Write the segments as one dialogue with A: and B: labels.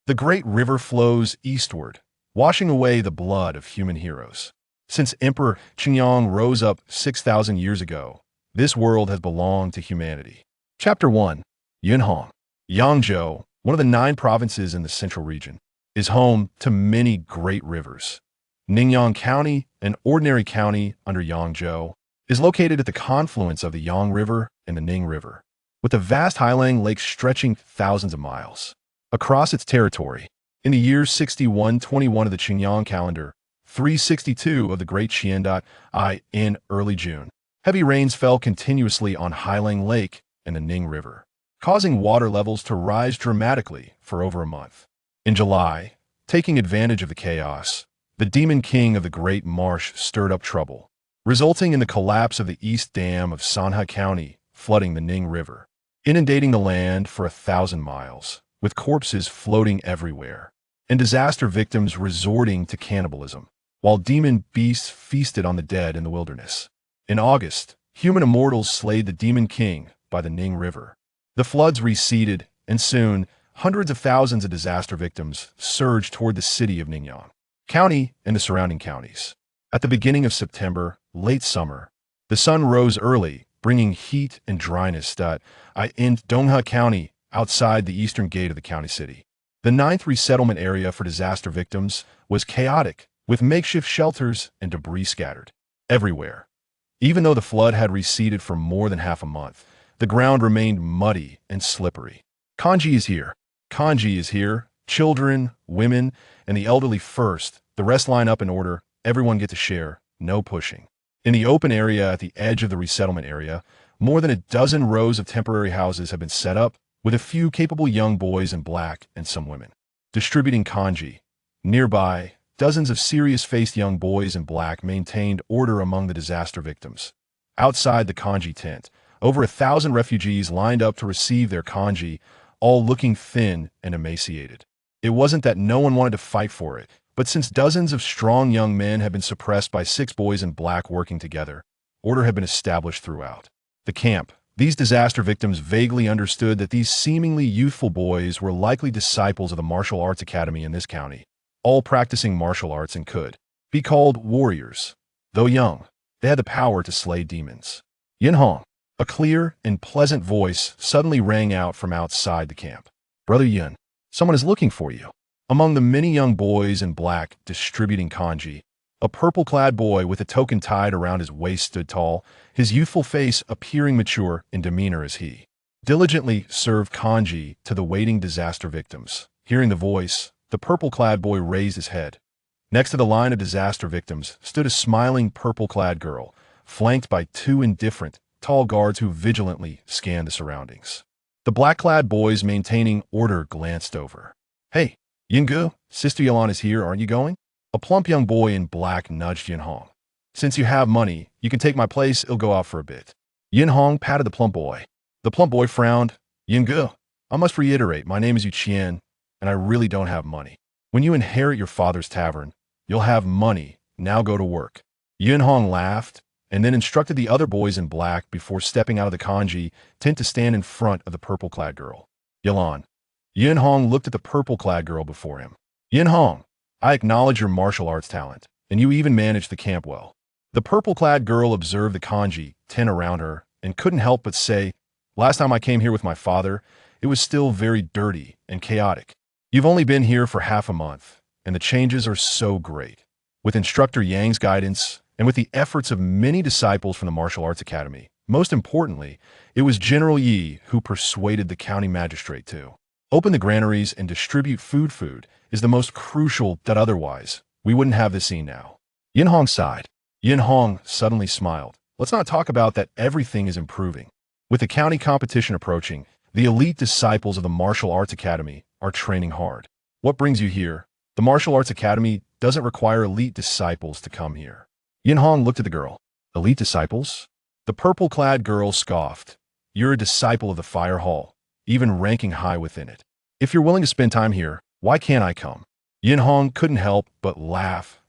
A: The great river flows eastward, washing away the blood of human heroes. Since Emperor Chengyang rose up 6,000 years ago, this world has belonged to humanity. Chapter 1. Yunhong. Yangzhou, one of the 9 provinces in the central region, is home to many great rivers. Ningyan County, an ordinary county under Yangzhou, is located at the confluence of the Yang River and the Ning River, with the vast Hailang Lake stretching thousands of miles across its territory. In the years 6121 of the Qingyang calendar, 362 of the Great Xian in early June, heavy rains fell continuously on Hailang Lake and the Ning River, causing water levels to rise dramatically for over a month. In July, taking advantage of the chaos, the Demon King of the Great Marsh stirred up trouble, resulting in the collapse of the East Dam of Sanha County, flooding the Ning River, inundating the land for 1,000 miles, with corpses floating everywhere, and disaster victims resorting to cannibalism, while demon beasts feasted on the dead in the wilderness. In August, human immortals slayed the Demon King by the Ning River. The floods receded, and soon, hundreds of thousands of disaster victims surged toward the city of Ningyan County and the surrounding counties. At the beginning of September, late summer, the sun rose early, bringing heat and dryness in Dongha County, outside the eastern gate of the county city. The 9th resettlement area for disaster victims was chaotic, with makeshift shelters and debris scattered everywhere. Even though the flood had receded for more than half a month, the ground remained muddy and slippery. Kanji is here. Kanji is here. Children, women, and the elderly first. The rest line up in order. Everyone get to share. No pushing. In the open area at the edge of the resettlement area, more than a dozen rows of temporary houses have been set up, with a few capable young boys in black and some women distributing kanji. Nearby, dozens of serious-faced young boys in black maintained order among the disaster victims. Outside the kanji tent, over 1,000 refugees lined up to receive their kanji, all looking thin and emaciated. It wasn't that no one wanted to fight for it, but since dozens of strong young men had been suppressed by 6 boys in black working together, order had been established throughout the camp. These disaster victims vaguely understood that these seemingly youthful boys were likely disciples of the martial arts academy in this county, all practicing martial arts and could be called warriors. Though young, they had the power to slay demons. Yunhong, a clear and pleasant voice suddenly rang out from outside the camp. Brother Yun, someone is looking for you. Among the many young boys in black distributing kanji, a purple-clad boy with a token tied around his waist stood tall, his youthful face appearing mature in demeanor as he diligently served kanji to the waiting disaster victims. Hearing the voice, the purple-clad boy raised his head. Next to the line of disaster victims stood a smiling purple-clad girl, flanked by 2 indifferent, tall guards who vigilantly scanned the surroundings. The black-clad boys maintaining order glanced over. Hey, Yungu, Sister Yalan is here, aren't you going? A plump young boy in black nudged Yunhong. Since you have money, you can take my place, it'll go out for a bit. Yunhong patted the plump boy. The plump boy frowned. Yungu, I must reiterate, my name is Yuqian, and I really don't have money. When you inherit your father's tavern, you'll have money, now go to work. Yunhong laughed, and then instructed the other boys in black before stepping out of the kanji tent to stand in front of the purple-clad girl. Yalan. Yunhong looked at the purple-clad girl before him. Yunhong, I acknowledge your martial arts talent, and you even managed the camp well. The purple-clad girl observed the kanji tent around her and couldn't help but say, last time I came here with my father, it was still very dirty and chaotic. You've only been here for half a month, and the changes are so great. With Instructor Yang's guidance, and with the efforts of many disciples from the Martial Arts Academy, most importantly, it was General Yi who persuaded the county magistrate to open the granaries and distribute food is the most crucial that otherwise we wouldn't have this scene now. Yunhong sighed. Yunhong suddenly smiled. Let's not talk about that, everything is improving. With the county competition approaching, the elite disciples of the Martial Arts Academy are training hard. What brings you here? The Martial Arts Academy doesn't require elite disciples to come here. Yunhong looked at the girl. Elite disciples? The purple-clad girl scoffed. You're a disciple of the fire hall, even ranking high within it. If you're willing to spend time here, why can't I come? Yunhong couldn't help but laugh.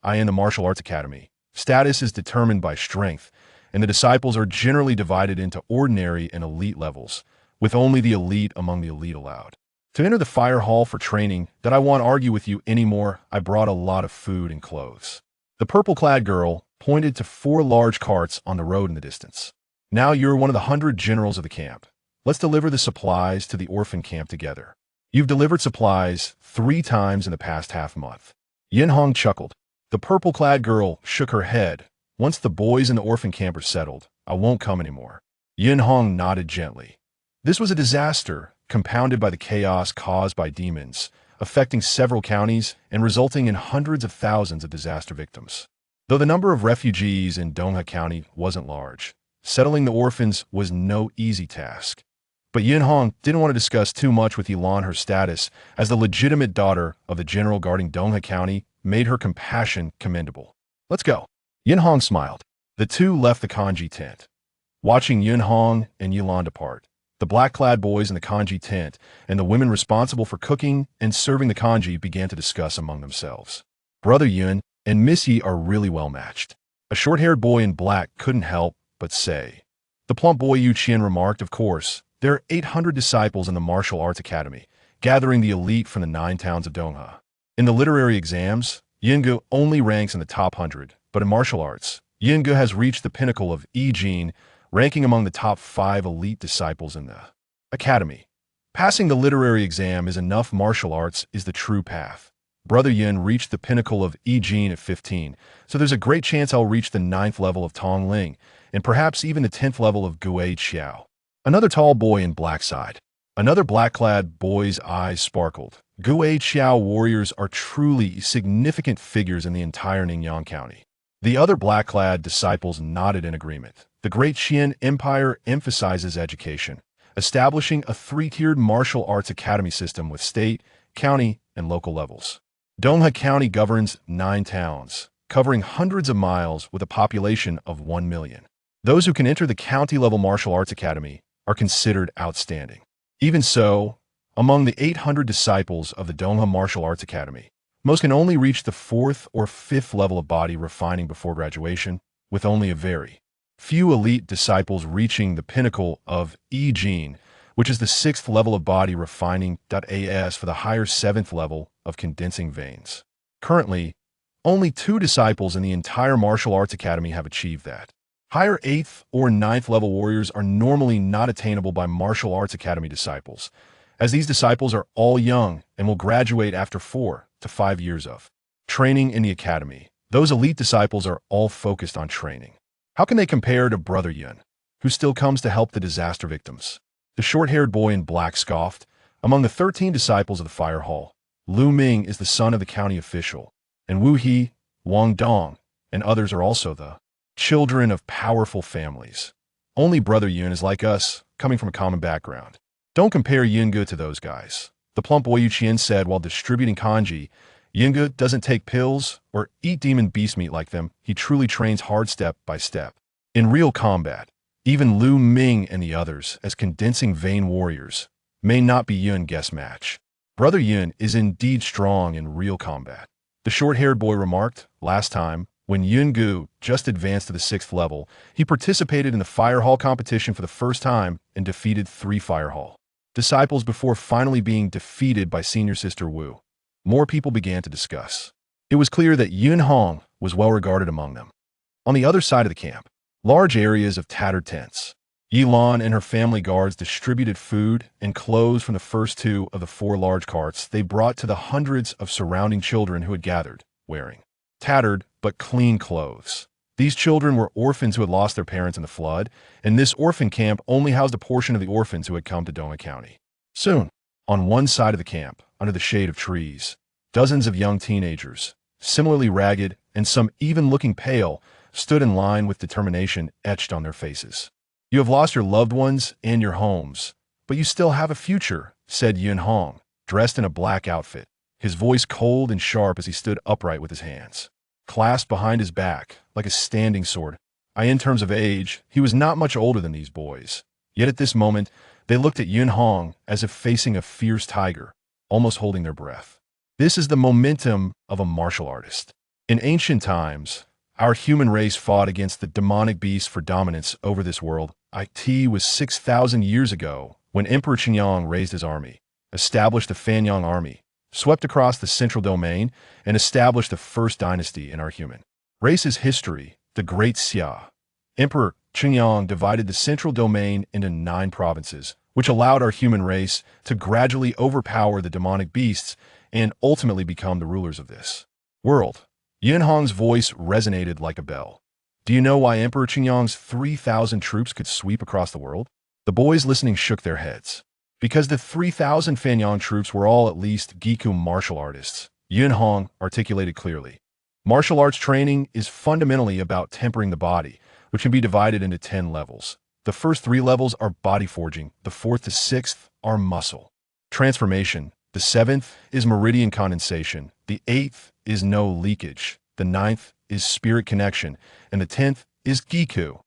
A: I am the Martial Arts Academy. Status is determined by strength, and the disciples are generally divided into ordinary and elite levels, with only the elite among the elite allowed. To enter the fire hall for training, that I won't argue with you anymore. I brought a lot of food and clothes. The purple-clad girl pointed to 4 large carts on the road in the distance. Now you're one of the 100 generals of the camp. Let's deliver the supplies to the orphan camp together. You've delivered supplies 3 times in the past half-month. Yin Hong chuckled. The purple-clad girl shook her head. Once the boys in the orphan camp are settled, I won't come anymore. Yin Hong nodded gently. This was a disaster, compounded by the chaos caused by demons, affecting several counties and resulting in hundreds of thousands of disaster victims. Though the number of refugees in Dongha County wasn't large, settling the orphans was no easy task. But Yin Hong didn't want to discuss too much with Yilan. Her status as the legitimate daughter of the general guarding Dongha County made her compassion commendable. Let's go. Yin Hong smiled. The two left the kanji tent. Watching Yin Hong and Yilan depart, the black-clad boys in the kanji tent and the women responsible for cooking and serving the kanji began to discuss among themselves. Brother Yun and Miss Yi are really well matched. A short-haired boy in black couldn't help but say. The plump boy Yu Qian remarked, of course, there are 800 disciples in the martial arts academy, gathering the elite from the 9 towns of Dongha. In the literary exams, Yingu only ranks in the top 100, but in martial arts, Yingu has reached the pinnacle of Yi-Jin, ranking among the top 5 elite disciples in the academy. Passing the literary exam is enough. Martial arts is the true path. Brother Yin reached the pinnacle of Yi-Jin at 15, so there's a great chance I'll reach the 9th level of Tong Ling, and perhaps even the 10th level of Gui Xiao. Another tall boy in black sighed. Another black-clad boy's eyes sparkled. Gui Xiao warriors are truly significant figures in the entire Ningyan County. The other black-clad disciples nodded in agreement. The Great Qian Empire emphasizes education, establishing a 3-tiered martial arts academy system with state, county, and local levels. Dongha County governs 9 towns, covering hundreds of miles with a population of 1 million. Those who can enter the county-level martial arts academy are considered outstanding. Even so, among the 800 disciples of the Dongha Martial Arts Academy, most can only reach the 4th or 5th level of body refining before graduation, with only a very few elite disciples reaching the pinnacle of Yi-Jin, which is the 6th level of body refining. As for the higher 7th level of condensing veins. Currently, only 2 disciples in the entire Martial Arts Academy have achieved that. Higher 8th or 9th level warriors are normally not attainable by Martial Arts Academy disciples, as these disciples are all young and will graduate after 4 to 5 years of training in the academy. Those elite disciples are all focused on training. How can they compare to Brother Yun, who still comes to help the disaster victims? The short-haired boy in black scoffed. Among the 13 disciples of the fire hall, Lu Ming is the son of the county official, and Wu He, Wang Dong, and others are also the children of powerful families. Only Brother Yun is like us, coming from a common background. Don't compare Yingu to those guys. The plump boy Yu Qian said while distributing kanji. Yingu doesn't take pills or eat demon beast meat like them. He truly trains hard step by step. In real combat, even Lu Ming and the others, as condensing vein warriors, may not be Yun guess match. Brother Yun is indeed strong in real combat. The short-haired boy remarked, last time, when Yungu just advanced to the 6th level, he participated in the fire hall competition for the first time and defeated 3 fire hall disciples before finally being defeated by senior sister Wu. More people began to discuss. It was clear that Yun Hong was well regarded among them. On the other side of the camp, large areas of tattered tents. Yilan and her family guards distributed food and clothes from the first 2 of the 4 large carts they brought to the hundreds of surrounding children who had gathered, wearing tattered but clean clothes. These children were orphans who had lost their parents in the flood, and this orphan camp only housed a portion of the orphans who had come to Dongha County. Soon, on one side of the camp, under the shade of trees, dozens of young teenagers, similarly ragged and some even looking pale, stood in line with determination etched on their faces. You have lost your loved ones and your homes, but you still have a future, said Yun Hong, dressed in a black outfit, his voice cold and sharp as he stood upright with his hands clasped behind his back like a standing sword. In terms of age, he was not much older than these boys. Yet at this moment, they looked at Yun Hong as if facing a fierce tiger, almost holding their breath. This is the momentum of a martial artist. In ancient times, our human race fought against the demonic beast for dominance over this world. It was 6,000 years ago when Emperor Chengyang raised his army, established the Fanyang army, swept across the central domain, and established the first dynasty in our human race's history, the Great Xia. Emperor Chengyang divided the central domain into 9 provinces, which allowed our human race to gradually overpower the demonic beasts and ultimately become the rulers of this world. Yunhong's voice resonated like a bell. Do you know why Emperor Chengyang's 3,000 troops could sweep across the world? The boys listening shook their heads. Because the 3,000 Fanyang troops were all at least Giku martial artists, Yunhong articulated clearly. Martial arts training is fundamentally about tempering the body, which can be divided into 10 levels. The first 3 levels are body forging, the 4th to 6th are muscle transformation, the 7th is meridian condensation, the 8th is no leakage, the 9th is spirit connection, and the 10th is Giku.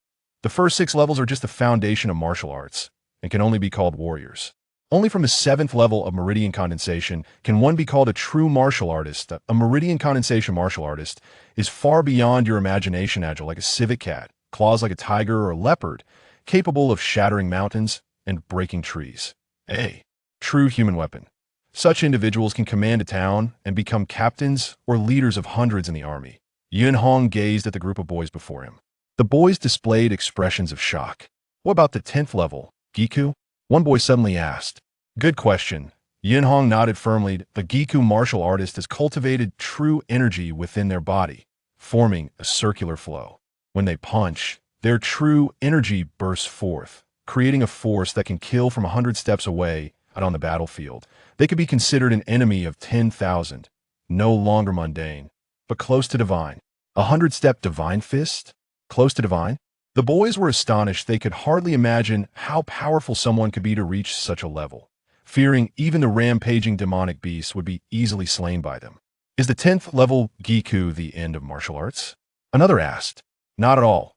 A: The first 6 levels are just the foundation of martial arts and can only be called warriors. Only from the 7th level of meridian condensation can one be called a true martial artist. A meridian condensation martial artist is far beyond your imagination, agile like a civet cat, claws like a tiger or a leopard, capable of shattering mountains and breaking trees. A true human weapon. Such individuals can command a town and become captains or leaders of hundreds in the army. Yunhong gazed at the group of boys before him. The boys displayed expressions of shock. What about the 10th level, Giku? One boy suddenly asked. Good question. Yunhong nodded firmly. The Giku martial artist has cultivated true energy within their body, forming a circular flow. When they punch, their true energy bursts forth, creating a force that can kill from 100 steps away out on the battlefield. They could be considered an enemy of 10,000, no longer mundane, but close to divine. 100-step divine fist? Close to divine? The boys were astonished. They could hardly imagine how powerful someone could be to reach such a level, fearing even the rampaging demonic beasts would be easily slain by them. Is the 10th level Giku the end of martial arts? Another asked. Not at all.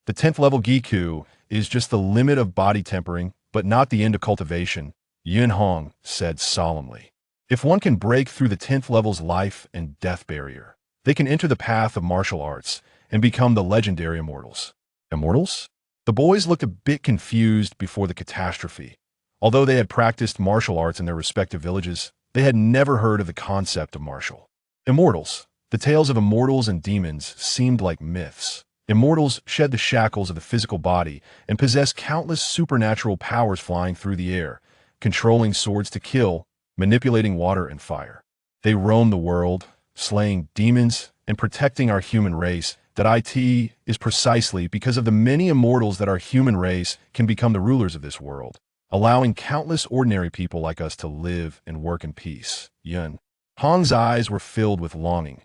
A: The 10th level Giku is just the limit of body tempering, but not the end of cultivation, Yunhong said solemnly. If one can break through the 10th level's life and death barrier, they can enter the path of martial arts and become the legendary immortals. Immortals? The boys looked a bit confused before the catastrophe. Although they had practiced martial arts in their respective villages, they had never heard of the concept of martial immortals. The tales of immortals and demons seemed like myths. Immortals shed the shackles of the physical body and possess countless supernatural powers, flying through the air, controlling swords to kill, manipulating water and fire. They roam the world, slaying demons and protecting our human race. That it is precisely because of the many immortals that our human race can become the rulers of this world, allowing countless ordinary people like us to live and work in peace. Yunhong's eyes were filled with longing.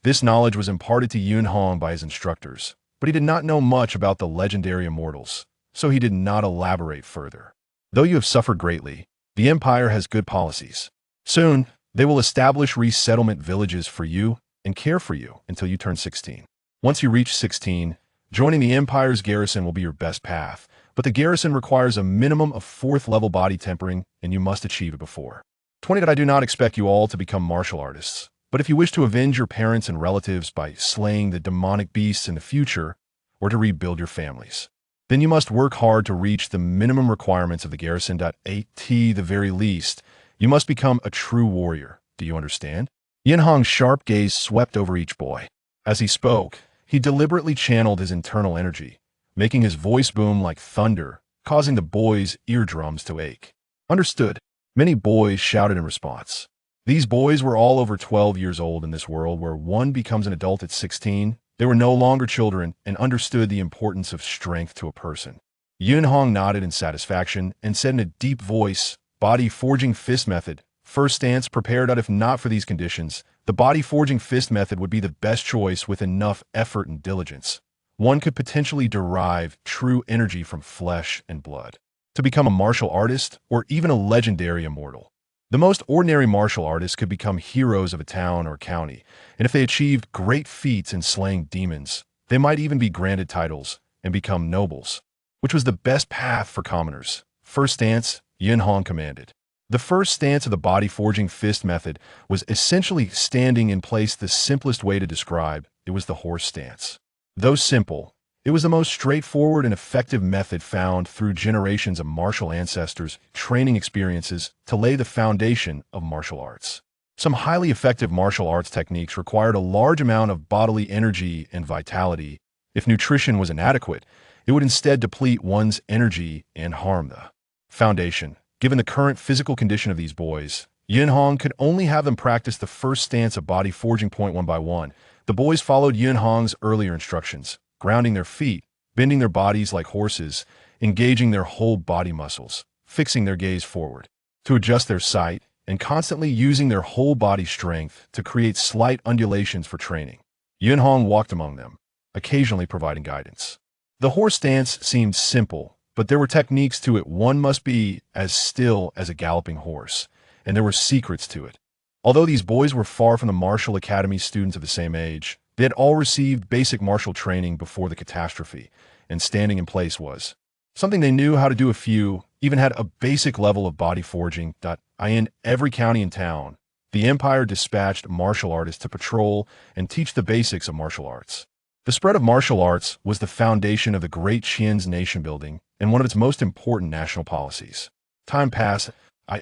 A: This knowledge was imparted to Yunhong by his instructors, but he did not know much about the legendary immortals, so he did not elaborate further. Though you have suffered greatly, the Empire has good policies. Soon, they will establish resettlement villages for you and care for you until you turn 16. Once you reach 16, joining the Empire's garrison will be your best path, but the garrison requires a minimum of 4th level body tempering, and you must achieve it before 20. That I do not expect you all to become martial artists, but if you wish to avenge your parents and relatives by slaying the demonic beasts in the future, or to rebuild your families, then you must work hard to reach the minimum requirements of the garrison. At the very least, you must become a true warrior. Do you understand? Yunhong's sharp gaze swept over each boy. As he spoke, he deliberately channeled his internal energy, making his voice boom like thunder, causing the boys' eardrums to ache. Understood. Many boys shouted in response. These boys were all over 12 years old in this world where one becomes an adult at 16. They were no longer children and understood the importance of strength to a person. Yunhong nodded in satisfaction and said in a deep voice, body forging fist method. First stance prepared. If not for these conditions, the body forging fist method would be the best choice. With enough effort and diligence, one could potentially derive true energy from flesh and blood to become a martial artist or even a legendary immortal. The most ordinary martial artists could become heroes of a town or county, and if they achieved great feats in slaying demons, they might even be granted titles and become nobles, which was the best path for commoners. First stance, Yunhong commanded. The first stance of the body forging fist method was essentially standing in place. The simplest way to describe it was the horse stance. Though simple, It was the most straightforward and effective method found through generations of martial ancestors' training experiences to lay the foundation of martial arts. Some highly effective martial arts techniques required a large amount of bodily energy and vitality. If nutrition was inadequate, it would instead deplete one's energy and harm the foundation. Given the current physical condition of these boys, Yin Hong could only have them practice the first stance of body forging point one by one. The boys followed Yin Hong's earlier instructions, grounding their feet, bending their bodies like horses, engaging their whole body muscles, fixing their gaze forward, to adjust their sight, and constantly using their whole body strength to create slight undulations for training. Yin Hong walked among them, occasionally providing guidance. The horse stance seemed simple, but there were techniques to it. One must be as still as a galloping horse, and there were secrets to it. Although these boys were far from the martial academy students of the same age, they had all received basic martial training before the catastrophe, and standing in place was something they knew how to do. A few even had a basic level of body forging. In every county and town, the empire dispatched martial artists to patrol and teach the basics of martial arts. The spread of martial arts was the foundation of the Great Qian's nation-building and one of its most important national policies. Time passed.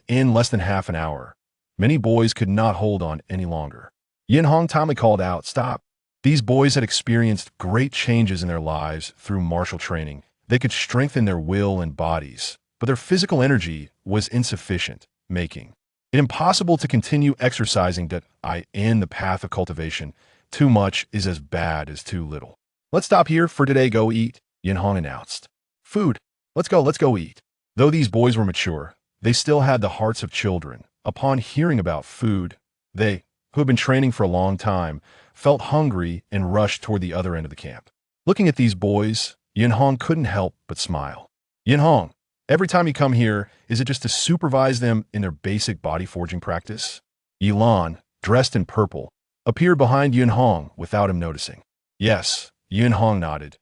A: In less than half an hour, many boys could not hold on any longer. Yin Hong timely called out, "Stop!" These boys had experienced great changes in their lives through martial training. They could strengthen their will and bodies, but their physical energy was insufficient, making it impossible to continue exercising. In the path of cultivation, too much is as bad as too little. "Let's stop here for today. Go eat," Yin Hong announced. "Food. Let's go eat." Though these boys were mature, they still had the hearts of children. Upon hearing about food, they, who had been training for a long time, felt hungry and rushed toward the other end of the camp. Looking at these boys, Yin Hong couldn't help but smile. "Yin Hong, every time you come here, is it just to supervise them in their basic body forging practice?" Yilan, dressed in purple, appeared behind Yin Hong without him noticing. "Yes," Yin Hong nodded.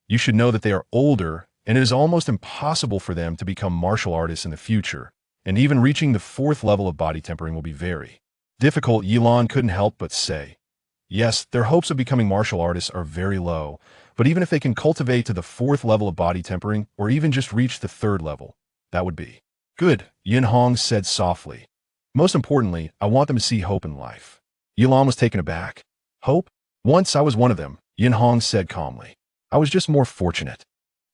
A: "You should know that they are older, and it is almost impossible for them to become martial artists in the future, and even reaching the 4th level of body tempering will be very difficult." Yilan couldn't help but say, "Yes, their hopes of becoming martial artists are very low, but even if they can cultivate to the 4th level of body tempering, or even just reach the 3rd level, that would be good," Yin Hong said softly. "Most importantly, I want them to see hope in life." Yilan was taken aback. "Hope? Once I was one of them," Yin Hong said calmly. "I was just more fortunate."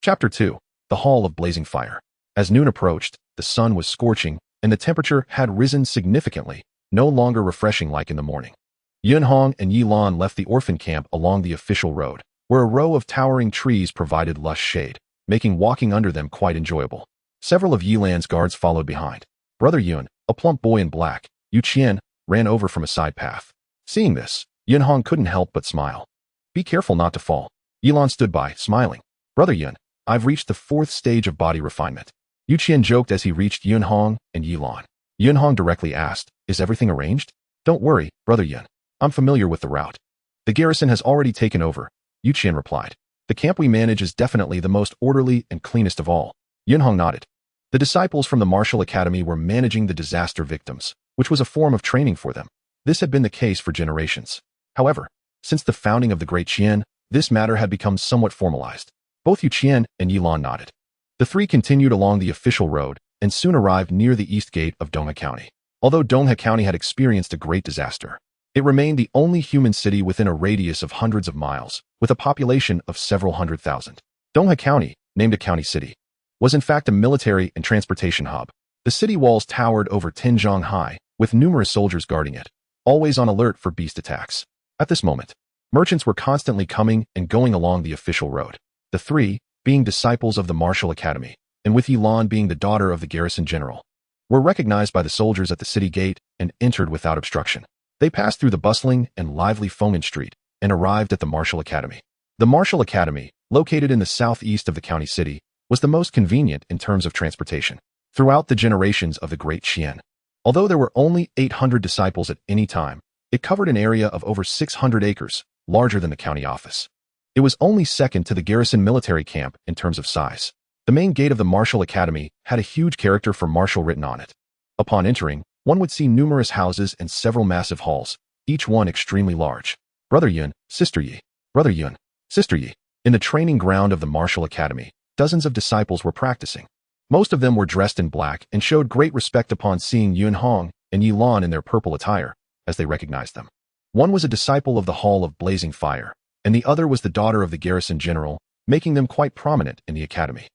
A: Chapter 2. The Hall of Blazing Fire. As noon approached, the sun was scorching, and the temperature had risen significantly, no longer refreshing like in the morning. Yin Hong and Yilan left the orphan camp along the official road, where a row of towering trees provided lush shade, making walking under them quite enjoyable. Several of Yilan's guards followed behind. Brother Yun, a plump boy in black, Yu Qian, ran over from a side path. Seeing this, Yin Hong couldn't help but smile. "Be careful not to fall." Yilan stood by, smiling. "Brother Yun, I've reached the 4th stage of body refinement." Yu Qian joked as he reached Yin Hong and Yilan. Yin Hong directly asked, "Is everything arranged?" "Don't worry, Brother Yun. I'm familiar with the route. The garrison has already taken over," Yu Qian replied. "The camp we manage is definitely the most orderly and cleanest of all." Yin Hong nodded. The disciples from the martial academy were managing the disaster victims, which was a form of training for them. This had been the case for generations. However, since the founding of the Great Qian, this matter had become somewhat formalized. Both Yu Qian and Yilan nodded. The three continued along the official road and soon arrived near the east gate of Donghe County. Although Donghe County had experienced a great disaster, it remained the only human city within a radius of hundreds of miles, with a population of several 100,000. Donghe County, named a county city, was in fact a military and transportation hub. The city walls towered over 10 zhang high, with numerous soldiers guarding it, always on alert for beast attacks. At this moment, merchants were constantly coming and going along the official road. The three, being disciples of the martial academy, and with Yilan being the daughter of the garrison general, were recognized by the soldiers at the city gate and entered without obstruction. They passed through the bustling and lively Feng'an Street and arrived at the martial academy. The martial academy, located in the southeast of the county city, was the most convenient in terms of transportation. Throughout the generations of the Great Qian, although there were only 800 disciples at any time, it covered an area of over 600 acres, larger than the county office. It was only second to the garrison military camp in terms of size. The main gate of the martial academy had a huge character for martial written on it. Upon entering, one would see numerous houses and several massive halls, each one extremely large. Brother Yun, Sister Yi. Brother Yun, Sister Yi. In the training ground of the martial academy, dozens of disciples were practicing. Most of them were dressed in black and showed great respect upon seeing Yunhong and Yilan in their purple attire, as they recognized them. One was a disciple of the Hall of Blazing Fire, and the other was the daughter of the garrison general, making them quite prominent in the academy.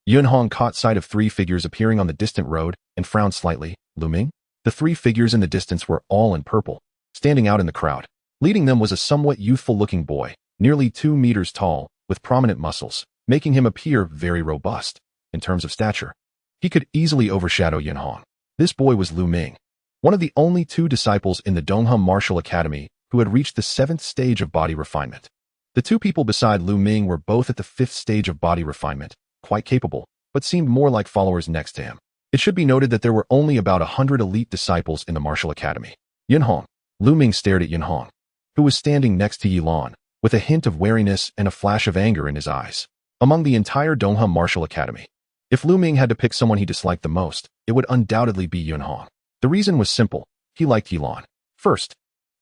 A: Yunhong caught sight of three figures appearing on the distant road and frowned slightly. Lu Ming? The three figures in the distance were all in purple, standing out in the crowd. Leading them was a somewhat youthful-looking boy, nearly 2 meters tall, with prominent muscles, making him appear very robust. In terms of stature, he could easily overshadow Yunhong. This boy was Lu Ming, one of the only 2 disciples in the Donghum Martial Academy who had reached the 7th stage of body refinement. The 2 people beside Lu Ming were both at the 5th stage of body refinement, quite capable, but seemed more like followers next to him. It should be noted that there were only about 100 elite disciples in the martial academy. Yunhong. Lu Ming stared at Yunhong, who was standing next to Yilan, with a hint of wariness and a flash of anger in his eyes. Among the entire Donghum Martial Academy, if Lu Ming had to pick someone he disliked the most, it would undoubtedly be Yunhong. The reason was simple. He liked Yilan. First,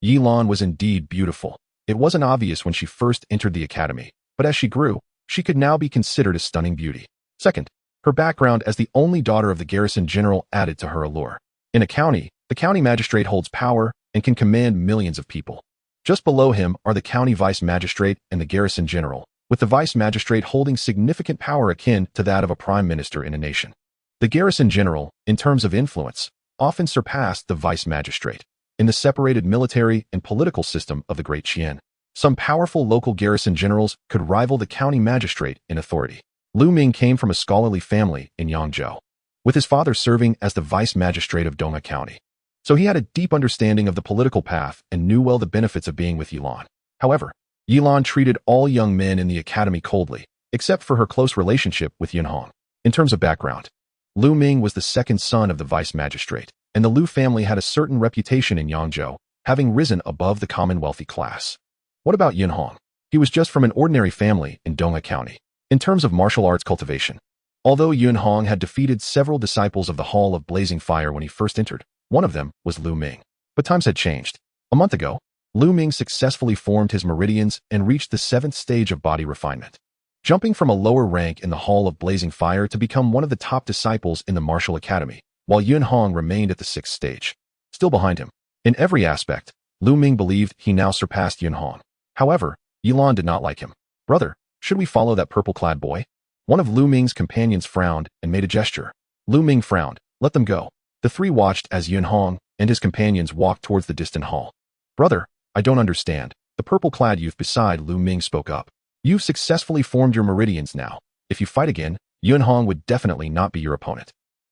A: Yilan was indeed beautiful. It wasn't obvious when she first entered the academy, but as she grew, she could now be considered a stunning beauty. Second, her background as the only daughter of the garrison general added to her allure. In a county, the county magistrate holds power and can command millions of people. Just below him are the county vice magistrate and the garrison general, with the vice magistrate holding significant power akin to that of a prime minister in a nation. The garrison general, in terms of influence, often surpassed the vice magistrate in the separated military and political system of the Great Qian. Some powerful local garrison generals could rival the county magistrate in authority. Lu Ming came from a scholarly family in Yangzhou, with his father serving as the vice magistrate of Dongha County. So he had a deep understanding of the political path and knew well the benefits of being with Yilan. However, Yilan treated all young men in the academy coldly, except for her close relationship with Yunhong. In terms of background, Lu Ming was the second son of the vice magistrate, and the Lu family had a certain reputation in Yangzhou, having risen above the common wealthy class. What about Yunhong? He was just from an ordinary family in Dongha County. In terms of martial arts cultivation, although Yunhong had defeated several disciples of the Hall of Blazing Fire when he first entered, one of them was Lu Ming. But times had changed. A month ago, Lu Ming successfully formed his meridians and reached the 7th stage of body refinement, jumping from a lower rank in the Hall of Blazing Fire to become one of the top disciples in the martial academy, while Yunhong remained at the 6th stage, still behind him. In every aspect, Lu Ming believed he now surpassed Yunhong. However, Yilan did not like him. Brother, should we follow that purple-clad boy? One of Lu Ming's companions frowned and made a gesture. Lu Ming frowned. Let them go. The 3 watched as Yunhong and his companions walked towards the distant hall. Brother, I don't understand. The purple-clad youth beside Lu Ming spoke up. You've successfully formed your meridians now. If you fight again, Yunhong would definitely not be your opponent.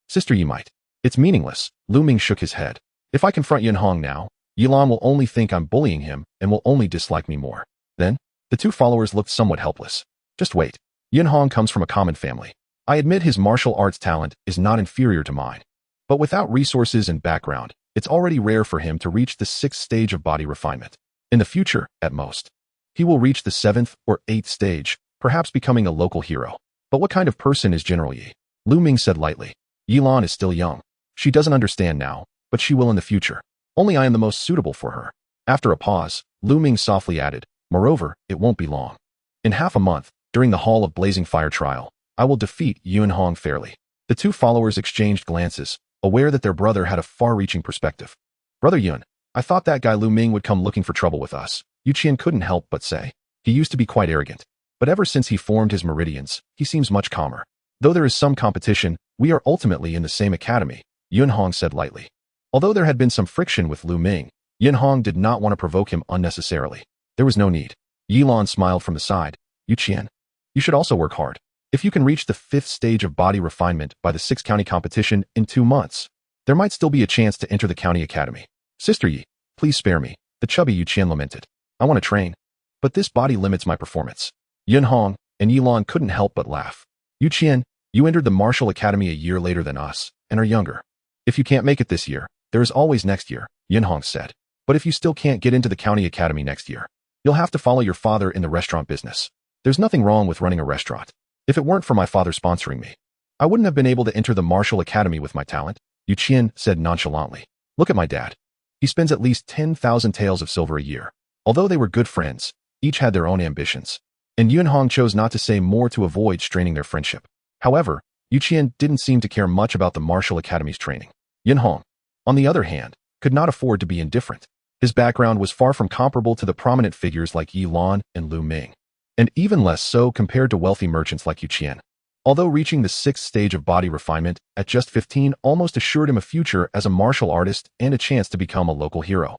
A: Sister, you might. It's meaningless. Lu Ming shook his head. If I confront Yunhong now, Yilan will only think I'm bullying him and will only dislike me more. Then, the 2 followers looked somewhat helpless. Just wait. Yunhong comes from a common family. I admit his martial arts talent is not inferior to mine. But without resources and background, it's already rare for him to reach the 6th stage of body refinement. In the future, at most, he will reach the 7th or 8th stage, perhaps becoming a local hero. But what kind of person is General Yi? Lu Ming said lightly. Yilan is still young. She doesn't understand now, but she will in the future. Only I am the most suitable for her. After a pause, Lu Ming softly added, moreover, it won't be long. In half a month, during the Hall of Blazing Fire trial, I will defeat Yunhong fairly. The 2 followers exchanged glances, aware that their brother had a far-reaching perspective. Brother Yun, I thought that guy Lu Ming would come looking for trouble with us. Yu Qian couldn't help but say. He used to be quite arrogant. But ever since he formed his meridians, he seems much calmer. Though there is some competition, we are ultimately in the same academy, Yunhong said lightly. Although there had been some friction with Lu Ming, Yunhong did not want to provoke him unnecessarily. There was no need. Yilan smiled from the side. Yu Qian, you should also work hard. If you can reach the 5th stage of body refinement by the 6th county competition in 2 months, there might still be a chance to enter the county academy. Sister Yi, please spare me, the chubby Yu Qian lamented. I want to train, but this body limits my performance. Yunhong and Yilan couldn't help but laugh. Yu Qian, you entered the martial academy a year later than us, and are younger. If you can't make it this year, there is always next year, Yunhong said. But if you still can't get into the county academy next year, you'll have to follow your father in the restaurant business. There's nothing wrong with running a restaurant. If it weren't for my father sponsoring me, I wouldn't have been able to enter the martial academy with my talent, Yu Qian said nonchalantly. Look at my dad. He spends at least 10,000 taels of silver a year. Although they were good friends, each had their own ambitions. and Yunhong chose not to say more to avoid straining their friendship. However, Yuqian didn't seem to care much about the martial academy's training. Yunhong, on the other hand, could not afford to be indifferent. His background was far from comparable to the prominent figures like Yi Lan and Lu Ming, and even less so compared to wealthy merchants like Yuqian. Although reaching the 6th stage of body refinement at just 15 almost assured him a future as a martial artist and a chance to become a local hero.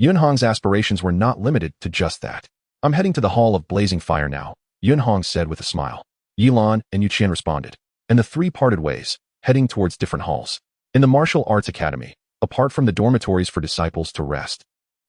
A: Yunhong's aspirations were not limited to just that. "I'm heading to the Hall of Blazing Fire now," Yunhong said with a smile. Yi Lan and Yuqian responded, and the three parted ways, heading towards different halls. In the Martial Arts Academy, apart from the dormitories for disciples to rest,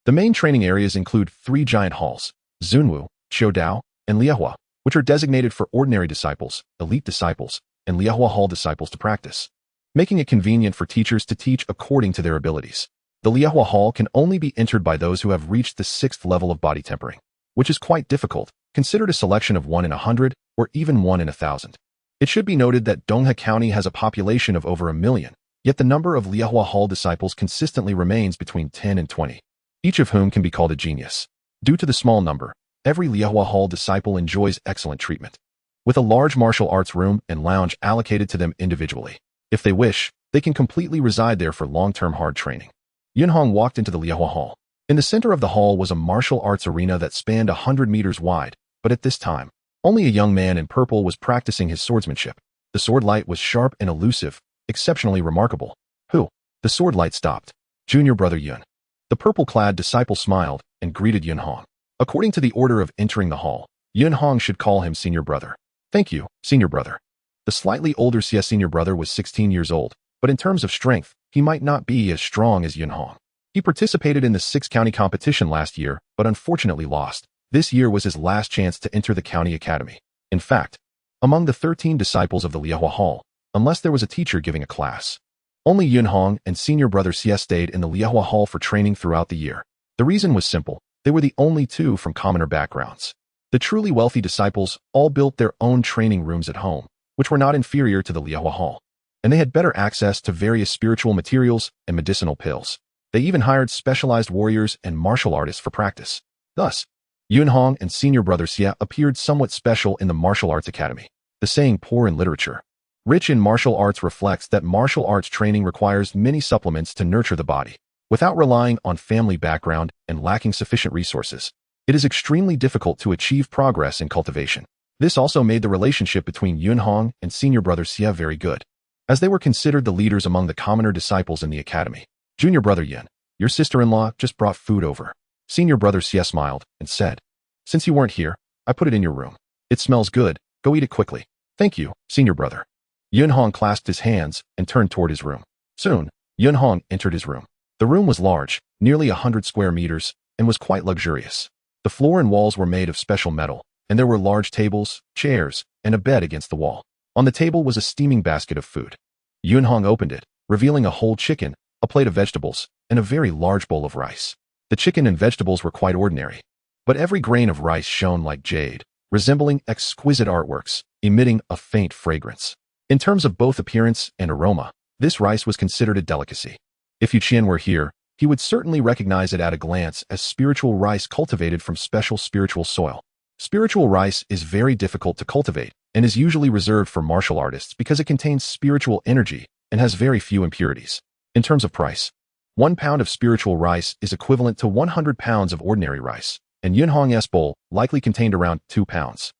A: the main training areas include 3 giant halls, Zunwu, Qiudao, and Liehua, which are designated for ordinary disciples, elite disciples, and Liehua Hall disciples to practice, making it convenient for teachers to teach according to their abilities. The Liehua Hall can only be entered by those who have reached the 6th level of body tempering, which is quite difficult, considered a selection of 1 in 100 or even 1 in 1,000. It should be noted that Donghe County has a population of over 1 million, yet the number of Liehua Hall disciples consistently remains between 10 and 20, each of whom can be called a genius. Due to the small number, every Liehua Hall disciple enjoys excellent treatment, with a large martial arts room and lounge allocated to them individually. If they wish, they can completely reside there for long-term hard training. Yunhong walked into the Liehua Hall. In the center of the hall was a martial arts arena that spanned 100 meters wide, but at this time, only a young man in purple was practicing his swordsmanship. The sword light was sharp and elusive, exceptionally remarkable. "Who?" The sword light stopped. "Junior brother Yun." The purple-clad disciple smiled and greeted Yunhong. According to the order of entering the hall, Yunhong should call him senior brother. "Thank you, senior brother." The slightly older Xia senior brother was 16 years old, but in terms of strength, he might not be as strong as Yunhong. He participated in the 6-county competition last year, but unfortunately lost. This year was his last chance to enter the county academy. In fact, among the 13 disciples of the Liehua Hall, unless there was a teacher giving a class, only Yunhong and senior brother Xia stayed in the Liehua Hall for training throughout the year. The reason was simple. They were the only 2 from commoner backgrounds. The truly wealthy disciples all built their own training rooms at home, which were not inferior to the Liehua Hall, and they had better access to various spiritual materials and medicinal pills. They even hired specialized warriors and martial artists for practice. Thus, Yunhong and senior brother Xia appeared somewhat special in the martial arts academy. The saying "poor in literature, rich in martial arts" reflects that martial arts training requires many supplements to nurture the body. Without relying on family background and lacking sufficient resources, it is extremely difficult to achieve progress in cultivation. This also made the relationship between Yunhong and senior brother Xia very good, as they were considered the leaders among the commoner disciples in the academy. "Junior brother Yin, your sister-in-law just brought food over." Senior brother Xia smiled and said, "Since you weren't here, I put it in your room. It smells good, go eat it quickly." "Thank you, senior brother." Yunhong clasped his hands and turned toward his room. Soon, Yunhong entered his room. The room was large, nearly 100 square meters, and was quite luxurious. The floor and walls were made of special metal, and there were large tables, chairs, and a bed against the wall. On the table was a steaming basket of food. Yunhong opened it, revealing a whole chicken, a plate of vegetables, and a very large bowl of rice. The chicken and vegetables were quite ordinary, but every grain of rice shone like jade, resembling exquisite artworks, emitting a faint fragrance. In terms of both appearance and aroma, this rice was considered a delicacy. If Yuqian were here, he would certainly recognize it at a glance as spiritual rice cultivated from special spiritual soil. Spiritual rice is very difficult to cultivate and is usually reserved for martial artists because it contains spiritual energy and has very few impurities. In terms of price, 1 pound of spiritual rice is equivalent to 100 pounds of ordinary rice, and Yunhong's bowl likely contained around 2 pounds.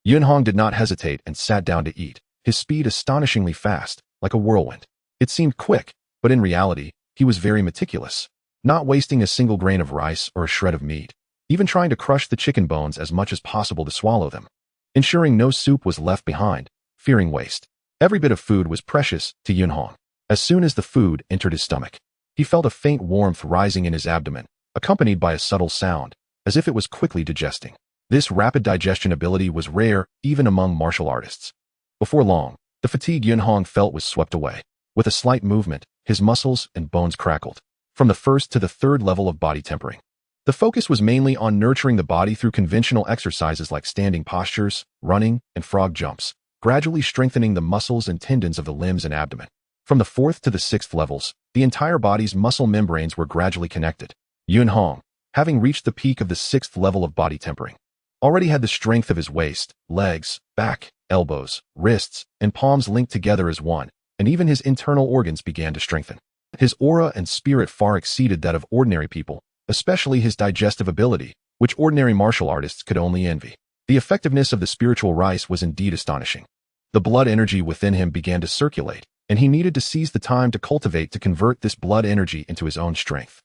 A: Yunhong did not hesitate and sat down to eat, his speed astonishingly fast, like a whirlwind. It seemed quick, but in reality, he was very meticulous, not wasting a single grain of rice or a shred of meat, even trying to crush the chicken bones as much as possible to swallow them, ensuring no soup was left behind, fearing waste. Every bit of food was precious to Yunhong. As soon as the food entered his stomach, he felt a faint warmth rising in his abdomen, accompanied by a subtle sound, as if it was quickly digesting. This rapid digestion ability was rare even among martial artists. Before long, the fatigue Yunhong felt was swept away. With a slight movement, his muscles and bones crackled. From the 1st to the 3rd level of body tempering, the focus was mainly on nurturing the body through conventional exercises like standing postures, running, and frog jumps, gradually strengthening the muscles and tendons of the limbs and abdomen. From the 4th to the 6th levels, the entire body's muscle membranes were gradually connected. Yunhong, having reached the peak of the 6th level of body tempering, already had the strength of his waist, legs, back, elbows, wrists, and palms linked together as one, and even his internal organs began to strengthen. His aura and spirit far exceeded that of ordinary people, especially his digestive ability, which ordinary martial artists could only envy. The effectiveness of the spiritual rice was indeed astonishing. The blood energy within him began to circulate, and he needed to seize the time to convert this blood energy into his own strength.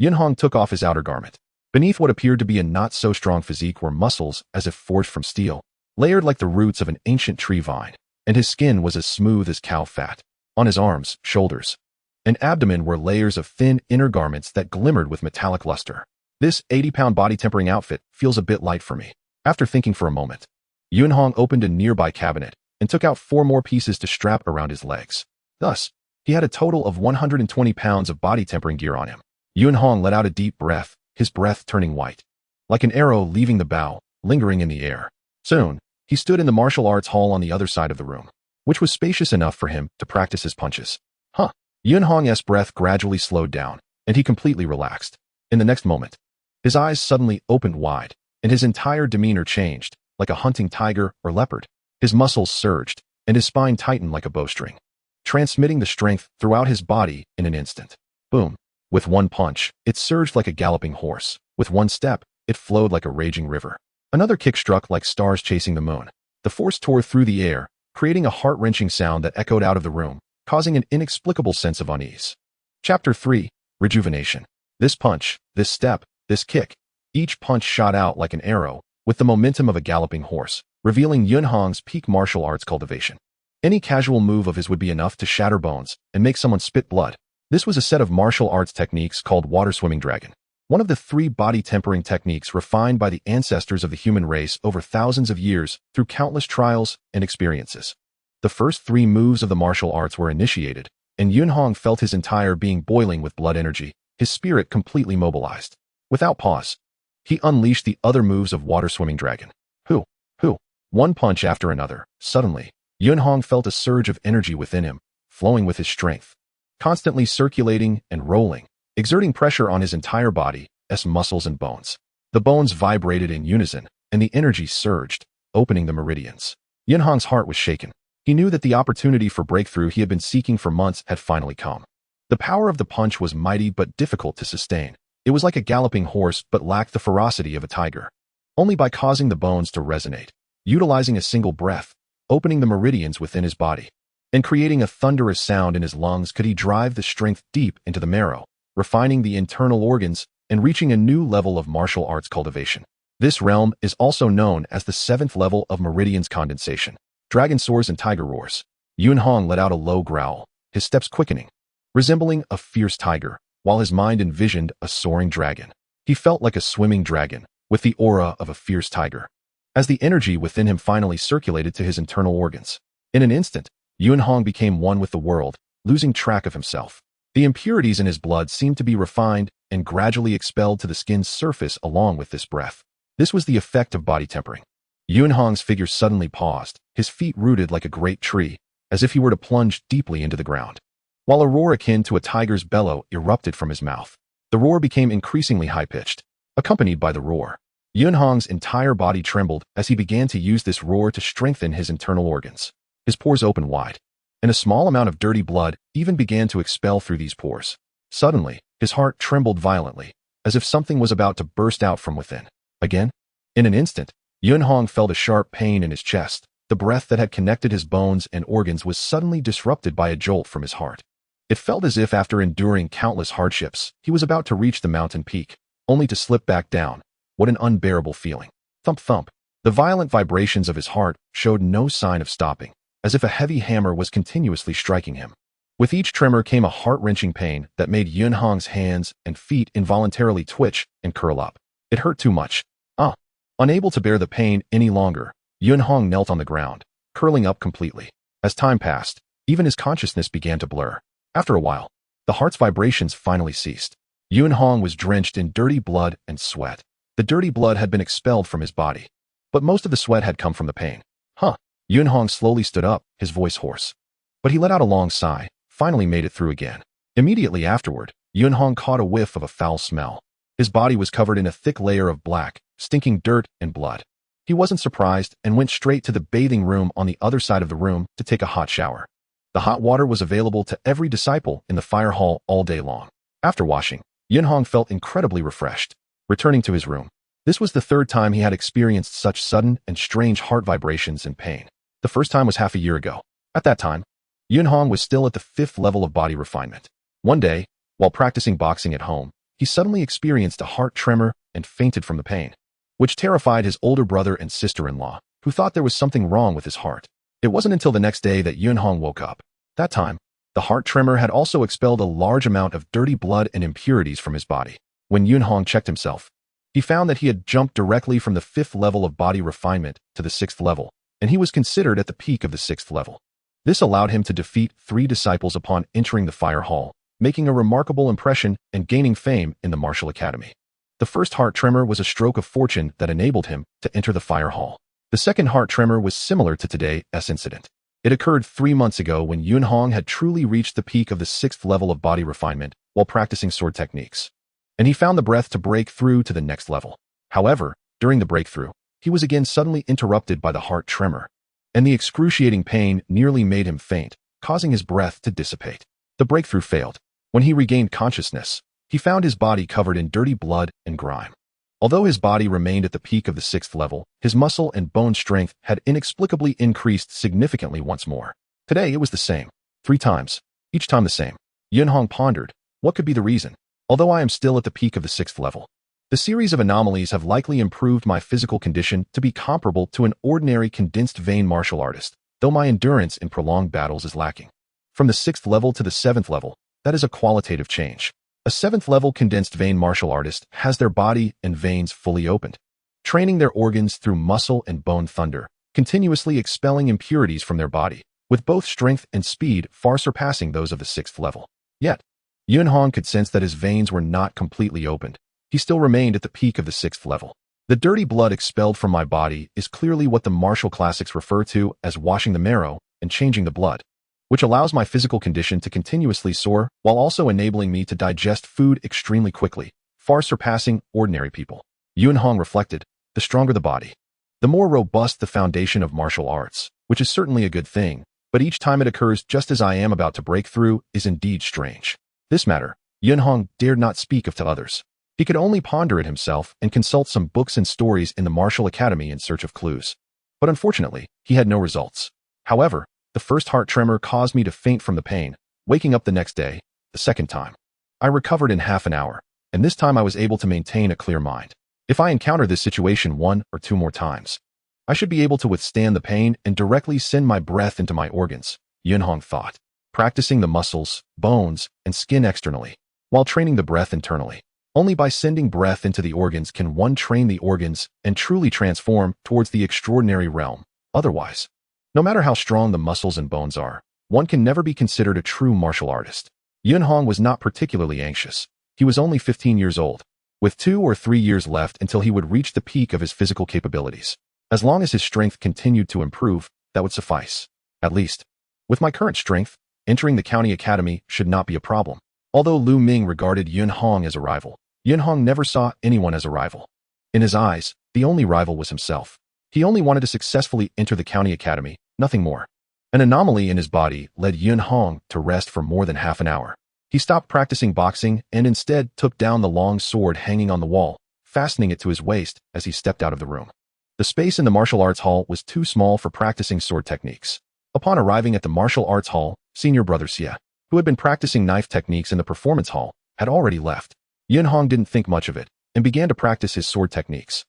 A: Yunhong took off his outer garment. Beneath what appeared to be a not-so-strong physique were muscles as if forged from steel, layered like the roots of an ancient tree vine, and his skin was as smooth as cow fat. On his arms, shoulders, and abdomen were layers of thin inner garments that glimmered with metallic luster. This 80-pound body-tempering outfit feels a bit light for me. After thinking for a moment, Yunhong opened a nearby cabinet and took out 4 more pieces to strap around his legs. Thus, he had a total of 120 pounds of body-tempering gear on him. Yunhong let out a deep breath, his breath turning white, like an arrow leaving the bow, lingering in the air. Soon, he stood in the martial arts hall on the other side of the room, which was spacious enough for him to practice his punches. Yunhong's breath gradually slowed down, and he completely relaxed. In the next moment, his eyes suddenly opened wide, and his entire demeanor changed, like a hunting tiger or leopard. His muscles surged, and his spine tightened like a bowstring, transmitting the strength throughout his body in an instant. Boom! With one punch, it surged like a galloping horse. With one step, it flowed like a raging river. Another kick struck like stars chasing the moon. The force tore through the air, creating a heart-wrenching sound that echoed out of the room, causing an inexplicable sense of unease. Chapter 3. Rejuvenation. This punch, this step, this kick, each punch shot out like an arrow, with the momentum of a galloping horse, revealing Yunhong's peak martial arts cultivation. Any casual move of his would be enough to shatter bones and make someone spit blood. This was a set of martial arts techniques called water swimming dragon, one of the 3 body-tempering techniques refined by the ancestors of the human race over thousands of years through countless trials and experiences. The first 3 moves of the martial arts were initiated, and Yunhong felt his entire being boiling with blood energy, his spirit completely mobilized. Without pause, he unleashed the other moves of water swimming dragon. One punch after another. Suddenly, Yunhong felt a surge of energy within him, flowing with his strength, constantly circulating and rolling, exerting pressure on his entire body, muscles and bones. The bones vibrated in unison, and the energy surged, opening the meridians. Yunhong's heart was shaken. He knew that the opportunity for breakthrough he had been seeking for months had finally come. The power of the punch was mighty but difficult to sustain. It was like a galloping horse but lacked the ferocity of a tiger. Only by causing the bones to resonate, utilizing a single breath, opening the meridians within his body, and creating a thunderous sound in his lungs could he drive the strength deep into the marrow, refining the internal organs and reaching a new level of martial arts cultivation. This realm is also known as the 7th level of meridians condensation. Dragon soars and tiger roars. Yunhong let out a low growl, his steps quickening, resembling a fierce tiger, while his mind envisioned a soaring dragon. He felt like a swimming dragon, with the aura of a fierce tiger, as the energy within him finally circulated to his internal organs. In an instant, Yunhong became one with the world, losing track of himself. The impurities in his blood seemed to be refined and gradually expelled to the skin's surface along with this breath. This was the effect of body tempering. Yunhong's figure suddenly paused, his feet rooted like a great tree, as if he were to plunge deeply into the ground. While a roar akin to a tiger's bellow erupted from his mouth. The roar became increasingly high-pitched. Accompanied by the roar, Yunhong's entire body trembled as he began to use this roar to strengthen his internal organs. His pores opened wide, and a small amount of dirty blood even began to expel through these pores. Suddenly, his heart trembled violently, as if something was about to burst out from within. Again, in an instant, Yunhong felt a sharp pain in his chest. The breath that had connected his bones and organs was suddenly disrupted by a jolt from his heart. It felt as if after enduring countless hardships, he was about to reach the mountain peak, only to slip back down. What an unbearable feeling. Thump thump. The violent vibrations of his heart showed no sign of stopping, as if a heavy hammer was continuously striking him. With each tremor came a heart-wrenching pain that made Yunhong's hands and feet involuntarily twitch and curl up. It hurt too much. Unable to bear the pain any longer, Yunhong knelt on the ground, curling up completely. As time passed, even his consciousness began to blur. After a while, the heart's vibrations finally ceased. Yunhong was drenched in dirty blood and sweat. The dirty blood had been expelled from his body, but most of the sweat had come from the pain. Yunhong slowly stood up, his voice hoarse. But he let out a long sigh, finally made it through again. Immediately afterward, Yunhong caught a whiff of a foul smell. His body was covered in a thick layer of black, stinking dirt and blood. He wasn't surprised and went straight to the bathing room on the other side of the room to take a hot shower. The hot water was available to every disciple in the fire hall all day long. After washing, Yunhong felt incredibly refreshed. Returning to his room, this was the third time he had experienced such sudden and strange heart vibrations and pain. The first time was half a year ago. At that time, Yunhong was still at the 5th level of body refinement. One day, while practicing boxing at home, he suddenly experienced a heart tremor and fainted from the pain, which terrified his older brother and sister-in-law, who thought there was something wrong with his heart. It wasn't until the next day that Yunhong woke up. That time, the heart tremor had also expelled a large amount of dirty blood and impurities from his body. When Yunhong checked himself, he found that he had jumped directly from the 5th level of body refinement to the 6th level, and he was considered at the peak of the 6th level. This allowed him to defeat 3 disciples upon entering the fire hall, making a remarkable impression and gaining fame in the martial academy. The first heart tremor was a stroke of fortune that enabled him to enter the fire hall. The second heart tremor was similar to today's incident. It occurred 3 months ago when Yunhong had truly reached the peak of the 6th level of body refinement while practicing sword techniques, and he found the breath to break through to the next level. However, during the breakthrough, he was again suddenly interrupted by the heart tremor, and the excruciating pain nearly made him faint, causing his breath to dissipate. The breakthrough failed. When he regained consciousness, he found his body covered in dirty blood and grime. Although his body remained at the peak of the 6th level, his muscle and bone strength had inexplicably increased significantly once more. Today it was the same. 3 times. Each time the same. Yunhong pondered, what could be the reason? Although I am still at the peak of the 6th level, the series of anomalies have likely improved my physical condition to be comparable to an ordinary condensed vein martial artist, though my endurance in prolonged battles is lacking. From the 6th level to the 7th level, that is a qualitative change. A 7th level condensed vein martial artist has their body and veins fully opened, training their organs through muscle and bone thunder, continuously expelling impurities from their body, with both strength and speed far surpassing those of the 6th level. Yet, Yunhong could sense that his veins were not completely opened. He still remained at the peak of the 6th level. The dirty blood expelled from my body is clearly what the martial classics refer to as washing the marrow and changing the blood, which allows my physical condition to continuously soar while also enabling me to digest food extremely quickly, far surpassing ordinary people. Yunhong reflected, the stronger the body, the more robust the foundation of martial arts, which is certainly a good thing, but each time it occurs just as I am about to break through is indeed strange. This matter, Yunhong dared not speak of to others. He could only ponder it himself and consult some books and stories in the martial academy in search of clues. But unfortunately, he had no results. However, the first heart tremor caused me to faint from the pain, waking up the next day, the second time. I recovered in half an hour, and this time I was able to maintain a clear mind. If I encounter this situation 1 or 2 more times, I should be able to withstand the pain and directly send my breath into my organs, Yunhong thought, practicing the muscles, bones, and skin externally, while training the breath internally. Only by sending breath into the organs can one train the organs and truly transform towards the extraordinary realm. Otherwise, no matter how strong the muscles and bones are, one can never be considered a true martial artist. Yunhong was not particularly anxious. He was only 15 years old, with 2 or 3 years left until he would reach the peak of his physical capabilities. As long as his strength continued to improve, that would suffice. At least, with my current strength, entering the county academy should not be a problem. Although Lu Ming regarded Yunhong as a rival, Yunhong never saw anyone as a rival. In his eyes, the only rival was himself. He only wanted to successfully enter the county academy, nothing more. An anomaly in his body led Yunhong to rest for more than half an hour. He stopped practicing boxing and instead took down the long sword hanging on the wall, fastening it to his waist as he stepped out of the room. The space in the martial arts hall was too small for practicing sword techniques. Upon arriving at the martial arts hall, senior brother Xia, who had been practicing knife techniques in the performance hall, had already left. Yunhong didn't think much of it and began to practice his sword techniques.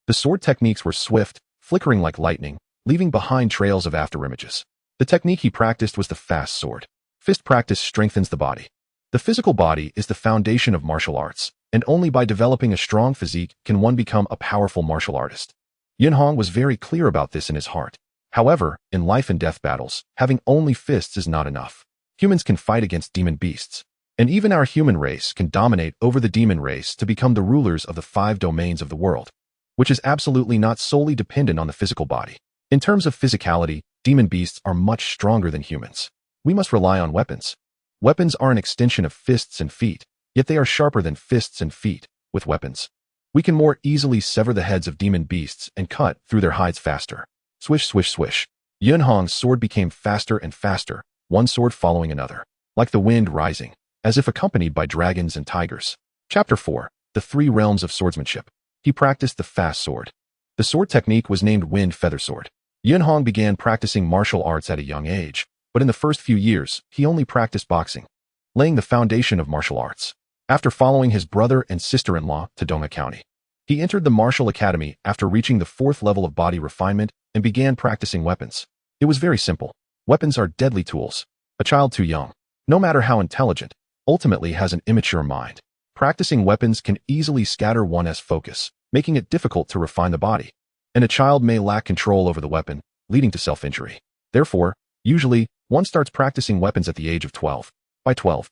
A: The sword techniques were swift, flickering like lightning, leaving behind trails of afterimages. The technique he practiced was the fast sword. Fist practice strengthens the body. The physical body is the foundation of martial arts, and only by developing a strong physique can one become a powerful martial artist. Yunhong was very clear about this in his heart. However, in life and death battles, having only fists is not enough. Humans can fight against demon beasts, and even our human race can dominate over the demon race to become the rulers of the 5 domains of the world, which is absolutely not solely dependent on the physical body. In terms of physicality, demon beasts are much stronger than humans. We must rely on weapons. Weapons are an extension of fists and feet, yet they are sharper than fists and feet with weapons. We can more easily sever the heads of demon beasts and cut through their hides faster. Swish, swish, swish. Yunhong's sword became faster and faster, one sword following another, like the wind rising, as if accompanied by dragons and tigers. Chapter 4. The Three Realms of Swordsmanship. He practiced the fast sword. The sword technique was named Wind Feather Sword. Yunhong began practicing martial arts at a young age, but in the first few years, he only practiced boxing, laying the foundation of martial arts. After following his brother and sister-in-law to Dongha County, he entered the martial academy after reaching the 4th level of body refinement and began practicing weapons. It was very simple. Weapons are deadly tools. A child too young, no matter how intelligent, ultimately has an immature mind. Practicing weapons can easily scatter one's focus, making it difficult to refine the body. And a child may lack control over the weapon, leading to self-injury. Therefore, usually, one starts practicing weapons at the age of 12. By 12,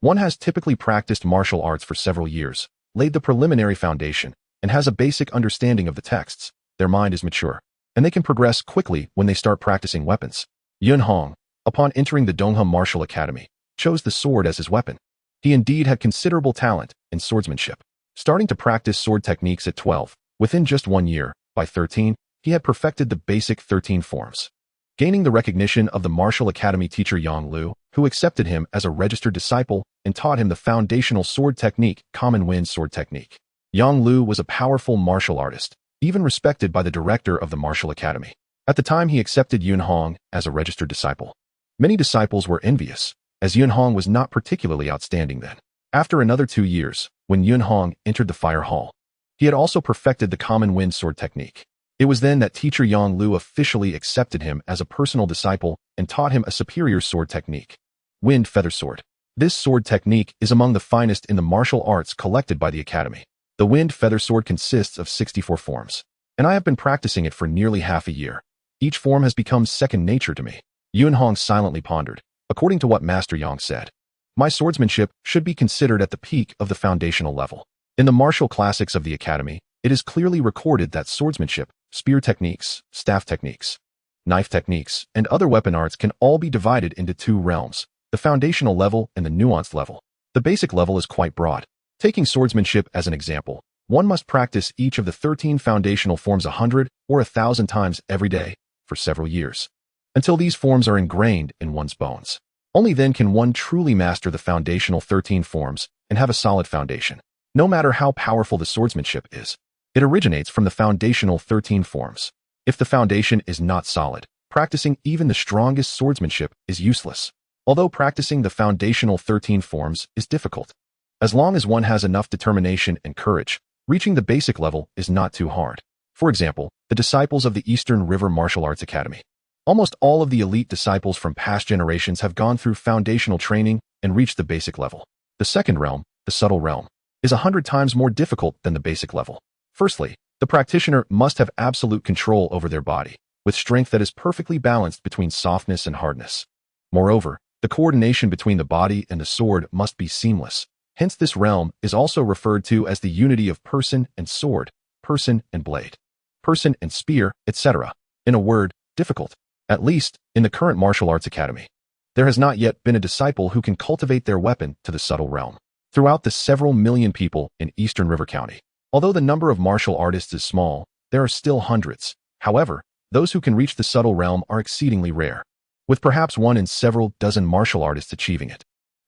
A: one has typically practiced martial arts for several years, laid the preliminary foundation, and has a basic understanding of the texts. Their mind is mature, and they can progress quickly when they start practicing weapons. Yunhong, upon entering the Dongha Martial Academy, chose the sword as his weapon. He indeed had considerable talent in swordsmanship. Starting to practice sword techniques at 12, within just 1 year, by 13, he had perfected the basic 13 forms. Gaining the recognition of the Martial Academy teacher Yang Lu, who accepted him as a registered disciple and taught him the foundational sword technique, Common Wind Sword Technique. Yang Lu was a powerful martial artist, even respected by the director of the Martial Academy. At the time he accepted Yunhong as a registered disciple, many disciples were envious, as Yunhong was not particularly outstanding then. After another 2 years, when Yunhong entered the fire hall, he had also perfected the Common Wind Sword Technique. It was then that teacher Yang Lu officially accepted him as a personal disciple and taught him a superior sword technique, Wind Feather Sword. This sword technique is among the finest in the martial arts collected by the Academy. The Wind Feather Sword consists of 64 forms, and I have been practicing it for nearly half a year. Each form has become second nature to me. Yunhong silently pondered. According to what Master Yang said, my swordsmanship should be considered at the peak of the foundational level. In the martial classics of the Academy, it is clearly recorded that swordsmanship, spear techniques, staff techniques, knife techniques, and other weapon arts can all be divided into 2 realms, the foundational level and the nuanced level. The basic level is quite broad. Taking swordsmanship as an example, one must practice each of the 13 foundational forms 100 or 1,000 times every day for several years, until these forms are ingrained in one's bones. Only then can one truly master the foundational 13 forms and have a solid foundation. No matter how powerful the swordsmanship is, it originates from the foundational 13 forms. If the foundation is not solid, practicing even the strongest swordsmanship is useless. Although practicing the foundational 13 forms is difficult, as long as one has enough determination and courage, reaching the basic level is not too hard. For example, the disciples of the Eastern River Martial Arts Academy. Almost all of the elite disciples from past generations have gone through foundational training and reached the basic level. The second realm, the subtle realm, is 100 times more difficult than the basic level. Firstly, the practitioner must have absolute control over their body, with strength that is perfectly balanced between softness and hardness. Moreover, the coordination between the body and the sword must be seamless. Hence this realm is also referred to as the unity of person and sword, person and blade, person and spear, etc. In a word, difficult. At least, in the current martial arts academy, there has not yet been a disciple who can cultivate their weapon to the subtle realm. Throughout the several million people in Eastern River County, although the number of martial artists is small, there are still hundreds. However, those who can reach the subtle realm are exceedingly rare, with perhaps 1 in several dozen martial artists achieving it.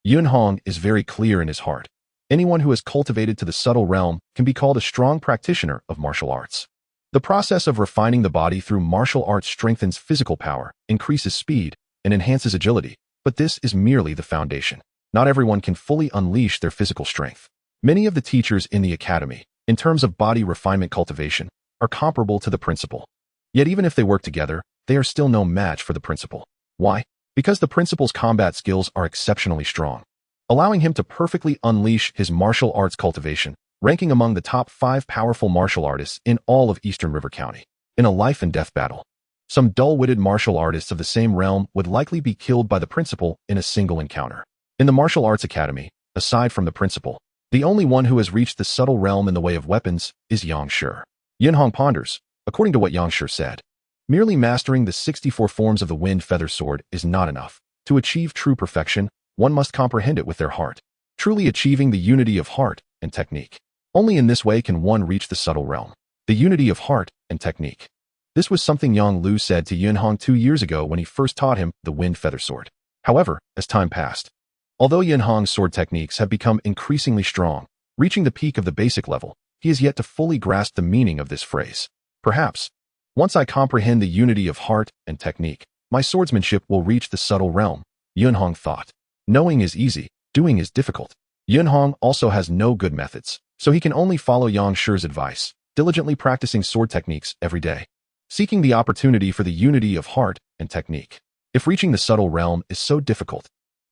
A: Yunhong is very clear in his heart. Anyone who is cultivated to the subtle realm can be called a strong practitioner of martial arts. The process of refining the body through martial arts strengthens physical power, increases speed, and enhances agility, but this is merely the foundation. Not everyone can fully unleash their physical strength. Many of the teachers in the academy, in terms of body refinement cultivation, are comparable to the principal. Yet even if they work together, they are still no match for the principal. Why? Because the principal's combat skills are exceptionally strong, allowing him to perfectly unleash his martial arts cultivation, ranking among the top 5 powerful martial artists in all of Eastern River County. In a life and death battle, some dull-witted martial artists of the same realm would likely be killed by the principal in a single encounter. In the Martial Arts Academy, aside from the principal, the only one who has reached the subtle realm in the way of weapons is Xianxia. Yunhong ponders. According to what Xianxia said, merely mastering the 64 forms of the Wind Feather Sword is not enough. To achieve true perfection, one must comprehend it with their heart, truly achieving the unity of heart and technique. Only in this way can one reach the subtle realm, the unity of heart and technique. This was something Yang Lu said to Yunhong 2 years ago when he first taught him the wind feather sword. However, as time passed, although Yunhong's sword techniques have become increasingly strong, reaching the peak of the basic level, he has yet to fully grasp the meaning of this phrase. Perhaps, once I comprehend the unity of heart and technique, my swordsmanship will reach the subtle realm, Yunhong thought. Knowing is easy, doing is difficult. Yunhong also has no good methods, so he can only follow Yang Shi's advice, diligently practicing sword techniques every day, seeking the opportunity for the unity of heart and technique. If reaching the subtle realm is so difficult,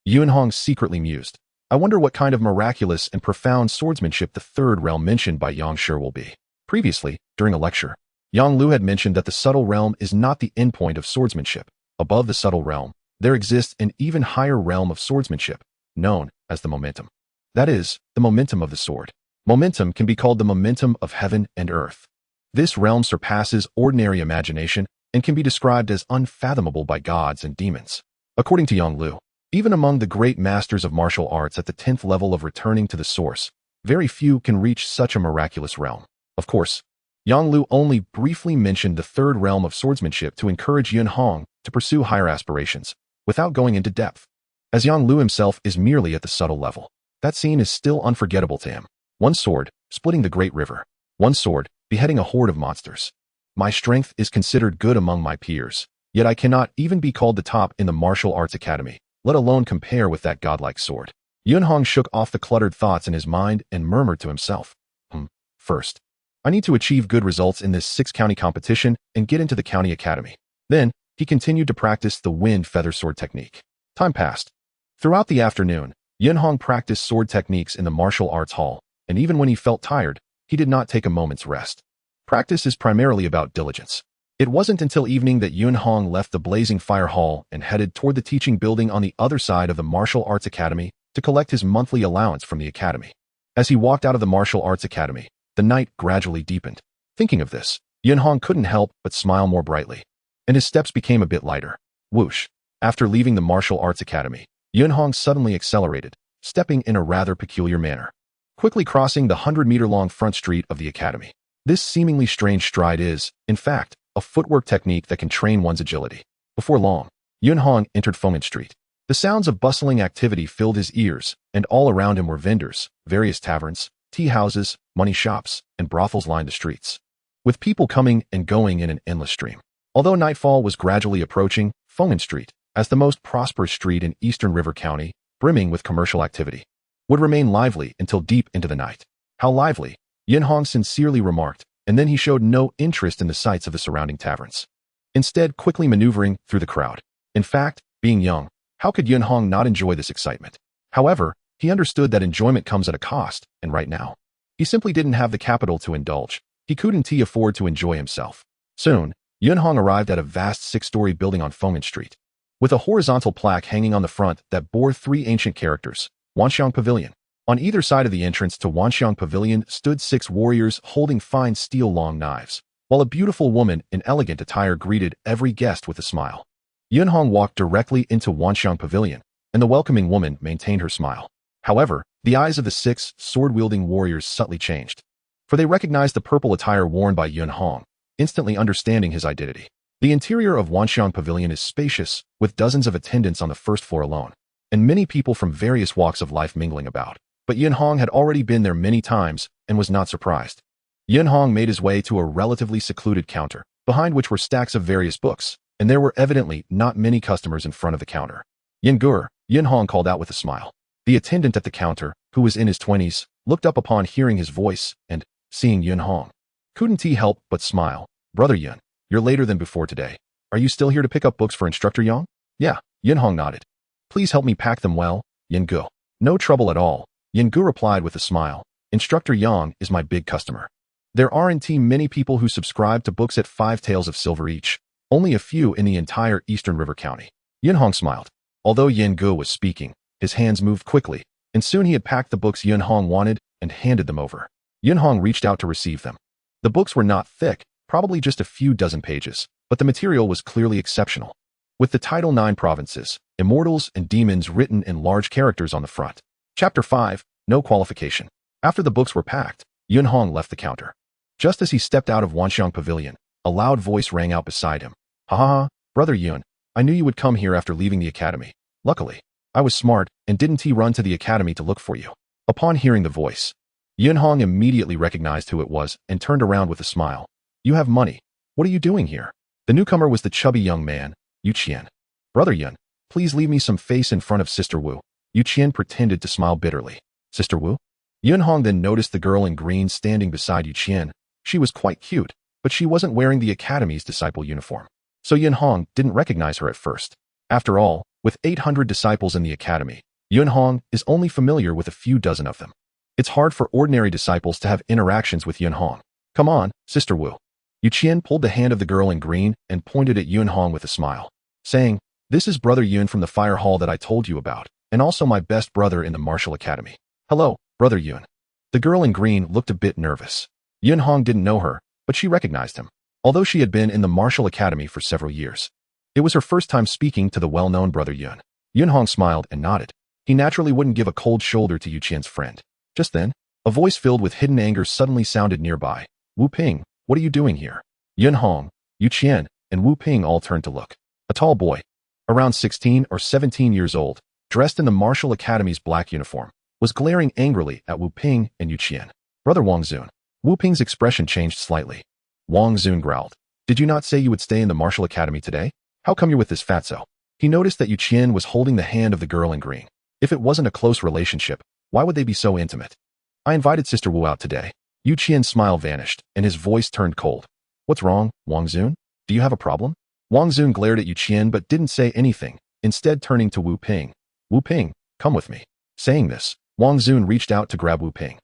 A: Yunhong secretly mused, I wonder what kind of miraculous and profound swordsmanship the third realm mentioned by Yang Shi will be. Previously, during a lecture, Yang Lu had mentioned that the subtle realm is not the endpoint of swordsmanship. Above the subtle realm, there exists an even higher realm of swordsmanship, known as the momentum. That is, the momentum of the sword. Momentum can be called the momentum of heaven and earth. This realm surpasses ordinary imagination and can be described as unfathomable by gods and demons. According to Yang Lu, even among the great masters of martial arts at the 10th level of returning to the source, very few can reach such a miraculous realm. Of course, Yang Lu only briefly mentioned the third realm of swordsmanship to encourage Yunhong to pursue higher aspirations, without going into depth. As Yang Lu himself is merely at the subtle level, that scene is still unforgettable to him. One sword, splitting the great river. One sword, beheading a horde of monsters. My strength is considered good among my peers, yet I cannot even be called the top in the martial arts academy, let alone compare with that godlike sword. Yunhong shook off the cluttered thoughts in his mind and murmured to himself, First, I need to achieve good results in this 6-county competition and get into the county academy. Then, he continued to practice the wind feather sword technique. Time passed. Throughout the afternoon, Yunhong practiced sword techniques in the martial arts hall, and even when he felt tired, he did not take a moment's rest. Practice is primarily about diligence. It wasn't until evening that Yunhong left the blazing fire hall and headed toward the teaching building on the other side of the martial arts academy to collect his monthly allowance from the academy. As he walked out of the martial arts academy, the night gradually deepened. Thinking of this, Yunhong couldn't help but smile more brightly, and his steps became a bit lighter. Whoosh! After leaving the martial arts academy, Yunhong suddenly accelerated, stepping in a rather peculiar manner, quickly crossing the 100-meter-long front street of the academy. This seemingly strange stride is, in fact, a footwork technique that can train one's agility. Before long, Yunhong entered Fenghan Street. The sounds of bustling activity filled his ears, and all around him were vendors, various taverns, tea houses, money shops, and brothels lined the streets, with people coming and going in an endless stream. Although nightfall was gradually approaching, Fenghan Street, as the most prosperous street in Eastern River County, brimming with commercial activity, would remain lively until deep into the night. How lively, Yunhong sincerely remarked, and then he showed no interest in the sights of the surrounding taverns, instead quickly maneuvering through the crowd. In fact, being young, how could Yunhong not enjoy this excitement? However, he understood that enjoyment comes at a cost, and right now, he simply didn't have the capital to indulge. He couldn't afford to enjoy himself. Soon, Yunhong arrived at a vast 6-story building on Fenghan Street, with a horizontal plaque hanging on the front that bore 3 ancient characters, Wanxiang Pavilion. On either side of the entrance to Wanxiang Pavilion stood 6 warriors holding fine steel-long knives, while a beautiful woman in elegant attire greeted every guest with a smile. Yunhong walked directly into Wanxiang Pavilion, and the welcoming woman maintained her smile. However, the eyes of the 6 sword-wielding warriors subtly changed, for they recognized the purple attire worn by Yunhong, instantly understanding his identity. The interior of Wanxiang Pavilion is spacious, with dozens of attendants on the first floor alone, and many people from various walks of life mingling about. But Yunhong had already been there many times and was not surprised. Yunhong made his way to a relatively secluded counter, behind which were stacks of various books, and there were evidently not many customers in front of the counter. Yunhong called out with a smile. The attendant at the counter, who was in his 20s, looked up upon hearing his voice and, seeing Yunhong, couldn't he help but smile. Brother Yun, you're later than before today. Are you still here to pick up books for Instructor Yang? Yeah, Yunhong nodded. Please help me pack them well, Yungu. No trouble at all, Yungu replied with a smile. Instructor Yang is my big customer. There aren't many people who subscribe to books at 5 taels of silver each, only a few in the entire Eastern River County. Yunhong smiled. Although Yungu was speaking, his hands moved quickly, and soon he had packed the books Yunhong wanted and handed them over. Yunhong reached out to receive them. The books were not thick, probably just a few dozen pages, but the material was clearly exceptional, with the title 9 provinces, immortals and demons written in large characters on the front. Chapter 5, No Qualification. After the books were packed, Yun Hong left the counter. Just as he stepped out of Wanxiang Pavilion, a loud voice rang out beside him. Ha ha ha, Brother Yun, I knew you would come here after leaving the academy. Luckily, I was smart and didn't run to the academy to look for you. Upon hearing the voice, Yun Hong immediately recognized who it was and turned around with a smile. You have money. What are you doing here? The newcomer was the chubby young man, Yu Qian. Brother Yun, please leave me some face in front of Sister Wu. Yu Qian pretended to smile bitterly. Sister Wu? Yun Hong then noticed the girl in green standing beside Yu Qian. She was quite cute, but she wasn't wearing the academy's disciple uniform. So Yun Hong didn't recognize her at first. After all, with 800 disciples in the academy, Yun Hong is only familiar with a few dozen of them. It's hard for ordinary disciples to have interactions with Yun Hong. Come on, Sister Wu. Yu Qian pulled the hand of the girl in green and pointed at Yun Hong with a smile, saying, This is Brother Yun from the fire hall that I told you about, and also my best brother in the martial academy. Hello, Brother Yun. The girl in green looked a bit nervous. Yun Hong didn't know her, but she recognized him, although she had been in the martial academy for several years. It was her first time speaking to the well-known Brother Yun. Yun Hong smiled and nodded. He naturally wouldn't give a cold shoulder to Yu Qian's friend. Just then, a voice filled with hidden anger suddenly sounded nearby. Wu Ping, what are you doing here? Yun Hong, Yu Qian, and Wu Ping all turned to look. A tall boy, around 16 or 17 years old, dressed in the martial academy's black uniform, was glaring angrily at Wu Ping and Yu Qian. Brother Wang Zun. Wu Ping's expression changed slightly. Wang Zun growled. Did you not say you would stay in the martial academy today? How come you're with this fatso? He noticed that Yu Qian was holding the hand of the girl in green. If it wasn't a close relationship, why would they be so intimate? I invited Sister Wu out today. Yu Qian's smile vanished, and his voice turned cold. What's wrong, Wang Zun? Do you have a problem? Wang Zun glared at Yu Qian but didn't say anything, instead turning to Wu Ping. Wu Ping, come with me. Saying this, Wang Zun reached out to grab Wu Ping.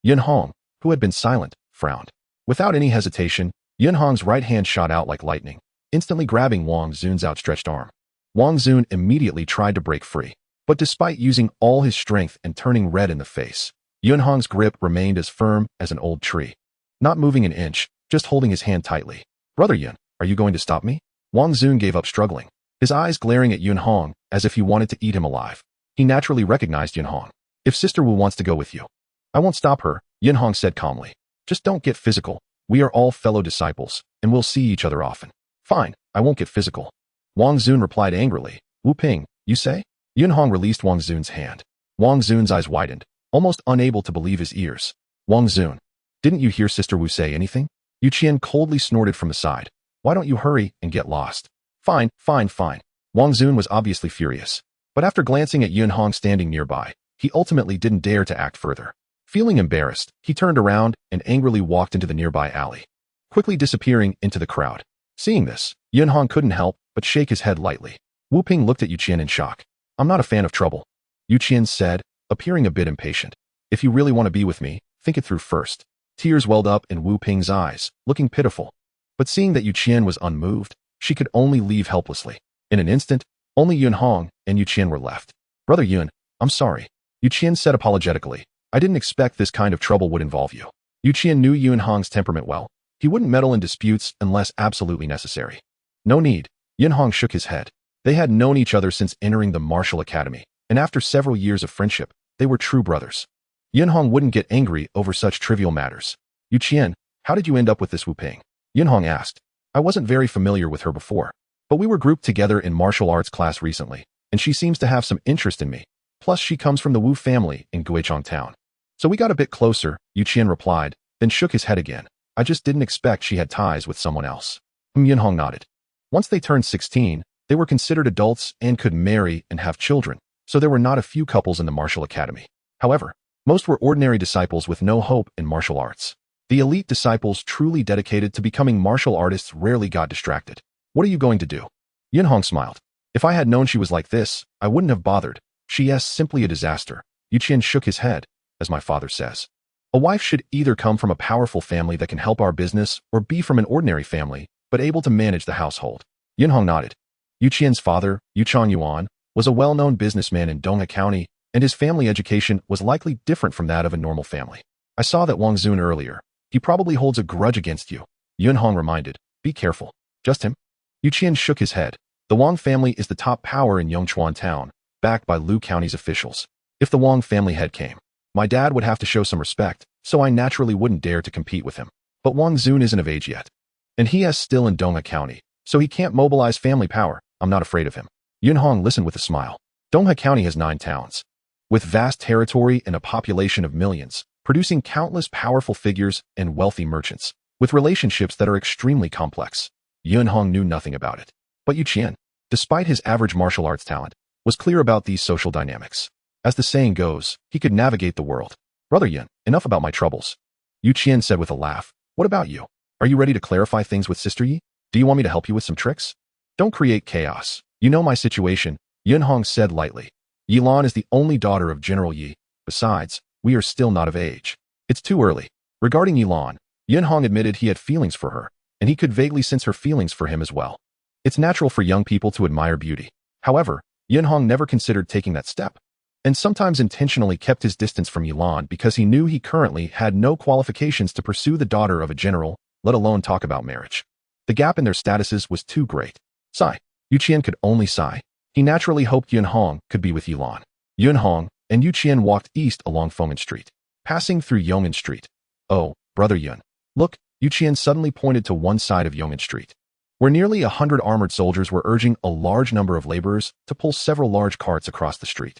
A: Yun Hong, who had been silent, frowned. Without any hesitation, Yun Hong's right hand shot out like lightning, instantly grabbing Wang Zun's outstretched arm. Wang Zun immediately tried to break free, but despite using all his strength and turning red in the face, Yun Hong's grip remained as firm as an old tree. Not moving an inch, just holding his hand tightly. Brother Yun, are you going to stop me? Wang Zun gave up struggling, his eyes glaring at Yun Hong as if he wanted to eat him alive. He naturally recognized Yun Hong. If Sister Wu wants to go with you, I won't stop her, Yun Hong said calmly. Just don't get physical. We are all fellow disciples, and we'll see each other often. Fine, I won't get physical. Wang Zun replied angrily. Wu Ping, you say? Yun Hong released Wang Zun's hand. Wang Zun's eyes widened, almost unable to believe his ears. Wang Zun, didn't you hear Sister Wu say anything? Yu Qian coldly snorted from the side. Why don't you hurry and get lost? Fine, fine, fine. Wang Zun was obviously furious, but after glancing at Yun Hong standing nearby, he ultimately didn't dare to act further. Feeling embarrassed, he turned around and angrily walked into the nearby alley, quickly disappearing into the crowd. Seeing this, Yun Hong couldn't help but shake his head lightly. Wu Ping looked at Yu Qian in shock. I'm not a fan of trouble, Yu Qian said, appearing a bit impatient. If you really want to be with me, think it through first. Tears welled up in Wu Ping's eyes, looking pitiful. But seeing that Yu Qian was unmoved, she could only leave helplessly. In an instant, only Yun Hong and Yu Qian were left. Brother Yun, I'm sorry, Yu Qian said apologetically. I didn't expect this kind of trouble would involve you. Yu Qian knew Yun Hong's temperament well. He wouldn't meddle in disputes unless absolutely necessary. No need. Yun Hong shook his head. They had known each other since entering the martial academy, and after several years of friendship, they were true brothers. Yun Hong wouldn't get angry over such trivial matters. Yu Qian, how did you end up with this Wu Ping? Yun Hong asked. I wasn't very familiar with her before, but we were grouped together in martial arts class recently, and she seems to have some interest in me. Plus, she comes from the Wu family in Guichang town. So we got a bit closer, Yu Qian replied, then shook his head again. I just didn't expect she had ties with someone else. Yun Hong nodded. Once they turned 16, they were considered adults and could marry and have children, so there were not a few couples in the martial academy. However, most were ordinary disciples with no hope in martial arts. The elite disciples truly dedicated to becoming martial artists rarely got distracted. What are you going to do? Yun Hong smiled. If I had known she was like this, I wouldn't have bothered. She is simply a disaster. Yu Qian shook his head. As my father says, a wife should either come from a powerful family that can help our business or be from an ordinary family, but able to manage the household. Yun Hong nodded. Yu Qian's father, Yu Changyuan, was a well-known businessman in Donghe County, and his family education was likely different from that of a normal family. I saw that Wang Zun earlier. He probably holds a grudge against you. Yun Hong reminded. Be careful. Just him? Yu Qian shook his head. The Wang family is the top power in Yongchuan town, backed by Lu County's officials. If the Wang family head came, my dad would have to show some respect, so I naturally wouldn't dare to compete with him. But Wang Zun isn't of age yet, and he is still in Dongha County, so he can't mobilize family power. I'm not afraid of him. Yunhong listened with a smile. Dongha County has 9 towns, with vast territory and a population of millions, producing countless powerful figures and wealthy merchants, with relationships that are extremely complex. Yunhong knew nothing about it. But Yu Qian, despite his average martial arts talent, was clear about these social dynamics. As the saying goes, he could navigate the world. Brother Yun, enough about my troubles. Yu Qian said with a laugh. What about you? Are you ready to clarify things with Sister Yi? Do you want me to help you with some tricks? Don't create chaos. You know my situation, Yunhong said lightly. Yilan is the only daughter of General Yi. Besides, we are still not of age. It's too early. Regarding Yilan, Yunhong admitted he had feelings for her, and he could vaguely sense her feelings for him as well. It's natural for young people to admire beauty. However, Yunhong never considered taking that step, and sometimes intentionally kept his distance from Yilan because he knew he currently had no qualifications to pursue the daughter of a general, let alone talk about marriage. The gap in their statuses was too great. Sigh. Yu Qian could only sigh. He naturally hoped Yunhong could be with Yilan. Yunhong and Yu Qian walked east along Feng'an Street, passing through Yong'an Street. Oh, Brother Yun. Look, Yu Qian suddenly pointed to one side of Yong'an Street, where nearly 100 armored soldiers were urging a large number of laborers to pull several large carts across the street.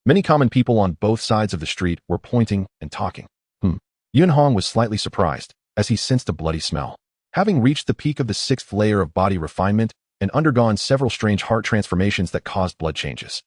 A: Many common people on both sides of the street were pointing and talking. Yunhong was slightly surprised, as he sensed a bloody smell. Having reached the peak of the 6th layer of body refinement and undergone several strange heart transformations that caused blood changes,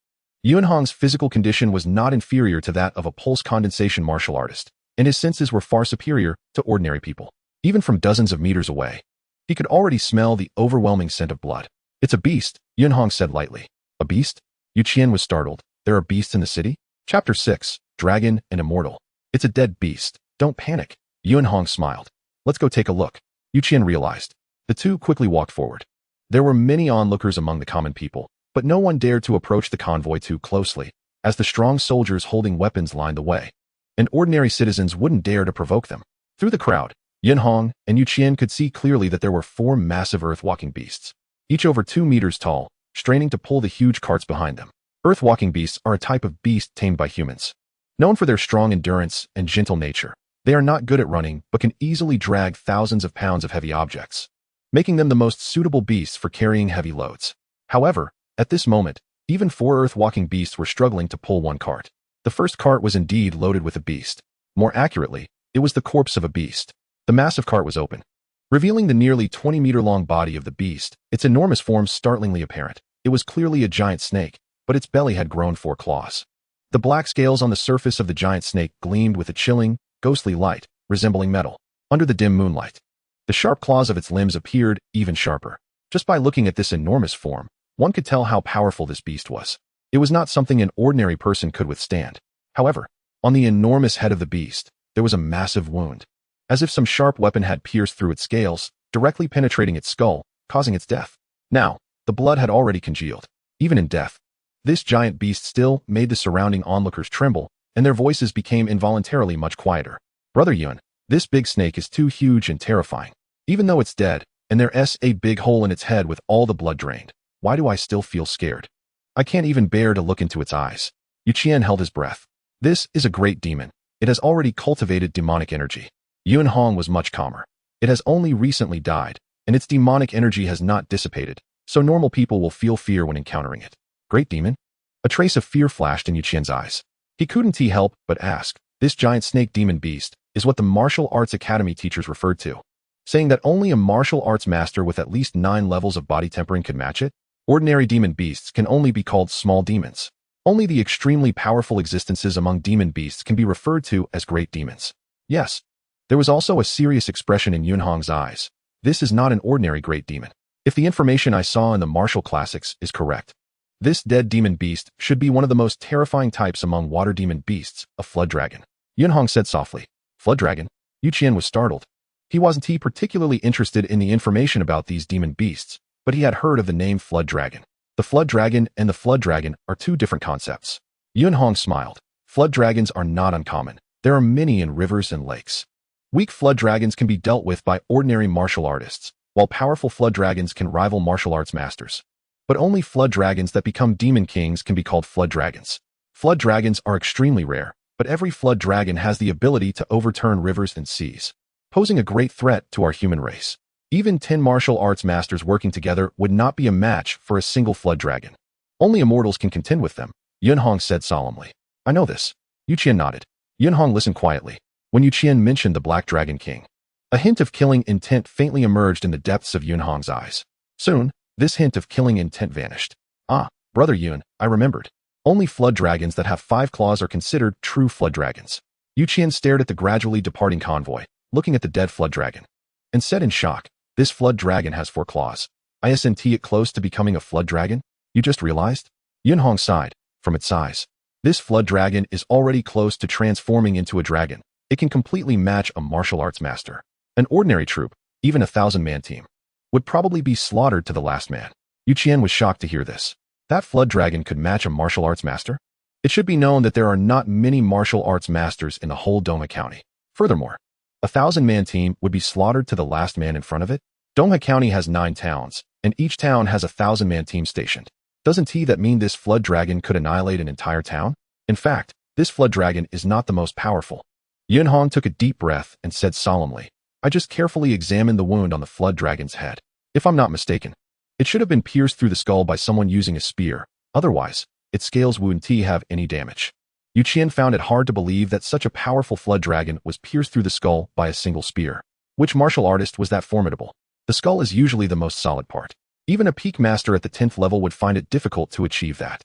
A: Yunhong's physical condition was not inferior to that of a pulse condensation martial artist, and his senses were far superior to ordinary people. Even from dozens of meters away, he could already smell the overwhelming scent of blood. It's a beast, Yunhong said lightly. A beast? Yu Qian was startled. There are beasts in the city? Chapter 6, Dragon and Immortal. It's a dead beast. Don't panic. Yunhong smiled. Let's go take a look. Yu Qian realized. The two quickly walked forward. There were many onlookers among the common people, but no one dared to approach the convoy too closely, as the strong soldiers holding weapons lined the way, and ordinary citizens wouldn't dare to provoke them. Through the crowd, Yunhong and Yu Qian could see clearly that there were 4 massive earth-walking beasts, each over 2 meters tall, straining to pull the huge carts behind them. Earth-walking beasts are a type of beast tamed by humans. Known for their strong endurance and gentle nature, they are not good at running but can easily drag thousands of pounds of heavy objects, making them the most suitable beasts for carrying heavy loads. However, at this moment, even 4 earth-walking beasts were struggling to pull one cart. The first cart was indeed loaded with a beast. More accurately, it was the corpse of a beast. The massive cart was open, revealing the nearly 20-meter-long body of the beast, its enormous form startlingly apparent. It was clearly a giant snake, but its belly had grown 4 claws. The black scales on the surface of the giant snake gleamed with a chilling, ghostly light, resembling metal. Under the dim moonlight, the sharp claws of its limbs appeared even sharper. Just by looking at this enormous form, one could tell how powerful this beast was. It was not something an ordinary person could withstand. However, on the enormous head of the beast, there was a massive wound, as if some sharp weapon had pierced through its scales, directly penetrating its skull, causing its death. Now, the blood had already congealed. Even in death, this giant beast still made the surrounding onlookers tremble, and their voices became involuntarily much quieter. Brother Yun, this big snake is too huge and terrifying. Even though it's dead, and there's a big hole in its head with all the blood drained, why do I still feel scared? I can't even bear to look into its eyes. Yu Qian held his breath. This is a great demon. It has already cultivated demonic energy. Yunhong was much calmer. It has only recently died, and its demonic energy has not dissipated, so normal people will feel fear when encountering it. Great demon? A trace of fear flashed in Yu Qian's eyes. He couldn't help but ask. This giant snake demon beast is what the martial arts academy teachers referred to, saying that only a martial arts master with at least 9 levels of body tempering could match it. Ordinary demon beasts can only be called small demons. Only the extremely powerful existences among demon beasts can be referred to as great demons. Yes. There was also a serious expression in Yunhong's eyes. This is not an ordinary great demon. If the information I saw in the martial classics is correct, this dead demon beast should be one of the most terrifying types among water demon beasts, a flood dragon. Yunhong said softly. Flood dragon? Yu Qian was startled. He wasn't particularly interested in the information about these demon beasts, but he had heard of the name flood dragon. The flood dragon and the flood dragon are 2 different concepts. Yunhong smiled. Flood dragons are not uncommon. There are many in rivers and lakes. Weak flood dragons can be dealt with by ordinary martial artists, while powerful flood dragons can rival martial arts masters. But only flood dragons that become demon kings can be called flood dragons. Flood dragons are extremely rare, but every flood dragon has the ability to overturn rivers and seas, posing a great threat to our human race. Even 10 martial arts masters working together would not be a match for a single flood dragon. Only immortals can contend with them, Yunhong said solemnly. I know this. Yu Qian nodded. Yunhong listened quietly. When Yu Qian mentioned the Black Dragon King, a hint of killing intent faintly emerged in the depths of Yunhong's eyes. Soon, this hint of killing intent vanished. Ah, Brother Yun, I remembered. Only flood dragons that have 5 claws are considered true flood dragons. Yu Qian stared at the gradually departing convoy, looking at the dead flood dragon, and said in shock, this flood dragon has 4 claws. Isn't it close to becoming a flood dragon? You just realized? Yunhong sighed. From its size, this flood dragon is already close to transforming into a dragon. It can completely match a martial arts master. An ordinary troop, even a 1,000-man team, would probably be slaughtered to the last man. Yu Qian was shocked to hear this. That flood dragon could match a martial arts master? It should be known that there are not many martial arts masters in the whole Dongha County. Furthermore, a 1,000-man team would be slaughtered to the last man in front of it? Dongha County has 9 towns, and each town has a 1,000-man team stationed. Doesn't that mean this flood dragon could annihilate an entire town? In fact, this flood dragon is not the most powerful. Yunhong took a deep breath and said solemnly, I just carefully examined the wound on the flood dragon's head. If I'm not mistaken, it should have been pierced through the skull by someone using a spear. Otherwise, its scales wouldn't have any damage. Yu Qian found it hard to believe that such a powerful flood dragon was pierced through the skull by a single spear. Which martial artist was that formidable? The skull is usually the most solid part. Even a peak master at the 10th level would find it difficult to achieve that.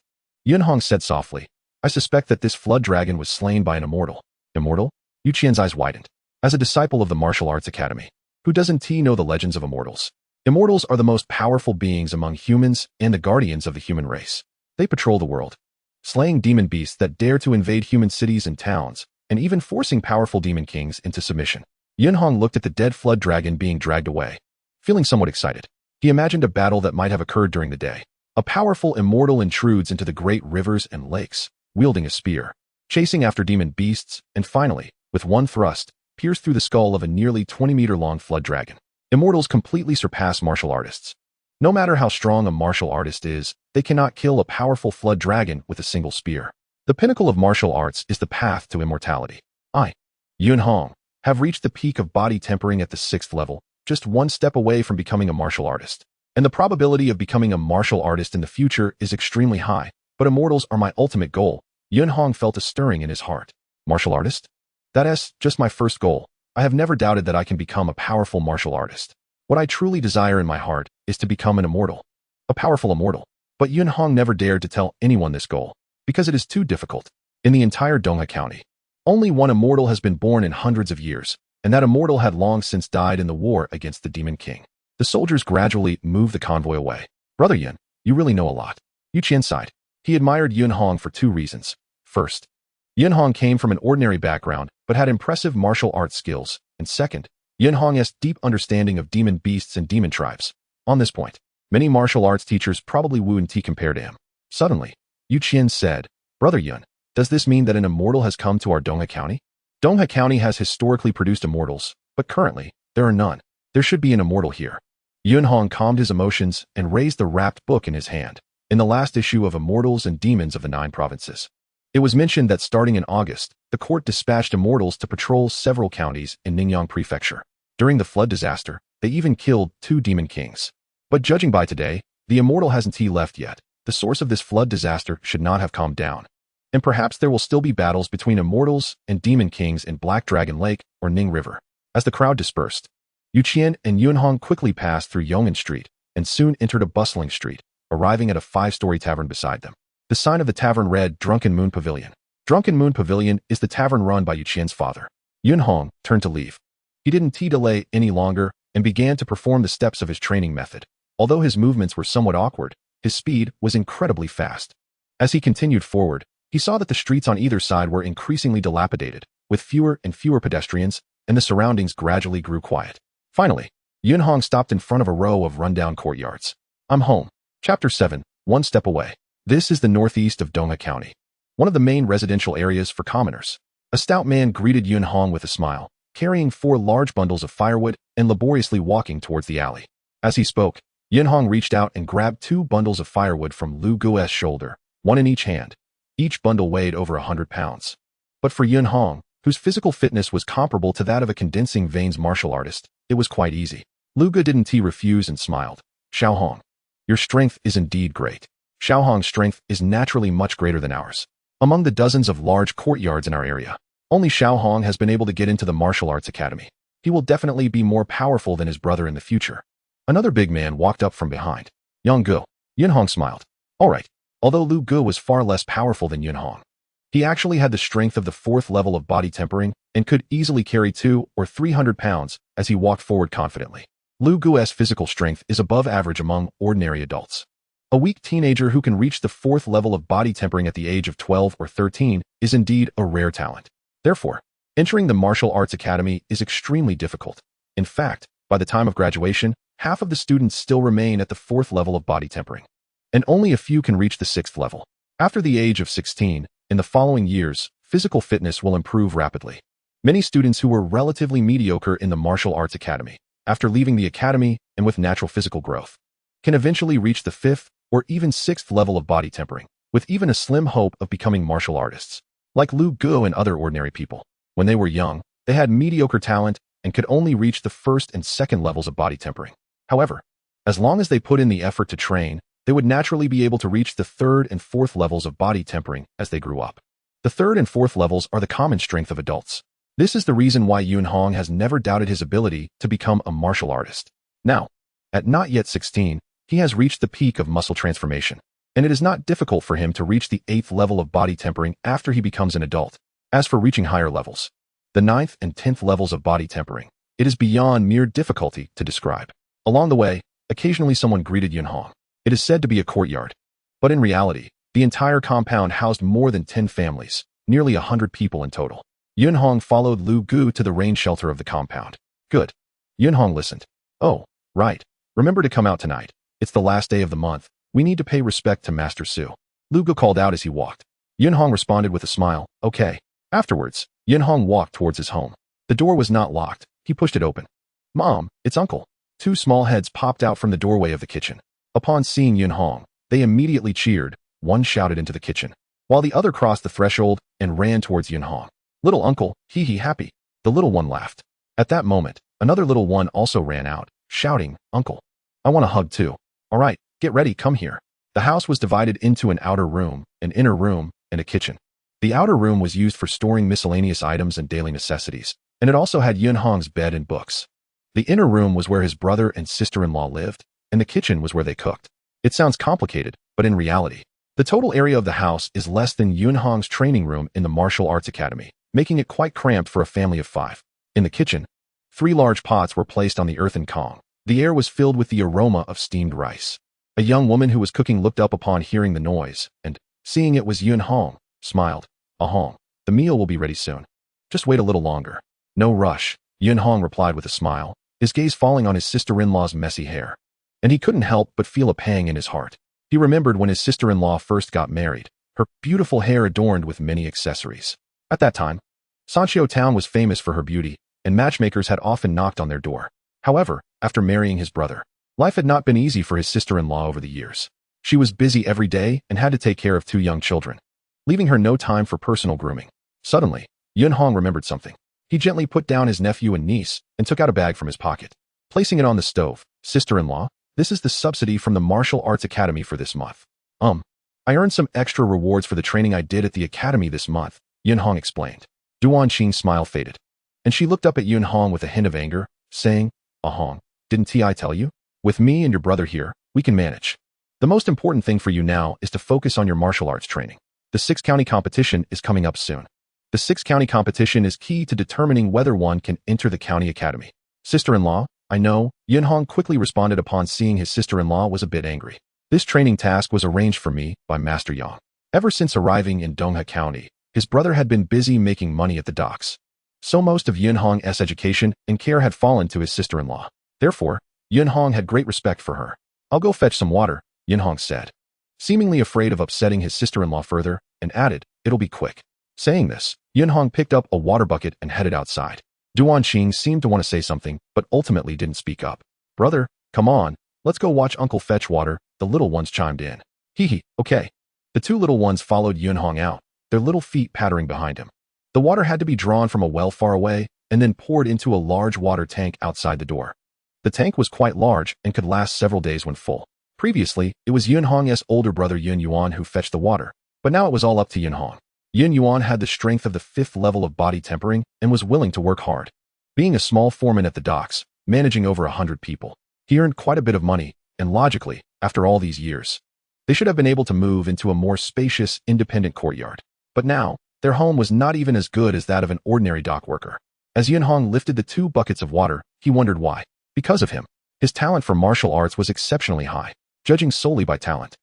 A: Yunhong said softly, I suspect that this flood dragon was slain by an immortal. Immortal? Yu Qian's eyes widened. As a disciple of the Martial Arts Academy, who doesn't know the legends of immortals? Immortals are the most powerful beings among humans and the guardians of the human race. They patrol the world, slaying demon beasts that dare to invade human cities and towns, and even forcing powerful demon kings into submission. Yunhong looked at the dead flood dragon being dragged away, feeling somewhat excited. He imagined a battle that might have occurred during the day. A powerful immortal intrudes into the great rivers and lakes, wielding a spear, chasing after demon beasts, and finally, with one thrust, pierced through the skull of a nearly 20-meter-long flood dragon. Immortals completely surpass martial artists. No matter how strong a martial artist is, they cannot kill a powerful flood dragon with a single spear. The pinnacle of martial arts is the path to immortality. I, Yunhong, have reached the peak of body tempering at the 6th level, just one step away from becoming a martial artist. And the probability of becoming a martial artist in the future is extremely high, but immortals are my ultimate goal. Yunhong felt a stirring in his heart. Martial artist? That's just my first goal. I have never doubted that I can become a powerful martial artist. What I truly desire in my heart is to become an immortal. A powerful immortal. But Yunhong never dared to tell anyone this goal, because it is too difficult. In the entire Dongha County, only one immortal has been born in hundreds of years, and that immortal had long since died in the war against the Demon King. The soldiers gradually moved the convoy away. Brother Yun, you really know a lot. Yu Qian sighed. He admired Yunhong for 2 reasons. First, Yunhong came from an ordinary background, but had impressive martial arts skills. And second, Yunhong has deep understanding of demon beasts and demon tribes. On this point, many martial arts teachers probably wouldn't compare to him. Suddenly, Yu Qian said, Brother Yun, does this mean that an immortal has come to our Dongha County? Dongha County has historically produced immortals, but currently, there are none. There should be an immortal here. Yunhong calmed his emotions and raised the wrapped book in his hand. In the last issue of Immortals and Demons of the 9 Provinces, it was mentioned that starting in August, the court dispatched immortals to patrol several counties in Ningyan Prefecture. During the flood disaster, they even killed 2 demon kings. But judging by today, the immortal hasn't left yet. The source of this flood disaster should not have calmed down. And perhaps there will still be battles between immortals and demon kings in Black Dragon Lake or Ning River. As the crowd dispersed, Yu Qian and Yunhong quickly passed through Yong'an Street and soon entered a bustling street, arriving at a 5-story tavern beside them. The sign of the tavern read Drunken Moon Pavilion. Drunken Moon Pavilion is the tavern run by Yu Qian's father. Yunhong turned to leave. He didn't delay any longer and began to perform the steps of his training method. Although his movements were somewhat awkward, his speed was incredibly fast. As he continued forward, he saw that the streets on either side were increasingly dilapidated, with fewer and fewer pedestrians, and the surroundings gradually grew quiet. Finally, Yunhong stopped in front of a row of rundown courtyards. I'm home. Chapter 7, One Step Away. This is the northeast of Dongha County, one of the main residential areas for commoners. A stout man greeted Yunhong with a smile, carrying 4 large bundles of firewood and laboriously walking towards the alley. As he spoke, Yunhong reached out and grabbed 2 bundles of firewood from Lu Guo's shoulder, one in each hand. Each bundle weighed over 100 pounds. But for Yun Hong, whose physical fitness was comparable to that of a condensing veins martial artist, it was quite easy. Lu Ge didn't refuse and smiled. Xiao Hong, your strength is indeed great. Xiao Hong's strength is naturally much greater than ours. Among the dozens of large courtyards in our area, only Xiao Hong has been able to get into the martial arts academy. He will definitely be more powerful than his brother in the future. Another big man walked up from behind. Yang Ge. Yun Hong smiled. All right. Although Lu Ge was far less powerful than Yun Hong, he actually had the strength of the 4th level of body tempering and could easily carry 200 or 300 pounds as he walked forward confidently. Lu Ge's physical strength is above average among ordinary adults. A weak teenager who can reach the 4th level of body tempering at the age of 12 or 13 is indeed a rare talent. Therefore, entering the martial arts academy is extremely difficult. In fact, by the time of graduation, half of the students still remain at the 4th level of body tempering, and only a few can reach the 6th level. After the age of 16, in the following years, physical fitness will improve rapidly. Many students who were relatively mediocre in the martial arts academy, after leaving the academy and with natural physical growth, can eventually reach the 5th or even 6th level of body tempering, with even a slim hope of becoming martial artists. Like Lu Ge and other ordinary people, when they were young, they had mediocre talent and could only reach the 1st and 2nd levels of body tempering. However, as long as they put in the effort to train, they would naturally be able to reach the 3rd and 4th levels of body tempering as they grew up. The 3rd and 4th levels are the common strength of adults. This is the reason why Yun Hong has never doubted his ability to become a martial artist. Now, at not yet 16, he has reached the peak of muscle transformation, and it is not difficult for him to reach the 8th level of body tempering after he becomes an adult. As for reaching higher levels, the 9th and 10th levels of body tempering, it is beyond mere difficulty to describe. Along the way, occasionally someone greeted Yun Hong. It is said to be a courtyard, but in reality, the entire compound housed more than 10 families, nearly 100 people in total. Yun Hong followed Lu Ge to the rain shelter of the compound. Good. Yun Hong listened. Oh, right. Remember to come out tonight. It's the last day of the month. We need to pay respect to Master Su. Lu Ge called out as he walked. Yun Hong responded with a smile. Okay. Afterwards, Yun Hong walked towards his home. The door was not locked. He pushed it open. Mom, it's Uncle. 2 small heads popped out from the doorway of the kitchen. Upon seeing Yun Hong, they immediately cheered. One shouted into the kitchen, while the other crossed the threshold and ran towards Yun Hong. Little uncle, hee happy. The little one laughed. At that moment, another little one also ran out, shouting, Uncle, I want a hug too. All right, get ready, come here. The house was divided into an outer room, an inner room, and a kitchen. The outer room was used for storing miscellaneous items and daily necessities, and it also had Yun Hong's bed and books. The inner room was where his brother and sister-in-law lived, and the kitchen was where they cooked. It sounds complicated, but in reality, the total area of the house is less than Yun Hong's training room in the martial arts academy, making it quite cramped for a family of 5. In the kitchen, 3 large pots were placed on the earthen kong. The air was filled with the aroma of steamed rice. A young woman who was cooking looked up upon hearing the noise, and, seeing it was Yun Hong, smiled. Hong, the meal will be ready soon. Just wait a little longer. No rush, Yun Hong replied with a smile, his gaze falling on his sister-in-law's messy hair. And he couldn't help but feel a pang in his heart. He remembered when his sister-in-law first got married, her beautiful hair adorned with many accessories. At that time, Sanxiao Town was famous for her beauty, and matchmakers had often knocked on their door. However, after marrying his brother, life had not been easy for his sister-in-law over the years. She was busy every day and had to take care of 2 young children, leaving her no time for personal grooming. Suddenly, Yun Hong remembered something. He gently put down his nephew and niece and took out a bag from his pocket. Placing it on the stove, sister-in-law, this is the subsidy from the Martial Arts Academy for this month. I earned some extra rewards for the training I did at the academy this month, Yun Hong explained. Duan Qing's smile faded, and she looked up at Yun Hong with a hint of anger, saying, Hong, didn't I tell you? With me and your brother here, we can manage. The most important thing for you now is to focus on your martial arts training. The 6-county competition is coming up soon. The 6-county competition is key to determining whether one can enter the county academy. Sister-in-law, I know, Yun Hong quickly responded upon seeing his sister-in-law was a bit angry. This training task was arranged for me by Master Yang. Ever since arriving in Dongha County, his brother had been busy making money at the docks. So most of Yun Hong's education and care had fallen to his sister-in-law. Therefore, Yun Hong had great respect for her. I'll go fetch some water, Yun Hong said, seemingly afraid of upsetting his sister-in-law further, and added, it'll be quick. Saying this, Yun Hong picked up a water bucket and headed outside. Duan Qing seemed to want to say something, but ultimately didn't speak up. Brother, come on, let's go watch Uncle fetch water, the little ones chimed in. Okay. The 2 little ones followed Yun Hong out, their little feet pattering behind him. The water had to be drawn from a well far away and then poured into a large water tank outside the door. The tank was quite large and could last several days when full. Previously, it was Yun Hong's older brother Yun Yuan who fetched the water, but now it was all up to Yun Hong. Yun Yuan had the strength of the 5th level of body tempering and was willing to work hard. Being a small foreman at the docks, managing over 100 people, he earned quite a bit of money, and logically, after all these years, they should have been able to move into a more spacious, independent courtyard. But now, their home was not even as good as that of an ordinary dock worker. As Yun Hong lifted the 2 buckets of water, he wondered why. Because of him, his talent for martial arts was exceptionally high, judging solely by talent.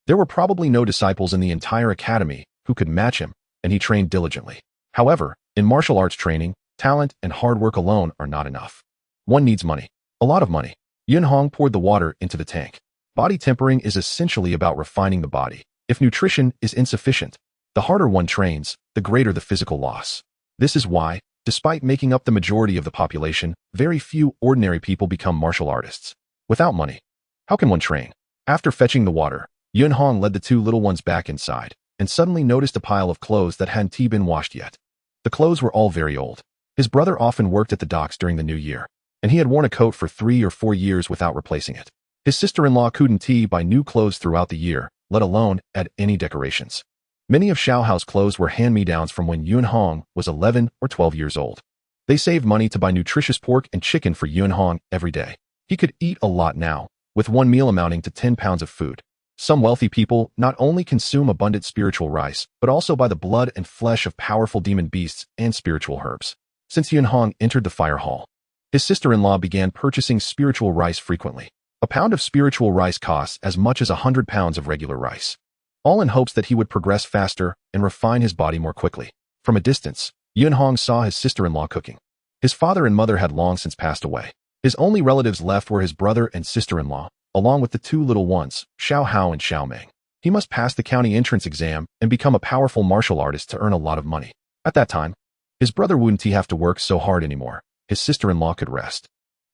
A: There were probably no disciples in the entire academy who could match him, and he trained diligently. However, in martial arts training, talent and hard work alone are not enough. One needs money. A lot of money. Yun Hong poured the water into the tank. Body tempering is essentially about refining the body. If nutrition is insufficient, the harder one trains, the greater the physical loss. This is why, despite making up the majority of the population, very few ordinary people become martial artists. Without money, how can one train? After fetching the water, Yun Hong led the 2 little ones back inside, and suddenly noticed a pile of clothes that hadn't been washed yet. The clothes were all very old. His brother often worked at the docks during the new year, and he had worn a coat for 3 or 4 years without replacing it. His sister-in-law couldn't buy new clothes throughout the year, let alone add any decorations. Many of Xiaohao's clothes were hand-me-downs from when Yun Hong was 11 or 12 years old. They saved money to buy nutritious pork and chicken for Yun Hong every day. He could eat a lot now, with one meal amounting to 10 pounds of food. Some wealthy people not only consume abundant spiritual rice, but also buy the blood and flesh of powerful demon beasts and spiritual herbs. Since Yun Hong entered the fire hall, his sister-in-law began purchasing spiritual rice frequently. A pound of spiritual rice costs as much as 100 pounds of regular rice, all in hopes that he would progress faster and refine his body more quickly. From a distance, Yun Hong saw his sister-in-law cooking. His father and mother had long since passed away. His only relatives left were his brother and sister-in-law, along with the 2 little ones, Xiaohao and Xiaomeng. He must pass the county entrance exam and become a powerful martial artist to earn a lot of money. At that time, his brother wouldn't have to work so hard anymore. His sister-in-law could rest.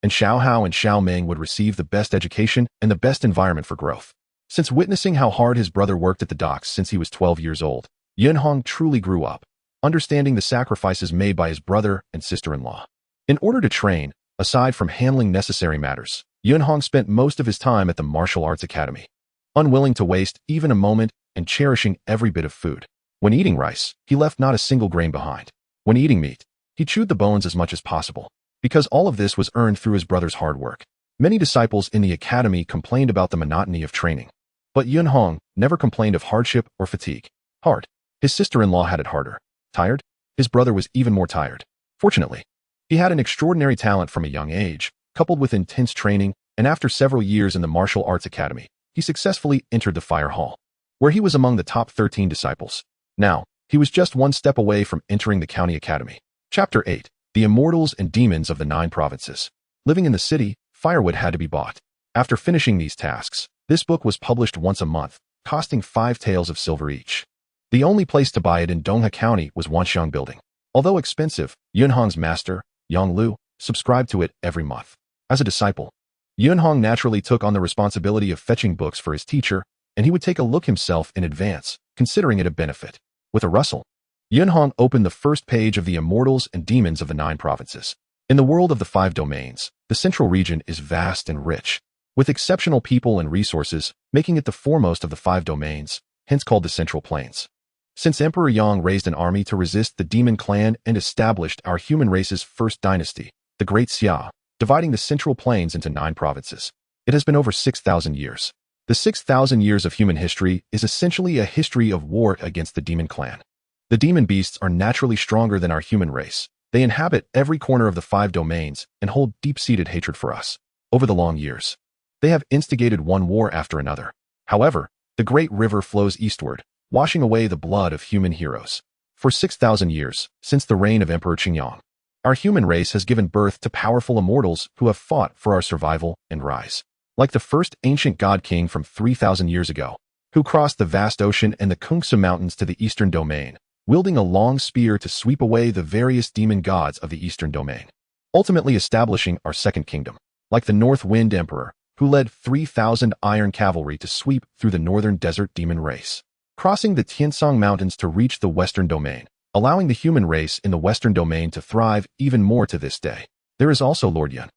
A: And Xiaohao and Xiaomeng would receive the best education and the best environment for growth. Since witnessing how hard his brother worked at the docks since he was 12 years old, Yun Hong truly grew up, understanding the sacrifices made by his brother and sister-in-law. In order to train, aside from handling necessary matters, Yun Hong spent most of his time at the martial arts academy, unwilling to waste even a moment and cherishing every bit of food. When eating rice, he left not a single grain behind. When eating meat, he chewed the bones as much as possible, because all of this was earned through his brother's hard work. Many disciples in the academy complained about the monotony of training, but Yun Hong never complained of hardship or fatigue. Hard. His sister-in-law had it harder. Tired? His brother was even more tired. Fortunately, he had an extraordinary talent from a young age, coupled with intense training, and after several years in the martial arts academy, he successfully entered the fire hall, where he was among the top 13 disciples. Now, he was just one step away from entering the county academy. Chapter 8. The Immortals and Demons of the 9 Provinces. Living in the city, firewood had to be bought. After finishing these tasks, this book was published once a month, costing 5 taels of silver each. The only place to buy it in Dongha County was Wanxiang Building. Although expensive, Yun Hong's master, Yang Lu, subscribed to it every month. As a disciple, Yun Hong naturally took on the responsibility of fetching books for his teacher, and he would take a look himself in advance, considering it a benefit. With a rustle, Yun Hong opened the first page of the Immortals and Demons of the 9 Provinces. In the world of the 5 domains, the central region is vast and rich, with exceptional people and resources, making it the foremost of the 5 domains, hence called the Central Plains. Since Emperor Yang raised an army to resist the demon clan and established our human race's first dynasty, the Great Xia, dividing the Central Plains into 9 provinces, it has been over 6,000 years. The 6,000 years of human history is essentially a history of war against the demon clan. The demon beasts are naturally stronger than our human race. They inhabit every corner of the 5 domains and hold deep-seated hatred for us. Over the long years, they have instigated one war after another. However, the great river flows eastward, washing away the blood of human heroes. For 6,000 years, since the reign of Emperor Chengyang, our human race has given birth to powerful immortals who have fought for our survival and rise. Like the first ancient god king from 3,000 years ago, who crossed the vast ocean and the Kungsa Mountains to the eastern domain, wielding a long spear to sweep away the various demon gods of the eastern domain, ultimately establishing our second kingdom. Like the North Wind Emperor, who led 3,000 iron cavalry to sweep through the northern desert demon race, crossing the Tiansong Mountains to reach the western domain, allowing the human race in the Western domain to thrive even more to this day. There is also Lord Yun,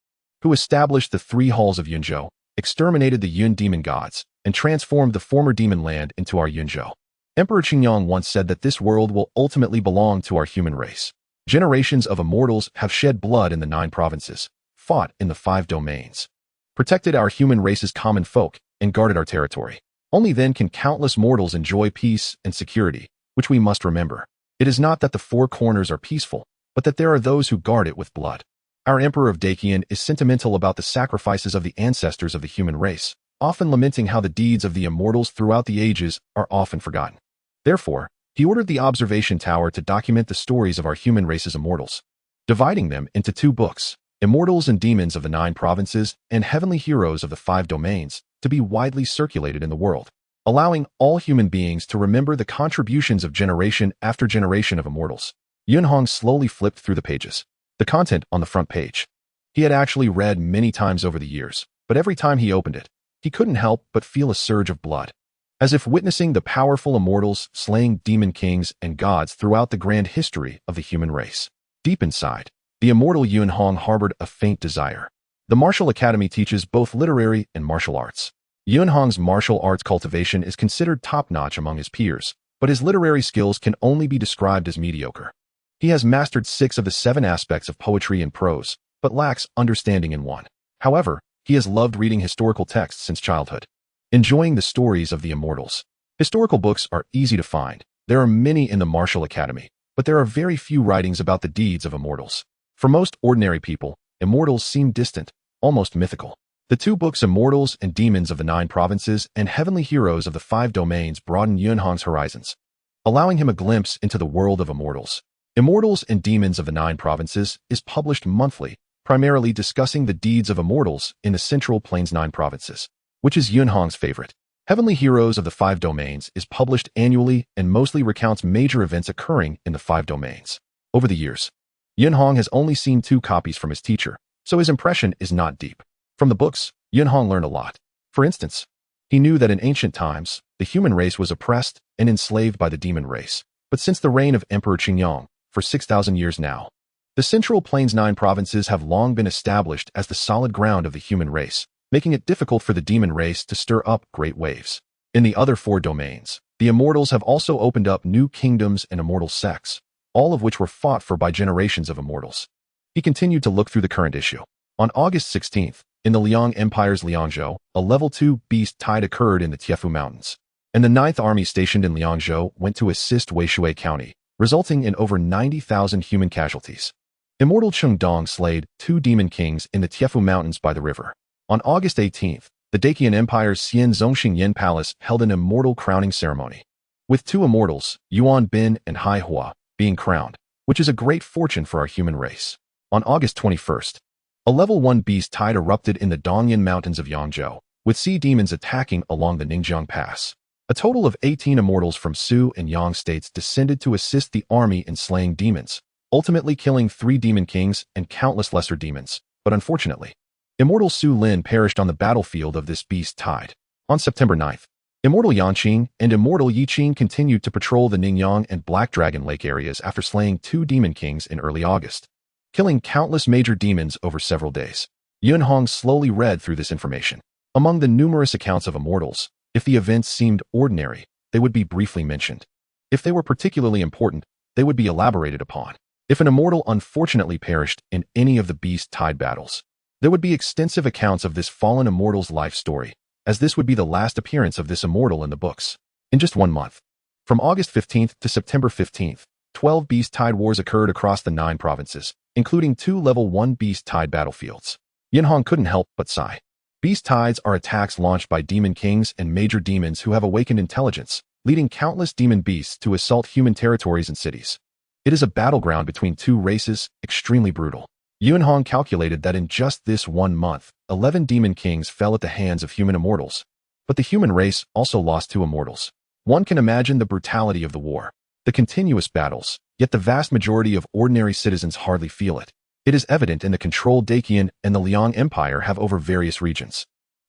A: who established the three halls of Yunzhou, exterminated the Yun demon gods, and transformed the former demon land into our Yunzhou. Emperor Chengyang once said that this world will ultimately belong to our human race. Generations of immortals have shed blood in the 9 provinces, fought in the 5 domains, protected our human race's common folk, and guarded our territory. Only then can countless mortals enjoy peace and security, which we must remember. It is not that the 4 corners are peaceful, but that there are those who guard it with blood. Our Emperor of Dacian is sentimental about the sacrifices of the ancestors of the human race, often lamenting how the deeds of the immortals throughout the ages are often forgotten. Therefore, he ordered the observation tower to document the stories of our human race's immortals, dividing them into 2 books, Immortals and Demons of the 9 provinces and Heavenly Heroes of the 5 domains, to be widely circulated in the world, allowing all human beings to remember the contributions of generation after generation of immortals. Yunhong slowly flipped through the pages. The content on the front page he had actually read many times over the years, but every time he opened it, he couldn't help but feel a surge of blood, as if witnessing the powerful immortals slaying demon kings and gods throughout the grand history of the human race. Deep inside, the immortal Yunhong harbored a faint desire. The Martial Academy teaches both literary and martial arts. Yunhong's martial arts cultivation is considered top-notch among his peers, but his literary skills can only be described as mediocre. He has mastered 6 of the 7 aspects of poetry and prose, but lacks understanding in 1. However, he has loved reading historical texts since childhood, enjoying the stories of the immortals. Historical books are easy to find. There are many in the Martial Academy, but there are very few writings about the deeds of immortals. For most ordinary people, immortals seem distant, almost mythical. The 2 books Immortals and Demons of the 9 provinces and Heavenly Heroes of the 5 domains broaden Yunhong's horizons, allowing him a glimpse into the world of immortals. Immortals and Demons of the 9 provinces is published monthly, primarily discussing the deeds of immortals in the Central Plains 9 provinces, which is Yunhong's favorite. Heavenly Heroes of the 5 domains is published annually and mostly recounts major events occurring in the 5 domains. Over the years, Yunhong has only seen 2 copies from his teacher, so his impression is not deep. From the books, Yunhong learned a lot. For instance, he knew that in ancient times, the human race was oppressed and enslaved by the demon race. But since the reign of Emperor Chengyang, for 6,000 years now, the Central Plains 9 provinces have long been established as the solid ground of the human race, making it difficult for the demon race to stir up great waves. In the other 4 domains, the immortals have also opened up new kingdoms and immortal sects, all of which were fought for by generations of immortals. He continued to look through the current issue. On August 16th, in the Liang Empire's Liangzhou, a level 2 beast tide occurred in the Tiefu Mountains, and the 9th Army stationed in Liangzhou went to assist Weishui County, resulting in over 90,000 human casualties. Immortal Chengdong slayed 2 demon kings in the Tiefu Mountains by the river. On August 18th, the Dacian Empire's Xian Zongxingyan Palace held an immortal crowning ceremony, with 2 immortals, Yuan Bin and Hai Hua, being crowned, which is a great fortune for our human race. On August 21st, a level 1 beast tide erupted in the Dongyan Mountains of Yangzhou, with sea demons attacking along the Ningjiang Pass. A total of 18 immortals from Su and Yang states descended to assist the army in slaying demons, ultimately killing 3 demon kings and countless lesser demons. But unfortunately, Immortal Su Lin perished on the battlefield of this beast tide. On September 9th, Immortal Yanqing and Immortal Yiqing continued to patrol the Ningyang and Black Dragon Lake areas after slaying 2 demon kings in early August, killing countless major demons over several days. Yunhong slowly read through this information. Among the numerous accounts of immortals, if the events seemed ordinary, they would be briefly mentioned. If they were particularly important, they would be elaborated upon. If an immortal unfortunately perished in any of the beast tide battles, there would be extensive accounts of this fallen immortal's life story, as this would be the last appearance of this immortal in the books. In just 1 month, from August 15th to September 15th, 12 beast tide wars occurred across the 9 provinces, including 2 level 1 beast tide battlefields. Yunhong couldn't help but sigh. Beast tides are attacks launched by demon kings and major demons who have awakened intelligence, leading countless demon beasts to assault human territories and cities. It is a battleground between 2 races, extremely brutal. Yunhong calculated that in just this 1 month, 11 demon kings fell at the hands of human immortals. But the human race also lost 2 immortals. One can imagine the brutality of the war, the continuous battles, yet the vast majority of ordinary citizens hardly feel it. It is evident in the control Dacian and the Liang Empire have over various regions.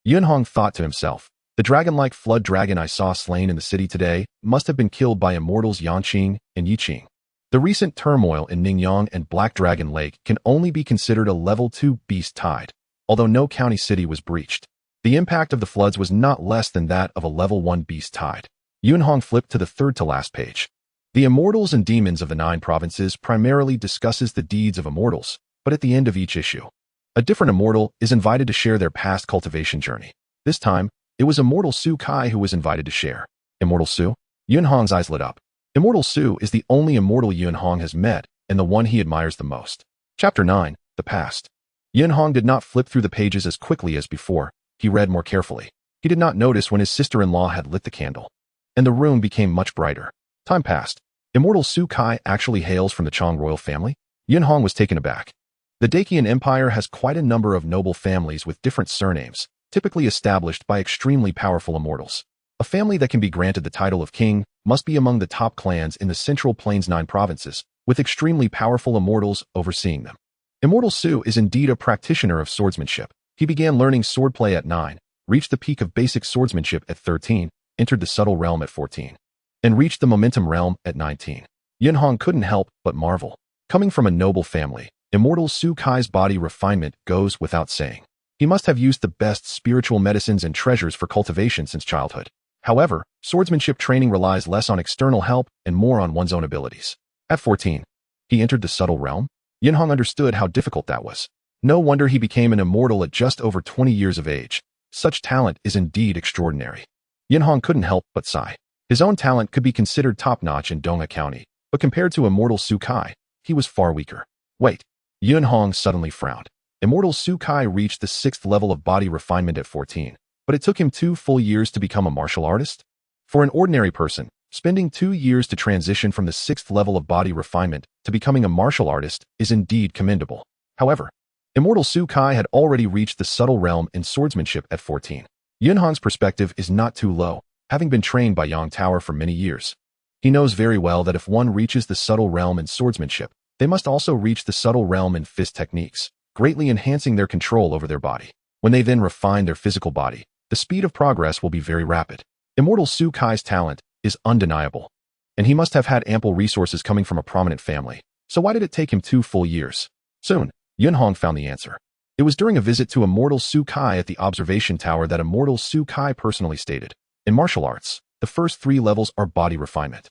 A: Yunhong thought to himself, the dragon-like flood dragon I saw slain in the city today must have been killed by immortals Yanqing and Yiqing. The recent turmoil in Ningyang and Black Dragon Lake can only be considered a level 2 beast tide, although no county city was breached. The impact of the floods was not less than that of a level 1 beast tide. Yunhong flipped to the third to last page. The Immortals and Demons of the 9 provinces primarily discusses the deeds of immortals, but at the end of each issue, a different immortal is invited to share their past cultivation journey. This time, it was Immortal Su Kai who was invited to share. Immortal Su? Yunhong's eyes lit up. Immortal Su is the only immortal Yunhong has met and the one he admires the most. Chapter 9, The Past. Yunhong did not flip through the pages as quickly as before. He read more carefully. He did not notice when his sister-in-law had lit the candle, and the room became much brighter. Time passed. Immortal Su Kai actually hails from the Chong royal family? Yunhong was taken aback. The Dacian Empire has quite a number of noble families with different surnames, typically established by extremely powerful immortals. A family that can be granted the title of king must be among the top clans in the Central Plains 9 provinces, with extremely powerful immortals overseeing them. Immortal Su is indeed a practitioner of swordsmanship. He began learning swordplay at 9, reached the peak of basic swordsmanship at 13, entered the subtle realm at 14, and reached the momentum realm at 19. Yunhong couldn't help but marvel. Coming from a noble family, Immortal Su Kai's body refinement goes without saying. He must have used the best spiritual medicines and treasures for cultivation since childhood. However, swordsmanship training relies less on external help and more on one's own abilities. At 14, he entered the subtle realm. Yunhong understood how difficult that was. No wonder he became an immortal at just over 20 years of age. Such talent is indeed extraordinary. Yunhong couldn't help but sigh. His own talent could be considered top-notch in Dongha County, but compared to Immortal Su Kai, he was far weaker. Wait. Yunhong suddenly frowned. Immortal Su Kai reached the 6th level of body refinement at 14. But it took him 2 full years to become a martial artist? For an ordinary person, spending 2 years to transition from the 6th level of body refinement to becoming a martial artist is indeed commendable. However, Immortal Su Kai had already reached the subtle realm in swordsmanship at 14. Yunhong's perspective is not too low, having been trained by Yang Tower for many years. He knows very well that if one reaches the subtle realm in swordsmanship, they must also reach the subtle realm in fist techniques, greatly enhancing their control over their body. When they then refine their physical body, the speed of progress will be very rapid. Immortal Su Kai's talent is undeniable, and he must have had ample resources coming from a prominent family. So why did it take him 2 full years? Soon, Yunhong found the answer. It was during a visit to Immortal Su Kai at the observation tower that Immortal Su Kai personally stated, in martial arts, the first 3 levels are body refinement.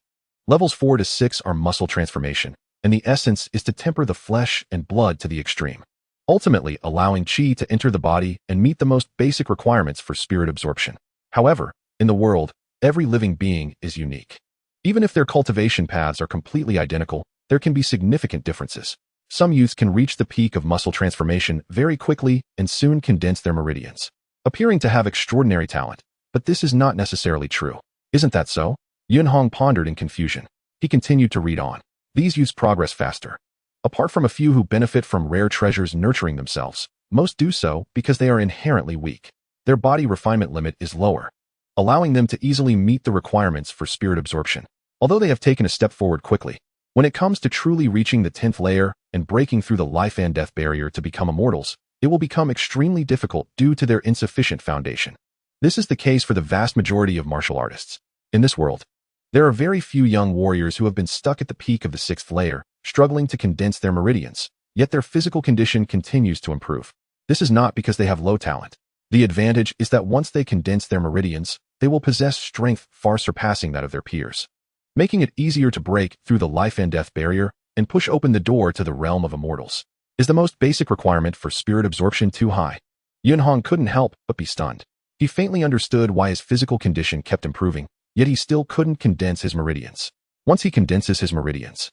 A: Levels 4 to 6 are muscle transformation, and the essence is to temper the flesh and blood to the extreme, ultimately allowing qi to enter the body and meet the most basic requirements for spirit absorption. However, in the world, every living being is unique. Even if their cultivation paths are completely identical, there can be significant differences. Some youths can reach the peak of muscle transformation very quickly and soon condense their meridians, appearing to have extraordinary talent. But this is not necessarily true. Isn't that so? Yunhong pondered in confusion. He continued to read on. These youths progress faster. Apart from a few who benefit from rare treasures nurturing themselves, most do so because they are inherently weak. Their body refinement limit is lower, allowing them to easily meet the requirements for spirit absorption. Although they have taken a step forward quickly, when it comes to truly reaching the 10th layer and breaking through the life and death barrier to become immortals, it will become extremely difficult due to their insufficient foundation. This is the case for the vast majority of martial artists. In this world, there are very few young warriors who have been stuck at the peak of the 6th layer, struggling to condense their meridians, yet their physical condition continues to improve. This is not because they have low talent. The advantage is that once they condense their meridians, they will possess strength far surpassing that of their peers, making it easier to break through the life and death barrier and push open the door to the realm of immortals. Is the most basic requirement for spirit absorption too high? Yunhong couldn't help but be stunned. He faintly understood why his physical condition kept improving, yet he still couldn't condense his meridians. Once he condenses his meridians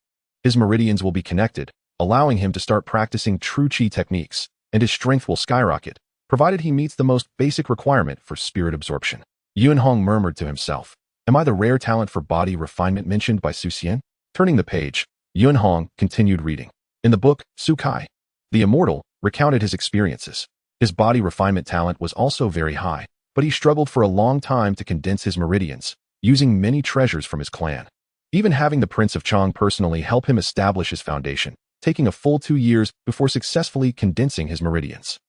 A: will be connected, allowing him to start practicing true qi techniques, and his strength will skyrocket, provided he meets the most basic requirement for spirit absorption. Yunhong murmured to himself, "Am I the rare talent for body refinement mentioned by Su Xian?" Turning the page, Yunhong continued reading. In the book, Su Kai, the immortal, recounted his experiences. His body refinement talent was also very high, but he struggled for a long time to condense his meridians, using many treasures from his clan. Even having the Prince of Chong personally help him establish his foundation, taking a full 2 years before successfully condensing his meridians.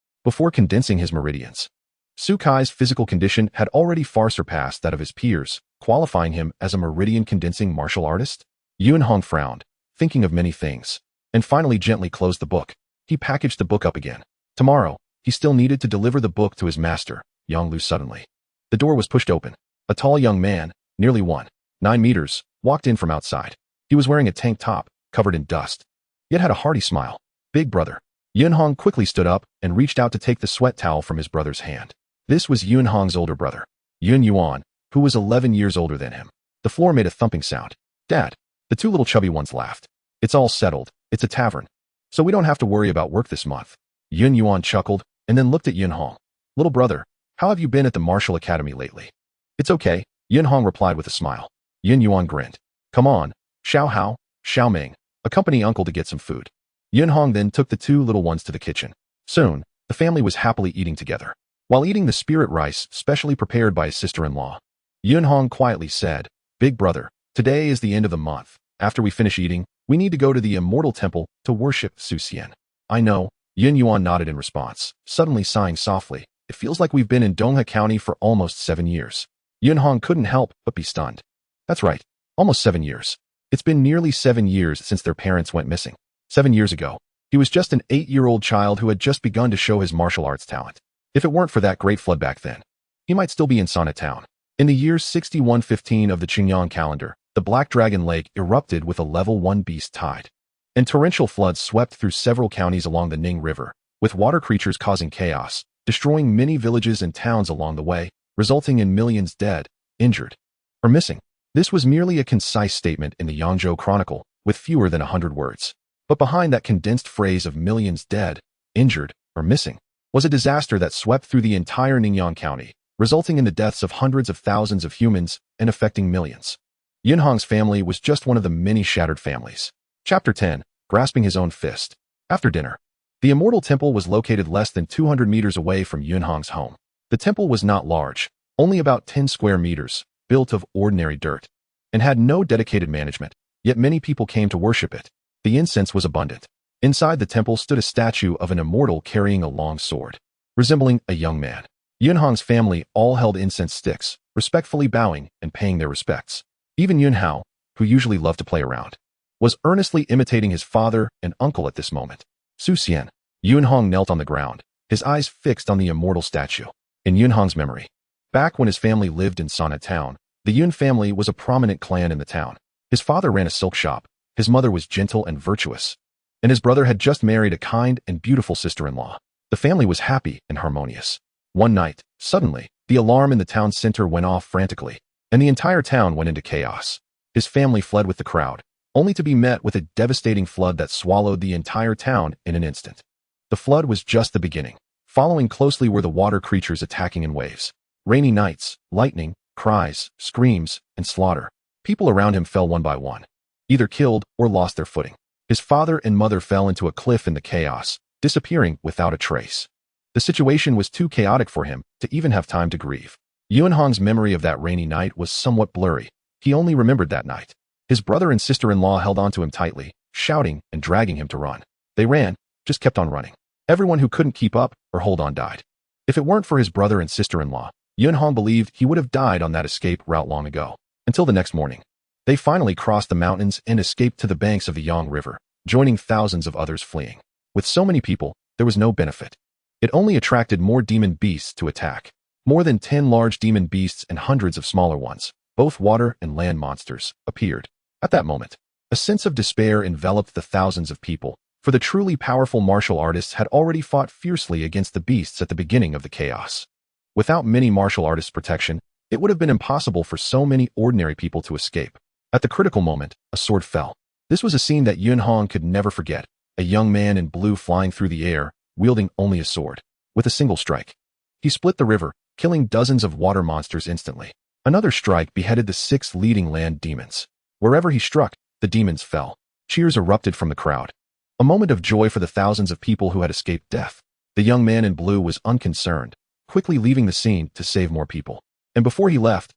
A: Su Kai's physical condition had already far surpassed that of his peers, qualifying him as a meridian-condensing martial artist. Yunhong frowned, thinking of many things, and finally gently closed the book. He packaged the book up again. Tomorrow, he still needed to deliver the book to his master, Yang Lu. Suddenly, the door was pushed open. A tall young man, nearly 1.9 meters, walked in from outside. He was wearing a tank top, covered in dust, yet had a hearty smile. Big brother. Yunhong quickly stood up and reached out to take the sweat towel from his brother's hand. This was Yunhong's older brother, Yun Yuan, who was 11 years older than him. The floor made a thumping sound. Dad. The two little chubby ones laughed. It's all settled. It's a tavern, so we don't have to worry about work this month. Yun Yuan chuckled and then looked at Yunhong. Little brother, how have you been at the martial academy lately? It's okay, Yunhong replied with a smile. Yun Yuan grinned. Come on, Xiao Hao, Xiao Ming, accompany uncle to get some food. Yunhong then took the two little ones to the kitchen. Soon, the family was happily eating together. While eating the spirit rice specially prepared by his sister-in-law, Yunhong quietly said, Big brother, today is the end of the month. After we finish eating, we need to go to the immortal temple to worship Su Xian. I know, Yun Yuan nodded in response, suddenly sighing softly. It feels like we've been in Dongha County for almost 7 years. Yunhong couldn't help but be stunned. That's right, almost 7 years. It's been nearly 7 years since their parents went missing. 7 years ago, he was just an 8-year-old child who had just begun to show his martial arts talent. If it weren't for that great flood back then, he might still be in Sana Town. In the year 6115 of the Qingyang calendar, the Black Dragon Lake erupted with a level 1 beast tide, and torrential floods swept through several counties along the Ning River, with water creatures causing chaos, destroying many villages and towns along the way, resulting in millions dead, injured, or missing. This was merely a concise statement in the Yangzhou Chronicle, with fewer than 100 words. But behind that condensed phrase of millions dead, injured, or missing, was a disaster that swept through the entire Ningyan County, resulting in the deaths of hundreds of thousands of humans and affecting millions. Yunhong's family was just one of the many shattered families. Chapter 10, Grasping His Own Fist. After dinner, the Immortal Temple was located less than 200 meters away from Yunhong's home. The temple was not large, only about 10 square meters, built of ordinary dirt, and had no dedicated management, yet many people came to worship it. The incense was abundant. Inside the temple stood a statue of an immortal carrying a long sword, resembling a young man. Yunhong's family all held incense sticks, respectfully bowing and paying their respects. Even Yun Hao, who usually loved to play around, was earnestly imitating his father and uncle at this moment. Su Xian. Yunhong knelt on the ground, his eyes fixed on the immortal statue. In Yunhong's memory, back when his family lived in Sana Town, the Yun family was a prominent clan in the town. His father ran a silk shop, his mother was gentle and virtuous, and his brother had just married a kind and beautiful sister-in-law. The family was happy and harmonious. One night, suddenly, the alarm in the town center went off frantically, and the entire town went into chaos. His family fled with the crowd, only to be met with a devastating flood that swallowed the entire town in an instant. The flood was just the beginning. Following closely were the water creatures attacking in waves. Rainy nights, lightning, cries, screams, and slaughter. People around him fell one by one, either killed or lost their footing. His father and mother fell into a cliff in the chaos, disappearing without a trace. The situation was too chaotic for him to even have time to grieve. Yunhong's memory of that rainy night was somewhat blurry. He only remembered that night. His brother and sister-in-law held onto him tightly, shouting and dragging him to run. They ran, just kept on running. Everyone who couldn't keep up or hold on died. If it weren't for his brother and sister-in-law, Yunhong believed he would have died on that escape route long ago. Until the next morning, they finally crossed the mountains and escaped to the banks of the Yang River, joining thousands of others fleeing. With so many people, there was no benefit. It only attracted more demon beasts to attack. More than 10 large demon beasts and hundreds of smaller ones, both water and land monsters, appeared. At that moment, a sense of despair enveloped the thousands of people, for the truly powerful martial artists had already fought fiercely against the beasts at the beginning of the chaos. Without many martial artists' protection, it would have been impossible for so many ordinary people to escape. At the critical moment, a sword fell. This was a scene that Yunhong could never forget, a young man in blue flying through the air, wielding only a sword. With a single strike, he split the river, killing dozens of water monsters instantly. Another strike beheaded the 6 leading land demons. Wherever he struck, the demons fell. Cheers erupted from the crowd. A moment of joy for the thousands of people who had escaped death. The young man in blue was unconcerned, quickly leaving the scene to save more people. And before he left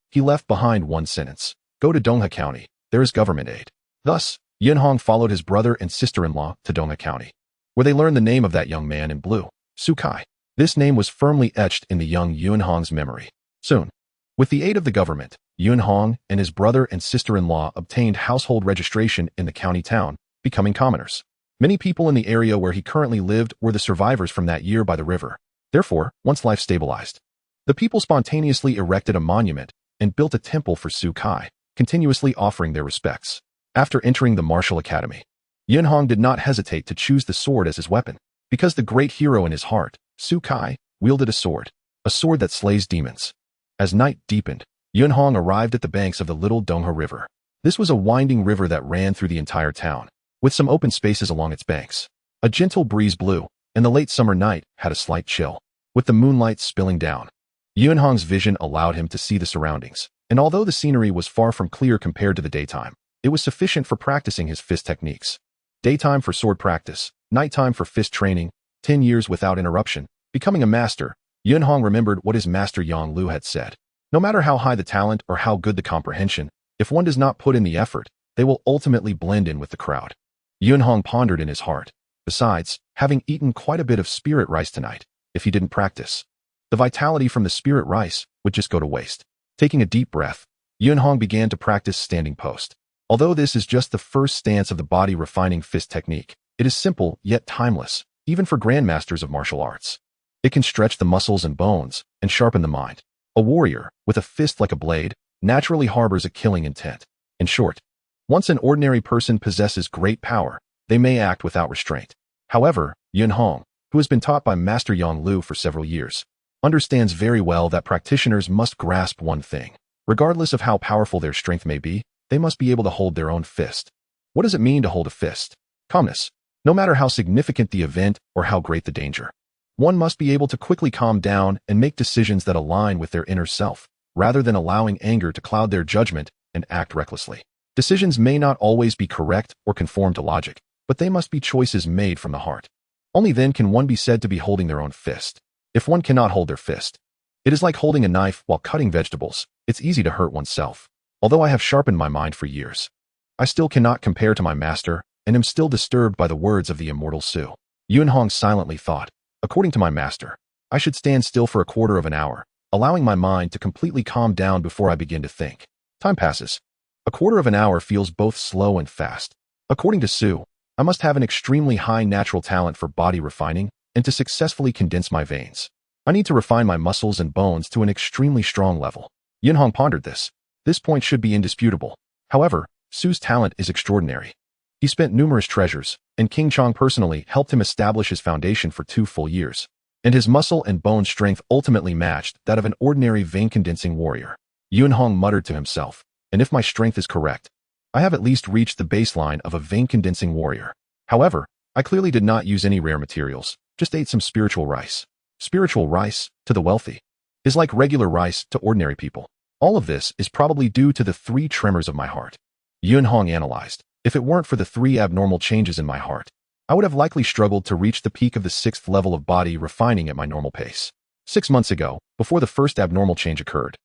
A: behind one sentence. Go to Dongha County, there is government aid. Thus, Yunhong followed his brother and sister-in-law to Dongha County, where they learned the name of that young man in blue, Su Kai. This name was firmly etched in the young Yunhong's memory. Soon, with the aid of the government, Yunhong and his brother and sister-in-law obtained household registration in the county town, becoming commoners. Many people in the area where he currently lived were the survivors from that year by the river. Therefore, once life stabilized, the people spontaneously erected a monument and built a temple for Su Kai, continuously offering their respects. After entering the martial academy, Yunhong did not hesitate to choose the sword as his weapon, because the great hero in his heart, Su Kai, wielded a sword that slays demons. As night deepened, Yunhong arrived at the banks of the Little Donghe River. This was a winding river that ran through the entire town, with some open spaces along its banks. A gentle breeze blew, and the late summer night had a slight chill, with the moonlight spilling down. Yunhong's vision allowed him to see the surroundings, and although the scenery was far from clear compared to the daytime, it was sufficient for practicing his fist techniques. Daytime for sword practice, nighttime for fist training, 10 years without interruption. Becoming a master, Yunhong remembered what his master Yang Lu had said. No matter how high the talent or how good the comprehension, if one does not put in the effort, they will ultimately blend in with the crowd. Yunhong pondered in his heart. Besides, having eaten quite a bit of spirit rice tonight, if he didn't practice, the vitality from the spirit rice would just go to waste. Taking a deep breath, Yunhong began to practice standing post. Although this is just the first stance of the body-refining fist technique, it is simple yet timeless, even for grandmasters of martial arts. It can stretch the muscles and bones and sharpen the mind. A warrior, with a fist like a blade, naturally harbors a killing intent. In short, once an ordinary person possesses great power, they may act without restraint. However, Yunhong, who has been taught by Master Yang Lu for several years, understands very well that practitioners must grasp one thing. Regardless of how powerful their strength may be, they must be able to hold their own fist. What does it mean to hold a fist? Calmness. No matter how significant the event or how great the danger, one must be able to quickly calm down and make decisions that align with their inner self, rather than allowing anger to cloud their judgment and act recklessly. Decisions may not always be correct or conform to logic, but they must be choices made from the heart. Only then can one be said to be holding their own fist. If one cannot hold their fist, it is like holding a knife while cutting vegetables. It's easy to hurt oneself. Although I have sharpened my mind for years, I still cannot compare to my master and am still disturbed by the words of the immortal Su. Yunhong silently thought, according to my master, I should stand still for a quarter of an hour, allowing my mind to completely calm down before I begin to think. Time passes. A quarter of an hour feels both slow and fast. According to Su, I must have an extremely high natural talent for body refining and to successfully condense my veins. I need to refine my muscles and bones to an extremely strong level. Yunhong pondered this. This point should be indisputable. However, Su's talent is extraordinary. He spent numerous treasures, and King Chong personally helped him establish his foundation for 2 full years, and his muscle and bone strength ultimately matched that of an ordinary vein-condensing warrior. Yunhong muttered to himself, and if my strength is correct, I have at least reached the baseline of a vein-condensing warrior. However, I clearly did not use any rare materials, just ate some spiritual rice. Spiritual rice, to the wealthy, is like regular rice to ordinary people. All of this is probably due to the 3 tremors of my heart. Yunhong analyzed. If it weren't for the 3 abnormal changes in my heart, I would have likely struggled to reach the peak of the 6th level of body refining at my normal pace. 6 months ago, before the first abnormal change occurred,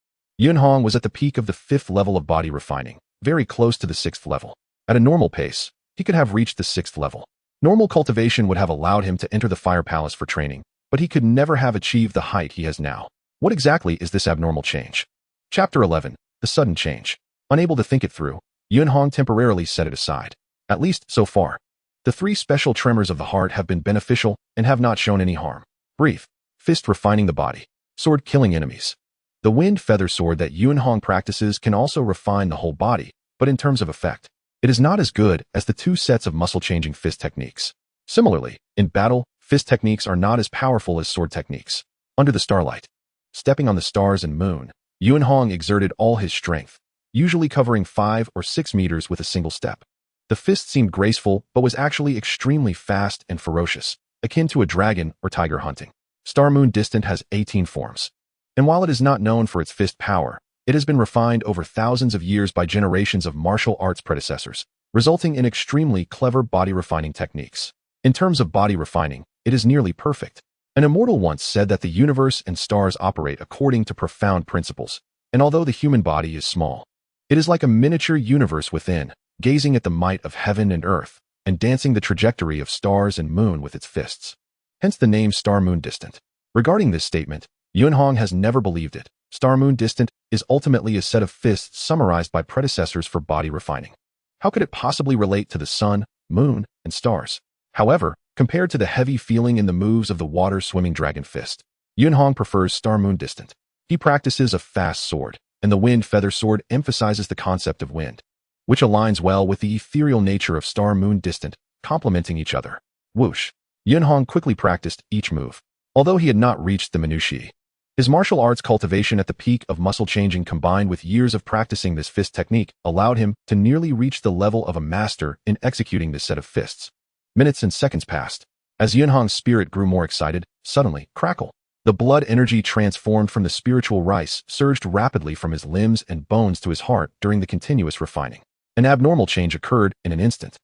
A: Yunhong was at the peak of the 5th level of body refining, very close to the 6th level. At a normal pace, he could have reached the 6th level. Normal cultivation would have allowed him to enter the Fire Palace for training, but he could never have achieved the height he has now. What exactly is this abnormal change? Chapter 11. The Sudden Change. Unable to think it through, Yunhong temporarily set it aside. At least, so far. The 3 special tremors of the heart have been beneficial and have not shown any harm. Brief. Fist refining the body. Sword killing enemies. The wind feather sword that Yunhong practices can also refine the whole body, but in terms of effect, it is not as good as the 2 sets of muscle-changing fist techniques. Similarly, in battle, fist techniques are not as powerful as sword techniques. Under the starlight, stepping on the stars and moon, Yunhong exerted all his strength, usually covering 5 or 6 meters with a single step. The fist seemed graceful, but was actually extremely fast and ferocious, akin to a dragon or tiger hunting. Star Moon Distant has 18 forms. And while it is not known for its fist power, it has been refined over thousands of years by generations of martial arts predecessors, resulting in extremely clever body-refining techniques. In terms of body refining, it is nearly perfect. An immortal once said that the universe and stars operate according to profound principles, and although the human body is small, it is like a miniature universe within, gazing at the might of heaven and earth, and dancing the trajectory of stars and moon with its fists. Hence the name Star Moon Distant. Regarding this statement, Yunhong has never believed it. Star Moon Distant is ultimately a set of fists summarized by predecessors for body refining. How could it possibly relate to the sun, moon, and stars. However, compared to the heavy feeling in the moves of the water-swimming dragon fist, Yunhong prefers star-moon distant. He practices a fast sword, and the wind feather sword emphasizes the concept of wind, which aligns well with the ethereal nature of star-moon distant, complementing each other. Whoosh. Yunhong quickly practiced each move, although he had not reached the minutiae. His martial arts cultivation at the peak of muscle changing combined with years of practicing this fist technique allowed him to nearly reach the level of a master in executing this set of fists. Minutes and seconds passed. As Yunhong's spirit grew more excited, suddenly, crackle. The blood energy transformed from the spiritual rice surged rapidly from his limbs and bones to his heart during the continuous refining. An abnormal change occurred in an instant.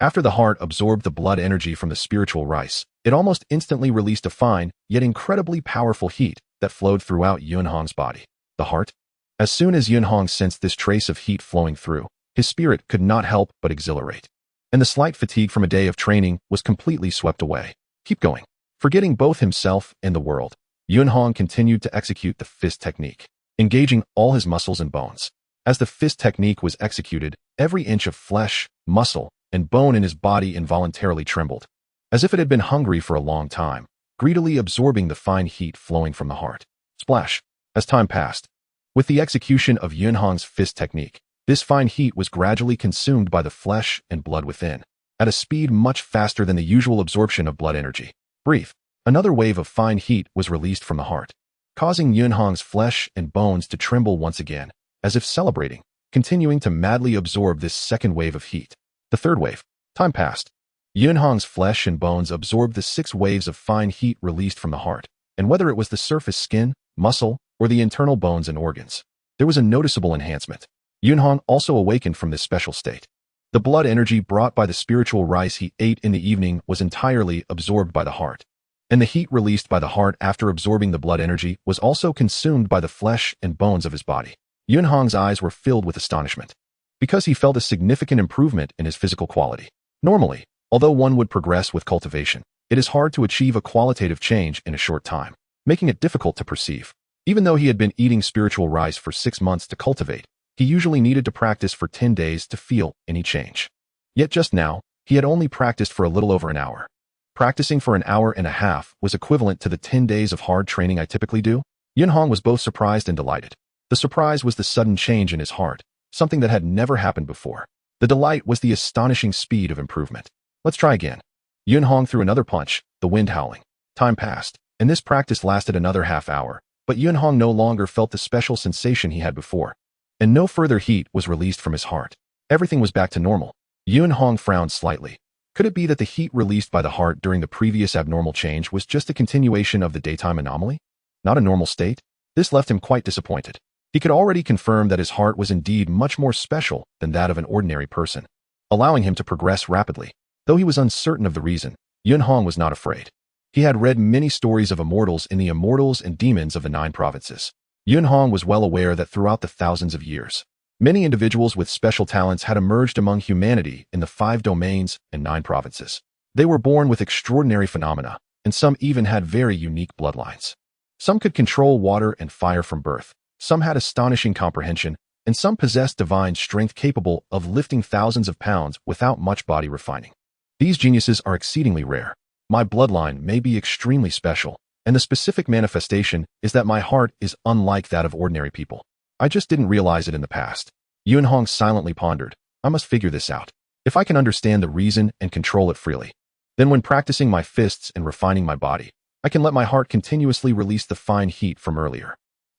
A: After the heart absorbed the blood energy from the spiritual rice, it almost instantly released a fine, yet incredibly powerful heat that flowed throughout Yunhong's body. The heart? As soon as Yunhong sensed this trace of heat flowing through, his spirit could not help but exhilarate. And the slight fatigue from a day of training was completely swept away. Keep going. Forgetting both himself and the world, Yunhong continued to execute the fist technique, engaging all his muscles and bones. As the fist technique was executed, every inch of flesh, muscle, and bone in his body involuntarily trembled, as if it had been hungry for a long time, greedily absorbing the fine heat flowing from the heart. Splash. As time passed, with the execution of Yunhong's fist technique, this fine heat was gradually consumed by the flesh and blood within, at a speed much faster than the usual absorption of blood energy. Brief. Another wave of fine heat was released from the heart, causing Yunhong's flesh and bones to tremble once again, as if celebrating, continuing to madly absorb this second wave of heat. The third wave. Time passed. Yunhong's flesh and bones absorbed the 6 waves of fine heat released from the heart, and whether it was the surface skin, muscle, or the internal bones and organs, there was a noticeable enhancement. Yunhong also awakened from this special state. The blood energy brought by the spiritual rice he ate in the evening was entirely absorbed by the heart, and the heat released by the heart after absorbing the blood energy was also consumed by the flesh and bones of his body. Yunhong's eyes were filled with astonishment, because he felt a significant improvement in his physical quality. Normally, although one would progress with cultivation, it is hard to achieve a qualitative change in a short time, making it difficult to perceive. Even though he had been eating spiritual rice for 6 months to cultivate, he usually needed to practice for 10 days to feel any change. Yet just now, he had only practiced for a little over an hour. Practicing for an hour and a half was equivalent to the 10 days of hard training I typically do. Yunhong was both surprised and delighted. The surprise was the sudden change in his heart, something that had never happened before. The delight was the astonishing speed of improvement. Let's try again. Yunhong threw another punch, the wind howling. Time passed, and this practice lasted another half hour, but Yunhong no longer felt the special sensation he had before, and no further heat was released from his heart. Everything was back to normal. Yunhong frowned slightly. Could it be that the heat released by the heart during the previous abnormal change was just a continuation of the daytime anomaly? Not a normal state? This left him quite disappointed. He could already confirm that his heart was indeed much more special than that of an ordinary person, allowing him to progress rapidly. Though he was uncertain of the reason, Yunhong was not afraid. He had read many stories of immortals in the immortals and demons of the 9 provinces. Yunhong was well aware that throughout the thousands of years, many individuals with special talents had emerged among humanity in the 5 domains and 9 provinces. They were born with extraordinary phenomena, and some even had very unique bloodlines. Some could control water and fire from birth, some had astonishing comprehension, and some possessed divine strength capable of lifting thousands of pounds without much body refining. These geniuses are exceedingly rare. My bloodline may be extremely special, and the specific manifestation is that my heart is unlike that of ordinary people. I just didn't realize it in the past. Yunhong silently pondered. I must figure this out. If I can understand the reason and control it freely, then when practicing my fists and refining my body, I can let my heart continuously release the fine heat from earlier.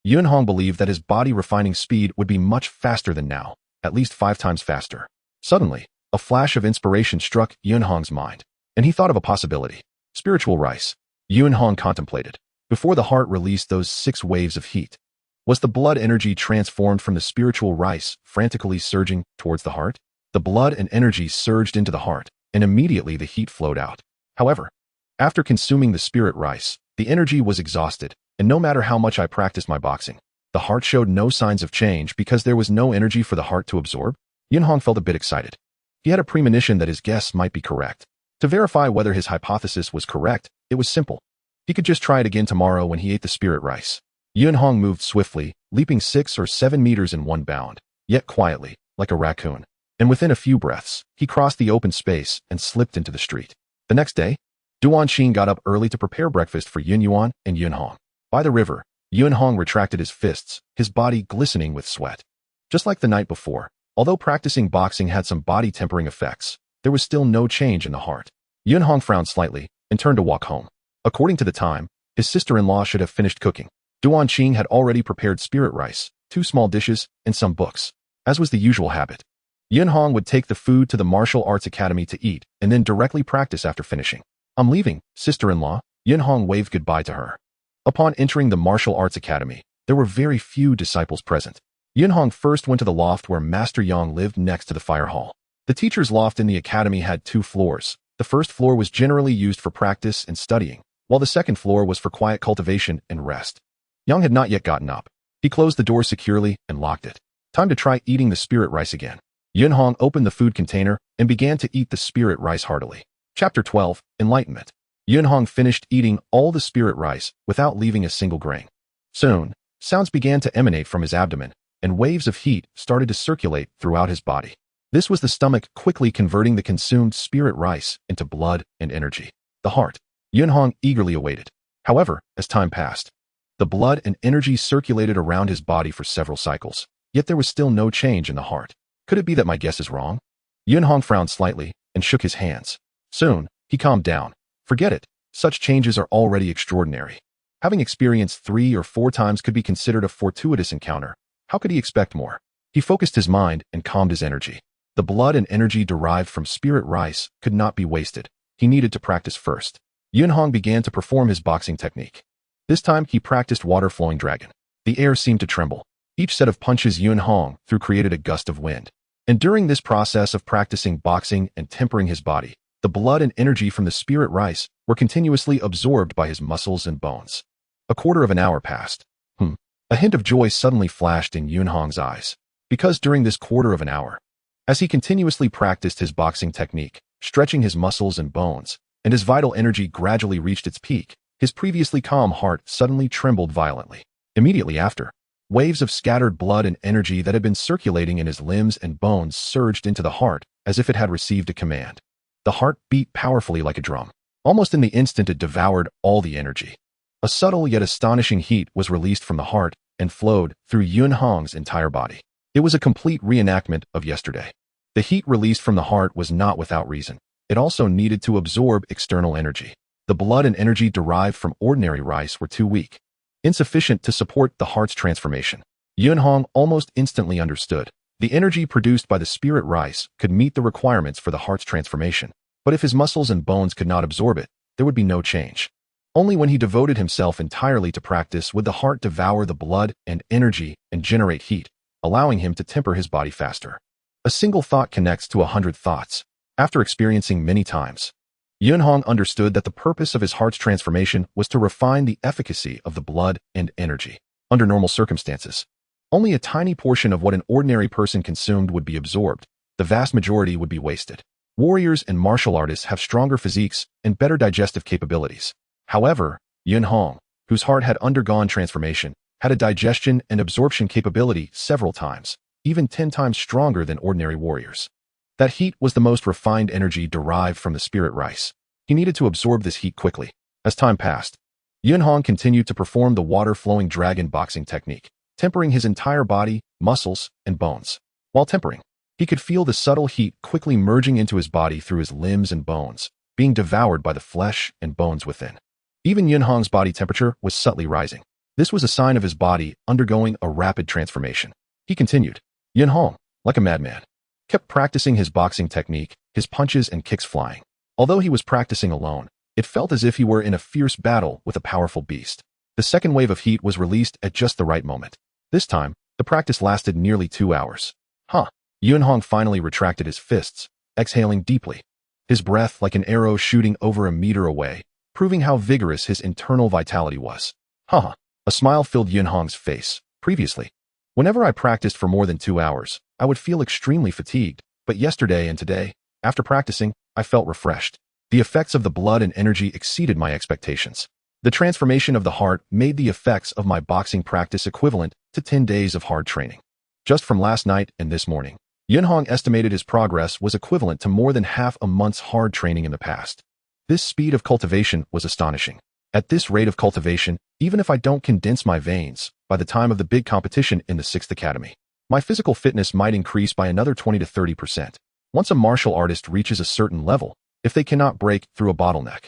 A: Yunhong believed that his body refining speed would be much faster than now, at least 5 times faster. Suddenly, a flash of inspiration struck Yunhong's mind, and he thought of a possibility. Spiritual rice. Yunhong contemplated. Before the heart released those 6 waves of heat, was the blood energy transformed from the spiritual rice frantically surging towards the heart? The blood and energy surged into the heart, and immediately the heat flowed out. However, after consuming the spirit rice, the energy was exhausted, and no matter how much I practiced my boxing, the heart showed no signs of change because there was no energy for the heart to absorb. Yunhong felt a bit excited. He had a premonition that his guess might be correct. To verify whether his hypothesis was correct, it was simple. He could just try it again tomorrow when he ate the spirit rice. Yunhong moved swiftly, leaping 6 or 7 meters in one bound, yet quietly, like a raccoon. and within a few breaths, he crossed the open space and slipped into the street. The next day, Duan Qing got up early to prepare breakfast for Yun Yuan and Yun Hong. By the river, Yun Hong retracted his fists, his body glistening with sweat. Just like the night before, although practicing boxing had some body-tempering effects, there was still no change in the heart. Yun Hong frowned slightly and turned to walk home. According to the time, his sister-in-law should have finished cooking. Duan Qing had already prepared spirit rice, 2 small dishes, and some books. As was the usual habit, Yun Hong would take the food to the martial arts academy to eat and then directly practice after finishing. "I'm leaving, sister-in-law," Yun Hong waved goodbye to her. Upon entering the martial arts academy, there were very few disciples present. Yun Hong first went to the loft where Master Yang lived next to the fire hall. The teacher's loft in the academy had 2 floors. The first floor was generally used for practice and studying, while the second floor was for quiet cultivation and rest. Yang had not yet gotten up. He closed the door securely and locked it. Time to try eating the spirit rice again. Yun Hong opened the food container and began to eat the spirit rice heartily. Chapter 12, Enlightenment. Yun Hong finished eating all the spirit rice without leaving a single grain. Soon, sounds began to emanate from his abdomen, and waves of heat started to circulate throughout his body. This was the stomach quickly converting the consumed spirit rice into blood and energy. The heart. Yun Hong eagerly awaited. However, as time passed, the blood and energy circulated around his body for several cycles, yet there was still no change in the heart. Could it be that my guess is wrong? Yun Hong frowned slightly and shook his hands. Soon, he calmed down. Forget it. Such changes are already extraordinary. Having experienced 3 or 4 times could be considered a fortuitous encounter. How could he expect more? He focused his mind and calmed his energy. The blood and energy derived from spirit rice could not be wasted. He needed to practice first. Yun Hong began to perform his boxing technique. This time, he practiced water-flowing dragon. The air seemed to tremble. Each set of punches Yun Hong threw created a gust of wind. And during this process of practicing boxing and tempering his body, the blood and energy from the spirit rice were continuously absorbed by his muscles and bones. A quarter of an hour passed. A hint of joy suddenly flashed in Yun Hong's eyes. Because during this quarter of an hour, as he continuously practiced his boxing technique, stretching his muscles and bones, and his vital energy gradually reached its peak, his previously calm heart suddenly trembled violently. Immediately after, waves of scattered blood and energy that had been circulating in his limbs and bones surged into the heart as if it had received a command. The heart beat powerfully like a drum. Almost in the instant, it devoured all the energy. A subtle yet astonishing heat was released from the heart and flowed through Yun Hong's entire body. It was a complete reenactment of yesterday. The heat released from the heart was not without reason. It also needed to absorb external energy. The blood and energy derived from ordinary rice were too weak, insufficient to support the heart's transformation. Yun Hong almost instantly understood. The energy produced by the spirit rice could meet the requirements for the heart's transformation, but if his muscles and bones could not absorb it, there would be no change. Only when he devoted himself entirely to practice would the heart devour the blood and energy and generate heat, allowing him to temper his body faster. A single thought connects to 100 thoughts. After experiencing many times, Yun Hong understood that the purpose of his heart's transformation was to refine the efficacy of the blood and energy. Under normal circumstances, only a tiny portion of what an ordinary person consumed would be absorbed. The vast majority would be wasted. Warriors and martial artists have stronger physiques and better digestive capabilities. However, Yun Hong, whose heart had undergone transformation, had a digestion and absorption capability several times, even 10 times stronger than ordinary warriors. That heat was the most refined energy derived from the spirit rice. He needed to absorb this heat quickly. As time passed, Yun Hong continued to perform the water-flowing dragon boxing technique, tempering his entire body, muscles, and bones. While tempering, he could feel the subtle heat quickly merging into his body through his limbs and bones, being devoured by the flesh and bones within. Even Yun Hong's body temperature was subtly rising. This was a sign of his body undergoing a rapid transformation. He continued. Yun Hong, like a madman, kept practicing his boxing technique, his punches and kicks flying. Although he was practicing alone, it felt as if he were in a fierce battle with a powerful beast. The second wave of heat was released at just the right moment. This time, the practice lasted nearly 2 hours. Yun Hong finally retracted his fists, exhaling deeply, his breath like an arrow shooting over a meter away, proving how vigorous his internal vitality was. A smile filled Yun Hong's face. Previously, whenever I practiced for more than 2 hours, I would feel extremely fatigued, but yesterday and today, after practicing, I felt refreshed. The effects of the blood and energy exceeded my expectations. The transformation of the heart made the effects of my boxing practice equivalent to 10 days of hard training. Just from last night and this morning, Yunhong estimated his progress was equivalent to more than half a month's hard training in the past. This speed of cultivation was astonishing. At this rate of cultivation, even if I don't condense my veins, by the time of the big competition in the 6th Academy, my physical fitness might increase by another 20 to 30%. Once a martial artist reaches a certain level, if they cannot break through a bottleneck,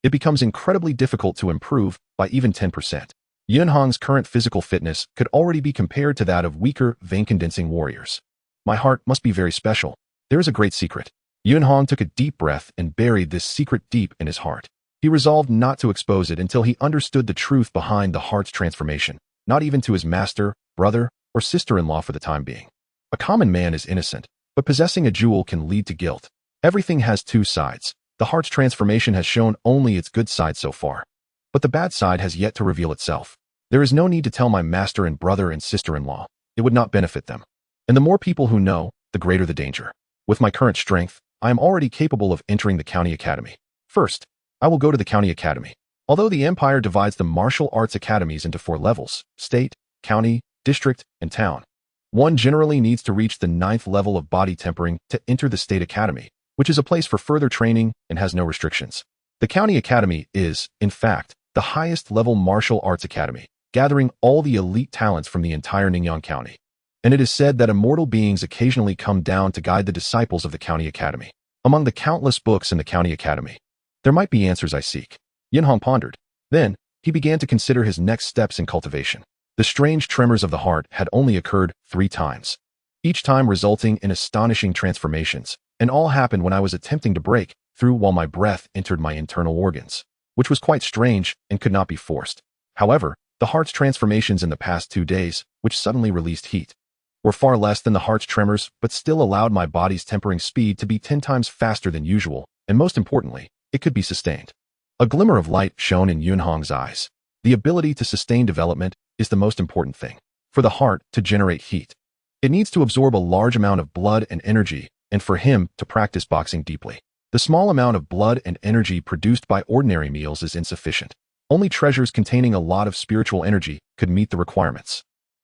A: it becomes incredibly difficult to improve by even 10%. Yunhong's current physical fitness could already be compared to that of weaker, vein-condensing warriors. My heart must be very special. There is a great secret. Yunhong took a deep breath and buried this secret deep in his heart. He resolved not to expose it until he understood the truth behind the heart's transformation, not even to his master, brother, or sister-in-law for the time being. A common man is innocent, but possessing a jewel can lead to guilt. Everything has two sides. The heart's transformation has shown only its good side so far, but the bad side has yet to reveal itself. There is no need to tell my master and brother and sister-in-law. It would not benefit them. And the more people who know, the greater the danger. With my current strength, I am already capable of entering the county academy. First, I will go to the county academy. Although the empire divides the martial arts academies into 4 levels, state, county, district, and town, one generally needs to reach the 9th level of body tempering to enter the state academy, which is a place for further training and has no restrictions. The county academy is, in fact, the highest level martial arts academy, gathering all the elite talents from the entire Ningyan County. And it is said that immortal beings occasionally come down to guide the disciples of the county academy. Among the countless books in the county academy, there might be answers I seek. Yunhong pondered. Then, he began to consider his next steps in cultivation. The strange tremors of the heart had only occurred 3 times, each time resulting in astonishing transformations, and all happened when I was attempting to break through while my breath entered my internal organs, which was quite strange and could not be forced. However, the heart's transformations in the past 2 days, which suddenly released heat, were far less than the heart's tremors, but still allowed my body's tempering speed to be 10 times faster than usual, and most importantly, it could be sustained. A glimmer of light shone in Yunhong's eyes. The ability to sustain development is the most important thing. For the heart to generate heat, it needs to absorb a large amount of blood and energy, and for him to practice boxing deeply. The small amount of blood and energy produced by ordinary meals is insufficient. Only treasures containing a lot of spiritual energy could meet the requirements.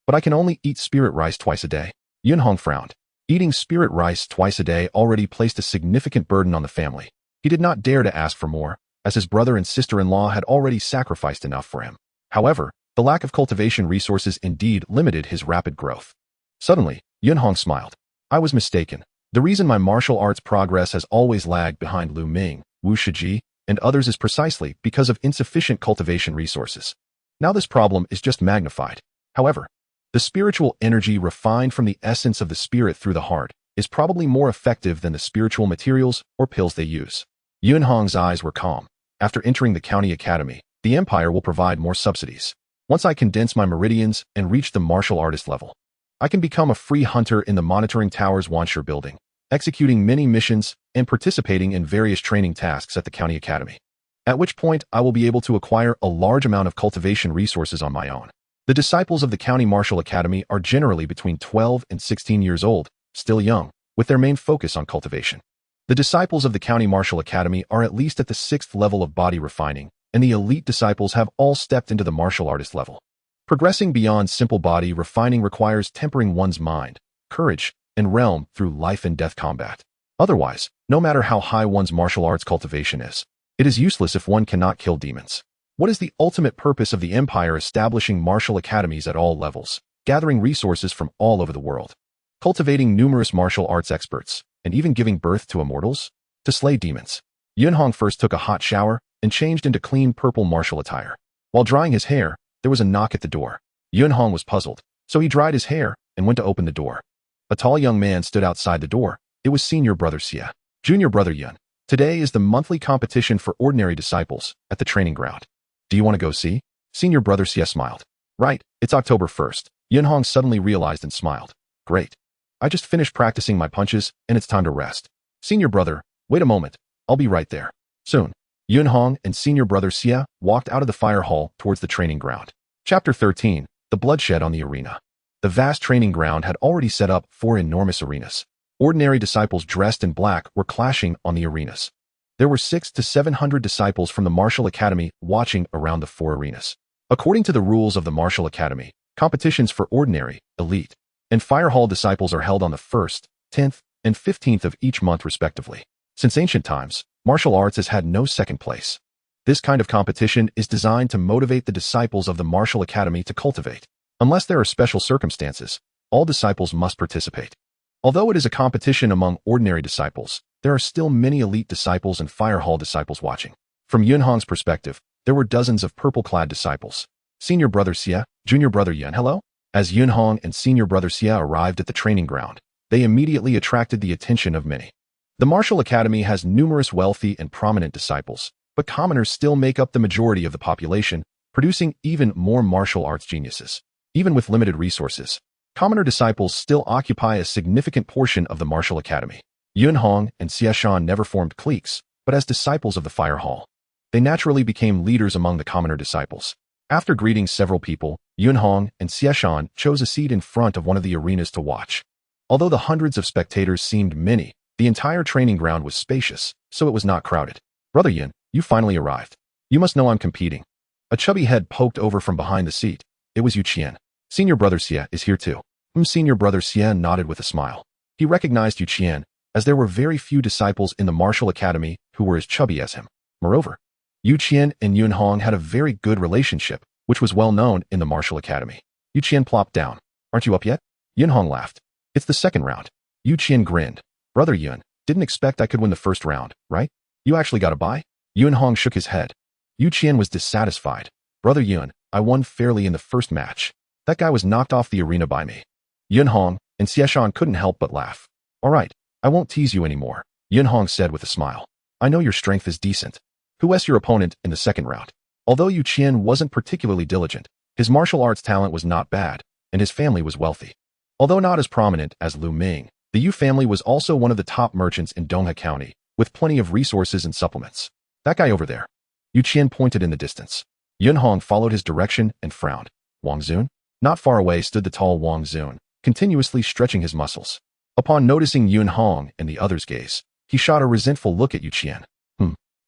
A: But I can only eat spirit rice twice a day. Yunhong frowned. Eating spirit rice twice a day already placed a significant burden on the family. He did not dare to ask for more, as his brother and sister-in-law had already sacrificed enough for him. However, the lack of cultivation resources indeed limited his rapid growth. Suddenly, Yunhong smiled. I was mistaken. The reason my martial arts progress has always lagged behind Lu Ming, Wu Shiji, and others is precisely because of insufficient cultivation resources. Now this problem is just magnified. However, the spiritual energy refined from the essence of the spirit through the heart is probably more effective than the spiritual materials or pills they use. Yunhong's eyes were calm. After entering the county academy, the empire will provide more subsidies. Once I condense my meridians and reach the martial artist level, I can become a free hunter in the monitoring tower's Wanshur building, executing many missions and participating in various training tasks at the county academy. At which point, I will be able to acquire a large amount of cultivation resources on my own. The disciples of the county martial academy are generally between 12 and 16 years old, still young, with their main focus on cultivation. The disciples of the county martial academy are at least at the 6th level of body refining, and the elite disciples have all stepped into the martial artist level. Progressing beyond simple body refining requires tempering one's mind, courage, and realm through life and death combat. Otherwise, no matter how high one's martial arts cultivation is, it is useless if one cannot kill demons. What is the ultimate purpose of the empire establishing martial academies at all levels, gathering resources from all over the world, cultivating numerous martial arts experts, and even giving birth to immortals? To slay demons. Yunhong first took a hot shower and changed into clean purple martial attire. While drying his hair, there was a knock at the door. Yunhong was puzzled, so he dried his hair and went to open the door. A tall young man stood outside the door. It was senior brother Xia. Junior brother Yun. Today is the monthly competition for ordinary disciples at the training ground. Do you want to go see? Senior brother Xia smiled. Right, it's October 1st. Yunhong suddenly realized and smiled. Great. I just finished practicing my punches and it's time to rest. Senior brother, wait a moment. I'll be right there. Soon. Yunhong and senior brother Xia walked out of the fire hall towards the training ground. Chapter 13. The bloodshed on the arena. The vast training ground had already set up 4 enormous arenas. Ordinary disciples dressed in black were clashing on the arenas. There were 600 to 700 disciples from the martial academy watching around the 4 arenas. According to the rules of the martial academy, competitions for ordinary, elite, and fire hall disciples are held on the 1st, 10th, and 15th of each month respectively. Since ancient times, martial arts has had no second place. This kind of competition is designed to motivate the disciples of the martial academy to cultivate. Unless there are special circumstances, all disciples must participate. Although it is a competition among ordinary disciples, there are still many elite disciples and fire hall disciples watching. From Yunhong's perspective, there were dozens of purple-clad disciples. Senior Brother Xia, Junior Brother Yun, hello? As Yunhong and Senior Brother Xia arrived at the training ground, they immediately attracted the attention of many. The martial academy has numerous wealthy and prominent disciples, but commoners still make up the majority of the population, producing even more martial arts geniuses. Even with limited resources, commoner disciples still occupy a significant portion of the martial academy. Yunhong and Xiashan never formed cliques, but as disciples of the fire hall, they naturally became leaders among the commoner disciples. After greeting several people, Yunhong and Xiashan chose a seat in front of one of the arenas to watch. Although the hundreds of spectators seemed many, the entire training ground was spacious, so it was not crowded. Brother Yun, you finally arrived. You must know I'm competing. A chubby head poked over from behind the seat. It was Yu Qian. Senior Brother Xia is here too. Senior Brother Xia nodded with a smile. He recognized Yu Qian, as there were very few disciples in the martial academy who were as chubby as him. Moreover, Yu Qian and Yunhong had a very good relationship, which was well known in the martial academy. Yu Qian plopped down. Aren't you up yet? Yunhong laughed. It's the second round. Yu Qian grinned. Brother Yun, didn't expect I could win the first round, right? You actually got a bye? Yunhong shook his head. Yu Qian was dissatisfied. Brother Yun, I won fairly in the first match. That guy was knocked off the arena by me. Yunhong and Xiashan couldn't help but laugh. All right, I won't tease you anymore, Yunhong said with a smile. I know your strength is decent. Who's your opponent in the second round? Although Yu Qian wasn't particularly diligent, his martial arts talent was not bad, and his family was wealthy. Although not as prominent as Lu Ming, the Yu family was also one of the top merchants in Donghe County, with plenty of resources and supplements. That guy over there. Yu Qian pointed in the distance. Yunhong followed his direction and frowned. Wang Zun? Not far away stood the tall Wang Zun, continuously stretching his muscles. Upon noticing Yunhong and the others' gaze, he shot a resentful look at Yu Qian.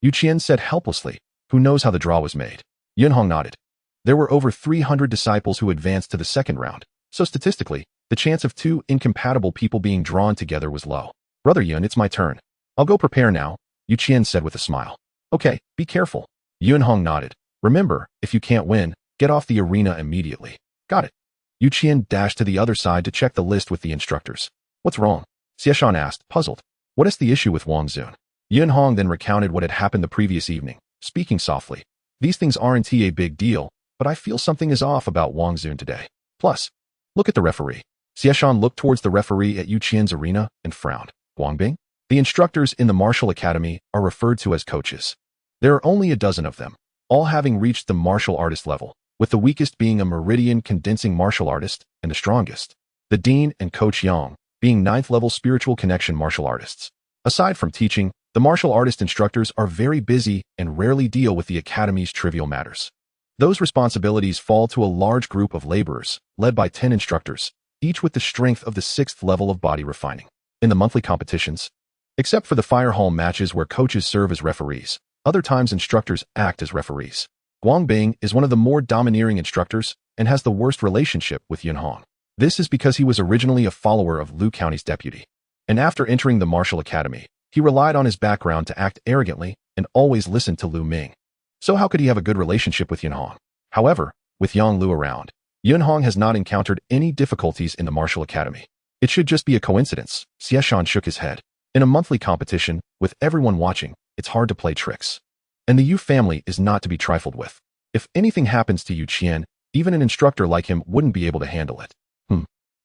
A: Yu Qian said helplessly, who knows how the draw was made? Yunhong nodded. There were over 300 disciples who advanced to the second round, so statistically, the chance of two incompatible people being drawn together was low. Brother Yun, it's my turn. I'll go prepare now, Yu Qian said with a smile. Okay, be careful. Yunhong nodded. Remember, if you can't win, get off the arena immediately. Got it. Yu Qian dashed to the other side to check the list with the instructors. What's wrong? Xiashan asked, puzzled. What is the issue with Wang Zun? Yunhong then recounted what had happened the previous evening, speaking softly. These things aren't a big deal, but I feel something is off about Wang Zun today. Plus, look at the referee. Xiashan looked towards the referee at Yu Qian's arena and frowned. Guangbing? The instructors in the martial academy are referred to as coaches. There are only a dozen of them, all having reached the martial artist level, with the weakest being a meridian condensing martial artist and the strongest, the dean and coach Yang, being 9th level spiritual connection martial artists. Aside from teaching, the martial artist instructors are very busy and rarely deal with the academy's trivial matters. Those responsibilities fall to a large group of laborers, led by 10 instructors, each with the strength of the 6th level of body refining. In the monthly competitions, except for the fire hall matches where coaches serve as referees, other times instructors act as referees. Guangbing is one of the more domineering instructors and has the worst relationship with Yunhong. This is because he was originally a follower of Lu County's deputy. And after entering the martial academy, he relied on his background to act arrogantly and always listened to Lu Ming. So how could he have a good relationship with Yunhong? However, with Yang Lu around, Yunhong has not encountered any difficulties in the martial academy. It should just be a coincidence, Xiashan shook his head. In a monthly competition, with everyone watching, it's hard to play tricks. And the Yu family is not to be trifled with. If anything happens to Yu Qian, even an instructor like him wouldn't be able to handle it.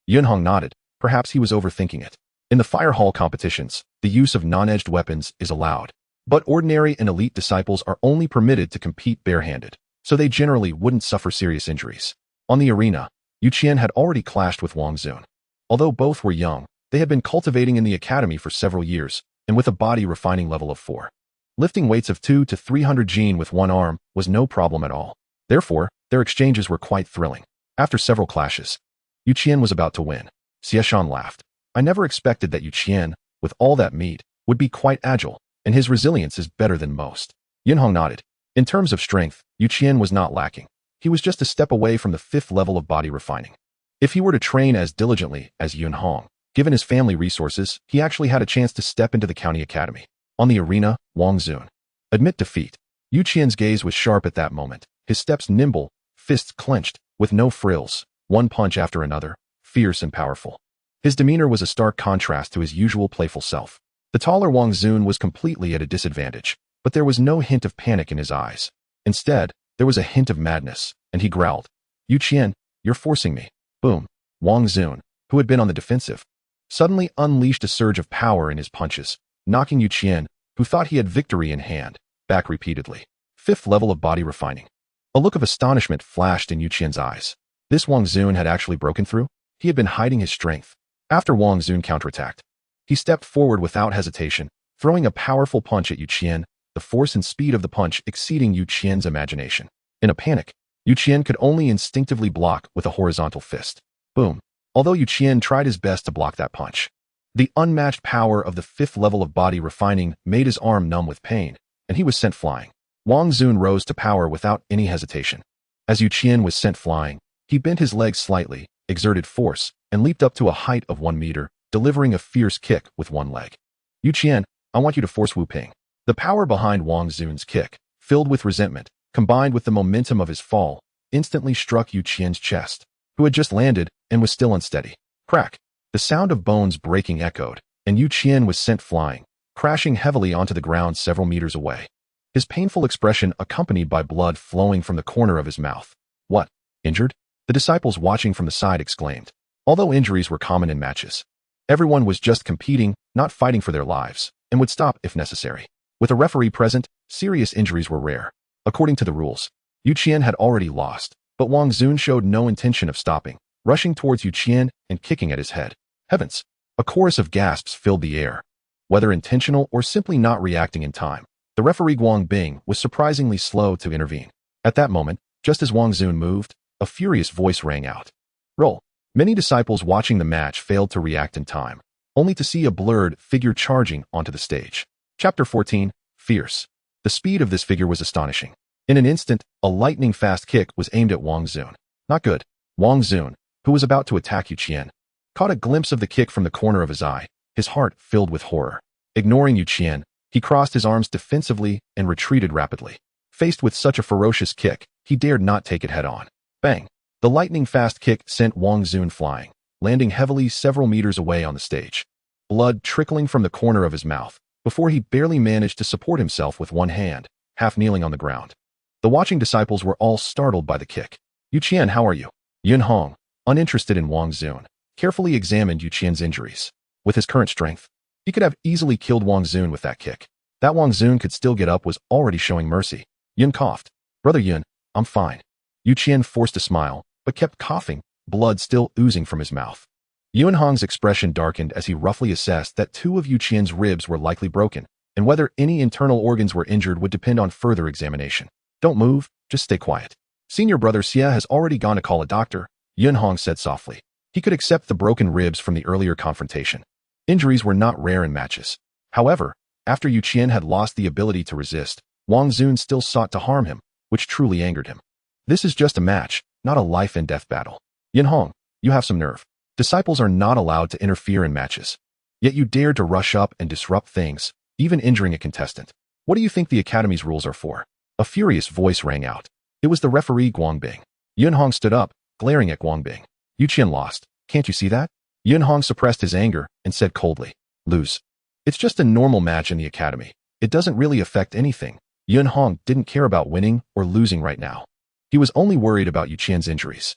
A: Yunhong nodded. Perhaps he was overthinking it. In the fire hall competitions, the use of non-edged weapons is allowed. But ordinary and elite disciples are only permitted to compete barehanded, so they generally wouldn't suffer serious injuries. On the arena, Yu Qian had already clashed with Wang Zun. Although both were young, they had been cultivating in the academy for several years, and with a body refining level of 4. Lifting weights of 2 to 300 jin with one arm was no problem at all. Therefore, their exchanges were quite thrilling. After several clashes, Yu Qian was about to win. Xiashan laughed. I never expected that Yu Qian, with all that meat, would be quite agile, and his resilience is better than most. Yunhong nodded. In terms of strength, Yu Qian was not lacking. He was just a step away from the 5th level of body refining. If he were to train as diligently as Yunhong, Given his family resources, he actually had a chance to step into the county academy. On the arena, Wang Zun. Admit defeat. Yu Qian's gaze was sharp at that moment, his steps nimble, fists clenched, with no frills, one punch after another, fierce and powerful. His demeanor was a stark contrast to his usual playful self. The taller Wang Zun was completely at a disadvantage, but there was no hint of panic in his eyes. Instead, there was a hint of madness, and he growled, "Yu Qian, you're forcing me." Boom. Wang Zun, who had been on the defensive, suddenly unleashed a surge of power in his punches, knocking Yu Qian, who thought he had victory in hand, back repeatedly. Fifth level of body refining. A look of astonishment flashed in Yu Qian's eyes. This Wang Zun had actually broken through? He had been hiding his strength. After Wang Zun counterattacked, he stepped forward without hesitation, throwing a powerful punch at Yu Qian, the force and speed of the punch exceeding Yu Qian's imagination. In a panic, Yu Qian could only instinctively block with a horizontal fist. Boom. Although Yu Qian tried his best to block that punch, the unmatched power of the fifth level of body refining made his arm numb with pain, and he was sent flying. Wang Zun rose to power without any hesitation. As Yu Qian was sent flying, he bent his legs slightly, exerted force, and leaped up to a height of 1 meter, delivering a fierce kick with one leg. "Yu Qian, I want you to force Wu Ping." The power behind Wang Zun's kick, filled with resentment, combined with the momentum of his fall, instantly struck Yu Qian's chest, who had just landed and was still unsteady. Crack. The sound of bones breaking echoed, and Yu Qian was sent flying, crashing heavily onto the ground several meters away. His painful expression accompanied by blood flowing from the corner of his mouth. "What? Injured?" The disciples watching from the side exclaimed. Although injuries were common in matches, everyone was just competing, not fighting for their lives, and would stop if necessary. With a referee present, serious injuries were rare. According to the rules, Yu Qian had already lost, but Wang Zun showed no intention of stopping, rushing towards Yu Qian and kicking at his head. Heavens! A chorus of gasps filled the air. Whether intentional or simply not reacting in time, the referee Guang Bing was surprisingly slow to intervene. At that moment, just as Wang Zun moved, a furious voice rang out. "Roll." Many disciples watching the match failed to react in time, only to see a blurred figure charging onto the stage. Chapter 14, Fierce. The speed of this figure was astonishing. In an instant, a lightning-fast kick was aimed at Wang Zun. Not good. Wang Zun, who was about to attack Yu Qian, caught a glimpse of the kick from the corner of his eye, his heart filled with horror. Ignoring Yu Qian, he crossed his arms defensively and retreated rapidly. Faced with such a ferocious kick, he dared not take it head-on. Bang! The lightning-fast kick sent Wang Zun flying, landing heavily several meters away on the stage. Blood trickling from the corner of his mouth, before he barely managed to support himself with one hand, half kneeling on the ground. The watching disciples were all startled by the kick. "Yu Qian, how are you?" Yun Hong, uninterested in Wang Zun, carefully examined Yu Qian's injuries. With his current strength, he could have easily killed Wang Zun with that kick. That Wang Zun could still get up was already showing mercy. Yun coughed. "Brother Yun, I'm fine." Yu Qian forced a smile, but kept coughing, blood still oozing from his mouth. Yun Hong's expression darkened as he roughly assessed that 2 of Yu Qian's ribs were likely broken, and whether any internal organs were injured would depend on further examination. "Don't move, just stay quiet. Senior brother Xia has already gone to call a doctor," Yun Hong said softly. He could accept the broken ribs from the earlier confrontation. Injuries were not rare in matches. However, after Yu Qian had lost the ability to resist, Wang Zun still sought to harm him, which truly angered him. "This is just a match, not a life-and-death battle. Yun Hong, you have some nerve. Disciples are not allowed to interfere in matches. Yet you dared to rush up and disrupt things, even injuring a contestant. What do you think the Academy's rules are for?" A furious voice rang out. It was the referee Guang Bing. Yun Hong stood up, glaring at Guang Bing. "Yu Qian lost. Can't you see that?" Yun Hong suppressed his anger and said coldly, "Lose. It's just a normal match in the Academy. It doesn't really affect anything." Yun Hong didn't care about winning or losing right now. He was only worried about Yu Qian's injuries.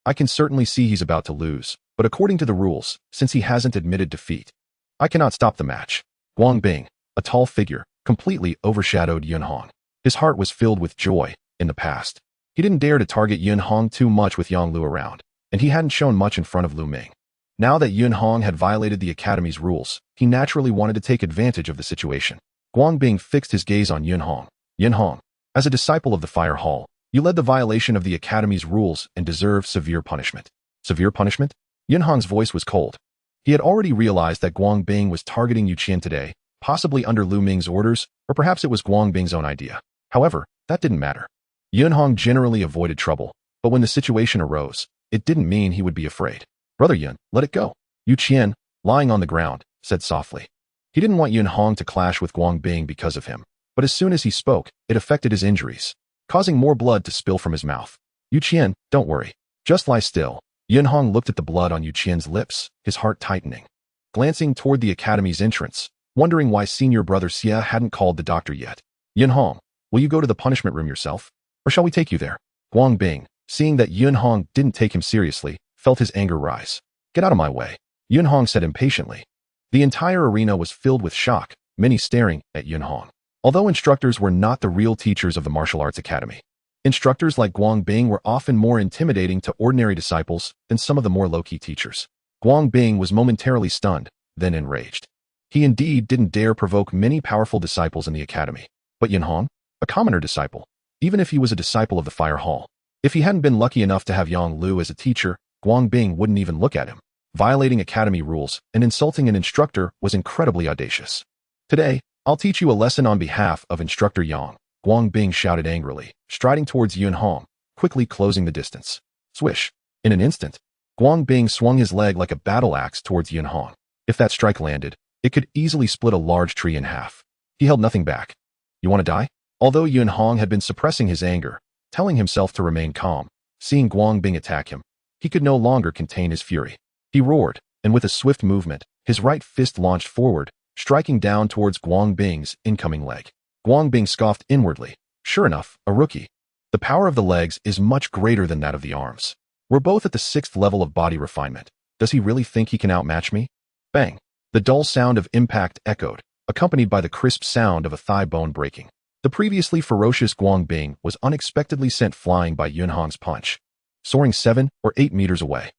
A: I can certainly see he's about to lose, but according to the rules, since he hasn't admitted defeat, I cannot stop the match." Guang Bing, a tall figure, completely overshadowed Yun Hong. His heart was filled with joy. In the past, he didn't dare to target Yun Hong too much with Yang Lu around, and he hadn't shown much in front of Lu Ming. Now that Yun Hong had violated the Academy's rules, he naturally wanted to take advantage of the situation. Guang Bing fixed his gaze on Yun Hong. "Yun Hong, as a disciple of the Fire Hall, you led the violation of the Academy's rules and deserve severe punishment." "Severe punishment?" Yun Hong's voice was cold. He had already realized that Guang Bing was targeting Yu Qian today, possibly under Lu Ming's orders, or perhaps it was Guang Bing's own idea. However, that didn't matter. Yun Hong generally avoided trouble, but when the situation arose, it didn't mean he would be afraid. "Brother Yun, let it go." Yu Qian, lying on the ground, said softly. He didn't want Yun Hong to clash with Guang Bing because of him, but as soon as he spoke, it affected his injuries, causing more blood to spill from his mouth. Yu Qian, don't worry. Just lie still. Yun Hong looked at the blood on Yu Qian's lips, his heart tightening. Glancing toward the academy's entrance, wondering why senior brother Xia hadn't called the doctor yet. Yun Hong, will you go to the punishment room yourself? Or shall we take you there? Guang Bing, seeing that Yun Hong didn't take him seriously, felt his anger rise. Get out of my way, Yun Hong said impatiently. The entire arena was filled with shock, many staring at Yun Hong. Although instructors were not the real teachers of the martial arts academy, instructors like Guang Bing were often more intimidating to ordinary disciples than some of the more low-key teachers. Guang Bing was momentarily stunned, then enraged. He indeed didn't dare provoke many powerful disciples in the academy. But Yun Hong? A commoner disciple. Even if he was a disciple of the Fire Hall. If he hadn't been lucky enough to have Yang Lu as a teacher, Guang Bing wouldn't even look at him. Violating academy rules and insulting an instructor was incredibly audacious. Today, I'll teach you a lesson on behalf of Instructor Yang, Guang Bing shouted angrily, striding towards Yun Hong, quickly closing the distance. Swish. In an instant, Guang Bing swung his leg like a battle axe towards Yun Hong. If that strike landed, it could easily split a large tree in half. He held nothing back. You want to die? Although Yun Hong had been suppressing his anger, telling himself to remain calm, seeing Guang Bing attack him, he could no longer contain his fury. He roared, and with a swift movement, his right fist launched forward, striking down towards Guang Bing's incoming leg. Guang Bing scoffed inwardly. Sure enough, a rookie. The power of the legs is much greater than that of the arms. We're both at the 6th level of body refinement. Does he really think he can outmatch me? Bang! The dull sound of impact echoed, accompanied by the crisp sound of a thigh bone breaking. The previously ferocious Guang Bing was unexpectedly sent flying by Yun Hong's punch, soaring 7 or 8 meters away.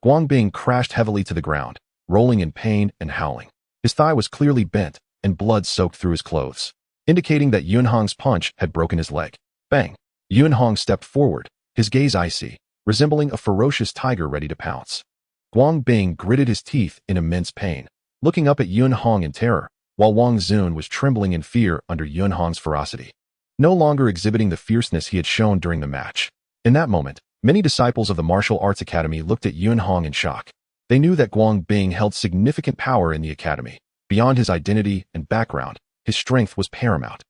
A: Guang Bing crashed heavily to the ground, rolling in pain and howling. His thigh was clearly bent, and blood soaked through his clothes, indicating that Yun Hong's punch had broken his leg. Bang! Yun Hong stepped forward, his gaze icy, resembling a ferocious tiger ready to pounce. Guang Bing gritted his teeth in immense pain, looking up at Yun Hong in terror, while Wang Xun was trembling in fear under Yun Hong's ferocity, no longer exhibiting the fierceness he had shown during the match. In that moment, many disciples of the Martial Arts Academy looked at Yun Hong in shock. They knew that Guang Bing held significant power in the academy. Beyond his identity and background, his strength was paramount.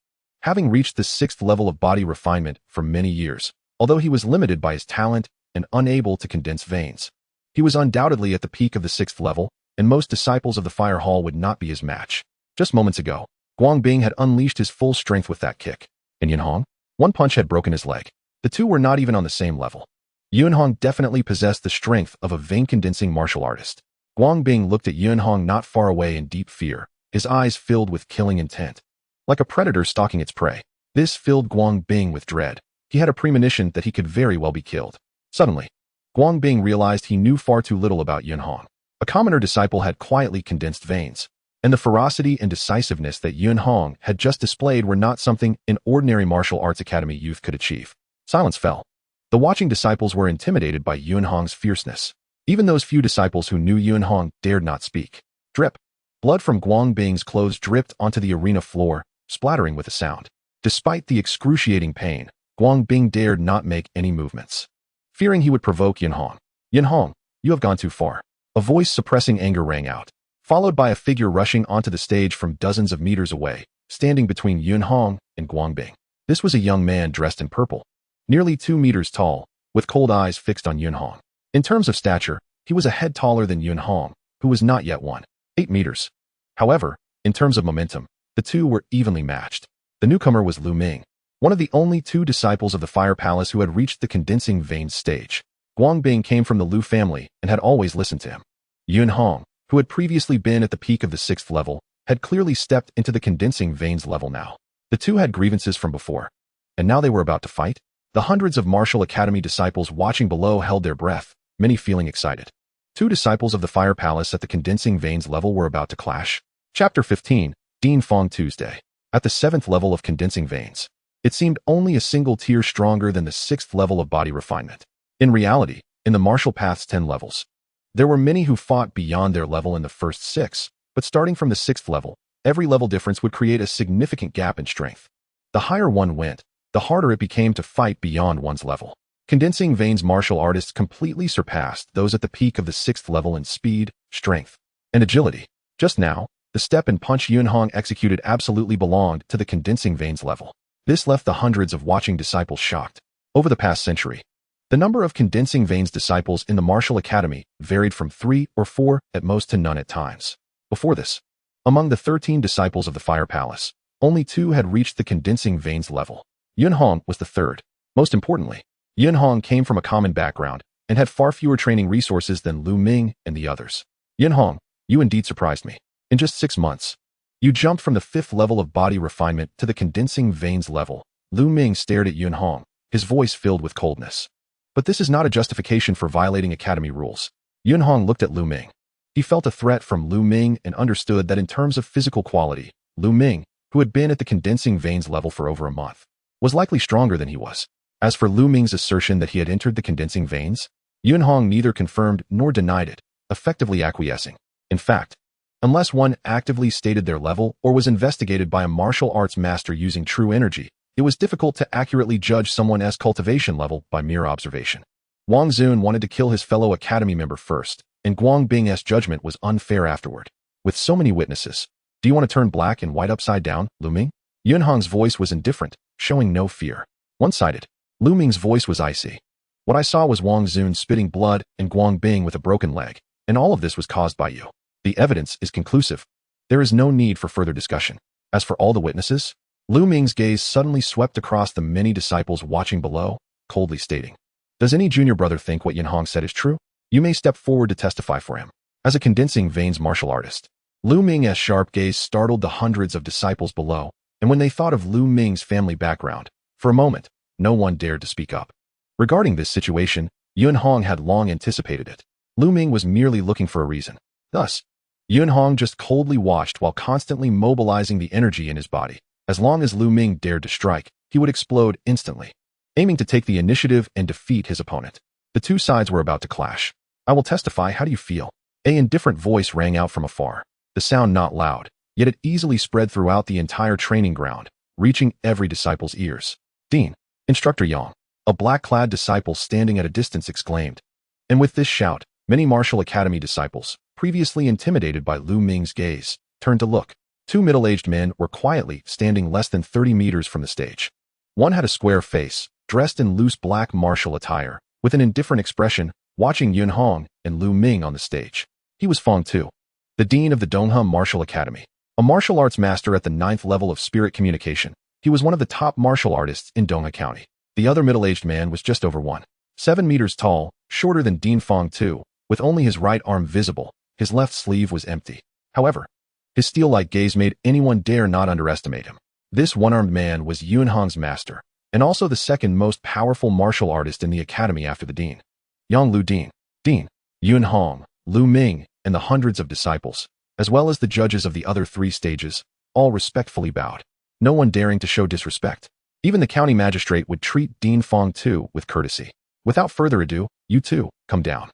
A: Having reached the 6th level of body refinement for many years, although he was limited by his talent and unable to condense veins, he was undoubtedly at the peak of the 6th level, and most disciples of the Fire Hall would not be his match. Just moments ago, Guang Bing had unleashed his full strength with that kick. And Yun Hong? One punch had broken his leg. The two were not even on the same level. Yun Hong definitely possessed the strength of a vein-condensing martial artist. Guang Bing looked at Yun Hong not far away in deep fear, his eyes filled with killing intent. Like a predator stalking its prey. This filled Guang Bing with dread. He had a premonition that he could very well be killed. Suddenly, Guang Bing realized he knew far too little about Yun Hong. A commoner disciple had quietly condensed veins, and the ferocity and decisiveness that Yun Hong had just displayed were not something an ordinary martial arts academy youth could achieve. Silence fell. The watching disciples were intimidated by Yun Hong's fierceness. Even those few disciples who knew Yun Hong dared not speak. Drip. Blood from Guang Bing's clothes dripped onto the arena floor, splattering with a sound. Despite the excruciating pain, Guang Bing dared not make any movements, fearing he would provoke Yun Hong. Yun Hong, you have gone too far. A voice suppressing anger rang out, followed by a figure rushing onto the stage from dozens of meters away, standing between Yun Hong and Guang Bing. This was a young man dressed in purple, nearly 2 meters tall, with cold eyes fixed on Yun Hong. In terms of stature, he was a head taller than Yun Hong, who was not yet 1.8 meters. However, in terms of momentum, the two were evenly matched. The newcomer was Lu Ming, one of the only 2 disciples of the Fire Palace who had reached the condensing veins stage. Guang Bing came from the Lu family and had always listened to him. Yun Hong, who had previously been at the peak of the 6th level, had clearly stepped into the condensing veins level now. The two had grievances from before, and now they were about to fight. The hundreds of Martial Academy disciples watching below held their breath, many feeling excited. 2 disciples of the Fire Palace at the condensing veins level were about to clash. Chapter 15, Dean Fong Tuesday. At the 7th level of condensing veins, it seemed only a single tier stronger than the 6th level of body refinement. In reality, in the martial path's 10 levels, there were many who fought beyond their level in the first 6, but starting from the 6th level, every level difference would create a significant gap in strength. The higher one went, the harder it became to fight beyond one's level. Condensing veins martial artists completely surpassed those at the peak of the 6th level in speed, strength, and agility. Just now, the step and punch Yunhong executed absolutely belonged to the condensing veins level. This left the hundreds of watching disciples shocked. Over the past century, the number of condensing veins disciples in the martial academy varied from 3 or 4 at most to none at times. Before this, among the 13 disciples of the Fire Palace, only 2 had reached the condensing veins level. Yunhong was the third. Most importantly, Yunhong came from a common background and had far fewer training resources than Lu Ming and the others. Yunhong, you indeed surprised me. In just 6 months, you jumped from the 5th level of body refinement to the condensing veins level. Lu Ming stared at Yunhong, his voice filled with coldness. But this is not a justification for violating academy rules. Yunhong looked at Lu Ming. He felt a threat from Lu Ming and understood that in terms of physical quality, Lu Ming, who had been at the condensing veins level for over a month, was likely stronger than he was. As for Lu Ming's assertion that he had entered the condensing veins, Yunhong neither confirmed nor denied it, effectively acquiescing. In fact, unless one actively stated their level or was investigated by a martial arts master using true energy, it was difficult to accurately judge someone's cultivation level by mere observation. Wang Xun wanted to kill his fellow academy member first, and Guang Bing's judgment was unfair afterward. With so many witnesses, do you want to turn black and white upside down, Lu Ming? Yunhong's voice was indifferent, showing no fear. One-sided. Lu Ming's voice was icy. What I saw was Wang Xun spitting blood and Guang Bing with a broken leg, and all of this was caused by you. The evidence is conclusive. There is no need for further discussion. As for all the witnesses, Lu Ming's gaze suddenly swept across the many disciples watching below, coldly stating, "Does any junior brother think what Yunhong said is true? You may step forward to testify for him." As a condensing veins martial artist, Lu Ming's sharp gaze startled the hundreds of disciples below, and when they thought of Lu Ming's family background, for a moment, no one dared to speak up. Regarding this situation, Yunhong had long anticipated it. Lu Ming was merely looking for a reason. Thus, Yunhong just coldly watched while constantly mobilizing the energy in his body. As long as Lu Ming dared to strike, he would explode instantly, aiming to take the initiative and defeat his opponent. The two sides were about to clash. "I will testify, how do you feel?" An indifferent voice rang out from afar, the sound not loud, yet it easily spread throughout the entire training ground, reaching every disciple's ears. "Dean, Instructor Yang," a black-clad disciple standing at a distance exclaimed. And with this shout, many martial academy disciples, previously intimidated by Lu Ming's gaze, turned to look. 2 middle-aged men were quietly standing less than 30 meters from the stage. One had a square face, dressed in loose black martial attire, with an indifferent expression, watching Yunhong and Lu Ming on the stage. He was Fong Tu, the dean of the Donghe Martial Academy, a martial arts master at the 9th level of spirit communication. He was one of the top martial artists in Donghe County. The other middle-aged man was just over 1.7 meters tall, shorter than Dean Fong Tu, with only his right arm visible. His left sleeve was empty. However, his steel-like gaze made anyone dare not underestimate him. This one-armed man was Yunhong's master, and also the second most powerful martial artist in the academy after the dean. Yang Lu Dean, Yunhong, Lu Ming, and the hundreds of disciples, as well as the judges of the other 3 stages, all respectfully bowed, no one daring to show disrespect. Even the county magistrate would treat Dean Fong Tu with courtesy. "Without further ado, you two, come down."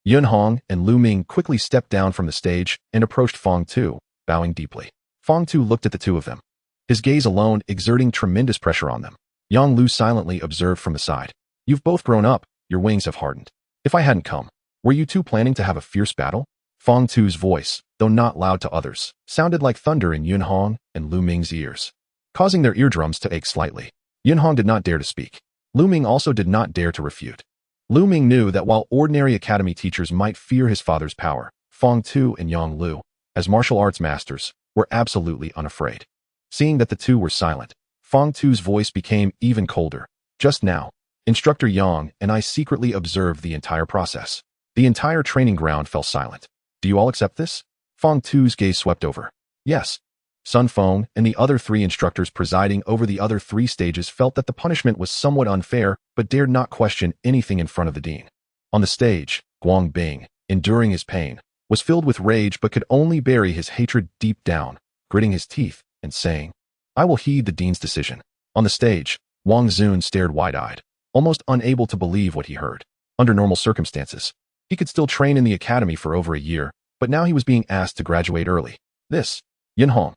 A: Yunhong and Lu Ming quickly stepped down from the stage and approached Fong Tu, bowing deeply. Fong Tu looked at the two of them, his gaze alone exerting tremendous pressure on them. Yang Lu silently observed from the side. "You've both grown up, your wings have hardened. If I hadn't come, were you two planning to have a fierce battle?" Fong Tu's voice, though not loud to others, sounded like thunder in Yunhong and Lu Ming's ears, causing their eardrums to ache slightly. Yunhong did not dare to speak. Lu Ming also did not dare to refute. Lu Ming knew that while ordinary academy teachers might fear his father's power, Fong Tu and Yang Lu, as martial arts masters, were absolutely unafraid. Seeing that the two were silent, Fong Tu's voice became even colder. "Just now, Instructor Yang and I secretly observed the entire process." The entire training ground fell silent. "Do you all accept this?" Fong Tu's gaze swept over. "Yes." Sun Feng and the other 3 instructors presiding over the other 3 stages felt that the punishment was somewhat unfair, but dared not question anything in front of the dean. On the stage, Guang Bing, enduring his pain, was filled with rage but could only bury his hatred deep down, gritting his teeth and saying, "I will heed the dean's decision." On the stage, Wang Xun stared wide-eyed, almost unable to believe what he heard. Under normal circumstances, he could still train in the academy for over a year, but now he was being asked to graduate early. "This, Yunhong,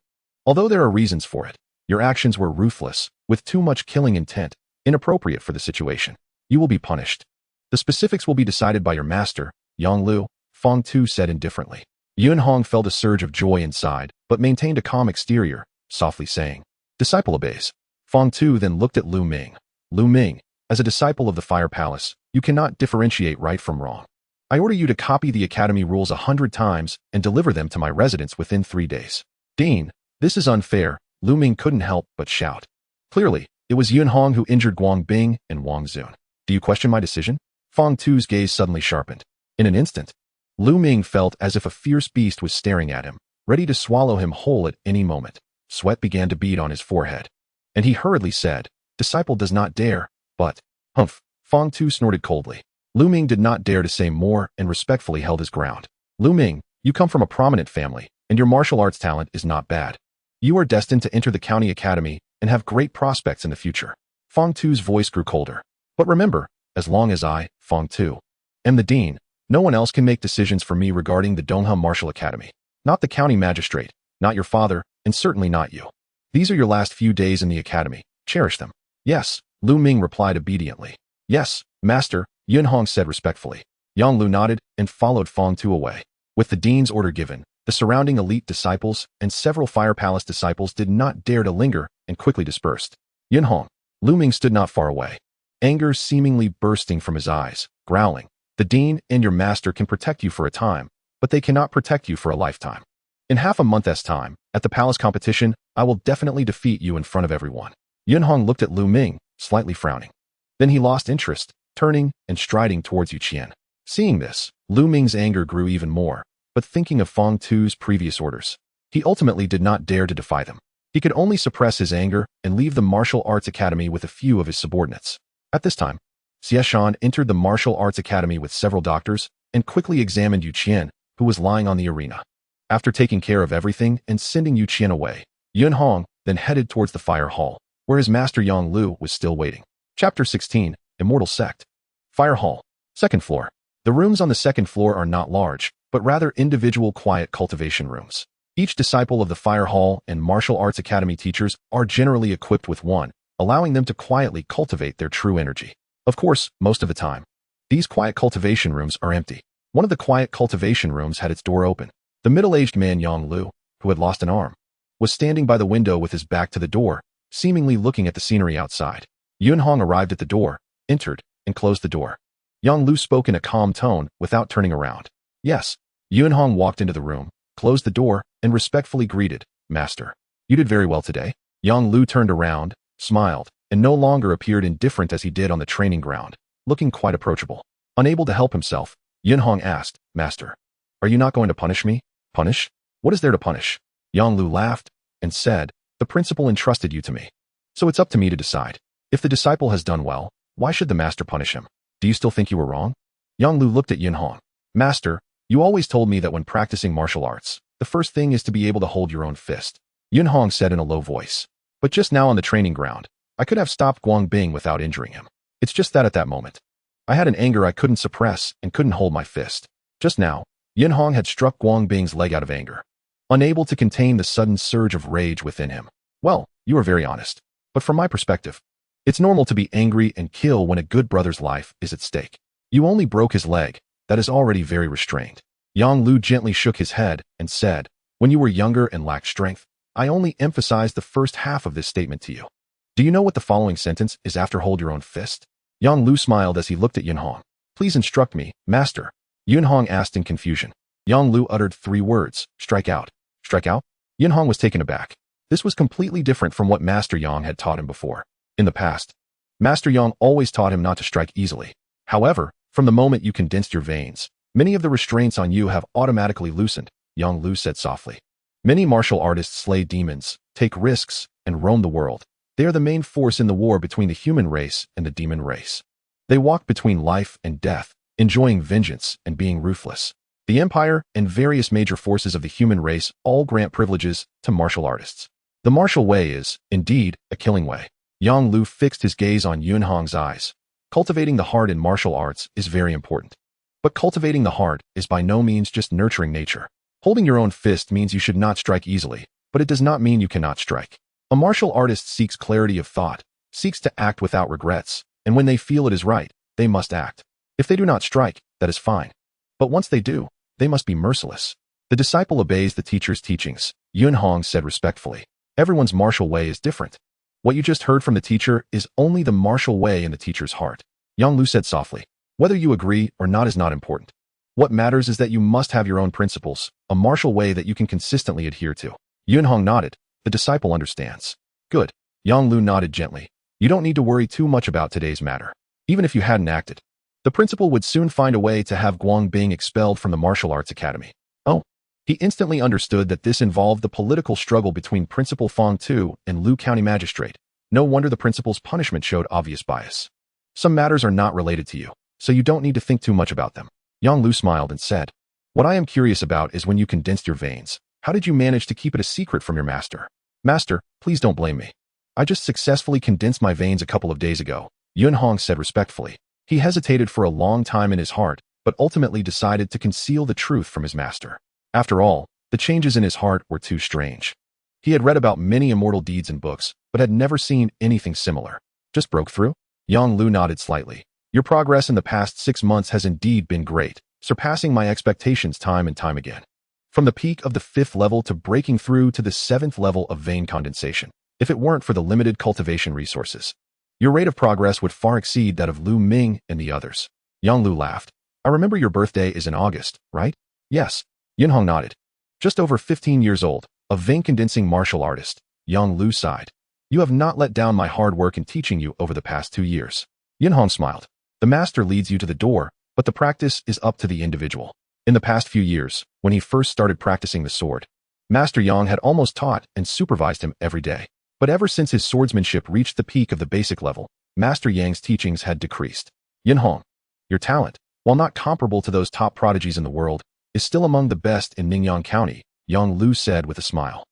A: although there are reasons for it, your actions were ruthless, with too much killing intent, inappropriate for the situation. You will be punished. The specifics will be decided by your master, Yang Lu." Fang Tu said indifferently. Yun Hong felt a surge of joy inside, but maintained a calm exterior, softly saying, "Disciple obeys." Fang Tu then looked at Lu Ming. "Lu Ming, as a disciple of the Fire Palace, you cannot differentiate right from wrong. I order you to copy the academy rules 100 times and deliver them to my residence within 3 days." "Dean, this is unfair," Lu Ming couldn't help but shout. Clearly, it was Yun Hong who injured Guang Bing and Wang Zun. "Do you question my decision?" Fang Tu's gaze suddenly sharpened. In an instant, Lu Ming felt as if a fierce beast was staring at him, ready to swallow him whole at any moment. Sweat began to bead on his forehead. And he hurriedly said, "Disciple does not dare, but..." "Humph," Fang Tu snorted coldly. Lu Ming did not dare to say more and respectfully held his ground. "Lu Ming, you come from a prominent family, and your martial arts talent is not bad. You are destined to enter the county academy and have great prospects in the future." Fang Tu's voice grew colder. "But remember, as long as I, Fang Tu, am the dean, no one else can make decisions for me regarding the Donghua Martial Academy. Not the county magistrate, not your father, and certainly not you. These are your last few days in the academy. Cherish them." "Yes," Lu Ming replied obediently. "Yes, master," Yun Hong said respectfully. Yang Lu nodded and followed Fang Tu away. With the dean's order given, the surrounding elite disciples and several Fire Palace disciples did not dare to linger and quickly dispersed. Yun Hong, Lu Ming stood not far away, anger seemingly bursting from his eyes, growling, "The dean and your master can protect you for a time, but they cannot protect you for a lifetime. In half a month's time, at the palace competition, I will definitely defeat you in front of everyone." Yun Hong looked at Lu Ming, slightly frowning. Then he lost interest, turning and striding towards Yu Qian. Seeing this, Lu Ming's anger grew even more, but thinking of Fang Tu's previous orders, he ultimately did not dare to defy them. He could only suppress his anger and leave the martial arts academy with a few of his subordinates. At this time, Xie Shan entered the martial arts academy with several doctors and quickly examined Yu Qian, who was lying on the arena. After taking care of everything and sending Yu Qian away, Yun Hong then headed towards the fire hall, where his master Yang Lu was still waiting. Chapter 16, Immortal Sect. Fire Hall. Second floor. The rooms on the second floor are not large, but rather individual quiet cultivation rooms. Each disciple of the Fire Hall and Martial Arts Academy teachers are generally equipped with one, allowing them to quietly cultivate their true energy. Of course, most of the time, these quiet cultivation rooms are empty. One of the quiet cultivation rooms had its door open. The middle-aged man Yang Lu, who had lost an arm, was standing by the window with his back to the door, seemingly looking at the scenery outside. Yun Hong arrived at the door, entered, and closed the door. Yang Lu spoke in a calm tone without turning around. "Yes." Yun Hong walked into the room, closed the door, and respectfully greeted, "Master, you did very well today." Yang Lu turned around, smiled, and no longer appeared indifferent as he did on the training ground, looking quite approachable. Unable to help himself, Yun Hong asked, "Master, are you not going to punish me?" "Punish? What is there to punish?" Yang Lu laughed and said, "The principal entrusted you to me. So it's up to me to decide. If the disciple has done well, why should the master punish him? Do you still think you were wrong?" Yang Lu looked at Yun Hong. "Master, you always told me that when practicing martial arts, the first thing is to be able to hold your own fist," Yun Hong said in a low voice. "But just now on the training ground, I could have stopped Guang Bing without injuring him. It's just that at that moment, I had an anger I couldn't suppress and couldn't hold my fist." Just now, Yun Hong had struck Guang Bing's leg out of anger, unable to contain the sudden surge of rage within him. "Well, you are very honest. But from my perspective, it's normal to be angry and kill when a good brother's life is at stake. You only broke his leg, that is already very restrained." Yang Lu gently shook his head and said, "When you were younger and lacked strength, I only emphasized the first half of this statement to you. Do you know what the following sentence is after hold your own fist?" Yang Lu smiled as he looked at Yun Hong. "Please instruct me, master," Yun Hong asked in confusion. Yang Lu uttered 3 words, "Strike out." "Strike out?" Yun Hong was taken aback. This was completely different from what Master Yang had taught him before. In the past, Master Yang always taught him not to strike easily. However, from the moment you condensed your veins, many of the restraints on you have automatically loosened, Yang Lu said softly. Many martial artists slay demons, take risks, and roam the world. They are the main force in the war between the human race and the demon race. They walk between life and death, enjoying vengeance and being ruthless. The Empire and various major forces of the human race all grant privileges to martial artists. The martial way is, indeed, a killing way. Yang Lu fixed his gaze on Yun Hong's eyes. Cultivating the heart in martial arts is very important. But cultivating the heart is by no means just nurturing nature. Holding your own fist means you should not strike easily, but it does not mean you cannot strike. A martial artist seeks clarity of thought, seeks to act without regrets, and when they feel it is right, they must act. If they do not strike, that is fine. But once they do, they must be merciless. The disciple obeys the teacher's teachings, Yunhong said respectfully. Everyone's martial way is different. What you just heard from the teacher is only the martial way in the teacher's heart, Yang Lu said softly. Whether you agree or not is not important. What matters is that you must have your own principles, a martial way that you can consistently adhere to. Yunhong nodded. The disciple understands. Good. Yang Lu nodded gently. You don't need to worry too much about today's matter. Even if you hadn't acted, the principal would soon find a way to have Guangbing expelled from the martial arts academy. Oh. He instantly understood that this involved the political struggle between Principal Fong Tu and Lu County Magistrate. No wonder the principal's punishment showed obvious bias. Some matters are not related to you, so you don't need to think too much about them. Yang Lu smiled and said, What I am curious about is when you condensed your veins. How did you manage to keep it a secret from your master? Master, please don't blame me. I just successfully condensed my veins a couple of days ago, Yunhong said respectfully. He hesitated for a long time in his heart, but ultimately decided to conceal the truth from his master. After all, the changes in his heart were too strange. He had read about many immortal deeds in books, but had never seen anything similar. Just broke through? Yang Lu nodded slightly. Your progress in the past 6 months has indeed been great, surpassing my expectations time and time again. From the peak of the 5th level to breaking through to the 7th level of vein condensation, if it weren't for the limited cultivation resources, your rate of progress would far exceed that of Lu Ming and the others. Yang Lu laughed. I remember your birthday is in August, right? Yes. Yunhong nodded. Just over 15 years old, a vein-condensing martial artist, Yang Lu sighed. You have not let down my hard work in teaching you over the past 2 years. Yunhong smiled. The master leads you to the door, but the practice is up to the individual. In the past few years, when he first started practicing the sword, Master Yang had almost taught and supervised him every day. But ever since his swordsmanship reached the peak of the basic level, Master Yang's teachings had decreased. Yunhong, your talent, while not comparable to those top prodigies in the world, is still among the best in Ningyan County, Yang Lu said with a smile.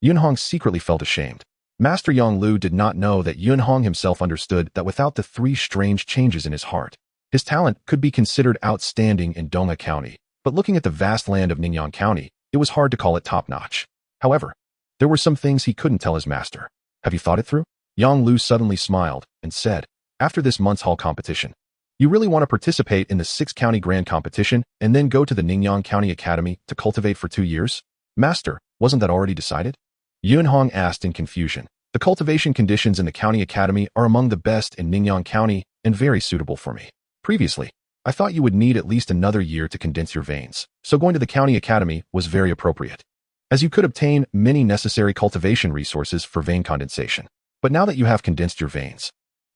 A: Yunhong secretly felt ashamed. Master Yang Lu did not know that Yunhong himself understood that without the 3 strange changes in his heart, his talent could be considered outstanding in Dongha County, but looking at the vast land of Ningyan County, it was hard to call it top-notch. However, there were some things he couldn't tell his master. Have you thought it through? Yang Lu suddenly smiled and said, after this month's hall competition, you really want to participate in the 6-county grand competition and then go to the Ningyan County Academy to cultivate for 2 years? Master, wasn't that already decided? Yunhong asked in confusion. The cultivation conditions in the county academy are among the best in Ningyan County and very suitable for me. Previously, I thought you would need at least another year to condense your veins, so going to the county academy was very appropriate, as you could obtain many necessary cultivation resources for vein condensation. But now that you have condensed your veins,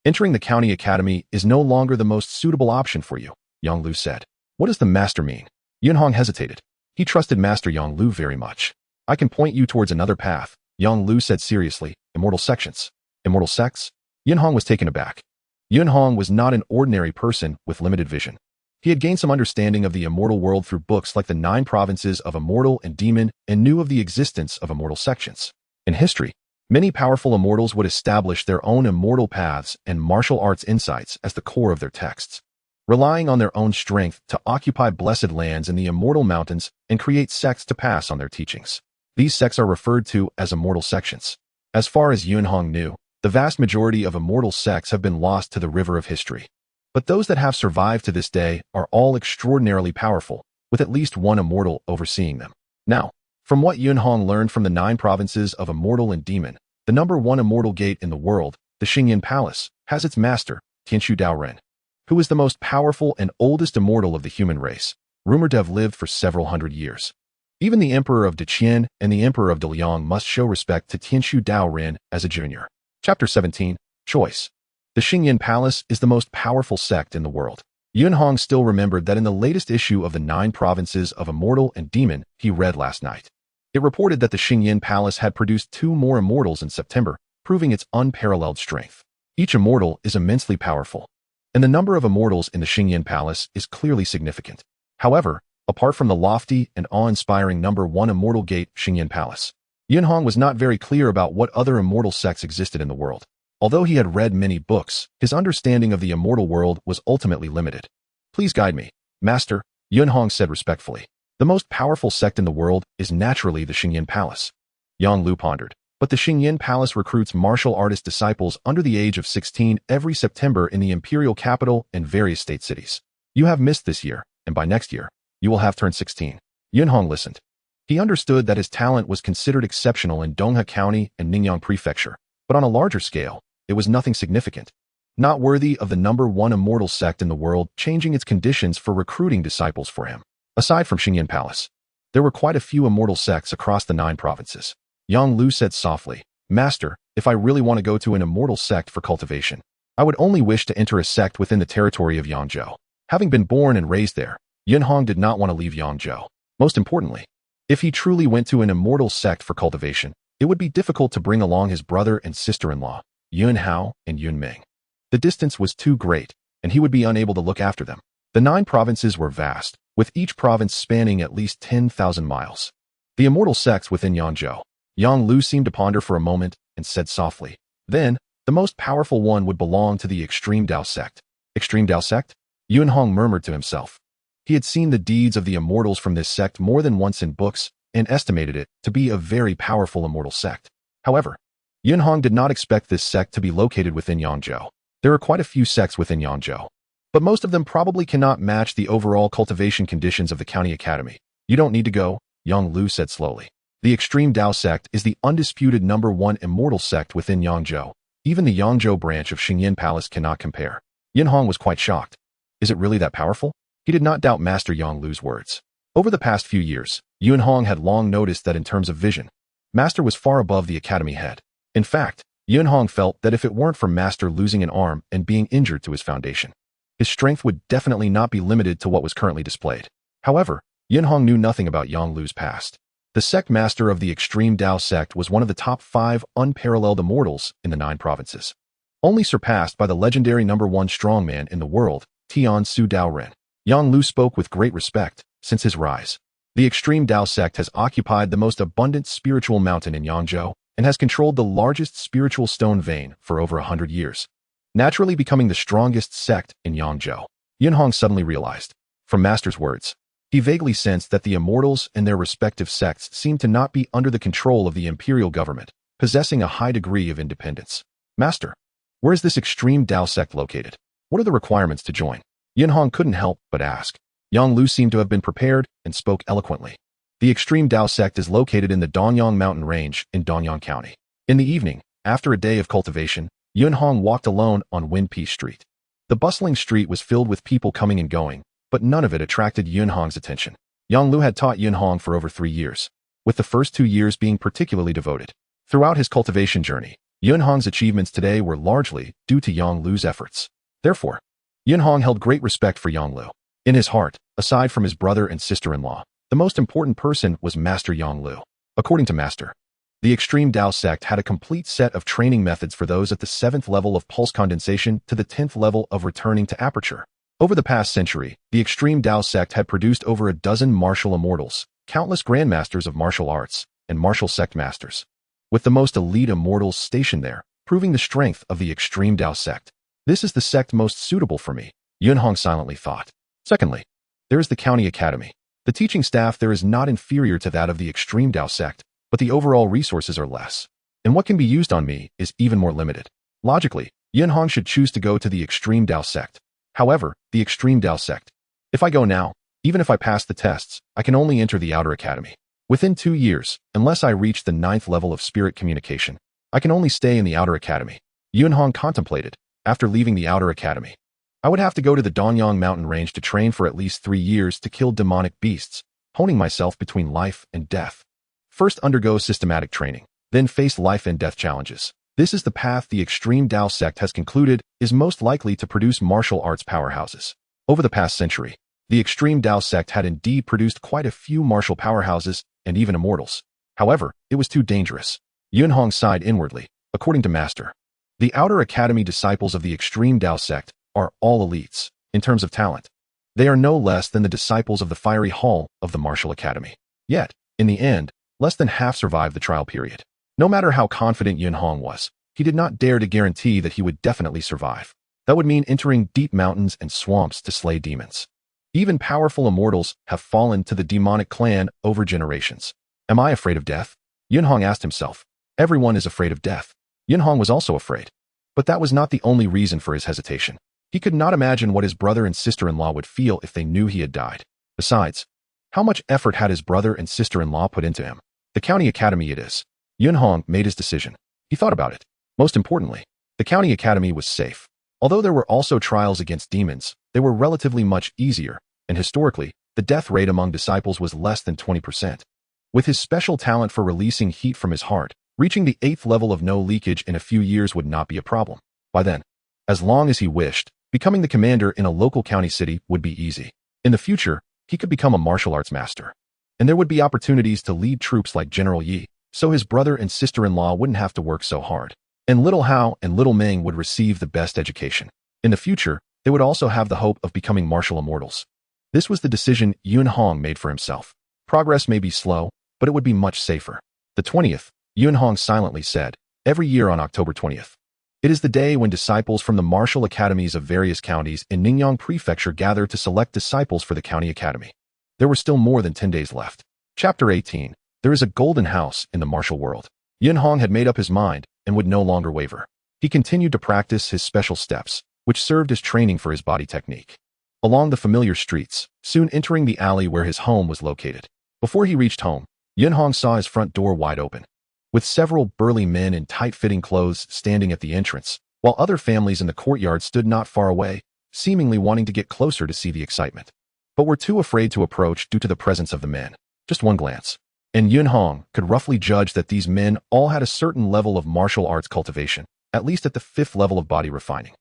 A: entering the county academy is no longer the most suitable option for you, Yang Lu said. What does the master mean? Yunhong hesitated. He trusted Master Yang Lu very much. I can point you towards another path, Yang Lu said seriously. Immortal sections. Immortal sects? Yunhong was taken aback. Yunhong was not an ordinary person with limited vision. He had gained some understanding of the immortal world through books like the 9 provinces of Immortal and Demon and knew of the existence of immortal sections. In history, many powerful immortals would establish their own immortal paths and martial arts insights as the core of their texts, relying on their own strength to occupy blessed lands in the immortal mountains and create sects to pass on their teachings. These sects are referred to as immortal sections. As far as Yunhong knew, the vast majority of immortal sects have been lost to the river of history. But those that have survived to this day are all extraordinarily powerful, with at least one immortal overseeing them. Now, from what Yunhong learned from the 9 provinces of Immortal and Demon, the number 1 immortal gate in the world, the Xingyin Palace, has its master, Tianshu Daoren, who is the most powerful and oldest immortal of the human race, rumored to have lived for several hundred years. Even the Emperor of Deqian and the Emperor of Daliang must show respect to Tianshu Daoren as a junior. Chapter 17, Choice. The Xingyin Palace is the most powerful sect in the world. Yunhong still remembered that in the latest issue of the 9 provinces of Immortal and Demon he read last night, it reported that the Xingyin Palace had produced 2 more immortals in September, proving its unparalleled strength. Each immortal is immensely powerful, and the number of immortals in the Xingyin Palace is clearly significant. However, apart from the lofty and awe-inspiring number 1 immortal gate Xingyin Palace, Yunhong was not very clear about what other immortal sects existed in the world. Although he had read many books, his understanding of the immortal world was ultimately limited. Please guide me, Master, Yunhong said respectfully. The most powerful sect in the world is naturally the Xingyin Palace. Yang Lu pondered. But the Xingyin Palace recruits martial artist disciples under the age of 16 every September in the imperial capital and various state cities. You have missed this year, and by next year, you will have turned 16. Yunhong listened. He understood that his talent was considered exceptional in Donghe County and Ningyan Prefecture, but on a larger scale, it was nothing significant. Not worthy of the #1 immortal sect in the world changing its conditions for recruiting disciples for him. Aside from Xingyan Palace, there were quite a few immortal sects across the 9 provinces. Yang Lu said softly, "Master, if I really want to go to an immortal sect for cultivation, I would only wish to enter a sect within the territory of Yangzhou." Having been born and raised there, Yunhong did not want to leave Yangzhou. Most importantly, if he truly went to an immortal sect for cultivation, it would be difficult to bring along his brother and sister-in-law, Yun Hao and Yun Ming. The distance was too great, and he would be unable to look after them. The 9 provinces were vast, with each province spanning at least 10,000 miles. The immortal sects within Yangzhou. Yang Lu seemed to ponder for a moment and said softly, "Then, the most powerful one would belong to the Extreme Dao sect." Extreme Dao sect? Yunhong murmured to himself. He had seen the deeds of the immortals from this sect more than once in books and estimated it to be a very powerful immortal sect. However, Yunhong did not expect this sect to be located within Yangzhou. There are quite a few sects within Yangzhou, but most of them probably cannot match the overall cultivation conditions of the county academy. "You don't need to go," Yang Lu said slowly. "The Extreme Dao sect is the undisputed #1 immortal sect within Yangzhou. Even the Yangzhou branch of Xingyan Palace cannot compare." Yunhong was quite shocked. Is it really that powerful? He did not doubt Master Yang Lu's words. Over the past few years, Yunhong had long noticed that in terms of vision, Master was far above the academy head. In fact, Yunhong felt that if it weren't for Master losing an arm and being injured to his foundation, his strength would definitely not be limited to what was currently displayed. However, Yunhong knew nothing about Yang Lu's past. The sect master of the Extreme Dao sect was one of the top 5 unparalleled immortals in the 9 provinces, only surpassed by the legendary #1 strongman in the world, Tian Su Daoren. Yang Lu spoke with great respect. Since his rise, the Extreme Dao sect has occupied the most abundant spiritual mountain in Yangzhou and has controlled the largest spiritual stone vein for over 100 years, naturally becoming the strongest sect in Yangzhou. Yunhong suddenly realized, from Master's words, he vaguely sensed that the immortals and their respective sects seemed to not be under the control of the imperial government, possessing a high degree of independence. "Master, where is this Extreme Dao sect located? What are the requirements to join?" Yunhong couldn't help but ask. Yang Lu seemed to have been prepared and spoke eloquently. The Extreme Dao sect is located in the Donyang mountain range in Donyang County. In the evening, after a day of cultivation, Yunhong walked alone on Windpeace Street. The bustling street was filled with people coming and going, but none of it attracted Yunhong's attention. Yang Lu had taught Yunhong for over 3 years, with the first 2 years being particularly devoted. Throughout his cultivation journey, Yunhong's achievements today were largely due to Yang Lu's efforts. Therefore, Yunhong held great respect for Yang Lu. In his heart, aside from his brother and sister-in-law, the most important person was Master Yang Lu. According to Master, the Extreme Dao sect had a complete set of training methods for those at the 7th level of pulse condensation to the 10th level of returning to aperture. Over the past century, the Extreme Dao sect had produced over a dozen martial immortals, countless grandmasters of martial arts, and martial sect masters, with the most elite immortals stationed there, proving the strength of the Extreme Dao sect. This is the sect most suitable for me, Yunhong silently thought. Secondly, there is the county academy. The teaching staff there is not inferior to that of the Extreme Dao sect, but the overall resources are less, and what can be used on me is even more limited. Logically, Yunhong should choose to go to the Extreme Dao sect. However, the Extreme Dao sect. If I go now, even if I pass the tests, I can only enter the outer academy. Within 2 years, unless I reach the 9th level of spirit communication, I can only stay in the outer academy. Yunhong contemplated. After leaving the outer academy, I would have to go to the Donyang mountain range to train for at least 3 years to kill demonic beasts, honing myself between life and death. First undergo systematic training, then face life and death challenges. This is the path the Extreme Dao sect has concluded is most likely to produce martial arts powerhouses. Over the past century, the Extreme Dao sect had indeed produced quite a few martial powerhouses and even immortals. However, it was too dangerous. Yunhong sighed inwardly. According to Master, the outer academy disciples of the Extreme Dao sect are all elites in terms of talent. They are no less than the disciples of the fiery hall of the martial academy. Yet, in the end, less than half survived the trial period. No matter how confident Yunhong was, he did not dare to guarantee that he would definitely survive. That would mean entering deep mountains and swamps to slay demons. Even powerful immortals have fallen to the demonic clan over generations. Am I afraid of death? Yunhong asked himself. Everyone is afraid of death. Yunhong was also afraid. But that was not the only reason for his hesitation. He could not imagine what his brother and sister-in-law would feel if they knew he had died. Besides, How much effort had his brother and sister-in-law put into him? The county academy it is. Yunhong made his decision. He thought about it. Most importantly, the county academy was safe. Although there were also trials against demons, they were relatively much easier, and historically, the death rate among disciples was less than 20%. With his special talent for releasing heat from his heart, reaching the 8th level of no leakage in a few years would not be a problem. By then, as long as he wished, becoming the commander in a local county city would be easy. In the future, he could become a martial arts master. And there would be opportunities to lead troops like General Yi, so his brother and sister-in-law wouldn't have to work so hard. And little Hao and little Ming would receive the best education. In the future, they would also have the hope of becoming martial immortals. This was the decision Yunhong made for himself. Progress may be slow, but it would be much safer. The 20th, Yunhong silently said, every year on October 20th. It is the day when disciples from the martial academies of various counties in Ningyan Prefecture gather to select disciples for the county academy. There were still more than 10 days left. Chapter 18. There is a golden house in the martial world. Yunhong had made up his mind and would no longer waver. He continued to practice his special steps, which served as training for his body technique. Along the familiar streets, soon entering the alley where his home was located. Before he reached home, Yunhong saw his front door wide open, with several burly men in tight-fitting clothes standing at the entrance, while other families in the courtyard stood not far away, seemingly wanting to get closer to see the excitement, but were too afraid to approach due to the presence of the men. Just one glance, and Yunhong could roughly judge that these men all had a certain level of martial arts cultivation, at least at the 5th level of body refining.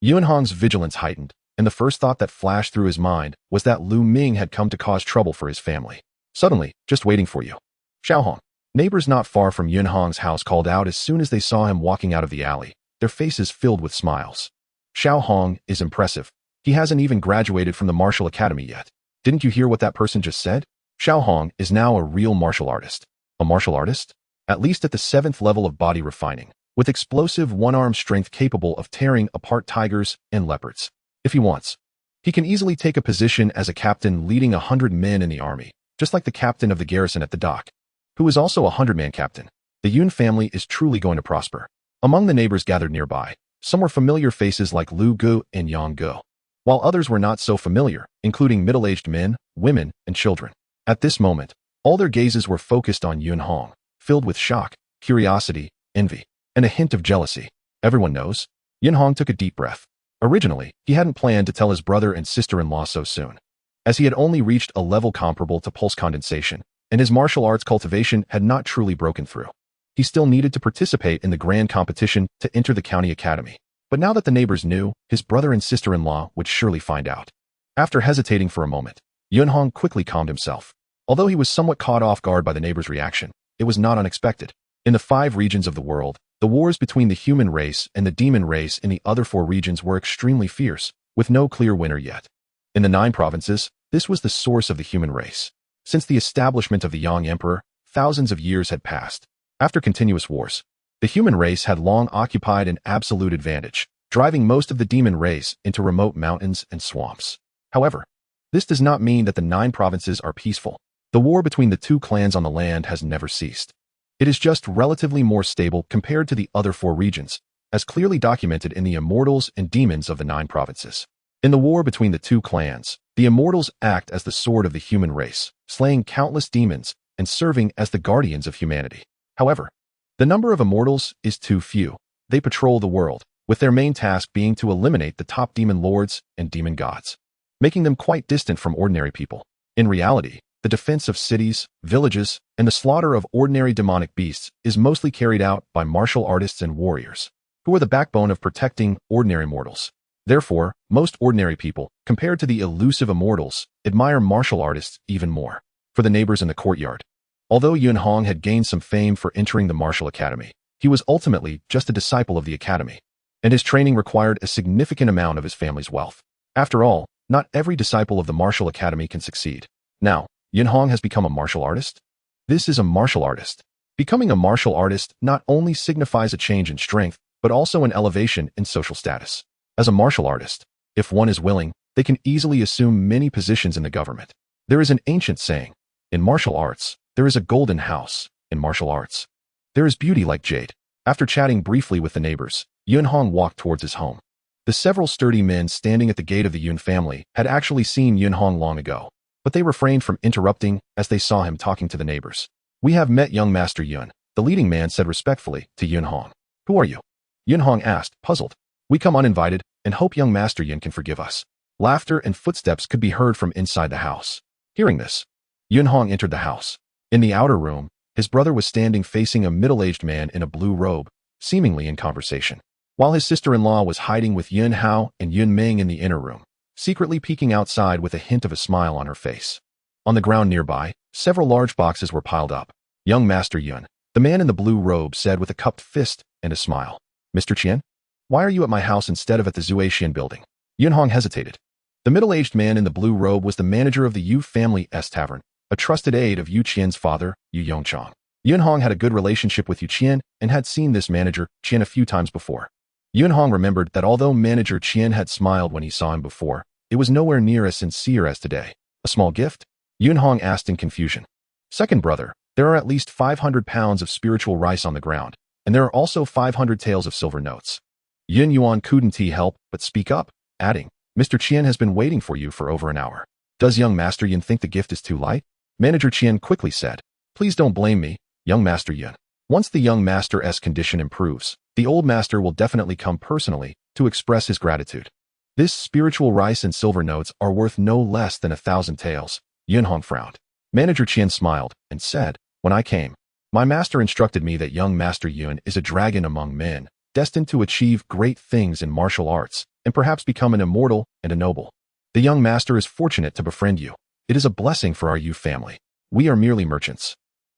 A: Yunhong's vigilance heightened, and the first thought that flashed through his mind was that Lu Ming had come to cause trouble for his family. Suddenly, just waiting for you. Xiaohong. Neighbors not far from Yunhong's house called out as soon as they saw him walking out of the alley, their faces filled with smiles. Xiaohong is impressive. He hasn't even graduated from the martial academy yet. Didn't you hear what that person just said? Xiaohong is now a real martial artist. A martial artist? At least at the 7th level of body refining, with explosive one-arm strength capable of tearing apart tigers and leopards. If he wants, he can easily take a position as a captain leading 100 men in the army, just like the captain of the garrison at the dock, who is also a 100-man captain. The Yun family is truly going to prosper. Among the neighbors gathered nearby, some were familiar faces like Lu Gu and Yang Gu, while others were not so familiar, including middle-aged men, women, and children. At this moment, all their gazes were focused on Yunhong, filled with shock, curiosity, envy, and a hint of jealousy. Everyone knows. Yunhong took a deep breath. Originally, he hadn't planned to tell his brother and sister-in-law so soon, as he had only reached a level comparable to pulse condensation, and his martial arts cultivation had not truly broken through. He still needed to participate in the grand competition to enter the county academy. But now that the neighbors knew, his brother and sister-in-law would surely find out. After hesitating for a moment, Yunhong quickly calmed himself. Although he was somewhat caught off guard by the neighbors' reaction, it was not unexpected. In the 5 regions of the world, the wars between the human race and the demon race in the other 4 regions were extremely fierce, with no clear winner yet. In the 9 provinces, this was the source of the human race. Since the establishment of the Yang Emperor, thousands of years had passed. After continuous wars, the human race had long occupied an absolute advantage, driving most of the demon race into remote mountains and swamps. However, this does not mean that the 9 provinces are peaceful. The war between the 2 clans on the land has never ceased. It is just relatively more stable compared to the other 4 regions, as clearly documented in the immortals and demons of the 9 provinces. In the war between the 2 clans, the immortals act as the sword of the human race, slaying countless demons and serving as the guardians of humanity. However, the number of immortals is too few. They patrol the world, with their main task being to eliminate the top demon lords and demon gods, making them quite distant from ordinary people. In reality, the defense of cities, villages, and the slaughter of ordinary demonic beasts is mostly carried out by martial artists and warriors, who are the backbone of protecting ordinary mortals. Therefore, most ordinary people, compared to the elusive immortals, admire martial artists even more. For the neighbors in the courtyard, although Yunhong had gained some fame for entering the martial academy, he was ultimately just a disciple of the academy, and his training required a significant amount of his family's wealth. After all, not every disciple of the martial academy can succeed. Now, Yunhong has become a martial artist? This is a martial artist. Becoming a martial artist not only signifies a change in strength, but also an elevation in social status. As a martial artist, if one is willing, they can easily assume many positions in the government. There is an ancient saying, in martial arts, there is a golden house. In martial arts, there is beauty like jade. After chatting briefly with the neighbors, Yunhong walked towards his home. The several sturdy men standing at the gate of the Yun family had actually seen Yunhong long ago. but they refrained from interrupting as they saw him talking to the neighbors. "We have met young Master Yun," the leading man said respectfully to Yun Hong. "Who are you?" Yun Hong asked, puzzled. "We come uninvited and hope young Master Yun can forgive us." Laughter and footsteps could be heard from inside the house. Hearing this, Yun Hong entered the house. In the outer room, his brother was standing facing a middle-aged man in a blue robe, seemingly in conversation, while his sister-in-law was hiding with Yun Hao and Yun Ming in the inner room, secretly peeking outside with a hint of a smile on her face. On the ground nearby, several large boxes were piled up. "Young Master Yun," the man in the blue robe said with a cupped fist and a smile. "Mr. Qian? Why are you at my house instead of at the Zuaxian building?" Yun Hong hesitated. The middle-aged man in the blue robe was the manager of the Yu family's tavern, a trusted aide of Yu Qian's father, Yu Yongchang. Yun Hong had a good relationship with Yu Qian and had seen this manager, Qian, a few times before. Yun Hong remembered that although manager Qian had smiled when he saw him before, it was nowhere near as sincere as today. "A small gift?" Yun Hong asked in confusion. "Second brother, there are at least 500 pounds of spiritual rice on the ground, and there are also 500 taels of silver notes." Yun Yuan couldn't help but speak up, adding, "Mr. Qian has been waiting for you for over an hour. Does young Master Yun think the gift is too light?" Manager Qian quickly said, "Please don't blame me, young Master Yun. Once the young master's condition improves, the old master will definitely come personally to express his gratitude. This spiritual rice and silver notes are worth no less than 1,000 taels." Yun Hong frowned. Manager Qian smiled and said, "When I came, my master instructed me that young Master Yun is a dragon among men, destined to achieve great things in martial arts and perhaps become an immortal and a noble. The young master is fortunate to befriend you. It is a blessing for our Yu family. We are merely merchants,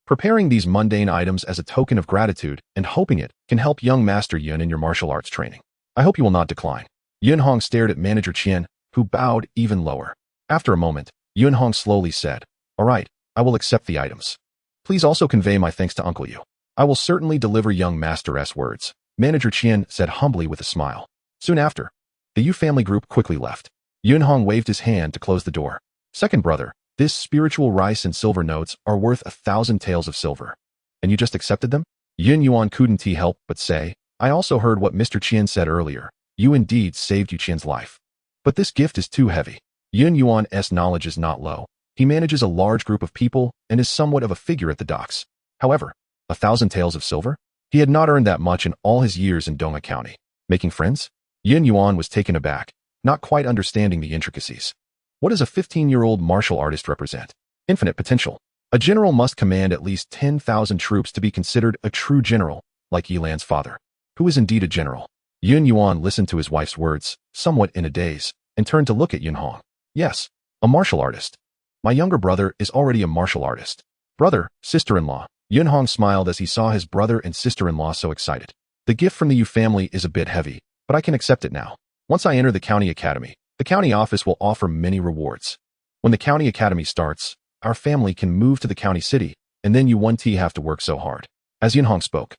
A: preparing these mundane items as a token of gratitude and hoping it can help young Master Yun in your martial arts training. I hope you will not decline." Yun Hong stared at Manager Qian, who bowed even lower. After a moment, Yun Hong slowly said, "All right, I will accept the items. Please also convey my thanks to Uncle Yu." "I will certainly deliver young Master's words," Manager Qian said humbly with a smile. Soon after, the Yu family group quickly left. Yun Hong waved his hand to close the door. "Second brother, this spiritual rice and silver notes are worth 1,000 taels of silver. And you just accepted them?" Yun Yuan couldn't help but say, "I also heard what Mr. Qian said earlier. You indeed saved Yu Qian's life. But this gift is too heavy." Yun Yuan's knowledge is not low. He manages a large group of people and is somewhat of a figure at the docks. However, 1,000 taels of silver? He had not earned that much in all his years in Dongha County. Making friends? Yun Yuan was taken aback, not quite understanding the intricacies. What does a 15-year-old martial artist represent? Infinite potential. A general must command at least 10,000 troops to be considered a true general, like Yilan's father, who is indeed a general. Yun Yuan listened to his wife's words, somewhat in a daze, and turned to look at Yun Hong. "Yes, a martial artist. My younger brother is already a martial artist." "Brother, sister-in-law." Yun Hong smiled as he saw his brother and sister-in-law so excited. "The gift from the Yu family is a bit heavy, but I can accept it now. Once I enter the county academy, the county office will offer many rewards. When the county academy starts, our family can move to the county city, and then you won't have to work so hard." As Yun Hong spoke,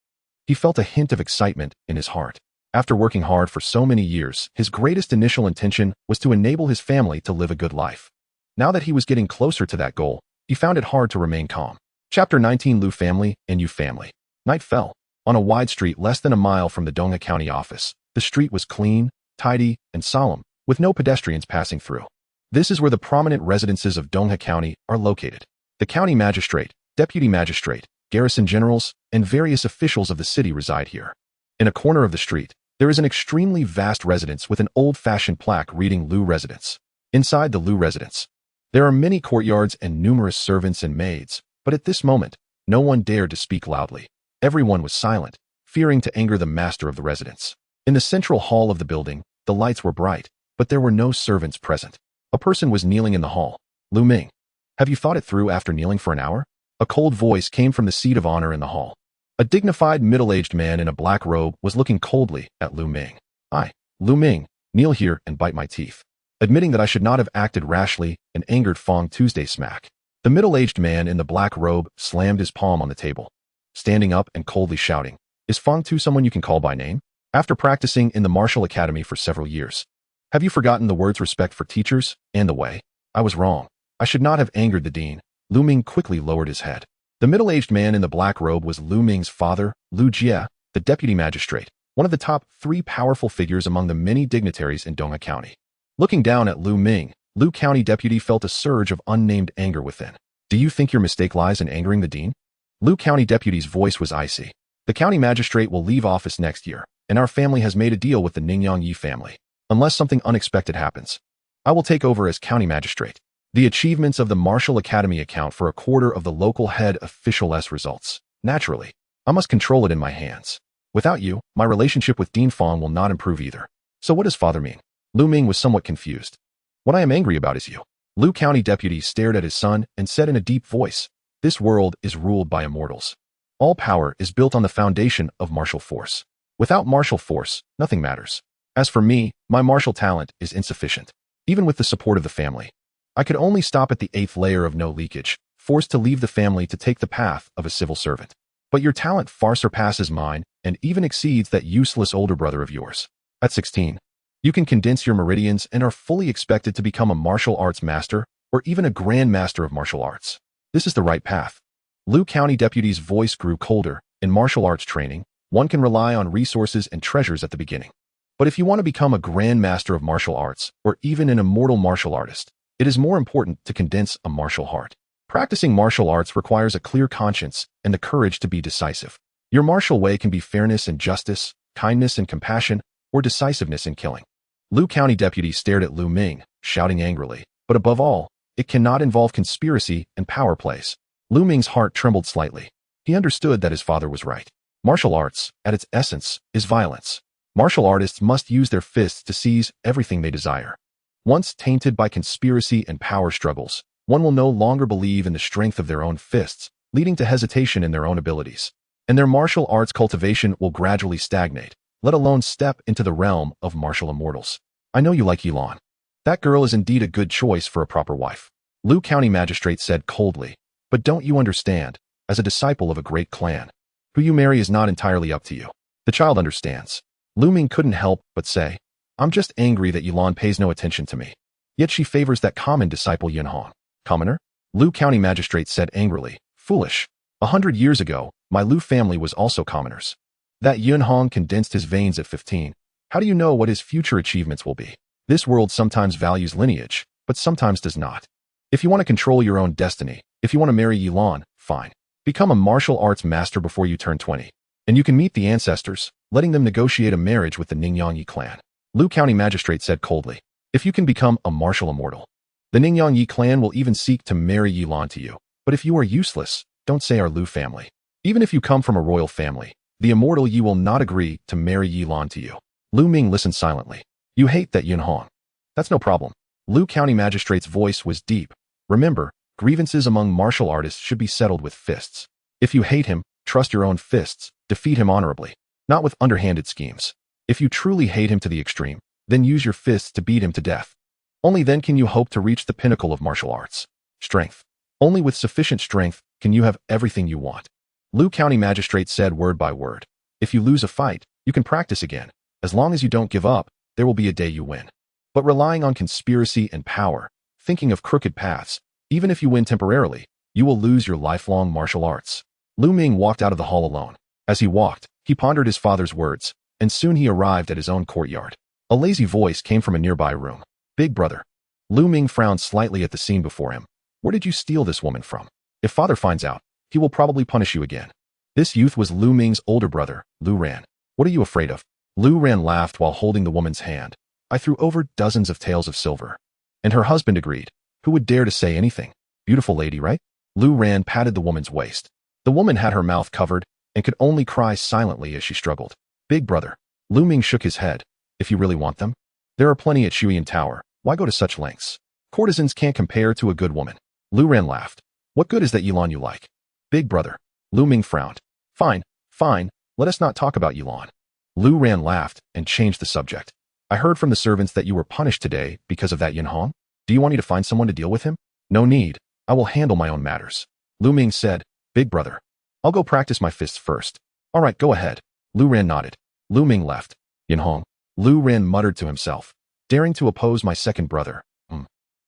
A: he felt a hint of excitement in his heart. After working hard for so many years, his greatest initial intention was to enable his family to live a good life. Now that he was getting closer to that goal, he found it hard to remain calm. Chapter 19: Lu Family and Yu Family. Night fell. On a wide street less than a mile from the Dongha County office, the street was clean, tidy, and solemn, with no pedestrians passing through. This is where the prominent residences of Dongha County are located. The county magistrate, deputy magistrate, garrison generals, and various officials of the city reside here. In a corner of the street, there is an extremely vast residence with an old-fashioned plaque reading Lu Residence. Inside the Lu Residence, there are many courtyards and numerous servants and maids, but at this moment, no one dared to speak loudly. Everyone was silent, fearing to anger the master of the residence. In the central hall of the building, the lights were bright, but there were no servants present. A person was kneeling in the hall. "Lu Ming, have you thought it through after kneeling for an hour?" A cold voice came from the seat of honor in the hall. A dignified middle-aged man in a black robe was looking coldly at Lu Ming. "I, Lu Ming, kneel here and bite my teeth, admitting that I should not have acted rashly and angered Fong Tuesday smack." The middle-aged man in the black robe slammed his palm on the table, standing up and coldly shouting, "Is Fong Tu someone you can call by name? After practicing in the martial academy for several years, have you forgotten the words respect for teachers and the way? I was wrong. I should not have angered the dean." Lu Ming quickly lowered his head. The middle-aged man in the black robe was Lu Ming's father, Lu Jie, the deputy magistrate, one of the top 3 powerful figures among the many dignitaries in Dongha County. Looking down at Lu Ming, Lu County deputy felt a surge of unnamed anger within. Do you think your mistake lies in angering the dean? Lu County deputy's voice was icy. The county magistrate will leave office next year, and our family has made a deal with the Ningyang Yi family. Unless something unexpected happens, I will take over as county magistrate. The achievements of the martial academy account for a quarter of the local head official's results. Naturally, I must control it in my hands. Without you, my relationship with Dean Fong will not improve either. So what does father mean? Lu Ming was somewhat confused. What I am angry about is you. Lu County deputy stared at his son and said in a deep voice, this world is ruled by immortals. All power is built on the foundation of martial force. Without martial force, nothing matters. As for me, my martial talent is insufficient. Even with the support of the family, I could only stop at the 8th layer of no leakage, forced to leave the family to take the path of a civil servant. But your talent far surpasses mine and even exceeds that useless older brother of yours. At 16, you can condense your meridians and are fully expected to become a martial arts master or even a grand master of martial arts. This is the right path. Lu County deputy's voice grew colder. In martial arts training, one can rely on resources and treasures at the beginning. But if you want to become a grand master of martial arts or even an immortal martial artist, it is more important to condense a martial heart. Practicing martial arts requires a clear conscience and the courage to be decisive. Your martial way can be fairness and justice, kindness and compassion, or decisiveness in killing. Lu County deputy stared at Lu Ming, shouting angrily, but above all, it cannot involve conspiracy and power plays. Lu Ming's heart trembled slightly. He understood that his father was right. Martial arts, at its essence, is violence. Martial artists must use their fists to seize everything they desire. Once tainted by conspiracy and power struggles, one will no longer believe in the strength of their own fists, leading to hesitation in their own abilities. And their martial arts cultivation will gradually stagnate, let alone step into the realm of martial immortals. I know you like Yilan. That girl is indeed a good choice for a proper wife. Lu County magistrate said coldly, but don't you understand, as a disciple of a great clan, who you marry is not entirely up to you. The child understands. Lu Ming couldn't help but say, I'm just angry that Yilan pays no attention to me. Yet she favors that common disciple Yunhong. Commoner? Lu County magistrate said angrily, foolish. 100 years ago, my Lu family was also commoners. That Yunhong condensed his veins at 15. How do you know what his future achievements will be? This world sometimes values lineage, but sometimes does not. If you want to control your own destiny, if you want to marry Yilan, fine. Become a martial arts master before you turn 20. And you can meet the ancestors, letting them negotiate a marriage with the Ningyang Yi clan. Lu County magistrate said coldly, if you can become a martial immortal, the Ningyang Yi clan will even seek to marry Yilan to you. But if you are useless, don't say our Lu family. Even if you come from a royal family, the immortal Yi will not agree to marry Yilan to you. Lu Ming listened silently. You hate that Yunhong. That's no problem. Lu County magistrate's voice was deep. Remember, grievances among martial artists should be settled with fists. If you hate him, trust your own fists, defeat him honorably, not with underhanded schemes. If you truly hate him to the extreme, then use your fists to beat him to death. Only then can you hope to reach the pinnacle of martial arts. Strength. Only with sufficient strength can you have everything you want. Lu County magistrate said word by word. If you lose a fight, you can practice again. As long as you don't give up, there will be a day you win. But relying on conspiracy and power, thinking of crooked paths, even if you win temporarily, you will lose your lifelong martial arts. Lu Ming walked out of the hall alone. As he walked, he pondered his father's words, and soon he arrived at his own courtyard. A lazy voice came from a nearby room. Big brother. Lu Ming frowned slightly at the scene before him. Where did you steal this woman from? If father finds out, he will probably punish you again. This youth was Lu Ming's older brother, Lu Ran. What are you afraid of? Lu Ran laughed while holding the woman's hand. I threw over dozens of taels of silver. And her husband agreed. Who would dare to say anything? Beautiful lady, right? Lu Ran patted the woman's waist. The woman had her mouth covered and could only cry silently as she struggled. Big brother. Lu Ming shook his head. If you really want them, there are plenty at Shuyan Tower. Why go to such lengths? Courtesans can't compare to a good woman. Lu Ran laughed. What good is that Yilan you like? Big brother. Lu Ming frowned. Fine, fine, let us not talk about Yilan. Lu Ran laughed and changed the subject. I heard from the servants that you were punished today because of that Yunhong. Do you want me to find someone to deal with him? No need. I will handle my own matters. Lu Ming said, Big brother. I'll go practice my fists first. All right, go ahead. Lu Ran nodded. Lu Ming left. Yunhong. Lu Ran muttered to himself. Daring to oppose my second brother.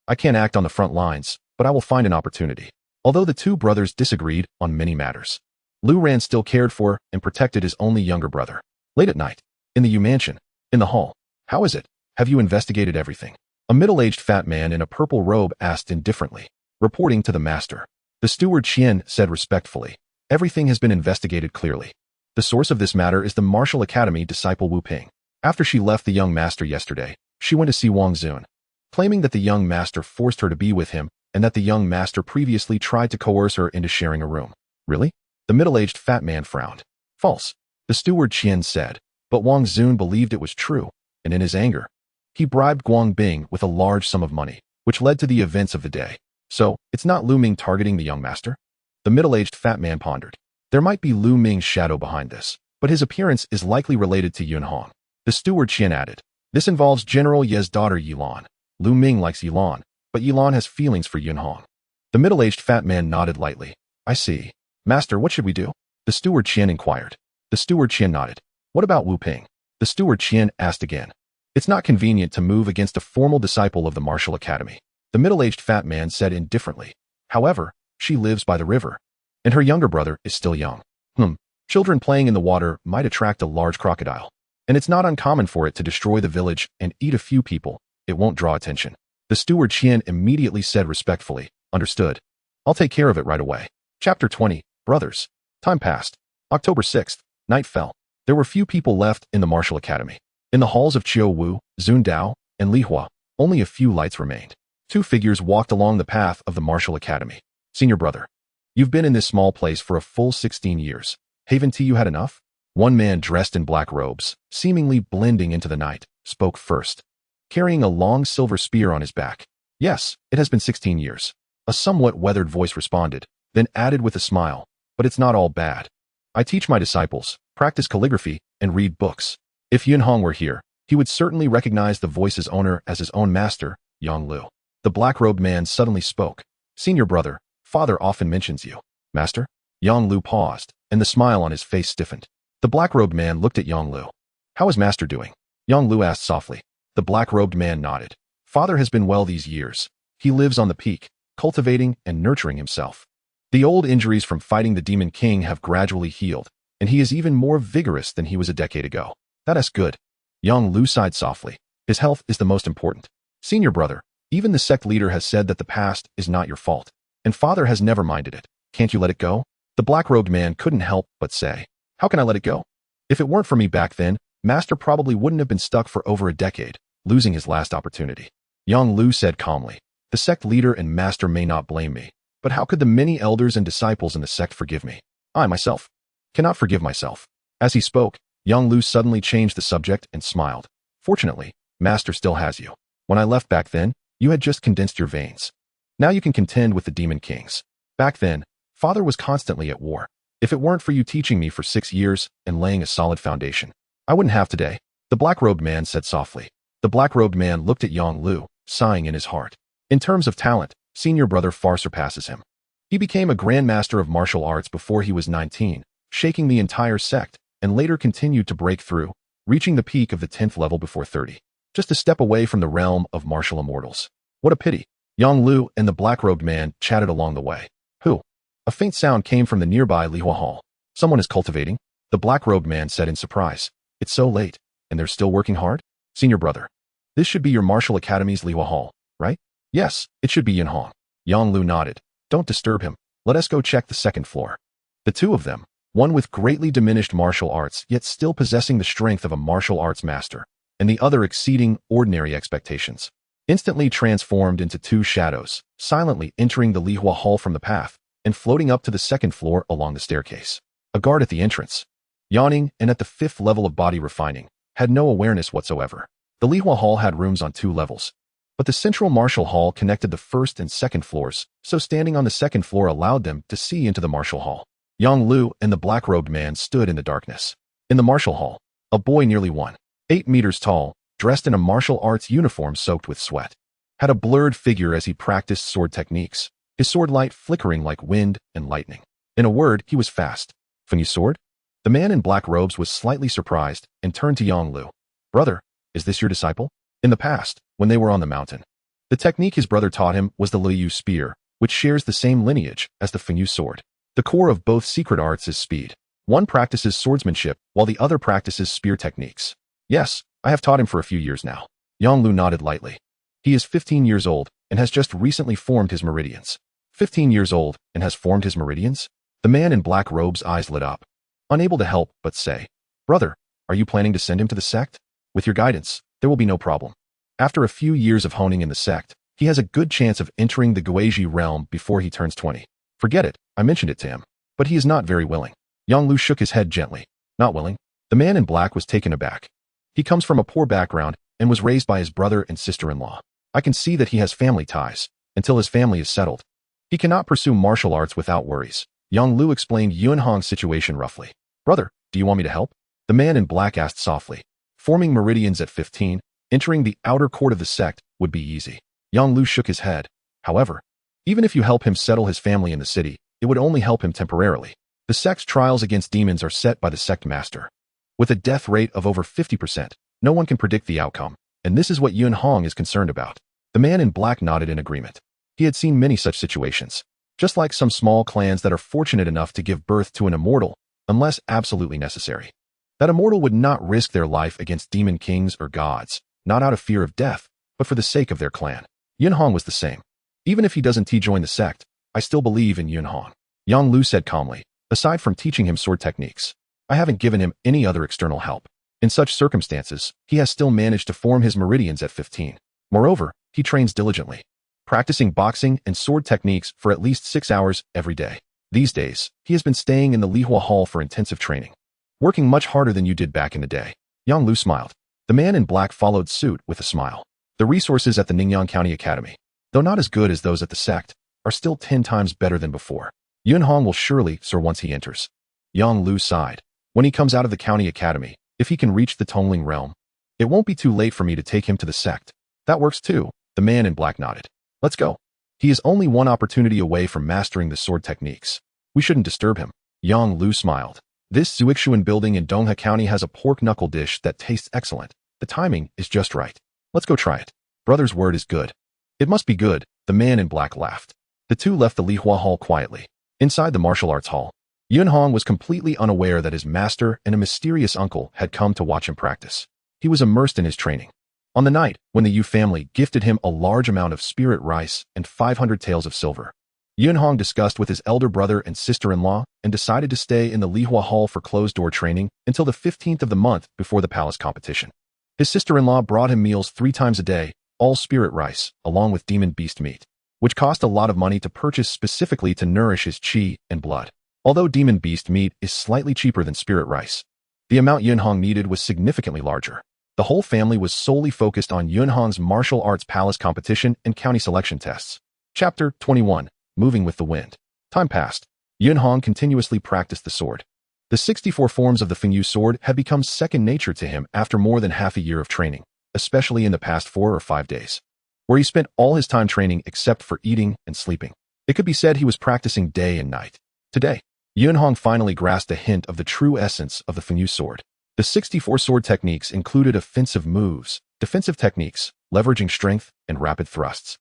A: I can't act on the front lines, but I will find an opportunity. Although the two brothers disagreed on many matters, Lu Ran still cared for and protected his only younger brother. Late at night, in the Yu mansion, in the hall. How is it? Have you investigated everything? A middle-aged fat man in a purple robe asked indifferently, reporting to the master. The steward Qian said respectfully, "Everything has been investigated clearly. The source of this matter is the Martial Academy disciple Wu Ping. After she left the young master yesterday, she went to see Wang Zun, claiming that the young master forced her to be with him and that the young master previously tried to coerce her into sharing a room." "Really?" The middle-aged fat man frowned. "False," the steward Qian said, but Wang Zun believed it was true, and in his anger, he bribed Guang Bing with a large sum of money, which led to the events of the day. "So, it's not Lu Ming targeting the young master?" The middle-aged fat man pondered. "There might be Lu Ming's shadow behind this, but his appearance is likely related to Yun Hong." The steward Qian added, "This involves General Ye's daughter Yilan. Lu Ming likes Yilan, but Yilan has feelings for Yun Hong." The middle-aged fat man nodded lightly. "I see. Master, what should we do?" The steward Qian inquired. The steward Qian nodded. "What about Wu Ping?" The steward Qian asked again. "It's not convenient to move against a formal disciple of the Martial Academy," the middle-aged fat man said indifferently. "However, she lives by the river, and her younger brother is still young. Children playing in the water might attract a large crocodile, and it's not uncommon for it to destroy the village and eat a few people. It won't draw attention." The steward Qian immediately said respectfully, "Understood. I'll take care of it right away." Chapter 20, Brothers. Time passed. October 6th, night fell. There were few people left in the Martial Academy. In the halls of Qiu Wu, Zun Dao, and Li Hua, only a few lights remained. Two figures walked along the path of the Martial Academy. "Senior brother, you've been in this small place for a full 16 years. Haven't you had enough?" One man dressed in black robes, seemingly blending into the night, spoke first, carrying a long silver spear on his back. "Yes, it has been 16 years. A somewhat weathered voice responded, then added with a smile, "But it's not all bad. I teach my disciples, practice calligraphy, and read books." If Yun Hong were here, he would certainly recognize the voice's owner as his own master, Yang Lu. The black-robed man suddenly spoke. "Senior brother, father often mentions you." "Master?" Yang Lu paused, and the smile on his face stiffened. The black-robed man looked at Yang Lu. "How is master doing?" Yang Lu asked softly. The black-robed man nodded. "Father has been well these years. He lives on the peak, cultivating and nurturing himself. The old injuries from fighting the Demon King have gradually healed, and he is even more vigorous than he was a decade ago." "That's good." Yang Lu sighed softly. "His health is the most important." "Senior brother, even the sect leader has said that the past is not your fault, and father has never minded it. Can't you let it go?" The black-robed man couldn't help but say, "How can I let it go? If it weren't for me back then, master probably wouldn't have been stuck for over a decade, losing his last opportunity." Yang Lu said calmly, "The sect leader and master may not blame me, but how could the many elders and disciples in the sect forgive me? I myself cannot forgive myself." As he spoke, Yang Lu suddenly changed the subject and smiled. "Fortunately, master still has you. When I left back then, you had just condensed your veins. Now you can contend with the demon kings. Back then, father was constantly at war. If it weren't for you teaching me for 6 years and laying a solid foundation, I wouldn't have today," the black-robed man said softly. The black-robed man looked at Yang Lu, sighing in his heart. In terms of talent, senior brother far surpasses him. He became a grandmaster of martial arts before he was 19, shaking the entire sect, and later continued to break through, reaching the peak of the 10th level before 30, just a step away from the realm of martial immortals. What a pity. Yang Lu and the black-robed man chatted along the way. "Who?" A faint sound came from the nearby Li Hua Hall. "Someone is cultivating," the black-robed man said in surprise. "It's so late, and they're still working hard?" "Senior brother, this should be your martial academy's Li Hua Hall, right?" "Yes, it should be Yun Hong." Yang Lu nodded. "Don't disturb him. Let us go check the second floor." The two of them, one with greatly diminished martial arts yet still possessing the strength of a martial arts master, and the other exceeding ordinary expectations, instantly transformed into two shadows, silently entering the Li Hua Hall from the path, and floating up to the second floor along the staircase. A guard at the entrance, yawning and at the 5th level of body refining, had no awareness whatsoever. The Li Hua Hall had rooms on 2 levels, but the central martial hall connected the 1st and 2nd floors, so standing on the 2nd floor allowed them to see into the martial hall. Yang Lu and the black-robed man stood in the darkness. In the martial hall, a boy nearly 1.8 meters tall, dressed in a martial arts uniform soaked with sweat, had a blurred figure as he practiced sword techniques, his sword light flickering like wind and lightning. In a word, he was fast. "Feng Yu sword?" The man in black robes was slightly surprised and turned to Yang Lu. "Brother, is this your disciple?" In the past, when they were on the mountain, the technique his brother taught him was the Liu spear, which shares the same lineage as the Feng Yu sword. The core of both secret arts is speed. One practices swordsmanship, while the other practices spear techniques. "Yes, I have taught him for a few years now." Yang Lu nodded lightly. He is 15 years old and has just recently formed his meridians. 15 years old and has formed his meridians? The man in black robe's eyes lit up, unable to help but say, "Brother, are you planning to send him to the sect? With your guidance, there will be no problem." After a few years of honing in the sect, he has a good chance of entering the Guizhi realm before he turns 20. Forget it, I mentioned it to him. But he is not very willing. Yang Lu shook his head gently. Not willing? The man in black was taken aback. He comes from a poor background and was raised by his brother and sister-in-law. I can see that he has family ties. Until his family is settled, he cannot pursue martial arts without worries. Yang Lu explained Yunhong's situation roughly. Brother, do you want me to help? The man in black asked softly. Forming meridians at 15, entering the outer court of the sect would be easy. Yang Lu shook his head. However, even if you help him settle his family in the city, it would only help him temporarily. The sect's trials against demons are set by the sect master. With a death rate of over 50%, no one can predict the outcome, and this is what Yunhong is concerned about. The man in black nodded in agreement. He had seen many such situations. Just like some small clans that are fortunate enough to give birth to an immortal, unless absolutely necessary. That immortal would not risk their life against demon kings or gods, not out of fear of death, but for the sake of their clan. Yunhong was the same. Even if he doesn't join the sect, I still believe in Yunhong. Yang Lu said calmly, aside from teaching him sword techniques, I haven't given him any other external help. In such circumstances, he has still managed to form his meridians at 15. Moreover, he trains diligently, practicing boxing and sword techniques for at least 6 hours every day. These days, he has been staying in the Lihua Hall for intensive training, working much harder than you did back in the day. Yang Lu smiled. The man in black followed suit with a smile. The resources at the Ningyan County Academy, though not as good as those at the sect, are still 10 times better than before. Yunhong will surely soar once he enters. Yang Lu sighed. When he comes out of the county academy, if he can reach the Tongling realm, it won't be too late for me to take him to the sect. That works too. The man in black nodded. Let's go. He is only one opportunity away from mastering the sword techniques. We shouldn't disturb him. Yang Lu smiled. This Zuixuan building in Dongha County has a pork knuckle dish that tastes excellent. The timing is just right. Let's go try it. Brother's word is good. It must be good. The man in black laughed. The two left the Lihua Hall quietly. Inside the martial arts hall, Yunhong was completely unaware that his master and a mysterious uncle had come to watch him practice. He was immersed in his training. On the night when the Yu family gifted him a large amount of spirit rice and 500 taels of silver, Yunhong discussed with his elder brother and sister-in-law and decided to stay in the Lihua Hall for closed-door training until the 15th of the month before the palace competition. His sister-in-law brought him meals 3 times a day, all spirit rice, along with demon beast meat, which cost a lot of money to purchase specifically to nourish his qi and blood. Although demon beast meat is slightly cheaper than spirit rice, the amount Yunhong needed was significantly larger. The whole family was solely focused on Yunhong's martial arts palace competition and county selection tests. Chapter 21. Moving with the Wind. Time passed. Yunhong continuously practiced the sword. The 64 forms of the Fengyu sword had become second nature to him after more than half a year of training, especially in the past 4 or 5 days, where he spent all his time training except for eating and sleeping. It could be said he was practicing day and night. Today, Yunhong finally grasped a hint of the true essence of the Fengyu sword. The 64 sword techniques included offensive moves, defensive techniques, leveraging strength, and rapid thrusts.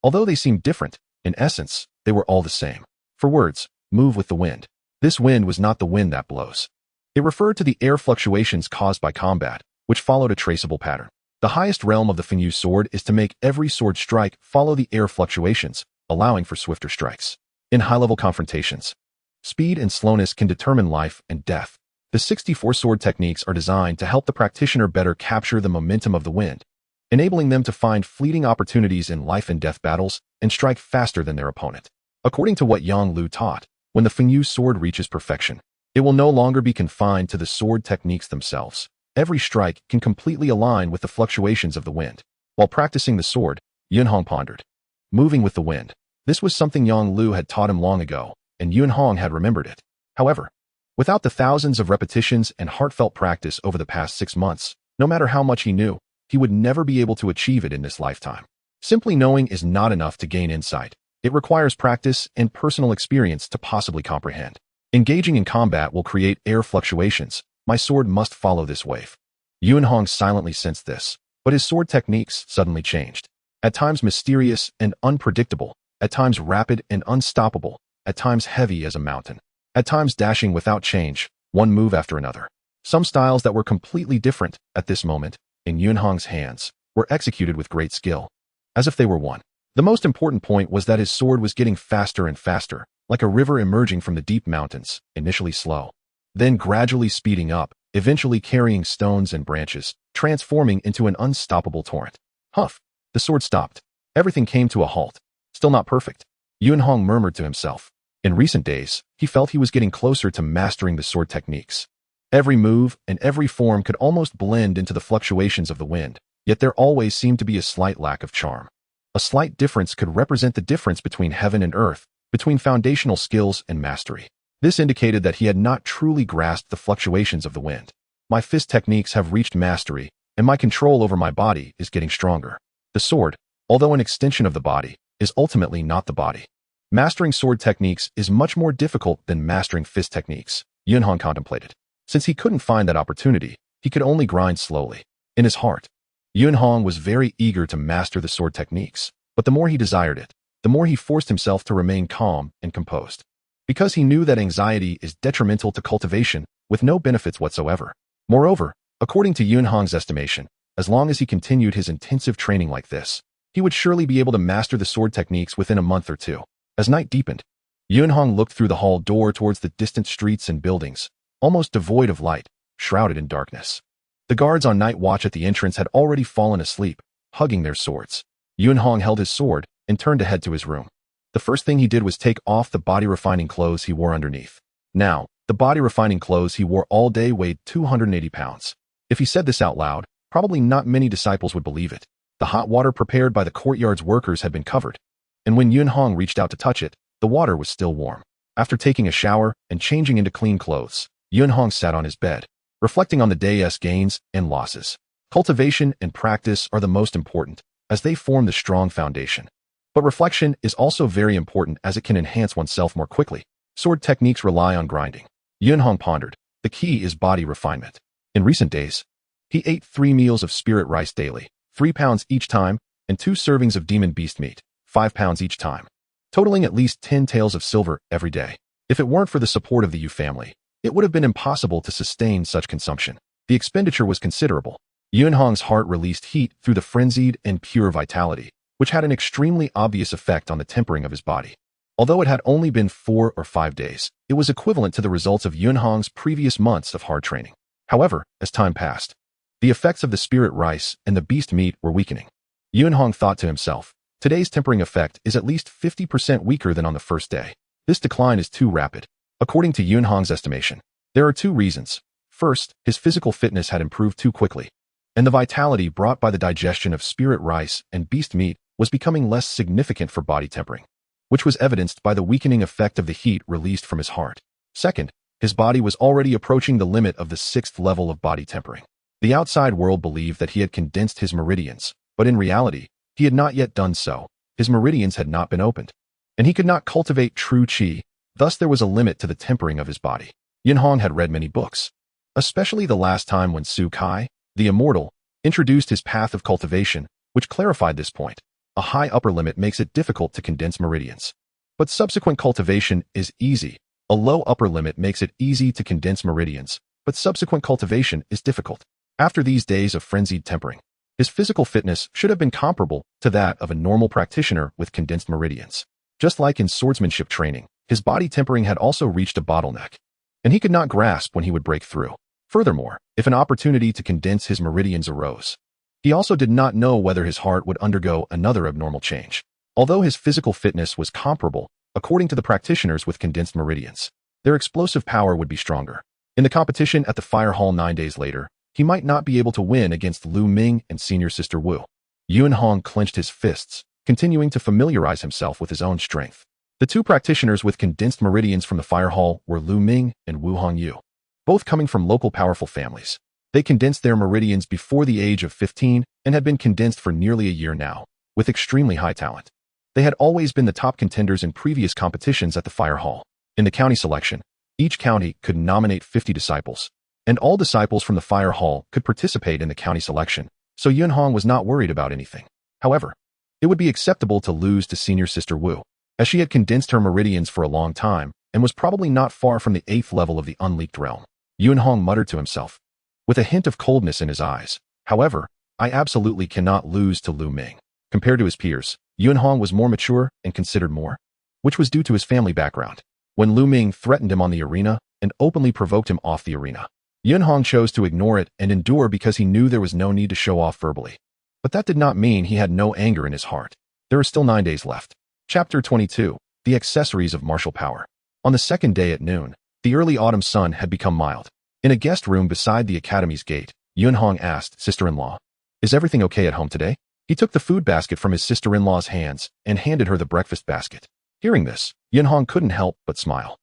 A: Although they seemed different, in essence, they were all the same. For words, move with the wind. This wind was not the wind that blows. It referred to the air fluctuations caused by combat, which followed a traceable pattern. The highest realm of the Fengyu sword is to make every sword strike follow the air fluctuations, allowing for swifter strikes. In high-level confrontations, speed and slowness can determine life and death. The 64 sword techniques are designed to help the practitioner better capture the momentum of the wind, enabling them to find fleeting opportunities in life and death battles and strike faster than their opponent. According to what Yang Lu taught, when the Fengyu sword reaches perfection, it will no longer be confined to the sword techniques themselves. Every strike can completely align with the fluctuations of the wind. While practicing the sword, Yunhong pondered. Moving with the wind. This was something Yang Lu had taught him long ago, and Yunhong had remembered it. However, without the thousands of repetitions and heartfelt practice over the past 6 months, no matter how much he knew, he would never be able to achieve it in this lifetime. Simply knowing is not enough to gain insight. It requires practice and personal experience to possibly comprehend. Engaging in combat will create air fluctuations. My sword must follow this wave. Yunhong silently sensed this, but his sword techniques suddenly changed. At times mysterious and unpredictable, at times rapid and unstoppable, at times heavy as a mountain, at times dashing without change, one move after another. Some styles that were completely different at this moment, in Yunhong's hands, were executed with great skill. as if they were one. The most important point was that his sword was getting faster and faster, like a river emerging from the deep mountains, initially slow, then gradually speeding up, eventually carrying stones and branches, transforming into an unstoppable torrent. Huff! The sword stopped. Everything came to a halt. Still not perfect. Yunhong murmured to himself. In recent days, he felt he was getting closer to mastering the sword techniques. Every move and every form could almost blend into the fluctuations of the wind, yet there always seemed to be a slight lack of charm. A slight difference could represent the difference between heaven and earth, between foundational skills and mastery. This indicated that he had not truly grasped the fluctuations of the wind. My fist techniques have reached mastery, and my control over my body is getting stronger. The sword, although an extension of the body, is ultimately not the body. Mastering sword techniques is much more difficult than mastering fist techniques, Yunhong contemplated. Since he couldn't find that opportunity, he could only grind slowly. In his heart, Yunhong was very eager to master the sword techniques, but the more he desired it, the more he forced himself to remain calm and composed. Because he knew that anxiety is detrimental to cultivation with no benefits whatsoever. Moreover, according to Yunhong's estimation, as long as he continued his intensive training like this, he would surely be able to master the sword techniques within a month or two. As night deepened, Yunhong looked through the hall door towards the distant streets and buildings, almost devoid of light, shrouded in darkness. The guards on night watch at the entrance had already fallen asleep, hugging their swords. Yunhong held his sword and turned to head to his room. The first thing he did was take off the body-refining clothes he wore underneath. Now, the body-refining clothes he wore all day weighed 280 pounds. If he said this out loud, probably not many disciples would believe it. The hot water prepared by the courtyard's workers had been covered, and when Yunhong reached out to touch it, the water was still warm. After taking a shower and changing into clean clothes, Yunhong sat on his bed, reflecting on the day's gains and losses. Cultivation and practice are the most important, as they form the strong foundation. But reflection is also very important as it can enhance oneself more quickly. Sword techniques rely on grinding. Yunhong pondered. The key is body refinement. In recent days, he ate 3 meals of spirit rice daily, 3 pounds each time, and 2 servings of demon beast meat, 5 pounds each time, totaling at least 10 taels of silver every day. If it weren't for the support of the Yu family, it would have been impossible to sustain such consumption. The expenditure was considerable. Yunhong's heart released heat through the frenzied and pure vitality, which had an extremely obvious effect on the tempering of his body. Although it had only been 4 or 5 days, it was equivalent to the results of Yunhong's previous months of hard training. However, as time passed, the effects of the spirit rice and the beast meat were weakening. Yunhong thought to himself, today's tempering effect is at least 50% weaker than on the first day. This decline is too rapid. According to Yunhong's estimation, there are 2 reasons. First, his physical fitness had improved too quickly, and the vitality brought by the digestion of spirit rice and beast meat was becoming less significant for body tempering, which was evidenced by the weakening effect of the heat released from his heart. Second, his body was already approaching the limit of the 6th level of body tempering. The outside world believed that he had condensed his meridians, but in reality, he had not yet done so. His meridians had not been opened, and he could not cultivate true qi, thus there was a limit to the tempering of his body. Yunhong had read many books, especially the last time when Su Kai, the immortal, introduced his path of cultivation, which clarified this point. A high upper limit makes it difficult to condense meridians. But subsequent cultivation is easy. A low upper limit makes it easy to condense meridians, but subsequent cultivation is difficult. After these days of frenzied tempering, his physical fitness should have been comparable to that of a normal practitioner with condensed meridians. Just like in swordsmanship training, his body tempering had also reached a bottleneck, and he could not grasp when he would break through. Furthermore, if an opportunity to condense his meridians arose, he also did not know whether his heart would undergo another abnormal change. Although his physical fitness was comparable, according to the practitioners with condensed meridians, their explosive power would be stronger. In the competition at the fire hall 9 days later, he might not be able to win against Lu Ming and senior sister Wu. Yunhong clenched his fists, continuing to familiarize himself with his own strength. The 2 practitioners with condensed meridians from the fire hall were Lu Ming and Wu Hongyu, both coming from local powerful families. They condensed their meridians before the age of 15 and had been condensed for nearly a year now, with extremely high talent. They had always been the top contenders in previous competitions at the fire hall. In the county selection, each county could nominate 50 disciples, and all disciples from the fire hall could participate in the county selection, so Yunhong was not worried about anything. However, it would be acceptable to lose to senior sister Wu, as she had condensed her meridians for a long time and was probably not far from the 8th level of the unleaked realm. Yunhong muttered to himself, with a hint of coldness in his eyes. However, I absolutely cannot lose to Lu Ming. Compared to his peers, Yunhong was more mature and considered more, which was due to his family background. When Lu Ming threatened him on the arena and openly provoked him off the arena, Yunhong chose to ignore it and endure because he knew there was no need to show off verbally. But that did not mean he had no anger in his heart. There are still 9 days left. Chapter 22. The Accessories of Martial Power. On the second day at noon, the early autumn sun had become mild. In a guest room beside the academy's gate, Yunhong asked sister-in-law, "Is everything okay at home today?" He took the food basket from his sister-in-law's hands and handed her the breakfast basket. Hearing this, Yunhong couldn't help but smile.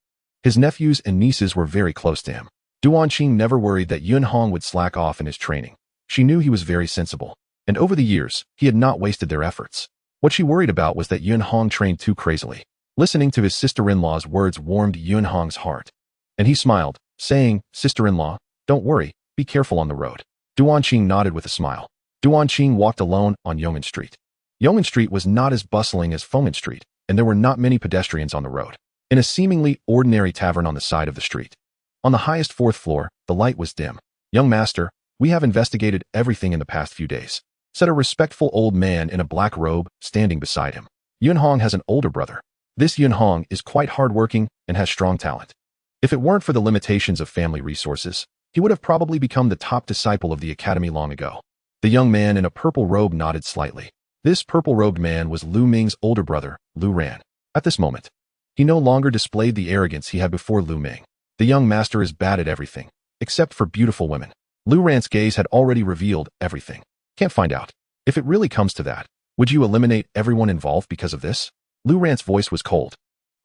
A: His nephews and nieces were very close to him. Duanqing never worried that Yunhong would slack off in his training. She knew he was very sensible, and over the years, he had not wasted their efforts. What she worried about was that Yunhong trained too crazily. Listening to his sister-in-law's words warmed Yunhong's heart, and he smiled, saying, "Sister-in-law, don't worry, be careful on the road." Duanqing nodded with a smile. Duanqing walked alone on Yong'an Street. Yong'an Street was not as bustling as Feng'an Street, and there were not many pedestrians on the road. In a seemingly ordinary tavern on the side of the street, on the highest 4th floor, the light was dim. "Young master, we have investigated everything in the past few days," said a respectful old man in a black robe standing beside him. Yunhong has an older brother. This Yunhong is quite hardworking and has strong talent. If it weren't for the limitations of family resources, he would have probably become the top disciple of the academy long ago. The young man in a purple robe nodded slightly. This purple-robed man was Lu Ming's older brother, Lu Ran. At this moment, he no longer displayed the arrogance he had before Lu Ming. The young master is bad at everything, except for beautiful women. Lu Ran's gaze had already revealed everything. Can't find out. If it really comes to that, would you eliminate everyone involved because of this? Lu Ran's voice was cold.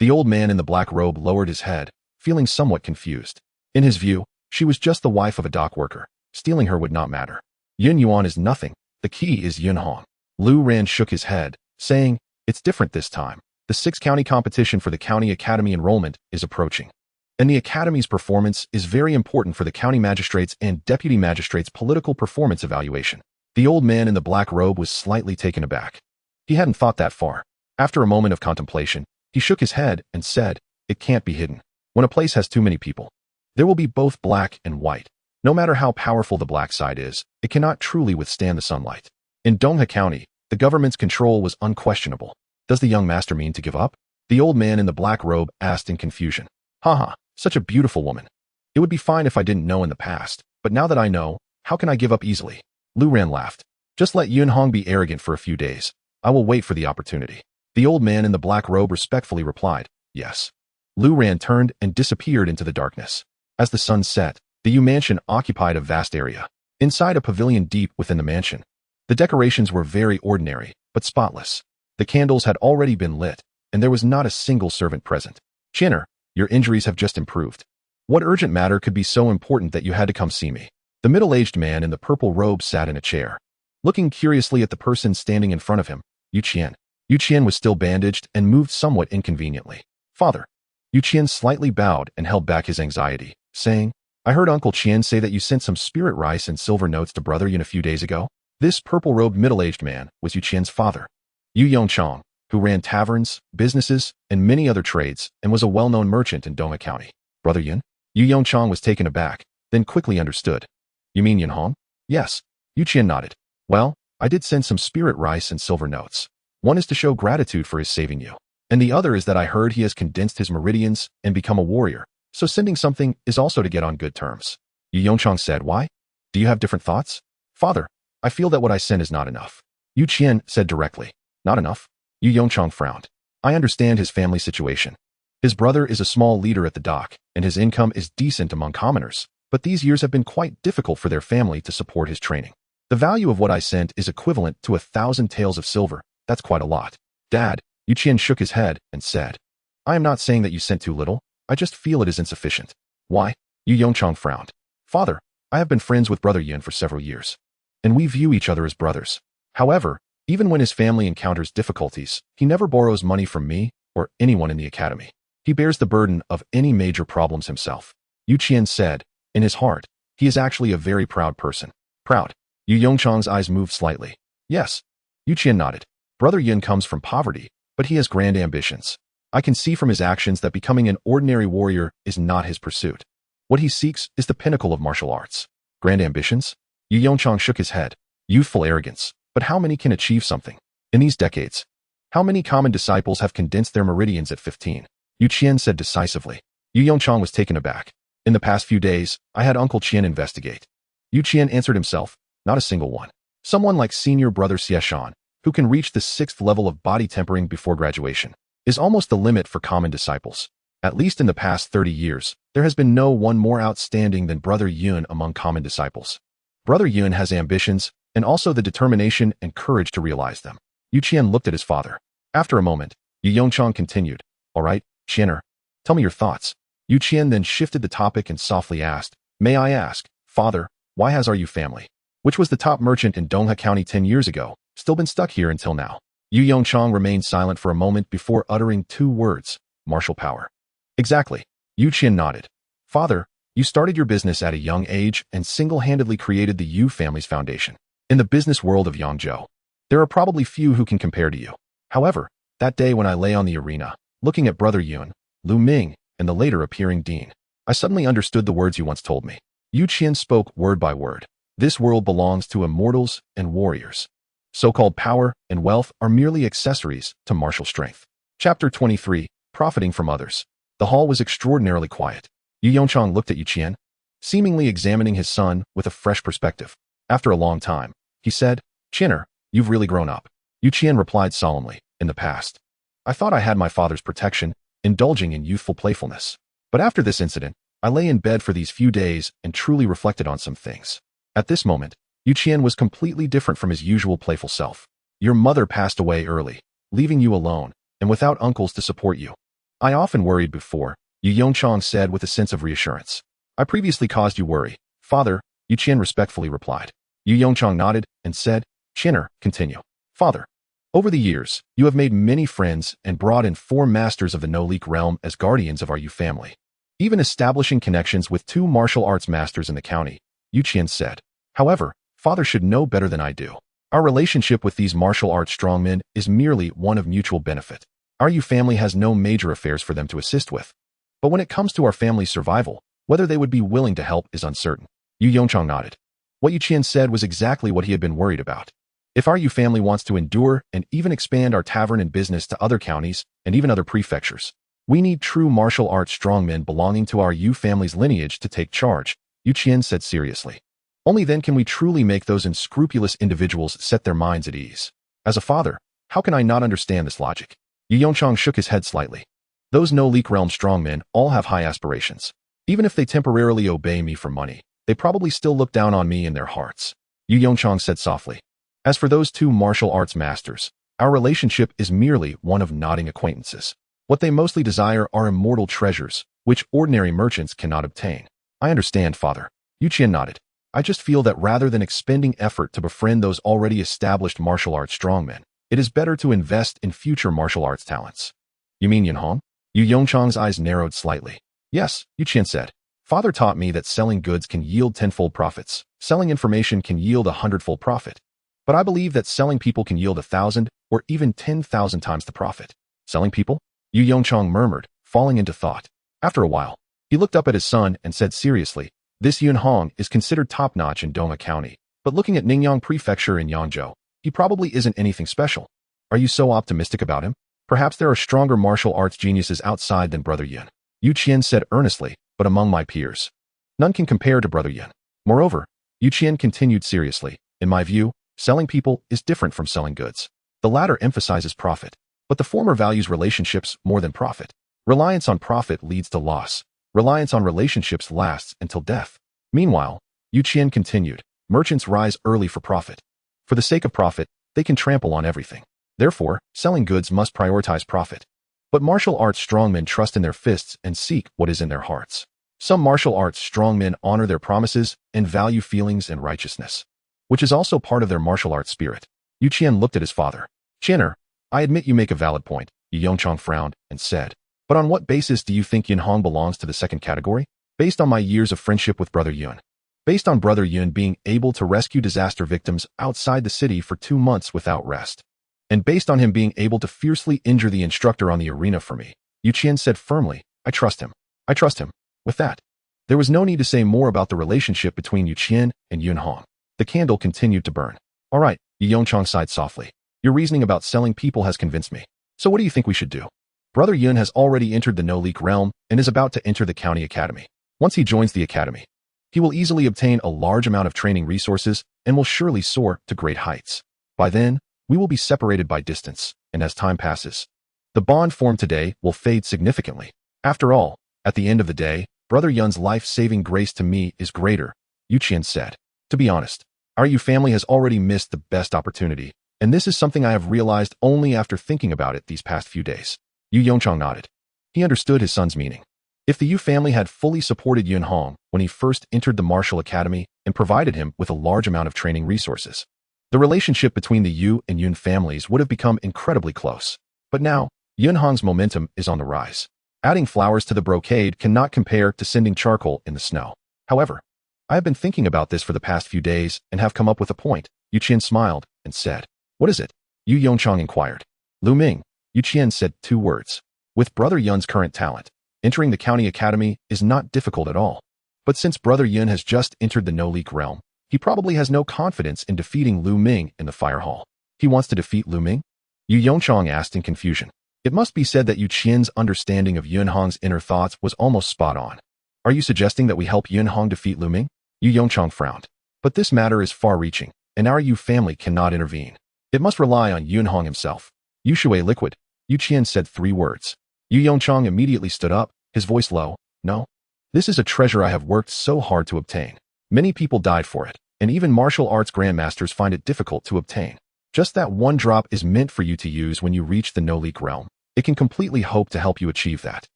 A: The old man in the black robe lowered his head, feeling somewhat confused. In his view, she was just the wife of a dock worker. Stealing her would not matter. Yun Yuan is nothing. The key is Yunhong. Lu Ran shook his head, saying, "It's different this time. The 6-county competition for the county academy enrollment is approaching. And the academy's performance is very important for the county magistrates and deputy magistrates' political performance evaluation." The old man in the black robe was slightly taken aback. He hadn't thought that far. After a moment of contemplation, he shook his head and said, "It can't be hidden. When a place has too many people, there will be both black and white. No matter how powerful the black side is, it cannot truly withstand the sunlight." In Dongha County, the government's control was unquestionable. Does the young master mean to give up? The old man in the black robe asked in confusion. Haha, such a beautiful woman. It would be fine if I didn't know in the past, but now that I know, how can I give up easily? Lu Ran laughed. Just let Yunhong be arrogant for a few days. I will wait for the opportunity. The old man in the black robe respectfully replied, "Yes." Lu Ran turned and disappeared into the darkness. As the sun set, the Yu mansion occupied a vast area. Inside a pavilion deep within the mansion, the decorations were very ordinary, but spotless. The candles had already been lit, and there was not a single servant present. "Chinner, your injuries have just improved. What urgent matter could be so important that you had to come see me?" The middle-aged man in the purple robe sat in a chair, looking curiously at the person standing in front of him, Yu Qian. Yu Qian was still bandaged and moved somewhat inconveniently. "Father." Yu Qian slightly bowed and held back his anxiety, saying, "I heard Uncle Qian say that you sent some spirit rice and silver notes to Brother Yun a few days ago." This purple-robed middle-aged man was Yu Qian's father, Yu Yongchang, who ran taverns, businesses, and many other trades and was a well-known merchant in Dongha County. "Brother Yun?" Yu Yongchang was taken aback, then quickly understood. "You mean Yunhong?" "Yes." Yu Qian nodded. "Well, I did send some spirit rice and silver notes. One is to show gratitude for his saving you, and the other is that I heard he has condensed his meridians and become a warrior, so sending something is also to get on good terms." Yu Yongchang said, "Why? Do you have different thoughts?" "Father, I feel that what I sent is not enough." Yu Qian said directly. "Not enough?" Yu Yongchang frowned. "I understand his family situation. His brother is a small leader at the dock, and his income is decent among commoners, but these years have been quite difficult for their family to support his training. The value of what I sent is equivalent to 1,000 taels of silver. That's quite a lot." "Dad," Yu Qian shook his head and said, "I am not saying that you sent too little. I just feel it is insufficient." "Why?" Yu Yongchang frowned. "Father, I have been friends with Brother Yun for several years, and we view each other as brothers. However, even when his family encounters difficulties, he never borrows money from me or anyone in the academy. He bears the burden of any major problems himself." Yu Qian said, in his heart, he is actually a very proud person. "Proud?" Yu Yongchang's eyes moved slightly. "Yes." Yu Qian nodded. "Brother Yun comes from poverty, but he has grand ambitions. I can see from his actions that becoming an ordinary warrior is not his pursuit. What he seeks is the pinnacle of martial arts." "Grand ambitions?" Yu Yongchang shook his head. "Youthful arrogance. But how many can achieve something? In these decades, how many common disciples have condensed their meridians at 15? Yu Qian said decisively. Yu Yongchang was taken aback. In the past few days, I had Uncle Qian investigate. Yu Qian answered himself, not a single one. Someone like senior brother Xiaxan, who can reach the 6th level of body tempering before graduation, is almost the limit for common disciples. At least in the past 30 years, there has been no one more outstanding than Brother Yun among common disciples. Brother Yun has ambitions, and also the determination and courage to realize them. Yu Qian looked at his father. After a moment, Yu Yongchang continued, all right, Qianer, tell me your thoughts. Yu Qian then shifted the topic and softly asked, may I ask, father, why has our Yu family, which was the top merchant in Dongha County 10 years ago, still been stuck here until now? Yu Yongchang remained silent for a moment before uttering 2 words, martial power. Exactly. Yu Qian nodded. Father, you started your business at a young age and single-handedly created the Yu family's foundation. In the business world of Yangzhou, there are probably few who can compare to you. However, that day when I lay on the arena, looking at Brother Yun, Lu Ming, and the later appearing Dean, I suddenly understood the words you once told me. Yu Qian spoke word by word. This world belongs to immortals and warriors. So-called power and wealth are merely accessories to martial strength. Chapter 23, Profiting from Others. The hall was extraordinarily quiet. Yu Yongchang looked at Yu Qian, seemingly examining his son with a fresh perspective. After a long time, he said, Qianer, you've really grown up. Yu Qian replied solemnly, in the past, I thought I had my father's protection, indulging in youthful playfulness. But after this incident, I lay in bed for these few days and truly reflected on some things. At this moment, Yu Qian was completely different from his usual playful self. Your mother passed away early, leaving you alone, and without uncles to support you. I often worried before, Yu Yongchang said with a sense of reassurance. I previously caused you worry, father, Yu Qian respectfully replied. Yu Yongchang nodded and said, Qianer, continue. Father, over the years, you have made many friends and brought in 4 masters of the no-leak realm as guardians of our Yu family. Even establishing connections with 2 martial arts masters in the county, Yu Qian said. However, father should know better than I do. Our relationship with these martial arts strongmen is merely one of mutual benefit. Our Yu family has no major affairs for them to assist with. But when it comes to our family's survival, whether they would be willing to help is uncertain. Yu Yongchang nodded. What Yu Qian said was exactly what he had been worried about. If our Yu family wants to endure and even expand our tavern and business to other counties and even other prefectures, we need true martial arts strongmen belonging to our Yu family's lineage to take charge, Yu Qian said seriously. Only then can we truly make those unscrupulous individuals set their minds at ease. As a father, how can I not understand this logic? Yu Yongchang shook his head slightly. Those no-leak realm strongmen all have high aspirations. Even if they temporarily obey me for money, they probably still look down on me in their hearts. Yu Yongchang said softly. As for those 2 martial arts masters, our relationship is merely one of nodding acquaintances. What they mostly desire are immortal treasures, which ordinary merchants cannot obtain. I understand, father. Yu Qian nodded. I just feel that rather than expending effort to befriend those already established martial arts strongmen, it is better to invest in future martial arts talents. You mean Yunhong? Yu Yongchang's eyes narrowed slightly. Yes, Yu Qian said. Father taught me that selling goods can yield 10-fold profits. Selling information can yield 100-fold profit. But I believe that selling people can yield 1,000 or even 10,000 times the profit. Selling people? Yu Yongchang murmured, falling into thought. After a while, he looked up at his son and said seriously, this Yunhong is considered top-notch in Dongha County, but looking at Ningyang Prefecture in Yangzhou, he probably isn't anything special. Are you so optimistic about him? Perhaps there are stronger martial arts geniuses outside than Brother Yun. Yu Qian said earnestly, but among my peers, none can compare to Brother Yun. Moreover, Yu Qian continued seriously, in my view, selling people is different from selling goods. The latter emphasizes profit, but the former values relationships more than profit. Reliance on profit leads to loss. Reliance on relationships lasts until death. Meanwhile, Yu Qian continued, merchants rise early for profit. For the sake of profit, they can trample on everything. Therefore, selling goods must prioritize profit. But martial arts strongmen trust in their fists and seek what is in their hearts. Some martial arts strongmen honor their promises and value feelings and righteousness, which is also part of their martial arts spirit. Yu Qian looked at his father. Qianer, I admit you make a valid point, Yu Yongchang frowned and said. But on what basis do you think Yunhong belongs to the second category? Based on my years of friendship with Brother Yun. Based on Brother Yun being able to rescue disaster victims outside the city for 2 months without rest. And based on him being able to fiercely injure the instructor on the arena for me, Yu Qian said firmly, I trust him. I trust him. With that, there was no need to say more about the relationship between Yu Qian and Yunhong. The candle continued to burn. All right, Yu Yongchang sighed softly. Your reasoning about selling people has convinced me. So what do you think we should do? Brother Yun has already entered the no-leak realm and is about to enter the county academy. Once he joins the academy, he will easily obtain a large amount of training resources and will surely soar to great heights. By then, we will be separated by distance, and as time passes, the bond formed today will fade significantly. After all, at the end of the day, Brother Yun's life-saving grace to me is greater, Yu Qian said. To be honest, our Yu family has already missed the best opportunity, and this is something I have realized only after thinking about it these past few days. Yu Yongchang nodded. He understood his son's meaning. If the Yu family had fully supported Yun Hong when he first entered the martial academy and provided him with a large amount of training resources, the relationship between the Yu and Yun families would have become incredibly close. But now, Yun Hong's momentum is on the rise. Adding flowers to the brocade cannot compare to sending charcoal in the snow. However, I have been thinking about this for the past few days and have come up with a point. Yu Qian smiled and said, "What is it?" Yu Yongchang inquired. "Lu Ming," Yu Qian said 2 words. With Brother Yun's current talent, entering the county academy is not difficult at all. But since Brother Yun has just entered the no-leak realm, he probably has no confidence in defeating Lu Ming in the fire hall. He wants to defeat Lu Ming? Yu Yongchang asked in confusion. It must be said that Yu Qian's understanding of Yun Hong's inner thoughts was almost spot on. Are you suggesting that we help Yun Hong defeat Lu Ming? Yu Yongchang frowned. But this matter is far-reaching, and our Yu family cannot intervene. It must rely on Yun Hong himself. Yu Shui liquid, Yu Qian said 3 words. Yu Yongchang immediately stood up, his voice low. No. This is a treasure I have worked so hard to obtain. Many people died for it, and even martial arts grandmasters find it difficult to obtain. Just that 1 drop is meant for you to use when you reach the no-leak realm. It can completely hope to help you achieve that.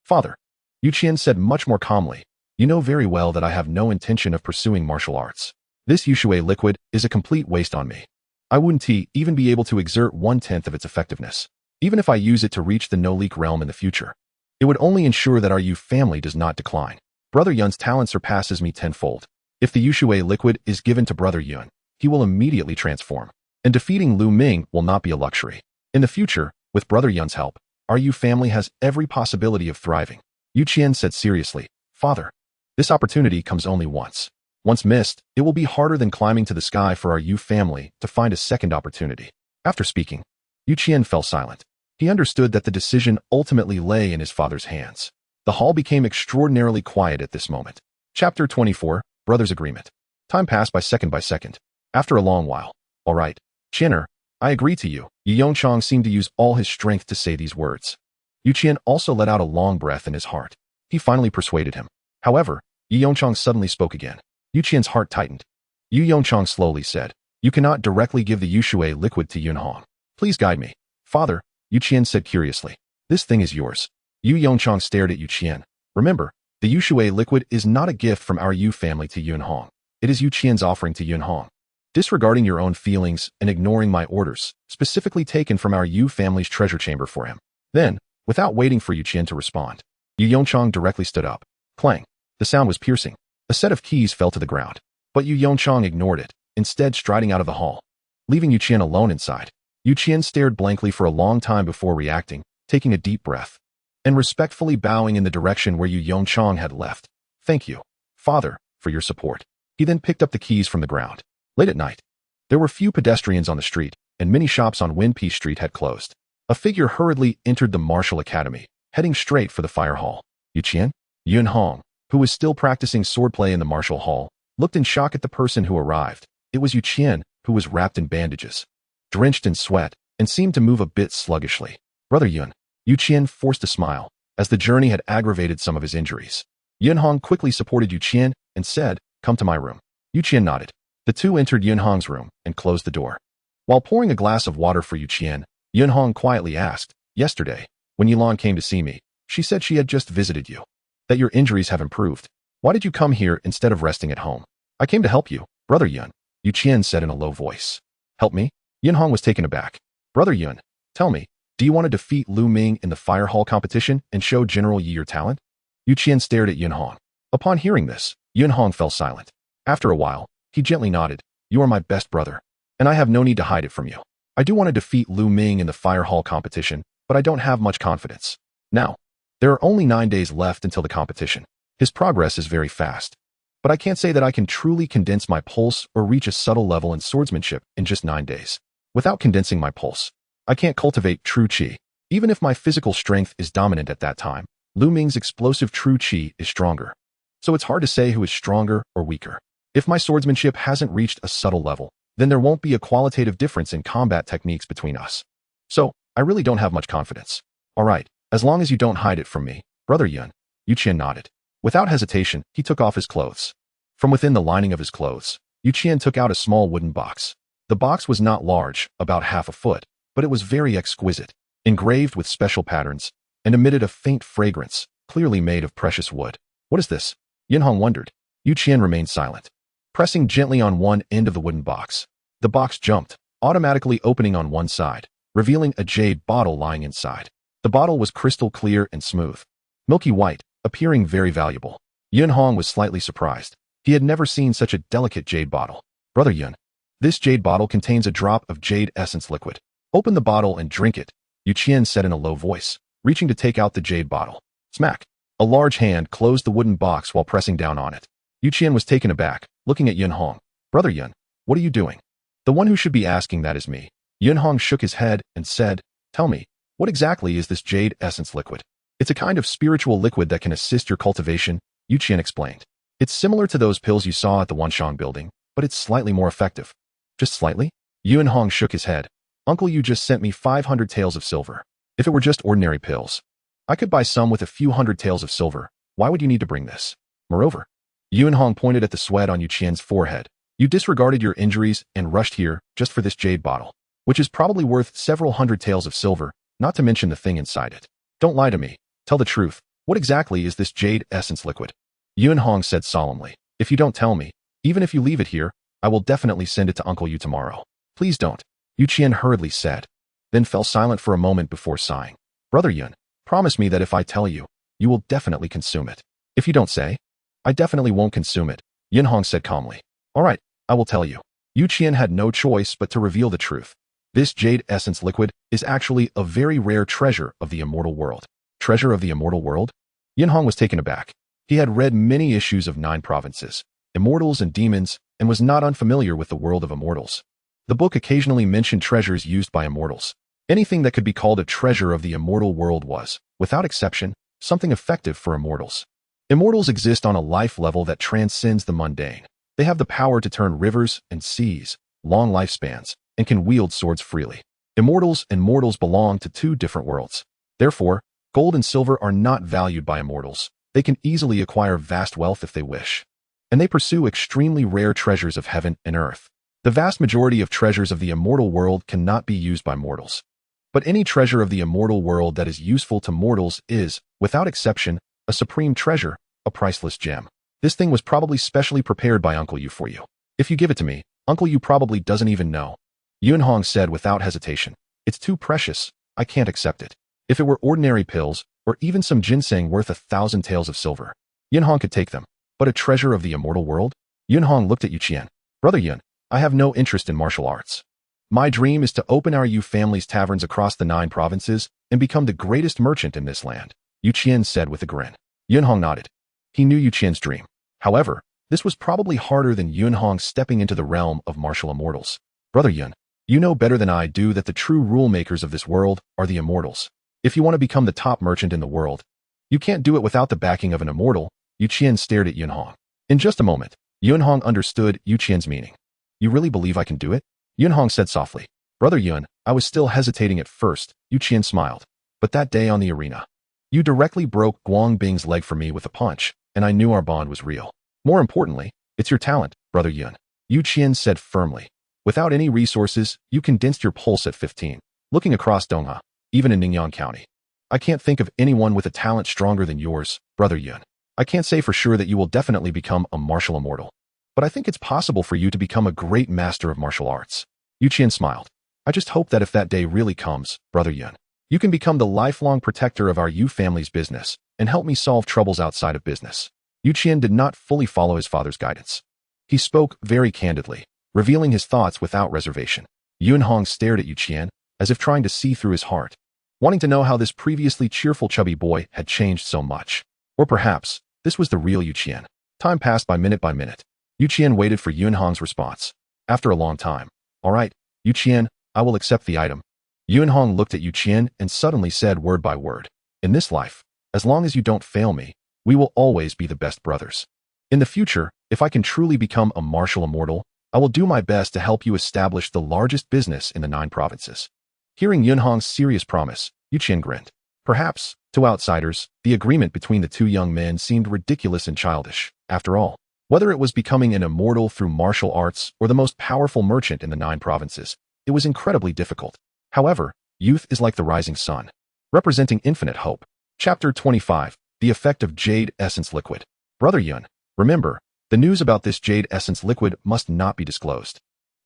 A: Father, Yu Qian said much more calmly, you know very well that I have no intention of pursuing martial arts. This Yu Shui liquid is a complete waste on me. I wouldn't even be able to exert 1/10 of its effectiveness. Even if I use it to reach the no-leak realm in the future, it would only ensure that our Yu family does not decline. Brother Yun's talent surpasses me tenfold. If the Yu Shui liquid is given to Brother Yun, he will immediately transform, and defeating Lu Ming will not be a luxury. In the future, with Brother Yun's help, our Yu family has every possibility of thriving. Yu Qian said seriously, Father, this opportunity comes only once. Once missed, it will be harder than climbing to the sky for our Yu family to find a second opportunity. After speaking, Yu Qian fell silent. He understood that the decision ultimately lay in his father's hands. The hall became extraordinarily quiet at this moment. Chapter 24, Brothers' Agreement. Time passed by second. After a long while. All right, Qianer, I agree to you. Yu Yongchang seemed to use all his strength to say these words. Yu Qian also let out a long breath in his heart. He finally persuaded him. However, Yu Yongchang suddenly spoke again. Yu Qian's heart tightened. Yu Yongchang slowly said, you cannot directly give the Yu Shui liquid to Yun Hong. Please guide me. Father, Yu Qian said curiously. This thing is yours. Yu Yongchang stared at Yu Qian. Remember, the Yu Shui liquid is not a gift from our Yu family to Yun Hong. It is Yu Qian's offering to Yun Hong. Disregarding your own feelings and ignoring my orders, specifically taken from our Yu family's treasure chamber for him. Then, without waiting for Yu Qian to respond, Yu Yongchang directly stood up. Clang. The sound was piercing. A set of keys fell to the ground. But Yu Yongchang ignored it, instead striding out of the hall. Leaving Yu Qian alone inside, Yu Qian stared blankly for a long time before reacting, taking a deep breath, and respectfully bowing in the direction where Yu Yongchang had left. Thank you, Father, for your support. He then picked up the keys from the ground. Late at night, there were few pedestrians on the street, and many shops on Winpeace Street had closed. A figure hurriedly entered the martial academy, heading straight for the fire hall. Yu Qian? Yun Hong, who was still practicing swordplay in the martial hall, looked in shock at the person who arrived. It was Yu Qian, who was wrapped in bandages, drenched in sweat, and seemed to move a bit sluggishly. Brother Yun. Yu Qian forced a smile, as the journey had aggravated some of his injuries. Yun Hong quickly supported Yu Qian and said, come to my room. Yu Qian nodded. The two entered Yun Hong's room and closed the door. While pouring a glass of water for Yu Qian, Yun Hong quietly asked, yesterday, when Yulon came to see me, she said she had just visited you, that your injuries have improved. Why did you come here instead of resting at home? I came to help you, Brother Yun, Yu Qian said in a low voice. Help me? Yun Hong was taken aback. Brother Yun, tell me, do you want to defeat Lu Ming in the fire hall competition and show General Yi your talent? Yu Qian stared at Yun Hong. Upon hearing this, Yun Hong fell silent. After a while, he gently nodded. You are my best brother, and I have no need to hide it from you. I do want to defeat Lu Ming in the fire hall competition, but I don't have much confidence. Now, there are only 9 days left until the competition. His progress is very fast, but I can't say that I can truly condense my pulse or reach a subtle level in swordsmanship in just 9 days. without condensing my pulse. I can't cultivate true qi. Even if my physical strength is dominant at that time, Lu Ming's explosive true qi is stronger. So it's hard to say who is stronger or weaker. If my swordsmanship hasn't reached a subtle level, then there won't be a qualitative difference in combat techniques between us. So, I really don't have much confidence. All right, as long as you don't hide it from me, Brother Yun. Yu Qian nodded. Without hesitation, he took off his clothes. From within the lining of his clothes, Yu Qian took out a small wooden box. The box was not large, about half a foot, but it was very exquisite, engraved with special patterns, and emitted a faint fragrance, clearly made of precious wood. What is this? Yin Hong wondered. Yu Qian remained silent. Pressing gently on one end of the wooden box, the box jumped, automatically opening on one side, revealing a jade bottle lying inside. The bottle was crystal clear and smooth, milky white, appearing very valuable. Yin Hong was slightly surprised. He had never seen such a delicate jade bottle. Brother Yun, this jade bottle contains a drop of jade essence liquid. Open the bottle and drink it, Yu Qian said in a low voice, reaching to take out the jade bottle. Smack! A large hand closed the wooden box while pressing down on it. Yu Qian was taken aback, looking at Yin Hong. Brother Yun, what are you doing? The one who should be asking that is me. Yin Hong shook his head and said, tell me, what exactly is this jade essence liquid? It's a kind of spiritual liquid that can assist your cultivation, Yu Qian explained. It's similar to those pills you saw at the Wanshang building, but it's slightly more effective. Just slightly? Yin Hong shook his head. Uncle, you just sent me 500 taels of silver. If it were just ordinary pills, I could buy some with a few hundred taels of silver. Why would you need to bring this? Moreover, Yin Hong pointed at the sweat on Yu Qian's forehead. You disregarded your injuries and rushed here just for this jade bottle, which is probably worth several hundred taels of silver, not to mention the thing inside it. Don't lie to me. Tell the truth. What exactly is this jade essence liquid? Yin Hong said solemnly. If you don't tell me, even if you leave it here, I will definitely send it to Uncle Yu tomorrow. Please don't, Yu Qian hurriedly said, then fell silent for a moment before sighing. Brother Yun, promise me that if I tell you, you will definitely consume it. If you don't say, I definitely won't consume it, Yin Hong said calmly. All right, I will tell you. Yu Qian had no choice but to reveal the truth. This jade essence liquid is actually a very rare treasure of the immortal world. Treasure of the immortal world? Yin Hong was taken aback. He had read many issues of 9 provinces, immortals and demons, and was not unfamiliar with the world of immortals. The book occasionally mentioned treasures used by immortals. Anything that could be called a treasure of the immortal world was, without exception, something effective for immortals. Immortals exist on a life level that transcends the mundane. They have the power to turn rivers and seas, long lifespans, and can wield swords freely. Immortals and mortals belong to 2 different worlds. Therefore, gold and silver are not valued by immortals. They can easily acquire vast wealth if they wish. And they pursue extremely rare treasures of heaven and earth. The vast majority of treasures of the immortal world cannot be used by mortals. But any treasure of the immortal world that is useful to mortals is, without exception, a supreme treasure, a priceless gem. This thing was probably specially prepared by Uncle Yu for you. If you give it to me, Uncle Yu probably doesn't even know. Yin Hong said without hesitation. It's too precious. I can't accept it. If it were ordinary pills, or even some ginseng worth 1,000 taels of silver, Yin Hong could take them. But a treasure of the immortal world? Yin Hong looked at Yu Qian. Brother Yun, I have no interest in martial arts. My dream is to open our Yu family's taverns across the 9 provinces and become the greatest merchant in this land, Yu Qian said with a grin. Yin Hong nodded. He knew Yu Qian's dream. However, this was probably harder than Yin Hong stepping into the realm of martial immortals. Brother Yun, you know better than I do that the true rule makers of this world are the immortals. If you want to become the top merchant in the world, you can't do it without the backing of an immortal. Yu Qian stared at Yin Hong. In just a moment, Yin Hong understood Yu Qian's meaning. You really believe I can do it? Yin Hong said softly. Brother Yun, I was still hesitating at first, Yu Qian smiled. But that day on the arena, you directly broke Guang Bing's leg for me with a punch, and I knew our bond was real. More importantly, it's your talent, Brother Yun, Yu Qian said firmly. Without any resources, you condensed your pulse at 15, looking across Dongha, even in Ningyan County. I can't think of anyone with a talent stronger than yours, Brother Yun. I can't say for sure that you will definitely become a martial immortal, but I think it's possible for you to become a great master of martial arts. Yu Qian smiled. I just hope that if that day really comes, Brother Yun, you can become the lifelong protector of our Yu family's business and help me solve troubles outside of business. Yu Qian did not fully follow his father's guidance. He spoke very candidly, revealing his thoughts without reservation. Yin Hong stared at Yu Qian, as if trying to see through his heart, wanting to know how this previously cheerful chubby boy had changed so much. Or perhaps, this was the real Yu Qian. Time passed by minute. Yu Qian waited for Yin Hong's response. After a long time. All right, Yu Qian, I will accept the item. Yuanhong looked at Yu Qian and suddenly said word by word, in this life, as long as you don't fail me, we will always be the best brothers. In the future, if I can truly become a martial immortal, I will do my best to help you establish the largest business in the 9 provinces. Hearing Yuanhong's serious promise, Yu Qian grinned. Perhaps, to outsiders, the agreement between the 2 young men seemed ridiculous and childish. After all, whether it was becoming an immortal through martial arts or the most powerful merchant in the 9 provinces, it was incredibly difficult. However, youth is like the rising sun, representing infinite hope. Chapter 25, The Effect of Jade Essence Liquid. Brother Yun, remember, the news about this jade essence liquid must not be disclosed.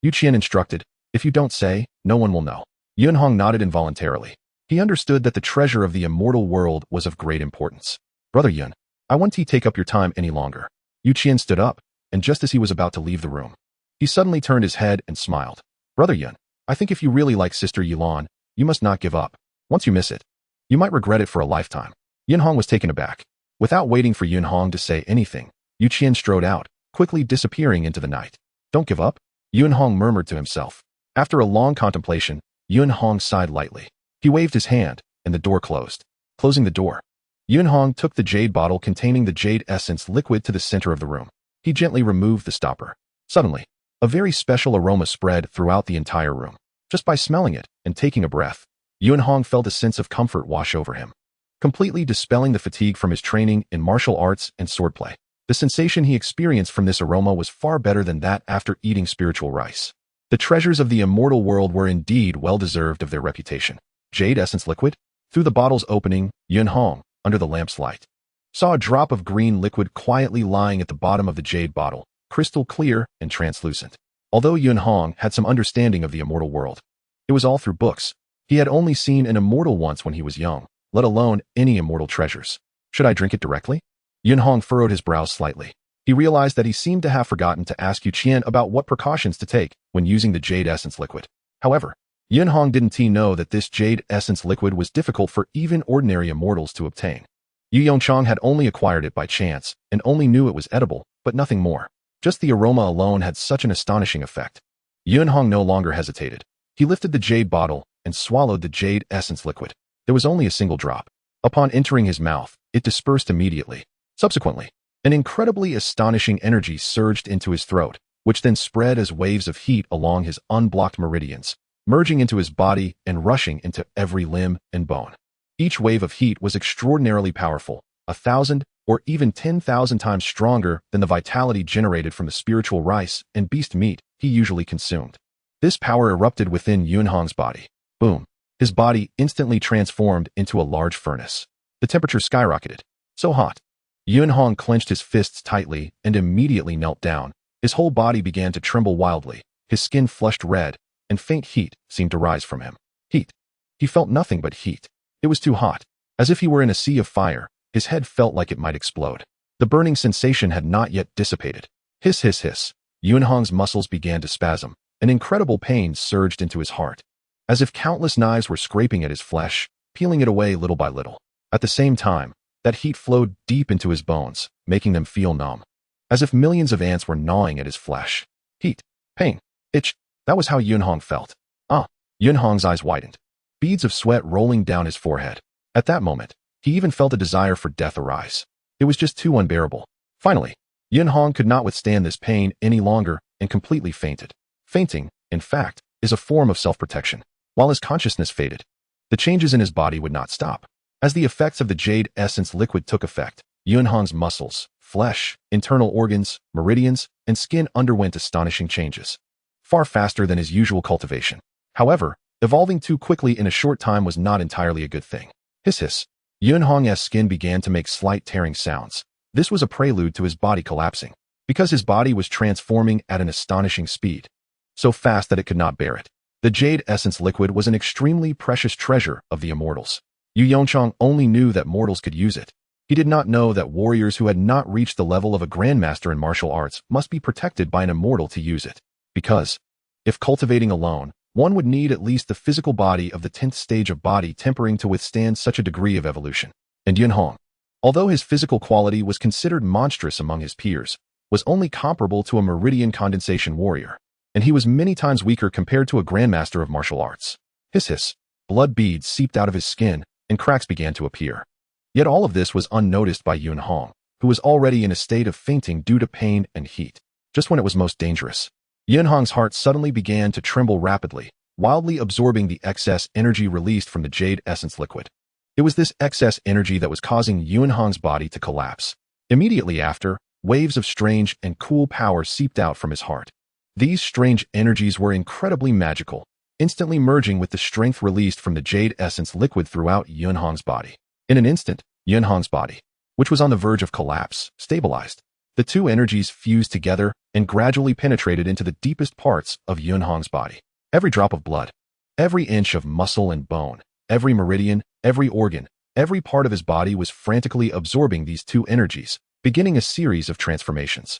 A: Yu Qian instructed, if you don't say, no one will know. Yuanhong nodded involuntarily. He understood that the treasure of the immortal world was of great importance. Brother Yun, I won't take up your time any longer. Yu Qian stood up, and just as he was about to leave the room, he suddenly turned his head and smiled. Brother Yun, I think if you really like Sister Yilan, you must not give up. Once you miss it, you might regret it for a lifetime. Yuanhong was taken aback. Without waiting for Yuanhong to say anything, Yu Qian strode out, quickly disappearing into the night. Don't give up? Yuanhong murmured to himself. After a long contemplation, Yuanhong sighed lightly. He waved his hand, and the door closed. Closing the door, Yuanhong took the jade bottle containing the jade essence liquid to the center of the room. He gently removed the stopper. Suddenly, a very special aroma spread throughout the entire room. Just by smelling it and taking a breath, Yuanhong felt a sense of comfort wash over him, completely dispelling the fatigue from his training in martial arts and swordplay. The sensation he experienced from this aroma was far better than that after eating spiritual rice. The treasures of the immortal world were indeed well-deserved of their reputation. Jade essence liquid? Through the bottle's opening, Yuanhong, under the lamp's light, saw a drop of green liquid quietly lying at the bottom of the jade bottle, crystal clear and translucent. Although Yuanhong had some understanding of the immortal world, it was all through books. He had only seen an immortal once when he was young, let alone any immortal treasures. Should I drink it directly? Yuanhong furrowed his brows slightly. He realized that he seemed to have forgotten to ask Yu Qian about what precautions to take when using the jade essence liquid. However, Yuanhong didn't know that this jade essence liquid was difficult for even ordinary immortals to obtain. Yu Yongchang had only acquired it by chance and only knew it was edible, but nothing more. Just the aroma alone had such an astonishing effect. Yuanhong no longer hesitated. He lifted the jade bottle and swallowed the jade essence liquid. There was only a single drop. Upon entering his mouth, it dispersed immediately. Subsequently, an incredibly astonishing energy surged into his throat, which then spread as waves of heat along his unblocked meridians, merging into his body and rushing into every limb and bone. Each wave of heat was extraordinarily powerful, 1,000 or even 10,000 times stronger than the vitality generated from the spiritual rice and beast meat he usually consumed. This power erupted within Yuanhong's body. Boom! His body instantly transformed into a large furnace. The temperature skyrocketed. So hot. Yuanhong clenched his fists tightly and immediately knelt down. His whole body began to tremble wildly. His skin flushed red, and faint heat seemed to rise from him. Heat. He felt nothing but heat. It was too hot. As if he were in a sea of fire, his head felt like it might explode. The burning sensation had not yet dissipated. Hiss, hiss, hiss. Yuanhong's muscles began to spasm. An incredible pain surged into his heart, as if countless knives were scraping at his flesh, peeling it away little by little. At the same time, that heat flowed deep into his bones, making them feel numb, as if millions of ants were gnawing at his flesh. Heat, pain, itch. That was how Yuanhong felt. Yuanhong's eyes widened, beads of sweat rolling down his forehead. At that moment, he even felt a desire for death arise. It was just too unbearable. Finally, Yuanhong could not withstand this pain any longer and completely fainted. Fainting, in fact, is a form of self-protection. While his consciousness faded, the changes in his body would not stop. As the effects of the jade essence liquid took effect, Yuanhong's muscles, flesh, internal organs, meridians, and skin underwent astonishing changes, far faster than his usual cultivation. However, evolving too quickly in a short time was not entirely a good thing. Hiss, hiss. Yuanhong's skin began to make slight tearing sounds. This was a prelude to his body collapsing, because his body was transforming at an astonishing speed, so fast that it could not bear it. The jade essence liquid was an extremely precious treasure of the immortals. Yu Yongchang only knew that mortals could use it. He did not know that warriors who had not reached the level of a grandmaster in martial arts must be protected by an immortal to use it. Because, if cultivating alone, one would need at least the physical body of the 10th stage of body tempering to withstand such a degree of evolution. And Yuanhong, although his physical quality was considered monstrous among his peers, was only comparable to a meridian condensation warrior. and he was many times weaker compared to a grandmaster of martial arts. Hiss hiss. Blood beads seeped out of his skin, and cracks began to appear. Yet all of this was unnoticed by Yun Hong, who was already in a state of fainting due to pain and heat. Just when it was most dangerous, Yun Hong's heart suddenly began to tremble rapidly, wildly absorbing the excess energy released from the jade essence liquid. It was this excess energy that was causing Yun Hong's body to collapse. Immediately after, waves of strange and cool power seeped out from his heart. These strange energies were incredibly magical, instantly merging with the strength released from the jade essence liquid throughout Yun Hong's body. In an instant, Yun Hong's body, which was on the verge of collapse, stabilized. The two energies fused together and gradually penetrated into the deepest parts of Yun Hong's body. Every drop of blood, every inch of muscle and bone, every meridian, every organ, every part of his body was frantically absorbing these two energies, beginning a series of transformations.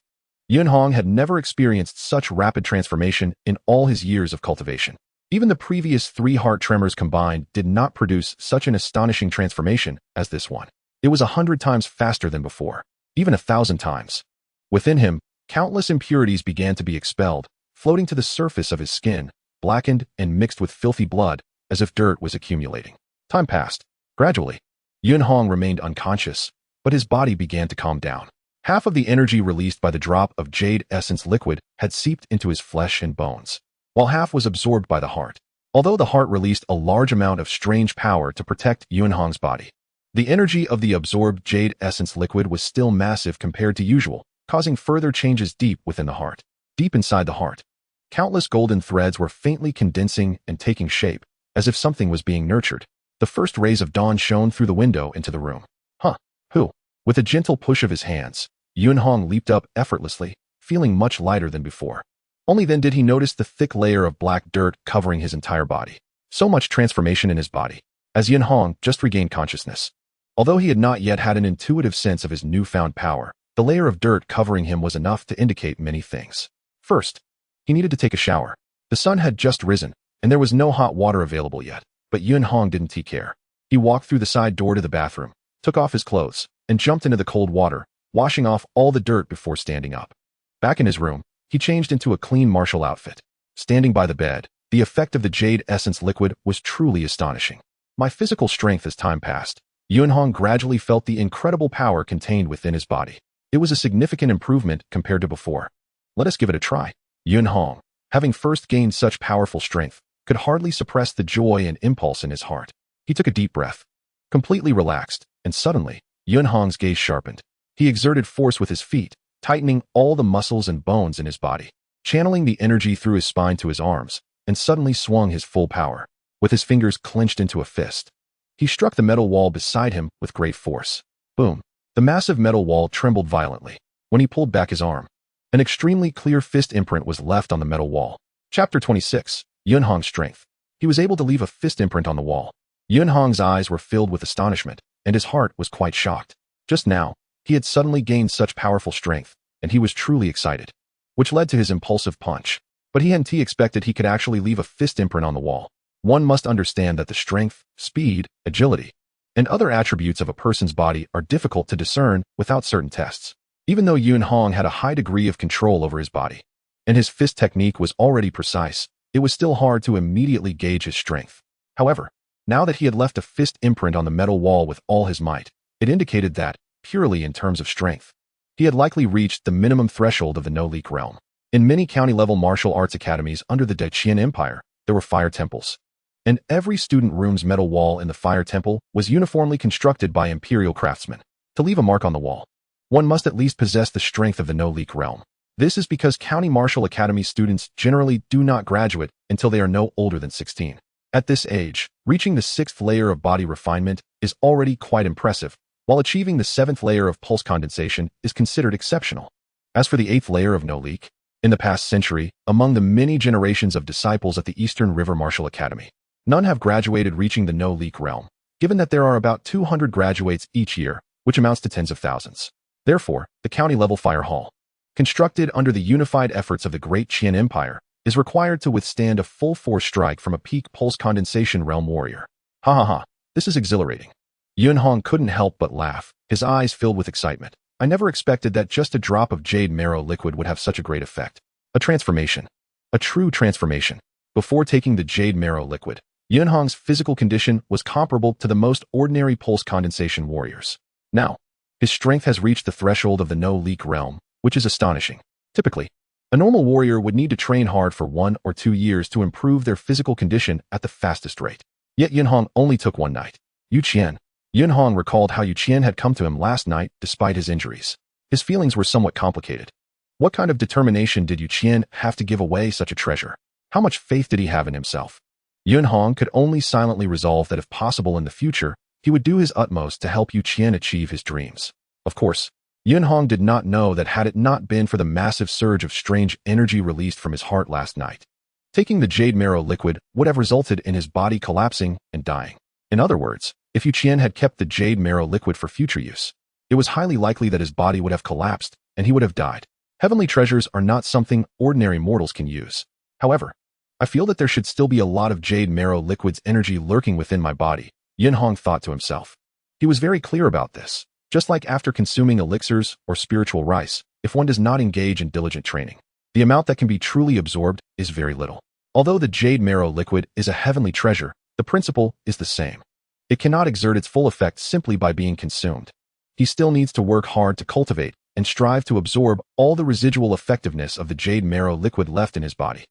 A: Yun Hong had never experienced such rapid transformation in all his years of cultivation. Even the previous 3 heart tremors combined did not produce such an astonishing transformation as this one. It was 100 times faster than before, even 1,000 times. Within him, countless impurities began to be expelled, floating to the surface of his skin, blackened and mixed with filthy blood, as if dirt was accumulating. Time passed. Gradually, Yun Hong remained unconscious, but his body began to calm down. Half of the energy released by the drop of jade essence liquid had seeped into his flesh and bones, while half was absorbed by the heart. Although the heart released a large amount of strange power to protect Yun Hong's body, the energy of the absorbed jade essence liquid was still massive compared to usual, causing further changes deep within the heart. Deep inside the heart, countless golden threads were faintly condensing and taking shape, as if something was being nurtured. The first rays of dawn shone through the window into the room. Huh? Who? With a gentle push of his hands, Yun Hong leaped up effortlessly, feeling much lighter than before. Only then did he notice the thick layer of black dirt covering his entire body. So much transformation in his body, as Yun Hong just regained consciousness. Although he had not yet had an intuitive sense of his newfound power, the layer of dirt covering him was enough to indicate many things. First, he needed to take a shower. The sun had just risen, and there was no hot water available yet, but Yun Hong didn't take care. He walked through the side door to the bathroom, took off his clothes, and jumped into the cold water, washing off all the dirt before standing up. Back in his room, he changed into a clean martial outfit. Standing by the bed, the effect of the jade essence liquid was truly astonishing. My physical strength as time passed, Yun Hong gradually felt the incredible power contained within his body. It was a significant improvement compared to before. Let us give it a try. Yun Hong, having first gained such powerful strength, could hardly suppress the joy and impulse in his heart. He took a deep breath, completely relaxed, and suddenly, Yun Hong's gaze sharpened. He exerted force with his feet, tightening all the muscles and bones in his body, channeling the energy through his spine to his arms, and suddenly swung his full power. With his fingers clenched into a fist, he struck the metal wall beside him with great force. Boom! The massive metal wall trembled violently. When he pulled back his arm, an extremely clear fist imprint was left on the metal wall. Chapter 26. Yun Hong's Strength. He was able to leave a fist imprint on the wall. Yun Hong's eyes were filled with astonishment, and his heart was quite shocked. Just now, he had suddenly gained such powerful strength, and he was truly excited, which led to his impulsive punch. But he hadn't expected he could actually leave a fist imprint on the wall. One must understand that the strength, speed, agility, and other attributes of a person's body are difficult to discern without certain tests. Even though Yun Hong had a high degree of control over his body, and his fist technique was already precise, it was still hard to immediately gauge his strength. However, now that he had left a fist imprint on the metal wall with all his might, it indicated that, purely in terms of strength, he had likely reached the minimum threshold of the no-leak realm. In many county-level martial arts academies under the Dacian Empire, there were fire temples, and every student room's metal wall in the fire temple was uniformly constructed by imperial craftsmen. To leave a mark on the wall, one must at least possess the strength of the no-leak realm. This is because county martial academy students generally do not graduate until they are no older than 16. At this age, reaching the 6th layer of body refinement is already quite impressive, while achieving the 7th layer of pulse condensation is considered exceptional. As for the 8th layer of no-leak, in the past century, among the many generations of disciples at the Eastern River Martial Academy, none have graduated reaching the no-leak realm, given that there are about 200 graduates each year, which amounts to tens of thousands. Therefore, the county-level fire hall, constructed under the unified efforts of the Great Qian Empire, is required to withstand a full-force strike from a peak pulse condensation realm warrior. Ha ha ha, this is exhilarating. Yun Hong couldn't help but laugh, his eyes filled with excitement. I never expected that just a drop of jade marrow liquid would have such a great effect. A transformation. A true transformation. Before taking the jade marrow liquid, Yunhong's physical condition was comparable to the most ordinary pulse condensation warriors. Now, his strength has reached the threshold of the no-leak realm, which is astonishing. Typically, a normal warrior would need to train hard for 1 or 2 years to improve their physical condition at the fastest rate. Yet Yunhong only took one night. Yu Qian. Yunhong recalled how Yu Qian had come to him last night despite his injuries. His feelings were somewhat complicated. What kind of determination did Yu Qian have to give away such a treasure? How much faith did he have in himself? Yunhong could only silently resolve that if possible in the future, he would do his utmost to help Yu Qian achieve his dreams. Of course, Yunhong did not know that had it not been for the massive surge of strange energy released from his heart last night, taking the jade marrow liquid would have resulted in his body collapsing and dying. In other words, if Yu Qian had kept the jade marrow liquid for future use, it was highly likely that his body would have collapsed and he would have died. Heavenly treasures are not something ordinary mortals can use. However, I feel that there should still be a lot of jade marrow liquid's energy lurking within my body, Yunhong thought to himself. He was very clear about this. Just like after consuming elixirs or spiritual rice, if one does not engage in diligent training, the amount that can be truly absorbed is very little. Although the jade marrow liquid is a heavenly treasure, the principle is the same. It cannot exert its full effect simply by being consumed. He still needs to work hard to cultivate and strive to absorb all the residual effectiveness of the jade marrow liquid left in his body.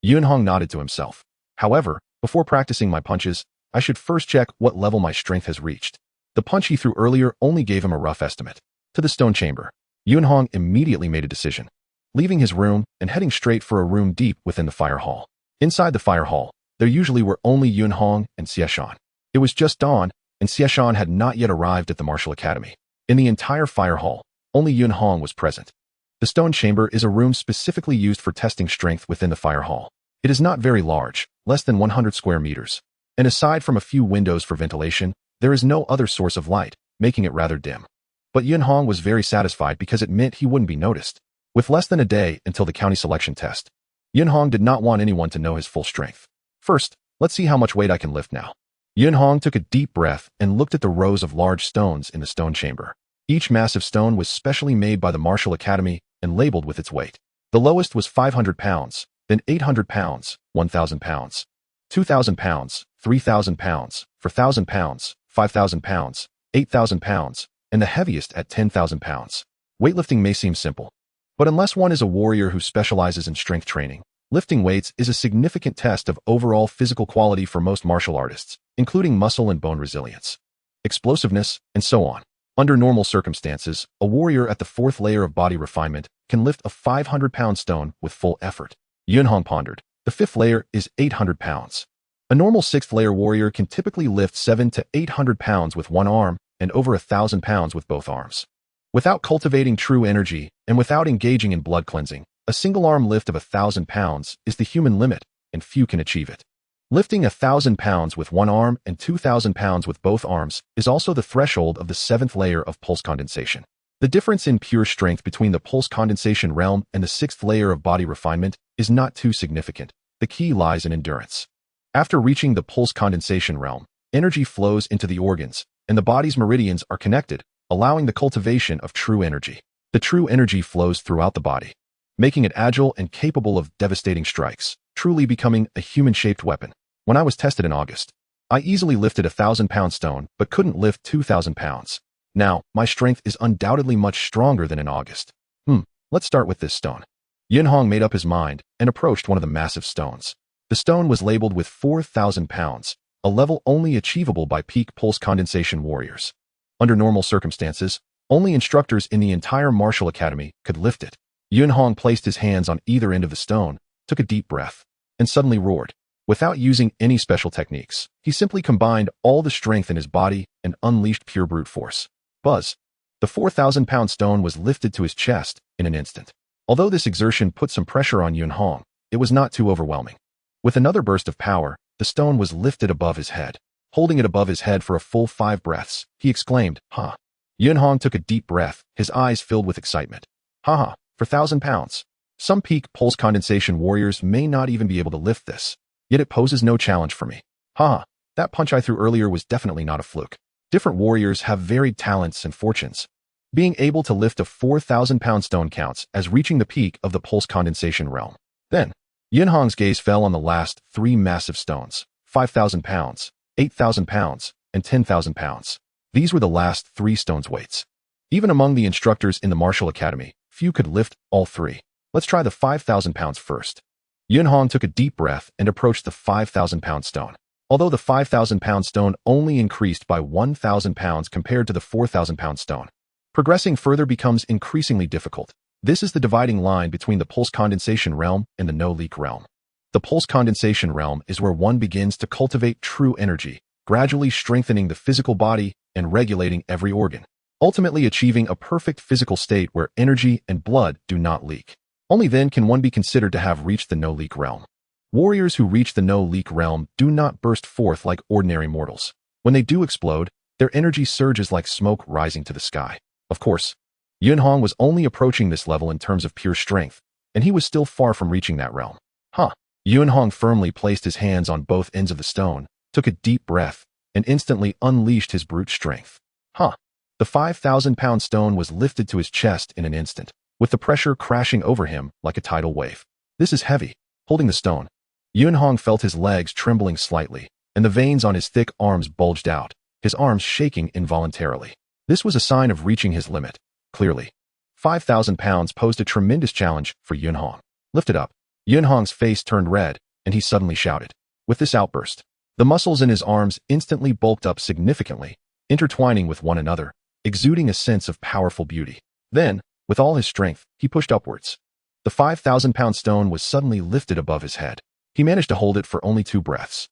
A: Yunhong nodded to himself. However, before practicing my punches, I should first check what level my strength has reached. The punch he threw earlier only gave him a rough estimate. To the stone chamber, Yunhong immediately made a decision, leaving his room and heading straight for a room deep within the fire hall. Inside the fire hall, there usually were only Yunhong and Xiaxan. It was just dawn, and Xiaxan had not yet arrived at the martial academy. In the entire fire hall, only Yunhong was present. The stone chamber is a room specifically used for testing strength within the fire hall. It is not very large, less than 100 square meters, and aside from a few windows for ventilation, there is no other source of light, making it rather dim. But Yunhong was very satisfied because it meant he wouldn't be noticed. With less than a day until the county selection test, Yunhong did not want anyone to know his full strength. First, let's see how much weight I can lift now. Yunhong took a deep breath and looked at the rows of large stones in the stone chamber. Each massive stone was specially made by the martial academy and labeled with its weight. The lowest was 500 pounds, then 800 pounds, 1,000 pounds, 2,000 pounds, 3,000 pounds, 4,000 pounds, 5,000 pounds, 8,000 pounds, and the heaviest at 10,000 pounds. Weightlifting may seem simple, but unless one is a warrior who specializes in strength training, lifting weights is a significant test of overall physical quality for most martial artists, including muscle and bone resilience, explosiveness, and so on. Under normal circumstances, a warrior at the 4th layer of body refinement can lift a 500-pound stone with full effort. Yunhong pondered. The 5th layer is 800 pounds. A normal 6th layer warrior can typically lift 700 to 800 pounds with one arm and over 1,000 pounds with both arms. Without cultivating true energy and without engaging in blood cleansing, a single arm lift of 1,000 pounds is the human limit, and few can achieve it. Lifting 1,000 pounds with one arm and 2,000 pounds with both arms is also the threshold of the 7th layer of pulse condensation. The difference in pure strength between the pulse condensation realm and the 6th layer of body refinement is not too significant. The key lies in endurance. After reaching the pulse condensation realm, energy flows into the organs, and the body's meridians are connected, allowing the cultivation of true energy. The true energy flows throughout the body, making it agile and capable of devastating strikes, truly becoming a human-shaped weapon. When I was tested in August, I easily lifted a 1,000-pound stone but couldn't lift 2,000 pounds. Now, my strength is undoubtedly much stronger than in August. Let's start with this stone. Yunhong made up his mind and approached one of the massive stones. The stone was labeled with 4,000 pounds, a level only achievable by peak pulse condensation warriors. Under normal circumstances, only instructors in the entire martial academy could lift it. Yunhong placed his hands on either end of the stone, took a deep breath, and suddenly roared. Without using any special techniques, he simply combined all the strength in his body and unleashed pure brute force. Buzz! The 4,000-pound stone was lifted to his chest in an instant. Although this exertion put some pressure on Yunhong, it was not too overwhelming. With another burst of power, the stone was lifted above his head. Holding it above his head for a full 5 breaths, he exclaimed, "Ha!" Yunhong took a deep breath, his eyes filled with excitement. "Ha! 4,000 pounds. Some peak pulse condensation warriors may not even be able to lift this, yet it poses no challenge for me. Ha! That punch I threw earlier was definitely not a fluke." Different warriors have varied talents and fortunes. Being able to lift a 4,000-pound stone counts as reaching the peak of the pulse condensation realm. Then, Yunhong's gaze fell on the last three massive stones, 5,000 pounds, 8,000 pounds, and 10,000 pounds. These were the last three stones' weights. Even among the instructors in the martial academy, few could lift all three. Let's try the 5,000 pounds first. Yunhong took a deep breath and approached the 5,000-pound stone. Although the 5,000-pound stone only increased by 1,000 pounds compared to the 4,000-pound stone, progressing further becomes increasingly difficult. This is the dividing line between the pulse condensation realm and the no-leak realm. The pulse condensation realm is where one begins to cultivate true energy, gradually strengthening the physical body and regulating every organ, ultimately achieving a perfect physical state where energy and blood do not leak. Only then can one be considered to have reached the no-leak realm. Warriors who reach the no-leak realm do not burst forth like ordinary mortals. When they do explode, their energy surges like smoke rising to the sky. Of course, Yunhong was only approaching this level in terms of pure strength, and he was still far from reaching that realm. Yunhong firmly placed his hands on both ends of the stone, took a deep breath, and instantly unleashed his brute strength. The 5,000-pound stone was lifted to his chest in an instant, with the pressure crashing over him like a tidal wave. This is heavy. Holding the stone, Yunhong felt his legs trembling slightly, and the veins on his thick arms bulged out, his arms shaking involuntarily. This was a sign of reaching his limit. Clearly, 5,000 pounds posed a tremendous challenge for Yunhong. Lift it up. Yunhong's face turned red, and he suddenly shouted. With this outburst, the muscles in his arms instantly bulked up significantly, intertwining with one another, exuding a sense of powerful beauty. Then, with all his strength, he pushed upwards. The 5,000-pound stone was suddenly lifted above his head. He managed to hold it for only 2 breaths.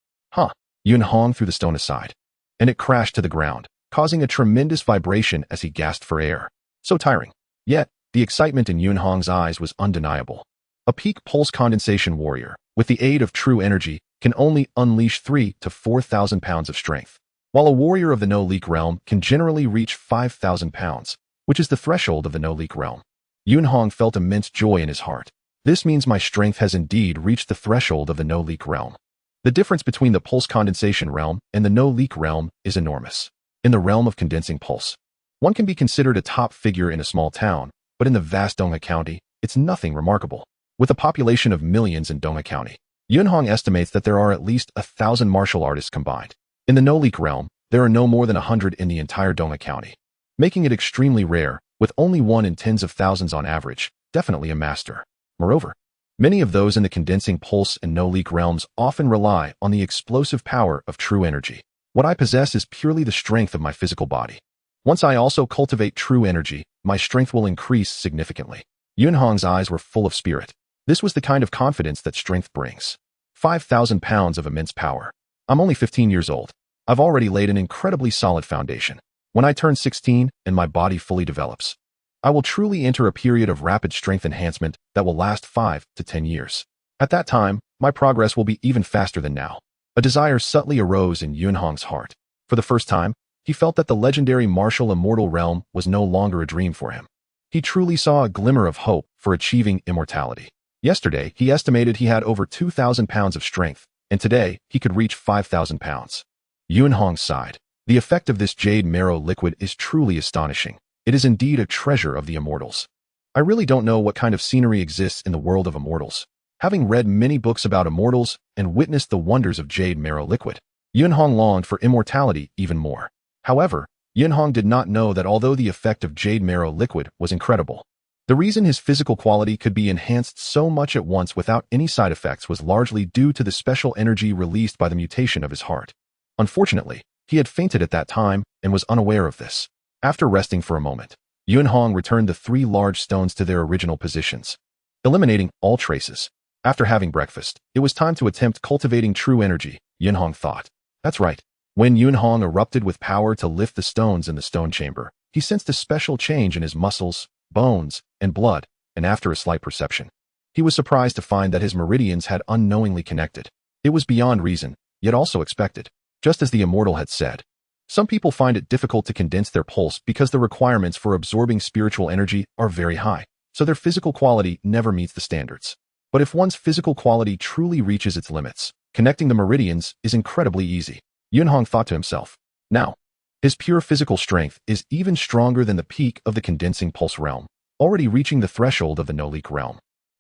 A: Yunhong threw the stone aside, and it crashed to the ground, causing a tremendous vibration as he gasped for air. So tiring. Yet, the excitement in Yunhong's eyes was undeniable. A peak pulse condensation warrior, with the aid of true energy, can only unleash 3,000 to 4,000 pounds of strength, while a warrior of the no-leak realm can generally reach 5,000 pounds, which is the threshold of the no-leak realm. Yunhong felt immense joy in his heart. This means my strength has indeed reached the threshold of the no-leak realm. The difference between the pulse condensation realm and the no-leak realm is enormous. In the realm of condensing pulse, one can be considered a top figure in a small town, but in the vast Dongha County, it's nothing remarkable. With a population of millions in Dongha County, Yunhong estimates that there are at least 1,000 martial artists combined. In the no-leak realm, there are no more than 100 in the entire Dongha County, making it extremely rare, with only one in tens of thousands on average, definitely a master. Moreover, many of those in the condensing pulse and no-leak realms often rely on the explosive power of true energy. What I possess is purely the strength of my physical body. Once I also cultivate true energy, my strength will increase significantly. Yunhong's eyes were full of spirit. This was the kind of confidence that strength brings. 5,000 pounds of immense power. I'm only 15 years old. I've already laid an incredibly solid foundation. When I turn 16 and my body fully develops, I will truly enter a period of rapid strength enhancement that will last 5 to 10 years. At that time, my progress will be even faster than now. A desire subtly arose in Yunhong's heart. For the first time, he felt that the legendary martial immortal realm was no longer a dream for him. He truly saw a glimmer of hope for achieving immortality. Yesterday, he estimated he had over 2,000 pounds of strength, and today, he could reach 5,000 pounds. Yunhong sighed. The effect of this jade marrow liquid is truly astonishing. It is indeed a treasure of the immortals. I really don't know what kind of scenery exists in the world of immortals. Having read many books about immortals and witnessed the wonders of jade marrow liquid, Yunhong longed for immortality even more. However, Yunhong did not know that although the effect of jade marrow liquid was incredible, the reason his physical quality could be enhanced so much at once without any side effects was largely due to the special energy released by the mutation of his heart. Unfortunately, he had fainted at that time and was unaware of this. After resting for a moment, Yunhong returned the 3 large stones to their original positions, eliminating all traces. After having breakfast, it was time to attempt cultivating true energy, Yunhong thought. That's right. When Yunhong erupted with power to lift the stones in the stone chamber, he sensed a special change in his muscles, bones, and blood, and after a slight perception, he was surprised to find that his meridians had unknowingly connected. It was beyond reason, yet also expected. Just as the immortal had said, some people find it difficult to condense their pulse because the requirements for absorbing spiritual energy are very high, so their physical quality never meets the standards. But if one's physical quality truly reaches its limits, connecting the meridians is incredibly easy. Yunhong thought to himself. Now, his pure physical strength is even stronger than the peak of the condensing pulse realm, already reaching the threshold of the no-leak realm.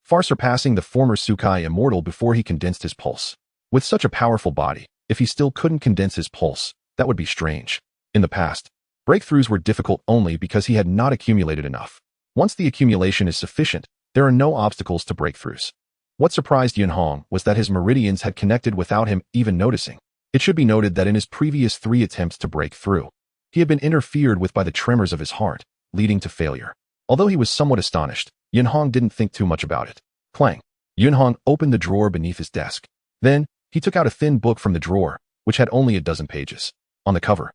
A: far surpassing the former Sukai immortal before he condensed his pulse. With such a powerful body, if he still couldn't condense his pulse, that would be strange. In the past, breakthroughs were difficult only because he had not accumulated enough. Once the accumulation is sufficient, there are no obstacles to breakthroughs. What surprised Yunhong was that his meridians had connected without him even noticing. It should be noted that in his previous 3 attempts to break through, he had been interfered with by the tremors of his heart, leading to failure. Although he was somewhat astonished, Yunhong didn't think too much about it. Clang. Yunhong opened the drawer beneath his desk. Then, he took out a thin book from the drawer, which had only a dozen pages. On the cover,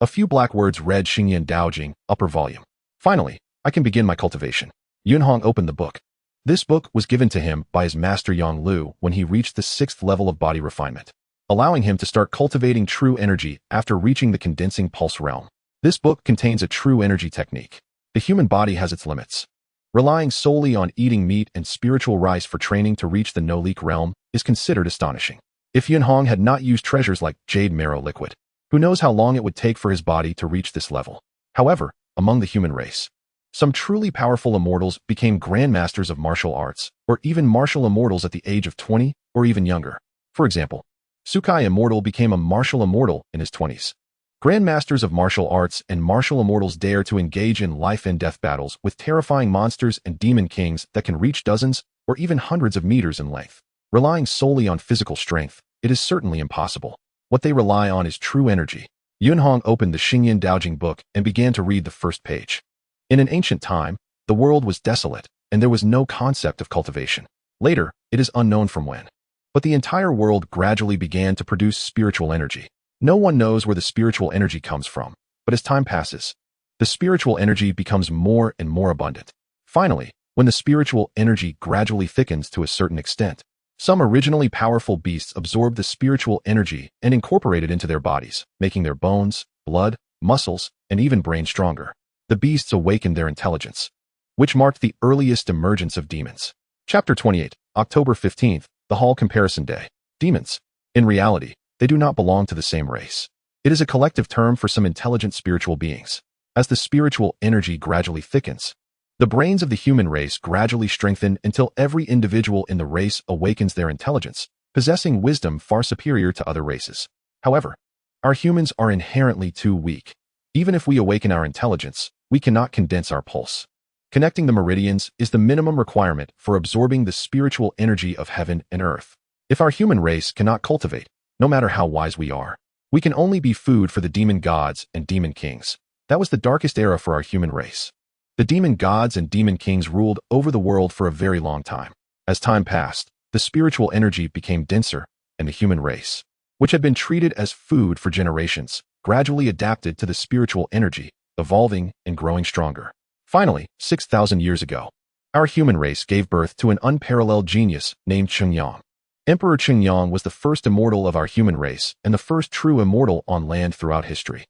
A: a few black words read Xianxiaaudiobooks, upper volume. Finally, I can begin my cultivation. Yunhong opened the book. This book was given to him by his master Yang Lu when he reached the 6th level of body refinement, allowing him to start cultivating true energy after reaching the condensing pulse realm. This book contains a true energy technique. The human body has its limits. Relying solely on eating meat and spiritual rice for training to reach the no-leak realm is considered astonishing. If Yunhong had not used treasures like jade marrow liquid, who knows how long it would take for his body to reach this level. However, among the human race, some truly powerful immortals became grandmasters of martial arts, or even martial immortals at the age of 20 or even younger. For example, Sukai Immortal became a martial immortal in his 20s. Grandmasters of martial arts and martial immortals dare to engage in life and death battles with terrifying monsters and demon kings that can reach dozens or even hundreds of meters in length. Relying solely on physical strength, it is certainly impossible. What they rely on is true energy. Yunhong opened the Xianxiaaudiobooks book and began to read the first page. In an ancient time, the world was desolate, and there was no concept of cultivation. Later, it is unknown from when, but the entire world gradually began to produce spiritual energy. No one knows where the spiritual energy comes from, but as time passes, the spiritual energy becomes more and more abundant. Finally, when the spiritual energy gradually thickens to a certain extent, some originally powerful beasts absorb the spiritual energy and incorporate it into their bodies, making their bones, blood, muscles, and even brain stronger. The beasts awakened their intelligence, which marked the earliest emergence of demons. Chapter 28, October 15th, the Hall Comparison Day. Demons. In reality, they do not belong to the same race. It is a collective term for some intelligent spiritual beings. As the spiritual energy gradually thickens, the brains of the human race gradually strengthen until every individual in the race awakens their intelligence, possessing wisdom far superior to other races. However, our humans are inherently too weak. Even if we awaken our intelligence, we cannot condense our pulse. Connecting the meridians is the minimum requirement for absorbing the spiritual energy of heaven and earth. If our human race cannot cultivate, no matter how wise we are, we can only be food for the demon gods and demon kings. That was the darkest era for our human race. The demon gods and demon kings ruled over the world for a very long time. As time passed, the spiritual energy became denser, and the human race, which had been treated as food for generations, gradually adapted to the spiritual energy, evolving and growing stronger. Finally, 6,000 years ago, our human race gave birth to an unparalleled genius named Chengyang. Emperor Chengyang was the first immortal of our human race and the first true immortal on land throughout history.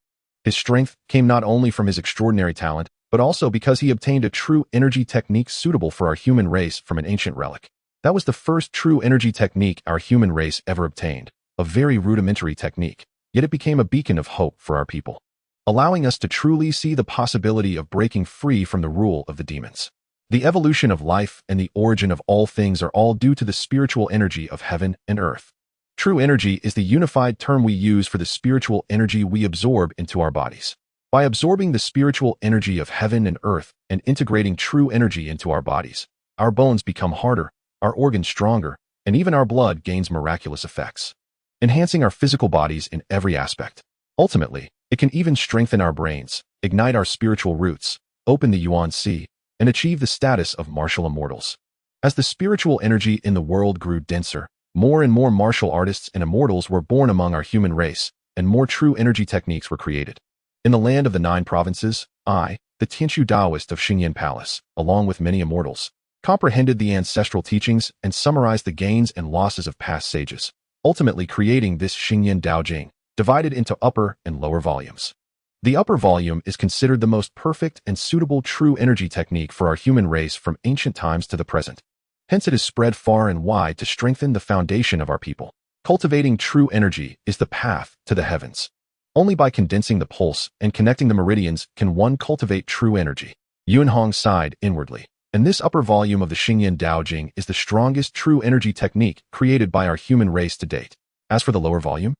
A: His strength came not only from his extraordinary talent, but also because he obtained a true energy technique suitable for our human race from an ancient relic. That was the first true energy technique our human race ever obtained, a very rudimentary technique, yet it became a beacon of hope for our people, allowing us to truly see the possibility of breaking free from the rule of the demons. The evolution of life and the origin of all things are all due to the spiritual energy of heaven and earth. True energy is the unified term we use for the spiritual energy we absorb into our bodies. By absorbing the spiritual energy of heaven and earth and integrating true energy into our bodies, our bones become harder, our organs stronger, and even our blood gains miraculous effects, enhancing our physical bodies in every aspect. Ultimately, it can even strengthen our brains, ignite our spiritual roots, open the Yuan Sea, and achieve the status of martial immortals. As the spiritual energy in the world grew denser, more and more martial artists and immortals were born among our human race, and more true energy techniques were created. In the land of the 9 provinces, I, the Tianshu Taoist of Xingyan Palace, along with many immortals, comprehended the ancestral teachings and summarized the gains and losses of past sages, ultimately creating this Xingyan Daojing, divided into upper and lower volumes. The upper volume is considered the most perfect and suitable true energy technique for our human race from ancient times to the present. Hence it is spread far and wide to strengthen the foundation of our people. Cultivating true energy is the path to the heavens. Only by condensing the pulse and connecting the meridians can one cultivate true energy. Yunhong sighed inwardly. And this upper volume of the Xingyan Daojing is the strongest true energy technique created by our human race to date. As for the lower volume,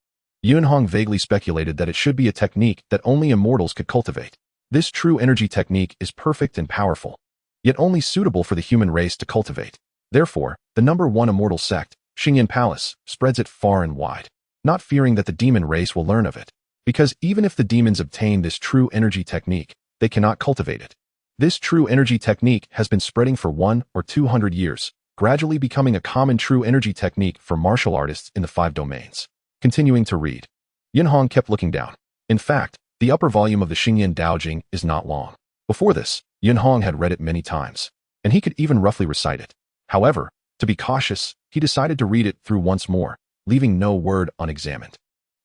A: Yunhong vaguely speculated that it should be a technique that only immortals could cultivate. This true energy technique is perfect and powerful, yet only suitable for the human race to cultivate. Therefore, the number one immortal sect, Xingyan Palace, spreads it far and wide, not fearing that the demon race will learn of it. Because even if the demons obtain this true energy technique, they cannot cultivate it. This true energy technique has been spreading for 100 or 200 years, gradually becoming a common true energy technique for martial artists in the 5 domains. Continuing to read, Yunhong kept looking down. In fact, the upper volume of the Xingyan Daojing is not long. Before this, Yunhong had read it many times, and he could even roughly recite it. However, to be cautious, he decided to read it through once more, leaving no word unexamined.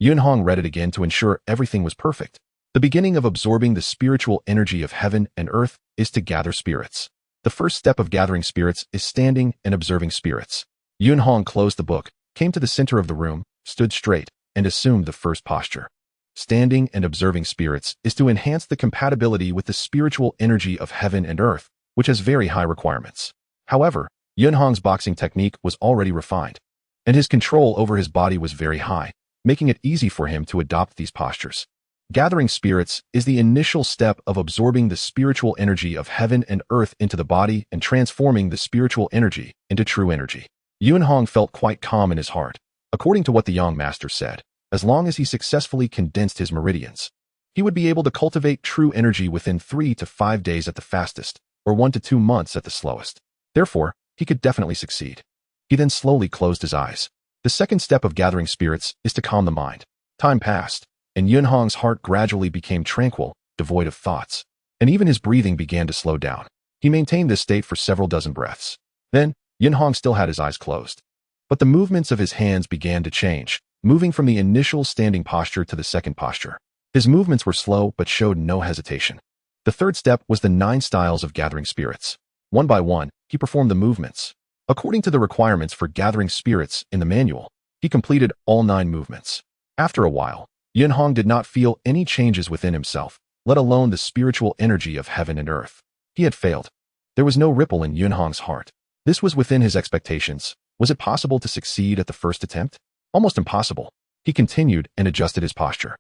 A: Yunhong read it again to ensure everything was perfect. The beginning of absorbing the spiritual energy of heaven and earth is to gather spirits. The first step of gathering spirits is standing and observing spirits. Yunhong closed the book, came to the center of the room, stood straight, and assumed the first posture. Standing and observing spirits is to enhance the compatibility with the spiritual energy of heaven and earth, which has very high requirements. However, Yunhong's boxing technique was already refined, and his control over his body was very high, making it easy for him to adopt these postures. Gathering spirits is the initial step of absorbing the spiritual energy of heaven and earth into the body and transforming the spiritual energy into true energy. Yunhong felt quite calm in his heart. According to what the Yang Master said, as long as he successfully condensed his meridians, he would be able to cultivate true energy within 3 to 5 days at the fastest, or 1 to 2 months at the slowest. Therefore, he could definitely succeed. He then slowly closed his eyes. The second step of gathering spirits is to calm the mind. Time passed, and Yunhong's heart gradually became tranquil, devoid of thoughts, and even his breathing began to slow down. He maintained this state for several dozen breaths. Then, Yunhong still had his eyes closed. But the movements of his hands began to change, moving from the initial standing posture to the second posture. His movements were slow but showed no hesitation. The third step was the 9 styles of gathering spirits. One by one, he performed the movements. According to the requirements for gathering spirits in the manual, he completed all 9 movements. After a while, Yunhong did not feel any changes within himself, let alone the spiritual energy of heaven and earth. He had failed. There was no ripple in Yunhong's heart. This was within his expectations. Was it possible to succeed at the first attempt? Almost impossible. He continued and adjusted his posture.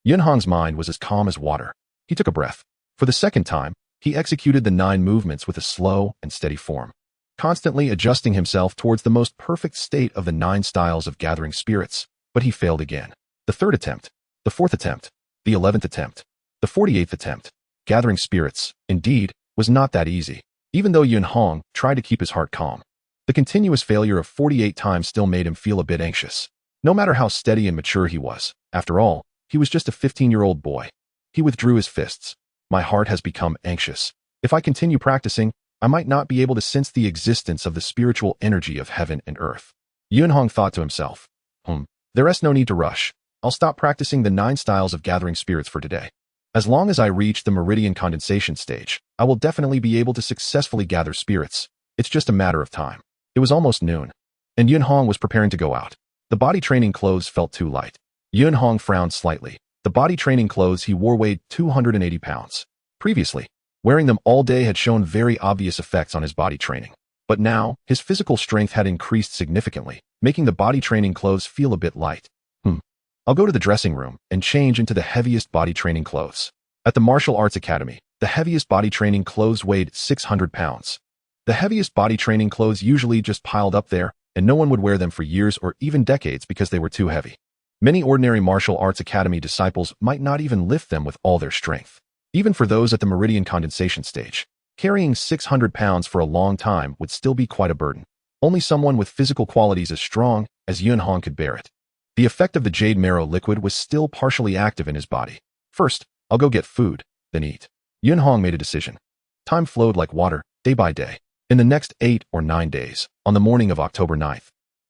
A: Yunhong's mind was as calm as water. He took a breath. For the second time, he executed the 9 movements with a slow and steady form, constantly adjusting himself towards the most perfect state of the 9 styles of gathering spirits. But he failed again. The 3rd attempt, the 4th attempt, the 11th attempt, the 48th attempt. Gathering spirits, indeed, was not that easy, even though Yunhong tried to keep his heart calm. The continuous failure of 48 times still made him feel a bit anxious. No matter how steady and mature he was, after all, he was just a 15-year-old boy. He withdrew his fists. My heart has become anxious. If I continue practicing, I might not be able to sense the existence of the spiritual energy of heaven and earth. Yunhong thought to himself, there is no need to rush. I'll stop practicing the 9 styles of gathering spirits for today. As long as I reach the meridian condensation stage, I will definitely be able to successfully gather spirits. It's just a matter of time. It was almost noon, and Yunhong was preparing to go out. The body training clothes felt too light. Yunhong frowned slightly. The body training clothes he wore weighed 280 pounds. Previously, wearing them all day had shown very obvious effects on his body training. But now, his physical strength had increased significantly, making the body training clothes feel a bit light. I'll go to the dressing room and change into the heaviest body training clothes. At the Martial Arts Academy, the heaviest body training clothes weighed 600 pounds. The heaviest body training clothes usually just piled up there, and no one would wear them for years or even decades because they were too heavy. Many ordinary Martial Arts Academy disciples might not even lift them with all their strength. Even for those at the meridian condensation stage, carrying 600 pounds for a long time would still be quite a burden. Only someone with physical qualities as strong as Yunhong could bear it. The effect of the jade marrow liquid was still partially active in his body. First, I'll go get food, then eat. Yunhong made a decision. Time flowed like water, day by day. In the next 8 or 9 days, on the morning of October 9th,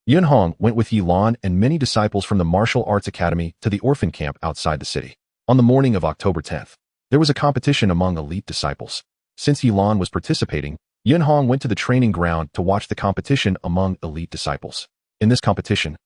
A: Yunhong went with Yilan and many disciples from the Martial Arts Academy to the orphan camp outside the city. On the morning of October 10th, there was a competition among elite disciples. Since Yilan was participating, Yunhong went to the training ground to watch the competition among elite disciples. In this competition,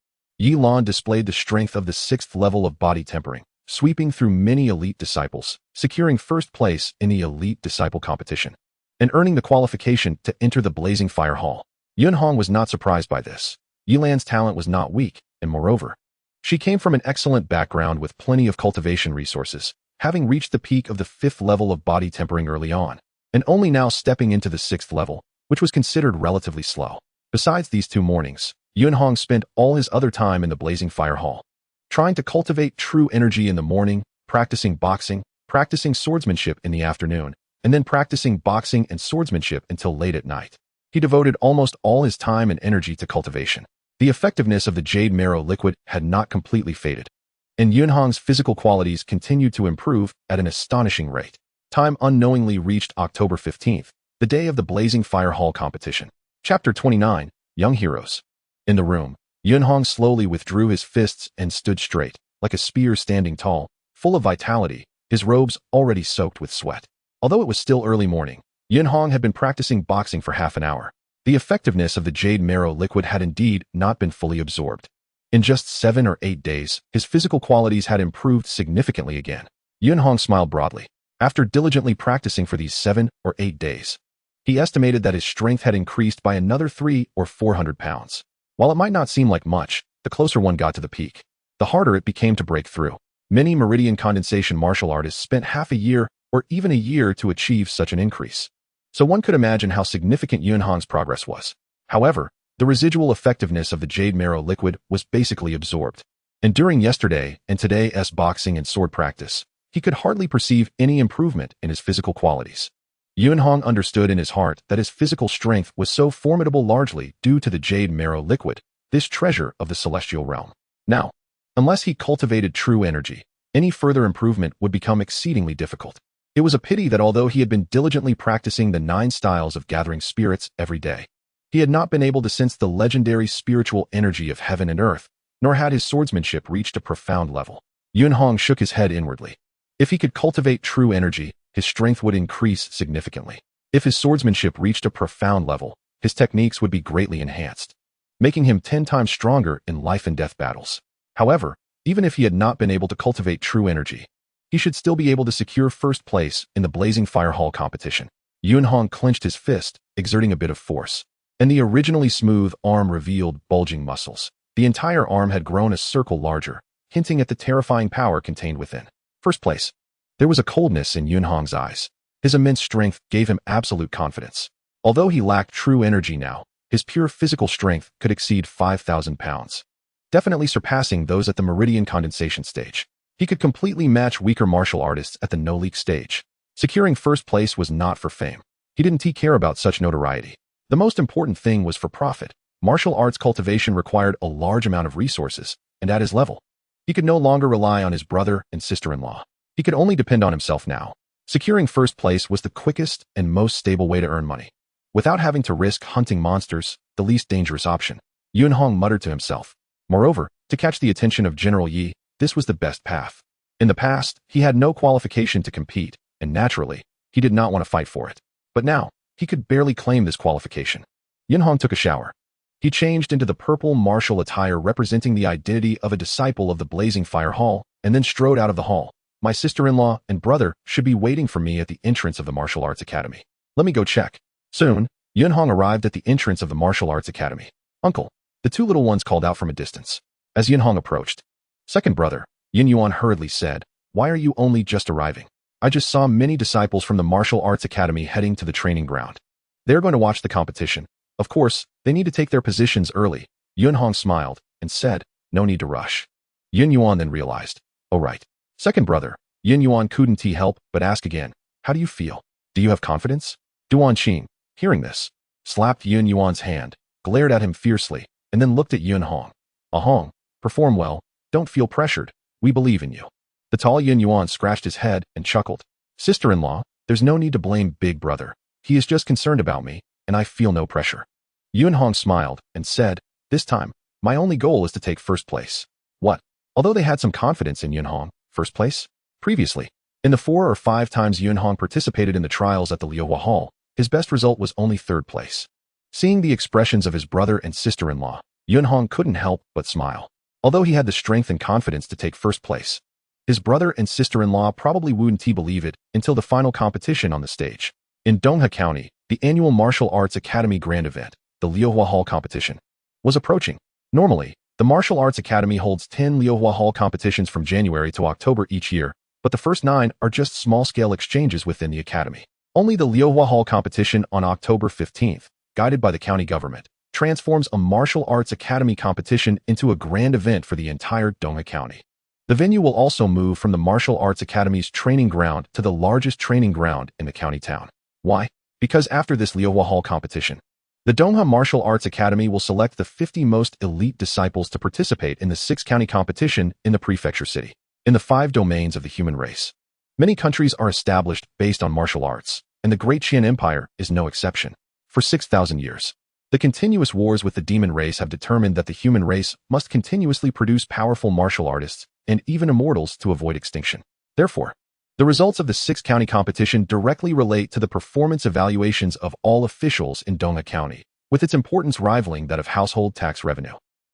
A: Yilan displayed the strength of the 6th level of body tempering, sweeping through many elite disciples, securing first place in the elite disciple competition. and earning the qualification to enter the Blazing Fire Hall. Yunhong was not surprised by this. Yilan's talent was not weak, and moreover, she came from an excellent background with plenty of cultivation resources, having reached the peak of the 5th level of body tempering early on, and only now stepping into the 6th level, which was considered relatively slow. Besides these 2 mornings, Yunhong spent all his other time in the Blazing Fire Hall, trying to cultivate true energy in the morning, practicing boxing, practicing swordsmanship in the afternoon, and then practicing boxing and swordsmanship until late at night. He devoted almost all his time and energy to cultivation. The effectiveness of the Jade Marrow liquid had not completely faded, and Yunhong's physical qualities continued to improve at an astonishing rate. Time unknowingly reached October 15th, the day of the Blazing Fire Hall competition. Chapter 29, Young Heroes. In the room, Yunhong slowly withdrew his fists and stood straight, like a spear standing tall, full of vitality, his robes already soaked with sweat. Although it was still early morning, Yunhong had been practicing boxing for half an hour. The effectiveness of the Jade Marrow liquid had indeed not been fully absorbed. In just 7 or 8 days, his physical qualities had improved significantly again. Yunhong smiled broadly. After diligently practicing for these 7 or 8 days, he estimated that his strength had increased by another 300 or 400 pounds. While it might not seem like much, the closer one got to the peak, the harder it became to break through. Many meridian condensation martial artists spent half a year or even a year to achieve such an increase. So one could imagine how significant Yunhong's progress was. However, the residual effectiveness of the Jade Marrow liquid was basically absorbed. And during yesterday and today's boxing and sword practice, he could hardly perceive any improvement in his physical qualities. Yunhong understood in his heart that his physical strength was so formidable largely due to the Jade Marrow liquid, this treasure of the celestial realm. Now, unless he cultivated true energy, any further improvement would become exceedingly difficult. It was a pity that although he had been diligently practicing the 9 styles of gathering spirits every day, he had not been able to sense the legendary spiritual energy of heaven and earth, nor had his swordsmanship reached a profound level. Yunhong shook his head inwardly. If he could cultivate true energy, his strength would increase significantly. If his swordsmanship reached a profound level, his techniques would be greatly enhanced, making him 10 times stronger in life and death battles. However, even if he had not been able to cultivate true energy, he should still be able to secure first place in the Blazing Fire Hall competition. Yunhong clenched his fist, exerting a bit of force, and the originally smooth arm revealed bulging muscles. The entire arm had grown a circle larger, hinting at the terrifying power contained within. First place. There was a coldness in Yunhong's eyes. His immense strength gave him absolute confidence. Although he lacked true energy now, his pure physical strength could exceed 5,000 pounds, definitely surpassing those at the meridian condensation stage. He could completely match weaker martial artists at the no-leak stage. Securing first place was not for fame. He didn't care about such notoriety. The most important thing was for profit. Martial arts cultivation required a large amount of resources, and at his level, he could no longer rely on his brother and sister-in-law. He could only depend on himself now. Securing first place was the quickest and most stable way to earn money, without having to risk hunting monsters, the least dangerous option. Yunhong muttered to himself. Moreover, to catch the attention of General Yi, this was the best path. In the past, he had no qualification to compete, and naturally, he did not want to fight for it. But now, he could barely claim this qualification. Yunhong took a shower. He changed into the purple martial attire representing the identity of a disciple of the Blazing Fire Hall, and then strode out of the hall. My sister-in-law and brother should be waiting for me at the entrance of the Martial Arts Academy. Let me go check. Soon, Yunhong arrived at the entrance of the Martial Arts Academy. Uncle, the 2 little ones called out from a distance. As Yunhong approached, second brother, Yin Yuan hurriedly said, "Why are you only just arriving? I just saw many disciples from the Martial Arts Academy heading to the training ground. They're going to watch the competition. Of course, they need to take their positions early." Yunhong smiled and said, "No need to rush." Yin Yuan then realized, "Oh right." Second brother, Yin Yuan couldn't help but ask again, "How do you feel? Do you have confidence?" Duan Qing, hearing this, slapped Yin Yuan's hand, glared at him fiercely, and then looked at Yunhong. "Ahong, perform well, don't feel pressured. We believe in you." The tall Yin Yuan scratched his head and chuckled. "Sister-in-law, there's no need to blame big brother. He is just concerned about me, and I feel no pressure." Yunhong smiled and said, "This time, my only goal is to take first place." What? Although they had some confidence in Yunhong, first place? Previously, in the 4 or 5 times Yunhong participated in the trials at the Liuhua Hall, his best result was only 3rd place. Seeing the expressions of his brother and sister-in-law, Yunhong couldn't help but smile. Although he had the strength and confidence to take first place, his brother and sister-in-law probably wouldn't believe it until the final competition on the stage. In Dongha County, the annual Martial Arts Academy Grand Event, the Liuhua Hall competition, was approaching. Normally, the Martial Arts Academy holds 10 Liuhua Hall competitions from January to October each year, but the first 9 are just small-scale exchanges within the academy. Only the Liuhua Hall competition on October 15th, guided by the county government, transforms a martial arts academy competition into a grand event for the entire Dongha County. The venue will also move from the Martial Arts Academy's training ground to the largest training ground in the county town. Why? Because after this Liuhua Hall competition, the Dongha Martial Arts Academy will select the 50 most elite disciples to participate in the 6-county competition in the prefecture city. In the 5 domains of the human race, many countries are established based on martial arts, and the Great Qian Empire is no exception. For 6,000 years, the continuous wars with the demon race have determined that the human race must continuously produce powerful martial artists and even immortals to avoid extinction. Therefore, the results of the 6-county competition directly relate to the performance evaluations of all officials in Dongha County, with its importance rivaling that of household tax revenue.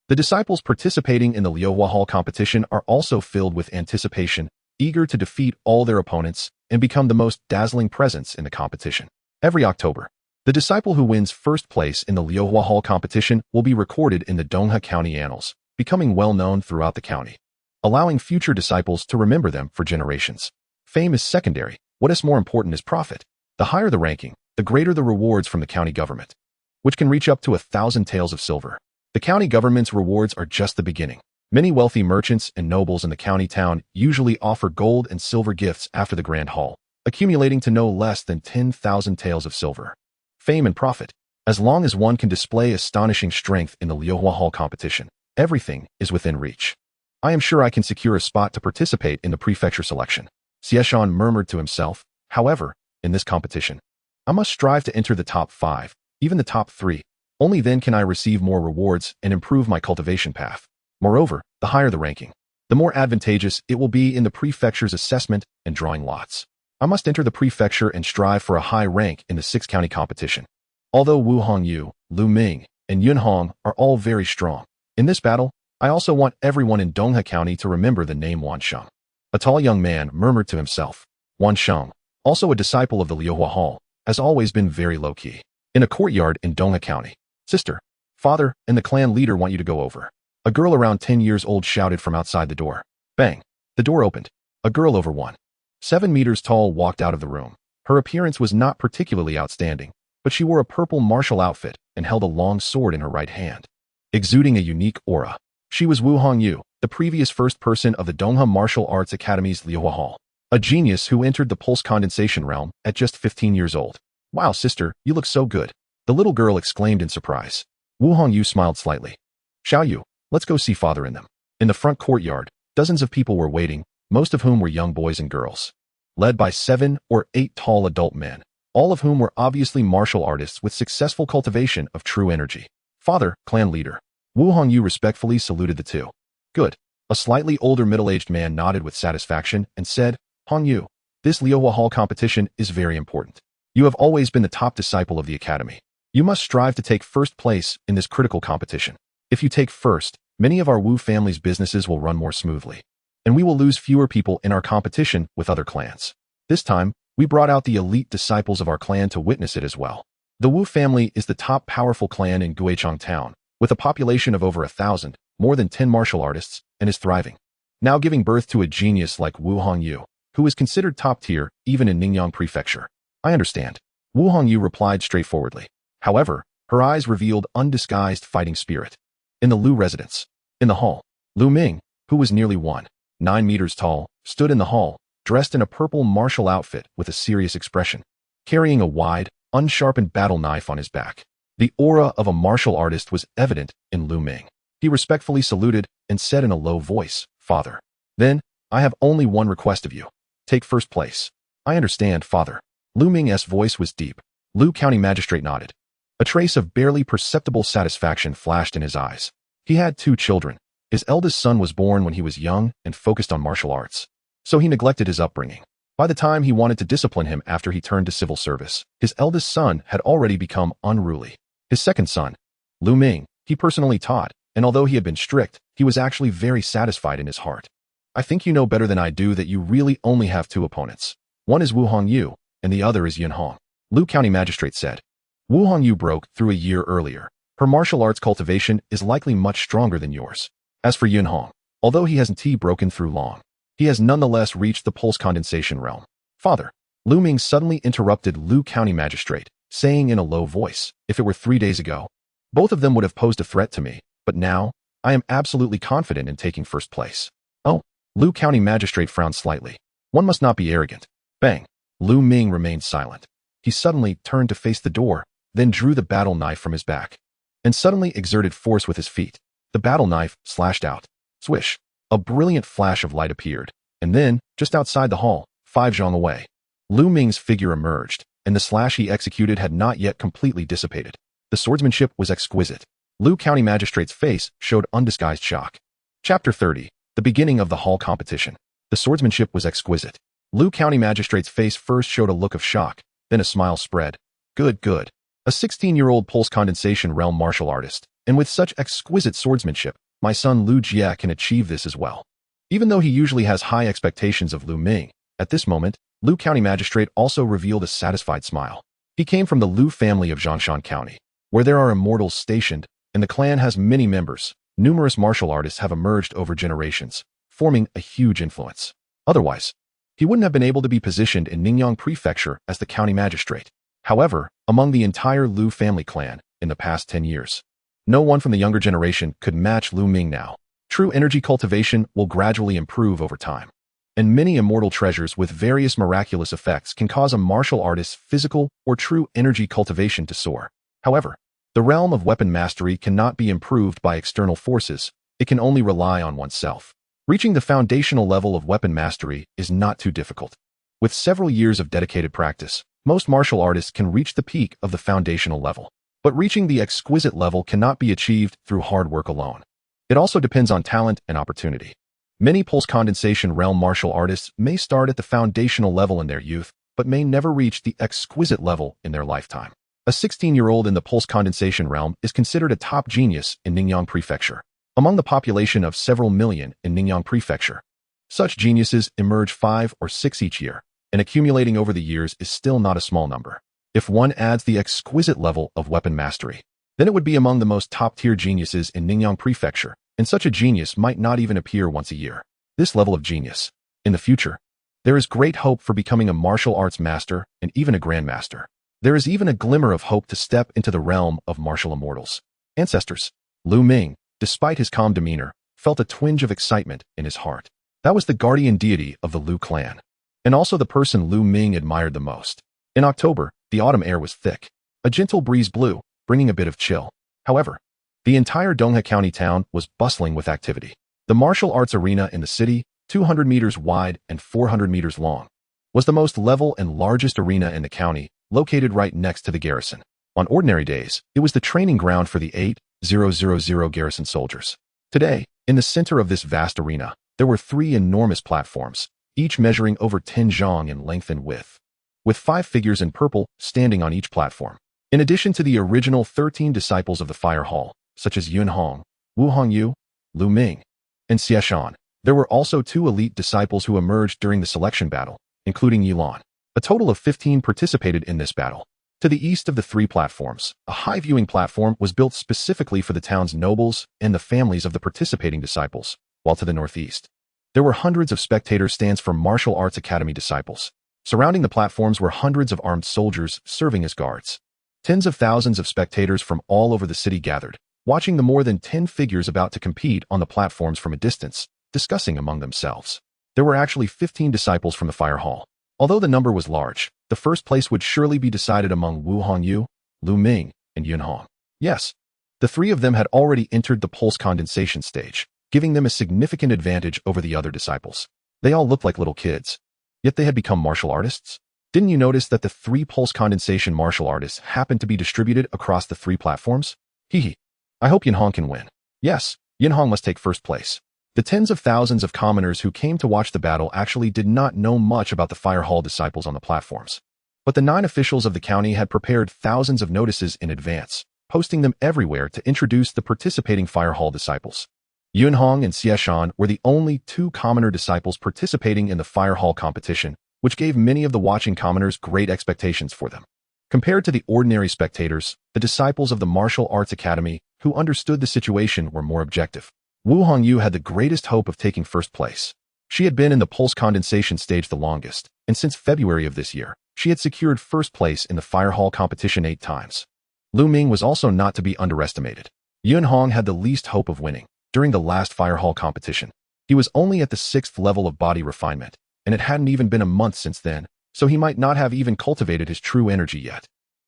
A: The disciples participating in the Liuhua Hall competition are also filled with anticipation, eager to defeat all their opponents and become the most dazzling presence in the competition. Every October, the disciple who wins first place in the Liuhua Hall competition will be recorded in the Dongha County annals, becoming well known throughout the county, allowing future disciples to remember them for generations. Fame is secondary. What is more important is profit. The higher the ranking, the greater the rewards from the county government, which can reach up to 1,000 taels of silver. The county government's rewards are just the beginning. Many wealthy merchants and nobles in the county town usually offer gold and silver gifts after the grand hall, accumulating to no less than 10,000 taels of silver. Fame and profit. As long as one can display astonishing strength in the Liuhua Hall competition, everything is within reach. I am sure I can secure a spot to participate in the prefecture selection. Xianxian murmured to himself. However, in this competition, I must strive to enter the top 5, even the top 3. Only then can I receive more rewards and improve my cultivation path. Moreover, the higher the ranking, the more advantageous it will be in the prefecture's assessment and drawing lots. I must enter the prefecture and strive for a high rank in the 6-county competition. Although Wu Hongyu, Lu Ming, and Yun Hong are all very strong, in this battle, I also want everyone in Dongha County to remember the name Wan Sheng. A tall young man murmured to himself. Wan Sheng, also a disciple of the Liuhua Hall, has always been very low-key. In a courtyard in Dongha County, sister, father, and the clan leader want you to go over. A girl around 10 years old shouted from outside the door. Bang! The door opened. A girl over 1.7 meters tall walked out of the room. Her appearance was not particularly outstanding, but she wore a purple martial outfit and held a long sword in her right hand, exuding a unique aura. She was Wu Hongyu, the previous first person of the Dongha Martial Arts Academy's Liuhua Hall, a genius who entered the pulse condensation realm at just 15 years old. Wow, sister, you look so good, the little girl exclaimed in surprise. Wu Hongyu smiled slightly. Xiaoyu, let's go see father in them. In the front courtyard, dozens of people were waiting, most of whom were young boys and girls, led by 7 or 8 tall adult men, all of whom were obviously martial artists with successful cultivation of true energy. Father, clan leader. Wu Hongyu respectfully saluted the two. Good. A slightly older middle-aged man nodded with satisfaction and said, Hongyu, this Liuhua Hall competition is very important. You have always been the top disciple of the academy. You must strive to take first place in this critical competition. If you take first, many of our Wu family's businesses will run more smoothly, and we will lose fewer people in our competition with other clans. This time, we brought out the elite disciples of our clan to witness it as well. The Wu family is the top powerful clan in Guichang town, with a population of over 1,000, more than 10 martial artists, and is thriving. Now giving birth to a genius like Wu Hongyu, who is considered top tier even in Ningyan Prefecture. I understand. Wu Hongyu replied straightforwardly. However, her eyes revealed undisguised fighting spirit. In the Lu residence. In the hall, Lu Ming, who was nearly 1.9 meters tall, stood in the hall, dressed in a purple martial outfit with a serious expression, carrying a wide, unsharpened battle knife on his back. The aura of a martial artist was evident in Lu Ming. He respectfully saluted and said in a low voice, Father. Then, I have only one request of you. Take first place. I understand, Father. Lu Ming's voice was deep. Lu County Magistrate nodded. A trace of barely perceptible satisfaction flashed in his eyes. He had 2 children. His eldest son was born when he was young and focused on martial arts, so he neglected his upbringing. By the time he wanted to discipline him after he turned to civil service, his eldest son had already become unruly. His second son, Lu Ming, he personally taught, and although he had been strict, he was actually very satisfied in his heart. I think you know better than I do that you really only have 2 opponents. One is Wu Hongyu, and the other is Yun Hong. Lu County Magistrate said. Wu Hongyu broke through a year earlier. Her martial arts cultivation is likely much stronger than yours. As for Yun Hong, although he hasn't broken through long, he has nonetheless reached the pulse condensation realm. Father, Lu Ming suddenly interrupted Lu County Magistrate, saying in a low voice, if it were 3 days ago, both of them would have posed a threat to me, but now, I am absolutely confident in taking first place. Oh, Lu County Magistrate frowned slightly. One must not be arrogant. Bang. Lu Ming remained silent. He suddenly turned to face the door, then drew the battle knife from his back, and suddenly exerted force with his feet. The battle knife slashed out. Swish. A brilliant flash of light appeared, and then, just outside the hall, 5 zhang away, Lu Ming's figure emerged, and the slash he executed had not yet completely dissipated. The swordsmanship was exquisite. Lu County Magistrate's face showed undisguised shock. Chapter 30. The beginning of the hall competition. The swordsmanship was exquisite. Lu County Magistrate's face first showed a look of shock, then a smile spread. Good, good. A 16-year-old pulse condensation realm martial artist, and with such exquisite swordsmanship, my son Lu Jie can achieve this as well. Even though he usually has high expectations of Lu Ming, at this moment, Lu County Magistrate also revealed a satisfied smile. He came from the Lu family of Zhongshan County, where there are immortals stationed, and the clan has many members. Numerous martial artists have emerged over generations, forming a huge influence. Otherwise, he wouldn't have been able to be positioned in Ningyan Prefecture as the county magistrate. However, among the entire Lu family clan, in the past 10 years, no one from the younger generation could match Lu Ming now. True energy cultivation will gradually improve over time, and many immortal treasures with various miraculous effects can cause a martial artist's physical or true energy cultivation to soar. However, the realm of weapon mastery cannot be improved by external forces, it can only rely on oneself. Reaching the foundational level of weapon mastery is not too difficult. With several years of dedicated practice, most martial artists can reach the peak of the foundational level. But reaching the exquisite level cannot be achieved through hard work alone. It also depends on talent and opportunity. Many pulse condensation realm martial artists may start at the foundational level in their youth, but may never reach the exquisite level in their lifetime. A 16-year-old in the pulse condensation realm is considered a top genius in Ningyan Prefecture, among the population of several million in Ningyan Prefecture. Such geniuses emerge 5 or 6 each year, and accumulating over the years is still not a small number. If one adds the exquisite level of weapon mastery, then it would be among the most top-tier geniuses in Ningyan Prefecture, and such a genius might not even appear once a year. This level of genius, in the future, there is great hope for becoming a martial arts master and even a grandmaster. There is even a glimmer of hope to step into the realm of martial immortals. Ancestors. Lu Ming, despite his calm demeanor, felt a twinge of excitement in his heart. That was the guardian deity of the Lu clan, and also the person Lu Ming admired the most. In October, the autumn air was thick. A gentle breeze blew, bringing a bit of chill. However, the entire Donghe County town was bustling with activity. The martial arts arena in the city, 200 meters wide and 400 meters long, was the most level and largest arena in the county, located right next to the garrison. On ordinary days, it was the training ground for the 8,000 garrison soldiers. Today, in the center of this vast arena, there were 3 enormous platforms, each measuring over 10 zhang in length and width, with 5 figures in purple standing on each platform. In addition to the original 13 disciples of the Fire Hall, such as Yun Hong, Wu Hongyu, Lu Ming, and Xiaxan, there were also 2 elite disciples who emerged during the selection battle, including Yilan. A total of 15 participated in this battle. To the east of the 3 platforms, a high viewing platform was built specifically for the town's nobles and the families of the participating disciples, while to the northeast, there were hundreds of spectator stands for martial arts academy disciples. Surrounding the platforms were hundreds of armed soldiers serving as guards. Tens of thousands of spectators from all over the city gathered, watching the more than 10 figures about to compete on the platforms from a distance, discussing among themselves. There were actually 15 disciples from the Fire Hall. Although the number was large, the first place would surely be decided among Wu Hongyu, Lu Ming, and Yun Hong. Yes, the 3 of them had already entered the pulse condensation stage, giving them a significant advantage over the other disciples. They all looked like little kids, yet they had become martial artists. Didn't you notice that the 3 pulse condensation martial artists happened to be distributed across the 3 platforms? Hee. I hope Yun Hong can win. Yes, Yun Hong must take first place. The tens of thousands of commoners who came to watch the battle actually did not know much about the Fire Hall disciples on the platforms. But the 9 officials of the county had prepared thousands of notices in advance, posting them everywhere to introduce the participating Fire Hall disciples. Yun Hong and Xiaxan were the only 2 commoner disciples participating in the Fire Hall competition, which gave many of the watching commoners great expectations for them. Compared to the ordinary spectators, the disciples of the martial arts academy who understood the situation were more objective. Wu Hongyu had the greatest hope of taking first place. She had been in the pulse condensation stage the longest, and since February of this year, she had secured first place in the fire hall competition 8 times. Lu Ming was also not to be underestimated. Yun Hong had the least hope of winning during the last fire hall competition. He was only at the 6th level of body refinement, and it hadn't even been a month since then, so he might not have even cultivated his true energy yet.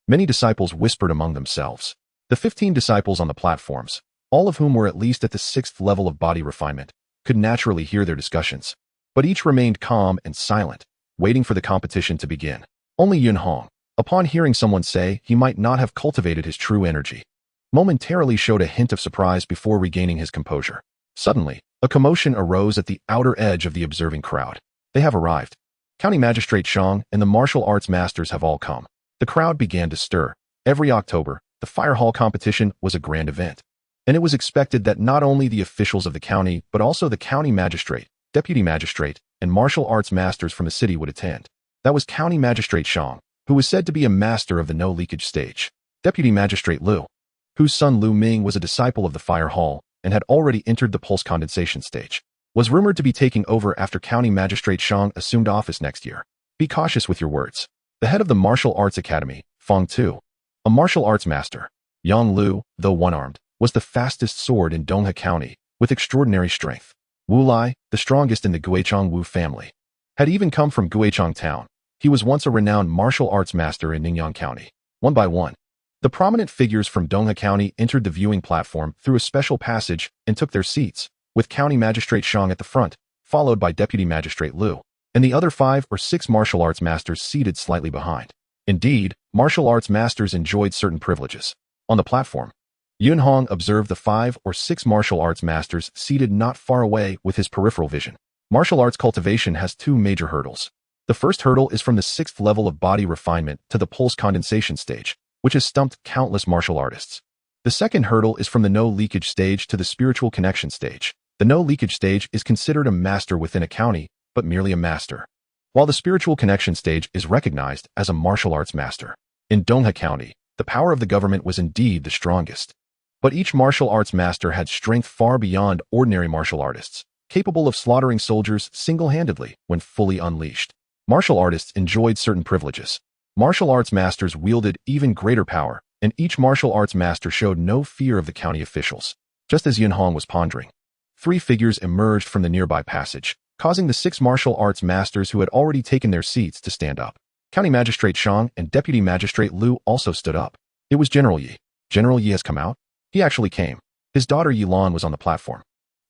A: Many disciples whispered among themselves. The 15 disciples on the platforms, all of whom were at least at the 6th level of body refinement, could naturally hear their discussions. But each remained calm and silent, waiting for the competition to begin. Only Yun Hong, upon hearing someone say he might not have cultivated his true energy, momentarily showed a hint of surprise before regaining his composure. Suddenly, a commotion arose at the outer edge of the observing crowd. They have arrived. County Magistrate Xiang and the martial arts masters have all come. The crowd began to stir. Every October, the fire hall competition was a grand event. And it was expected that not only the officials of the county, but also the county magistrate, deputy magistrate, and martial arts masters from the city would attend. That was County Magistrate Xiang, who was said to be a master of the no-leakage stage. Deputy Magistrate Lu, whose son Lu Ming was a disciple of the fire hall and had already entered the pulse condensation stage, was rumored to be taking over after County Magistrate Xiang assumed office next year. Be cautious with your words. The head of the Martial Arts Academy, Feng Tu, a martial arts master, Yang Lu, though one-armed, was the fastest sword in Donghe County, with extraordinary strength. Wu Lai, the strongest in the Guichang Wu family, had even come from Guichang Town. He was once a renowned martial arts master in Ningyan County. One by one, the prominent figures from Donghe County entered the viewing platform through a special passage and took their seats, with County Magistrate Xiang at the front, followed by Deputy Magistrate Lu, and the other 5 or 6 martial arts masters seated slightly behind. Indeed, martial arts masters enjoyed certain privileges. On the platform, Yun Hong observed the 5 or 6 martial arts masters seated not far away with his peripheral vision. Martial arts cultivation has 2 major hurdles. The first hurdle is from the 6th level of body refinement to the pulse condensation stage, which has stumped countless martial artists. The second hurdle is from the no-leakage stage to the spiritual connection stage. The no-leakage stage is considered a master within a county, but merely a master, while the spiritual connection stage is recognized as a martial arts master. In Donghe County, the power of the government was indeed the strongest. But each martial arts master had strength far beyond ordinary martial artists, capable of slaughtering soldiers single-handedly when fully unleashed. Martial artists enjoyed certain privileges. Martial arts masters wielded even greater power, and each martial arts master showed no fear of the county officials. Just as Yun Hong was pondering, 3 figures emerged from the nearby passage, causing the 6 martial arts masters who had already taken their seats to stand up. County Magistrate Xiang and Deputy Magistrate Lu also stood up. It was General Yi. General Yi has come out? He actually came. His daughter Yilan was on the platform.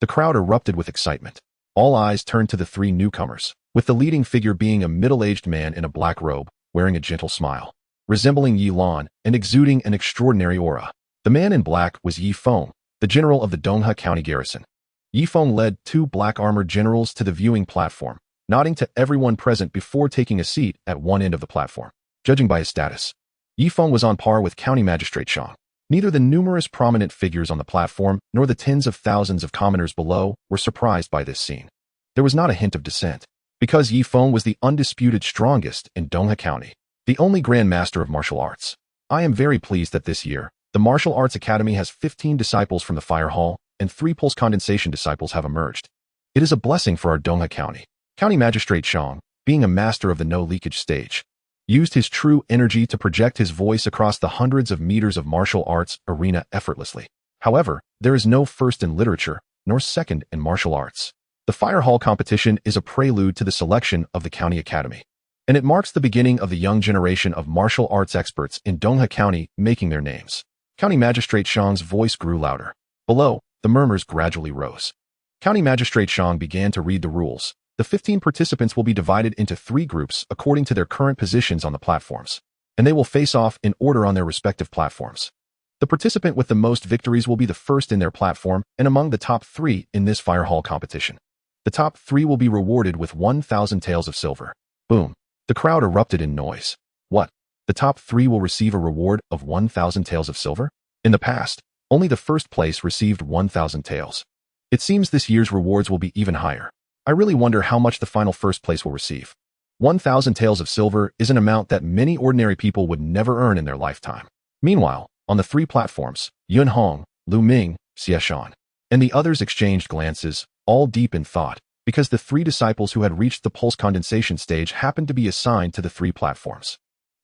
A: The crowd erupted with excitement. All eyes turned to the 3 newcomers, with the leading figure being a middle-aged man in a black robe, wearing a gentle smile, resembling Yilan and exuding an extraordinary aura. The man in black was Yi Feng, the general of the Donghe County garrison. Yi Feng led 2 black-armored generals to the viewing platform, nodding to everyone present before taking a seat at one end of the platform. Judging by his status, Yi Feng was on par with County Magistrate Xiang. Neither the numerous prominent figures on the platform nor the tens of thousands of commoners below were surprised by this scene. There was not a hint of dissent, because Yi Feng was the undisputed strongest in Donghe County, the only Grand Master of martial arts. I am very pleased that this year, the Martial Arts Academy has 15 disciples from the Fire Hall, and 3 pulse condensation disciples have emerged. It is a blessing for our Donghe County. County Magistrate Xiang, being a master of the no-leakage stage, used his true energy to project his voice across the hundreds of meters of martial arts arena effortlessly. However, there is no first in literature, nor second in martial arts. The Fire Hall competition is a prelude to the selection of the County Academy, and it marks the beginning of the young generation of martial arts experts in Donghe County making their names. County Magistrate Xiang's voice grew louder. Below, the murmurs gradually rose. County Magistrate Xiang began to read the rules. The 15 participants will be divided into 3 groups according to their current positions on the platforms, and they will face off in order on their respective platforms. The participant with the most victories will be the first in their platform and among the top 3 in this Fire Hall competition. The top 3 will be rewarded with 1,000 taels of silver. Boom. The crowd erupted in noise. What? The top 3 will receive a reward of 1,000 taels of silver? In the past, only the first place received 1,000 taels. It seems this year's rewards will be even higher. I really wonder how much the final first place will receive. 1,000 taels of silver is an amount that many ordinary people would never earn in their lifetime. Meanwhile, on the three platforms, Yun Hong, Lu Ming, Xiaxan, and the others exchanged glances, all deep in thought, because the three disciples who had reached the pulse condensation stage happened to be assigned to the three platforms.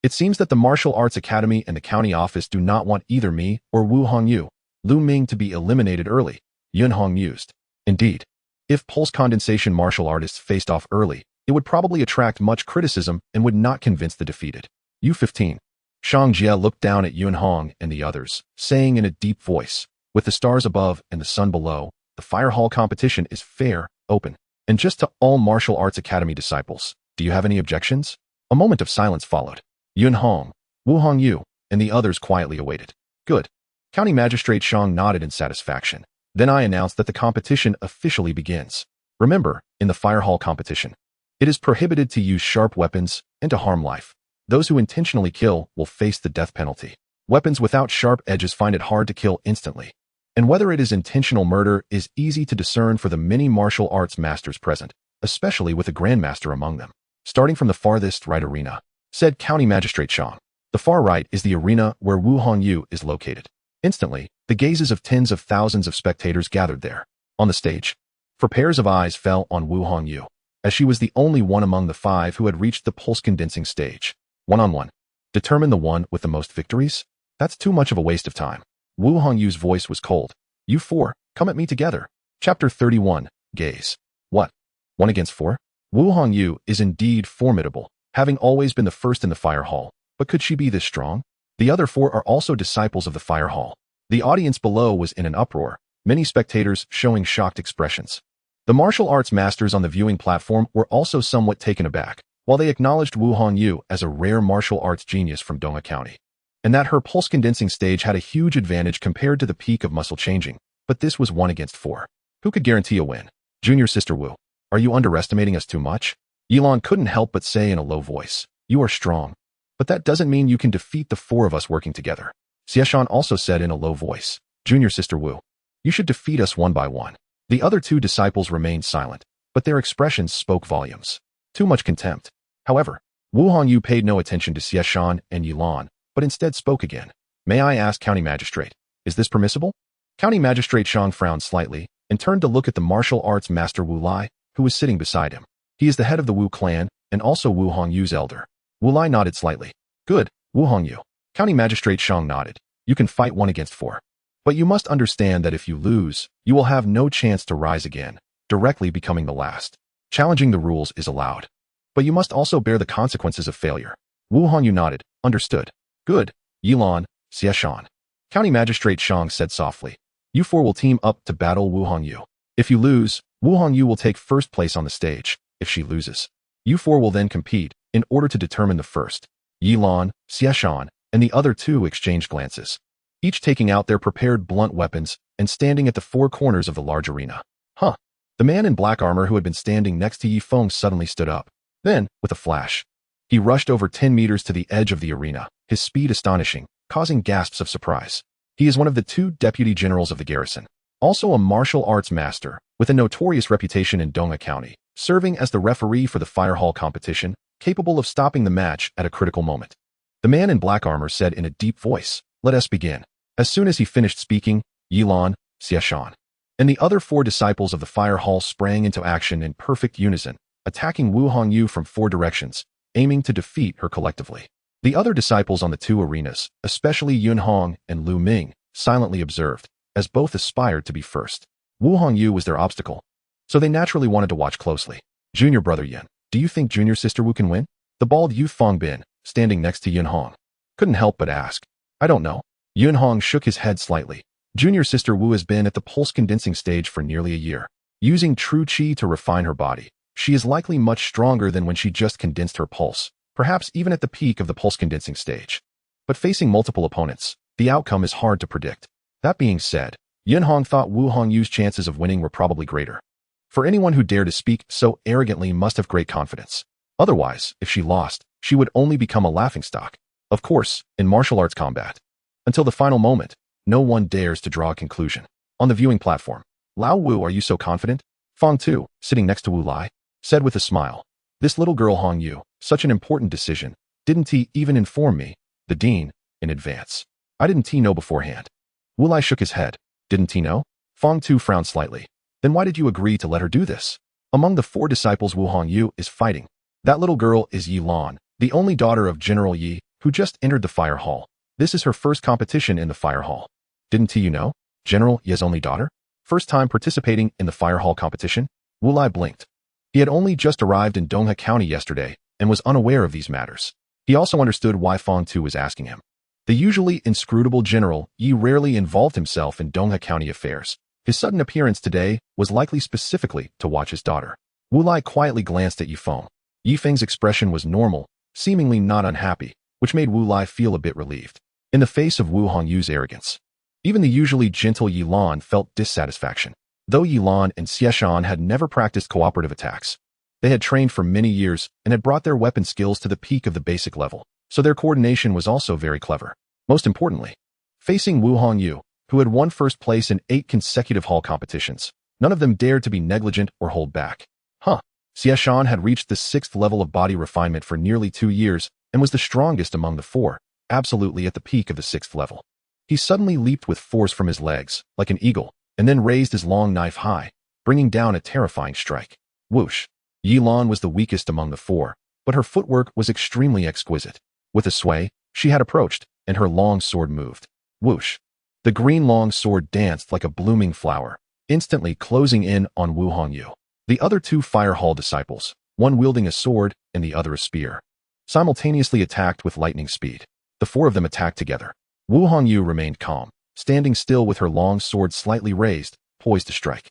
A: It seems that the Martial Arts Academy and the county office do not want either me or Wu Hongyu, Lu Ming to be eliminated early, Yun Hong mused. Indeed, if pulse condensation martial artists faced off early, it would probably attract much criticism and would not convince the defeated. U-15. Shang Jie looked down at Yun Hong and the others, saying in a deep voice, with the stars above and the sun below, the fire hall competition is fair, open, and just to all Martial Arts Academy disciples. Do you have any objections? A moment of silence followed. Yun Hong, Wu Hongyu, and the others quietly awaited. Good. County Magistrate Shang nodded in satisfaction. Then I announced that the competition officially begins. Remember, in the fire hall competition, it is prohibited to use sharp weapons and to harm life. Those who intentionally kill will face the death penalty. Weapons without sharp edges find it hard to kill instantly. And whether it is intentional murder is easy to discern for the many martial arts masters present, especially with a grandmaster among them. Starting from the farthest right arena, said County Magistrate Shang. The far right is the arena where Wu Hongyu is located. Instantly, the gazes of tens of thousands of spectators gathered there. On the stage, for pairs of eyes fell on Wu Hongyu, as she was the only one among the five who had reached the pulse condensing stage. One-on-one. Determine the one with the most victories? That's too much of a waste of time. Wu Hongyu's voice was cold. You four, come at me together. Chapter 31, Gaze. What? 1 against 4? Wu Hongyu is indeed formidable, having always been the first in the fire hall. But could she be this strong? The other 4 are also disciples of the fire hall. The audience below was in an uproar, many spectators showing shocked expressions. The martial arts masters on the viewing platform were also somewhat taken aback, while they acknowledged Wu Hongyu as a rare martial arts genius from Donga County, and that her pulse condensing stage had a huge advantage compared to the peak of muscle changing, but this was 1 against 4. Who could guarantee a win? Junior Sister Wu, are you underestimating us too much? Yilan couldn't help but say in a low voice, you are strong, but that doesn't mean you can defeat the 4 of us working together. Xiaxan also said in a low voice, Junior Sister Wu, you should defeat us one by one. The other 2 disciples remained silent, but their expressions spoke volumes. Too much contempt. However, Wu Hongyu paid no attention to Xiaxan and Yilan, but instead spoke again. May I ask, County Magistrate, is this permissible? County Magistrate Shang frowned slightly and turned to look at the martial arts master Wu Lai, who was sitting beside him. He is the head of the Wu clan and also Wu Hongyu's elder. Wu Lai nodded slightly. Good, Wu Hongyu. County Magistrate Shang nodded. You can fight 1 against 4. But you must understand that if you lose, you will have no chance to rise again, directly becoming the last. Challenging the rules is allowed. But you must also bear the consequences of failure. Wu Hongyu nodded. Understood. Good. Yilan, Xiaxan. County Magistrate Shang said softly. You 4 will team up to battle Wu Hongyu. If you lose, Wu Hongyu will take first place on the stage. If she loses, you 4 will then compete in order to determine the first. Yilan, Xiaxan, and the other 2 exchanged glances, each taking out their prepared blunt weapons and standing at the 4 corners of the large arena. Huh. The man in black armor who had been standing next to Yi Feng suddenly stood up. Then, with a flash, he rushed over 10 meters to the edge of the arena, his speed astonishing, causing gasps of surprise. He is one of the 2 deputy generals of the garrison, also a martial arts master, with a notorious reputation in Donga County, serving as the referee for the fire hall competition, capable of stopping the match at a critical moment. The man in black armor said in a deep voice, let us begin. As soon as he finished speaking, Yilan, Xiaxan, and the other 4 disciples of the fire hall sprang into action in perfect unison, attacking Wu Hongyu from 4 directions, aiming to defeat her collectively. The other disciples on the 2 arenas, especially Yun Hong and Lu Ming, silently observed, as both aspired to be first. Wu Hongyu was their obstacle, so they naturally wanted to watch closely. Junior brother Yin, do you think Junior Sister Wu can win? The bald youth Fong Bin, standing next to Yun Hong, couldn't help but ask. I don't know. Yun Hong shook his head slightly. Junior Sister Wu has been at the pulse condensing stage for nearly a year, using true qi to refine her body. She is likely much stronger than when she just condensed her pulse, perhaps even at the peak of the pulse condensing stage. But facing multiple opponents, the outcome is hard to predict. That being said, Yun Hong thought Wu Hongyu's chances of winning were probably greater. For anyone who dared to speak so arrogantly must have great confidence. Otherwise, if she lost, she would only become a laughingstock. Of course, in martial arts combat, until the final moment, no one dares to draw a conclusion. On the viewing platform, Lao Wu, are you so confident? Fong Tu, sitting next to Wu Lai, said with a smile. This little girl Hong Yu, such an important decision. Didn't he even inform me, the dean, in advance? I didn't know beforehand. Wu Lai shook his head. Didn't he know? Fong Tu frowned slightly. Then why did you agree to let her do this? Among the 4 disciples Wu Hongyu is fighting. That little girl is Yi Lan, the only daughter of General Yi, who just entered the fire hall. This is her first competition in the fire hall. Didn't you know? General Yi's only daughter? First time participating in the fire hall competition? Wu Lai blinked. He had only just arrived in Donghe County yesterday and was unaware of these matters. He also understood why Fong Tu was asking him. The usually inscrutable General Yi rarely involved himself in Donghe County affairs. His sudden appearance today was likely specifically to watch his daughter. Wu Lai quietly glanced at Yifeng. Yifeng's expression was normal, seemingly not unhappy, which made Wu Lai feel a bit relieved. In the face of Wu Hongyu's arrogance, even the usually gentle Yi Lan felt dissatisfaction. Though Yi Lan and Xieshan had never practiced cooperative attacks, they had trained for many years and had brought their weapon skills to the peak of the basic level, so their coordination was also very clever. Most importantly, facing Wu Hongyu, who had won first place in 8 consecutive hall competitions, none of them dared to be negligent or hold back. Xieshan had reached the 6th level of body refinement for nearly 2 years and was the strongest among the 4, absolutely at the peak of the 6th level. He suddenly leaped with force from his legs, like an eagle, and then raised his long knife high, bringing down a terrifying strike. Whoosh! Yi Lan was the weakest among the 4, but her footwork was extremely exquisite. With a sway, she had approached, and her long sword moved. Whoosh! The green long sword danced like a blooming flower, instantly closing in on Wu Hongyu. The other 2 fire hall disciples, one wielding a sword and the other a spear, simultaneously attacked with lightning speed. The 4 of them attacked together. Wu Hongyu remained calm, standing still with her long sword slightly raised, poised to strike.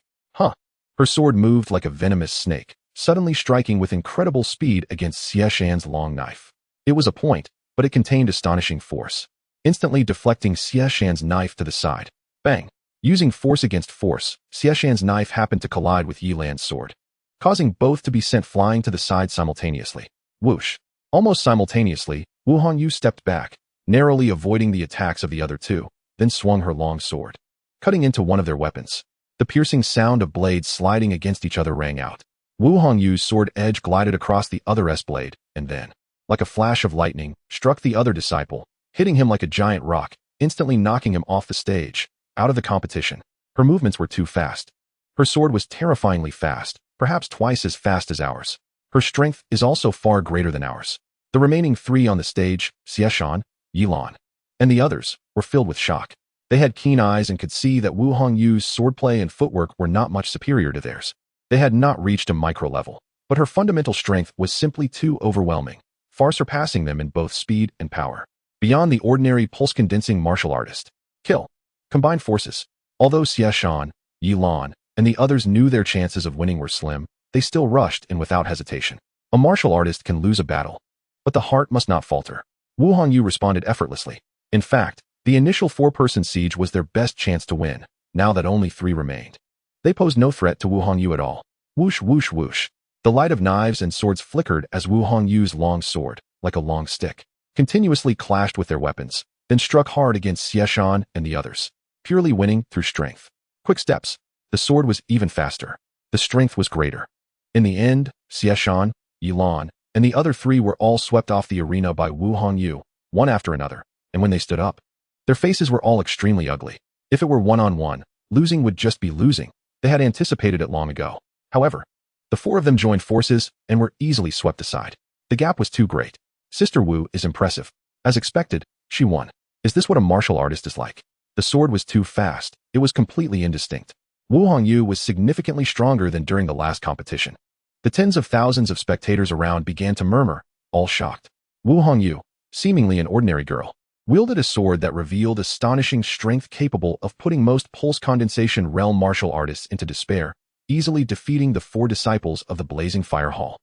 A: Her sword moved like a venomous snake, suddenly striking with incredible speed against Xieshan's long knife. It was a point, but it contained astonishing force, instantly deflecting Xieshan's knife to the side. Bang! Using force against force, Xieshan's knife happened to collide with Yi Lan's sword, causing both to be sent flying to the side simultaneously. Whoosh! Almost simultaneously, Wu Hongyu stepped back, narrowly avoiding the attacks of the other 2, then swung her long sword, cutting into one of their weapons. The piercing sound of blades sliding against each other rang out. Wu Hongyu's sword edge glided across the other's blade, and then, like a flash of lightning, struck the other disciple, hitting him like a giant rock, instantly knocking him off the stage, out of the competition. Her movements were too fast. Her sword was terrifyingly fast, perhaps twice as fast as ours. Her strength is also far greater than ours. The remaining 3 on the stage, Xieshan, Yi Lan, and the others, were filled with shock. They had keen eyes and could see that Wu Hongyu's swordplay and footwork were not much superior to theirs. They had not reached a micro level, but her fundamental strength was simply too overwhelming, far surpassing them in both speed and power. Beyond the ordinary pulse-condensing martial artist. Kill. Combined forces. Although Xieshan, Yi Lan, and the others knew their chances of winning were slim, they still rushed in without hesitation. A martial artist can lose a battle, but the heart must not falter. Wu Hongyu responded effortlessly. In fact, the initial 4-person siege was their best chance to win, now that only 3 remained. They posed no threat to Wu Hongyu at all. Whoosh whoosh whoosh. The light of knives and swords flickered as Wu Hongyu's long sword, like a long stick, continuously clashed with their weapons, then struck hard against Xieshan and the others, purely winning through strength. Quick steps. The sword was even faster. The strength was greater. In the end, Xieshan, Yi Lan, and the other 3 were all swept off the arena by Wu Hongyu, one after another, and when they stood up, their faces were all extremely ugly. If it were one-on-one, losing would just be losing. They had anticipated it long ago. However, the 4 of them joined forces and were easily swept aside. The gap was too great. Sister Wu is impressive. As expected, she won. Is this what a martial artist is like? The sword was too fast. It was completely indistinct. Wu Hongyu was significantly stronger than during the last competition. The tens of thousands of spectators around began to murmur, all shocked. Wu Hongyu, seemingly an ordinary girl, wielded a sword that revealed astonishing strength capable of putting most pulse condensation realm martial artists into despair, easily defeating the 4 disciples of the blazing fire hall.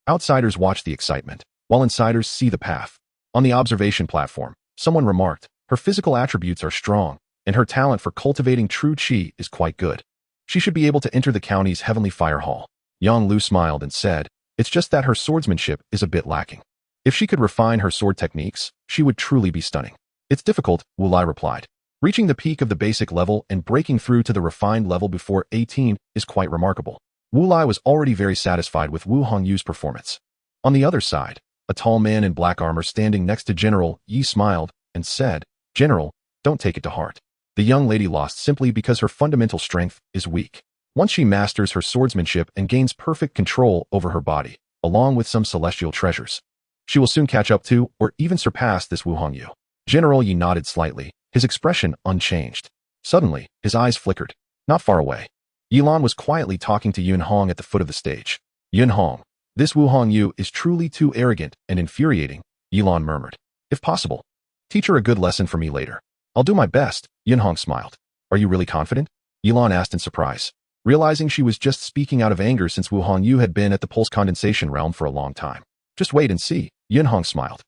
A: Outsiders watch the excitement, while insiders see the path. On the observation platform, someone remarked, her physical attributes are strong, and her talent for cultivating true qi is quite good. She should be able to enter the county's heavenly fire hall. Yang Lu smiled and said, it's just that her swordsmanship is a bit lacking. If she could refine her sword techniques, she would truly be stunning. It's difficult, Wu Lai replied. Reaching the peak of the basic level and breaking through to the refined level before 18 is quite remarkable. Wu Lai was already very satisfied with Wu Hongyu's performance. On the other side, a tall man in black armor standing next to General Yi smiled and said, "General, don't take it to heart. The young lady lost simply because her fundamental strength is weak. Once she masters her swordsmanship and gains perfect control over her body, along with some celestial treasures, she will soon catch up to or even surpass this Wu Hongyu." General Yi nodded slightly, his expression unchanged. Suddenly, his eyes flickered. Not far away, Yilan was quietly talking to Yun Hong at the foot of the stage. "Yun Hong, this Wu Hongyu is truly too arrogant and infuriating," Yilan murmured. "If possible, teach her a good lesson for me later." "I'll do my best," Yun Hong smiled. "Are you really confident?" Yilan asked in surprise, realizing she was just speaking out of anger since Wu Hongyu had been at the pulse condensation realm for a long time. "Just wait and see," Yun Hong smiled.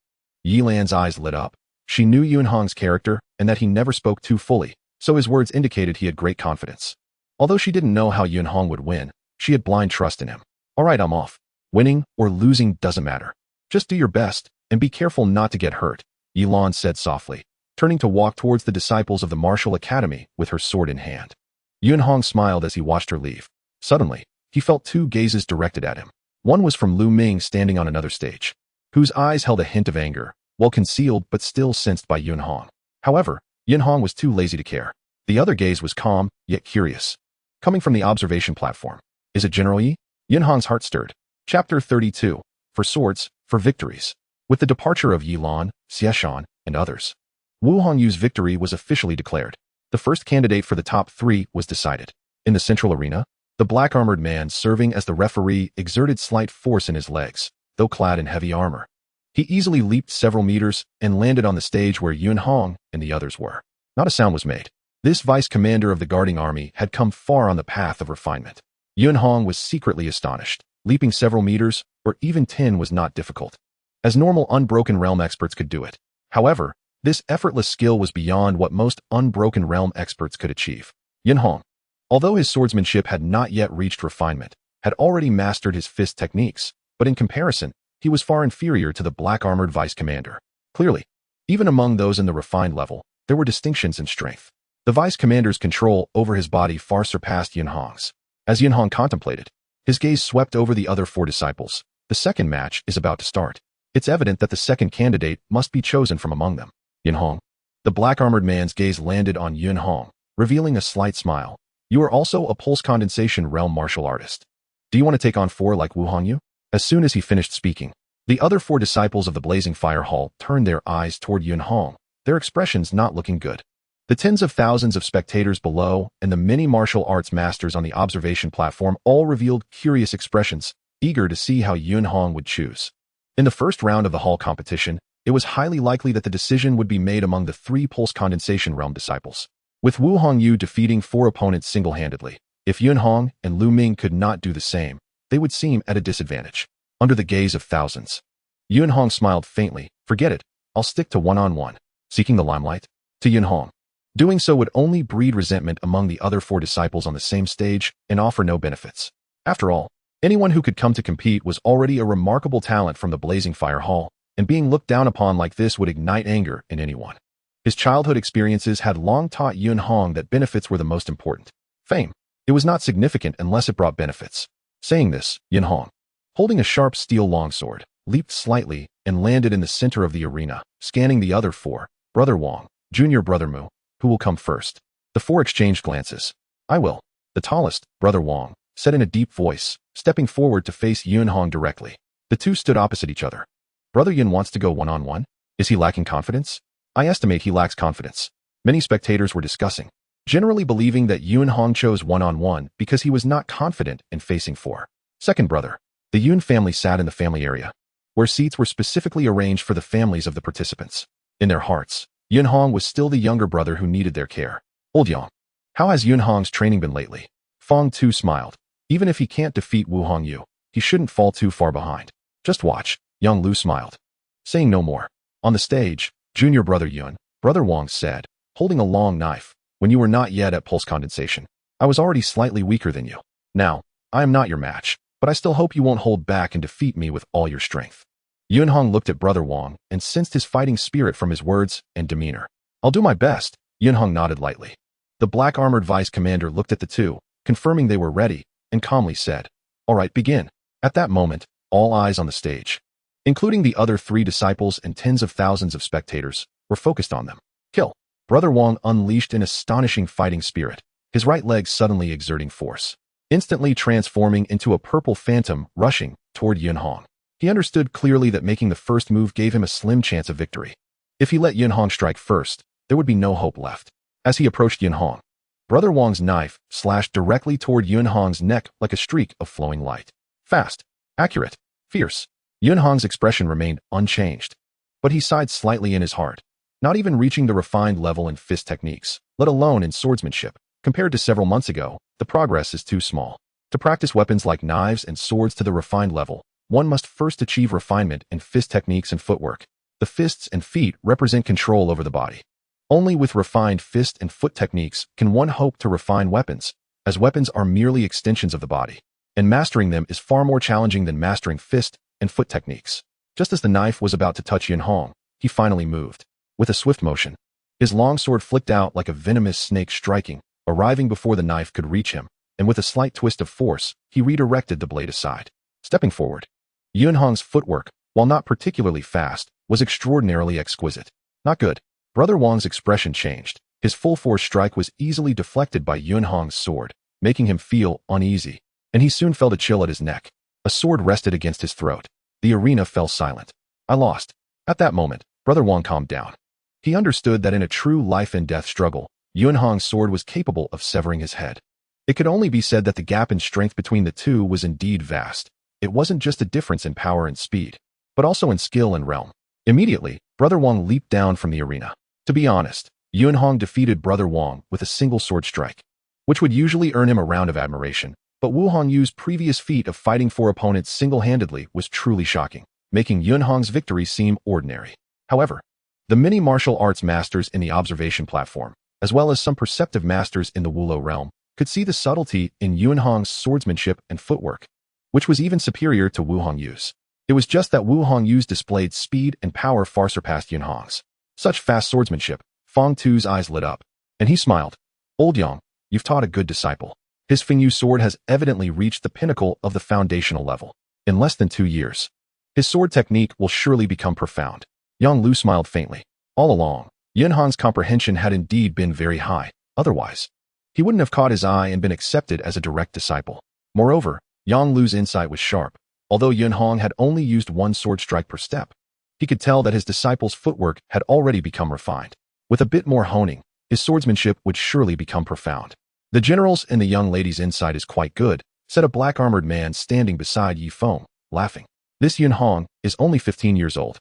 A: Yilan's eyes lit up. She knew Yun Hong's character and that he never spoke too fully, so his words indicated he had great confidence. Although she didn't know how Yun Hong would win, she had blind trust in him. "All right, I'm off. Winning or losing doesn't matter. Just do your best and be careful not to get hurt," Yilan said softly, turning to walk towards the disciples of the martial academy with her sword in hand. Yun Hong smiled as he watched her leave. Suddenly, he felt two gazes directed at him. One was from Lu Ming standing on another stage, whose eyes held a hint of anger, well concealed but still sensed by Yun Hong. However, Yun Hong was too lazy to care. The other gaze was calm, yet curious, coming from the observation platform. "Is it General Yi?" Yun Hong's heart stirred. Chapter 32. For swords, for victories. With the departure of Yilan, Xiaxan, and others, Wu Hongyu's victory was officially declared. The first candidate for the top 3 was decided. In the central arena, the black-armored man serving as the referee exerted slight force in his legs, though clad in heavy armor. He easily leaped several meters and landed on the stage where Yun Hong and the others were. Not a sound was made. This vice commander of the guarding army had come far on the path of refinement. Yun Hong was secretly astonished. Leaping several meters, or even 10, was not difficult, as normal Unbroken Realm experts could do it. However, this effortless skill was beyond what most Unbroken Realm experts could achieve. Yun Hong, although his swordsmanship had not yet reached refinement, had already mastered his fist techniques, but in comparison, he was far inferior to the black-armored vice commander. Clearly, even among those in the refined level, there were distinctions in strength. The vice commander's control over his body far surpassed Yun Hong's. As Yun Hong contemplated, his gaze swept over the other 4 disciples. The second match is about to start. It's evident that the second candidate must be chosen from among them. Yun Hong. The black-armored man's gaze landed on Yun Hong, revealing a slight smile. "You are also a pulse condensation realm martial artist. Do you want to take on 4 like Wu Hongyu?" As soon as he finished speaking, the other 4 disciples of the Blazing Fire Hall turned their eyes toward Yun Hong, their expressions not looking good. The tens of thousands of spectators below and the many martial arts masters on the observation platform all revealed curious expressions, eager to see how Yun Hong would choose. In the first round of the hall competition, it was highly likely that the decision would be made among the 3 pulse condensation realm disciples. With Wu Hongyu defeating 4 opponents single-handedly, if Yun Hong and Lu Ming could not do the same, they would seem at a disadvantage. Under the gaze of thousands, Yun Hong smiled faintly. "Forget it. I'll stick to one-on-one." Seeking the limelight? To Yun Hong, doing so would only breed resentment among the other 4 disciples on the same stage and offer no benefits. After all, anyone who could come to compete was already a remarkable talent from the Blazing Fire Hall, and being looked down upon like this would ignite anger in anyone. His childhood experiences had long taught Yun Hong that benefits were the most important. Fame. It was not significant unless it brought benefits. Saying this, Yun Hong, holding a sharp steel longsword, leaped slightly and landed in the center of the arena, scanning the other 4, Brother Wong, Junior Brother Mu. "Who will come first?" The 4 exchanged glances. "I will." The tallest, Brother Wong, said in a deep voice, stepping forward to face Yun Hong directly. The 2 stood opposite each other. "Brother Yun wants to go one-on-one? Is he lacking confidence?" "I estimate he lacks confidence." Many spectators were discussing, generally believing that Yun Hong chose one-on-one because he was not confident in facing 4. Second brother. The Yun family sat in the family area, where seats were specifically arranged for the families of the participants. In their hearts, Yun Hong was still the younger brother who needed their care. "Old Yang, how has Yun Hong's training been lately?" Fong Tu smiled. Even if he can't defeat Wu Hongyu, he shouldn't fall too far behind. "Just watch," Yang Lu smiled. Saying no more, on the stage, Junior Brother Yun, Brother Wong said, holding a long knife, "When you were not yet at pulse condensation, I was already slightly weaker than you. Now, I am not your match, but I still hope you won't hold back and defeat me with all your strength." Yun Hong looked at Brother Wong and sensed his fighting spirit from his words and demeanor. "I'll do my best," Yun Hong nodded lightly. The black-armored vice commander looked at the 2, confirming they were ready, and calmly said, "All right, begin." At that moment, All eyes on the stage, including the other 3 disciples and tens of thousands of spectators, were focused on them. Kill. Brother Wang unleashed an astonishing fighting spirit, his right leg suddenly exerting force, instantly transforming into a purple phantom rushing toward Yunhong. He understood clearly that making the first move gave him a slim chance of victory. If he let Yunhong strike first, there would be no hope left. As he approached Yunhong, Brother Wang's knife slashed directly toward Yunhong's neck like a streak of flowing light. Fast, accurate, fierce. Yunhong's expression remained unchanged, but he sighed slightly in his heart. Not even reaching the refined level in fist techniques, let alone in swordsmanship, compared to several months ago, the progress is too small. To practice weapons like knives and swords to the refined level, one must first achieve refinement in fist techniques and footwork. The fists and feet represent control over the body. Only with refined fist and foot techniques can one hope to refine weapons, as weapons are merely extensions of the body, and mastering them is far more challenging than mastering fist and foot techniques. Just as the knife was about to touch Yunhong, he finally moved. With a swift motion, his long sword flicked out like a venomous snake striking, arriving before the knife could reach him, and with a slight twist of force, he redirected the blade aside. Stepping forward, Yunhong's footwork, while not particularly fast, was extraordinarily exquisite. Not good. Brother Wang's expression changed. His full-force strike was easily deflected by Yunhong's sword, making him feel uneasy, and he soon felt a chill at his neck. A sword rested against his throat. The arena fell silent. I lost. At that moment, Brother Wang calmed down. He understood that in a true life-and-death struggle, Yunhong's sword was capable of severing his head. It could only be said that the gap in strength between the two was indeed vast. It wasn't just a difference in power and speed, but also in skill and realm. Immediately, Brother Wang leaped down from the arena. To be honest, Yunhong defeated Brother Wang with a single sword strike, which would usually earn him a round of admiration, but Wu Hongyu's previous feat of fighting 4 opponents single-handedly was truly shocking, making Yunhong's victory seem ordinary. However, the many martial arts masters in the observation platform, as well as some perceptive masters in the Wulo realm, could see the subtlety in Yunhong's swordsmanship and footwork, which was even superior to Wu Hongyu's. It was just that Wu Hongyu's displayed speed and power far surpassed Yunhong's. Such fast swordsmanship, Feng Tu's eyes lit up, and he smiled. Old Yang, you've taught a good disciple. His Fengyu sword has evidently reached the pinnacle of the foundational level. In less than 2 years, his sword technique will surely become profound. Yang Lu smiled faintly. All along, Yunhong's comprehension had indeed been very high. Otherwise, he wouldn't have caught his eye and been accepted as a direct disciple. Moreover, Yang Lu's insight was sharp. Although Yunhong had only used 1 sword strike per step, he could tell that his disciple's footwork had already become refined. With a bit more honing, his swordsmanship would surely become profound. The general's and the young lady's insight is quite good, said a black-armored man standing beside Yi Feng, laughing. This Yunhong is only 15 years old.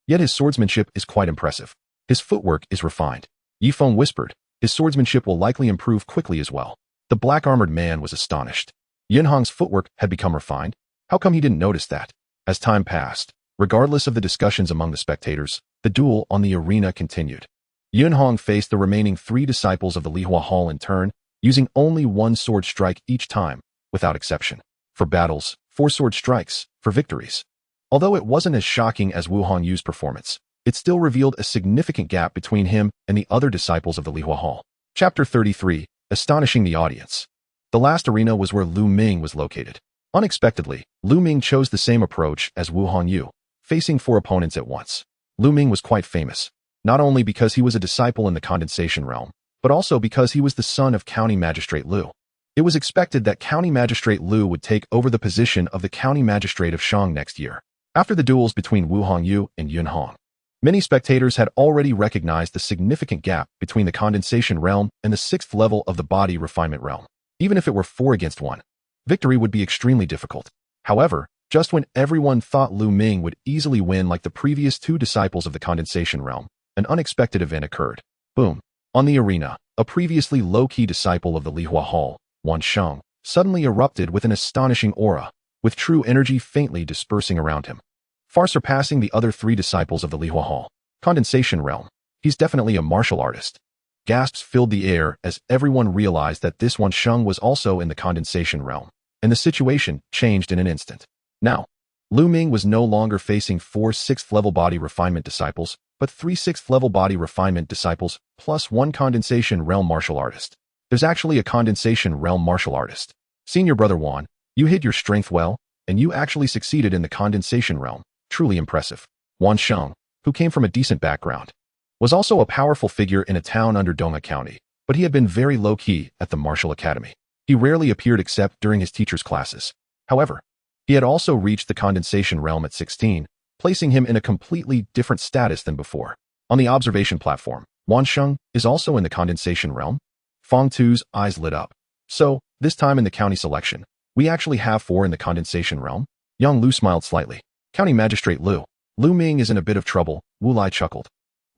A: Yet his swordsmanship is quite impressive. His footwork is refined. Yi Feng whispered, his swordsmanship will likely improve quickly as well. The black-armored man was astonished. Yunhong's footwork had become refined? How come he didn't notice that? As time passed, regardless of the discussions among the spectators, the duel on the arena continued. Yunhong faced the remaining 3 disciples of the Lihua Hall in turn, using only 1 sword strike each time, without exception. For battles, 4 sword strikes, for victories. Although it wasn't as shocking as Wu Hongyu's performance, it still revealed a significant gap between him and the other disciples of the Lihua Hall. Chapter 33, Astonishing the Audience. The last arena was where Lu Ming was located. Unexpectedly, Lu Ming chose the same approach as Wu Hongyu, facing 4 opponents at once. Lu Ming was quite famous, not only because he was a disciple in the condensation realm, but also because he was the son of County Magistrate Lu. It was expected that County Magistrate Lu would take over the position of the County Magistrate of Shang next year. After the duels between Wu Hongyu and Yunhong, many spectators had already recognized the significant gap between the condensation realm and the 6th level of the body refinement realm. Even if it were 4 against 1, victory would be extremely difficult. However, just when everyone thought Lu Ming would easily win like the previous 2 disciples of the condensation realm, an unexpected event occurred. Boom. On the arena, a previously low-key disciple of the Lihua Hall, Wan Sheng, suddenly erupted with an astonishing aura, with true energy faintly dispersing around him, far surpassing the other 3 disciples of the Lihua Hall. Condensation realm. He's definitely a martial artist. Gasps filled the air as everyone realized that this Wan Sheng was also in the condensation realm, and the situation changed in an instant. Now, Lu Ming was no longer facing 4 6th-level body refinement disciples, but 3 6th-level body refinement disciples, plus 1 condensation realm martial artist. There's actually a condensation realm martial artist. Senior Brother Wan, you hid your strength well, and you actually succeeded in the condensation realm. Truly impressive. Wan Sheng, who came from a decent background, was also a powerful figure in a town under Dongha County, but he had been very low-key at the martial academy. He rarely appeared except during his teacher's classes. However, he had also reached the condensation realm at 16, placing him in a completely different status than before. On the observation platform, Wan Sheng is also in the condensation realm. Fong Tu's eyes lit up. So, this time in the county selection, we actually have 4 in the condensation realm? Young Lu smiled slightly. County Magistrate Lu. Lu Ming is in a bit of trouble, Wu Lai chuckled.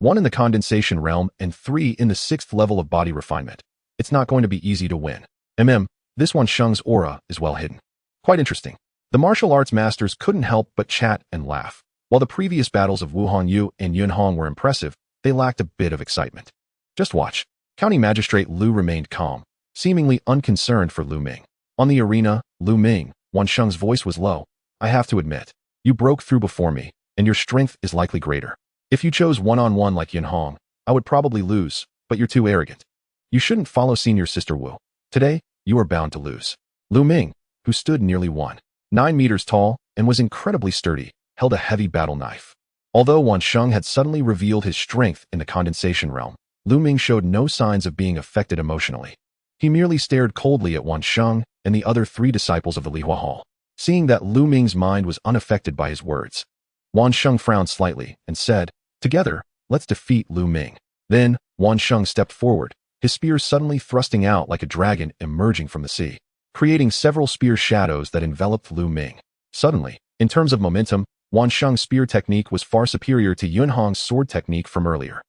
A: 1 in the condensation realm and 3 in the 6th level of body refinement. It's not going to be easy to win. This Wan Sheng's aura is well hidden. Quite interesting. The martial arts masters couldn't help but chat and laugh. While the previous battles of Wu Hongyu and Yun Hong were impressive, they lacked a bit of excitement. Just watch. County Magistrate Lu remained calm, seemingly unconcerned for Lu Ming. On the arena, Lu Ming, Wan Sheng's voice was low. I have to admit, you broke through before me, and your strength is likely greater. If you chose one-on-one like Yun Hong, I would probably lose, but you're too arrogant. You shouldn't follow senior sister Wu. Today, you are bound to lose. Lu Ming, who stood nearly 1.9 meters tall and was incredibly sturdy, held a heavy battle knife. Although Wan Sheng had suddenly revealed his strength in the condensation realm, Lu Ming showed no signs of being affected emotionally. He merely stared coldly at Wan Sheng and the other 3 disciples of the Lihua Hall. Seeing that Lu Ming's mind was unaffected by his words, Wan Sheng frowned slightly and said, Together, let's defeat Lu Ming. Then, Wan Sheng stepped forward, his spear suddenly thrusting out like a dragon emerging from the sea, creating several spear shadows that enveloped Lu Ming. Suddenly, in terms of momentum, Wan Sheng's spear technique was far superior to Yun Hong's sword technique from earlier.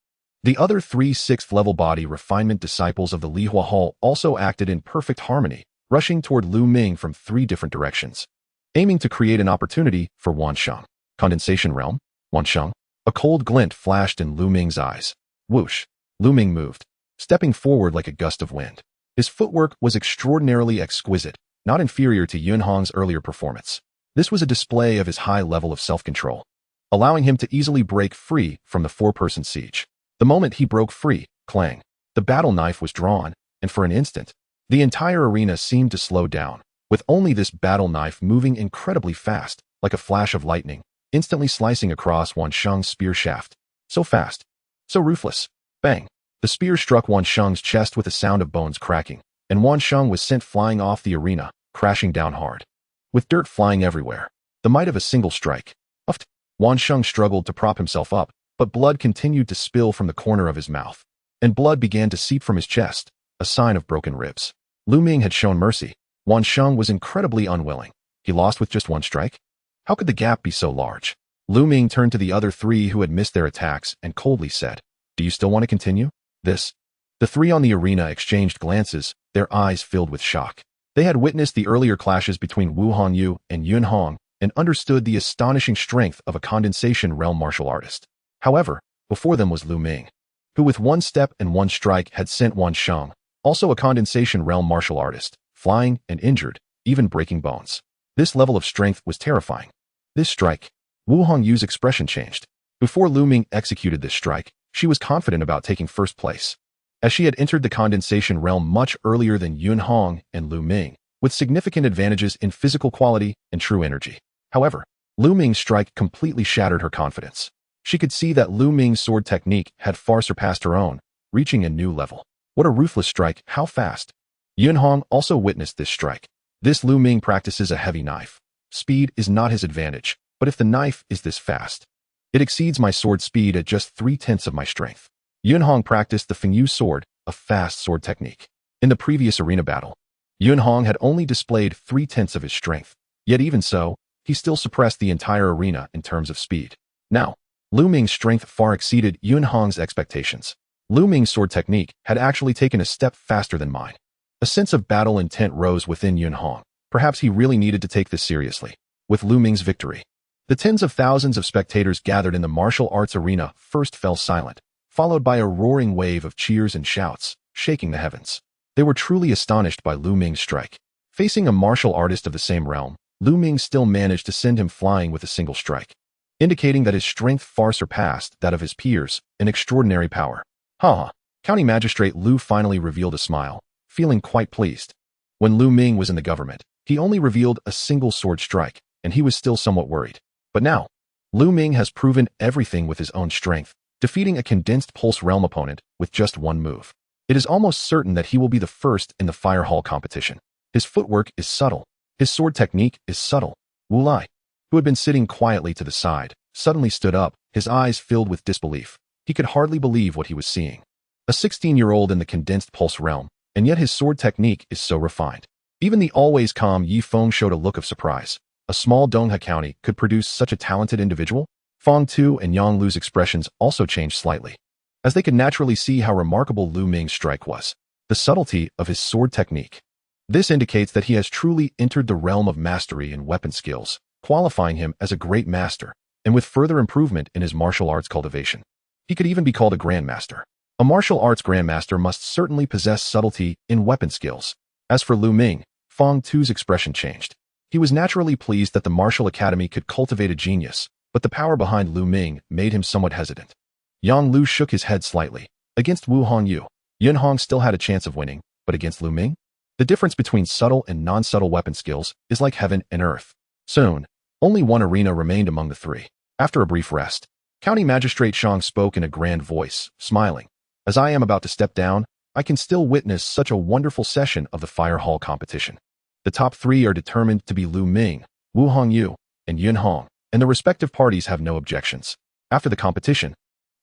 A: The other 3 6th-level body refinement disciples of the Lihua Hall also acted in perfect harmony, rushing toward Lu Ming from 3 different directions, aiming to create an opportunity for Wan Sheng. Condensation realm? Wan Sheng? A cold glint flashed in Lu Ming's eyes. Whoosh! Lu Ming moved, stepping forward like a gust of wind. His footwork was extraordinarily exquisite, not inferior to Yun Hong's earlier performance. This was a display of his high level of self-control, allowing him to easily break free from the 4-person siege. The moment he broke free, clang, the battle knife was drawn, and for an instant, the entire arena seemed to slow down, with only this battle knife moving incredibly fast, like a flash of lightning, instantly slicing across Wan Sheng's spear shaft. So fast. So ruthless. Bang! The spear struck Wan Sheng's chest with a sound of bones cracking, and Wan Sheng was sent flying off the arena, crashing down hard, with dirt flying everywhere. The might of a single strike. Uffed. Wan Sheng struggled to prop himself up, but blood continued to spill from the corner of his mouth, and blood began to seep from his chest, a sign of broken ribs. Lu Ming had shown mercy. Wan Sheng was incredibly unwilling. He lost with just 1 strike? How could the gap be so large? Lu Ming turned to the other 3 who had missed their attacks and coldly said, Do you still want to continue? The 3 on the arena exchanged glances, their eyes filled with shock. They had witnessed the earlier clashes between Wu Hongyu and Yun Hong and understood the astonishing strength of a condensation realm martial artist. However, before them was Lu Ming, who with 1 step and 1 strike had sent Wan Sheng, also a condensation realm martial artist, flying and injured, even breaking bones. This level of strength was terrifying. This strike. Wu Hongyu's expression changed. Before Lu Ming executed this strike, she was confident about taking first place, as she had entered the condensation realm much earlier than Yun Hong and Lu Ming, with significant advantages in physical quality and true energy. However, Lu Ming's strike completely shattered her confidence. She could see that Lu Ming's sword technique had far surpassed her own, reaching a new level. What a ruthless strike, how fast! Yun Hong also witnessed this strike. This Lu Ming practices a heavy knife. Speed is not his advantage, but if the knife is this fast, it exceeds my sword speed at just 3/10 of my strength. Yun Hong practiced the Fengyu sword, a fast sword technique. In the previous arena battle, Yun Hong had only displayed 3/10 of his strength, yet even so, he still suppressed the entire arena in terms of speed. Now, Lu Ming's strength far exceeded Yun Hong's expectations. Lu Ming's sword technique had actually taken a step faster than mine. A sense of battle intent rose within Yun Hong. Perhaps he really needed to take this seriously. With Lu Ming's victory, the tens of thousands of spectators gathered in the martial arts arena first fell silent, followed by a roaring wave of cheers and shouts, shaking the heavens. They were truly astonished by Lu Ming's strike. Facing a martial artist of the same realm, Lu Ming still managed to send him flying with a single strike, indicating that his strength far surpassed that of his peers, an extraordinary power. County Magistrate Lu finally revealed a smile, feeling quite pleased. When Lu Ming was in the government, he only revealed a single sword strike, and he was still somewhat worried. But now, Lu Ming has proven everything with his own strength, defeating a condensed pulse realm opponent with just one move. It is almost certain that he will be the first in the fire hall competition. His footwork is subtle. His sword technique is subtle. Wu Lai, who had been sitting quietly to the side, suddenly stood up, his eyes filled with disbelief. He could hardly believe what he was seeing. A 16-year-old in the condensed pulse realm, and yet his sword technique is so refined. Even the always calm Yi Feng showed a look of surprise. A small Donghe county could produce such a talented individual? Fang Tu and Yang Lu's expressions also changed slightly, as they could naturally see how remarkable Lu Ming's strike was. The subtlety of his sword technique. This indicates that he has truly entered the realm of mastery in weapon skills, qualifying him as a great master, and with further improvement in his martial arts cultivation. He could even be called a grandmaster. A martial arts grandmaster must certainly possess subtlety in weapon skills. As for Lu Ming, Fang Tu's expression changed. He was naturally pleased that the martial academy could cultivate a genius, but the power behind Lu Ming made him somewhat hesitant. Yang Lu shook his head slightly. Against Wu Hongyu, Yun Hong still had a chance of winning, but against Lu Ming? The difference between subtle and non-subtle weapon skills is like heaven and earth. Soon, only one arena remained among the three. After a brief rest, County Magistrate Shang spoke in a grand voice, smiling. As I am about to step down, I can still witness such a wonderful session of the fire hall competition. The top three are determined to be Lu Ming, Wu Hongyu, and Yun Hong, and the respective parties have no objections. After the competition,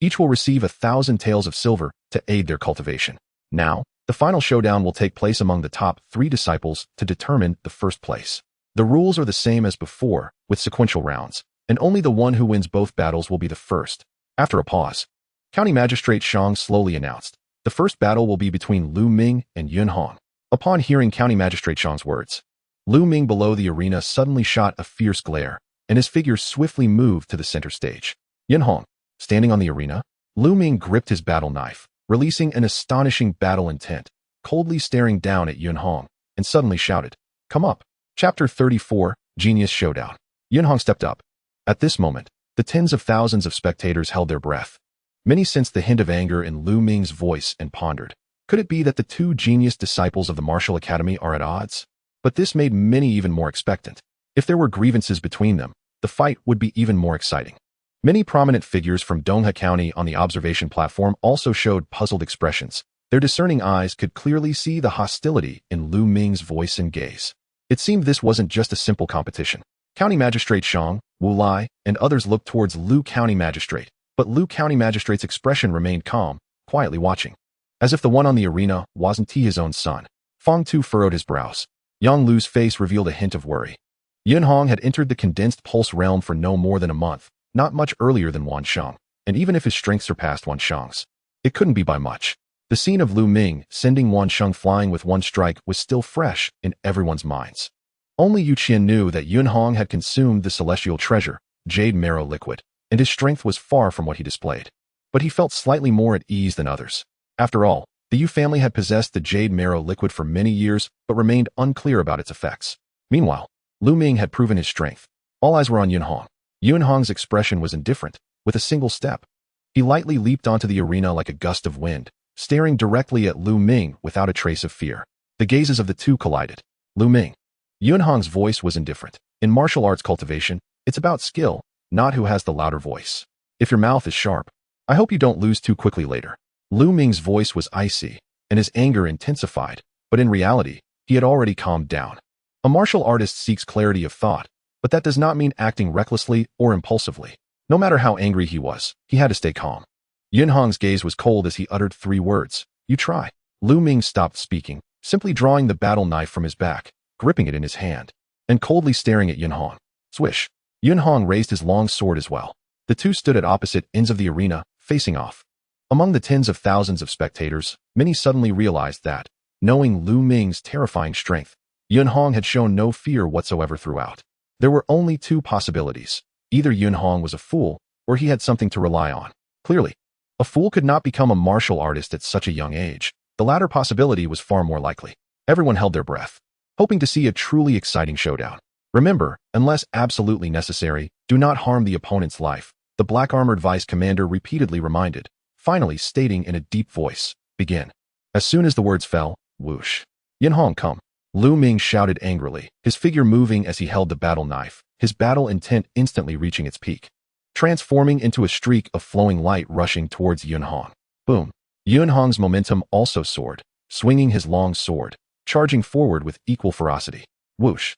A: each will receive 1,000 taels of silver to aid their cultivation. Now, the final showdown will take place among the top 3 disciples to determine the first place. The rules are the same as before, with sequential rounds, and only the one who wins both battles will be the first. After a pause, County Magistrate Shang slowly announced, the first battle will be between Lu Ming and Yun Hong. Upon hearing County Magistrate Shang's words, Lu Ming below the arena suddenly shot a fierce glare, and his figure swiftly moved to the center stage. Yun Hong, standing on the arena, Lu Ming gripped his battle knife, releasing an astonishing battle intent, coldly staring down at Yun Hong, and suddenly shouted, "Come up." Chapter 34, Genius Showdown. Yun Hong stepped up. At this moment, the tens of thousands of spectators held their breath. Many sensed the hint of anger in Lu Ming's voice and pondered, could it be that the two genius disciples of the martial academy are at odds? But this made many even more expectant. If there were grievances between them, the fight would be even more exciting. Many prominent figures from Donghe County on the observation platform also showed puzzled expressions. Their discerning eyes could clearly see the hostility in Lu Ming's voice and gaze. It seemed this wasn't just a simple competition. County Magistrate Shang, Wu Lai, and others looked towards Lu County Magistrate, but Lu County Magistrate's expression remained calm, quietly watching. As if the one on the arena wasn't his own son. Fang Tu furrowed his brows. Yang Lu's face revealed a hint of worry. Yun Hong had entered the condensed pulse realm for no more than a month, not much earlier than Wan Shang, and even if his strength surpassed Wan Shang's, it couldn't be by much. The scene of Lu Ming sending Wan Shang flying with one strike was still fresh in everyone's minds. Only Yu Qian knew that Yun Hong had consumed the celestial treasure, jade marrow liquid, and his strength was far from what he displayed. But he felt slightly more at ease than others. After all, the Yu family had possessed the jade marrow liquid for many years, but remained unclear about its effects. Meanwhile, Lu Ming had proven his strength. All eyes were on Yun Hong. Yun Hong's expression was indifferent. With a single step, he lightly leaped onto the arena like a gust of wind, staring directly at Lu Ming without a trace of fear. The gazes of the two collided. Lu Ming. Yun Hong's voice was indifferent. In martial arts cultivation, it's about skill, not who has the louder voice. If your mouth is sharp, I hope you don't lose too quickly later. Lu Ming's voice was icy, and his anger intensified, but in reality, he had already calmed down. A martial artist seeks clarity of thought, but that does not mean acting recklessly or impulsively. No matter how angry he was, he had to stay calm. Yun Hong's gaze was cold as he uttered 3 words. You try. Lu Ming stopped speaking, simply drawing the battle knife from his back, gripping it in his hand, and coldly staring at Yun Hong. Swish. Yun Hong raised his long sword as well. The two stood at opposite ends of the arena, facing off. Among the tens of thousands of spectators, many suddenly realized that, knowing Lu Ming's terrifying strength, Yun Hong had shown no fear whatsoever throughout. There were only 2 possibilities. Either Yun Hong was a fool, or he had something to rely on. Clearly, a fool could not become a martial artist at such a young age. The latter possibility was far more likely. Everyone held their breath, hoping to see a truly exciting showdown. Remember, unless absolutely necessary, do not harm the opponent's life, the black-armored vice commander repeatedly reminded, finally stating in a deep voice, begin. As soon as the words fell, whoosh. Yun Hong, come. Lu Ming shouted angrily, his figure moving as he held the battle knife, his battle intent instantly reaching its peak, transforming into a streak of flowing light rushing towards Yunhong. Boom! Yunhong's momentum also soared, swinging his long sword, charging forward with equal ferocity. Whoosh!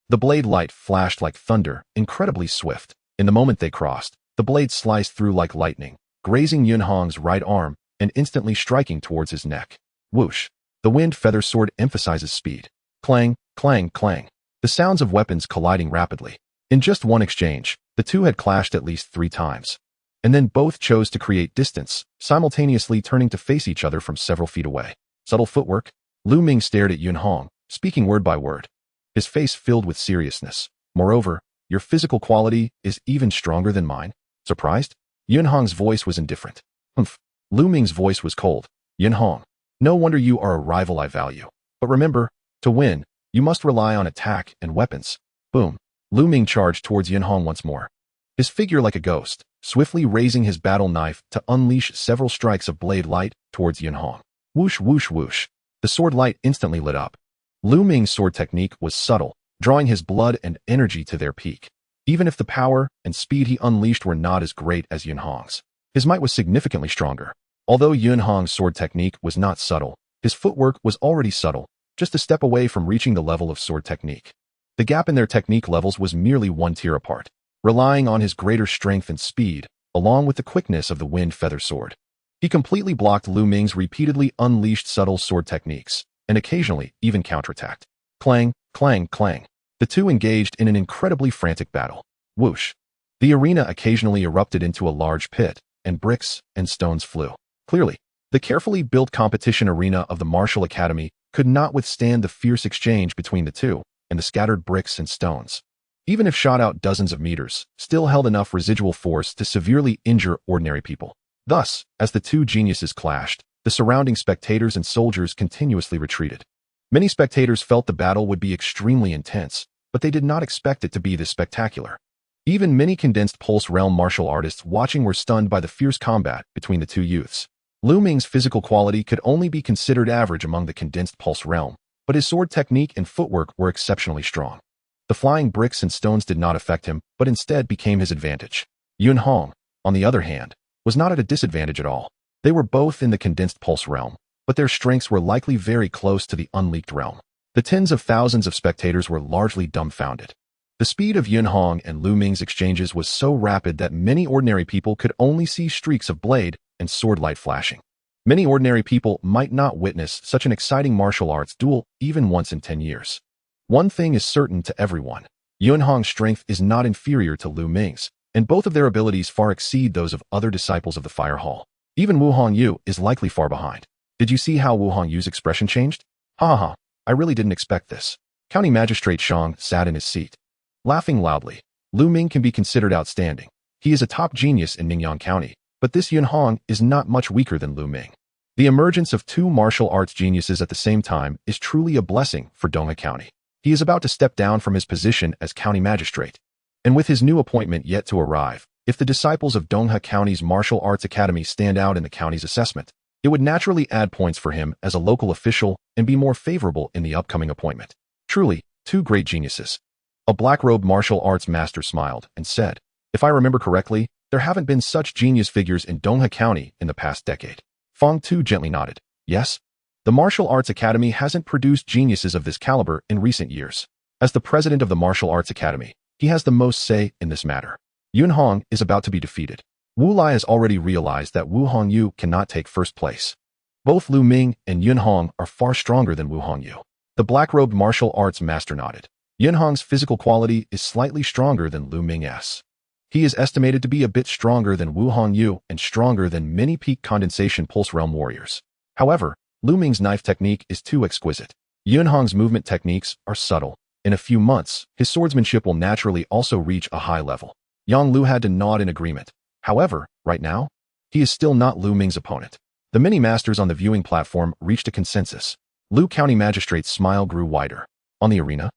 A: The blade light flashed like thunder, incredibly swift. In the moment they crossed, the blade sliced through like lightning, grazing Yunhong's right arm and instantly striking towards his neck. Whoosh! The wind feather sword emphasizes speed. Clang, clang, clang. The sounds of weapons colliding rapidly. In just one exchange, the two had clashed at least 3 times. And then both chose to create distance, simultaneously turning to face each other from several feet away. Subtle footwork. Lu Ming stared at Yunhong, speaking word by word, his face filled with seriousness. Moreover, your physical quality is even stronger than mine. Surprised? Yunhong's voice was indifferent. Humph. Lu Ming's voice was cold. Yunhong, no wonder you are a rival I value. But remember, to win, you must rely on attack and weapons. Boom. Lu Ming charged towards Yunhong once more, his figure like a ghost, swiftly raising his battle knife to unleash several strikes of blade light towards Yunhong. Whoosh, whoosh, whoosh. The sword light instantly lit up. Lu Ming's sword technique was subtle, drawing his blood and energy to their peak. Even if the power and speed he unleashed were not as great as Yunhong's, his might was significantly stronger. Although Yunhong's sword technique was not subtle, his footwork was already subtle, just a step away from reaching the level of sword technique. The gap in their technique levels was merely 1 tier apart, relying on his greater strength and speed, along with the quickness of the wind feather sword. He completely blocked Lu Ming's repeatedly unleashed subtle sword techniques, and occasionally even counterattacked. Clang, clang, clang. The two engaged in an incredibly frantic battle. Whoosh! The arena occasionally erupted into a large pit, and bricks and stones flew. Clearly, the carefully built competition arena of the Martial Academy could not withstand the fierce exchange between the two, and the scattered bricks and stones, even if shot out dozens of meters, still held enough residual force to severely injure ordinary people. Thus, as the two geniuses clashed, the surrounding spectators and soldiers continuously retreated. Many spectators felt the battle would be extremely intense, but they did not expect it to be this spectacular. Even many condensed pulse realm martial artists watching were stunned by the fierce combat between the two youths. Lu Ming's physical quality could only be considered average among the condensed pulse realm, but his sword technique and footwork were exceptionally strong. The flying bricks and stones did not affect him, but instead became his advantage. Yunhong, on the other hand, was not at a disadvantage at all. They were both in the condensed pulse realm, but their strengths were likely very close to the unleaked realm. The tens of thousands of spectators were largely dumbfounded. The speed of Yunhong and Lu Ming's exchanges was so rapid that many ordinary people could only see streaks of blade and sword light flashing. Many ordinary people might not witness such an exciting martial arts duel even once in 10 years. One thing is certain to everyone. Yunhong's strength is not inferior to Lu Ming's, and both of their abilities far exceed those of other disciples of the Fire Hall. Even Wu Hongyu is likely far behind. Did you see how Wu Hongyu's expression changed? Ha ha ha, I really didn't expect this. County Magistrate Shang sat in his seat, laughing loudly. Lu Ming can be considered outstanding. He is a top genius in Ningyang County, but this Yunhong is not much weaker than Lu Ming. The emergence of two martial arts geniuses at the same time is truly a blessing for Dongha County. He is about to step down from his position as county magistrate. And with his new appointment yet to arrive, if the disciples of Dongha County's Martial Arts Academy stand out in the county's assessment, it would naturally add points for him as a local official and be more favorable in the upcoming appointment. Truly, two great geniuses. A black-robed martial arts master smiled and said, "If I remember correctly, there haven't been such genius figures in Dongha County in the past decade." Fang Tu gently nodded. "Yes? The Martial Arts Academy hasn't produced geniuses of this caliber in recent years. As the president of the Martial Arts Academy, he has the most say in this matter." Yunhong is about to be defeated. Wu Lai has already realized that Wu Hongyu cannot take first place. Both Lu Ming and Yunhong are far stronger than Wu Hongyu. The black-robed martial arts master nodded. Yunhong's physical quality is slightly stronger than Lu Ming's. He is estimated to be a bit stronger than Wu Hongyu and stronger than many peak condensation pulse realm warriors. However, Lu Ming's knife technique is too exquisite. Yunhong's movement techniques are subtle. In a few months, his swordsmanship will naturally also reach a high level. Yang Lu had to nod in agreement. However, right now, he is still not Lu Ming's opponent. The many masters on the viewing platform reached a consensus. Lu County Magistrate's smile grew wider. On the arena,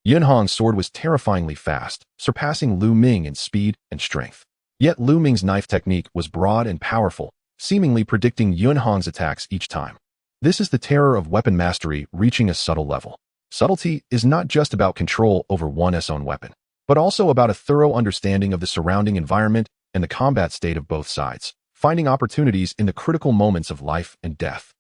A: Yunhong's sword was terrifyingly fast, surpassing Lu Ming in speed and strength. Yet Lu Ming's knife technique was broad and powerful, seemingly predicting Yunhong's attacks each time. This is the terror of weapon mastery reaching a subtle level. Subtlety is not just about control over one's own weapon, but also about a thorough understanding of the surrounding environment and the combat state of both sides, finding opportunities in the critical moments of life and death.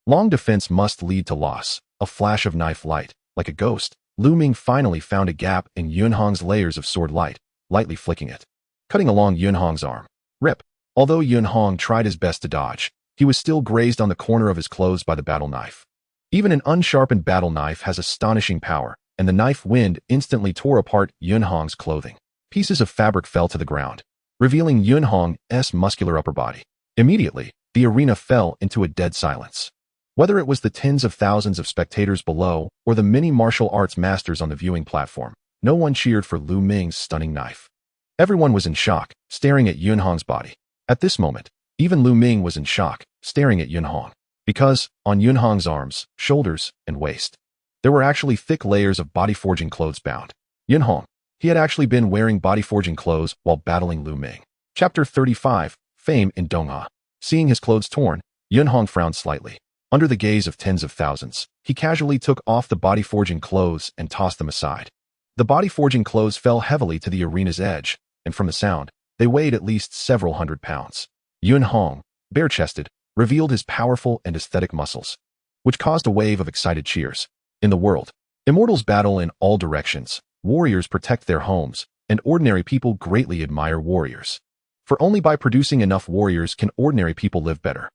A: Long defense must lead to loss. A flash of knife light, like a ghost, Lu Ming finally found a gap in Yunhong's layers of sword light, lightly flicking it, cutting along Yunhong's arm. Rip. Although Yunhong tried his best to dodge, he was still grazed on the corner of his clothes by the battle knife. Even an unsharpened battle knife has astonishing power, and the knife wind instantly tore apart Yunhong's clothing. Pieces of fabric fell to the ground, revealing Yunhong's muscular upper body. Immediately, the arena fell into a dead silence. Whether it was the tens of thousands of spectators below or the many martial arts masters on the viewing platform, no one cheered for Lu Ming's stunning knife. Everyone was in shock, staring at Yunhong's body. At this moment, even Lu Ming was in shock, staring at Yunhong. Because, on Yunhong's arms, shoulders, and waist, there were actually thick layers of body-forging clothes bound. Yunhong. He had actually been wearing body-forging clothes while battling Lu Ming. Chapter 35, Fame in Dongha. Seeing his clothes torn, Yunhong frowned slightly. Under the gaze of tens of thousands, he casually took off the body-forging clothes and tossed them aside. The body-forging clothes fell heavily to the arena's edge, and from the sound, they weighed at least several hundred pounds. Yunhong, bare-chested, revealed his powerful and aesthetic muscles, which caused a wave of excited cheers. In the world, immortals battle in all directions, warriors protect their homes, and ordinary people greatly admire warriors. For only by producing enough warriors can ordinary people live better.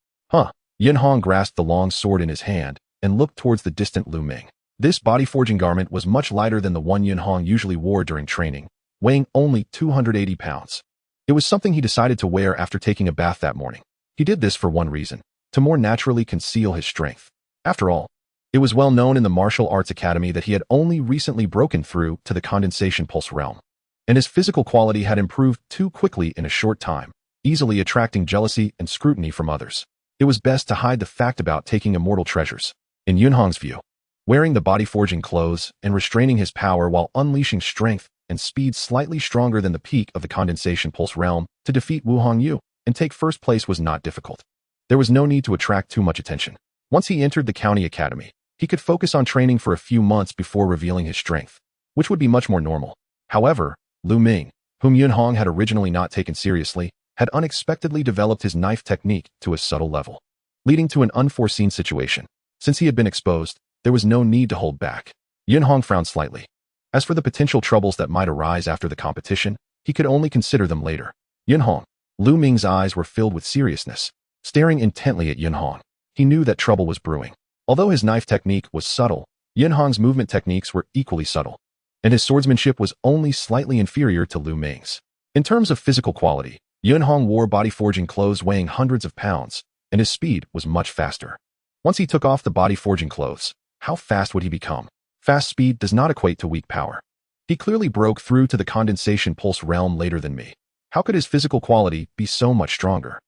A: Yunhong grasped the long sword in his hand and looked towards the distant Lu Ming. This body-forging garment was much lighter than the one Yunhong usually wore during training, weighing only 280 pounds. It was something he decided to wear after taking a bath that morning. He did this for one reason, to more naturally conceal his strength. After all, it was well known in the martial arts academy that he had only recently broken through to the condensation pulse realm, and his physical quality had improved too quickly in a short time, easily attracting jealousy and scrutiny from others. It was best to hide the fact about taking immortal treasures. In Yunhong's view, wearing the body-forging clothes and restraining his power while unleashing strength and speed slightly stronger than the peak of the condensation pulse realm to defeat Wu Hongyu and take first place was not difficult. There was no need to attract too much attention. Once he entered the county academy, he could focus on training for a few months before revealing his strength, which would be much more normal. However, Lu Ming, whom Yunhong had originally not taken seriously, had unexpectedly developed his knife technique to a subtle level, leading to an unforeseen situation. Since he had been exposed, there was no need to hold back. Yunhong frowned slightly. As for the potential troubles that might arise after the competition, he could only consider them later. Yunhong. Lu Ming's eyes were filled with seriousness. Staring intently at Yunhong, he knew that trouble was brewing. Although his knife technique was subtle, Yunhong's movement techniques were equally subtle, and his swordsmanship was only slightly inferior to Lu Ming's. In terms of physical quality, Yunhong wore body-forging clothes weighing hundreds of pounds, and his speed was much faster. Once he took off the body-forging clothes, how fast would he become? Fast speed does not equate to weak power. He clearly broke through to the condensation pulse realm later than me. How could his physical quality be so much stronger?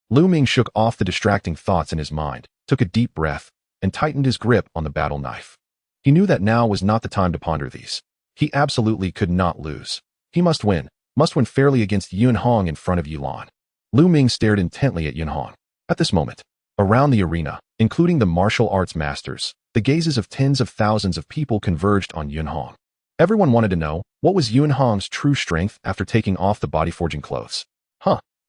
A: Lu Ming shook off the distracting thoughts in his mind, took a deep breath, and tightened his grip on the battle knife. He knew that now was not the time to ponder these. He absolutely could not lose. He must win fairly against Yunhong in front of Yulan. Lu Ming stared intently at Yunhong. At this moment, around the arena, including the martial arts masters, the gazes of tens of thousands of people converged on Yunhong. Everyone wanted to know, what was Yunhong's true strength after taking off the body-forging clothes?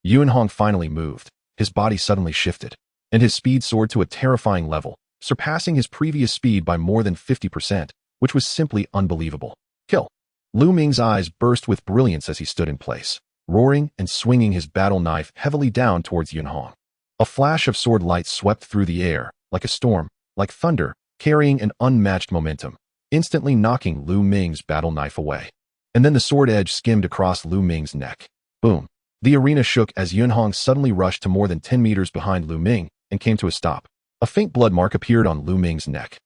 A: Yunhong finally moved. His body suddenly shifted, and his speed soared to a terrifying level, surpassing his previous speed by more than 50%, which was simply unbelievable. Kill. Lu Ming's eyes burst with brilliance as he stood in place, roaring and swinging his battle knife heavily down towards Yunhong. A flash of sword light swept through the air, like a storm, like thunder, carrying an unmatched momentum, instantly knocking Lu Ming's battle knife away. And then the sword edge skimmed across Lu Ming's neck. Boom. The arena shook as Yunhong suddenly rushed to more than 10 meters behind Lu Ming and came to a stop. A faint blood mark appeared on Lu Ming's neck.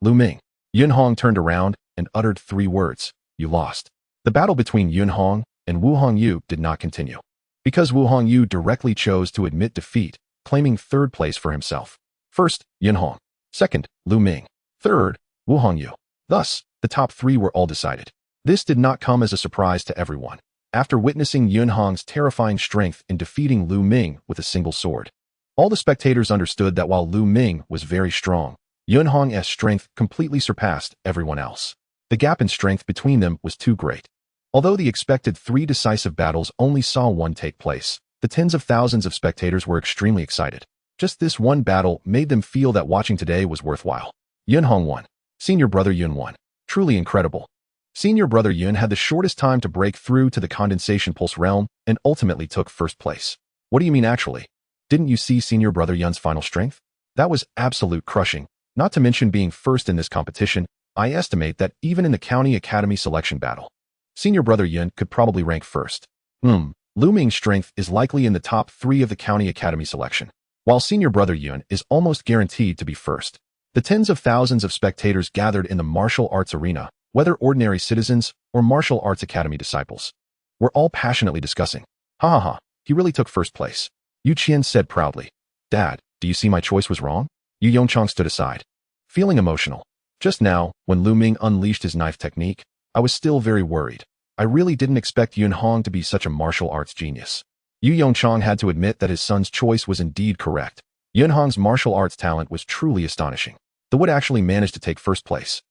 A: Lu Ming. Yunhong turned around and uttered 3 words. You lost. The battle between Yunhong and Wu Hongyu did not continue, because Wu Hongyu directly chose to admit defeat, claiming 3rd place for himself. First, Yunhong. Second, Lu Ming. Third, Wu Hongyu. Thus, the top 3 were all decided. This did not come as a surprise to everyone. After witnessing Yunhong's terrifying strength in defeating Lu Ming with a single sword, all the spectators understood that while Lu Ming was very strong, Yunhong's strength completely surpassed everyone else. The gap in strength between them was too great. Although the expected 3 decisive battles only saw one take place, the tens of thousands of spectators were extremely excited. Just this one battle made them feel that watching today was worthwhile. Yunhong won. Senior brother Yun won. Truly incredible. Senior brother Yun had the shortest time to break through to the condensation pulse realm and ultimately took first place. What do you mean actually? Didn't you see senior brother Yun's final strength? That was absolute crushing. Not to mention being first in this competition, I estimate that even in the County Academy selection battle, senior brother Yun could probably rank first. Lu Ming's strength is likely in the top 3 of the County Academy selection, while senior brother Yun is almost guaranteed to be first. The tens of thousands of spectators gathered in the martial arts arena, whether ordinary citizens or martial arts academy disciples, were all passionately discussing. Ha ha ha, he really took first place. Yu Qian said proudly. Dad, do you see my choice was wrong? Yu Yongchang stood aside, feeling emotional. Just now, when Lu Ming unleashed his knife technique, I was still very worried. I really didn't expect Yunhong to be such a martial arts genius. Yu Yongchang had to admit that his son's choice was indeed correct. Yunhong's martial arts talent was truly astonishing. The wood actually managed to take first place.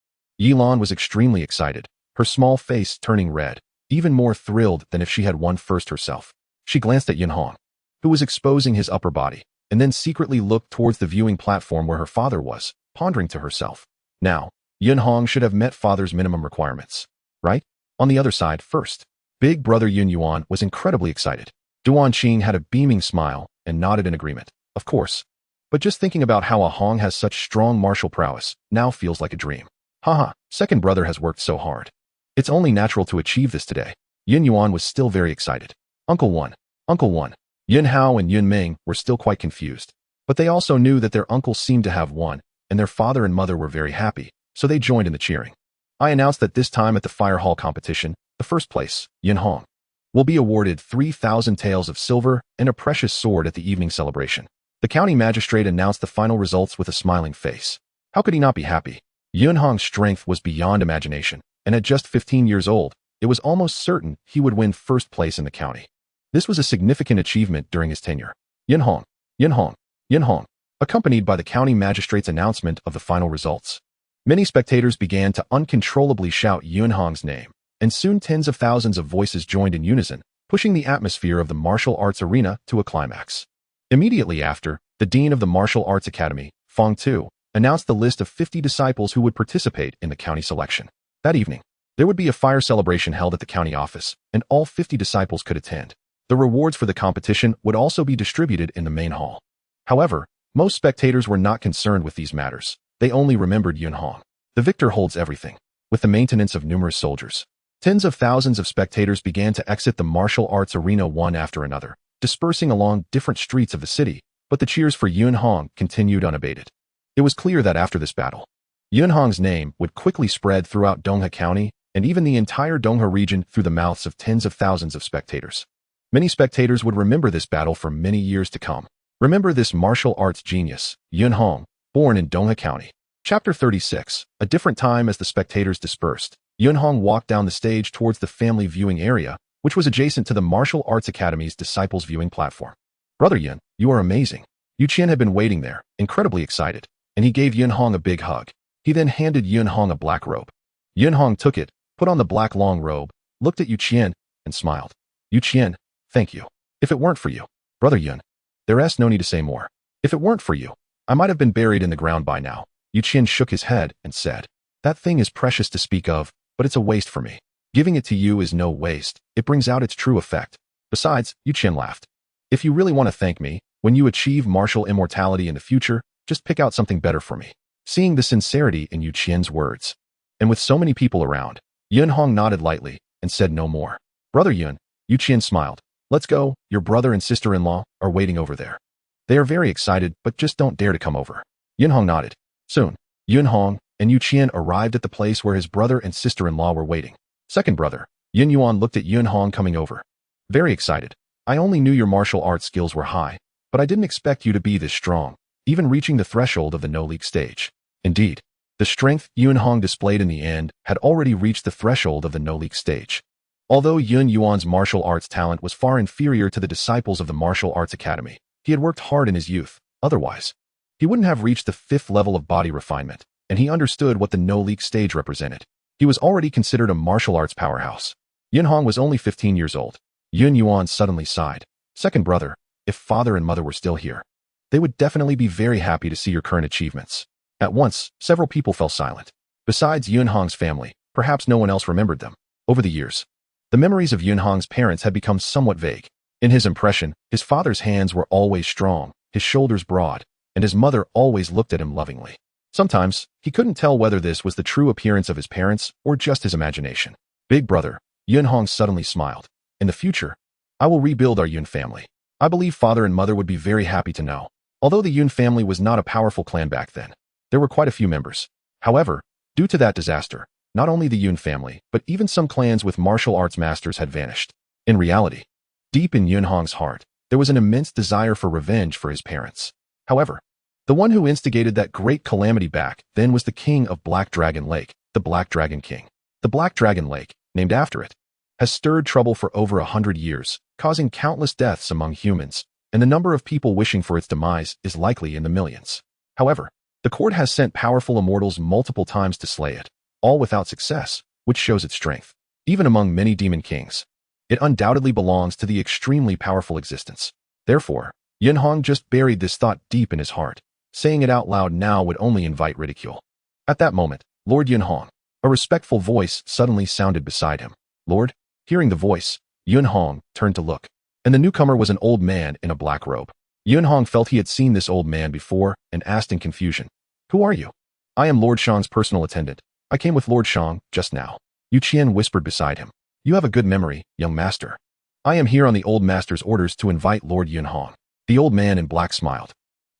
A: Yilan was extremely excited, her small face turning red, even more thrilled than if she had won first herself. She glanced at Yunhong, who was exposing his upper body, and then secretly looked towards the viewing platform where her father was, pondering to herself. Now, Yunhong should have met father's minimum requirements, right? On the other side, first, big brother Yun Yuan was incredibly excited. Duan Qing had a beaming smile and nodded in agreement. Of course. But just thinking about how a Hong has such strong martial prowess now feels like a dream. Haha, second brother has worked so hard. It's only natural to achieve this today. Yun Yuan was still very excited. Uncle won. Uncle won. Yun Hao and Yun Ming were still quite confused. But they also knew that their uncle seemed to have won, and their father and mother were very happy, so they joined in the cheering. I announced that this time at the fire hall competition, the first place, Yun Hong, will be awarded 3,000 taels of silver and a precious sword at the evening celebration. The county magistrate announced the final results with a smiling face. How could he not be happy? Yun Hong's strength was beyond imagination, and at just 15 years old, it was almost certain he would win first place in the county. This was a significant achievement during his tenure. Yun Hong, Yun Hong, Yun Hong, accompanied by the county magistrate's announcement of the final results. Many spectators began to uncontrollably shout Yun Hong's name, and soon tens of thousands of voices joined in unison, pushing the atmosphere of the martial arts arena to a climax. Immediately after, the dean of the Martial Arts Academy, Feng Tu, announced the list of 50 disciples who would participate in the county selection. That evening, there would be a fire celebration held at the county office, and all 50 disciples could attend. The rewards for the competition would also be distributed in the main hall. However, most spectators were not concerned with these matters. They only remembered Yun Hong. The victor holds everything, with the maintenance of numerous soldiers. Tens of thousands of spectators began to exit the martial arts arena one after another, dispersing along different streets of the city, but the cheers for Yun Hong continued unabated. It was clear that after this battle, Yun Hong's name would quickly spread throughout Donghe County and even the entire Donghe region through the mouths of tens of thousands of spectators. Many spectators would remember this battle for many years to come. Remember this martial arts genius, Yun Hong, born in Donghe County. Chapter 36, a different time as the spectators dispersed. Yun Hong walked down the stage towards the family viewing area, which was adjacent to the Martial Arts Academy's disciples viewing platform. Brother Yun, you are amazing. Yu Qian had been waiting there, incredibly excited, and he gave Yun Hong a big hug. He then handed Yun Hong a black robe. Yun Hong took it, put on the black long robe, looked at Yu Qian, and smiled. Yu Qian, thank you. If it weren't for you, Brother Yun, there's no need to say more. If it weren't for you, I might have been buried in the ground by now. Yu Qian shook his head and said, that thing is precious to speak of, but it's a waste for me. Giving it to you is no waste. It brings out its true effect. Besides, Yu Qian laughed. If you really want to thank me, when you achieve martial immortality in the future, just pick out something better for me. Seeing the sincerity in Yu Qian's words, and with so many people around, Yun Hong nodded lightly and said no more. Brother Yun, Yu Qian smiled. Let's go, your brother and sister-in-law are waiting over there. They are very excited, but just don't dare to come over. Yun Hong nodded. Soon, Yun Hong and Yu Qian arrived at the place where his brother and sister-in-law were waiting. Second brother, Yun Yuan looked at Yun Hong coming over. Very excited. I only knew your martial arts skills were high, but I didn't expect you to be this strong, even reaching the threshold of the no-league stage. Indeed, the strength Yun Hong displayed in the end had already reached the threshold of the no-league stage. Although Yun Yuan's martial arts talent was far inferior to the disciples of the Martial Arts Academy, he had worked hard in his youth. Otherwise, He wouldn't have reached the 5th level of body refinement, and he understood what the no-leak stage represented. He was already considered a martial arts powerhouse. Yunhong was only 15 years old. Yun Yuan suddenly sighed. Second brother, if father and mother were still here, they would definitely be very happy to see your current achievements. At once, several people fell silent. Besides Yunhong's family, perhaps no one else remembered them. Over the years, the memories of Yunhong's parents had become somewhat vague. In his impression, his father's hands were always strong, his shoulders broad, and his mother always looked at him lovingly. Sometimes, he couldn't tell whether this was the true appearance of his parents or just his imagination. Big brother, Yunhong suddenly smiled. In the future, I will rebuild our Yun family. I believe father and mother would be very happy to know. Although the Yun family was not a powerful clan back then, there were quite a few members. However, due to that disaster, not only the Yun family, but even some clans with martial arts masters had vanished. In reality, deep in Yunhong's heart, there was an immense desire for revenge for his parents. However, the one who instigated that great calamity back then was the king of Black Dragon Lake, the Black Dragon King. The Black Dragon Lake, named after it, has stirred trouble for over 100 years, causing countless deaths among humans, and the number of people wishing for its demise is likely in the millions. However, the court has sent powerful immortals multiple times to slay it, all without success, which shows its strength. Even among many demon kings, it undoubtedly belongs to the extremely powerful existence. Therefore, Yunhong just buried this thought deep in his heart. Saying it out loud now would only invite ridicule. At that moment, Lord Yunhong, a respectful voice suddenly sounded beside him. Lord, hearing the voice, Yunhong turned to look, and the newcomer was an old man in a black robe. Yunhong felt he had seen this old man before and asked in confusion, "Who are you?" "I am Lord Shang's personal attendant. I came with Lord Shang just now." Yu Qian whispered beside him. "You have a good memory, young master. I am here on the old master's orders to invite Lord Yunhong." The old man in black smiled.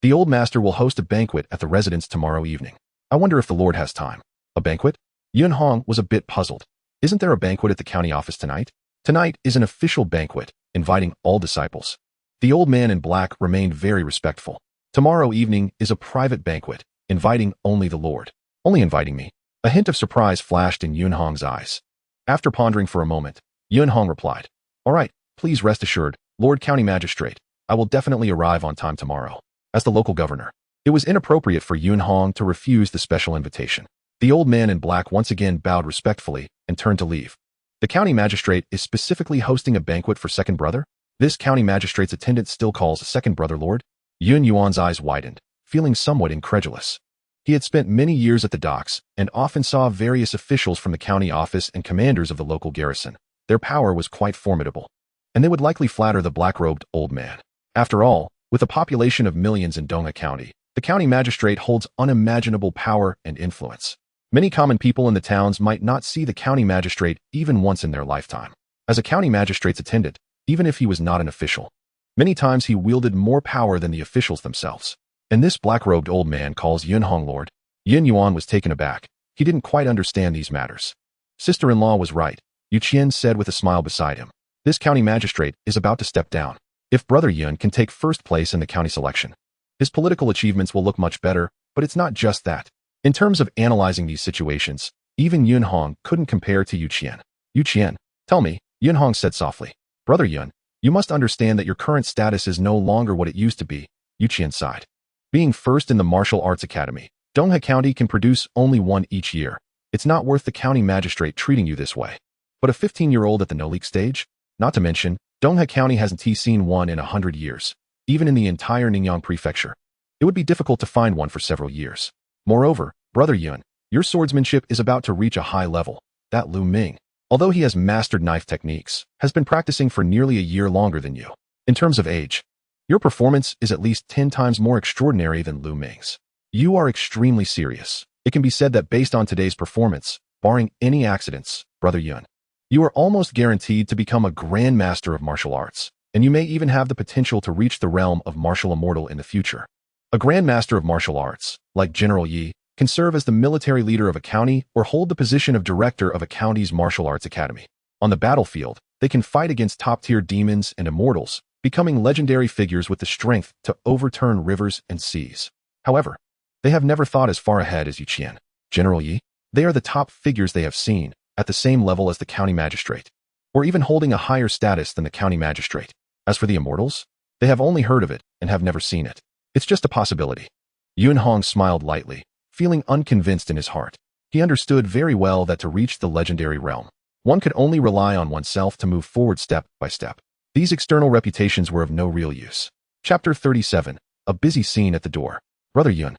A: "The old master will host a banquet at the residence tomorrow evening. I wonder if the Lord has time." "A banquet?" Yunhong was a bit puzzled. "Isn't there a banquet at the county office tonight?" "Tonight is an official banquet, inviting all disciples." The old man in black remained very respectful. "Tomorrow evening is a private banquet, inviting only the Lord." "Only inviting me?" A hint of surprise flashed in Yunhong's eyes. After pondering for a moment, Yunhong replied, "All right, please rest assured, Lord County Magistrate, I will definitely arrive on time tomorrow." As the local governor, it was inappropriate for Yunhong to refuse the special invitation. The old man in black once again bowed respectfully and turned to leave. "The county magistrate is specifically hosting a banquet for second brother? This county magistrate's attendant still calls a second brother Lord?" Yun Yuan's eyes widened, feeling somewhat incredulous. He had spent many years at the docks and often saw various officials from the county office and commanders of the local garrison. Their power was quite formidable, and they would likely flatter the black-robed old man. After all, with a population of millions in Dongha County, the county magistrate holds unimaginable power and influence. Many common people in the towns might not see the county magistrate even once in their lifetime. As a county magistrate's attendant, even if he was not an official, many times he wielded more power than the officials themselves. And this black-robed old man calls Yunhong Lord. Yin Yuan was taken aback. He didn't quite understand these matters. "Sister-in-law was right," Yu Qian said with a smile beside him. "This county magistrate is about to step down. If Brother Yun can take first place in the county selection, his political achievements will look much better, but it's not just that. In terms of analyzing these situations, even Yunhong couldn't compare to Yu Qian. "Yu Qian, tell me," Yunhong said softly. "Brother Yun, you must understand that your current status is no longer what it used to be." Yu Qian sighed. "Being first in the martial arts academy, Dongha County can produce only one each year. It's not worth the county magistrate treating you this way. But a 15-year-old at the no-leak stage? Not to mention, Dongha County hasn't seen one in 100 years, even in the entire Ningyan prefecture. It would be difficult to find one for several years. Moreover, Brother Yun, your swordsmanship is about to reach a high level. That Lu Ming, although he has mastered knife techniques, has been practicing for nearly a year longer than you. In terms of age, your performance is at least 10 times more extraordinary than Lu Ming's. You are extremely serious. It can be said that based on today's performance, barring any accidents, Brother Yun, you are almost guaranteed to become a Grand Master of martial arts, and you may even have the potential to reach the realm of martial immortal in the future. A Grand Master of martial arts, like General Yi, can serve as the military leader of a county or hold the position of director of a county's martial arts academy. On the battlefield, they can fight against top-tier demons and immortals, becoming legendary figures with the strength to overturn rivers and seas. However, they have never thought as far ahead as Yu Qian. General Yi, they are the top figures they have seen, at the same level as the county magistrate, or even holding a higher status than the county magistrate. As for the immortals, they have only heard of it and have never seen it. It's just a possibility. Yun Hong smiled lightly, feeling unconvinced in his heart. He understood very well that to reach the legendary realm, one could only rely on oneself to move forward step by step. These external reputations were of no real use. Chapter 37. A busy scene at the door. Brother Yun.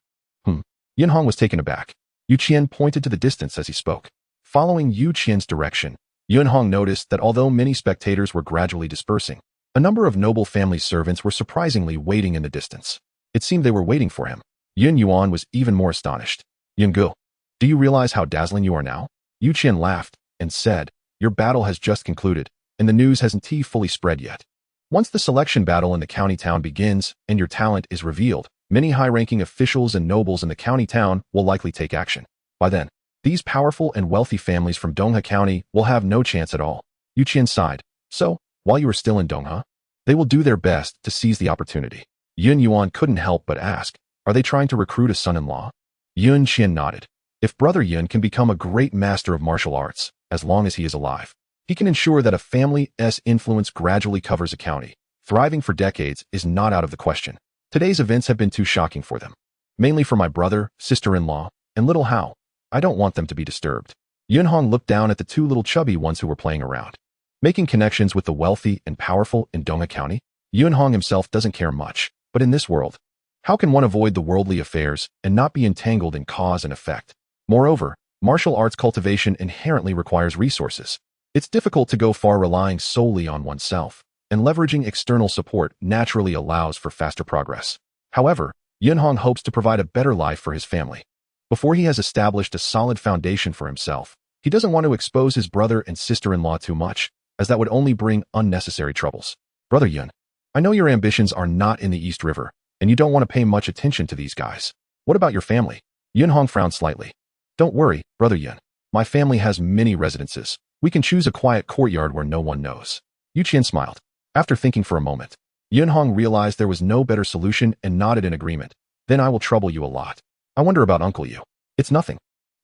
A: Yun Hong was taken aback. Yu Qian pointed to the distance as he spoke. Following Yu Qian's direction, Yun Hong noticed that although many spectators were gradually dispersing, a number of noble family servants were surprisingly waiting in the distance. It seemed they were waiting for him. Yun Yuan was even more astonished. Yun Gu, do you realize how dazzling you are now? Yu Qian laughed and said, your battle has just concluded, and the news hasn't fully spread yet. Once the selection battle in the county town begins and your talent is revealed, many high-ranking officials and nobles in the county town will likely take action. By then, these powerful and wealthy families from Donghe County will have no chance at all. Yu Qian sighed. So, while you are still in Donghe, they will do their best to seize the opportunity. Yun Yuan couldn't help but ask, are they trying to recruit a son-in-law? Yun Qian nodded. If Brother Yun can become a great master of martial arts, as long as he is alive, he can ensure that a family's influence gradually covers a county. Thriving for decades is not out of the question. Today's events have been too shocking for them. Mainly for my brother, sister-in-law, and little Hao. I don't want them to be disturbed. Yun Hong looked down at the two little chubby ones who were playing around. Making connections with the wealthy and powerful in Donghe County? Yun Hong himself doesn't care much, but in this world, how can one avoid the worldly affairs and not be entangled in cause and effect? Moreover, martial arts cultivation inherently requires resources. It's difficult to go far relying solely on oneself, and leveraging external support naturally allows for faster progress. However, Yun Hong hopes to provide a better life for his family. Before he has established a solid foundation for himself, he doesn't want to expose his brother and sister-in-law too much, as that would only bring unnecessary troubles. Brother Yun, I know your ambitions are not in the East River, and you don't want to pay much attention to these guys. What about your family? Yun Hong frowned slightly. Don't worry, Brother Yun. My family has many residences. We can choose a quiet courtyard where no one knows. Yu Qian smiled. After thinking for a moment, Yun Hong realized there was no better solution and nodded in agreement. Then I will trouble you a lot. I wonder about Uncle Yu. It's nothing.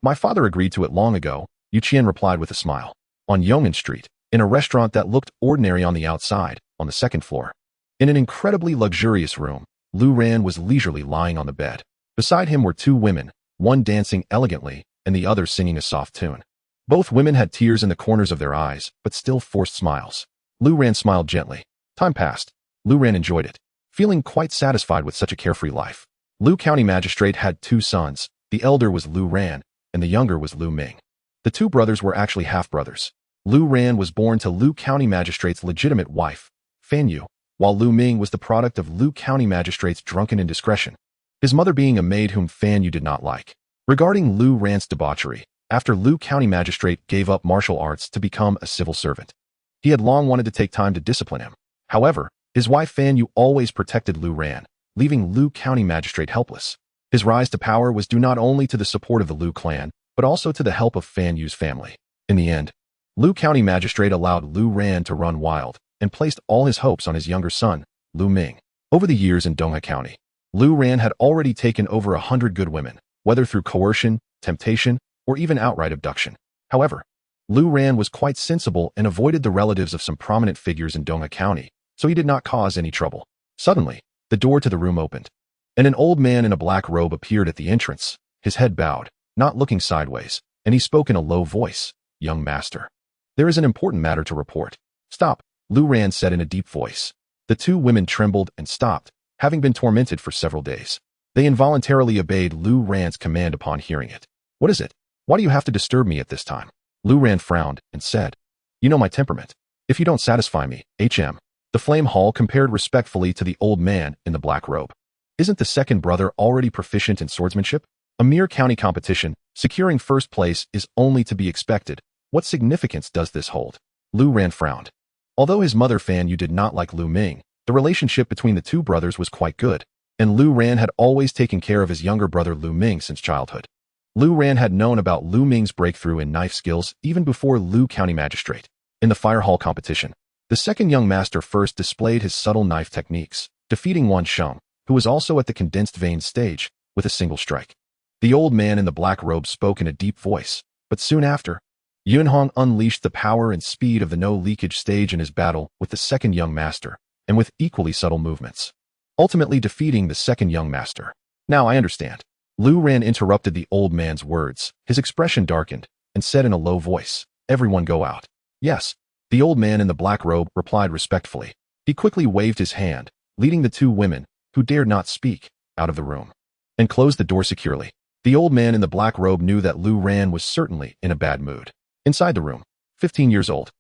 A: My father agreed to it long ago, Yu Qian replied with a smile. On Yong'an Street, in a restaurant that looked ordinary on the outside, on the second floor. In an incredibly luxurious room, Lu Ran was leisurely lying on the bed. Beside him were two women, one dancing elegantly and the other singing a soft tune. Both women had tears in the corners of their eyes, but still forced smiles. Lu Ran smiled gently. Time passed. Lu Ran enjoyed it, feeling quite satisfied with such a carefree life. Lu County Magistrate had two sons. The elder was Lu Ran, and the younger was Lu Ming. The two brothers were actually half-brothers. Lu Ran was born to Lu County Magistrate's legitimate wife, Fan Yu, while Lu Ming was the product of Lu County Magistrate's drunken indiscretion, his mother being a maid whom Fan Yu did not like. Regarding Lu Ran's debauchery, after Lu County Magistrate gave up martial arts to become a civil servant, he had long wanted to take time to discipline him. However, his wife Fan Yu always protected Lu Ran, leaving Lu County Magistrate helpless. His rise to power was due not only to the support of the Lu clan, but also to the help of Fan Yu's family. In the end, Lu County Magistrate allowed Lu Ran to run wild and placed all his hopes on his younger son, Lu Ming. Over the years in Donghe County, Lu Ran had already taken over 100 good women, whether through coercion, temptation, or even outright abduction. However, Lu Ran was quite sensible and avoided the relatives of some prominent figures in Donghe County, so he did not cause any trouble. Suddenly, the door to the room opened, and an old man in a black robe appeared at the entrance, his head bowed, not looking sideways, and he spoke in a low voice. Young master, there is an important matter to report. Stop, Lu Ran said in a deep voice. The two women trembled and stopped, having been tormented for several days. They involuntarily obeyed Lu Ran's command upon hearing it. What is it? Why do you have to disturb me at this time? Lu Ran frowned and said, you know my temperament. If you don't satisfy me, HM. The Flame Hall compared respectfully to the old man in the black robe. Isn't the second brother already proficient in swordsmanship? A mere county competition, securing first place is only to be expected. What significance does this hold? Lu Ran frowned. Although his mother Fan Yu did not like Lu Ming, the relationship between the two brothers was quite good, and Lu Ran had always taken care of his younger brother Lu Ming since childhood. Lu Ran had known about Lu Ming's breakthrough in knife skills even before Lu County Magistrate. In the fire hall competition, the second young master first displayed his subtle knife techniques, defeating Wan Sheng, who was also at the condensed vein stage, with a single strike. The old man in the black robe spoke in a deep voice, but soon after, Yun Hong unleashed the power and speed of the no-leakage stage in his battle with the second young master, and with equally subtle movements, ultimately defeating the second young master. Now I understand. Lu Ran interrupted the old man's words. His expression darkened, and said in a low voice, "Everyone go out." "Yes." The old man in the black robe replied respectfully. He quickly waved his hand, leading the two women, who dared not speak, out of the room, and closed the door securely. The old man in the black robe knew that Lu Ran was certainly in a bad mood. Inside the room, 15 years old.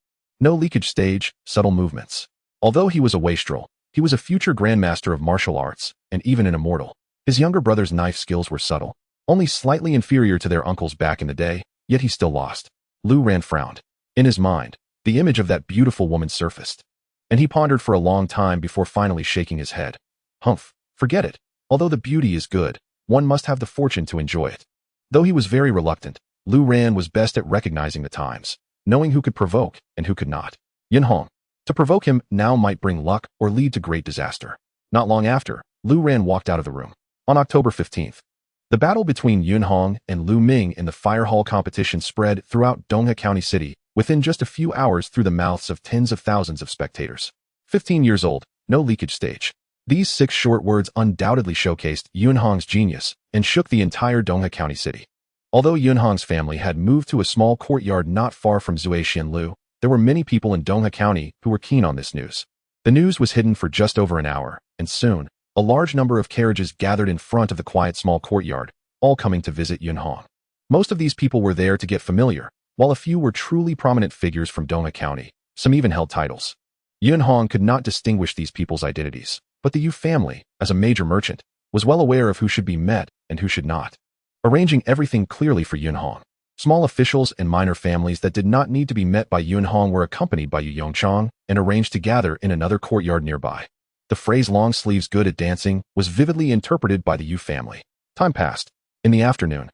A: No leakage stage, subtle movements. Although he was a wastrel, he was a future grandmaster of martial arts, and even an immortal. His younger brother's knife skills were subtle, only slightly inferior to their uncle's back in the day, yet he still lost. Lu Ran frowned. In his mind, the image of that beautiful woman surfaced, and he pondered for a long time before finally shaking his head. Humph, forget it. Although the beauty is good, one must have the fortune to enjoy it. Though he was very reluctant, Lu Ran was best at recognizing the times, knowing who could provoke and who could not. Yun Hong. To provoke him now might bring luck or lead to great disaster. Not long after, Lu Ran walked out of the room. On October 15th, the battle between Yun Hong and Lu Ming in the fire hall competition spread throughout Dongha County City within just a few hours through the mouths of tens of thousands of spectators. 15 years old, no leakage stage. These 6 short words undoubtedly showcased Yun Hong's genius and shook the entire Dongha County City. Although Yun Hong's family had moved to a small courtyard not far from Zui Xianlu, there were many people in Dongha County who were keen on this news. The news was hidden for just over an hour, and soon, a large number of carriages gathered in front of the quiet small courtyard, all coming to visit Yun Hong. Most of these people were there to get familiar, while a few were truly prominent figures from Dongha County. Some even held titles. Yun Hong could not distinguish these people's identities, but the Yu family, as a major merchant, was well aware of who should be met and who should not, arranging everything clearly for Yun Hong. Small officials and minor families that did not need to be met by Yun Hong were accompanied by Yu Yongchang and arranged to gather in another courtyard nearby. The phrase "long sleeves good at dancing" was vividly interpreted by the Yu family. Time passed. In the afternoon,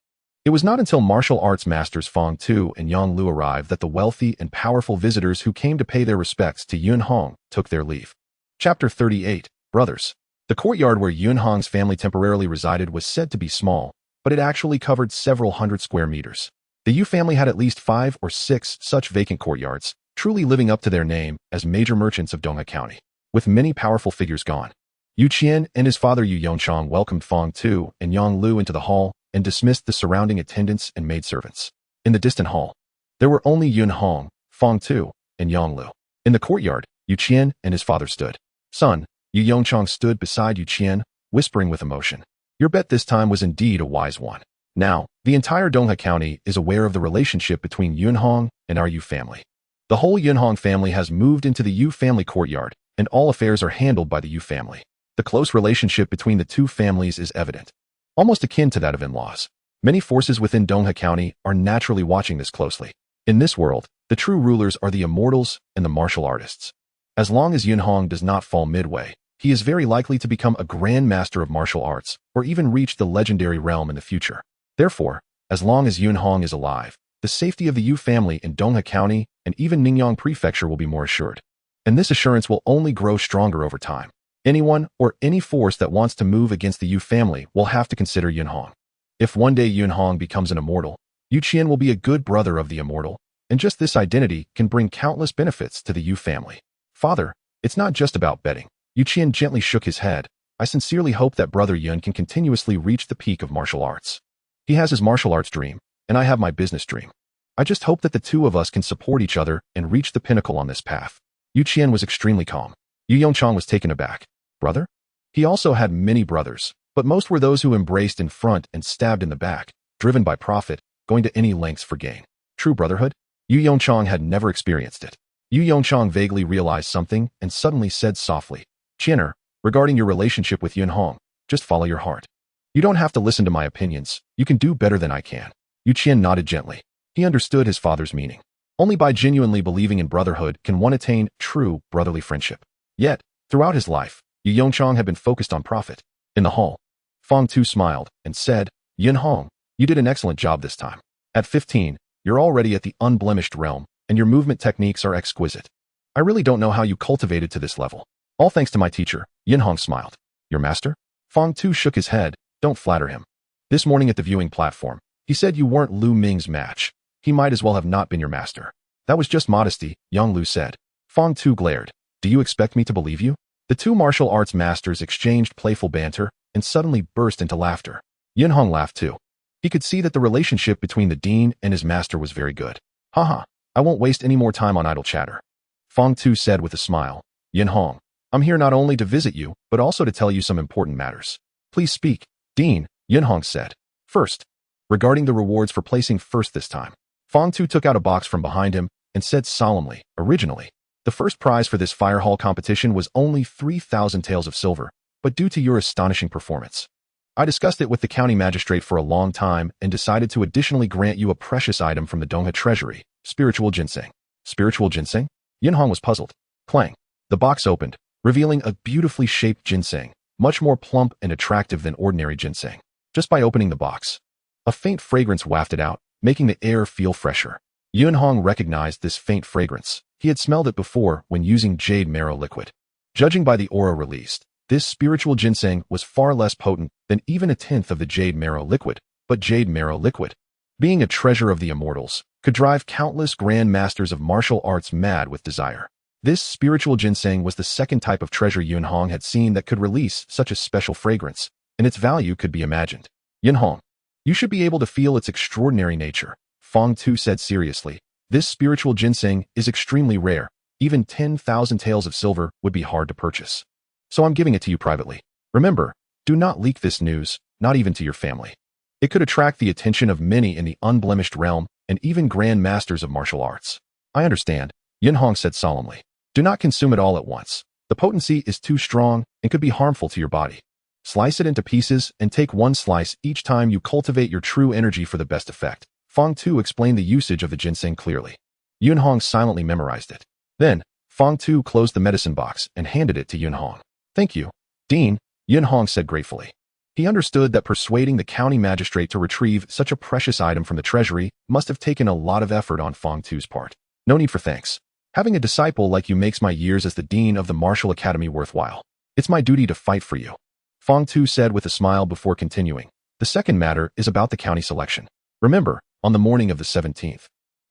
A: it was not until martial arts masters Fong Tu and Yang Lu arrived that the wealthy and powerful visitors who came to pay their respects to Yun Hong took their leave. Chapter 38. Brothers. The courtyard where Yun Hong's family temporarily resided was said to be small, but it actually covered several hundred square meters. The Yu family had at least 5 or 6 such vacant courtyards, truly living up to their name as major merchants of Dongha County. With many powerful figures gone, Yu Qian and his father Yu Yongchang welcomed Fong Tu and Yang Lu into the hall and dismissed the surrounding attendants and maidservants. In the distant hall, there were only Yun Hong, Fong Tu, and Yang Lu. In the courtyard, Yu Qian and his father stood. Son, Yu Yongchang stood beside Yu Qian, whispering with emotion. Your bet this time was indeed a wise one. Now, the entire Dongha County is aware of the relationship between Yun Hong and our Yu family. The whole Yun Hong family has moved into the Yu family courtyard, and all affairs are handled by the Yu family. The close relationship between the two families is evident, almost akin to that of in-laws. Many forces within Dongha County are naturally watching this closely. In this world, the true rulers are the immortals and the martial artists. As long as Yun Hong does not fall midway, he is very likely to become a grand master of martial arts, or even reach the legendary realm in the future. Therefore, as long as Yun Hong is alive, the safety of the Yu family in Dongha County and even Ningyan Prefecture will be more assured. And this assurance will only grow stronger over time. Anyone or any force that wants to move against the Yu family will have to consider Yun Hong. If one day Yun Hong becomes an immortal, Yu Qian will be a good brother of the immortal, and just this identity can bring countless benefits to the Yu family. Father, it's not just about betting. Yu Qian gently shook his head. I sincerely hope that brother Yun can continuously reach the peak of martial arts. He has his martial arts dream, and I have my business dream. I just hope that the two of us can support each other and reach the pinnacle on this path. Yu Qian was extremely calm. Yu Yongchang was taken aback. Brother? He also had many brothers, but most were those who embraced in front and stabbed in the back, driven by profit, going to any lengths for gain. True brotherhood? Yu Yongchang had never experienced it. Yu Yongchang vaguely realized something and suddenly said softly, Qianer, regarding your relationship with Yun Hong, just follow your heart. You don't have to listen to my opinions. You can do better than I can. Yu Qian nodded gently. He understood his father's meaning. Only by genuinely believing in brotherhood can one attain true brotherly friendship. Yet, throughout his life, Yu Yongchang had been focused on profit. In the hall, Fong Tu smiled and said, Yun Hong, you did an excellent job this time. At 15, you're already at the unblemished realm, and your movement techniques are exquisite. I really don't know how you cultivated to this level. All thanks to my teacher. Yun Hong smiled. Your master? Fong Tu shook his head. Don't flatter him. This morning at the viewing platform, he said you weren't Lu Ming's match. He might as well have not been your master. That was just modesty, Yang Lu said. Fong Tu glared. Do you expect me to believe you? The two martial arts masters exchanged playful banter, and suddenly burst into laughter. Yunhong laughed too. He could see that the relationship between the dean and his master was very good. Haha, I won't waste any more time on idle chatter. Fang Tu said with a smile. Yunhong, I'm here not only to visit you, but also to tell you some important matters. Please speak. Dean, Yunhong said. First, regarding the rewards for placing first this time. Fang Tu took out a box from behind him and said solemnly, originally, the first prize for this fire hall competition was only 3,000 taels of silver, but due to your astonishing performance, I discussed it with the county magistrate for a long time and decided to additionally grant you a precious item from the Dongha treasury, spiritual ginseng. Spiritual ginseng? Yunhong was puzzled. Clang. The box opened, revealing a beautifully shaped ginseng, much more plump and attractive than ordinary ginseng. Just by opening the box, a faint fragrance wafted out, making the air feel fresher. Yunhong recognized this faint fragrance. He had smelled it before when using jade marrow liquid. Judging by the aura released, this spiritual ginseng was far less potent than even a tenth of the jade marrow liquid, but jade marrow liquid, being a treasure of the immortals, could drive countless grand masters of martial arts mad with desire. This spiritual ginseng was the second type of treasure Yunhong had seen that could release such a special fragrance, and its value could be imagined. Yunhong, you should be able to feel its extraordinary nature, Fang Tu said seriously. This spiritual ginseng is extremely rare. Even 10,000 taels of silver would be hard to purchase. So I'm giving it to you privately. Remember, do not leak this news, not even to your family. It could attract the attention of many in the unblemished realm and even grand masters of martial arts. I understand, Yunhong said solemnly. Do not consume it all at once. The potency is too strong and could be harmful to your body. Slice it into pieces and take one slice each time you cultivate your true energy for the best effect. Fang Tu explained the usage of the ginseng clearly. Yunhong silently memorized it. Then, Fang Tu closed the medicine box and handed it to Yunhong. Thank you, Dean, Yunhong said gratefully. He understood that persuading the county magistrate to retrieve such a precious item from the treasury must have taken a lot of effort on Fang Tu's part. No need for thanks. Having a disciple like you makes my years as the dean of the martial academy worthwhile. It's my duty to fight for you, Fang Tu said with a smile before continuing. The second matter is about the county selection. Remember, on the morning of the 17th,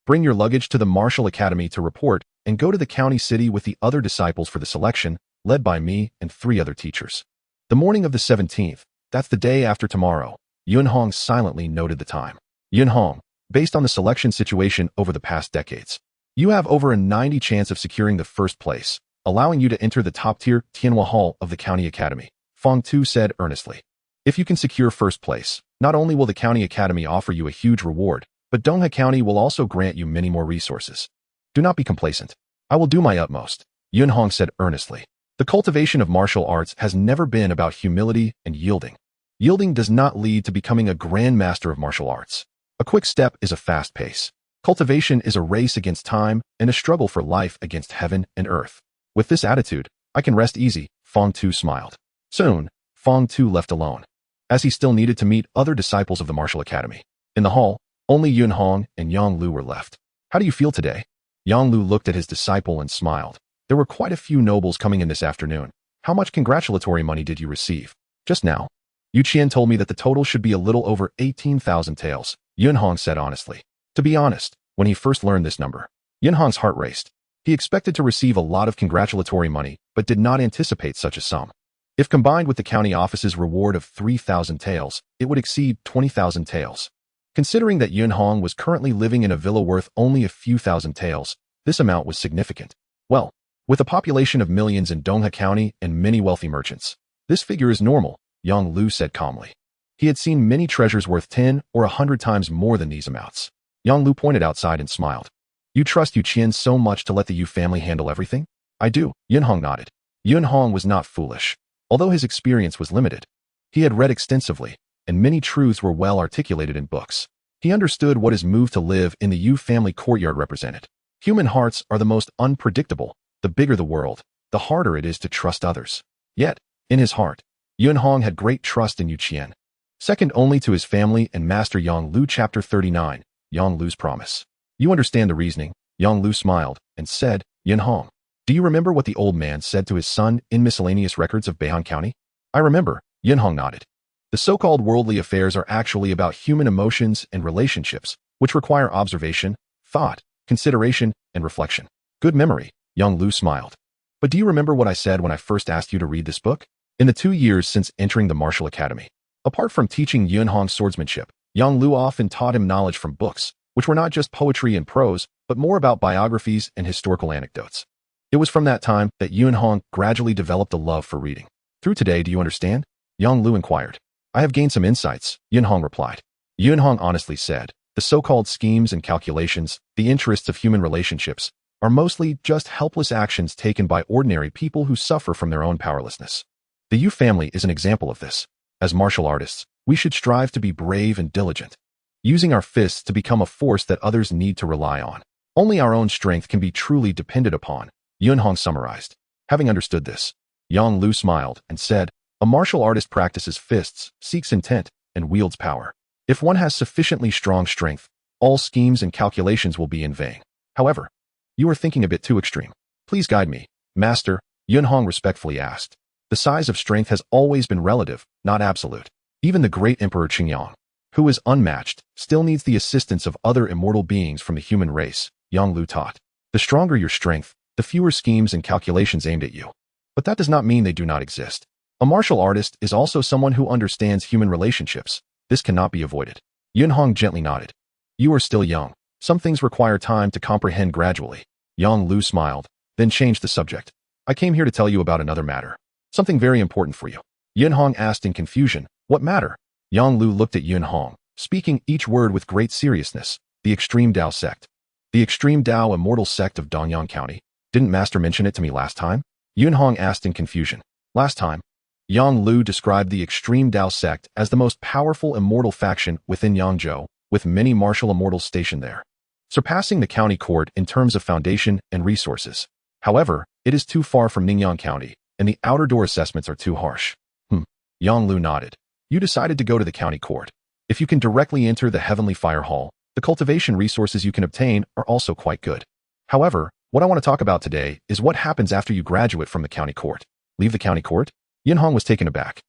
A: bring your luggage to the martial academy to report and go to the county city with the other disciples for the selection, led by me and 3 other teachers. The morning of the 17th, that's the day after tomorrow. Yunhong silently noted the time. Yunhong, based on the selection situation over the past decades, you have over a 90% chance of securing the first place, allowing you to enter the top-tier Tianhua Hall of the county academy, Fang Tu said earnestly. If you can secure first place, not only will the county academy offer you a huge reward, but Dongha County will also grant you many more resources. Do not be complacent. I will do my utmost, Yunhong said earnestly. The cultivation of martial arts has never been about humility and yielding. Yielding does not lead to becoming a grand master of martial arts. A quick step is a fast pace. Cultivation is a race against time and a struggle for life against heaven and earth. With this attitude, I can rest easy, Fang Tu smiled. Soon, Fang Tu left alone, as he still needed to meet other disciples of the martial academy. In the hall, only Yunhong and Yang Lu were left. How do you feel today? Yang Lu looked at his disciple and smiled. There were quite a few nobles coming in this afternoon. How much congratulatory money did you receive? Just now, Yu Qian told me that the total should be a little over 18,000 taels, Yunhong said honestly. To be honest, when he first learned this number, Yunhong's heart raced. He expected to receive a lot of congratulatory money, but did not anticipate such a sum. If combined with the county office's reward of 3,000 taels, it would exceed 20,000 taels. Considering that Yunhong was currently living in a villa worth only a few thousand taels, this amount was significant. Well, with a population of millions in Dongha County and many wealthy merchants, this figure is normal, Yang Lu said calmly. He had seen many treasures worth 10 or 100 times more than these amounts. Yang Lu pointed outside and smiled. You trust Yu Qian so much to let the Yu family handle everything? I do, Yunhong nodded. Yunhong was not foolish. Although his experience was limited, he had read extensively, and many truths were well articulated in books. He understood what his move to live in the Yu family courtyard represented. Human hearts are the most unpredictable. The bigger the world, the harder it is to trust others. Yet, in his heart, Yunhong had great trust in Yu Qian. Second only to his family and Master Yang Lu. Chapter 39, Yang Lu's Promise. You understand the reasoning, Yang Lu smiled and said, Yunhong, do you remember what the old man said to his son in miscellaneous records of Beihan County? I remember, Yunhong nodded. The so-called worldly affairs are actually about human emotions and relationships, which require observation, thought, consideration, and reflection. Good memory, Yang Lu smiled. But do you remember what I said when I first asked you to read this book? In the 2 years since entering the martial academy, apart from teaching Yunhong swordsmanship, Yang Lu often taught him knowledge from books, which were not just poetry and prose, but more about biographies and historical anecdotes. It was from that time that Yunhong gradually developed a love for reading. Through today, do you understand? Yang Lu inquired. I have gained some insights, Yunhong replied. Yunhong honestly said, the so-called schemes and calculations, the interests of human relationships, are mostly just helpless actions taken by ordinary people who suffer from their own powerlessness. The Yu family is an example of this. As martial artists, we should strive to be brave and diligent, using our fists to become a force that others need to rely on. Only our own strength can be truly depended upon, Yunhong summarized. Having understood this, Yang Lu smiled and said, a martial artist practices fists, seeks intent, and wields power. If one has sufficiently strong strength, all schemes and calculations will be in vain. However, you are thinking a bit too extreme. Please guide me, Master, Yunhong respectfully asked. The size of strength has always been relative, not absolute. Even the great Emperor Chengyang, who is unmatched, still needs the assistance of other immortal beings from the human race, Yang Lu taught. The stronger your strength, the fewer schemes and calculations aimed at you. But that does not mean they do not exist. A martial artist is also someone who understands human relationships. This cannot be avoided. Yunhong gently nodded. You are still young. Some things require time to comprehend gradually. Yang Lu smiled, then changed the subject. I came here to tell you about another matter. Something very important for you. Yunhong asked in confusion, what matter? Yang Lu looked at Yunhong, speaking each word with great seriousness. The Extreme Dao sect. The Extreme Dao immortal sect of Dongyang County. Didn't Master mention it to me last time? Yunhong asked in confusion. Last time? Yang Lu described the Extreme Dao sect as the most powerful immortal faction within Yangzhou, with many martial immortals stationed there, surpassing the county court in terms of foundation and resources. However, it is too far from Ningyan County, and the outer door assessments are too harsh. Yang Lu nodded. You decided to go to the county court. If you can directly enter the Heavenly Fire Hall, the cultivation resources you can obtain are also quite good. However, what I want to talk about today is what happens after you graduate from the county court. Leave the county court? Yunhong was taken aback.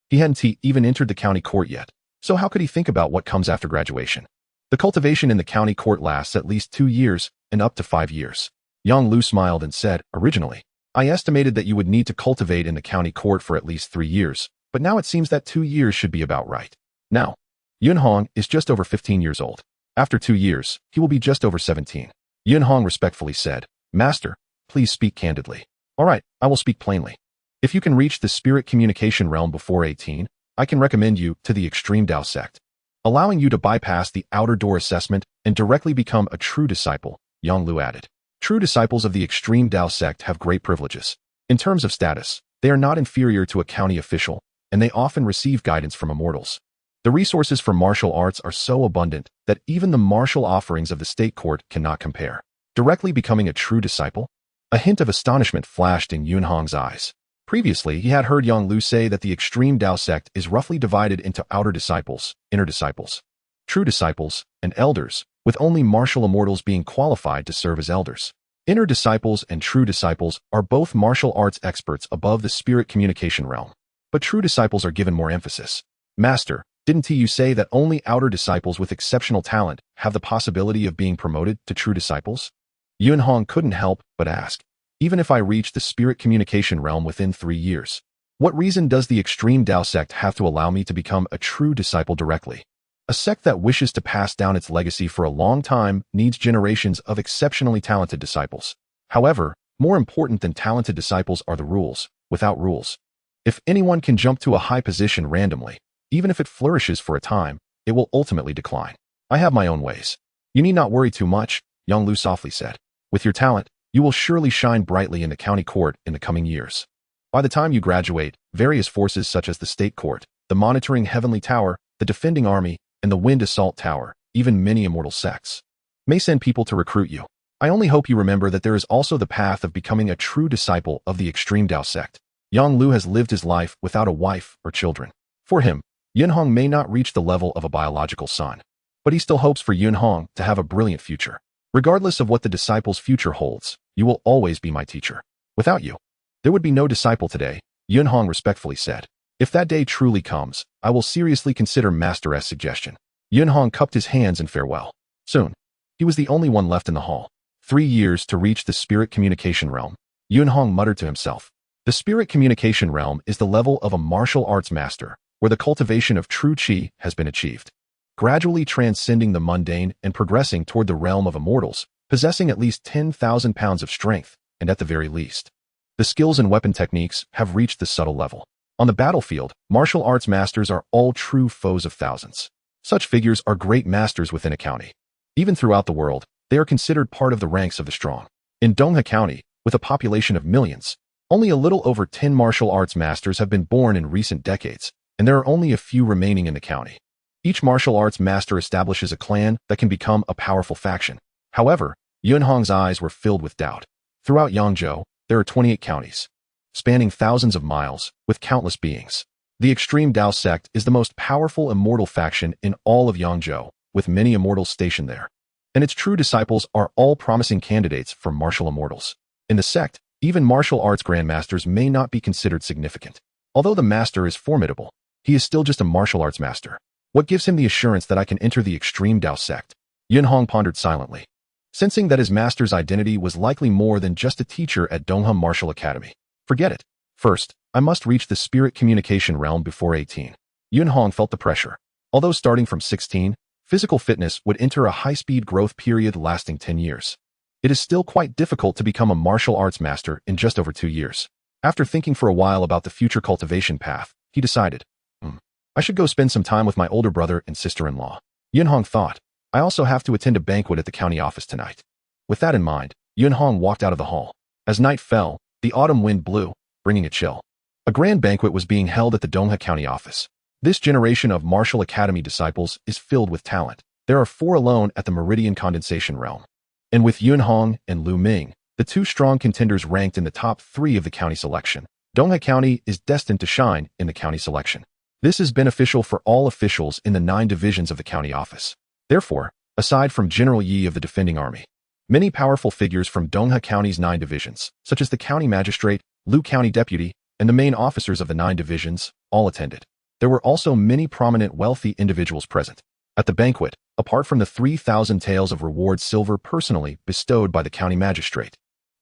A: He hadn't even entered the county court yet, so how could he think about what comes after graduation? The cultivation in the county court lasts at least 2 years and up to 5 years. Yang Lu smiled and said, originally, I estimated that you would need to cultivate in the county court for at least 3 years, but now it seems that 2 years should be about right. Now, Yunhong is just over 15 years old. After 2 years, he will be just over 17. Yunhong respectfully said, Master, please speak candidly. All right, I will speak plainly. If you can reach the spirit communication realm before 18, I can recommend you to the Extreme Dao sect, allowing you to bypass the outer door assessment and directly become a true disciple, Yang Lu added. True disciples of the Extreme Dao sect have great privileges. In terms of status, they are not inferior to a county official, and they often receive guidance from immortals. The resources for martial arts are so abundant that even the martial offerings of the state court cannot compare. Directly becoming a true disciple? A hint of astonishment flashed in Yunhong's eyes. Previously, he had heard Yang Lu say that the Extreme Dao sect is roughly divided into outer disciples, inner disciples, true disciples, and elders, with only martial immortals being qualified to serve as elders. Inner disciples and true disciples are both martial arts experts above the spirit communication realm. But true disciples are given more emphasis. Master, didn't you say that only outer disciples with exceptional talent have the possibility of being promoted to true disciples? Yunhong couldn't help but ask. Even if I reach the spirit communication realm within 3 years, what reason does the Extreme Dao sect have to allow me to become a true disciple directly? A sect that wishes to pass down its legacy for a long time needs generations of exceptionally talented disciples. However, more important than talented disciples are the rules. Without rules, if anyone can jump to a high position randomly, even if it flourishes for a time, it will ultimately decline. I have my own ways. You need not worry too much, Yang Lu softly said. With your talent, you will surely shine brightly in the county court in the coming years. By the time you graduate, various forces such as the state court, the monitoring heavenly tower, the defending army, and the wind assault tower, even many immortal sects, may send people to recruit you. I only hope you remember that there is also the path of becoming a true disciple of the Extreme Dao sect. Yang Lu has lived his life without a wife or children. For him, Yunhong may not reach the level of a biological son, but he still hopes for Yunhong to have a brilliant future. Regardless of what the disciple's future holds, you will always be my teacher. Without you, there would be no disciple today, Yunhong respectfully said. If that day truly comes, I will seriously consider Master S' suggestion. Yunhong cupped his hands in farewell. Soon, he was the only one left in the hall. 3 years to reach the spirit communication realm. Yunhong muttered to himself. The spirit communication realm is the level of a martial arts master, where the cultivation of true qi has been achieved, gradually transcending the mundane and progressing toward the realm of immortals, possessing at least 10,000 pounds of strength, and at the very least, the skills and weapon techniques have reached the subtle level. On the battlefield, martial arts masters are all true foes of thousands. Such figures are great masters within a county. Even throughout the world, they are considered part of the ranks of the strong. In Dongha County, with a population of millions, only a little over 10 martial arts masters have been born in recent decades, and there are only a few remaining in the county. Each martial arts master establishes a clan that can become a powerful faction. However, Yunhong's eyes were filled with doubt. Throughout Yangzhou, there are 28 counties, spanning thousands of miles, with countless beings. The extreme Dao sect is the most powerful immortal faction in all of Yangzhou, with many immortals stationed there. And its true disciples are all promising candidates for martial immortals. In the sect, even martial arts grandmasters may not be considered significant. Although the master is formidable, he is still just a martial arts master. What gives him the assurance that I can enter the extreme Dao sect? Yunhong pondered silently, sensing that his master's identity was likely more than just a teacher at Dongha Martial Academy. Forget it. First, I must reach the spirit communication realm before 18. Yunhong felt the pressure. Although starting from 16, physical fitness would enter a high-speed growth period lasting 10 years. It is still quite difficult to become a martial arts master in just over 2 years. After thinking for a while about the future cultivation path, he decided, I should go spend some time with my older brother and sister-in-law. Yunhong thought, I also have to attend a banquet at the county office tonight. With that in mind, Yunhong walked out of the hall. As night fell, the autumn wind blew, bringing a chill. A grand banquet was being held at the Dongha County office. This generation of martial academy disciples is filled with talent. There are 4 alone at the Meridian Condensation realm. And with Yunhong and Lu Ming, the 2 strong contenders ranked in the top 3 of the county selection, Dongha County is destined to shine in the county selection. This is beneficial for all officials in the 9 divisions of the county office. Therefore, aside from General Yi of the defending army, many powerful figures from Dongha County's 9 divisions, such as the county magistrate, Lu County deputy, and the main officers of the 9 divisions, all attended. There were also many prominent wealthy individuals present. At the banquet, apart from the 3,000 taels of reward silver personally bestowed by the county magistrate,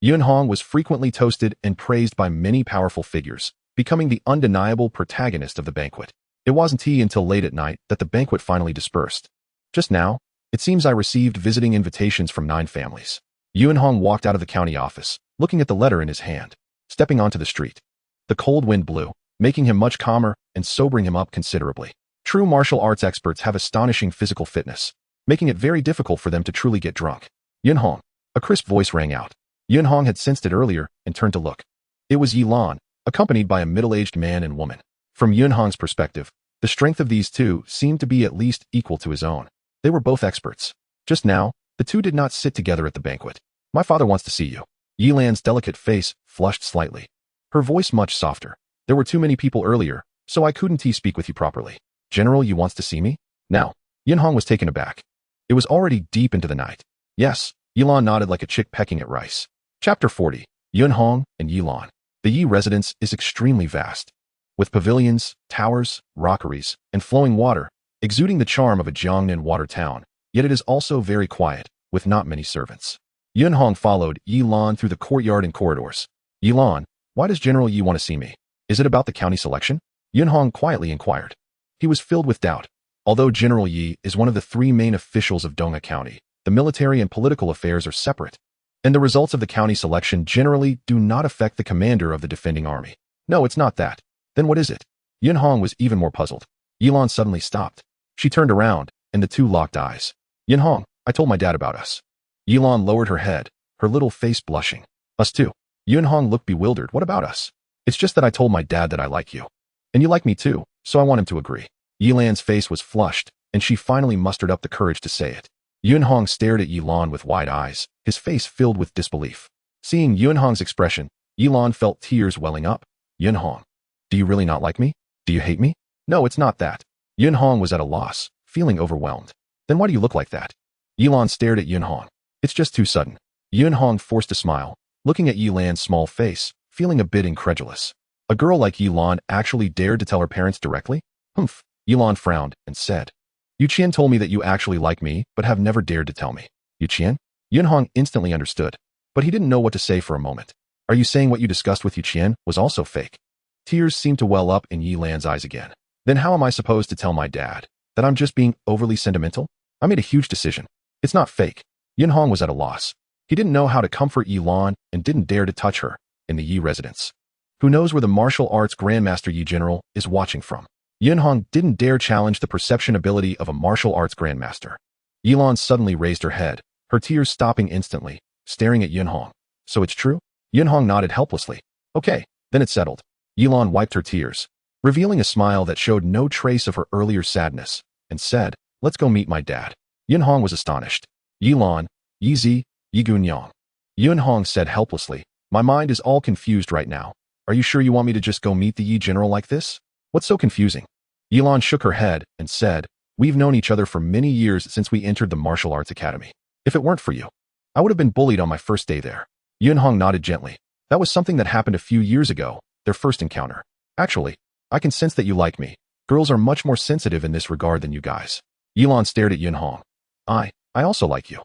A: Yunhong was frequently toasted and praised by many powerful figures, becoming the undeniable protagonist of the banquet. It wasn't until late at night that the banquet finally dispersed. Just now, it seems I received visiting invitations from 9 families. Yunhong walked out of the county office, looking at the letter in his hand, stepping onto the street. The cold wind blew, making him much calmer and sobering him up considerably. True martial arts experts have astonishing physical fitness, making it very difficult for them to truly get drunk. Yunhong. A crisp voice rang out. Yunhong had sensed it earlier and turned to look. It was Yilan, accompanied by a middle-aged man and woman. From Yunhong's perspective, the strength of these 2 seemed to be at least equal to his own. They were both experts. Just now, the 2 did not sit together at the banquet. My father wants to see you. Yilan's delicate face flushed slightly. Her voice much softer. There were too many people earlier, so I couldn't speak with you properly. General, you wants to see me? Now, Yunhong was taken aback. It was already deep into the night. Yes, Yilan nodded like a chick pecking at rice. Chapter 40. Yunhong and Yilan. The Yi residence is extremely vast, with pavilions, towers, rockeries, and flowing water, exuding the charm of a Jiangnan water town, yet it is also very quiet, with not many servants. Yunhong followed Yilan through the courtyard and corridors. Yilan, why does General Yi want to see me? Is it about the county selection? Yunhong quietly inquired. He was filled with doubt. Although General Yi is one of the 3 main officials of Dongha County, the military and political affairs are separate, and the results of the county selection generally do not affect the commander of the defending army. No, it's not that. Then what is it? Yunhong was even more puzzled. Yilan suddenly stopped. She turned around, and the 2 locked eyes. Yunhong, I told my dad about us. Yilan lowered her head, her little face blushing. Us too. Yunhong looked bewildered. What about us? It's just that I told my dad that I like you. And you like me too, so I want him to agree. Yilan's face was flushed, and she finally mustered up the courage to say it. Yunhong stared at Yilan with wide eyes, his face filled with disbelief. Seeing Yunhong's expression, Yilan felt tears welling up. Yunhong, do you really not like me? Do you hate me? No, it's not that. Yunhong was at a loss, feeling overwhelmed. Then why do you look like that? Yilan stared at Yunhong. It's just too sudden. Yunhong forced a smile, looking at Yilan's small face, feeling a bit incredulous. A girl like Yilan actually dared to tell her parents directly? Humph. Yilan frowned and said, Yuqian told me that you actually like me, but have never dared to tell me. Yuqian? Yunhong instantly understood, but he didn't know what to say for a moment. Are you saying what you discussed with Yu Qian was also fake? Tears seemed to well up in Yi Lan's eyes again. Then how am I supposed to tell my dad that I'm just being overly sentimental? I made a huge decision. It's not fake. Yin Hong was at a loss. He didn't know how to comfort Yi Lan and didn't dare to touch her in the Yi residence. Who knows where the martial arts grandmaster Yi General is watching from? Yin Hong didn't dare challenge the perception ability of a martial arts grandmaster. Yi Lan suddenly raised her head, her tears stopping instantly, staring at Yin Hong. So it's true? Yin Hong nodded helplessly. Okay, then it's settled. Yi Lan wiped her tears, revealing a smile that showed no trace of her earlier sadness, and said, let's go meet my dad. Yin Hong was astonished. Yi Lan, Yi Zi, Yi Gunyang. Yin Hong said helplessly, my mind is all confused right now. Are you sure you want me to just go meet the Yi General like this? What's so confusing? Yi Lan shook her head and said, we've known each other for many years since we entered the martial arts academy. If it weren't for you, I would have been bullied on my first day there. Yin Hong nodded gently. That was something that happened a few years ago, their first encounter. Actually, I can sense that you like me. Girls are much more sensitive in this regard than you guys. Yi Lan stared at Yin Hong. I also like you.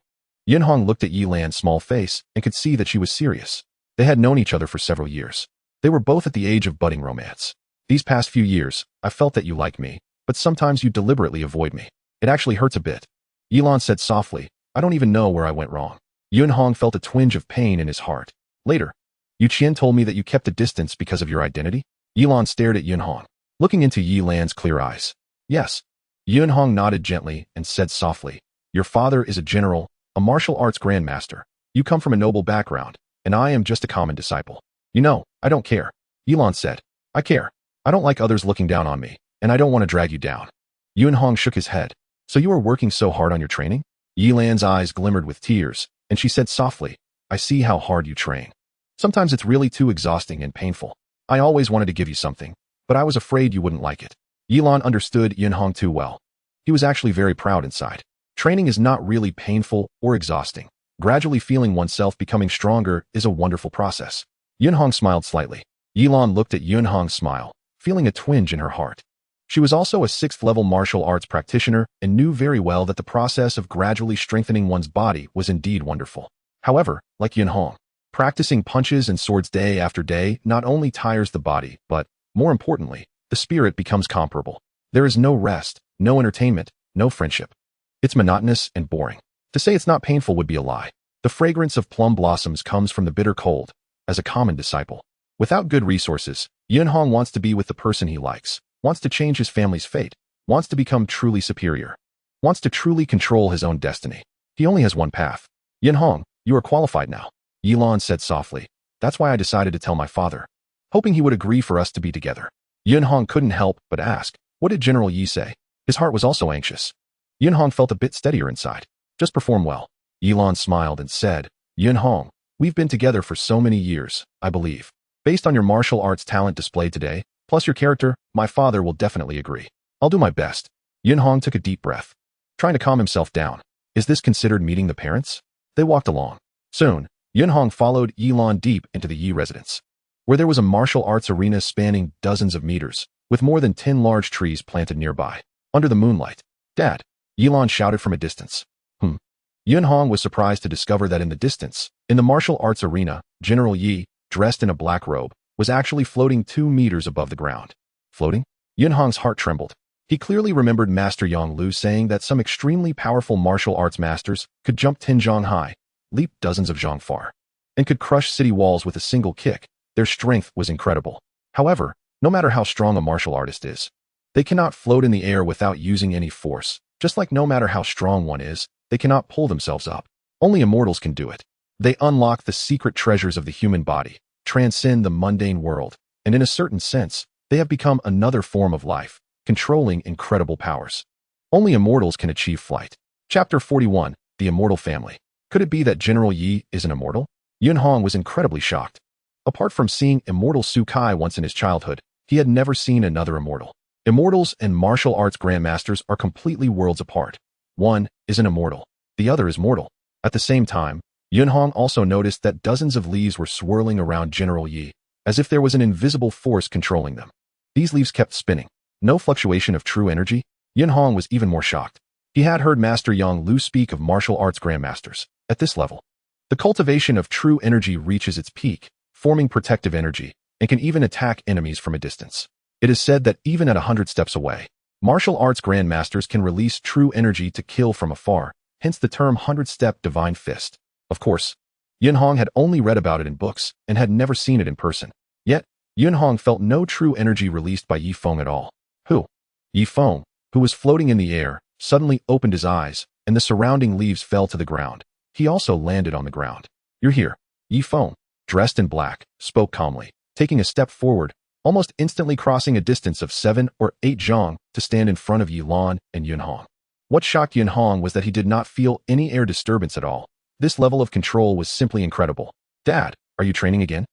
A: Yin Hong looked at Yi Lan's small face and could see that she was serious. They had known each other for several years. They were both at the age of budding romance. These past few years, I felt that you like me, but sometimes you deliberately avoid me. It actually hurts a bit. Yi Lan said softly, I don't even know where I went wrong. Yin Hong felt a twinge of pain in his heart. Later, Yu Qian told me that you kept a distance because of your identity? Yi Lan stared at Yin Hong, looking into Yi Lan's clear eyes. Yes. Yin Hong nodded gently and said softly, your father is a general, a martial arts grandmaster. You come from a noble background, and I am just a common disciple. You know, I don't care. Yi Lan said, I care. I don't like others looking down on me, and I don't want to drag you down. Yin Hong shook his head. So you are working so hard on your training? Yi Lan's eyes glimmered with tears, and she said softly, I see how hard you train. Sometimes it's really too exhausting and painful. I always wanted to give you something, but I was afraid you wouldn't like it. Yi Lan understood Yin Hong too well. He was actually very proud inside. Training is not really painful or exhausting. Gradually feeling oneself becoming stronger is a wonderful process. Yin Hong smiled slightly. Yi Lan looked at Yin Hong's smile, feeling a twinge in her heart. She was also a 6th-level martial arts practitioner and knew very well that the process of gradually strengthening one's body was indeed wonderful. However, like Yin Hong, practicing punches and swords day after day not only tires the body, but, more importantly, the spirit becomes comparable. There is no rest, no entertainment, no friendship. It's monotonous and boring. To say it's not painful would be a lie. The fragrance of plum blossoms comes from the bitter cold, as a common disciple. Without good resources, Yin Hong wants to be with the person he likes, wants to change his family's fate, wants to become truly superior, wants to truly control his own destiny. He only has one path. Yin Hong, you are qualified now. Yi Lan said softly. That's why I decided to tell my father, hoping he would agree for us to be together. Yin Hong couldn't help but ask, what did General Yi say? His heart was also anxious. Yin Hong felt a bit steadier inside. Just perform well. Yi Lan smiled and said, Yin Hong, we've been together for so many years, I believe. Based on your martial arts talent displayed today, plus your character, my father will definitely agree. I'll do my best. Yin Hong took a deep breath, trying to calm himself down. Is this considered meeting the parents? They walked along. Soon, Yin Hong followed Yi Lan deep into the Yi residence, where there was a martial arts arena spanning dozens of meters, with more than 10 large trees planted nearby. Under the moonlight, Dad, Yi Lan shouted from a distance. Yin Hong was surprised to discover that in the distance, in the martial arts arena, General Yi, dressed in a black robe, was actually floating 2 meters above the ground. Floating? Yin Hong's heart trembled. He clearly remembered Master Yang Lu saying that some extremely powerful martial arts masters could jump 10 zhang high, leap dozens of zhang far, and could crush city walls with a single kick. Their strength was incredible. However, no matter how strong a martial artist is, they cannot float in the air without using any force, just like no matter how strong one is, they cannot pull themselves up. Only immortals can do it. They unlock the secret treasures of the human body, transcend the mundane world, and in a certain sense, they have become another form of life, controlling incredible powers. Only immortals can achieve flight. Chapter 41, The Immortal Family. Could it be that General Yi is an immortal? Yin Hong was incredibly shocked. Apart from seeing immortal Su Kai once in his childhood, he had never seen another immortal. Immortals and martial arts grandmasters are completely worlds apart. One is an immortal, the other is mortal. At the same time, Yin Hong also noticed that dozens of leaves were swirling around General Yi, as if there was an invisible force controlling them. These leaves kept spinning. No fluctuation of true energy. Yin Hong was even more shocked. He had heard Master Yang Lu speak of martial arts grandmasters. At this level, the cultivation of true energy reaches its peak, forming protective energy, and can even attack enemies from a distance. It is said that even at 100 steps away, martial arts grandmasters can release true energy to kill from afar, hence the term 100-step divine fist. Of course, Yunhong had only read about it in books and had never seen it in person. Yet, Yunhong felt no true energy released by Yifeng at all. Yifeng, who was floating in the air, suddenly opened his eyes, and the surrounding leaves fell to the ground. He also landed on the ground. "You're here." Yifeng, dressed in black, spoke calmly, taking a step forward, almost instantly crossing a distance of 7 or 8 zhang to stand in front of Yilan and Yunhong. What shocked Yunhong was that he did not feel any air disturbance at all. This level of control was simply incredible. "Dad, are you training again?"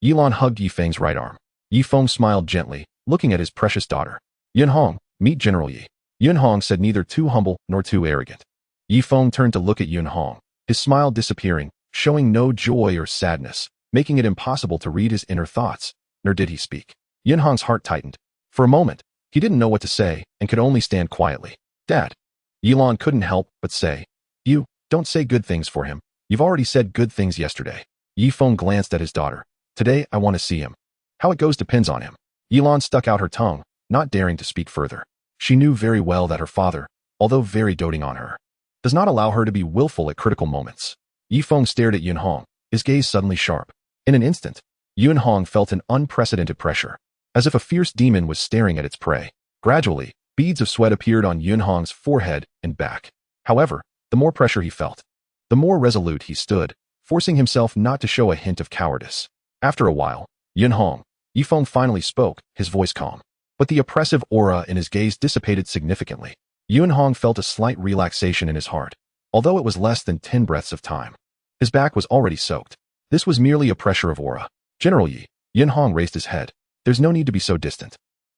A: Yilan hugged Yifeng's right arm. Yifeng smiled gently, looking at his precious daughter. "Yunhong, meet General Yi." Yunhong said, neither too humble nor too arrogant. Yifeng turned to look at Yunhong, his smile disappearing, showing no joy or sadness, making it impossible to read his inner thoughts, nor did he speak. Yunhong's heart tightened. For a moment, he didn't know what to say and could only stand quietly. "Dad." Yilan couldn't help but say, "You don't say good things for him. You've already said good things yesterday." Yifeng glanced at his daughter. "Today I want to see him. How it goes depends on him." Yilan stuck out her tongue, not daring to speak further. She knew very well that her father, although very doting on her, does not allow her to be willful at critical moments. Yifeng stared at Yunhong, his gaze suddenly sharp. In an instant, Yunhong felt an unprecedented pressure, as if a fierce demon was staring at its prey. Gradually, beads of sweat appeared on Yunhong's forehead and back. However, the more pressure he felt, the more resolute he stood, forcing himself not to show a hint of cowardice. After a while, Yifeng finally spoke, his voice calm. But the oppressive aura in his gaze dissipated significantly. Yunhong felt a slight relaxation in his heart, although it was less than 10 breaths of time. His back was already soaked. This was merely a pressure of aura. "General Yi," Yunhong raised his head. "There's no need to be so distant.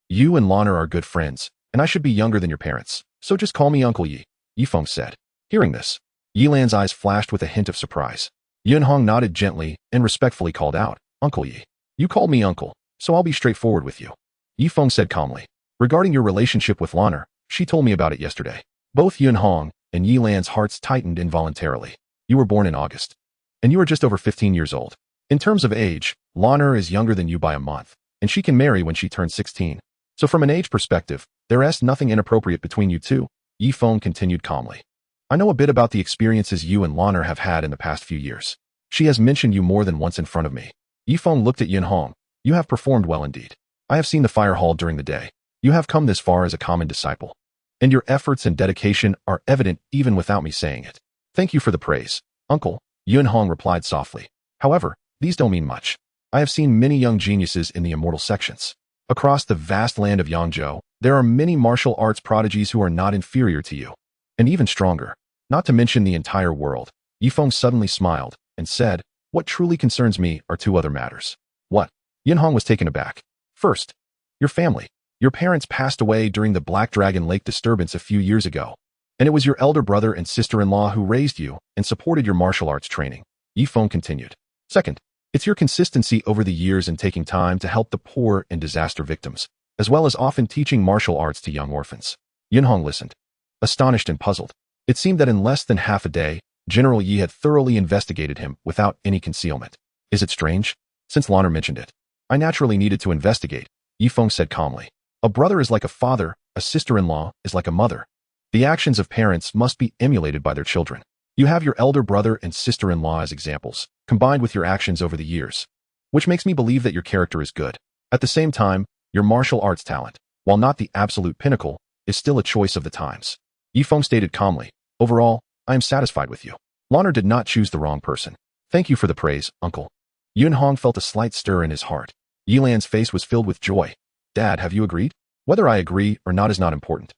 A: You and Lanner are good friends, and I should be younger than your parents, so just call me Uncle Yi," Yifeng said. Hearing this, Yilan's eyes flashed with a hint of surprise. Yunhong nodded gently and respectfully called out, "Uncle Yi. You called me uncle, so I'll be straightforward with you." Yifeng said calmly, "Regarding your relationship with Lanner, she told me about it yesterday." Both Yunhong and Yilan's hearts tightened involuntarily. "You were born in August, and you are just over 15 years old. In terms of age, Lanner is younger than you by a month, and she can marry when she turns 16. So from an age perspective, there is nothing inappropriate between you two," Yifeng continued calmly. "I know a bit about the experiences you and Lanner have had in the past few years. She has mentioned you more than once in front of me." Yifeng looked at Yunhong. "You have performed well indeed. I have seen the fire hall during the day. You have come this far as a common disciple, and your efforts and dedication are evident even without me saying it." "Thank you for the praise, uncle," Yunhong replied softly. "However, these don't mean much. I have seen many young geniuses in the immortal sections. Across the vast land of Yangzhou, there are many martial arts prodigies who are not inferior to you, and even stronger, not to mention the entire world." Yifeng suddenly smiled and said, "What truly concerns me are 2 other matters." "What?" Yunhong was taken aback. "First, your family. Your parents passed away during the Black Dragon Lake disturbance a few years ago, and it was your elder brother and sister-in-law who raised you and supported your martial arts training," Yifeng continued. "Second, it's your consistency over the years in taking time to help the poor and disaster victims, as well as often teaching martial arts to young orphans." Yunhong listened, astonished and puzzled. It seemed that in less than half a day, General Yi had thoroughly investigated him without any concealment. "Is it strange? Since Lanner mentioned it, I naturally needed to investigate," Yifeng said calmly. "A brother is like a father, a sister-in-law is like a mother. The actions of parents must be emulated by their children. You have your elder brother and sister-in-law as examples, combined with your actions over the years, which makes me believe that your character is good. At the same time, your martial arts talent, while not the absolute pinnacle, is still a choice of the times." Yifeng stated calmly, "Overall, I am satisfied with you. Lanner did not choose the wrong person. Thank you for the praise, uncle." Yunhong felt a slight stir in his heart. Yilan's face was filled with joy. "Dad, have you agreed?" "Whether I agree or not is not important,"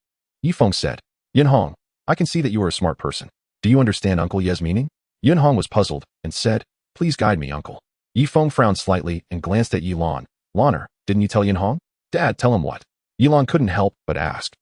A: Yifeng said. "Yunhong, I can see that you are a smart person. Do you understand Uncle Ye's meaning?" Yunhong was puzzled and said, "Please guide me, uncle." Yifeng frowned slightly and glanced at Yilan. "Lanner, didn't you tell Yunhong?" "Dad, tell him what?" Yilan couldn't help but ask.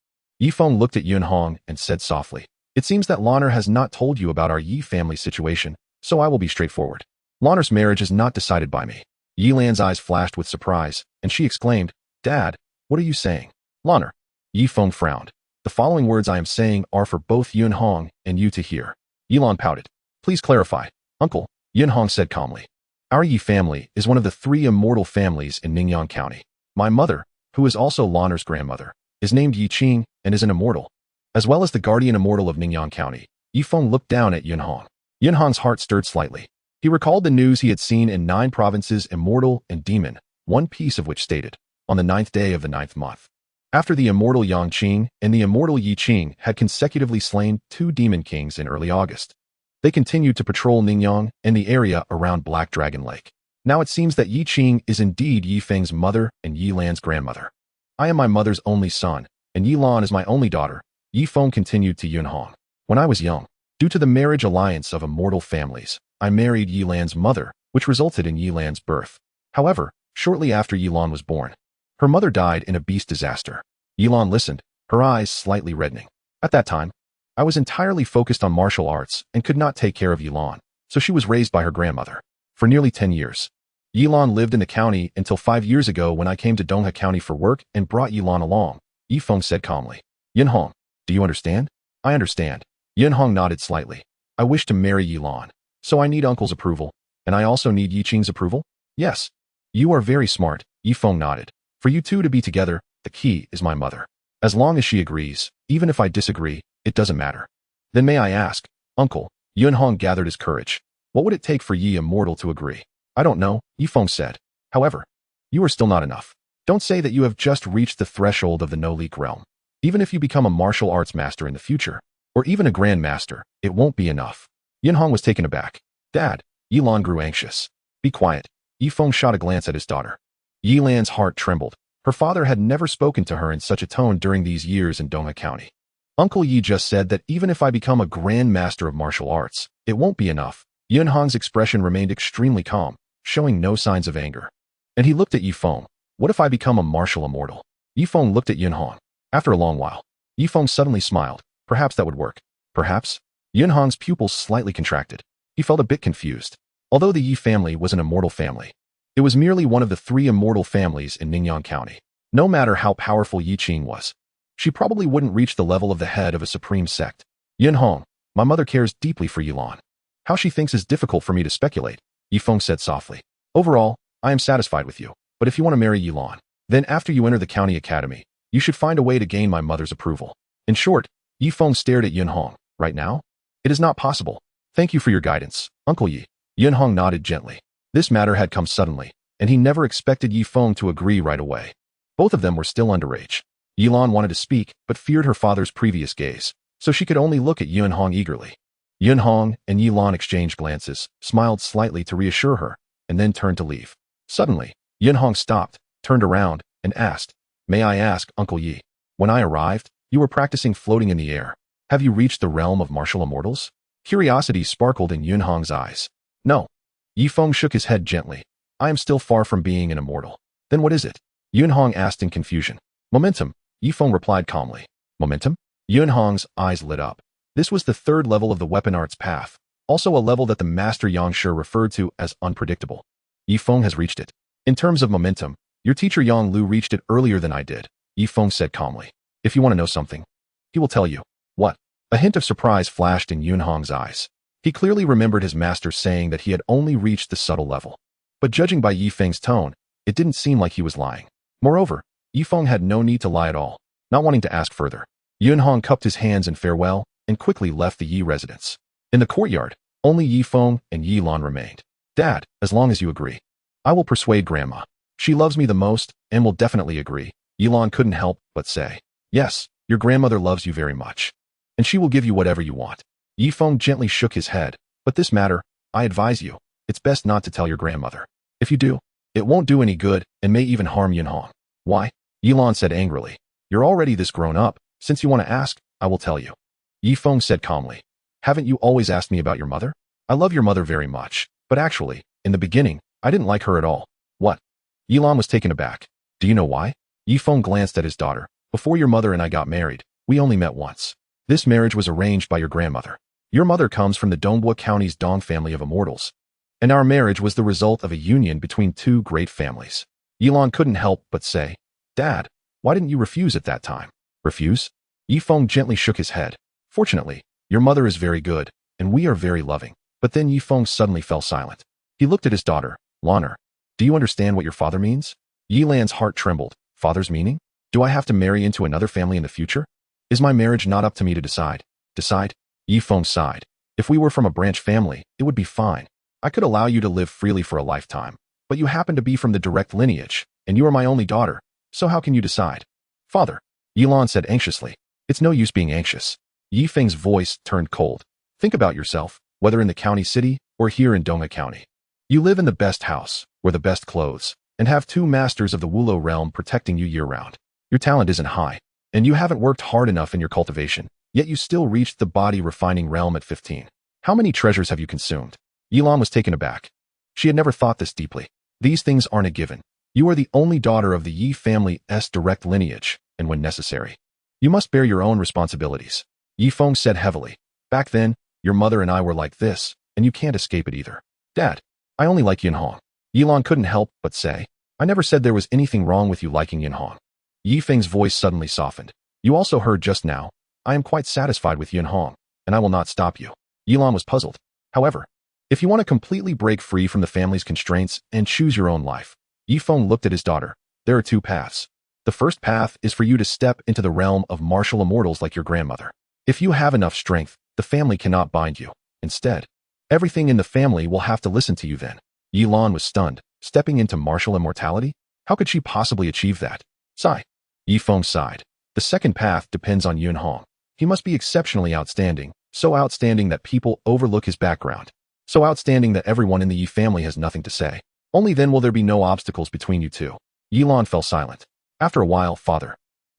A: Yifeng looked at Yunhong and said softly, "It seems that Lanner has not told you about our Yi family situation, so I will be straightforward. Lanner's marriage is not decided by me." Yilan's eyes flashed with surprise, and she exclaimed, "Dad, what are you saying?" "Lanner." Yifeng frowned. "The following words I am saying are for both Yunhong and you to hear." Yilan pouted. "Please clarify, uncle," Yunhong said calmly. Our Yi family is one of the 3 immortal families in Ningyan County. My mother, who is also Lanner's grandmother, is named Yi Qing and is an immortal. As well as the guardian immortal of Ningyan County, Yifeng looked down at Yunhong. Yunhong's heart stirred slightly. He recalled the news he had seen in 9 provinces, immortal and demon, one piece of which stated, on the 9th day of the 9th month. After the immortal Yang Qing and the immortal Yi Qing had consecutively slain 2 demon kings in early August, they continued to patrol Ningyan and the area around Black Dragon Lake. Now it seems that Yi Qing is indeed Yi Feng's mother and Yi Lan's grandmother. I am my mother's only son, and Yi Lan is my only daughter, Yi Feng continued to Yunhong. When I was young, due to the marriage alliance of immortal families, I married Yi Lan's mother, which resulted in Yi Lan's birth. However, shortly after Yi Lan was born, her mother died in a beast disaster. Yi Lan listened, her eyes slightly reddening. At that time, I was entirely focused on martial arts and could not take care of Yi Lan, so she was raised by her grandmother. For nearly 10 years, Yi Lan lived in the county until 5 years ago when I came to Dongha County for work and brought Yi Lan along, Yi Feng said calmly. Yunhong, do you understand? I understand. Yunhong nodded slightly. I wish to marry Yi Lan, so I need uncle's approval, and I also need Yi Qing's approval? Yes. You are very smart, Yi Feng nodded. For you two to be together, the key is my mother. As long as she agrees, even if I disagree, it doesn't matter. Then may I ask, uncle, Yunhong gathered his courage. What would it take for Yi Immortal to agree? I don't know, Yi Feng said. However, you are still not enough. Don't say that you have just reached the threshold of the no-leak realm. Even if you become a martial arts master in the future, or even a grand master, it won't be enough. Yunhong was taken aback. Dad, Yi Lan grew anxious. Be quiet. Yi Feng shot a glance at his daughter. Yi Lan's heart trembled. Her father had never spoken to her in such a tone during these years in Dongha County. Uncle Yi just said that even if I become a grand master of martial arts, it won't be enough. Yunhong's expression remained extremely calm, showing no signs of anger. And he looked at Yi Feng. What if I become a martial immortal? Yi Feng looked at Yunhong. After a long while, Yi Feng suddenly smiled. Perhaps that would work. Perhaps? Yunhong's pupils slightly contracted. He felt a bit confused. Although the Yi family was an immortal family, it was merely one of the 3 immortal families in Ningyan County. No matter how powerful Yi Qing was, she probably wouldn't reach the level of the head of a supreme sect. Yunhong, my mother cares deeply for Yi Lan. How she thinks is difficult for me to speculate, Yi Feng said softly. Overall, I am satisfied with you, but if you want to marry Yi Lan, then after you enter the county academy, you should find a way to gain my mother's approval. In short, Yi Feng stared at Yunhong. Right now? It is not possible. Thank you for your guidance, Uncle Yi. Yunhong nodded gently. This matter had come suddenly, and he never expected Yi Feng to agree right away. Both of them were still underage. Yi Lan wanted to speak, but feared her father's previous gaze, so she could only look at Yunhong eagerly. Yunhong and Yi Lan exchanged glances, smiled slightly to reassure her, and then turned to leave. Suddenly, Yunhong stopped, turned around, and asked, May I ask, Uncle Yi, when I arrived, you were practicing floating in the air. Have you reached the realm of martial immortals? Curiosity sparkled in Yunhong's eyes. No. Yi Feng shook his head gently. I am still far from being an immortal. Then what is it? Yunhong asked in confusion. Momentum, Yi Feng replied calmly. Momentum? Yunhong's eyes lit up. This was the 3rd level of the weapon arts path, also a level that the master Xianxia referred to as unpredictable. Yi Feng has reached it. In terms of momentum, your teacher Yang Lu reached it earlier than I did, Yi Feng said calmly. If you want to know something, he will tell you. What? A hint of surprise flashed in Yunhong's eyes. He clearly remembered his master saying that he had only reached the subtle level. But judging by Yi Feng's tone, it didn't seem like he was lying. Moreover, Yi Feng had no need to lie at all, not wanting to ask further. Yunhong cupped his hands in farewell and quickly left the Yi residence. In the courtyard, only Yi Feng and Yi Lan remained. Dad, as long as you agree, I will persuade Grandma. She loves me the most and will definitely agree. Yi Lan couldn't help but say, Yes, your grandmother loves you very much, and she will give you whatever you want. Yi Feng gently shook his head. But this matter, I advise you, it's best not to tell your grandmother. If you do, it won't do any good and may even harm Yunhong. Why? Yi Lan said angrily. You're already this grown up. Since you want to ask, I will tell you. Yi Feng said calmly. Haven't you always asked me about your mother? I love your mother very much, but actually, in the beginning, I didn't like her at all. What? Yi Lan was taken aback. Do you know why? Yi Feng glanced at his daughter. Before your mother and I got married, we only met once. This marriage was arranged by your grandmother. Your mother comes from the Dongbua County's Dong family of immortals, and our marriage was the result of a union between 2 great families. Yi Lan couldn't help but say, Dad, why didn't you refuse at that time? Refuse? Yi Feng gently shook his head. Fortunately, your mother is very good, and we are very loving. But then Yi Feng suddenly fell silent. He looked at his daughter, Lan'er. Do you understand what your father means? Yilan's heart trembled. Father's meaning? Do I have to marry into another family in the future? Is my marriage not up to me to decide? Decide? Yifeng sighed. If we were from a branch family, it would be fine. I could allow you to live freely for a lifetime. But you happen to be from the direct lineage, and you are my only daughter, so how can you decide? Father, Yilan said anxiously. It's no use being anxious. Yifeng's voice turned cold. Think about yourself, whether in the county city or here in Dongha County. You live in the best house, wear the best clothes, and have 2 masters of the Wulo realm protecting you year-round. Your talent isn't high, and you haven't worked hard enough in your cultivation, yet you still reached the body refining realm at 15. How many treasures have you consumed? Yilan was taken aback. She had never thought this deeply. These things aren't a given. You are the only daughter of the Yi family's direct lineage, and when necessary, you must bear your own responsibilities. Yifeng said heavily. Back then, your mother and I were like this, and you can't escape it either. Dad, I only like Yinhong. Yilan couldn't help but say, I never said there was anything wrong with you liking Yinhong. Yifeng's voice suddenly softened. You also heard just now, I am quite satisfied with Yinhong, and I will not stop you. Yilan was puzzled. However, if you want to completely break free from the family's constraints and choose your own life, Yifeng looked at his daughter. There are 2 paths. The first path is for you to step into the realm of martial immortals like your grandmother. If you have enough strength, the family cannot bind you. Instead, everything in the family will have to listen to you then. Yilan was stunned. Stepping into martial immortality? How could she possibly achieve that? Sigh. Yifeng sighed. The second path depends on Yunhong. He must be exceptionally outstanding, so outstanding that people overlook his background. So outstanding that everyone in the Yi family has nothing to say. Only then will there be no obstacles between you two. Yilan fell silent. After a while, Father,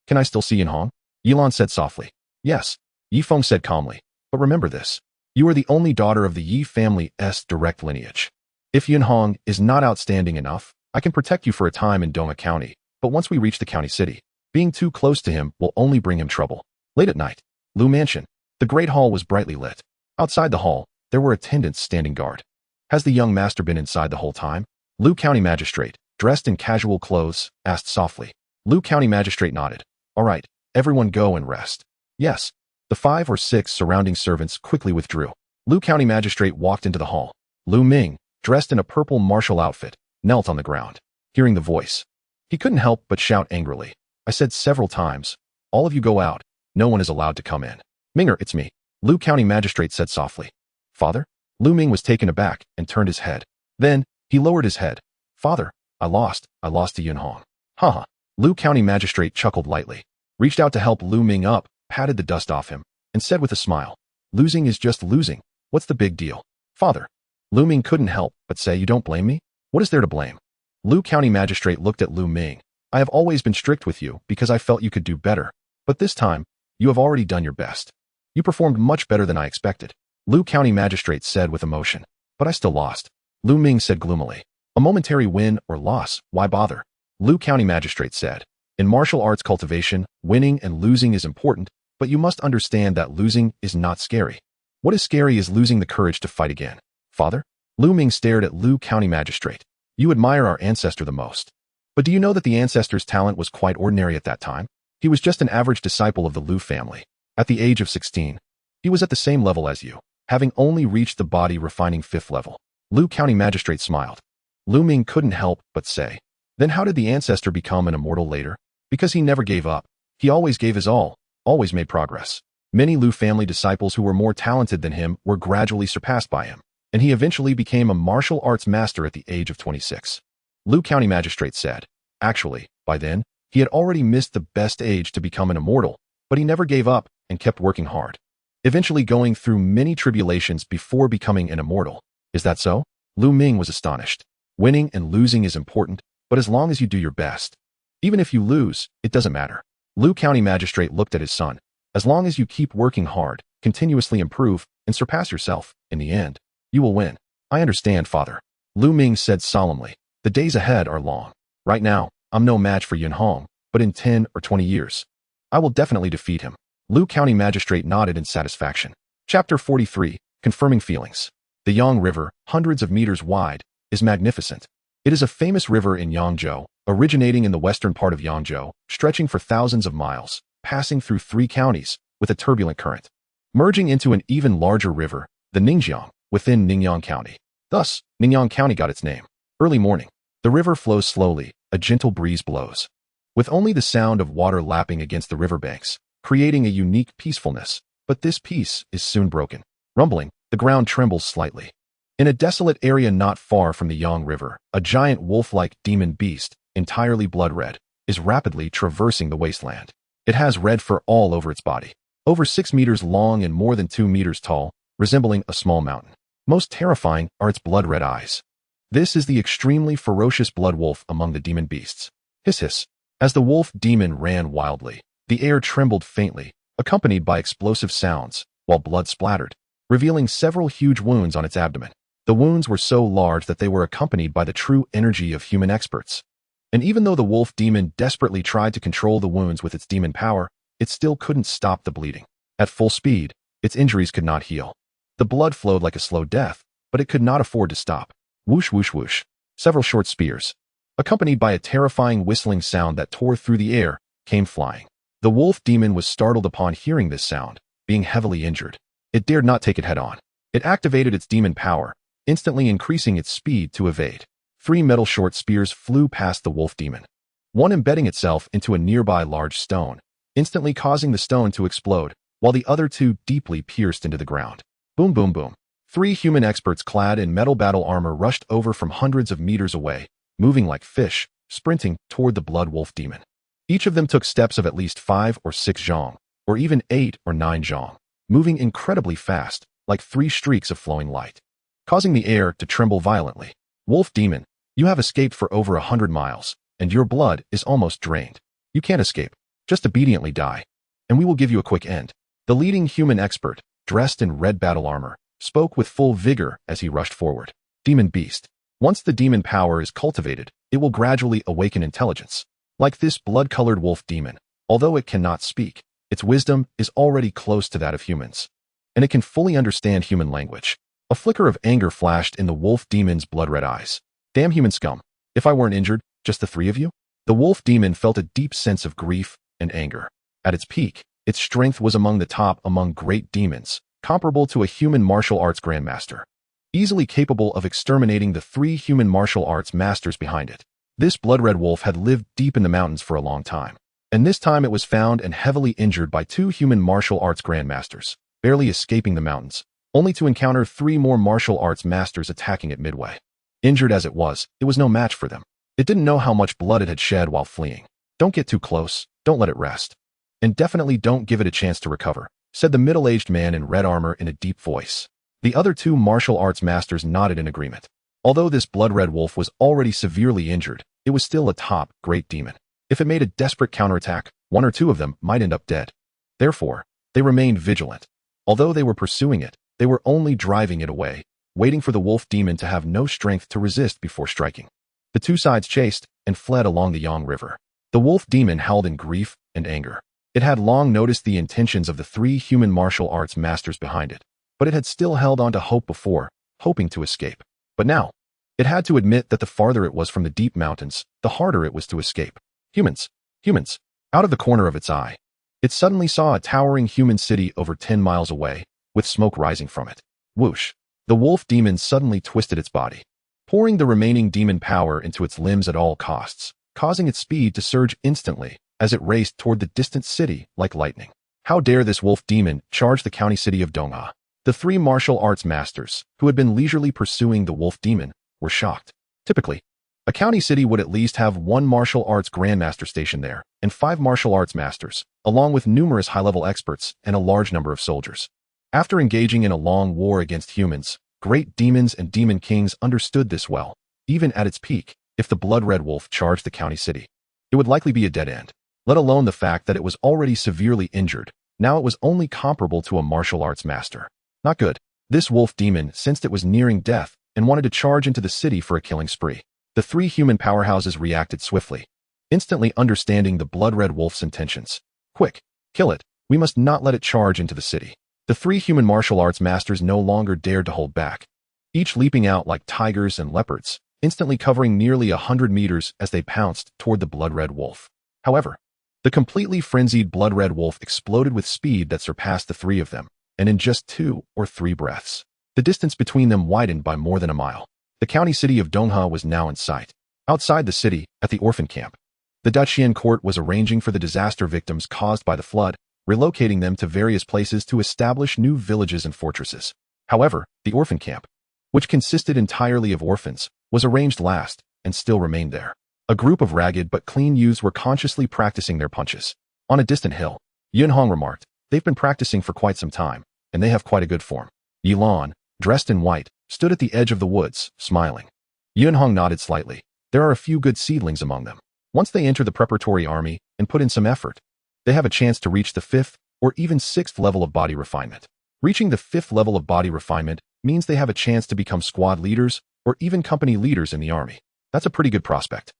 A: can I still see Yinhong? Yilan said softly. Yes. Yifeng said calmly. But remember this. You are the only daughter of the Yi family's direct lineage. If Yinhong is not outstanding enough, I can protect you for a time in Dongha County, but once we reach the county city, being too close to him will only bring him trouble. Late at night, Lu Mansion. The great hall was brightly lit. Outside the hall, there were attendants standing guard. Has the young master been inside the whole time? Lu County Magistrate, dressed in casual clothes, asked softly. Lu County Magistrate nodded. All right, everyone go and rest. Yes. The 5 or 6 surrounding servants quickly withdrew. Lu County Magistrate walked into the hall. Lu Ming, dressed in a purple martial outfit, knelt on the ground. Hearing the voice, he couldn't help but shout angrily. I said several times, all of you go out. No one is allowed to come in. Minger, it's me. Lu County Magistrate said softly. Father? Lu Ming was taken aback and turned his head. Then, he lowered his head. Father, I lost to Yunhong. Haha. Lu County Magistrate chuckled lightly, reached out to help Lu Ming up, patted the dust off him, and said with a smile, losing is just losing. What's the big deal? Father. Lu Ming couldn't help but say, you don't blame me? What is there to blame? Lu County Magistrate looked at Lu Ming. I have always been strict with you because I felt you could do better. But this time, you have already done your best. You performed much better than I expected. Lu County Magistrate said with emotion. But I still lost. Lu Ming said gloomily. A momentary win or loss, why bother? Lu County Magistrate said. In martial arts cultivation, winning and losing is important, but you must understand that losing is not scary. What is scary is losing the courage to fight again. Father? Lu Ming stared at Lu County Magistrate. You admire our ancestor the most. But do you know that the ancestor's talent was quite ordinary at that time? He was just an average disciple of the Lu family. At the age of 16, he was at the same level as you, having only reached the body refining 5th level. Lu County Magistrate smiled. Lu Ming couldn't help but say, then how did the ancestor become an immortal later? Because he never gave up. He always gave his all, always made progress. Many Lu family disciples who were more talented than him were gradually surpassed by him, and he eventually became a martial arts master at the age of 26. Lu County Magistrate said, actually, by then, he had already missed the best age to become an immortal, but he never gave up and kept working hard, eventually going through many tribulations before becoming an immortal. Is that so? Lu Ming was astonished. Winning and losing is important, but as long as you do your best. Even if you lose, it doesn't matter. Lu County Magistrate looked at his son. As long as you keep working hard, continuously improve, and surpass yourself, in the end, you will win. I understand, Father. Lu Ming said solemnly. The days ahead are long. Right now, I'm no match for Yunhong, but in 10 or 20 years, I will definitely defeat him. Lu County Magistrate nodded in satisfaction. Chapter 43, Confirming Feelings. The Yang River, hundreds of meters wide, is magnificent. It is a famous river in Yangzhou, originating in the western part of Yangzhou, stretching for thousands of miles, passing through 3 counties, with a turbulent current, merging into an even larger river, the Ningjiang, within Ningyang County. Thus, Ningyan County got its name. Early morning. The river flows slowly, a gentle breeze blows, with only the sound of water lapping against the riverbanks, creating a unique peacefulness. But this peace is soon broken. Rumbling, the ground trembles slightly. In a desolate area not far from the Yang River, a giant wolf-like demon beast, entirely blood-red, is rapidly traversing the wasteland. It has red fur all over its body, over 6 meters long and more than 2 meters tall, resembling a small mountain. Most terrifying are its blood-red eyes. This is the extremely ferocious blood wolf among the demon beasts. Hiss hiss. As the wolf demon ran wildly, the air trembled faintly, accompanied by explosive sounds, while blood splattered, revealing several huge wounds on its abdomen. The wounds were so large that they were accompanied by the true energy of human experts. And even though the wolf demon desperately tried to control the wounds with its demon power, it still couldn't stop the bleeding. At full speed, its injuries could not heal. The blood flowed like a slow death, but it could not afford to stop. Whoosh whoosh whoosh. Several short spears, accompanied by a terrifying whistling sound that tore through the air, came flying. The wolf demon was startled upon hearing this sound, being heavily injured. It dared not take it head-on. It activated its demon power, instantly increasing its speed to evade. 3 metal short spears flew past the wolf demon, one embedding itself into a nearby large stone, instantly causing the stone to explode, while the other 2 deeply pierced into the ground. Boom boom boom. 3 human experts clad in metal battle armor rushed over from hundreds of meters away, moving like fish, sprinting toward the blood wolf demon. Each of them took steps of at least 5 or 6 zhong, or even 8 or 9 zhong, moving incredibly fast, like 3 streaks of flowing light, causing the air to tremble violently. Wolf demon, you have escaped for over 100 miles, and your blood is almost drained. You can't escape. Just obediently die, and we will give you a quick end. The leading human expert, dressed in red battle armor, spoke with full vigor as he rushed forward. Demon beast. Once the demon power is cultivated, it will gradually awaken intelligence. Like this blood-colored wolf demon, although it cannot speak, its wisdom is already close to that of humans, and it can fully understand human language. A flicker of anger flashed in the wolf demon's blood-red eyes. Damn human scum. If I weren't injured, just the 3 of you? The wolf demon felt a deep sense of grief and anger. At its peak, its strength was among the top among great demons, comparable to a human martial arts grandmaster, easily capable of exterminating the 3 human martial arts masters behind it. This blood-red wolf had lived deep in the mountains for a long time, and this time it was found and heavily injured by 2 human martial arts grandmasters, barely escaping the mountains, only to encounter 3 more martial arts masters attacking it midway. Injured as it was no match for them. It didn't know how much blood it had shed while fleeing. Don't get too close, don't let it rest, and definitely don't give it a chance to recover, said the middle-aged man in red armor in a deep voice. The other 2 martial arts masters nodded in agreement. Although this blood-red wolf was already severely injured, it was still a top, great demon. If it made a desperate counterattack, 1 or 2 of them might end up dead. Therefore, they remained vigilant. Although they were pursuing it, they were only driving it away, waiting for the wolf demon to have no strength to resist before striking. The 2 sides chased and fled along the Yang River. The wolf demon howled in grief and anger. It had long noticed the intentions of the 3 human martial arts masters behind it, but it had still held on to hope before, hoping to escape. But now, it had to admit that the farther it was from the deep mountains, the harder it was to escape. Humans. Out of the corner of its eye, it suddenly saw a towering human city over 10 miles away, with smoke rising from it. Whoosh. The wolf demon suddenly twisted its body, pouring the remaining demon power into its limbs at all costs, causing its speed to surge instantly as it raced toward the distant city like lightning. How dare this wolf demon charge the county city of Dongha? The 3 martial arts masters, who had been leisurely pursuing the wolf demon, were shocked. Typically, a county city would at least have 1 martial arts grandmaster stationed there, and 5 martial arts masters, along with numerous high-level experts and a large number of soldiers. After engaging in a long war against humans, great demons and demon kings understood this well. Even at its peak, if the blood-red wolf charged the county city, it would likely be a dead end, let alone the fact that it was already severely injured. Now it was only comparable to a martial arts master. Not good. This wolf demon sensed it was nearing death and wanted to charge into the city for a killing spree. The 3 human powerhouses reacted swiftly, instantly understanding the blood-red wolf's intentions. Quick, kill it. We must not let it charge into the city. The 3 human martial arts masters no longer dared to hold back, each leaping out like tigers and leopards, instantly covering nearly 100 meters as they pounced toward the blood-red wolf. However, the completely frenzied blood-red wolf exploded with speed that surpassed the 3 of them, and in just 2 or 3 breaths, The distance between them widened by more than a mile. The county city of Donghe was now in sight. Outside the city, at the orphan camp, the Daqian court was arranging for the disaster victims caused by the flood, relocating them to various places to establish new villages and fortresses. However, the orphan camp, which consisted entirely of orphans, was arranged last and still remained there. A group of ragged but clean youths were consciously practicing their punches. On a distant hill, Yunhong remarked, "They've been practicing for quite some time, and they have quite a good form." Yilan, dressed in white, stood at the edge of the woods, smiling. Yunhong nodded slightly. There are a few good seedlings among them. Once they enter the preparatory army and put in some effort, they have a chance to reach the 5th or even 6th level of body refinement. Reaching the 5th level of body refinement means they have a chance to become squad leaders or even company leaders in the army. That's a pretty good prospect.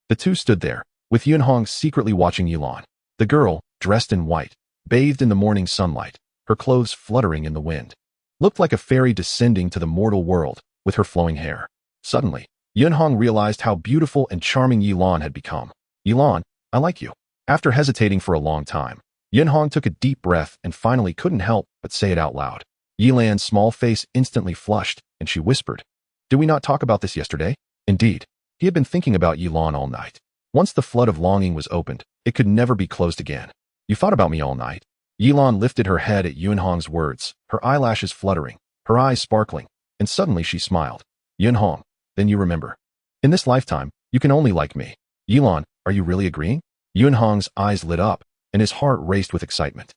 A: The two stood there, with Yunhong secretly watching Yilan. The girl, dressed in white, bathed in the morning sunlight, her clothes fluttering in the wind, looked like a fairy descending to the mortal world with her flowing hair. Suddenly, Yunhong realized how beautiful and charming Yilan had become. "Yilan, I like you." After hesitating for a long time, Yunhong took a deep breath and finally couldn't help but say it out loud. Yilan's small face instantly flushed, and she whispered, "Did we not talk about this yesterday?" Indeed, he had been thinking about Yilan all night. Once the flood of longing was opened, it could never be closed again. "You thought about me all night?" Yilan lifted her head at Yunhong's words, her eyelashes fluttering, her eyes sparkling, and suddenly she smiled. "Yunhong, then you remember. In this lifetime, you can only like me." "Yilan, are you really agreeing?" Yunhong's eyes lit up, and his heart raced with excitement.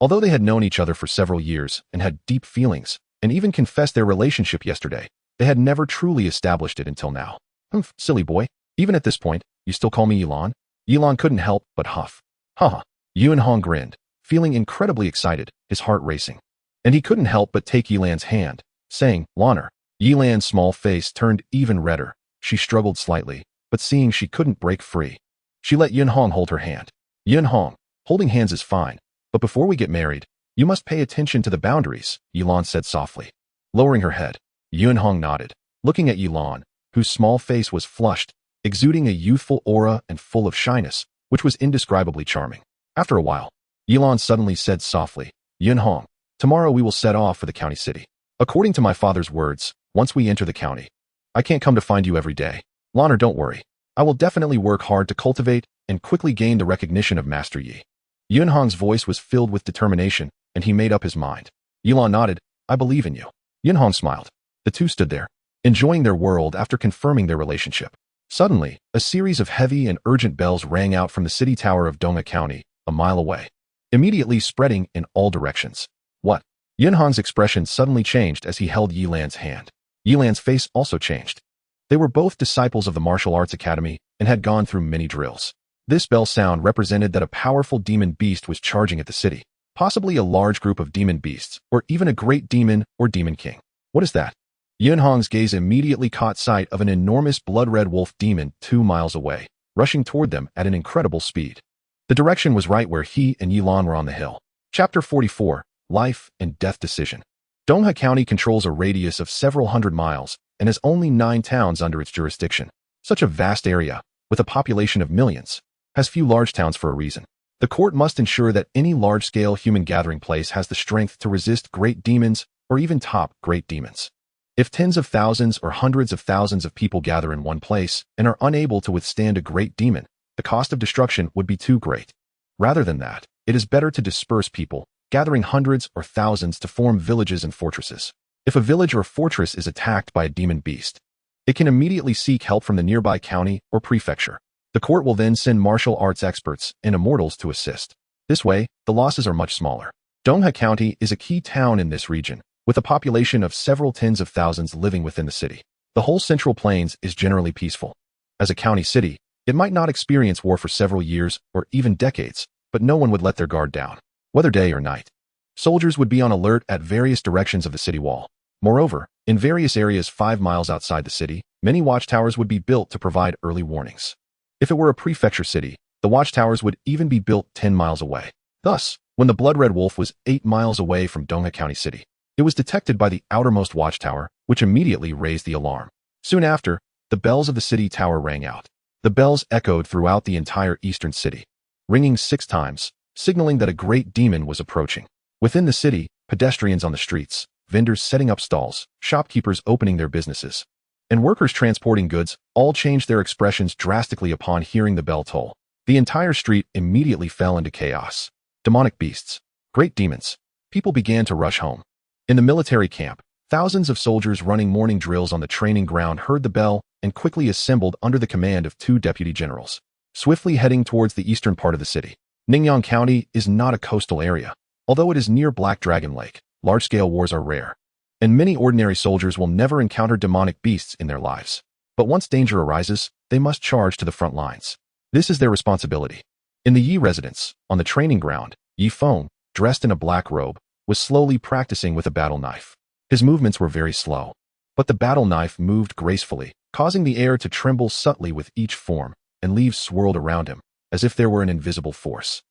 A: Although they had known each other for several years and had deep feelings, and even confessed their relationship yesterday, they had never truly established it until now. "Humph, silly boy. Even at this point, you still call me Yilan?" Yilan couldn't help but huff. "Haha." Yunhong grinned, feeling incredibly excited, his heart racing. And he couldn't help but take Yilan's hand, saying, "Laner." Yilan's small face turned even redder. She struggled slightly, but seeing she couldn't break free, she let Yunhong hold her hand. "Yunhong, holding hands is fine, but before we get married, you must pay attention to the boundaries," Yilan said softly. Lowering her head, Yunhong nodded, looking at Yilan, whose small face was flushed, exuding a youthful aura and full of shyness, which was indescribably charming. After a while, Yilan suddenly said softly, "Yunhong, tomorrow we will set off for the county city. According to my father's words, once we enter the county, I can't come to find you every day. Laner, don't worry. I will definitely work hard to cultivate and quickly gain the recognition of Master Yi." Yunhong's voice was filled with determination, and he made up his mind. Yilan nodded, "I believe in you." Yunhong smiled. The two stood there, enjoying their world after confirming their relationship. Suddenly, a series of heavy and urgent bells rang out from the city tower of Donghe County, a mile away, immediately spreading in all directions. "What?" Yunhong's expression suddenly changed as he held Yilan's hand. Yilan's face also changed. They were both disciples of the martial arts academy and had gone through many drills. This bell sound represented that a powerful demon beast was charging at the city, possibly a large group of demon beasts, or even a great demon or demon king. "What is that?" Yunhong's gaze immediately caught sight of an enormous blood-red wolf demon 2 miles away, rushing toward them at an incredible speed. The direction was right where he and Yilan were on the hill. Chapter 44, Life and Death Decision. Donghe County controls a radius of several hundred miles and has only 9 towns under its jurisdiction. Such a vast area, with a population of millions, has few large towns for a reason. The court must ensure that any large-scale human gathering place has the strength to resist great demons or even top great demons. If tens of thousands or hundreds of thousands of people gather in one place and are unable to withstand a great demon, the cost of destruction would be too great. Rather than that, it is better to disperse people, gathering hundreds or thousands to form villages and fortresses. If a village or fortress is attacked by a demon beast, it can immediately seek help from the nearby county or prefecture. The court will then send martial arts experts and immortals to assist. This way, the losses are much smaller. Donghe County is a key town in this region, with a population of several tens of thousands living within the city. The whole Central Plains is generally peaceful. As a county city, it might not experience war for several years or even decades, but no one would let their guard down, whether day or night. Soldiers would be on alert at various directions of the city wall. Moreover, in various areas 5 miles outside the city, many watchtowers would be built to provide early warnings. If it were a prefecture city, the watchtowers would even be built 10 miles away. Thus, when the blood-red wolf was 8 miles away from Donghe County City, it was detected by the outermost watchtower, which immediately raised the alarm. Soon after, the bells of the city tower rang out. The bells echoed throughout the entire eastern city, ringing 6 times, signaling that a great demon was approaching. Within the city, pedestrians on the streets, vendors setting up stalls, shopkeepers opening their businesses, and workers transporting goods all changed their expressions drastically upon hearing the bell toll. The entire street immediately fell into chaos. Demonic beasts, great demons. People began to rush home. In the military camp, thousands of soldiers running morning drills on the training ground heard the bell and quickly assembled under the command of 2 deputy generals, swiftly heading towards the eastern part of the city. Ningyan County is not a coastal area. Although it is near Black Dragon Lake, large-scale wars are rare, and many ordinary soldiers will never encounter demonic beasts in their lives. But once danger arises, they must charge to the front lines. This is their responsibility. In the Yi residence, on the training ground, Yi Feng, dressed in a black robe, was slowly practicing with a battle knife. His movements were very slow, but the battle knife moved gracefully, causing the air to tremble subtly with each form, and leaves swirled around him, as if there were an invisible force.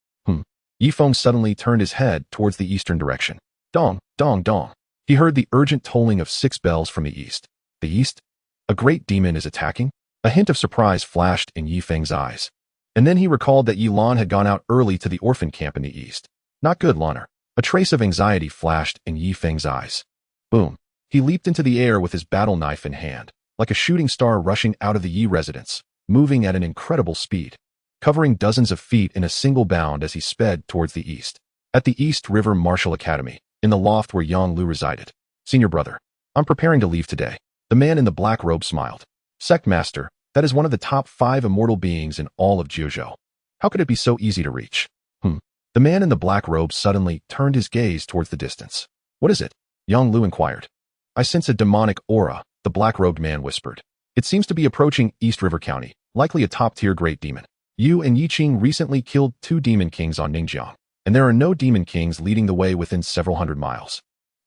A: Yi Feng suddenly turned his head towards the eastern direction. Dong, dong, dong. He heard the urgent tolling of 6 bells from the east. The east? A great demon is attacking? A hint of surprise flashed in Yi Feng's eyes. And then he recalled that Yi Lan had gone out early to the orphan camp in the east. Not good, Lanner. A trace of anxiety flashed in Yi Feng's eyes. Boom. He leaped into the air with his battle knife in hand, like a shooting star rushing out of the Yi residence, moving at an incredible speed, covering dozens of feet in a single bound as he sped towards the east. At the East River Martial Academy, in the loft where Yang Lu resided. Senior brother, I'm preparing to leave today. The man in the black robe smiled. Sect Master, that is one of the top 5 immortal beings in all of Jiuzhou. How could it be so easy to reach? The man in the black robe suddenly turned his gaze towards the distance. What is it? Yang Lu inquired. I sense a demonic aura, the black-robed man whispered. It seems to be approaching East River County, likely a top-tier great demon. You and Yi Qing recently killed 2 demon kings on Ningjiang, and there are no demon kings leading the way within several hundred miles.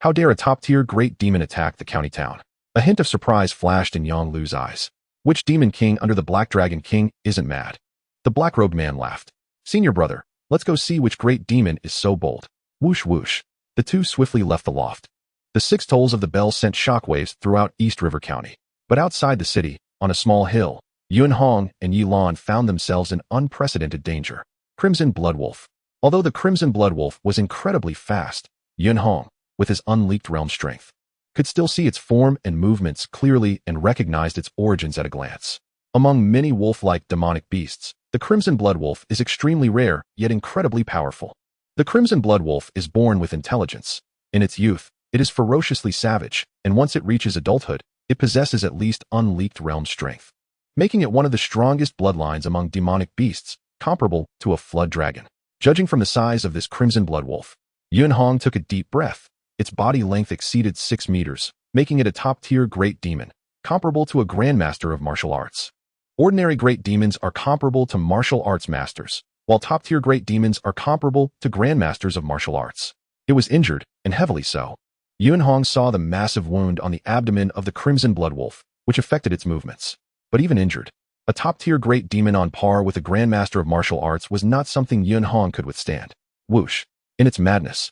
A: How dare a top-tier great demon attack the county town? A hint of surprise flashed in Yang Lu's eyes. Which demon king under the Black Dragon King isn't mad? The black-robed man laughed. Senior brother, let's go see which great demon is so bold. Whoosh whoosh. The 2 swiftly left the loft. The 6 tolls of the bell sent shockwaves throughout East River County. But outside the city, on a small hill, Yun Hong and Yi Lan found themselves in unprecedented danger. Crimson Bloodwolf. Although the Crimson Bloodwolf was incredibly fast, Yun Hong, with his unleaked realm strength, could still see its form and movements clearly and recognized its origins at a glance. Among many wolf-like demonic beasts, the Crimson Bloodwolf is extremely rare, yet incredibly powerful. The Crimson Bloodwolf is born with intelligence. In its youth, it is ferociously savage, and once it reaches adulthood, it possesses at least unleaked realm strength, making it one of the strongest bloodlines among demonic beasts, comparable to a flood dragon. Judging from the size of this Crimson Bloodwolf, Yun Hong took a deep breath. Its body length exceeded 6 meters, making it a top-tier great demon, comparable to a grandmaster of martial arts. Ordinary great demons are comparable to martial arts masters, while top-tier great demons are comparable to grandmasters of martial arts. It was injured, and heavily so. Yun Hong saw the massive wound on the abdomen of the Crimson Bloodwolf, which affected its movements. But even injured, a top-tier great demon on par with a grandmaster of martial arts was not something Yun Hong could withstand. Whoosh. In its madness,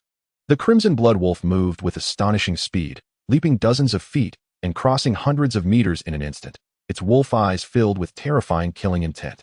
A: the Crimson Bloodwolf moved with astonishing speed, leaping dozens of feet and crossing hundreds of meters in an instant, its wolf eyes filled with terrifying killing intent.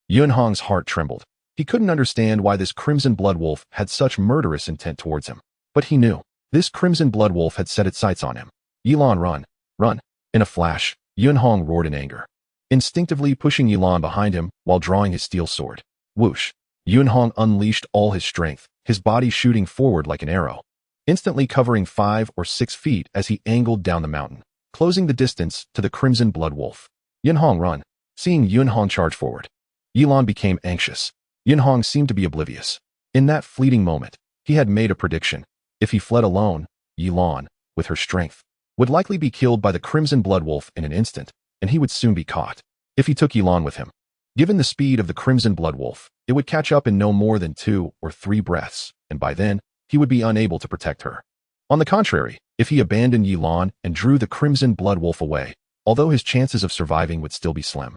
A: Yun Hong's heart trembled. He couldn't understand why this Crimson Bloodwolf had such murderous intent towards him. But he knew. This Crimson Bloodwolf had set its sights on him. Yilan, run! Run! In a flash, Yun Hong roared in anger, instinctively pushing Yilan behind him while drawing his steel sword. Whoosh! Yun Hong unleashed all his strength, his body shooting forward like an arrow, instantly covering 5 or 6 feet as he angled down the mountain, closing the distance to the Crimson Bloodwolf. Yun Hong, run! Seeing Yun Hong charge forward, Yilan became anxious. Yun Hong seemed to be oblivious. In that fleeting moment, he had made a prediction. If he fled alone, Yilan, with her strength, would likely be killed by the Crimson Bloodwolf in an instant, and he would soon be caught. If he took Yilan with him, given the speed of the Crimson Bloodwolf, it would catch up in no more than 2 or 3 breaths, and by then, he would be unable to protect her. On the contrary, if he abandoned Yilan and drew the Crimson Bloodwolf away, although his chances of surviving would still be slim,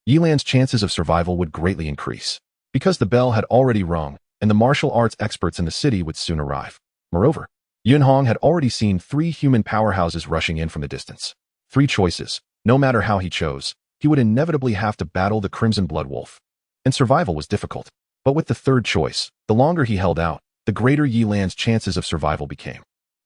A: Yilan's chances of survival would greatly increase, because the bell had already rung, and the martial arts experts in the city would soon arrive. Moreover, Yun Hong had already seen 3 human powerhouses rushing in from the distance. 3 choices. No matter how he chose, he would inevitably have to battle the Crimson Bloodwolf. And survival was difficult. But with the 3rd choice, the longer he held out, the greater Yilan's chances of survival became.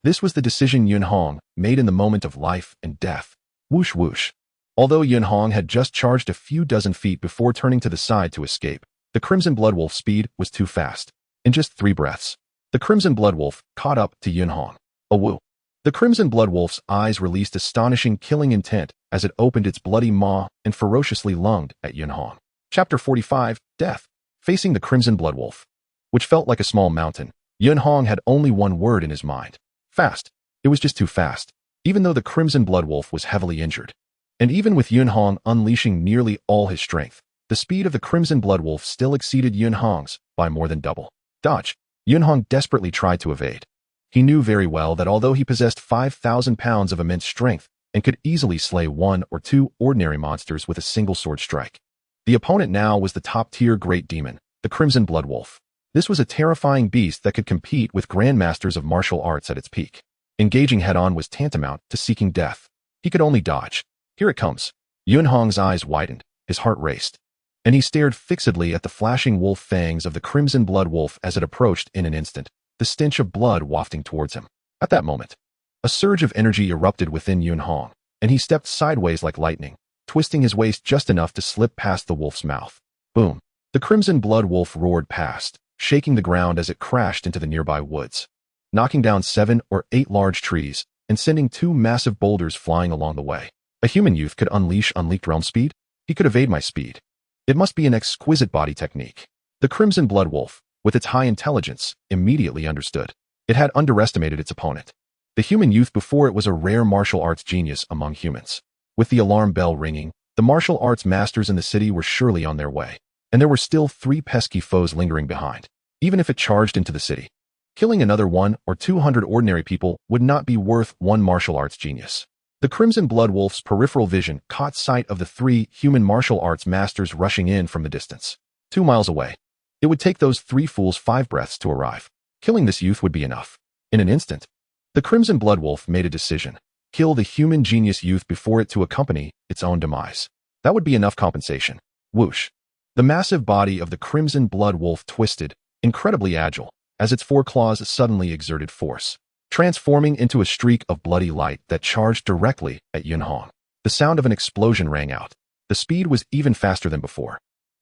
A: This was the decision Yun Hong made in the moment of life and death. Whoosh whoosh. Although Yun Hong had just charged a few dozen feet before turning to the side to escape, the Crimson Bloodwolf's speed was too fast. In just 3 breaths, the Crimson Bloodwolf caught up to Yun Hong. A woo. The Crimson Bloodwolf's eyes released astonishing killing intent as it opened its bloody maw and ferociously lunged at Yun Hong. Chapter 45, Death. Facing the Crimson Bloodwolf, which felt like a small mountain, Yun Hong had only one word in his mind. Fast. It was just too fast, even though the Crimson Bloodwolf was heavily injured. And even with Yun Hong unleashing nearly all his strength, the speed of the Crimson Bloodwolf still exceeded Yun Hong's by more than double. Dodge. Yun Hong desperately tried to evade. He knew very well that although he possessed 5,000 pounds of immense strength and could easily slay 1 or 2 ordinary monsters with a single sword strike, the opponent now was the top-tier great demon, the Crimson Bloodwolf. This was a terrifying beast that could compete with grandmasters of martial arts at its peak. Engaging head-on was tantamount to seeking death. He could only dodge. Here it comes. Yun Hong's eyes widened, his heart raced, and he stared fixedly at the flashing wolf fangs of the Crimson Bloodwolf as it approached in an instant, the stench of blood wafting towards him. At that moment, a surge of energy erupted within Yun Hong, and he stepped sideways like lightning, twisting his waist just enough to slip past the wolf's mouth. Boom! The Crimson Bloodwolf roared past, shaking the ground as it crashed into the nearby woods, knocking down 7 or 8 large trees and sending 2 massive boulders flying along the way. A human youth could unleash unleashed realm speed? He could evade my speed. It must be an exquisite body technique. The Crimson Bloodwolf, with its high intelligence, immediately understood. It had underestimated its opponent. The human youth before it was a rare martial arts genius among humans. With the alarm bell ringing, the martial arts masters in the city were surely on their way, and there were still 3 pesky foes lingering behind. Even if it charged into the city, killing another 100 or 200 ordinary people would not be worth 1 martial arts genius. The Crimson Bloodwolf's peripheral vision caught sight of the 3 human martial arts masters rushing in from the distance. 2 miles away. It would take those 3 fools 5 breaths to arrive. Killing this youth would be enough. In an instant, the Crimson Bloodwolf made a decision. Kill the human genius youth before it to accompany its own demise. That would be enough compensation. Whoosh. The massive body of the Crimson Bloodwolf twisted, incredibly agile, as its 4 claws suddenly exerted force, transforming into a streak of bloody light that charged directly at Yun Hong. The sound of an explosion rang out. The speed was even faster than before.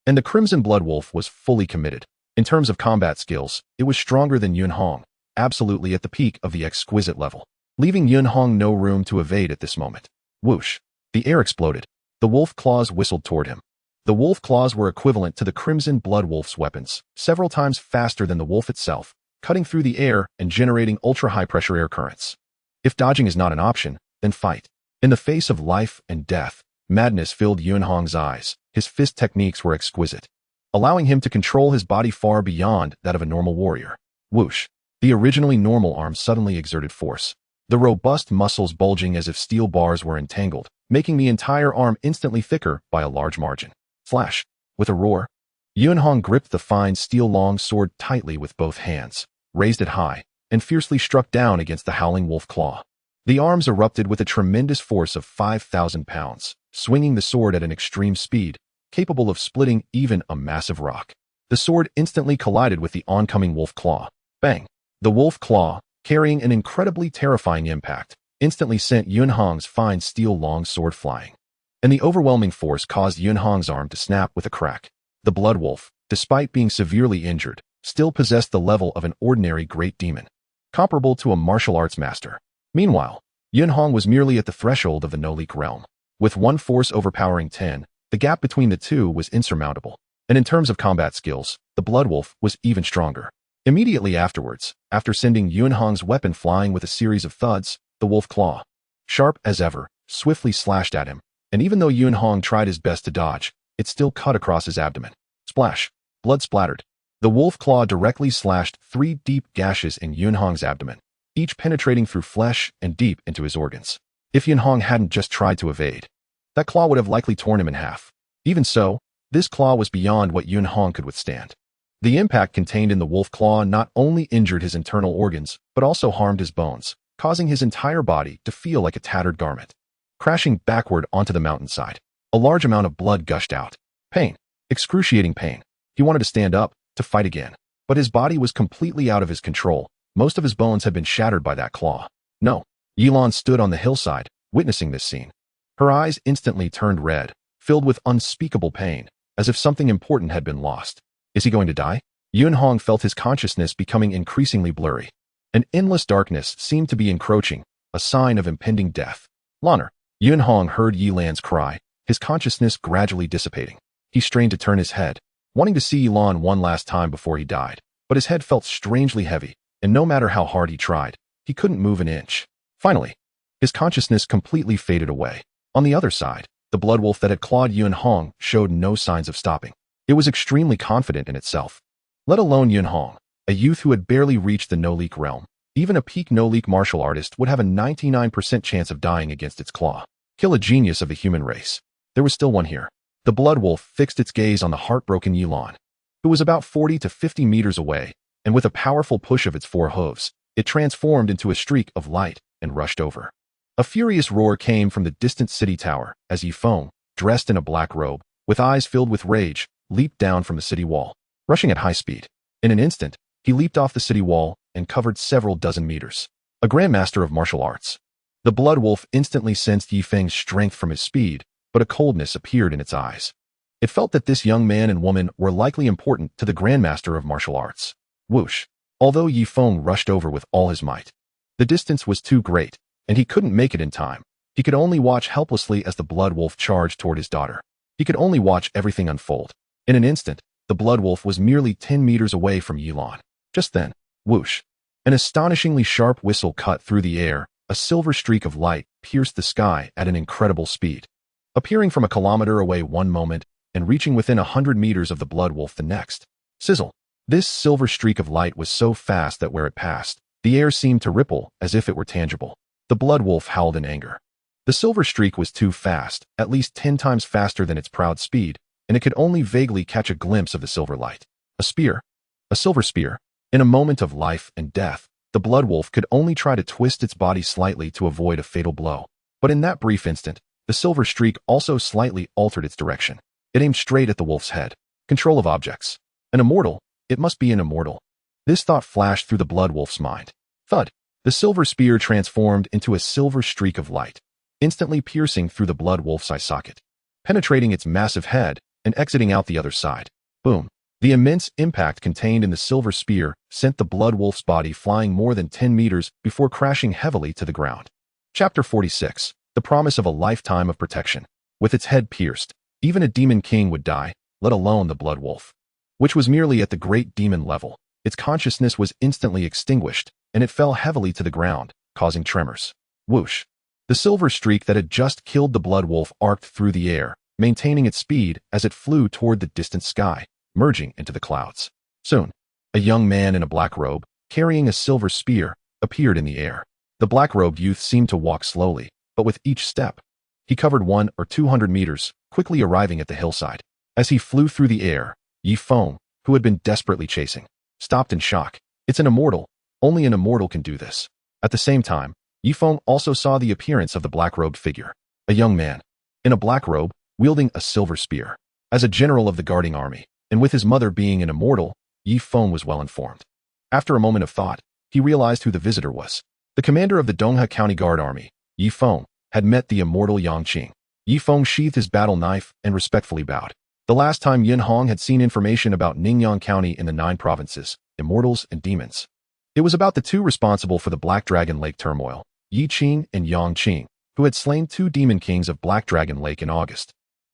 A: And the Crimson Bloodwolf was fully committed. In terms of combat skills, it was stronger than Yun Hong, absolutely at the peak of the exquisite level, leaving Yun Hong no room to evade at this moment. Whoosh! The air exploded. The wolf claws whistled toward him. The wolf claws were equivalent to the Crimson Bloodwolf's weapons, several times faster than the wolf itself, cutting through the air and generating ultra-high-pressure air currents. If dodging is not an option, then fight. In the face of life and death, madness filled Yun Hong's eyes. His fist techniques were exquisite, allowing him to control his body far beyond that of a normal warrior. Whoosh! The originally normal arm suddenly exerted force, the robust muscles bulging as if steel bars were entangled, making the entire arm instantly thicker by a large margin. Flash! With a roar, Yun Hong gripped the fine steel long sword tightly with both hands, raised it high, and fiercely struck down against the howling wolf claw. The arms erupted with a tremendous force of 5,000 pounds, swinging the sword at an extreme speed, capable of splitting even a massive rock. The sword instantly collided with the oncoming wolf claw. Bang! The wolf claw, carrying an incredibly terrifying impact, instantly sent Yun Hong's fine steel long sword flying. And the overwhelming force caused Yun Hong's arm to snap with a crack. The Blood Wolf, despite being severely injured, still possessed the level of an ordinary great demon, comparable to a martial arts master. Meanwhile, Yun Hong was merely at the threshold of the no-leak realm. With one force overpowering 10, the gap between the two was insurmountable. And in terms of combat skills, the Blood Wolf was even stronger. Immediately afterwards, after sending Yun Hong's weapon flying with a series of thuds, the wolf claw, sharp as ever, swiftly slashed at him, and even though Yun Hong tried his best to dodge, it still cut across his abdomen. Splash! Blood splattered. The wolf claw directly slashed 3 deep gashes in Yun Hong's abdomen, each penetrating through flesh and deep into his organs. If Yun Hong hadn't just tried to evade, that claw would have likely torn him in half. Even so, this claw was beyond what Yun Hong could withstand. The impact contained in the wolf claw not only injured his internal organs, but also harmed his bones, causing his entire body to feel like a tattered garment. Crashing backward onto the mountainside, a large amount of blood gushed out. Pain. Excruciating pain. He wanted to stand up, to fight again. But his body was completely out of his control. Most of his bones had been shattered by that claw. No. Yilan stood on the hillside, witnessing this scene. Her eyes instantly turned red, filled with unspeakable pain, as if something important had been lost. Is he going to die? Yunhong felt his consciousness becoming increasingly blurry. An endless darkness seemed to be encroaching, a sign of impending death. Lanner. Yunhong heard Yilan's cry, his consciousness gradually dissipating. He strained to turn his head, wanting to see Yilan one last time before he died, but his head felt strangely heavy, and no matter how hard he tried, he couldn't move an inch. Finally, his consciousness completely faded away. On the other side, the blood wolf that had clawed Yunhong showed no signs of stopping. It was extremely confident in itself. Let alone Yunhong, a youth who had barely reached the no-leak realm. Even a peak no-leak martial artist would have a 99% chance of dying against its claw. Kill a genius of the human race. There was still one here. The blood wolf fixed its gaze on the heartbroken Yilan, who was about 40 to 50 meters away, and with a powerful push of its four hooves, it transformed into a streak of light and rushed over. A furious roar came from the distant city tower as Yifeng, dressed in a black robe, with eyes filled with rage, leaped down from the city wall, rushing at high speed. In an instant, he leaped off the city wall and covered several dozen meters. A grandmaster of martial arts. The blood wolf instantly sensed Yifeng's strength from his speed, but a coldness appeared in its eyes. It felt that this young man and woman were likely important to the grandmaster of martial arts. Whoosh. Although Yifeng rushed over with all his might, the distance was too great, and he couldn't make it in time. He could only watch helplessly as the blood wolf charged toward his daughter. He could only watch everything unfold. In an instant, the blood wolf was merely 10 meters away from Yilan. Just then, whoosh. An astonishingly sharp whistle cut through the air. A silver streak of light pierced the sky at an incredible speed, appearing from a kilometer away one moment and reaching within 100 meters of the blood wolf the next. Sizzle. This silver streak of light was so fast that where it passed, the air seemed to ripple as if it were tangible. The blood wolf howled in anger. The silver streak was too fast, at least 10 times faster than its proud speed, and it could only vaguely catch a glimpse of the silver light. A spear. A silver spear. In a moment of life and death, the blood wolf could only try to twist its body slightly to avoid a fatal blow. But in that brief instant, the silver streak also slightly altered its direction. It aimed straight at the wolf's head. Control of objects. An immortal. It must be an immortal. This thought flashed through the blood wolf's mind. Thud. The silver spear transformed into a silver streak of light, instantly piercing through the blood wolf's eye socket, penetrating its massive head and exiting out the other side. Boom. The immense impact contained in the silver spear sent the blood wolf's body flying more than 10 meters before crashing heavily to the ground. Chapter 46. The promise of a lifetime of protection. With its head pierced, even a demon king would die, let alone the blood wolf, which was merely at the great demon level. Its consciousness was instantly extinguished, and it fell heavily to the ground, causing tremors. Whoosh. The silver streak that had just killed the blood wolf arced through the air, maintaining its speed as it flew toward the distant sky, merging into the clouds. Soon, a young man in a black robe, carrying a silver spear, appeared in the air. The black-robed youth seemed to walk slowly, but with each step, he covered 100 or 200 meters, quickly arriving at the hillside. As he flew through the air, Yifeng, who had been desperately chasing, stopped in shock. It's an immortal. Only an immortal can do this. At the same time, Yifeng also saw the appearance of the black-robed figure. A young man, in a black robe, wielding a silver spear. As a general of the guarding army, and with his mother being an immortal, Yifeng was well informed. After a moment of thought, he realized who the visitor was. The commander of the Dongha County Guard Army, Yifeng, had met the immortal Yang Qing. Yifeng sheathed his battle knife and respectfully bowed. The last time Yunhong had seen information about Ningyan County in the 9 provinces, immortals and demons, it was about the two responsible for the Black Dragon Lake turmoil, Yi Qing and Yang Qing, who had slain 2 demon kings of Black Dragon Lake in August.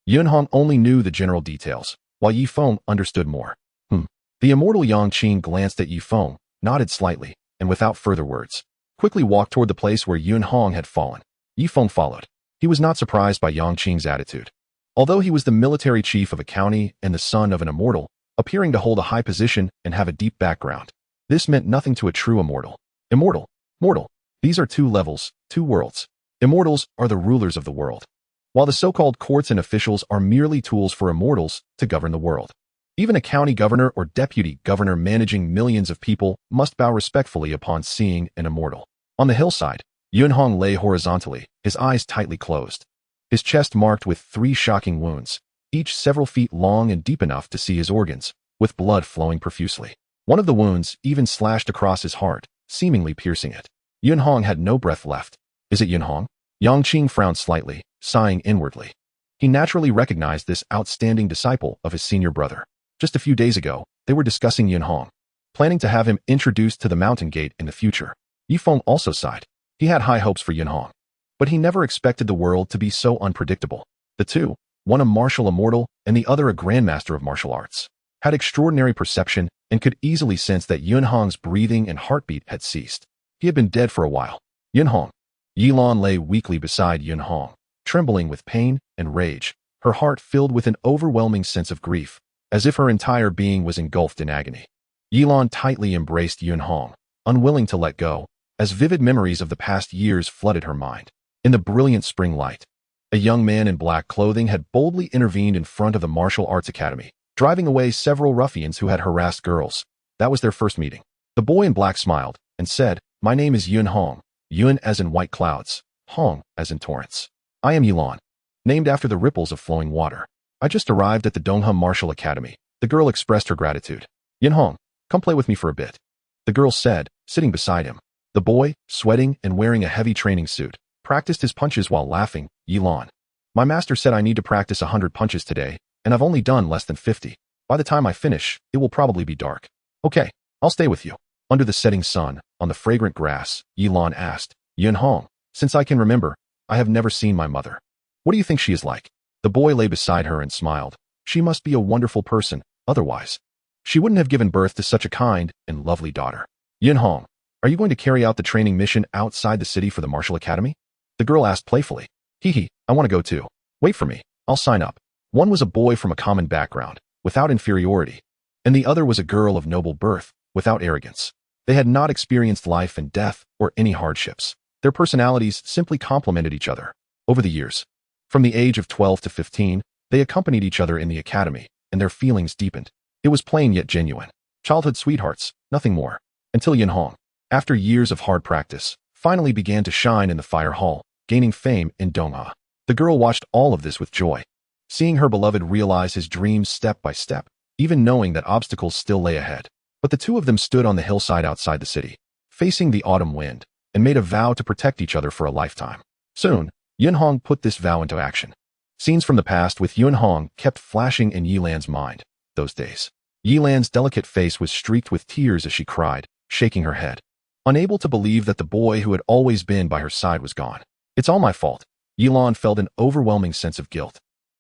A: Yunhong only knew the general details, while Yifeng understood more. The immortal Yang Qing glanced at Yifeng, nodded slightly, and without further words, quickly walked toward the place where Yunhong had fallen. Yifeng followed. He was not surprised by Yang Qing's attitude. Although he was the military chief of a county and the son of an immortal, appearing to hold a high position and have a deep background, this meant nothing to a true immortal. Immortal, mortal. These are 2 levels, 2 worlds. Immortals are the rulers of the world, while the so-called courts and officials are merely tools for immortals to govern the world. Even a county governor or deputy governor managing millions of people must bow respectfully upon seeing an immortal. On the hillside, Yunhong lay horizontally, his eyes tightly closed, his chest marked with 3 shocking wounds, each several feet long and deep enough to see his organs, with blood flowing profusely. One of the wounds even slashed across his heart, seemingly piercing it. Yunhong had no breath left. Is it Yunhong? Yang Qing frowned slightly, sighing inwardly. He naturally recognized this outstanding disciple of his senior brother. Just a few days ago, they were discussing Yunhong, planning to have him introduced to the mountain gate in the future. Yifeng also sighed. He had high hopes for Yunhong, but he never expected the world to be so unpredictable. The two, one a martial immortal and the other a grandmaster of martial arts, had extraordinary perception and could easily sense that Yunhong's breathing and heartbeat had ceased. He had been dead for a while. Yunhong. Yilan lay weakly beside Yunhong, trembling with pain and rage, her heart filled with an overwhelming sense of grief, as if her entire being was engulfed in agony. Yilan tightly embraced Yunhong, unwilling to let go, as vivid memories of the past years flooded her mind. In the brilliant spring light, a young man in black clothing had boldly intervened in front of the martial arts academy, driving away several ruffians who had harassed girls. That was their first meeting. The boy in black smiled and said, "My name is Yunhong, Yun as in white clouds, Hong as in torrents. I am Yilan, named after the ripples of flowing water. I just arrived at the Donghum Martial Academy." The girl expressed her gratitude. "Yunhong, come play with me for a bit," the girl said, sitting beside him. The boy, sweating and wearing a heavy training suit, practiced his punches while laughing. "Yilan, my master said I need to practice 100 punches today, and I've only done less than 50. By the time I finish, it will probably be dark." "Okay, I'll stay with you." Under the setting sun, on the fragrant grass, Yilan asked, "Yunhong, since I can remember, I have never seen my mother. What do you think she is like?" The boy lay beside her and smiled. "She must be a wonderful person, otherwise she wouldn't have given birth to such a kind and lovely daughter." "Yunhong, are you going to carry out the training mission outside the city for the martial academy?" the girl asked playfully. "Hee, I want to go too. Wait for me, I'll sign up." One was a boy from a common background, without inferiority, and the other was a girl of noble birth, without arrogance. They had not experienced life and death or any hardships. Their personalities simply complemented each other. Over the years, from the age of 12 to 15, they accompanied each other in the academy, and their feelings deepened. It was plain yet genuine. Childhood sweethearts, nothing more. Until Yunhong, after years of hard practice, finally began to shine in the fire hall, gaining fame in Dongha. The girl watched all of this with joy, seeing her beloved realize his dreams step by step, even knowing that obstacles still lay ahead. But the two of them stood on the hillside outside the city, facing the autumn wind, and made a vow to protect each other for a lifetime. Soon, Yunhong put this vow into action. Scenes from the past with Yunhong kept flashing in Yilan's mind. Those days, Yilan's delicate face was streaked with tears as she cried, shaking her head, unable to believe that the boy who had always been by her side was gone. "It's all my fault." Yilan felt an overwhelming sense of guilt.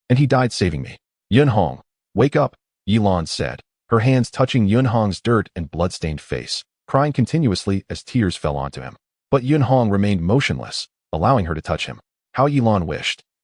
A: "And he died saving me." "Yunhong, wake up," Yilan said, her hands touching Yunhong's dirt and blood-stained face, crying continuously as tears fell onto him. But Yunhong remained motionless, allowing her to touch him. How Yilan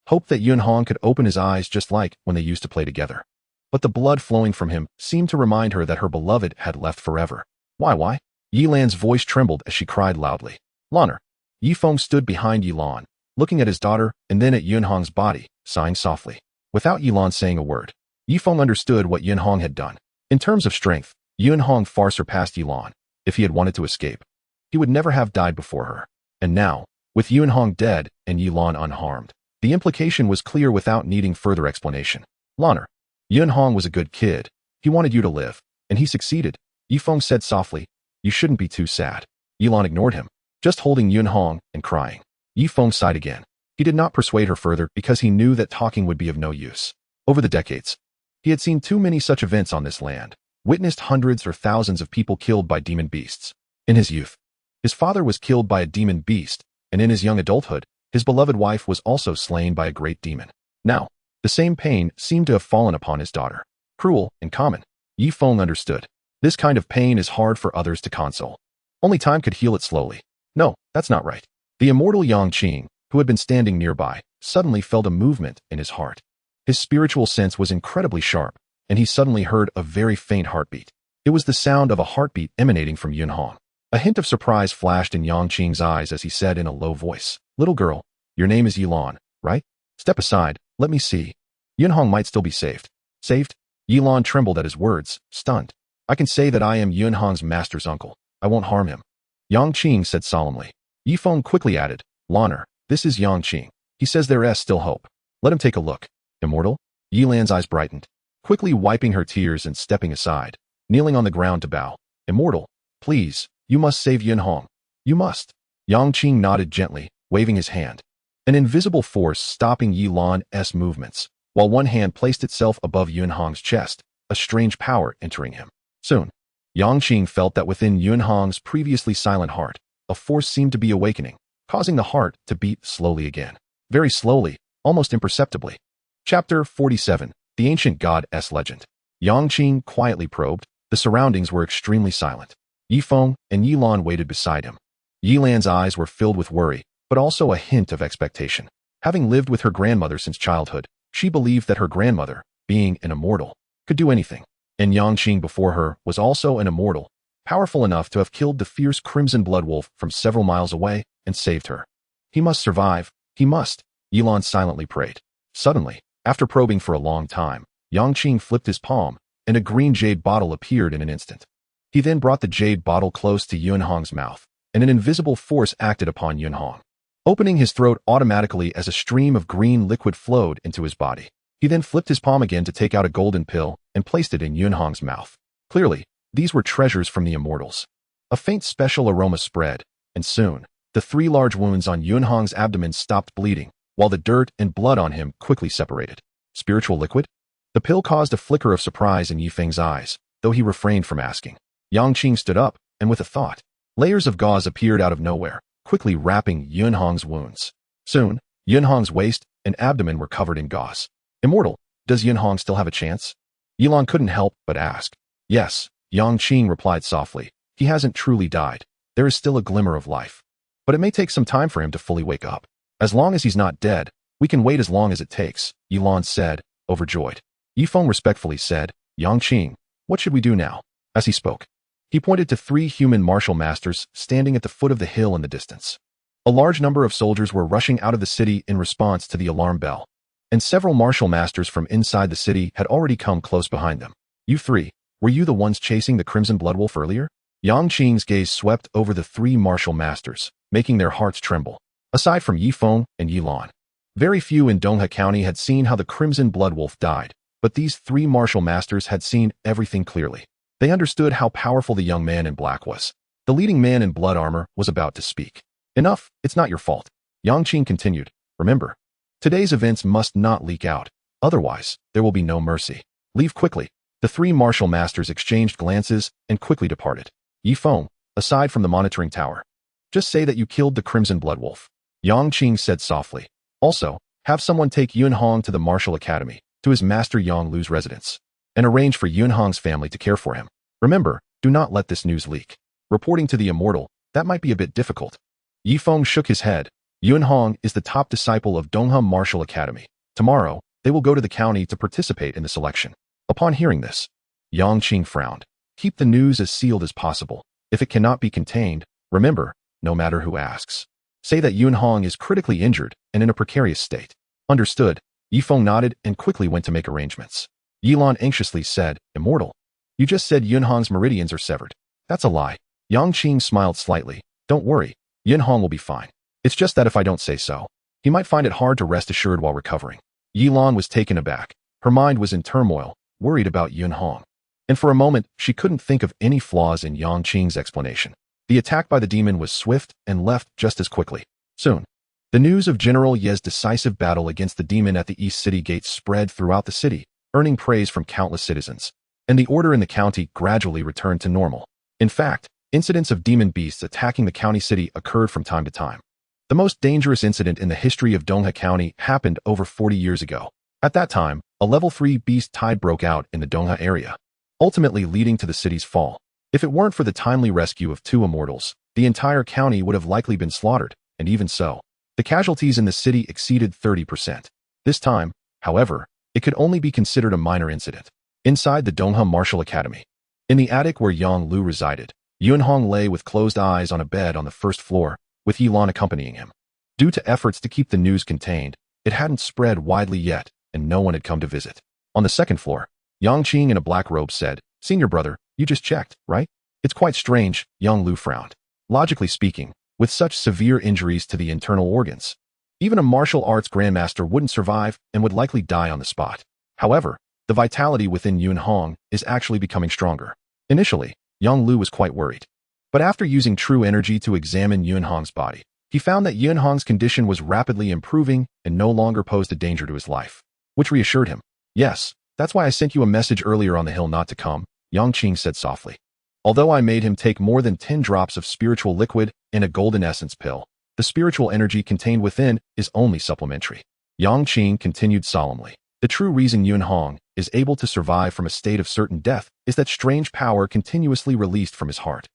A: hoped that Yunhong could open his eyes just like when they used to play together. But the blood flowing from him seemed to remind her that her beloved had left forever. Why? Yilan's voice trembled as she cried loudly. "Laner." Yifeng stood behind Yilan, looking at his daughter and then at Yunhong's body, sighing softly. Without Yilan saying a word, Yifeng understood what Yunhong had done. In terms of strength, Yunhong far surpassed Yilan. If he had wanted to escape, he would never have died before her. And now, with Yunhong dead and Yilan unharmed, the implication was clear without needing further explanation. "Laner, Yunhong was a good kid. He wanted you to live, and he succeeded," Yifeng said softly. "You shouldn't be too sad." Yilan ignored him, just holding Yunhong and crying. Yifeng sighed again. He did not persuade her further because he knew that talking would be of no use. Over the decades, he had seen too many such events on this land, witnessed hundreds or thousands of people killed by demon beasts. In his youth, his father was killed by a demon beast, and in his young adulthood, his beloved wife was also slain by a great demon. Now, the same pain seemed to have fallen upon his daughter. Cruel and common. Yifeng understood. This kind of pain is hard for others to console. Only time could heal it slowly. No, that's not right. The immortal Yang Qing, who had been standing nearby, suddenly felt a movement in his heart. His spiritual sense was incredibly sharp, and he suddenly heard a very faint heartbeat. It was the sound of a heartbeat emanating from Yunhong. A hint of surprise flashed in Yang Qing's eyes as he said in a low voice, "Little girl, your name is Yilan, right? Step aside, let me see." Yunhong might still be saved. Saved? Yilan trembled at his words, stunned. "I can say that I am Yunhong's master's uncle. I won't harm him," Yang Qing said solemnly. Yifeng quickly added, "Laner, this is Yang Qing. He says there is still hope. Let him take a look." "Immortal?" Yilan's eyes brightened, quickly wiping her tears and stepping aside, kneeling on the ground to bow. "Immortal, please, you must save Yunhong. You must." Yang Qing nodded gently, waving his hand. An invisible force stopping Yi Lan's movements, while one hand placed itself above Yun Hong's chest, a strange power entering him. Soon, Yang Qing felt that within Yun Hong's previously silent heart, a force seemed to be awakening, causing the heart to beat slowly again. Very slowly, almost imperceptibly. Chapter 47, The Ancient God's Legend. Yang Qing quietly probed. The surroundings were extremely silent. Yi Feng and Yi Lan waited beside him. Yi Lan's eyes were filled with worry, but also a hint of expectation. Having lived with her grandmother since childhood, she believed that her grandmother, being an immortal, could do anything. And Yang Qing before her was also an immortal, powerful enough to have killed the fierce crimson blood wolf from several miles away and saved her. He must survive. He must, Yi Lan silently prayed. Suddenly, after probing for a long time, Yang Qing flipped his palm, and a green jade bottle appeared in an instant. He then brought the jade bottle close to Yun Hong's mouth, and an invisible force acted upon Yun Hong, opening his throat automatically as a stream of green liquid flowed into his body. He then flipped his palm again to take out a golden pill and placed it in Yun Hong's mouth. Clearly, these were treasures from the immortals. A faint special aroma spread, and soon, the 3 large wounds on Yun Hong's abdomen stopped bleeding, while the dirt and blood on him quickly separated. Spiritual liquid? The pill caused a flicker of surprise in Yi Feng's eyes, though he refrained from asking. Yang Qing stood up, and with a thought, layers of gauze appeared out of nowhere, quickly wrapping Yun Hong's wounds. Soon, Yun Hong's waist and abdomen were covered in gauze. Immortal, does Yun Hong still have a chance? Yi Lan couldn't help but ask. Yes, Yang Qing replied softly. He hasn't truly died. There is still a glimmer of life. But it may take some time for him to fully wake up. As long as he's not dead, we can wait as long as it takes, Yi Lan said, overjoyed. Yi Feng respectfully said, Yang Qing, what should we do now? As he spoke, he pointed to 3 human martial masters standing at the foot of the hill in the distance. A large number of soldiers were rushing out of the city in response to the alarm bell, and several martial masters from inside the city had already come close behind them. You 3, were you the ones chasing the crimson blood wolf earlier? Yang Qing's gaze swept over the 3 martial masters, making their hearts tremble. Aside from Yi Feng and Yi Lan, very few in Dongha County had seen how the crimson blood wolf died, but these 3 martial masters had seen everything clearly. They understood how powerful the young man in black was. The leading man in blood armor was about to speak. Enough, it's not your fault. Yang Qing continued. Remember, today's events must not leak out. Otherwise, there will be no mercy. Leave quickly. The 3 martial masters exchanged glances and quickly departed. Yi Feng, aside from the monitoring tower, just say that you killed the crimson blood wolf. Yang Qing said softly. Also, have someone take Yun Hong to the martial academy, to his master Yang Lu's residence, and arrange for Yun Hong's family to care for him. Remember, do not let this news leak. Reporting to the immortal, that might be a bit difficult. Yi Feng shook his head. Yun Hong is the top disciple of Dongha Martial Academy. Tomorrow, they will go to the county to participate in the selection. Upon hearing this, Yang Qing frowned. Keep the news as sealed as possible. If it cannot be contained, remember, no matter who asks, say that Yun Hong is critically injured and in a precarious state. Understood. Yi Feng nodded and quickly went to make arrangements. Yi Lan anxiously said, Immortal, you just said Yun Hong's meridians are severed. That's a lie. Yang Qing smiled slightly. Don't worry, Yun Hong will be fine. It's just that if I don't say so, he might find it hard to rest assured while recovering. Yi Lan was taken aback. Her mind was in turmoil, worried about Yun Hong. And for a moment, she couldn't think of any flaws in Yang Qing's explanation. The attack by the demon was swift and left just as quickly. Soon, the news of General Ye's decisive battle against the demon at the East City Gates spread throughout the city, earning praise from countless citizens, and the order in the county gradually returned to normal. In fact, incidents of demon beasts attacking the county city occurred from time to time. The most dangerous incident in the history of Dongha County happened over 40 years ago. At that time, a level 3 beast tide broke out in the Dongha area, ultimately leading to the city's fall. If it weren't for the timely rescue of 2 immortals, the entire county would have likely been slaughtered, and even so, the casualties in the city exceeded 30%. This time, however, it could only be considered a minor incident. Inside the Dongha Martial Academy, in the attic where Yang Lu resided, Yun Hong lay with closed eyes on a bed on the first floor, with Yi Lan accompanying him. Due to efforts to keep the news contained, it hadn't spread widely yet, and no one had come to visit. On the second floor, Yang Qing in a black robe said, Senior brother, you just checked, right? It's quite strange, Yang Lu frowned. Logically speaking, with such severe injuries to the internal organs, even a martial arts grandmaster wouldn't survive and would likely die on the spot. However, the vitality within Yun Hong is actually becoming stronger. Initially, Yang Lu was quite worried. But after using true energy to examine Yuanhong's body, he found that Yuanhong's condition was rapidly improving and no longer posed a danger to his life, which reassured him. Yes, that's why I sent you a message earlier on the hill not to come, Yang Qing said softly. Although I made him take more than 10 drops of spiritual liquid in a golden essence pill, the spiritual energy contained within is only supplementary. Yang Qing continued solemnly. The true reason Yuanhong is able to survive from a state of certain death is that strange power continuously released from his heart.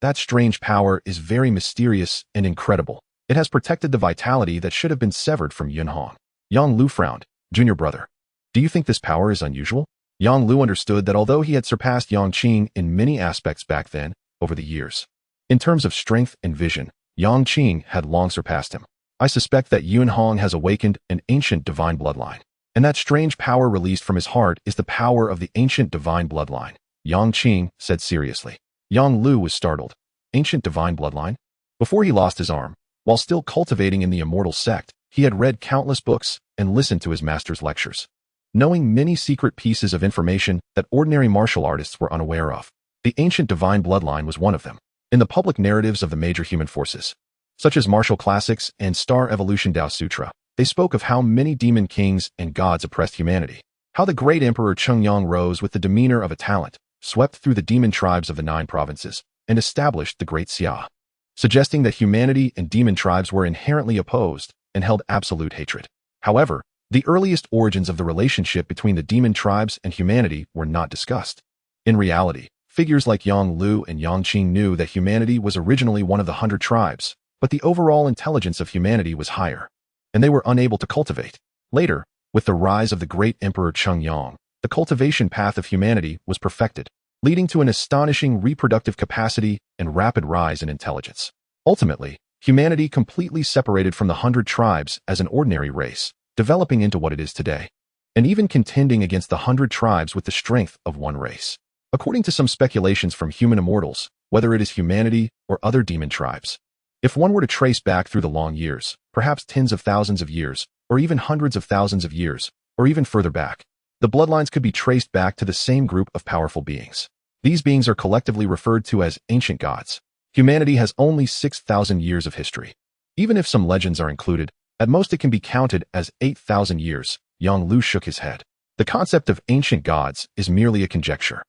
A: That strange power is very mysterious and incredible. It has protected the vitality that should have been severed from Yuanhong. Yang Lu frowned. Junior brother, do you think this power is unusual? Yang Lu understood that although he had surpassed Yang Qing in many aspects back then, over the years, in terms of strength and vision, Yang Qing had long surpassed him. I suspect that Yuanhong has awakened an ancient divine bloodline, and that strange power released from his heart is the power of the ancient divine bloodline, Yang Qing said seriously. Yang Lu was startled. Ancient divine bloodline? Before he lost his arm, while still cultivating in the immortal sect, he had read countless books and listened to his master's lectures, knowing many secret pieces of information that ordinary martial artists were unaware of. The ancient divine bloodline was one of them. In the public narratives of the major human forces, such as martial classics and Star Evolution Tao Sutra, they spoke of how many demon kings and gods oppressed humanity, how the great Emperor Chengyang rose with the demeanor of a talent, swept through the demon tribes of the 9 provinces, and established the Great Xia, suggesting that humanity and demon tribes were inherently opposed and held absolute hatred. However, the earliest origins of the relationship between the demon tribes and humanity were not discussed. In reality, figures like Yang Lu and Yang Qing knew that humanity was originally one of the 100 tribes, but the overall intelligence of humanity was higher, and they were unable to cultivate. Later, with the rise of the great Emperor Chengyang, the cultivation path of humanity was perfected, leading to an astonishing reproductive capacity and rapid rise in intelligence. Ultimately, humanity completely separated from the 100 tribes as an ordinary race, developing into what it is today, and even contending against the 100 tribes with the strength of one race. According to some speculations from human immortals, whether it is humanity or other demon tribes, if one were to trace back through the long years, perhaps tens of thousands of years, or even hundreds of thousands of years, or even further back, the bloodlines could be traced back to the same group of powerful beings. These beings are collectively referred to as ancient gods. Humanity has only 6,000 years of history. Even if some legends are included, at most it can be counted as 8,000 years. Yang Lu shook his head. The concept of ancient gods is merely a conjecture.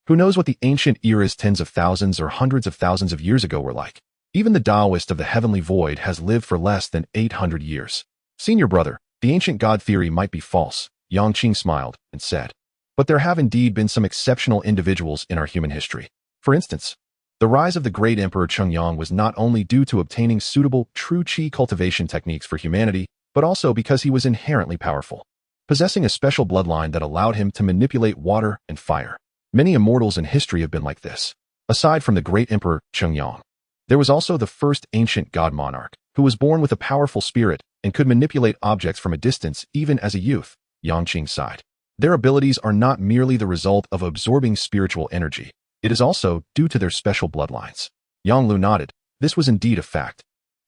A: Who knows what the ancient eras tens of thousands or hundreds of thousands of years ago were like? Even the Taoist of the heavenly void has lived for less than 800 years. Senior brother, the ancient god theory might be false, Yang Qing smiled and said. But there have indeed been some exceptional individuals in our human history. For instance, the rise of the great Emperor Chengyang was not only due to obtaining suitable true qi cultivation techniques for humanity, but also because he was inherently powerful, possessing a special bloodline that allowed him to manipulate water and fire. Many immortals in history have been like this. Aside from the great Emperor Chengyang, there was also the first ancient god monarch, who was born with a powerful spirit and could manipulate objects from a distance even as a youth. Yang Qing sighed. Their abilities are not merely the result of absorbing spiritual energy. It is also due to their special bloodlines. Yang Lu nodded. This was indeed a fact.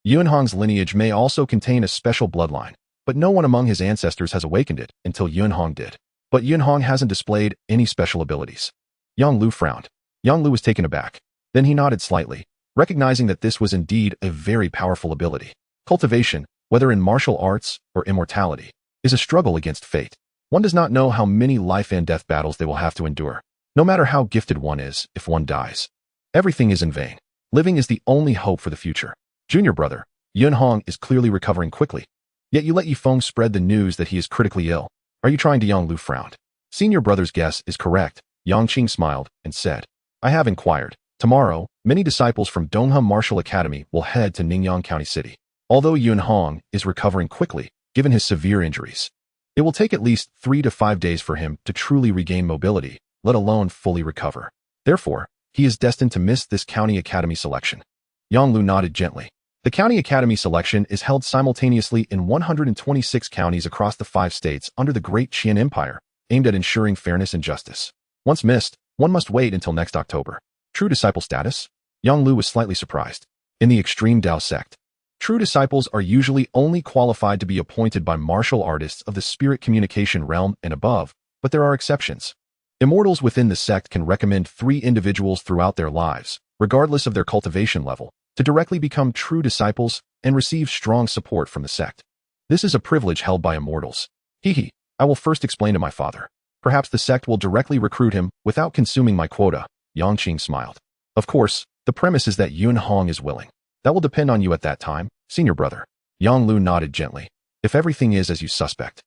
A: Yuanhong's lineage may also contain a special bloodline, but no one among his ancestors has awakened it until Yuanhong did. But Yuanhong hasn't displayed any special abilities. Yang Lu frowned. Yang Lu was taken aback. Then he nodded slightly, recognizing that this was indeed a very powerful ability. Cultivation, whether in martial arts or immortality, is a struggle against fate. One does not know how many life and death battles they will have to endure. No matter how gifted one is, if one dies, everything is in vain. Living is the only hope for the future. Junior brother, Yuanhong is clearly recovering quickly. Yet you let Yifeng spread the news that he is critically ill. Are you trying to? Yang Lu frowned. Senior brother's guess is correct. Yang Qing smiled and said, I have inquired. Tomorrow, many disciples from Donghum Martial Academy will head to Ningyan County City. Although Yuanhong is recovering quickly, given his severe injuries, it will take at least 3 to 5 days for him to truly regain mobility, let alone fully recover. Therefore, he is destined to miss this county academy selection. Yang Lu nodded gently. The county academy selection is held simultaneously in 126 counties across the 5 states under the Great Qian Empire, aimed at ensuring fairness and justice. Once missed, one must wait until next October. True disciple status? Yang Lu was slightly surprised. In the extreme Tao sect, true disciples are usually only qualified to be appointed by martial artists of the spirit communication realm and above, but there are exceptions. Immortals within the sect can recommend 3 individuals throughout their lives, regardless of their cultivation level, to directly become true disciples and receive strong support from the sect. This is a privilege held by immortals. Hehe, I will first explain to my father. Perhaps the sect will directly recruit him without consuming my quota. Yang Qing smiled. Of course, the premise is that Yun Hong is willing. That will depend on you at that time, senior brother. Yang Lu nodded gently. If everything is as you suspect,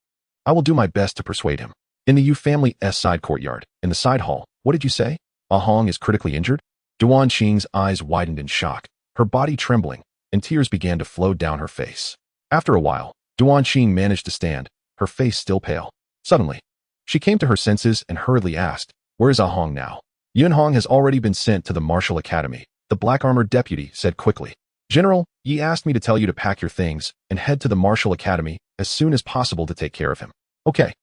A: I will do my best to persuade him. In the Yu family's side courtyard, in the side hall, what did you say? Ah Hong is critically injured? Duan Qing's eyes widened in shock, her body trembling, and tears began to flow down her face. After a while, Duan Qing managed to stand, her face still pale. Suddenly, she came to her senses and hurriedly asked, where is Ah Hong now? Yun Hong has already been sent to the Martial Academy, the black-armored deputy said quickly. General, Yi asked me to tell you to pack your things and head to the Martial Academy as soon as possible to take care of him. Okay.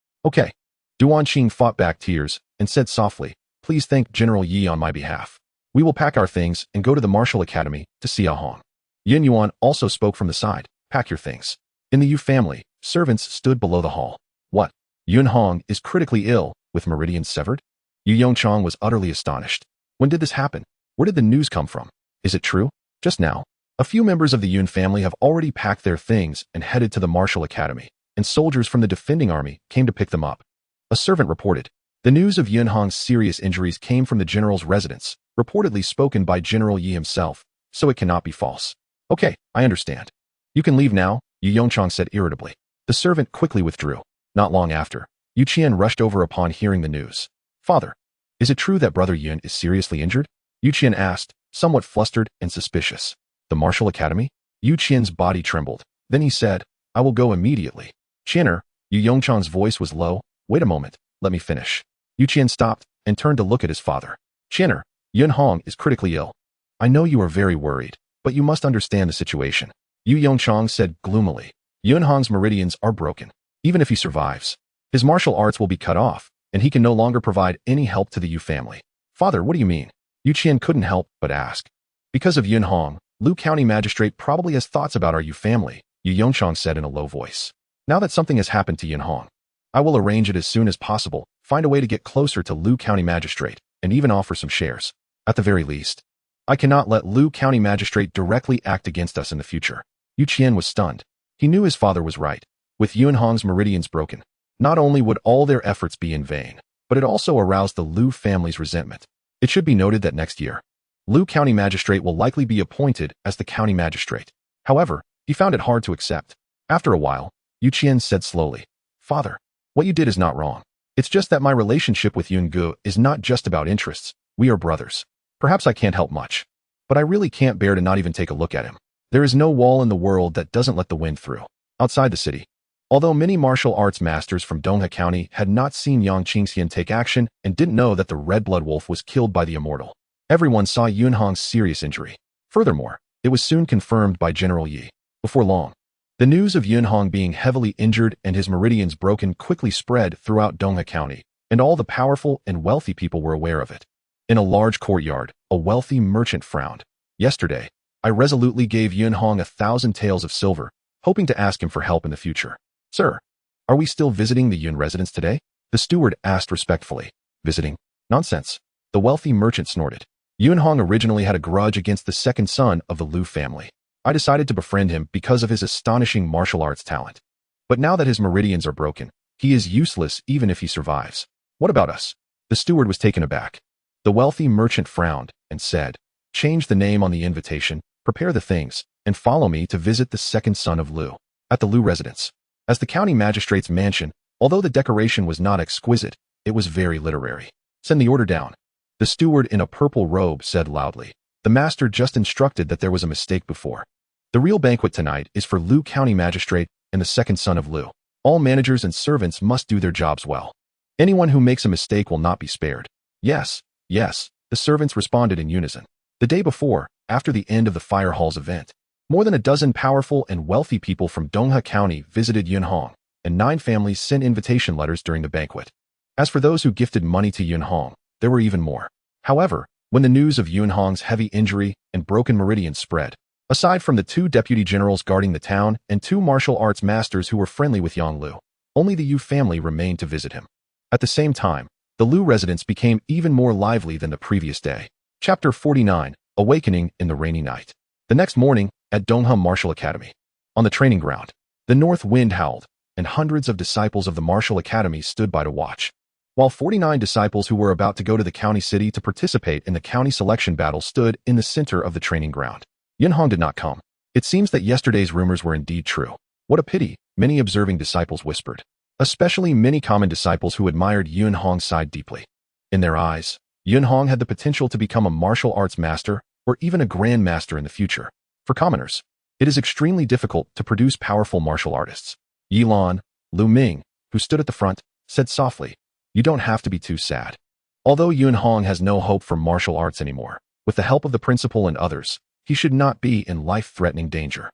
A: Duan Qing fought back tears and said softly, please thank General Yi on my behalf. We will pack our things and go to the Martial Academy to see Ah Hong. Yin Yuan also spoke from the side, pack your things. In the Yu family, servants stood below the hall. What? Yun Hong is critically ill, with meridians severed? Yu Yongchang was utterly astonished. When did this happen? Where did the news come from? Is it true? Just now. A few members of the Yun family have already packed their things and headed to the Martial Academy, and soldiers from the defending army came to pick them up. A servant reported. The news of Yun Hong's serious injuries came from the general's residence, reportedly spoken by General Yi himself, so it cannot be false. Okay, I understand. You can leave now, Yu Yongchang said irritably. The servant quickly withdrew. Not long after, Yu Qian rushed over upon hearing the news. Father, is it true that Brother Yun is seriously injured? Yu Qian asked, somewhat flustered and suspicious. The Martial Academy? Yu Qian's body trembled. Then he said, I will go immediately. Qianer, Yu Yongchang's voice was low. Wait a moment, let me finish. Yu Qian stopped and turned to look at his father. Qianer, Yun Hong is critically ill. I know you are very worried, but you must understand the situation. Yu Yongchang said gloomily. Yun Hong's meridians are broken. Even if he survives, his martial arts will be cut off, and he can no longer provide any help to the Yu family. Father, what do you mean? Yu Qian couldn't help but ask. Because of Yun Hong, Lu County Magistrate probably has thoughts about our Yu family, Yu Yongchang said in a low voice. Now that something has happened to Yun Hong, I will arrange it as soon as possible, find a way to get closer to Lu County Magistrate, and even offer some shares. At the very least, I cannot let Lu County Magistrate directly act against us in the future. Yu Qian was stunned. He knew his father was right. With Yun Hong's meridians broken, not only would all their efforts be in vain, but it also aroused the Lu family's resentment. It should be noted that next year, Lu County Magistrate will likely be appointed as the county magistrate. However, he found it hard to accept. After a while, Yu Qian said slowly, Father, what you did is not wrong. It's just that my relationship with Yun Gu is not just about interests. We are brothers. Perhaps I can't help much, but I really can't bear to not even take a look at him. There is no wall in the world that doesn't let the wind through. Outside the city, although many martial arts masters from Dongha County had not seen Yang Qingxian take action and didn't know that the red blood wolf was killed by the immortal, everyone saw Yun Hong's serious injury. Furthermore, it was soon confirmed by General Yi. Before long, the news of Yun Hong being heavily injured and his meridians broken quickly spread throughout Dongha County, and all the powerful and wealthy people were aware of it. In a large courtyard, a wealthy merchant frowned. Yesterday, I resolutely gave Yun Hong 1,000 taels of silver, hoping to ask him for help in the future. Sir, are we still visiting the Yun residence today? The steward asked respectfully. Visiting? Nonsense. The wealthy merchant snorted. Yun Hong originally had a grudge against the second son of the Lu family. I decided to befriend him because of his astonishing martial arts talent. But now that his meridians are broken, he is useless even if he survives. What about us? The steward was taken aback. The wealthy merchant frowned and said, change the name on the invitation, prepare the things, and follow me to visit the second son of Lu. At the Lu residence. As the county magistrate's mansion, although the decoration was not exquisite, it was very literary. Send the order down. The steward in a purple robe said loudly. The master just instructed that there was a mistake before. The real banquet tonight is for Lu County Magistrate and the second son of Lu. All managers and servants must do their jobs well. Anyone who makes a mistake will not be spared. Yes, the servants responded in unison. The day before, after the end of the Fire Hall's event, more than a dozen powerful and wealthy people from Dongha County visited Yun Hong, and 9 families sent invitation letters during the banquet. As for those who gifted money to Yun Hong, there were even more. However, when the news of Yun Hong's heavy injury and broken meridians spread, aside from the 2 deputy generals guarding the town and 2 martial arts masters who were friendly with Yang Lu, only the Yu family remained to visit him. At the same time, the Lu residence became even more lively than the previous day. Chapter 49, Awakening in the rainy night. The next morning, at Donghum Martial Academy. On the training ground, the north wind howled, and hundreds of disciples of the Martial Academy stood by to watch. While 49 disciples who were about to go to the county city to participate in the county selection battle stood in the center of the training ground. Yunhong did not come. It seems that yesterday's rumors were indeed true. What a pity, many observing disciples whispered. Especially many common disciples who admired Yunhong sighed deeply. In their eyes, Yunhong had the potential to become a martial arts master or even a grand master in the future. For commoners, it is extremely difficult to produce powerful martial artists. Yilan, Lu Ming, who stood at the front, said softly, "You don't have to be too sad." Although Yunhong has no hope for martial arts anymore, with the help of the principal and others, he should not be in life-threatening danger.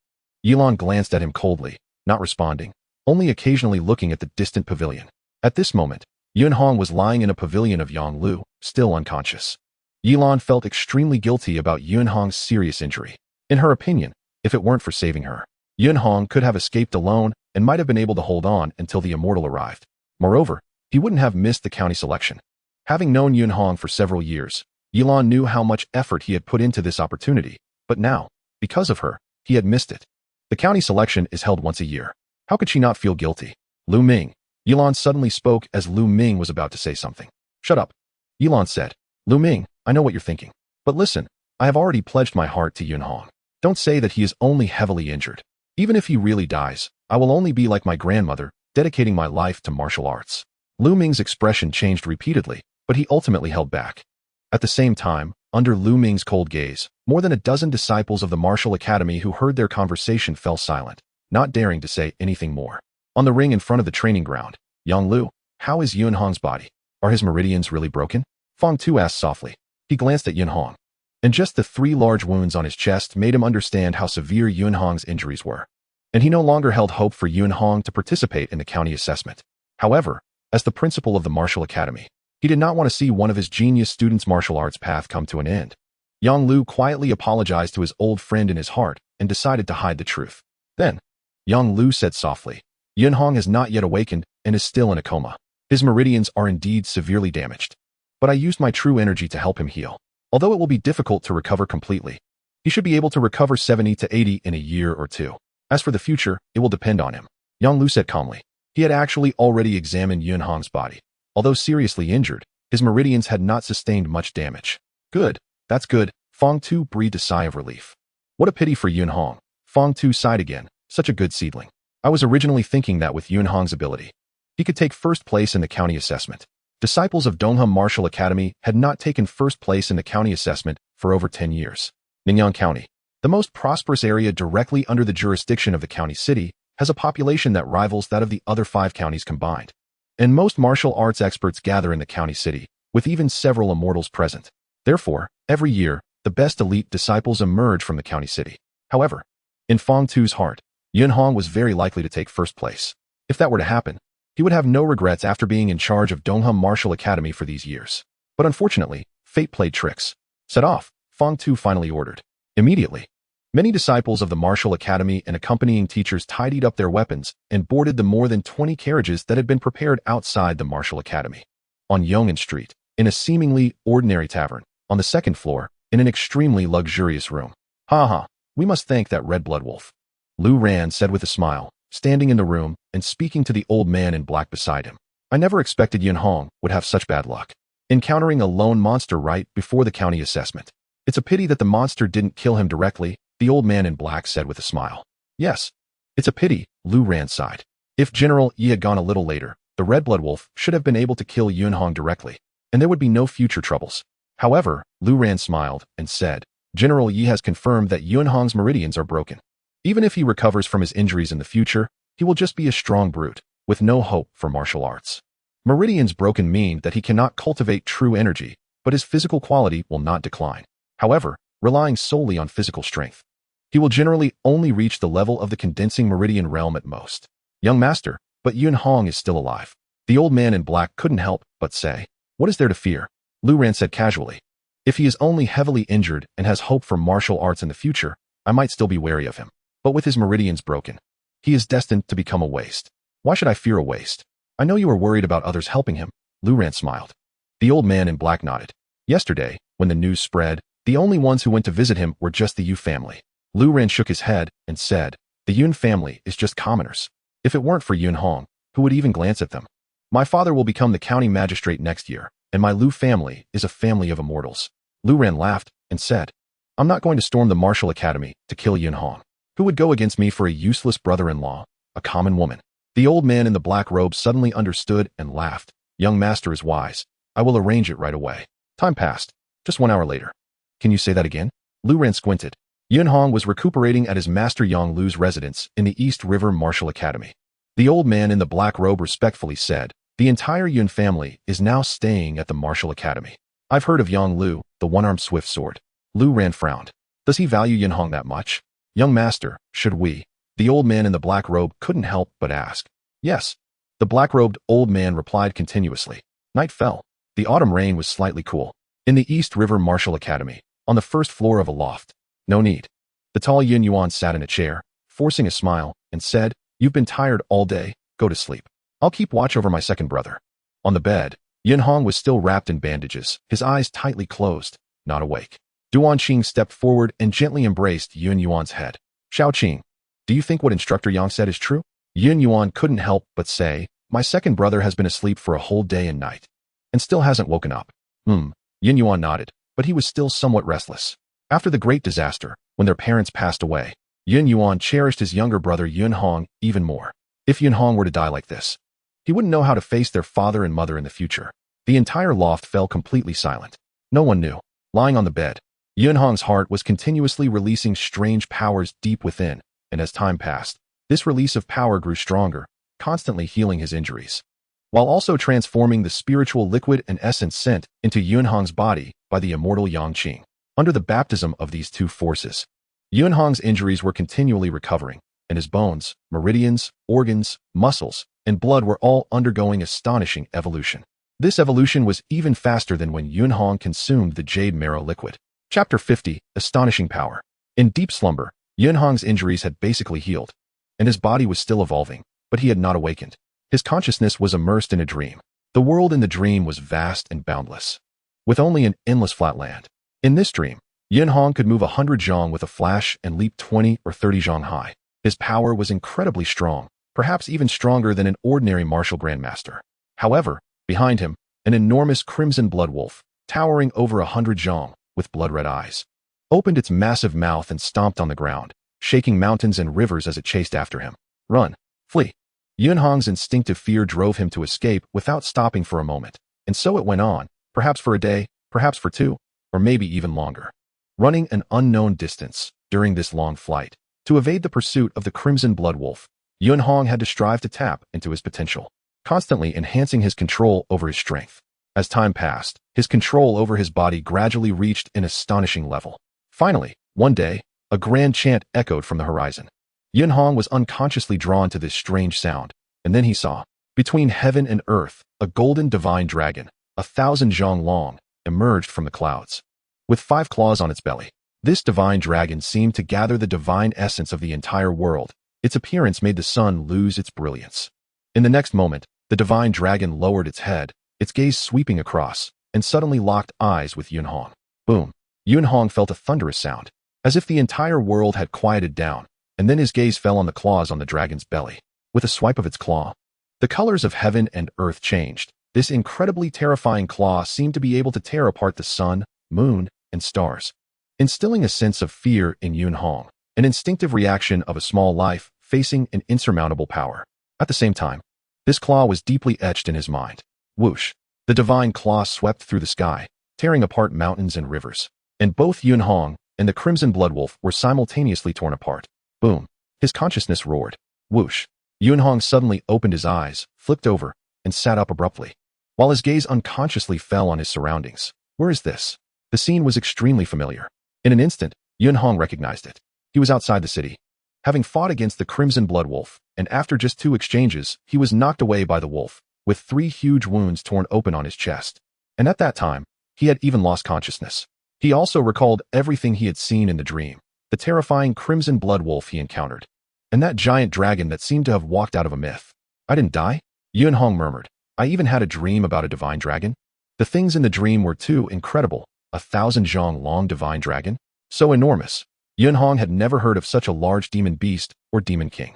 A: Yilan glanced at him coldly, not responding, only occasionally looking at the distant pavilion. At this moment, Yunhong was lying in a pavilion of Yanglu, still unconscious. Yilan felt extremely guilty about Yunhong's serious injury. In her opinion, if it weren't for saving her, Yunhong could have escaped alone and might have been able to hold on until the immortal arrived. Moreover, he wouldn't have missed the county selection. Having known Yunhong for several years, Yilan knew how much effort he had put into this opportunity, but now, because of her, he had missed it. The county selection is held once a year. How could she not feel guilty? Lu Ming. Yilan suddenly spoke as Lu Ming was about to say something. "Shut up," Yilan said. "Lu Ming, I know what you're thinking. But listen, I have already pledged my heart to Yunhong. Don't say that he is only heavily injured. Even if he really dies, I will only be like my grandmother, dedicating my life to martial arts." Lu Ming's expression changed repeatedly, but he ultimately held back. At the same time, under Lu Ming's cold gaze, more than a dozen disciples of the Martial Academy who heard their conversation fell silent, not daring to say anything more. On the ring in front of the training ground, Yang Lu, how is Yunhong's body? Are his meridians really broken? Fang Tu asked softly. He glanced at Yunhong, and just the 3 large wounds on his chest made him understand how severe Yunhong's injuries were. And he no longer held hope for Yunhong to participate in the county assessment. However, as the principal of the Martial Academy, he did not want to see one of his genius students' martial arts path come to an end. Yang Lu quietly apologized to his old friend in his heart and decided to hide the truth. Then, Yang Lu said softly, "Yunhong has not yet awakened and is still in a coma. His meridians are indeed severely damaged. But I used my true energy to help him heal. Although it will be difficult to recover completely, he should be able to recover 70 to 80 in a year or 2. As for the future, it will depend on him." Yang Lu said calmly. He had actually already examined Yunhong's body. Although seriously injured, his meridians had not sustained much damage. "Good, that's good," Fang Tu breathed a sigh of relief. "What a pity for Yunhong." Fang Tu sighed again. "Such a good seedling. I was originally thinking that with Yunhong's ability, he could take first place in the county assessment." Disciples of Donghum Martial Academy had not taken first place in the county assessment for over 10 years. Ningyan County, the most prosperous area directly under the jurisdiction of the county city, has a population that rivals that of the other 5 counties combined. And most martial arts experts gather in the county city, with even several immortals present. Therefore, every year, the best elite disciples emerge from the county city. However, in Fang Tu's heart, Yunhong was very likely to take first place. If that were to happen, he would have no regrets after being in charge of Donghum Martial Academy for these years. But unfortunately, fate played tricks. "Set off," Fang Tu finally ordered. Immediately, many disciples of the Martial Academy and accompanying teachers tidied up their weapons and boarded the more than 20 carriages that had been prepared outside the Martial Academy. On Yong'an Street, in a seemingly ordinary tavern, on the 2nd floor, in an extremely luxurious room. "Ha, we must thank that red blood wolf," Lu Ran said with a smile, standing in the room and speaking to the old man in black beside him. "I never expected Yunhong would have such bad luck, encountering a lone monster right before the county assessment. It's a pity that the monster didn't kill him directly," the old man in black said with a smile. "Yes, it's a pity," Lu Ran sighed. "If General Yi had gone a little later, the red blood wolf should have been able to kill Yunhong directly, and there would be no future troubles." However, Lu Ran smiled and said, "General Yi has confirmed that Yunhong's meridians are broken. Even if he recovers from his injuries in the future, he will just be a strong brute, with no hope for martial arts. Meridians broken mean that he cannot cultivate true energy, but his physical quality will not decline. However, relying solely on physical strength, he will generally only reach the level of the condensing meridian realm at most. Young master, but Yunhong is still alive." The old man in black couldn't help but say, "What is there to fear?" Lu Ran said casually, "If he is only heavily injured and has hope for martial arts in the future, I might still be wary of him. But with his meridians broken, he is destined to become a waste. Why should I fear a waste? I know you are worried about others helping him." Lu Ran smiled. The old man in black nodded. "Yesterday, when the news spread, The only ones who went to visit him were just the Yu family. Lu Ran shook his head and said, "The Yun family is just commoners. If it weren't for Yun Hong, who would even glance at them? My father will become the county magistrate next year, and my Lu family is a family of immortals." Lu Ran laughed and said, "I'm not going to storm the martial academy to kill Yun Hong. Who would go against me for a useless brother-in-law, a common woman?" The old man in the black robe suddenly understood and laughed. "Young master is wise. I will arrange it right away." Time passed. Just 1 hour later. "Can you say that again?" Lu Ran squinted. Yun Hong was recuperating at his master Yang Lu's residence in the East River Martial Academy. The old man in the black robe respectfully said, "The entire Yun family is now staying at the Martial Academy. I've heard of Yang Lu, the one-armed swift sword." Lu Ran frowned. Does he value Yun Hong that much? "Young master, should we?" The old man in the black robe couldn't help but ask. "Yes." The black-robed old man replied continuously. Night fell. The autumn rain was slightly cool. In the East River Martial Academy, on the first floor of a loft. "No need." The tall Yin Yuan sat in a chair, forcing a smile, and said, "You've been tired all day, go to sleep. I'll keep watch over my second brother." On the bed, Yun Hong was still wrapped in bandages, his eyes tightly closed, not awake. Duan Qing stepped forward and gently embraced Yun Yuan's head. "Xiao Qing, do you think what Instructor Yang said is true?" Yun Yuan couldn't help but say, "My second brother has been asleep for a whole day and night, and still hasn't woken up." Yun Yuan nodded, but he was still somewhat restless. After the great disaster, when their parents passed away, Yun Yuan cherished his younger brother Yun Hong even more. If Yun Hong were to die like this, he wouldn't know how to face their father and mother in the future. The entire loft fell completely silent. No one knew. Lying on the bed, Yun Hong's heart was continuously releasing strange powers deep within, and as time passed, this release of power grew stronger, constantly healing his injuries, while also transforming the spiritual liquid and essence sent into Yun Hong's body by the immortal Yang Qing. Under the baptism of these two forces, Yun Hong's injuries were continually recovering, and his bones, meridians, organs, muscles, and blood were all undergoing astonishing evolution. This evolution was even faster than when Yun Hong consumed the jade marrow liquid. Chapter 50, Astonishing Power. In deep slumber, Yun Hong's injuries had basically healed, and his body was still evolving, but he had not awakened. His consciousness was immersed in a dream. The world in the dream was vast and boundless, with only an endless flat land. In this dream, Yun Hong could move 100 zhong with a flash and leap 20 or 30 zhong high. His power was incredibly strong, perhaps even stronger than an ordinary martial grandmaster. However, behind him, an enormous crimson blood wolf, towering over 100 zhong, with blood-red eyes, opened its massive mouth and stomped on the ground, shaking mountains and rivers as it chased after him. "Run! Flee!" Yun Hong's instinctive fear drove him to escape without stopping for a moment, and so it went on, perhaps for a day, perhaps for 2, or maybe even longer. Running an unknown distance during this long flight, to evade the pursuit of the crimson blood wolf, Yun Hong had to strive to tap into his potential, constantly enhancing his control over his strength. As time passed, his control over his body gradually reached an astonishing level. Finally, one day, a grand chant echoed from the horizon. Yun Hong was unconsciously drawn to this strange sound, and then he saw, between heaven and earth, a golden divine dragon, 1,000 zhong long, emerged from the clouds. With 5 claws on its belly, this divine dragon seemed to gather the divine essence of the entire world. Its appearance made the sun lose its brilliance. In the next moment, the divine dragon lowered its head, its gaze sweeping across, and suddenly locked eyes with Yun Hong. Boom! Yun Hong felt a thunderous sound, as if the entire world had quieted down, and then his gaze fell on the claws on the dragon's belly. With a swipe of its claw, the colors of heaven and earth changed. This incredibly terrifying claw seemed to be able to tear apart the sun, moon, and stars, instilling a sense of fear in Yun Hong, an instinctive reaction of a small life facing an insurmountable power. At the same time, this claw was deeply etched in his mind. Whoosh! The divine claw swept through the sky, tearing apart mountains and rivers, and both Yun Hong and the crimson blood wolf were simultaneously torn apart. Boom! His consciousness roared. Whoosh! Yun Hong suddenly opened his eyes, flipped over, and sat up abruptly, while his gaze unconsciously fell on his surroundings. Where is this? The scene was extremely familiar. In an instant, Yun Hong recognized it. He was outside the city, having fought against the crimson blood wolf, and after just 2 exchanges, he was knocked away by the wolf, with 3 huge wounds torn open on his chest. And at that time, he had even lost consciousness. He also recalled everything he had seen in the dream, the terrifying crimson blood wolf he encountered, and that giant dragon that seemed to have walked out of a myth. "I didn't die?" Yun Hong murmured. "I even had a dream about a divine dragon?" The things in the dream were too incredible, 1,000 zhang long divine dragon? So enormous. Yunhong had never heard of such a large demon beast or demon king.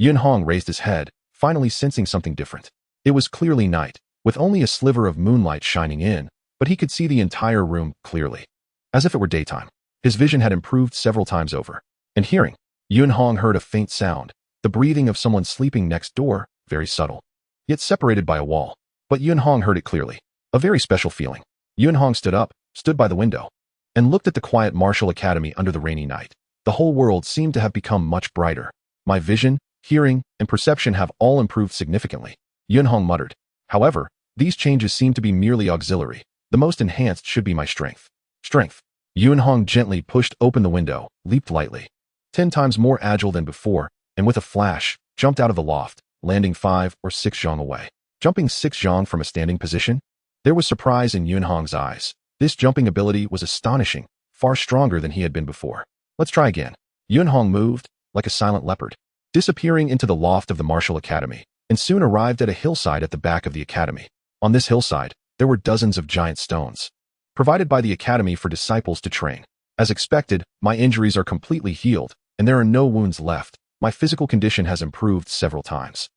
A: Yunhong raised his head, finally sensing something different. It was clearly night, with only a sliver of moonlight shining in, but he could see the entire room clearly, as if it were daytime. His vision had improved several times over. And hearing, Yunhong heard a faint sound, the breathing of someone sleeping next door, very subtle, yet separated by a wall. But Yunhong heard it clearly. A very special feeling. Yunhong stood by the window, and looked at the quiet martial academy under the rainy night. The whole world seemed to have become much brighter. My vision, hearing, and perception have all improved significantly, Yunhong muttered. However, these changes seem to be merely auxiliary. The most enhanced should be my strength. Strength. Yunhong gently pushed open the window, leaped lightly, 10 times more agile than before, and with a flash, jumped out of the loft, landing 5 or 6 zhang away. Jumping 6 zhang from a standing position? There was surprise in Yunhong's eyes. This jumping ability was astonishing, far stronger than he had been before. Let's try again. Yunhong moved, like a silent leopard, disappearing into the loft of the martial academy, and soon arrived at a hillside at the back of the academy. On this hillside, there were dozens of giant stones, provided by the academy for disciples to train. As expected, my injuries are completely healed, and there are no wounds left. My physical condition has improved several times.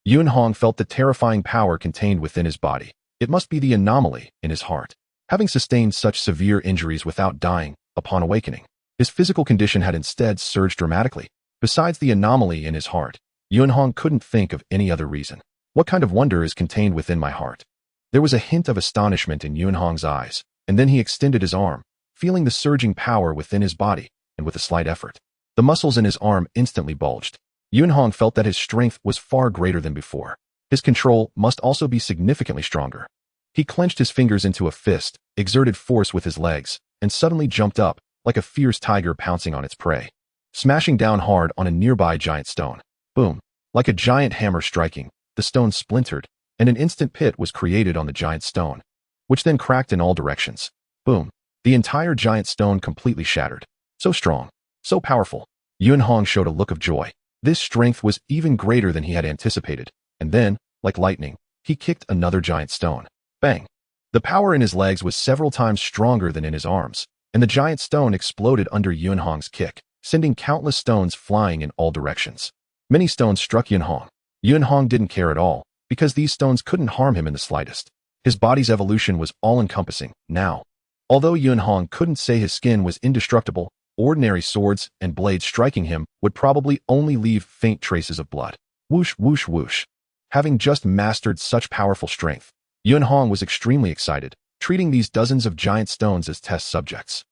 A: Yunhong felt the terrifying power contained within his body. It must be the anomaly in his heart. Having sustained such severe injuries without dying, upon awakening, his physical condition had instead surged dramatically. Besides the anomaly in his heart, Yunhong couldn't think of any other reason. What kind of wonder is contained within my heart? There was a hint of astonishment in Yunhong's eyes, and then he extended his arm, feeling the surging power within his body, and with a slight effort, the muscles in his arm instantly bulged. Yunhong felt that his strength was far greater than before. His control must also be significantly stronger. He clenched his fingers into a fist, exerted force with his legs, and suddenly jumped up, like a fierce tiger pouncing on its prey, smashing down hard on a nearby giant stone. Boom! Like a giant hammer striking, the stone splintered, and an instant pit was created on the giant stone, which then cracked in all directions. Boom! The entire giant stone completely shattered. So strong, so powerful. Yunhong showed a look of joy. This strength was even greater than he had anticipated, and then, like lightning, he kicked another giant stone. Bang! The power in his legs was several times stronger than in his arms, and the giant stone exploded under Yunhong's kick, sending countless stones flying in all directions. Many stones struck Yunhong. Yunhong didn't care at all, because these stones couldn't harm him in the slightest. His body's evolution was all-encompassing, now. Although Yunhong couldn't say his skin was indestructible, ordinary swords and blades striking him would probably only leave faint traces of blood. Whoosh, whoosh, whoosh. Having just mastered such powerful strength, Yunhong was extremely excited, treating these dozens of giant stones as test subjects,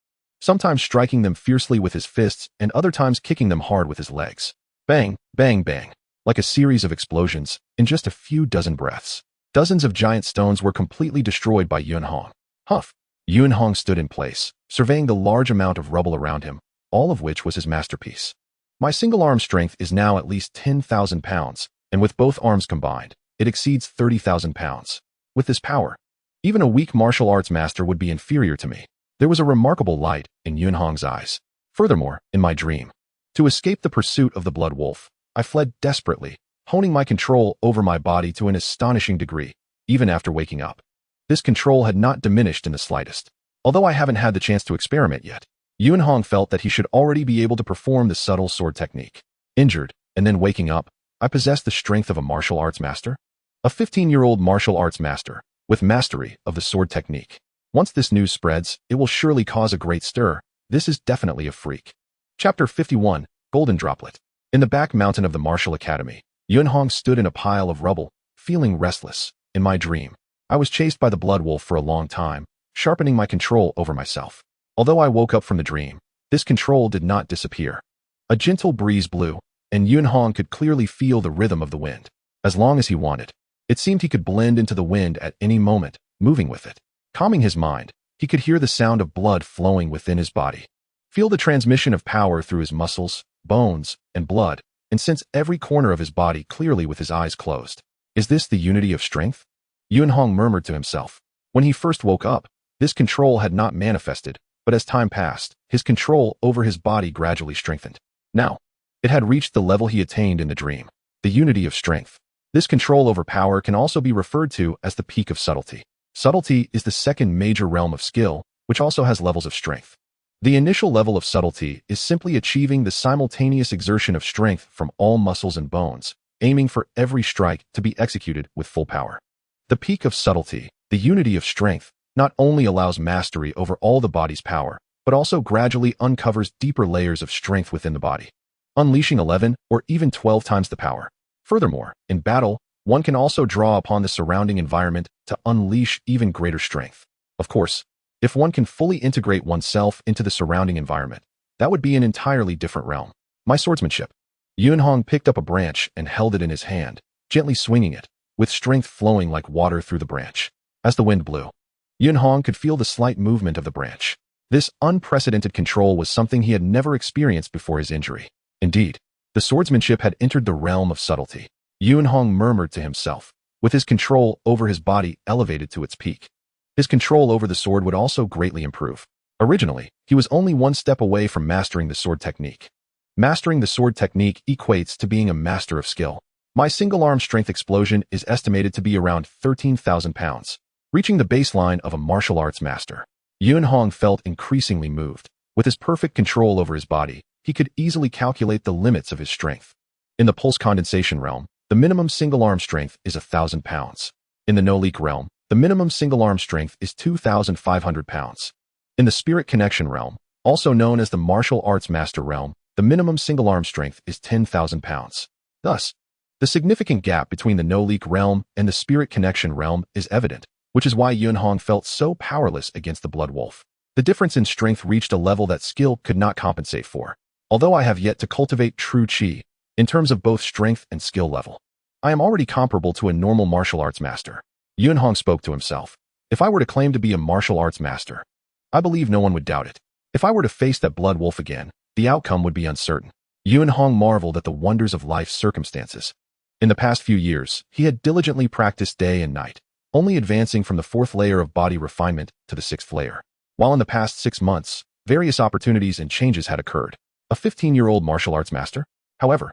A: sometimes striking them fiercely with his fists and other times kicking them hard with his legs. Bang, bang, bang. Like a series of explosions, in just a few dozen breaths, dozens of giant stones were completely destroyed by Yunhong. Huff! Yunhong stood in place, surveying the large amount of rubble around him, all of which was his masterpiece. My single-arm strength is now at least 10,000 pounds, and with both arms combined, it exceeds 30,000 pounds. With this power, even a weak martial arts master would be inferior to me. There was a remarkable light in Yunhong's eyes. Furthermore, in my dream, to escape the pursuit of the blood wolf, I fled desperately, honing my control over my body to an astonishing degree, even after waking up. This control had not diminished in the slightest. Although I haven't had the chance to experiment yet, Yunhong felt that he should already be able to perform the subtle sword technique. Injured, and then waking up, I possessed the strength of a martial arts master. A 15-year-old martial arts master, with mastery of the sword technique. Once this news spreads, it will surely cause a great stir. This is definitely a freak. Chapter 51, Golden Droplet. In the back mountain of the martial academy, Yunhong stood in a pile of rubble, feeling restless. In my dream, I was chased by the blood wolf for a long time, sharpening my control over myself. Although I woke up from the dream, this control did not disappear. A gentle breeze blew, and Yunhong could clearly feel the rhythm of the wind. As long as he wanted, it seemed he could blend into the wind at any moment, moving with it. Calming his mind, he could hear the sound of blood flowing within his body, feel the transmission of power through his muscles, bones, and blood, and sense every corner of his body clearly with his eyes closed. Is this the unity of strength? Yunhong murmured to himself. When he first woke up, this control had not manifested, but as time passed, his control over his body gradually strengthened. Now, it had reached the level he attained in the dream. The unity of strength. This control over power can also be referred to as the peak of subtlety. Subtlety is the second major realm of skill, which also has levels of strength. The initial level of subtlety is simply achieving the simultaneous exertion of strength from all muscles and bones, aiming for every strike to be executed with full power. The peak of subtlety, the unity of strength, not only allows mastery over all the body's power, but also gradually uncovers deeper layers of strength within the body, unleashing 11 or even 12 times the power. Furthermore, in battle, one can also draw upon the surrounding environment to unleash even greater strength. Of course, if one can fully integrate oneself into the surrounding environment, that would be an entirely different realm. My swordsmanship. Yunhong picked up a branch and held it in his hand, gently swinging it, with strength flowing like water through the branch. As the wind blew, Yunhong could feel the slight movement of the branch. This unprecedented control was something he had never experienced before his injury. Indeed, the swordsmanship had entered the realm of subtlety. Yunhong murmured to himself, with his control over his body elevated to its peak. His control over the sword would also greatly improve. Originally, he was only one step away from mastering the sword technique. Mastering the sword technique equates to being a master of skill. My single-arm strength explosion is estimated to be around 13,000 pounds, reaching the baseline of a martial arts master. Yunhong felt increasingly moved. With his perfect control over his body, he could easily calculate the limits of his strength. In the pulse condensation realm, the minimum single-arm strength is 1,000 pounds. In the no-leak realm, the minimum single-arm strength is 2,500 pounds. In the spirit connection realm, also known as the martial arts master realm, the minimum single-arm strength is 10,000 pounds. Thus, the significant gap between the no-leak realm and the spirit connection realm is evident, which is why Yunhong felt so powerless against the Blood Wolf. The difference in strength reached a level that skill could not compensate for. Although I have yet to cultivate true qi, in terms of both strength and skill level, I am already comparable to a normal martial arts master. Yunhong spoke to himself. If I were to claim to be a martial arts master, I believe no one would doubt it. If I were to face that Blood Wolf again, the outcome would be uncertain. Yunhong marveled at the wonders of life's circumstances. In the past few years, he had diligently practiced day and night, only advancing from the 4th layer of body refinement to the 6th layer. While in the past 6 months, various opportunities and changes had occurred. A 15-year-old martial arts master? However,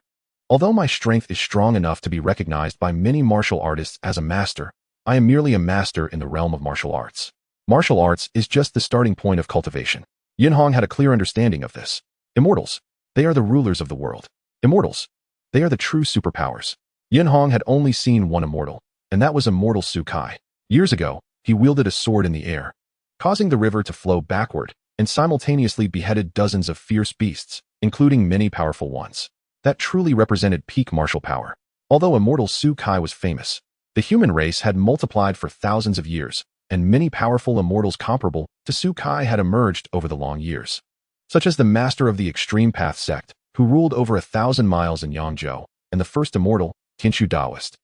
A: although my strength is strong enough to be recognized by many martial artists as a master, I am merely a master in the realm of martial arts. Martial arts is just the starting point of cultivation. Yunhong had a clear understanding of this. Immortals, they are the rulers of the world. Immortals, they are the true superpowers. Yunhong had only seen one immortal, and that was Immortal Su Kai. Years ago, he wielded a sword in the air, causing the river to flow backward, and simultaneously beheaded dozens of fierce beasts, including many powerful ones. That truly represented peak martial power. Although Immortal Su Kai was famous, the human race had multiplied for thousands of years, and many powerful immortals comparable to Su Kai had emerged over the long years, such as the master of the Extreme Path sect, who ruled over 1,000 miles in Yangzhou, and the first immortal, Tianshu Daoist,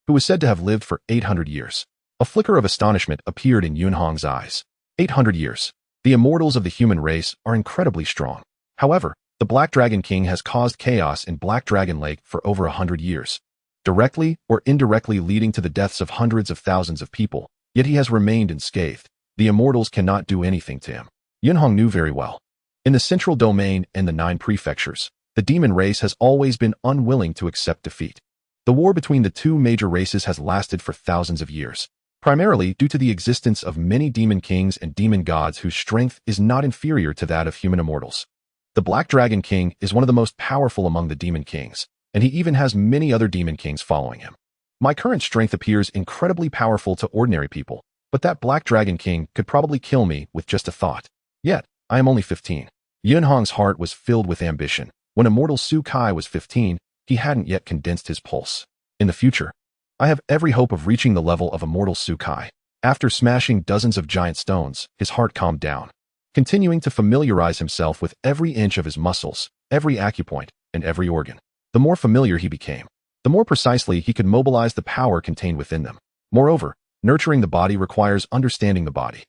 A: who was said to have lived for 800 years. A flicker of astonishment appeared in Yunhong's eyes. 800 years. The immortals of the human race are incredibly strong. However, the Black Dragon King has caused chaos in Black Dragon Lake for over 100 years, directly or indirectly leading to the deaths of hundreds of thousands of people, yet he has remained unscathed. The immortals cannot do anything to him. Yunhong knew very well. In the central domain and the 9 prefectures, the demon race has always been unwilling to accept defeat. The war between the 2 major races has lasted for thousands of years, primarily due to the existence of many demon kings and demon gods whose strength is not inferior to that of human immortals. The Black Dragon King is one of the most powerful among the demon kings, and he even has many other demon kings following him. My current strength appears incredibly powerful to ordinary people, but that Black Dragon King could probably kill me with just a thought. Yet, I am only 15. Yunhong's heart was filled with ambition. When Immortal Su Kai was 15, he hadn't yet condensed his pulse. In the future, I have every hope of reaching the level of Immortal Su Kai. After smashing dozens of giant stones, his heart calmed down, continuing to familiarize himself with every inch of his muscles, every acupoint, and every organ. The more familiar he became, the more precisely he could mobilize the power contained within them. Moreover, nurturing the body requires understanding the body.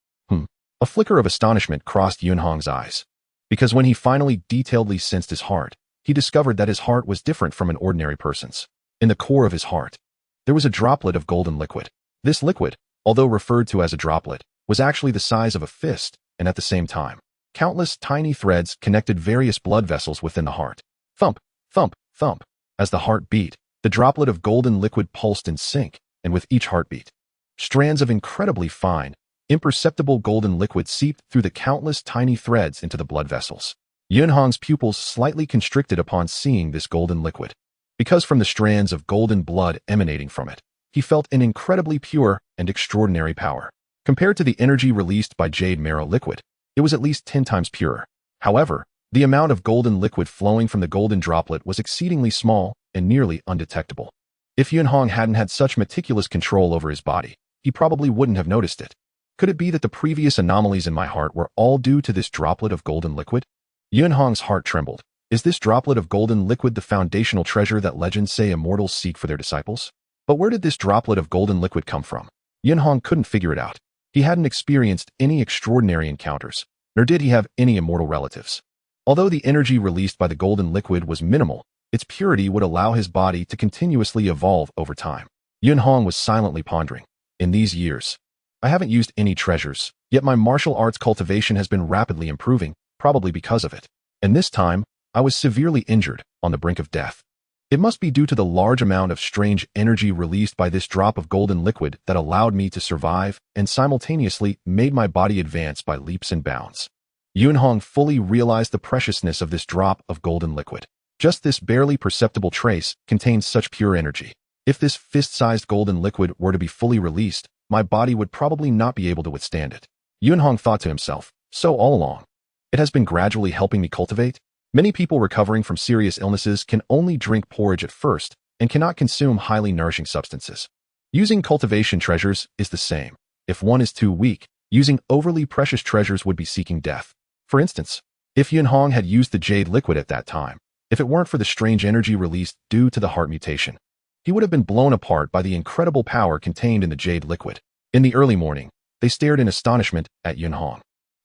A: A flicker of astonishment crossed Yunhong's eyes, because when he finally detailedly sensed his heart, he discovered that his heart was different from an ordinary person's. In the core of his heart, there was a droplet of golden liquid. This liquid, although referred to as a droplet, was actually the size of a fist, and at the same time, countless tiny threads connected various blood vessels within the heart. Thump, thump, thump. As the heart beat, the droplet of golden liquid pulsed in sync, and with each heartbeat, strands of incredibly fine, Imperceptible golden liquid seeped through the countless tiny threads into the blood vessels. Yunhong's pupils slightly constricted upon seeing this golden liquid. Because from the strands of golden blood emanating from it, he felt an incredibly pure and extraordinary power. Compared to the energy released by jade marrow liquid, it was at least 10 times purer. However, the amount of golden liquid flowing from the golden droplet was exceedingly small and nearly undetectable. If Yunhong hadn't had such meticulous control over his body, he probably wouldn't have noticed it. Could it be that the previous anomalies in my heart were all due to this droplet of golden liquid? Yunhong's heart trembled. Is this droplet of golden liquid the foundational treasure that legends say immortals seek for their disciples? But where did this droplet of golden liquid come from? Yunhong couldn't figure it out. He hadn't experienced any extraordinary encounters, nor did he have any immortal relatives. Although the energy released by the golden liquid was minimal, its purity would allow his body to continuously evolve over time. Yunhong was silently pondering. In these years, I haven't used any treasures, yet my martial arts cultivation has been rapidly improving, probably because of it. And this time, I was severely injured, on the brink of death. It must be due to the large amount of strange energy released by this drop of golden liquid that allowed me to survive and simultaneously made my body advance by leaps and bounds. Yunhong fully realized the preciousness of this drop of golden liquid. Just this barely perceptible trace contains such pure energy. If this fist-sized golden liquid were to be fully released, my body would probably not be able to withstand it. Yunhong thought to himself, so all along, it has been gradually helping me cultivate? Many people recovering from serious illnesses can only drink porridge at first and cannot consume highly nourishing substances. Using cultivation treasures is the same. If one is too weak, using overly precious treasures would be seeking death. For instance, if Yunhong had used the jade liquid at that time, if it weren't for the strange energy released due to the heart mutation, he would have been blown apart by the incredible power contained in the jade liquid. In the early morning, they stared in astonishment at Yunhong,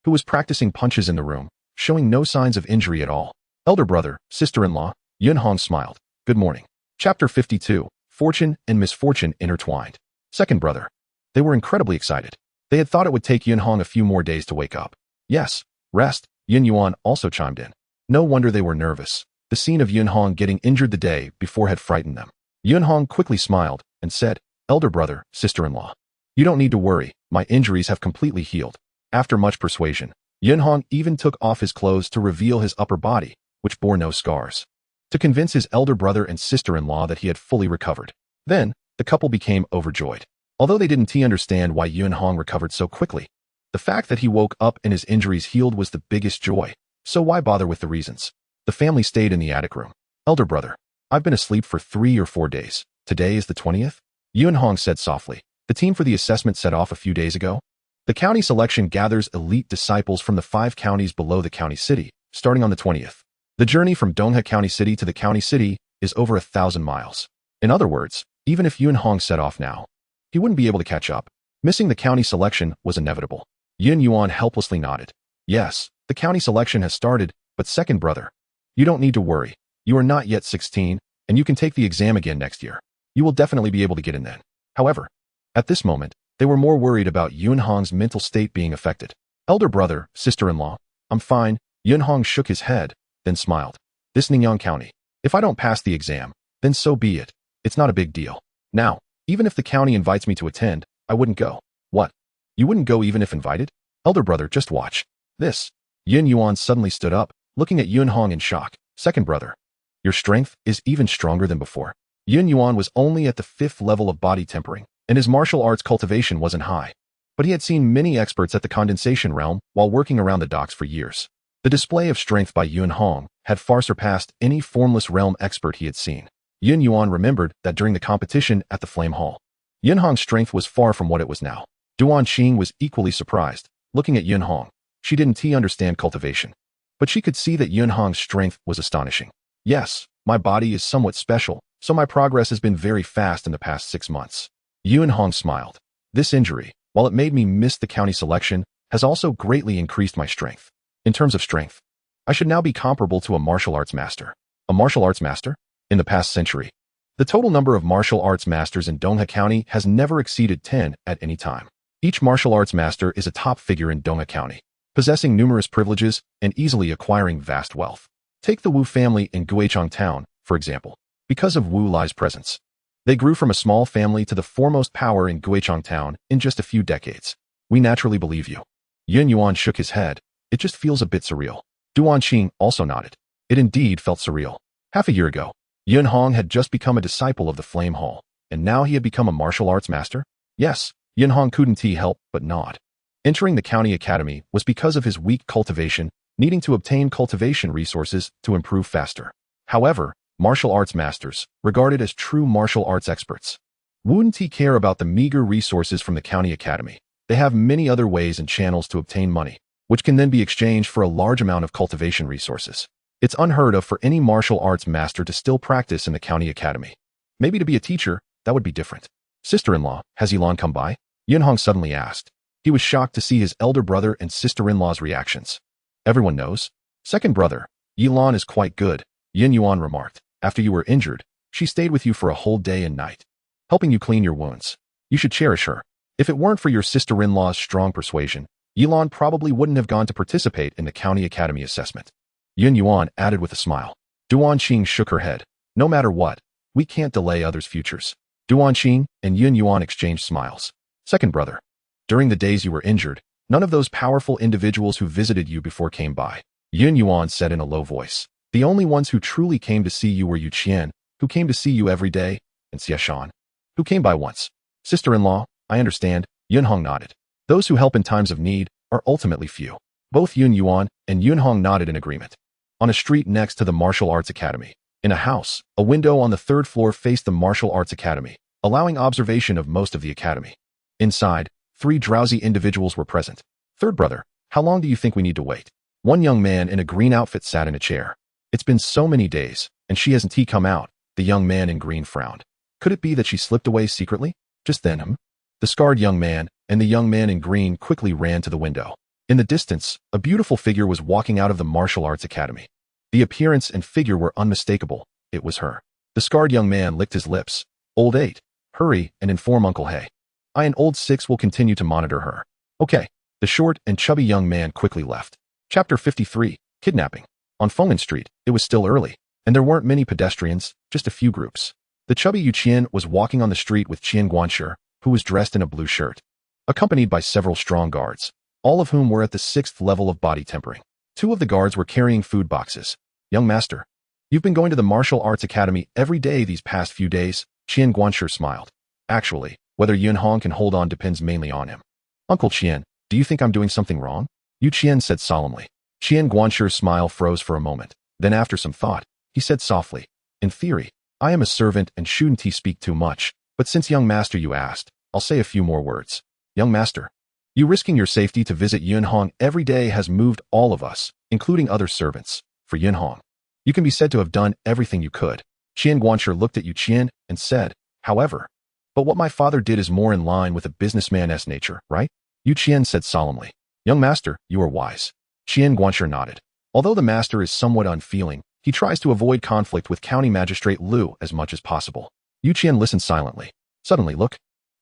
A: who was practicing punches in the room, showing no signs of injury at all. Elder brother, sister-in-law, Yunhong smiled. Good morning. Chapter 52, Fortune and Misfortune Intertwined. Second brother. They were incredibly excited. They had thought it would take Yunhong a few more days to wake up. Yes, rest, Yin Yuan also chimed in. No wonder they were nervous. The scene of Yunhong getting injured the day before had frightened them. Yunhong quickly smiled and said, Elder brother, sister-in-law, you don't need to worry, my injuries have completely healed. After much persuasion, Yunhong even took off his clothes to reveal his upper body, which bore no scars, to convince his elder brother and sister-in-law that he had fully recovered. Then, the couple became overjoyed. Although they didn't understand why Yunhong recovered so quickly, the fact that he woke up and his injuries healed was the biggest joy, so why bother with the reasons? The family stayed in the attic room. Elder brother, I've been asleep for 3 or 4 days. Today is the 20th? Yunhong said softly. The team for the assessment set off a few days ago. The county selection gathers elite disciples from the 5 counties below the county city, starting on the 20th. The journey from Dongha County City to the county city is over 1,000 miles. In other words, even if Yunhong set off now, he wouldn't be able to catch up. Missing the county selection was inevitable. Yin Yuan helplessly nodded. Yes, the county selection has started, but second brother, you don't need to worry. You are not yet 16, and you can take the exam again next year. You will definitely be able to get in then. However, at this moment, they were more worried about Yunhong's mental state being affected. Elder brother, sister-in-law, I'm fine. Yunhong shook his head, then smiled. This Ningyang County. If I don't pass the exam, then so be it. It's not a big deal. Now, even if the county invites me to attend, I wouldn't go. What? You wouldn't go even if invited? Elder brother, just watch. This. Yin Yuan suddenly stood up, looking at Yunhong in shock. Second brother, your strength is even stronger than before. Yin Yuan was only at the 5th level of body tempering, and his martial arts cultivation wasn't high. But he had seen many experts at the condensation realm while working around the docks for years. The display of strength by Yunhong had far surpassed any formless realm expert he had seen. Yin Yuan remembered that during the competition at the Flame Hall, Yunhong's strength was far from what it was now. Duan Qing was equally surprised, looking at Yunhong. She didn't understand cultivation, but she could see that Yunhong's strength was astonishing. Yes, my body is somewhat special, so my progress has been very fast in the past 6 months. Yunhong smiled. This injury, while it made me miss the county selection, has also greatly increased my strength. In terms of strength, I should now be comparable to a martial arts master. A martial arts master? In the past century, the total number of martial arts masters in Dongha County has never exceeded 10 at any time. Each martial arts master is a top figure in Dongha County, possessing numerous privileges and easily acquiring vast wealth. Take the Wu family in Guichang Town, for example. Because of Wu Lai's presence, they grew from a small family to the foremost power in Guichang Town in just a few decades. We naturally believe you. Yin Yuan shook his head. It just feels a bit surreal. Duan Qing also nodded. It indeed felt surreal. Half a year ago, Yun Hong had just become a disciple of the Flame Hall, and now he had become a martial arts master? Yes, Yun Hong couldn't help but nod. Entering the county academy was because of his weak cultivation, needing to obtain cultivation resources to improve faster. However, martial arts masters, regarded as true martial arts experts, wouldn't care about the meager resources from the county academy. They have many other ways and channels to obtain money, which can then be exchanged for a large amount of cultivation resources. It's unheard of for any martial arts master to still practice in the county academy. Maybe to be a teacher, that would be different. Sister-in-law, has Yilan come by? Yun Hong suddenly asked. He was shocked to see his elder brother and sister-in-law's reactions. Everyone knows. Second brother, Yilan is quite good, Yin Yuan remarked. After you were injured, she stayed with you for a whole day and night, helping you clean your wounds. You should cherish her. If it weren't for your sister-in-law's strong persuasion, Yilan probably wouldn't have gone to participate in the county academy assessment. Yin Yuan added with a smile. Duan Qing shook her head. No matter what, we can't delay others' futures. Duan Qing and Yin Yuan exchanged smiles. Second brother, during the days you were injured, none of those powerful individuals who visited you before came by. Yin Yuan said in a low voice. The only ones who truly came to see you were Yu Qian, who came to see you every day, and Xia Shan, who came by once. Sister-in-law, I understand, Yun Hong nodded. Those who help in times of need are ultimately few. Both Yun Yuan and Yun Hong nodded in agreement. On a street next to the Martial Arts Academy, in a house, a window on the third floor faced the Martial Arts Academy, allowing observation of most of the academy. Inside, 3 drowsy individuals were present. Third brother, how long do you think we need to wait? One young man in a green outfit sat in a chair. It's been so many days, and she hasn't come out. The young man in green frowned. Could it be that she slipped away secretly? Just then, the scarred young man and the young man in green quickly ran to the window. In the distance, a beautiful figure was walking out of the Martial Arts Academy. The appearance and figure were unmistakable. It was her. The scarred young man licked his lips. Old 8, hurry and inform Uncle Hay. I and Old 6 will continue to monitor her. Okay. The short and chubby young man quickly left. Chapter 53, Kidnapping. On Fenghan Street, it was still early, and there weren't many pedestrians, just a few groups. The chubby Yu Qian was walking on the street with Qian Guanshi, who was dressed in a blue shirt, accompanied by several strong guards, all of whom were at the 6th level of body tempering. 2 of the guards were carrying food boxes. Young master, you've been going to the Martial Arts Academy every day these past few days, Qian Guanshi smiled. Actually, whether Yun Hong can hold on depends mainly on him. Uncle Qian, do you think I'm doing something wrong? Yu Qian said solemnly. Qian Guanshi's smile froze for a moment. Then after some thought, he said softly, in theory, I am a servant and shouldn't speak too much, but since young master you asked, I'll say a few more words. Young master, you risking your safety to visit Yun Hong every day has moved all of us, including other servants. For Yun Hong, you can be said to have done everything you could. Qian Guanshi looked at Yu Qian and said, however, but what my father did is more in line with a businessman's nature, right? Yu Qian said solemnly. Young master, you are wise. Qian Guanshi nodded. Although the master is somewhat unfeeling, he tries to avoid conflict with County Magistrate Liu as much as possible. Yu Qian listened silently. Suddenly, look.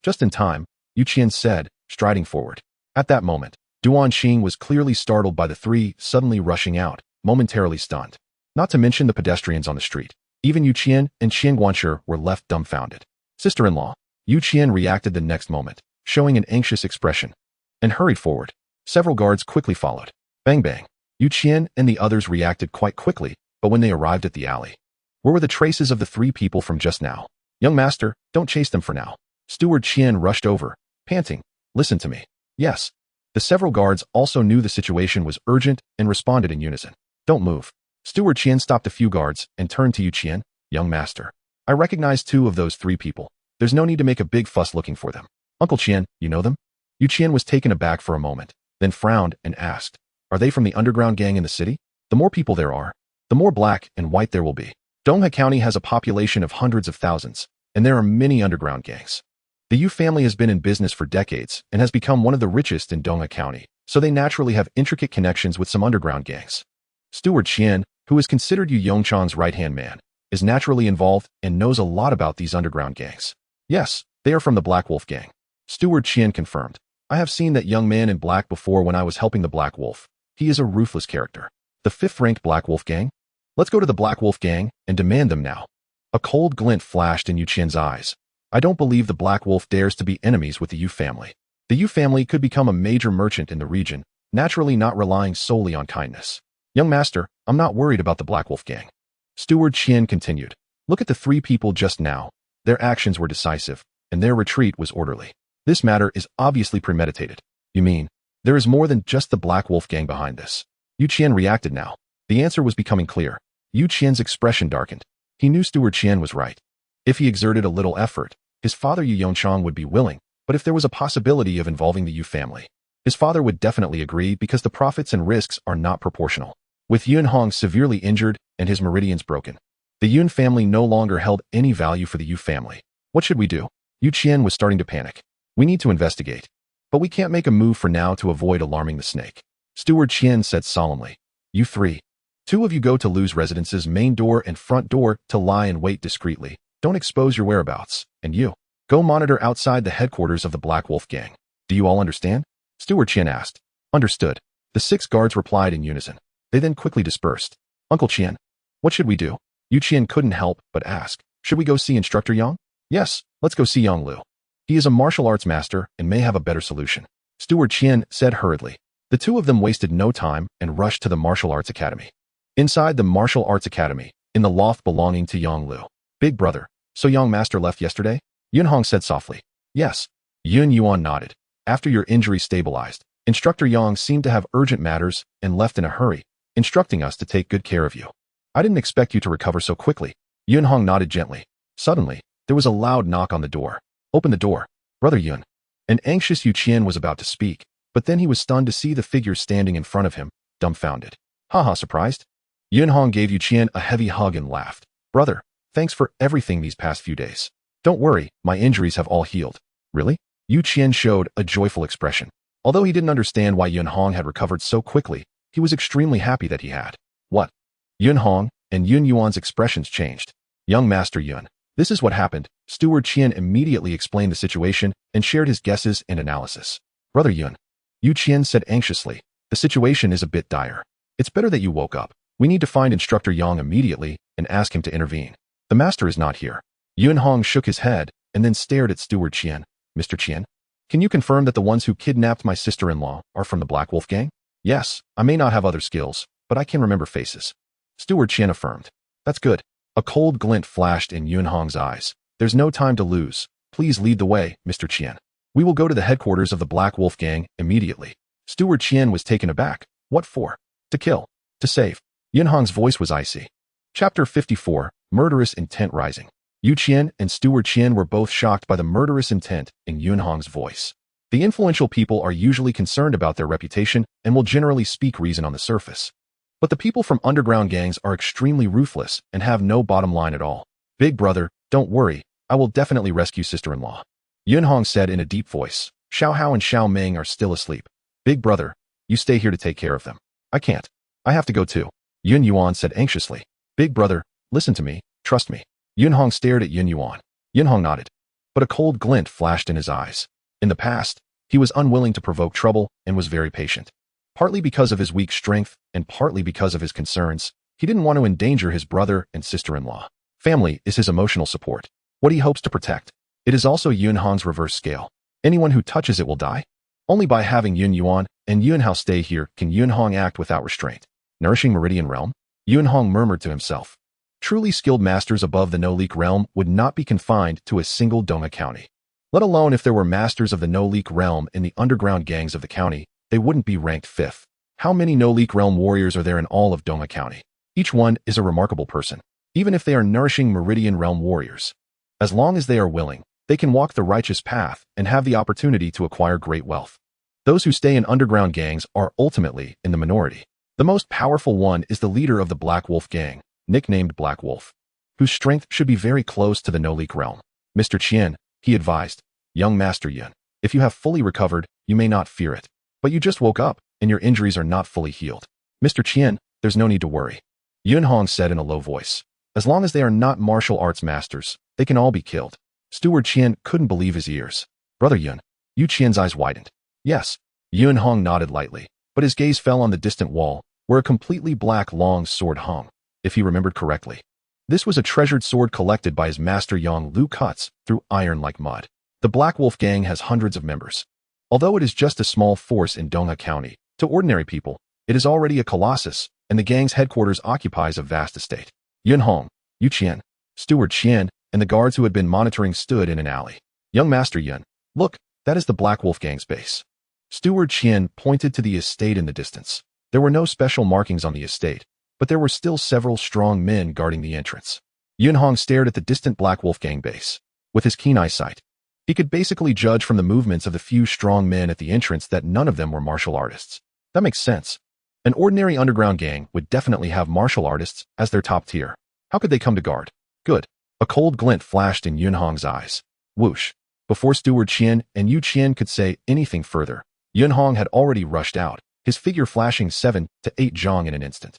A: Just in time, Yu Qian said, striding forward. At that moment, Duan Qing was clearly startled by the 3 suddenly rushing out, momentarily stunned. Not to mention the pedestrians on the street. Even Yu Qian and Qian Guanshi were left dumbfounded. Sister-in-law, Yu Qian reacted the next moment, showing an anxious expression, and hurried forward. Several guards quickly followed. Bang bang. Yu Qian and the others reacted quite quickly, but when they arrived at the alley, where were the traces of the 3 people from just now? Young master, don't chase them for now. Steward Qian rushed over, panting. Listen to me. Yes. The several guards also knew the situation was urgent and responded in unison. Don't move. Steward Qian stopped a few guards and turned to Yu Qian. Young master, I recognize 2 of those 3 people. There's no need to make a big fuss looking for them. Uncle Qian, you know them? Yu Qian was taken aback for a moment, then frowned and asked, are they from the underground gang in the city? The more people there are, the more black and white there will be. Donghe County has a population of hundreds of thousands, and there are many underground gangs. The Yu family has been in business for decades and has become one of the richest in Donghe County, so they naturally have intricate connections with some underground gangs. Steward Qian, who is considered Yu Yongchang's right-hand man, is naturally involved and knows a lot about these underground gangs. Yes, they are from the Black Wolf gang. Steward Qian confirmed. I have seen that young man in black before when I was helping the Black Wolf. He is a ruthless character. The 5th-ranked Black Wolf gang? Let's go to the Black Wolf gang and demand them now. A cold glint flashed in Yu Qian's eyes. I don't believe the Black Wolf dares to be enemies with the Yu family. The Yu family could become a major merchant in the region, naturally not relying solely on kindness. Young master, I'm not worried about the Black Wolf gang. Steward Qian continued. Look at the three people just now. Their actions were decisive, and their retreat was orderly. This matter is obviously premeditated. You mean, there is more than just the Black Wolf gang behind this? Yu Qian reacted now. The answer was becoming clear. Yu Qian's expression darkened. He knew Steward Qian was right. If he exerted a little effort, his father Yu Yongchang would be willing, but if there was a possibility of involving the Yu family, his father would definitely agree because the profits and risks are not proportional. With Yun Hong severely injured and his meridians broken, the Yun family no longer held any value for the Yu family. What should we do? Yu Qian was starting to panic. We need to investigate. But we can't make a move for now to avoid alarming the snake. Steward Qian said solemnly. You three. Two of you go to Lu's residence's main door and front door to lie and wait discreetly. Don't expose your whereabouts. And you, go monitor outside the headquarters of the Black Wolf gang. Do you all understand? Steward Qian asked. Understood. The 6 guards replied in unison. They then quickly dispersed. Uncle Qian, what should we do? Yu Qian couldn't help but ask. Should we go see Instructor Yang? Yes, let's go see Yang Lu. He is a martial arts master and may have a better solution. Steward Qian said hurriedly. The two of them wasted no time and rushed to the martial arts academy. Inside the martial arts academy, in the loft belonging to Yang Lu. Big brother, so Yang master left yesterday? Yun Hong said softly. Yes. Yun Yuan nodded. After your injury stabilized, Instructor Yang seemed to have urgent matters and left in a hurry, instructing us to take good care of you. I didn't expect you to recover so quickly. Yun Hong nodded gently. Suddenly, there was a loud knock on the door. Open the door. Brother Yun. An anxious Yu Qian was about to speak, but then he was stunned to see the figure standing in front of him, dumbfounded. Haha, surprised? Yun Hong gave Yu Qian a heavy hug and laughed. Brother, thanks for everything these past few days. Don't worry, my injuries have all healed. Really? Yu Qian showed a joyful expression. Although he didn't understand why Yun Hong had recovered so quickly, he was extremely happy that he had. What? Yun Hong and Yun Yuan's expressions changed. Young Master Yun, this is what happened. Steward Qian immediately explained the situation and shared his guesses and analysis. Brother Yun, Yu Qian said anxiously, the situation is a bit dire. It's better that you woke up. We need to find Instructor Yang immediately and ask him to intervene. The master is not here. Yun Hong shook his head and then stared at Steward Qian. Mr. Qian, can you confirm that the ones who kidnapped my sister-in-law are from the Black Wolf gang? Yes, I may not have other skills, but I can remember faces. Steward Qian affirmed. That's good. A cold glint flashed in Yun Hong's eyes. There's no time to lose. Please lead the way, Mr. Qian. We will go to the headquarters of the Black Wolf gang immediately. Steward Qian was taken aback. What for? To kill. To save. Yun Hong's voice was icy. Chapter 54, Murderous Intent Rising. Yu Qian and Steward Qian were both shocked by the murderous intent in Yun Hong's voice. The influential people are usually concerned about their reputation and will generally speak reason on the surface. But the people from underground gangs are extremely ruthless and have no bottom line at all. Big brother, don't worry, I will definitely rescue sister-in-law. Yun Hong said in a deep voice. Xiao Hao and Xiao Meng are still asleep. Big brother, you stay here to take care of them. I can't. I have to go too. Yun Yuan said anxiously. Big brother, listen to me, trust me. Yun Hong stared at Yun Yuan. Yun Hong nodded. But a cold glint flashed in his eyes. In the past, he was unwilling to provoke trouble and was very patient. Partly because of his weak strength and partly because of his concerns, he didn't want to endanger his brother and sister-in-law. Family is his emotional support, what he hopes to protect. It is also Yun Hong's reverse scale. Anyone who touches it will die. Only by having Yun Yuan and Yun Hao stay here can Yun Hong act without restraint. Nourishing Meridian Realm? Yun Hong murmured to himself. Truly skilled masters above the No-Leak realm would not be confined to a single Donga county. Let alone if there were masters of the No-Leak realm in the underground gangs of the county, they wouldn't be ranked 5th. How many No-Leak realm warriors are there in all of Donga County? Each one is a remarkable person, even if they are nourishing Meridian realm warriors. As long as they are willing, they can walk the righteous path and have the opportunity to acquire great wealth. Those who stay in underground gangs are ultimately in the minority. The most powerful one is the leader of the Black Wolf gang, nicknamed Black Wolf, whose strength should be very close to the No-Leak realm. Mr. Qian, he advised, young Master Yun, if you have fully recovered, you may not fear it. But you just woke up, and your injuries are not fully healed. Mr. Qian, there's no need to worry. Yun Hong said in a low voice. As long as they are not martial arts masters, they can all be killed. Steward Qian couldn't believe his ears. Brother Yun. Yu Qian's eyes widened. Yes. Yun Hong nodded lightly, but his gaze fell on the distant wall, where a completely black long sword hung, if he remembered correctly. This was a treasured sword collected by his master Yang Lu cuts through iron like mud. The Black Wolf gang has hundreds of members. Although it is just a small force in Dongha County, to ordinary people, it is already a colossus, and the gang's headquarters occupies a vast estate. Yun Hong, Yu Qian, Steward Qian, and the guards who had been monitoring stood in an alley. Young Master Yun, look, that is the Black Wolf Gang's base. Steward Qian pointed to the estate in the distance. There were no special markings on the estate, but there were still several strong men guarding the entrance. Yun Hong stared at the distant Black Wolf Gang base. With his keen eyesight, he could basically judge from the movements of the few strong men at the entrance that none of them were martial artists. That makes sense. An ordinary underground gang would definitely have martial artists as their top tier. How could they come to guard? Good. A cold glint flashed in Yun Hong's eyes. Whoosh. Before Steward Qian and Yu Qian could say anything further, Yun Hong had already rushed out, his figure flashing 7 to 8 zhong in an instant.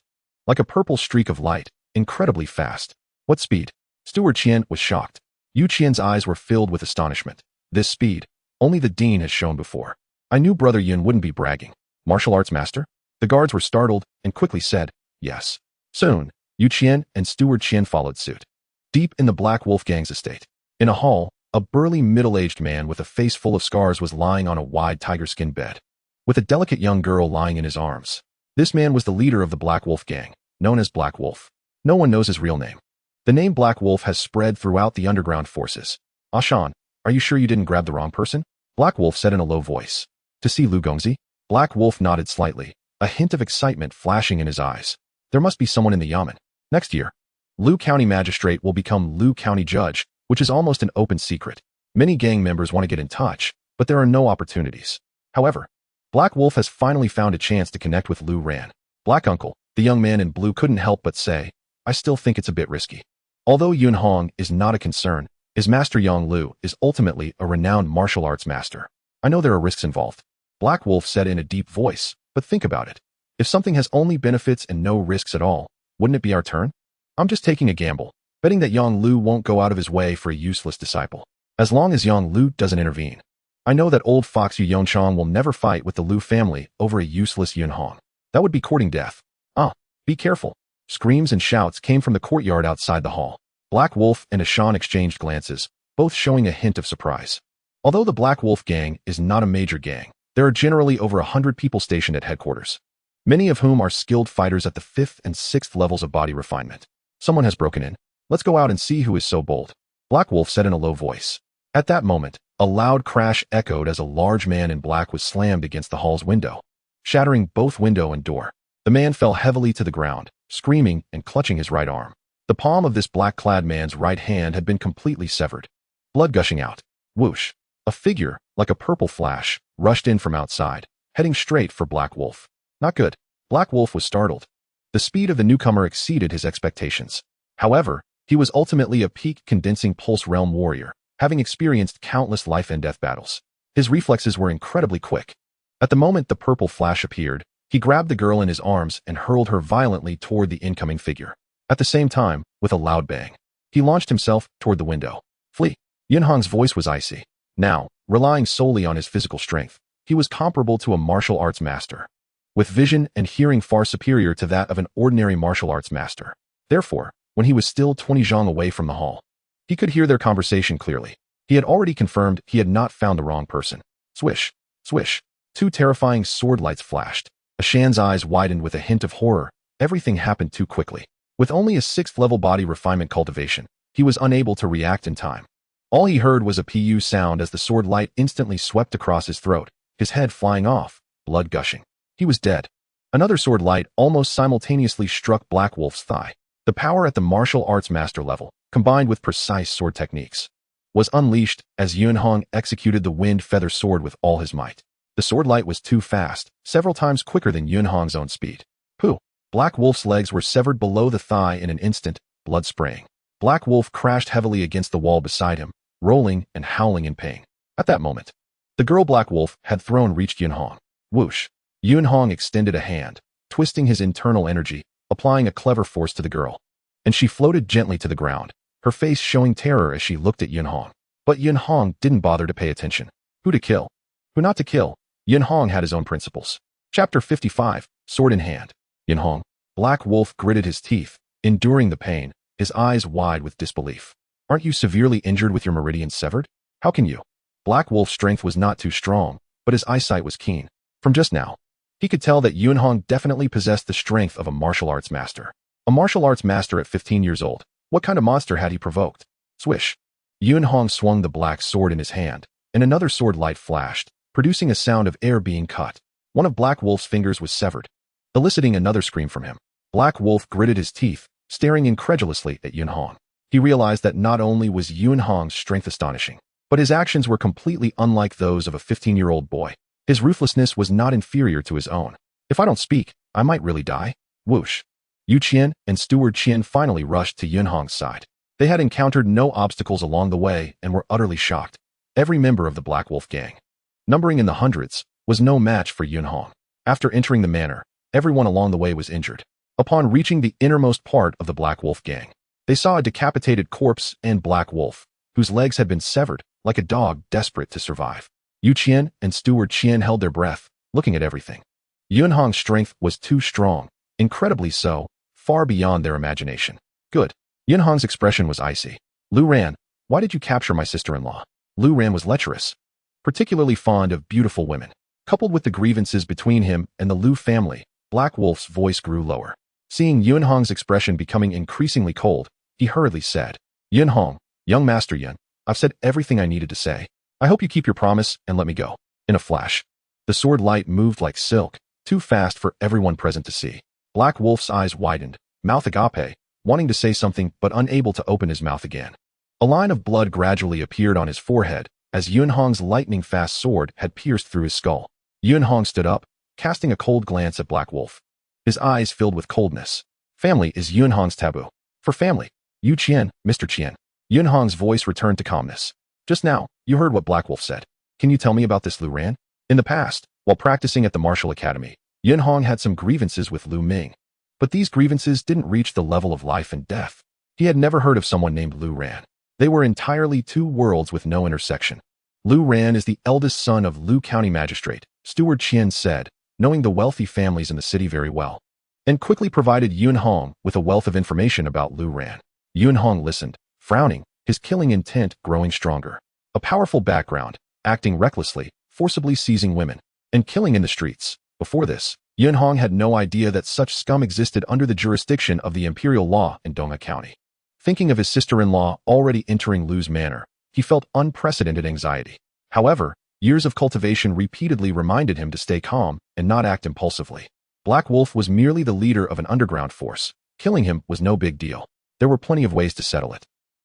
A: Like a purple streak of light, incredibly fast. What speed? Steward Qian was shocked. Yu Qian's eyes were filled with astonishment. This speed, only the Dean has shown before. I knew Brother Yun wouldn't be bragging. Martial arts master? The guards were startled and quickly said, yes. Soon, Yu Qian and Steward Qian followed suit. Deep in the Black Wolf Gang's estate, in a hall, a burly middle-aged man with a face full of scars was lying on a wide tiger-skin bed, with a delicate young girl lying in his arms. This man was the leader of the Black Wolf Gang, known as Black Wolf. No one knows his real name. The name Black Wolf has spread throughout the underground forces. Ashan, are you sure you didn't grab the wrong person? Black Wolf said in a low voice. To see Lu Gongzi? Black Wolf nodded slightly, a hint of excitement flashing in his eyes. There must be someone in the yamen. Next year, Lu County Magistrate will become Lu County Judge, which is almost an open secret. Many gang members want to get in touch, but there are no opportunities. However, Black Wolf has finally found a chance to connect with Lu Ran. Black Uncle, the young man in blue couldn't help but say, I still think it's a bit risky. Although Yun Hong is not a concern, his master Yang Lu is ultimately a renowned martial arts master. I know there are risks involved. Black Wolf said in a deep voice, but think about it. If something has only benefits and no risks at all, wouldn't it be our turn? I'm just taking a gamble, betting that Yang Lu won't go out of his way for a useless disciple. As long as Yang Lu doesn't intervene. I know that old fox Yu Yongchang will never fight with the Lu family over a useless Yun Hong. That would be courting death. Be careful. Screams and shouts came from the courtyard outside the hall. Black Wolf and Ashan exchanged glances, both showing a hint of surprise. Although the Black Wolf Gang is not a major gang, there are generally over 100 people stationed at headquarters, many of whom are skilled fighters at the 5th and 6th levels of body refinement. Someone has broken in. Let's go out and see who is so bold. Black Wolf said in a low voice. At that moment, a loud crash echoed as a large man in black was slammed against the hall's window, shattering both window and door. The man fell heavily to the ground, screaming and clutching his right arm. The palm of this black-clad man's right hand had been completely severed, blood gushing out. Whoosh! A figure, like a purple flash, rushed in from outside, heading straight for Black Wolf. Not good. Black Wolf was startled. The speed of the newcomer exceeded his expectations. However, he was ultimately a peak condensing pulse realm warrior, having experienced countless life and death battles. His reflexes were incredibly quick. At the moment the purple flash appeared, he grabbed the girl in his arms and hurled her violently toward the incoming figure. At the same time, with a loud bang, he launched himself toward the window. Flee! Yun Hong's voice was icy. Now, relying solely on his physical strength, he was comparable to a martial arts master, with vision and hearing far superior to that of an ordinary martial arts master. Therefore, when he was still 20 zhong away from the hall, he could hear their conversation clearly. He had already confirmed he had not found the wrong person. Swish! Swish! 2 terrifying sword lights flashed. Ashan's eyes widened with a hint of horror. Everything happened too quickly. With only a 6th level body refinement cultivation, he was unable to react in time. All he heard was a pu sound as the sword light instantly swept across his throat, his head flying off, blood gushing. He was dead. Another sword light almost simultaneously struck Black Wolf's thigh. The power at the martial arts master level, combined with precise sword techniques, was unleashed as Yun Hong executed the wind feather sword with all his might. The sword light was too fast, several times quicker than Yun Hong's own speed. Pooh! Black Wolf's legs were severed below the thigh in an instant, blood spraying. Black Wolf crashed heavily against the wall beside him, rolling and howling in pain. At that moment, the girl Black Wolf had thrown reached Yun Hong. Whoosh! Yun Hong extended a hand, twisting his internal energy, applying a clever force to the girl, and she floated gently to the ground, her face showing terror as she looked at Yun Hong. But Yun Hong didn't bother to pay attention. Who to kill? Who not to kill? Yun Hong had his own principles. Chapter 55, Sword in Hand. Yun Hong. Black Wolf gritted his teeth, enduring the pain, his eyes wide with disbelief. Aren't you severely injured with your meridian severed? How can you? Black Wolf's strength was not too strong, but his eyesight was keen. From just now, he could tell that Yunhong definitely possessed the strength of a martial arts master. A martial arts master at 15 years old. What kind of monster had he provoked? Swish. Yunhong swung the black sword in his hand, and another sword light flashed, producing a sound of air being cut. One of Black Wolf's fingers was severed, eliciting another scream from him. Black Wolf gritted his teeth, staring incredulously at Yunhong. He realized that not only was Yunhong's strength astonishing, but his actions were completely unlike those of a 15-year-old boy. His ruthlessness was not inferior to his own. If I don't speak, I might really die. Whoosh. Yu Qian and Steward Qian finally rushed to Yunhong's side. They had encountered no obstacles along the way and were utterly shocked. Every member of the Black Wolf gang, numbering in the hundreds, was no match for Yunhong. After entering the manor, everyone along the way was injured. Upon reaching the innermost part of the Black Wolf gang, they saw a decapitated corpse and Black Wolf, whose legs had been severed, like a dog desperate to survive. Yu Qian and Steward Qian held their breath, looking at everything. Yunhong's strength was too strong, incredibly so, far beyond their imagination. Good. Yunhong's expression was icy. Lu Ran, why did you capture my sister-in-law? Lu Ran was lecherous, particularly fond of beautiful women. Coupled with the grievances between him and the Lu family, Black Wolf's voice grew lower. Seeing Yunhong's expression becoming increasingly cold, he hurriedly said, Yunhong, young Master Yun, I've said everything I needed to say. I hope you keep your promise and let me go. In a flash, the sword light moved like silk, too fast for everyone present to see. Black Wolf's eyes widened, mouth agape, wanting to say something but unable to open his mouth again. A line of blood gradually appeared on his forehead as Yunhong's lightning-fast sword had pierced through his skull. Yunhong stood up, casting a cold glance at Black Wolf. His eyes filled with coldness. Family is Yunhong's taboo. For family, Yu Qian, Mr. Qian. Yunhong's voice returned to calmness. Just now, you heard what Black Wolf said. Can you tell me about this Lu Ran? In the past, while practicing at the martial academy, Yunhong had some grievances with Lu Ming. But these grievances didn't reach the level of life and death. He had never heard of someone named Lu Ran. They were entirely two worlds with no intersection. Lu Ran is the eldest son of Lu County Magistrate, Steward Qian said, knowing the wealthy families in the city very well, and quickly provided Yunhong with a wealth of information about Lu Ran. Yunhong listened, frowning, his killing intent growing stronger. A powerful background, acting recklessly, forcibly seizing women, and killing in the streets. Before this, Yunhong had no idea that such scum existed under the jurisdiction of the imperial law in Dongha County. Thinking of his sister-in-law already entering Lu's manor, he felt unprecedented anxiety. However, years of cultivation repeatedly reminded him to stay calm and not act impulsively. Black Wolf was merely the leader of an underground force. Killing him was no big deal. There were plenty of ways to settle it.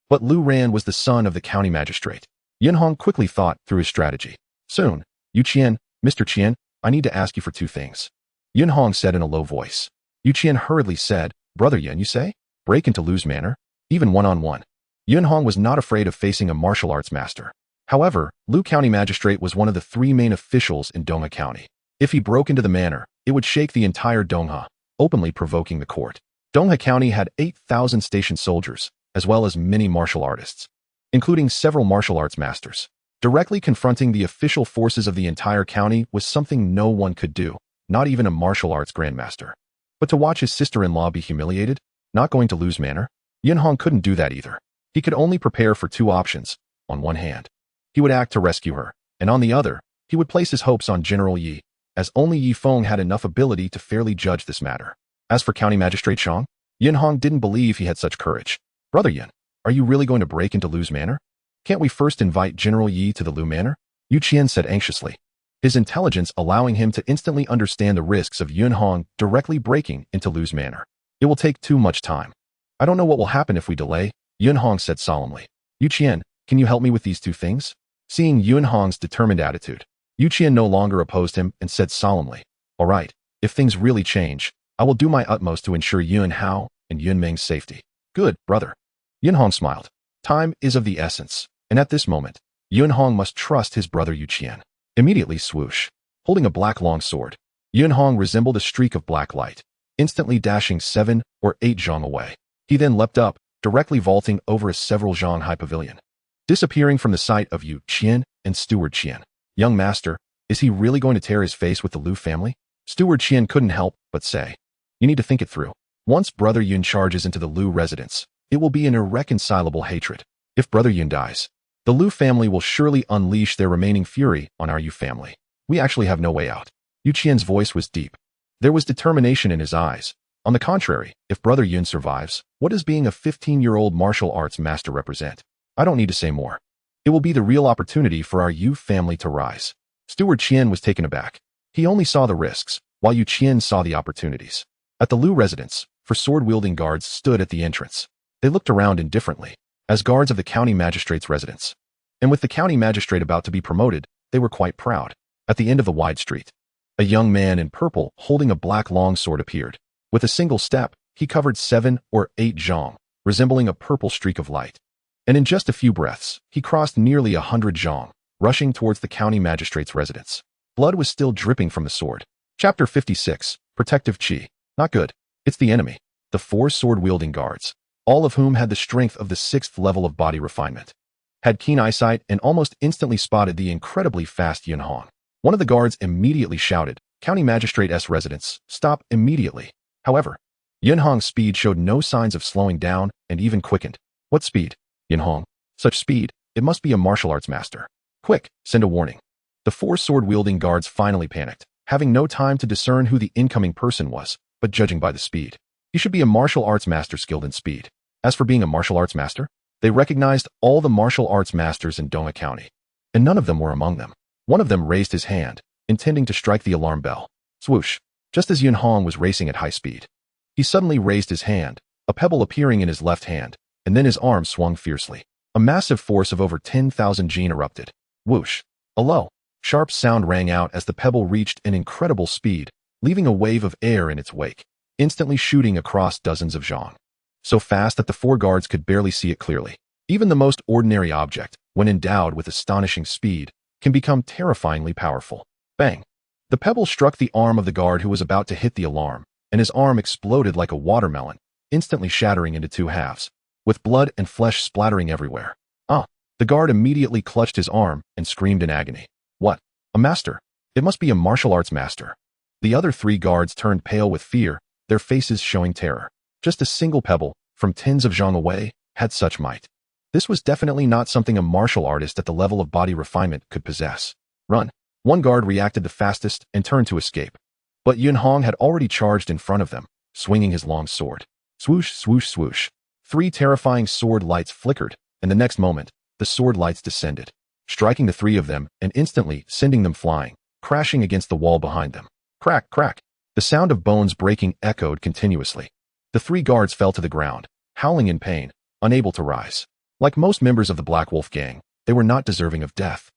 A: But Lu Ran was the son of the county magistrate. Yunhong quickly thought through his strategy. Soon, Yu Qian, Mr. Qian, I need to ask you for two things. Yunhong said in a low voice. Yu Qian hurriedly said, Brother Yun, you say? Break into Lu's manor? Even one-on-one. Yunhong was not afraid of facing a martial arts master. However, Lu County Magistrate was one of the three main officials in Dongha County. If he broke into the manor, it would shake the entire Dongha, openly provoking the court. Dongha County had 8,000 stationed soldiers, as well as many martial artists, including several martial arts masters. Directly confronting the official forces of the entire county was something no one could do, not even a martial arts grandmaster. But to watch his sister-in-law be humiliated, not going to Lu's manor, Yunhong couldn't do that either. He could only prepare for two options. On one hand, he would act to rescue her, and on the other, he would place his hopes on General Yi, as only Yi Feng had enough ability to fairly judge this matter. As for County Magistrate Shang, Yunhong didn't believe he had such courage. Brother Yun, are you really going to break into Lu's manor? Can't we first invite General Yi to the Lu manor? Yu Qian said anxiously, his intelligence allowing him to instantly understand the risks of Yunhong directly breaking into Lu's manor. It will take too much time. I don't know what will happen if we delay, Yunhong said solemnly. Yu Qian, can you help me with these two things? Seeing Yunhong's determined attitude, Yu Qian no longer opposed him and said solemnly, all right, if things really change, I will do my utmost to ensure Yun Hao and Yun Ming's safety. Good, brother. Yunhong smiled. Time is of the essence, and at this moment, Yunhong must trust his brother Yu Qian. Immediately swoosh, holding a black long sword, Yunhong resembled a streak of black light, instantly dashing 7 or 8 zhang away. He then leapt up, directly vaulting over a several zhang high pavilion, disappearing from the sight of Yu Qian and Steward Qian. Young master, is he really going to tear his face with the Lu family? Steward Qian couldn't help but say, you need to think it through. Once Brother Yun charges into the Lu residence, it will be an irreconcilable hatred. If Brother Yun dies, the Lu family will surely unleash their remaining fury on our Yu family. We actually have no way out. Yu Qian's voice was deep. There was determination in his eyes. On the contrary, if Brother Yun survives, what does being a 15-year-old martial arts master represent? I don't need to say more. It will be the real opportunity for our Yu family to rise. Steward Qian was taken aback. He only saw the risks, while Yu Qian saw the opportunities. At the Lu residence, four sword-wielding guards stood at the entrance. They looked around indifferently, as guards of the county magistrate's residence. And with the county magistrate about to be promoted, they were quite proud. At the end of the wide street, a young man in purple holding a black longsword appeared. With a single step, he covered 7 or 8 zhang, resembling a purple streak of light. And in just a few breaths, he crossed nearly 100 zhang, rushing towards the county magistrate's residence. Blood was still dripping from the sword. Chapter 56, Protective Qi. Not good. It's the enemy. The 4 sword-wielding guards, all of whom had the strength of the 6th level of body refinement, had keen eyesight and almost instantly spotted the incredibly fast Yun Hong. One of the guards immediately shouted, "County Magistrate's residence, stop immediately." However, Yun Hong's speed showed no signs of slowing down and even quickened. What speed? Yun Hong. Such speed, it must be a martial arts master. Quick, send a warning. The 4 sword-wielding guards finally panicked, having no time to discern who the incoming person was, but judging by the speed, he should be a martial arts master skilled in speed. As for being a martial arts master, they recognized all the martial arts masters in Donga County, and none of them were among them. One of them raised his hand, intending to strike the alarm bell. Swoosh! Just as Yun Hong was racing at high speed, he suddenly raised his hand, a pebble appearing in his left hand, and then his arm swung fiercely. A massive force of over 10,000 Jin erupted. Whoosh! A low, sharp sound rang out as the pebble reached an incredible speed, leaving a wave of air in its wake, instantly shooting across dozens of zhang. So fast that the 4 guards could barely see it clearly. Even the most ordinary object, when endowed with astonishing speed, can become terrifyingly powerful. Bang! The pebble struck the arm of the guard who was about to hit the alarm, and his arm exploded like a watermelon, instantly shattering into 2 halves, with blood and flesh splattering everywhere. The guard immediately clutched his arm and screamed in agony. What? A master? It must be a martial arts master. The other 3 guards turned pale with fear, their faces showing terror. Just a single pebble, from tens of zhang away, had such might. This was definitely not something a martial artist at the level of body refinement could possess. Run! One guard reacted the fastest and turned to escape. But Yun Hong had already charged in front of them, swinging his long sword. Swoosh, swoosh, swoosh. 3 terrifying sword lights flickered, and the next moment, the sword lights descended, striking the 3 of them and instantly sending them flying, crashing against the wall behind them. Crack, crack. The sound of bones breaking echoed continuously. The 3 guards fell to the ground, howling in pain, unable to rise. Like most members of the Black Wolf gang, they were not deserving of death.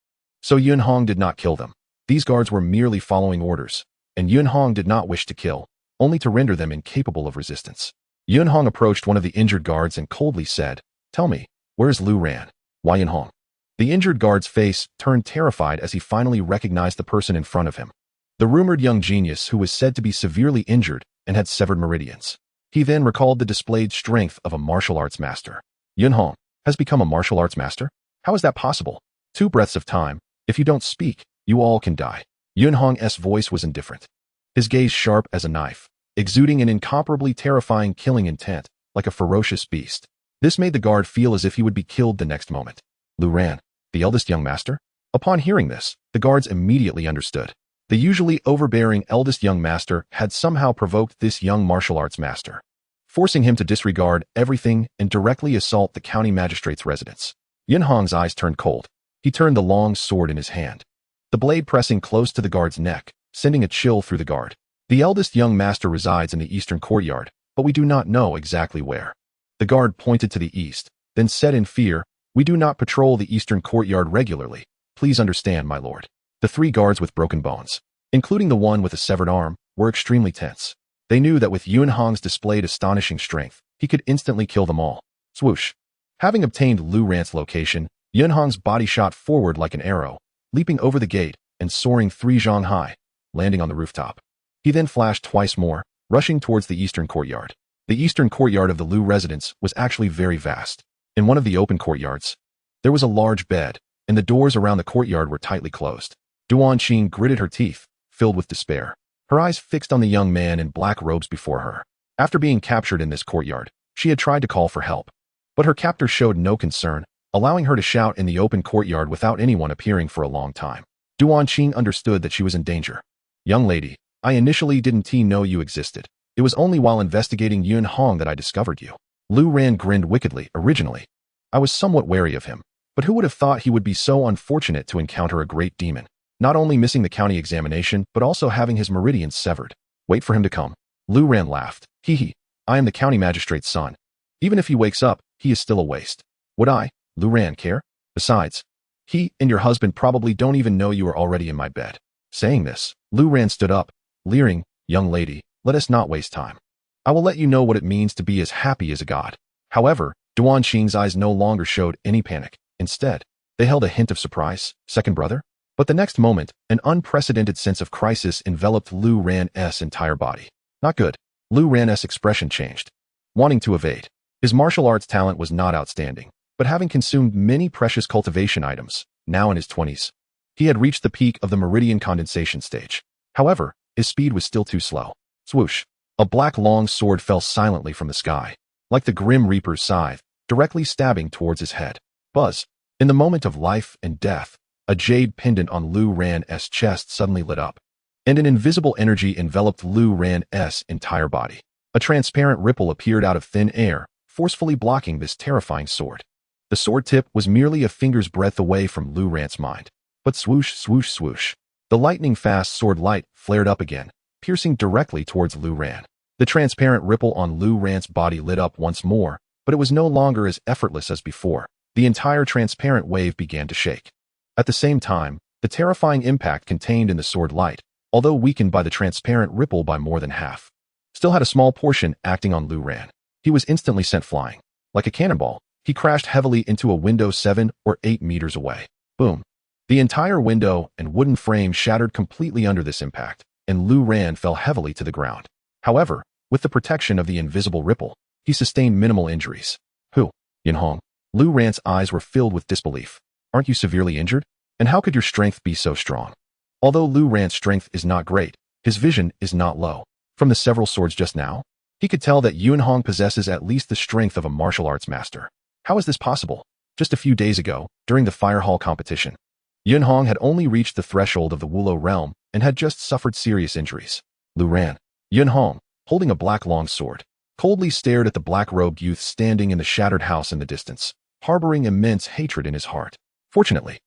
A: So Yun Hong did not kill them. These guards were merely following orders, and Yun Hong did not wish to kill, only to render them incapable of resistance. Yun Hong approached one of the injured guards and coldly said, "Tell me, where's Lu Ran?" "Why Yun Hong?" The injured guard's face turned terrified as he finally recognized the person in front of him. The rumored young genius who was said to be severely injured and had severed meridians. He then recalled the displayed strength of a martial arts master. Yun Hong has become a martial arts master? How is that possible? 2 breaths of time. If you don't speak, you all can die. Yun Hong's voice was indifferent, his gaze sharp as a knife, exuding an incomparably terrifying killing intent, like a ferocious beast. This made the guard feel as if he would be killed the next moment. Lu Ran, the eldest young master? Upon hearing this, the guards immediately understood. The usually overbearing eldest young master had somehow provoked this young martial arts master, forcing him to disregard everything and directly assault the county magistrate's residence. Yun Hong's eyes turned cold. He turned the long sword in his hand, the blade pressing close to the guard's neck, sending a chill through the guard. The eldest young master resides in the eastern courtyard, but we do not know exactly where. The guard pointed to the east, then said in fear, "We do not patrol the eastern courtyard regularly. Please understand, my lord." The 3 guards with broken bones, including the one with a severed arm, were extremely tense. They knew that with Yun Hong's displayed astonishing strength, he could instantly kill them all. Swoosh! Having obtained Lu Ran's location, Yun Hong's body shot forward like an arrow, leaping over the gate and soaring 3 zhang high, landing on the rooftop. He then flashed twice more, rushing towards the eastern courtyard. The eastern courtyard of the Lu residence was actually very vast. In one of the open courtyards, there was a large bed, and the doors around the courtyard were tightly closed. Duan Qing gritted her teeth, filled with despair, her eyes fixed on the young man in black robes before her. After being captured in this courtyard, she had tried to call for help, but her captor showed no concern, allowing her to shout in the open courtyard without anyone appearing for a long time. Duan Qing understood that she was in danger. Young lady, I initially didn't know you existed. It was only while investigating Yun Hong that I discovered you. Lu Ran grinned wickedly. Originally, I was somewhat wary of him, but who would have thought he would be so unfortunate to encounter a great demon, not only missing the county examination, but also having his meridians severed. Wait for him to come. Lu Ran laughed. Hee hee, I am the county magistrate's son. Even if he wakes up, he is still a waste. Would I, Lu Ran, care? Besides, he and your husband probably don't even know you are already in my bed. Saying this, Lu Ran stood up, leering, young lady, let us not waste time. I will let you know what it means to be as happy as a god. However, Duan Qing's eyes no longer showed any panic. Instead, they held a hint of surprise. Second brother? But the next moment, an unprecedented sense of crisis enveloped Lu Ran's entire body. Not good. Lu Ran's expression changed. Wanting to evade. His martial arts talent was not outstanding, but having consumed many precious cultivation items, now in his 20s, he had reached the peak of the meridian condensation stage. However, his speed was still too slow. Swoosh. A black long sword fell silently from the sky, like the Grim Reaper's scythe, directly stabbing towards his head. Buzz. In the moment of life and death, a jade pendant on Lu Ran's chest suddenly lit up, and an invisible energy enveloped Lu Ran's entire body. A transparent ripple appeared out of thin air, forcefully blocking this terrifying sword. The sword tip was merely a finger's breadth away from Lu Ran's mind. But swoosh, swoosh, swoosh. The lightning-fast sword light flared up again, piercing directly towards Lu Ran. The transparent ripple on Lu Ran's body lit up once more, but it was no longer as effortless as before. The entire transparent wave began to shake. At the same time, the terrifying impact contained in the sword light, although weakened by the transparent ripple by more than half, still had a small portion acting on Lu Ran. He was instantly sent flying. Like a cannonball, he crashed heavily into a window 7 or 8 meters away. Boom. The entire window and wooden frame shattered completely under this impact, and Lu Ran fell heavily to the ground. However, with the protection of the invisible ripple, he sustained minimal injuries. Who? Yun Hong. Lu Ran's eyes were filled with disbelief. Aren't you severely injured? And how could your strength be so strong? Although Lu Ran's strength is not great, his vision is not low. From the several swords just now, he could tell that Yun Hong possesses at least the strength of a martial arts master. How is this possible? Just a few days ago, during the fire hall competition, Yun Hong had only reached the threshold of the Wulo realm and had just suffered serious injuries. Lu Ran. Yun Hong, holding a black long sword, coldly stared at the black-robed youth standing in the shattered house in the distance, harboring immense hatred in his heart. Fortunately,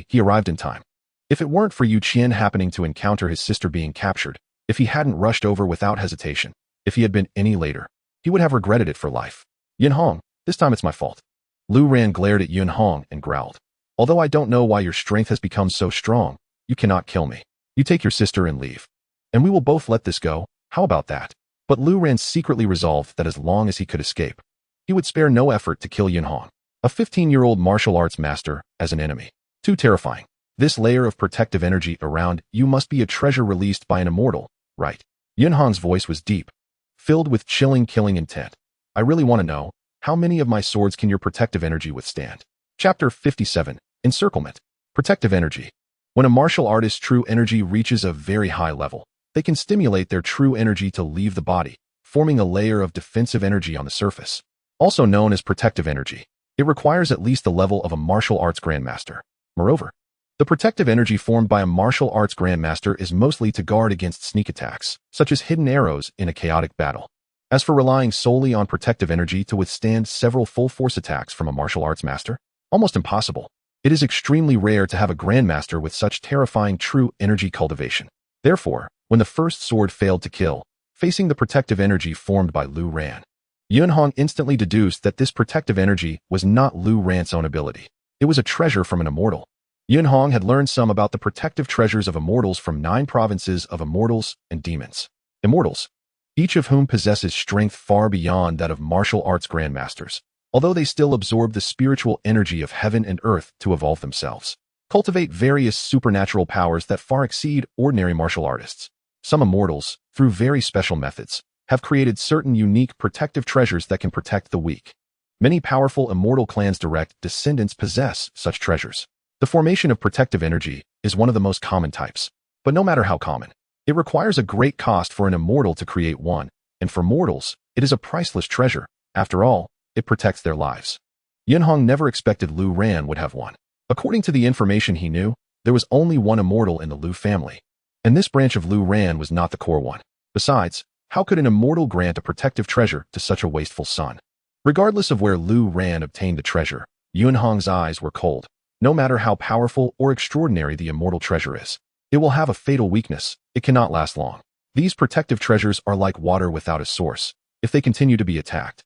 A: he arrived in time. If it weren't for Yu Qian happening to encounter his sister being captured, if he hadn't rushed over without hesitation, if he had been any later, he would have regretted it for life. Yun Hong, this time it's my fault. Lu Ran glared at Yun Hong and growled. Although I don't know why your strength has become so strong, you cannot kill me. You take your sister and leave. And we will both let this go. How about that? But Lu Ran secretly resolved that as long as he could escape, he would spare no effort to kill Yun Hong, a 15-year-old martial arts master, as an enemy. Too terrifying. This layer of protective energy around you must be a treasure released by an immortal, right? Yun Hong's voice was deep, filled with chilling killing intent. I really want to know, how many of my swords can your protective energy withstand? Chapter 57. Encirclement. Protective energy. When a martial artist's true energy reaches a very high level, they can stimulate their true energy to leave the body, forming a layer of defensive energy on the surface. Also known as protective energy, it requires at least the level of a martial arts grandmaster. Moreover, the protective energy formed by a martial arts grandmaster is mostly to guard against sneak attacks, such as hidden arrows in a chaotic battle. As for relying solely on protective energy to withstand several full-force attacks from a martial arts master, almost impossible. It is extremely rare to have a grandmaster with such terrifying true energy cultivation. Therefore, when the first sword failed to kill, facing the protective energy formed by Lu Ran, Yun Hong instantly deduced that this protective energy was not Lu Ran's own ability. It was a treasure from an immortal. Yun Hong had learned some about the protective treasures of immortals from 9 provinces of immortals and demons. Immortals, each of whom possesses strength far beyond that of martial arts grandmasters, although they still absorb the spiritual energy of heaven and earth to evolve themselves, cultivate various supernatural powers that far exceed ordinary martial artists. Some immortals, through very special methods, have created certain unique protective treasures that can protect the weak. Many powerful immortal clans' direct descendants possess such treasures. The formation of protective energy is one of the most common types, but no matter how common, it requires a great cost for an immortal to create one, and for mortals, it is a priceless treasure. After all, it protects their lives. Yun Hong never expected Lu Ran would have one. According to the information he knew, There was only one immortal in the Lu family, and this branch of Lu Ran was not the core one. Besides, how could an immortal grant a protective treasure to such a wasteful son? Regardless of where Lu Ran obtained the treasure, Yunhong's eyes were cold. No matter how powerful or extraordinary the immortal treasure is, it will have a fatal weakness. It cannot last long. These protective treasures are like water without a source. If they continue to be attacked,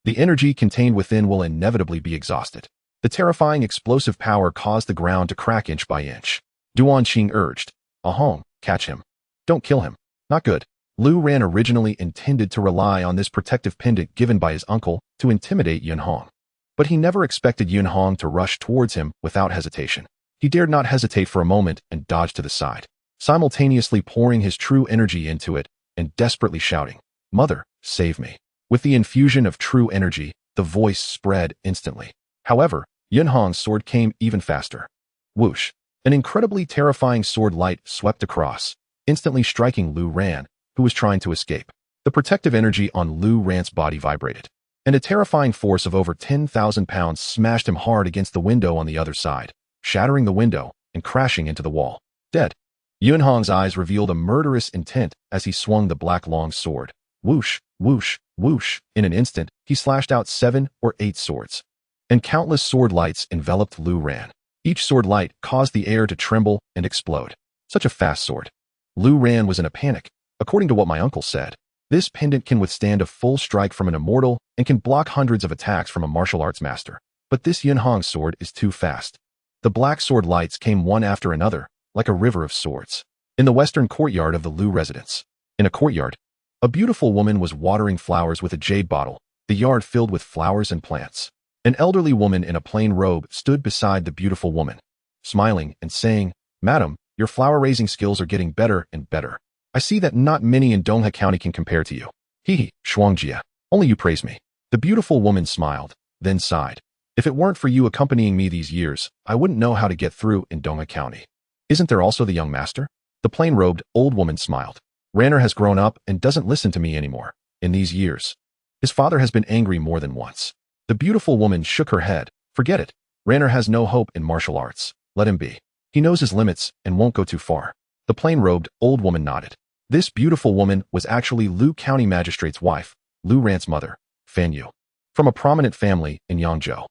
A: the energy contained within will inevitably be exhausted. The terrifying explosive power caused the ground to crack inch by inch. Duan Qing urged, "Ahong, catch him. Don't kill him." Not good. Lu Ran originally intended to rely on this protective pendant given by his uncle to intimidate Yunhong. But he never expected Yunhong to rush towards him without hesitation. He dared not hesitate for a moment and dodged to the side, simultaneously pouring his true energy into it and desperately shouting, "Mother, save me." With the infusion of true energy, the voice spread instantly. However, Yunhong's sword came even faster. Whoosh! An incredibly terrifying sword light swept across, instantly striking Lu Ran, who was trying to escape. The protective energy on Lu Ran's body vibrated, and a terrifying force of over 10,000 pounds smashed him hard against the window on the other side, shattering the window and crashing into the wall. Dead. Yunhong's eyes revealed a murderous intent as he swung the black long sword. Whoosh, whoosh, whoosh. In an instant, he slashed out 7 or 8 swords, and countless sword lights enveloped Lu Ran. Each sword light caused the air to tremble and explode. Such a fast sword. Lu Ran was in a panic. According to what my uncle said, this pendant can withstand a full strike from an immortal and can block hundreds of attacks from a martial arts master. But this Yunhong sword is too fast. The black sword lights came one after another, like a river of swords. In the western courtyard of the Lu residence, in a courtyard, a beautiful woman was watering flowers with a jade bottle, the yard filled with flowers and plants. An elderly woman in a plain robe stood beside the beautiful woman, smiling and saying, "Madam, your flower-raising skills are getting better and better. I see that not many in Dongha County can compare to you. Hee, Shuangjia, only you praise me." The beautiful woman smiled, then sighed. "If it weren't for you accompanying me these years, I wouldn't know how to get through in Dongha County. Isn't there also the young master?" The plain-robed old woman smiled. "Ranner has grown up and doesn't listen to me anymore. In these years, his father has been angry more than once." The beautiful woman shook her head. "Forget it. Ranner has no hope in martial arts. Let him be. He knows his limits and won't go too far." The plain-robed old woman nodded. This beautiful woman was actually Lu County Magistrate's wife, Lu Ran's mother, Fan Yu, from a prominent family in Yangzhou.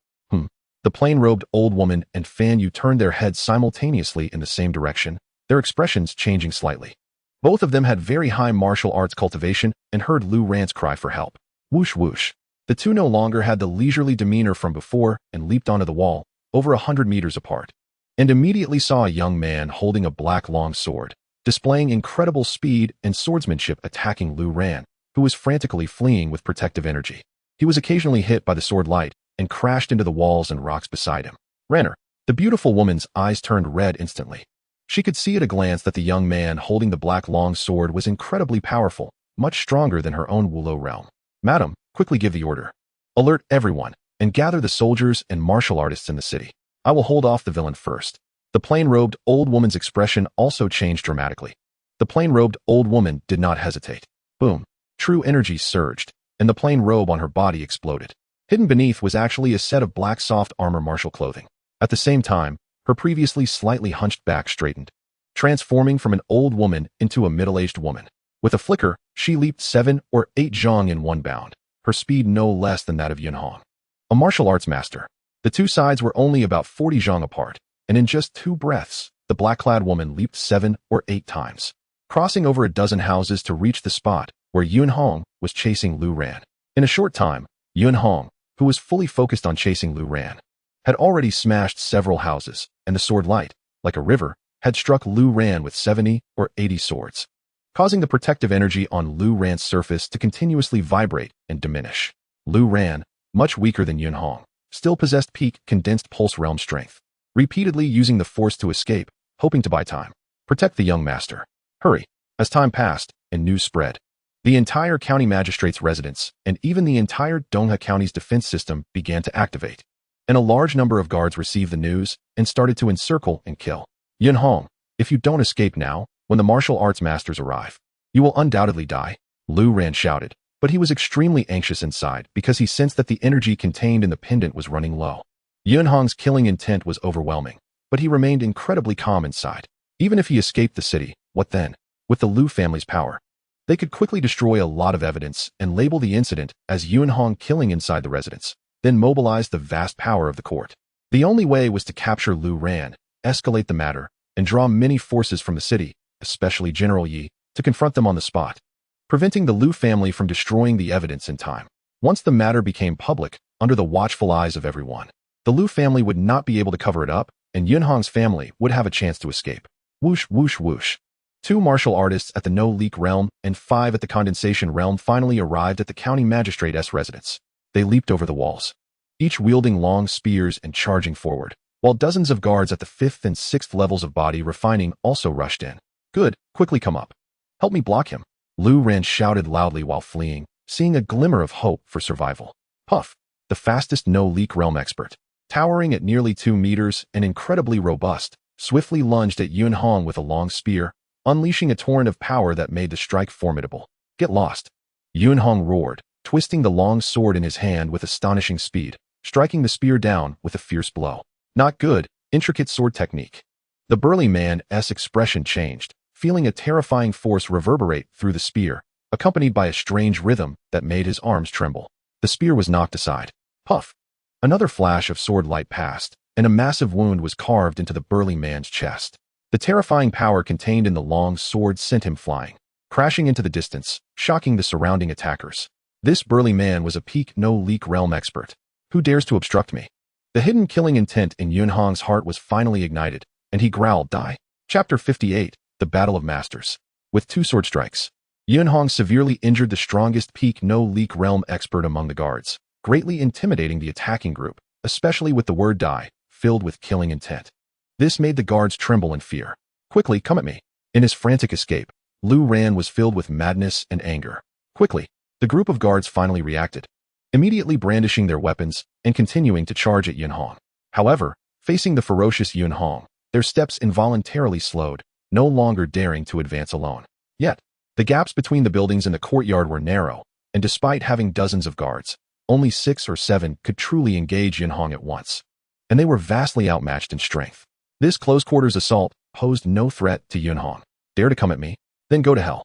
A: The plain-robed old woman and Fan Yu turned their heads simultaneously in the same direction, their expressions changing slightly. Both of them had very high martial arts cultivation and heard Lu Ran's cry for help. Whoosh whoosh. The two no longer had the leisurely demeanor from before and leaped onto the wall, over 100 meters apart, and immediately saw a young man holding a black long sword, displaying incredible speed and swordsmanship attacking Lu Ran, who was frantically fleeing with protective energy. He was occasionally hit by the sword light and crashed into the walls and rocks beside him. Ranner. The beautiful woman's eyes turned red instantly. She could see at a glance that the young man holding the black long sword was incredibly powerful, much stronger than her own Wulo realm. "Madam, quickly give the order. Alert everyone, and gather the soldiers and martial artists in the city. I will hold off the villain first." The plain-robed old woman's expression also changed dramatically. The plain-robed old woman did not hesitate. Boom. True energy surged, and the plain robe on her body exploded. Hidden beneath was actually a set of black soft armor martial clothing. At the same time, her previously slightly hunched back straightened, transforming from an old woman into a middle-aged woman. With a flicker, she leaped 7 or 8 zhang in one bound, her speed no less than that of Yunhong, a martial arts master. The two sides were only about 40 zhang apart, and in just 2 breaths, the black-clad woman leaped 7 or 8 times, crossing over a dozen houses to reach the spot where Yunhong was chasing Lu Ran. In a short time, Yunhong, who was fully focused on chasing Lu Ran, had already smashed several houses, and the sword light, like a river, had struck Lu Ran with 70 or 80 swords, causing the protective energy on Lu Ran's surface to continuously vibrate and diminish. Lu Ran, much weaker than Yunhong, still possessed peak condensed pulse realm strength, repeatedly using the force to escape, hoping to buy time. Protect the young master. Hurry. As time passed and news spread, the entire county magistrate's residence and even the entire Dongha County's defense system began to activate, and a large number of guards received the news and started to encircle and kill. Yunhong, if you don't escape now, when the martial arts masters arrive, you will undoubtedly die, Lu Ran shouted, but he was extremely anxious inside because he sensed that the energy contained in the pendant was running low. Yunhong's killing intent was overwhelming. but he remained incredibly calm inside. Even if he escaped the city, what then? With the Liu family's power, they could quickly destroy a lot of evidence and label the incident as Yuanhong killing inside the residence, then mobilize the vast power of the court. The only way was to capture Liu Ran, escalate the matter, and draw many forces from the city, especially General Yi, to confront them on the spot, preventing the Liu family from destroying the evidence in time. Once the matter became public, under the watchful eyes of everyone, the Liu family would not be able to cover it up, and Yunhong's family would have a chance to escape. Whoosh, whoosh, whoosh. 2 martial artists at the no-leak realm and 5 at the condensation realm finally arrived at the county magistrate's residence. They leaped over the walls, each wielding long spears and charging forward, while dozens of guards at the 5th and 6th levels of body refining also rushed in. Good, quickly come up. Help me block him. Liu Ran shouted loudly while fleeing, seeing a glimmer of hope for survival. Puff, the fastest no-leak realm expert, towering at nearly 2 meters and incredibly robust, swiftly lunged at Yunhong with a long spear, unleashing a torrent of power that made the strike formidable. Get lost. Yunhong roared, twisting the long sword in his hand with astonishing speed, striking the spear down with a fierce blow. Not good, intricate sword technique. The burly man's expression changed, feeling a terrifying force reverberate through the spear, accompanied by a strange rhythm that made his arms tremble. The spear was knocked aside. Puff. Another flash of sword light passed, and a massive wound was carved into the burly man's chest. The terrifying power contained in the long sword sent him flying, crashing into the distance, shocking the surrounding attackers. This burly man was a peak no-leak realm expert. Who dares to obstruct me? The hidden killing intent in Yunhong's heart was finally ignited, and he growled, die. Chapter 58, The Battle of Masters. With 2 sword strikes, Yunhong severely injured the strongest peak no-leak realm expert among the guards, greatly intimidating the attacking group, especially with the word die, filled with killing intent. This made the guards tremble in fear. Quickly, come at me. In his frantic escape, Liu Ran was filled with madness and anger. Quickly, the group of guards finally reacted, immediately brandishing their weapons and continuing to charge at Yunhong. However, facing the ferocious Yunhong, their steps involuntarily slowed, no longer daring to advance alone. Yet, the gaps between the buildings and the courtyard were narrow, and despite having dozens of guards, only 6 or 7 could truly engage Yunhong at once, and they were vastly outmatched in strength. This close-quarters assault posed no threat to Yunhong. Dare to come at me? Then go to hell.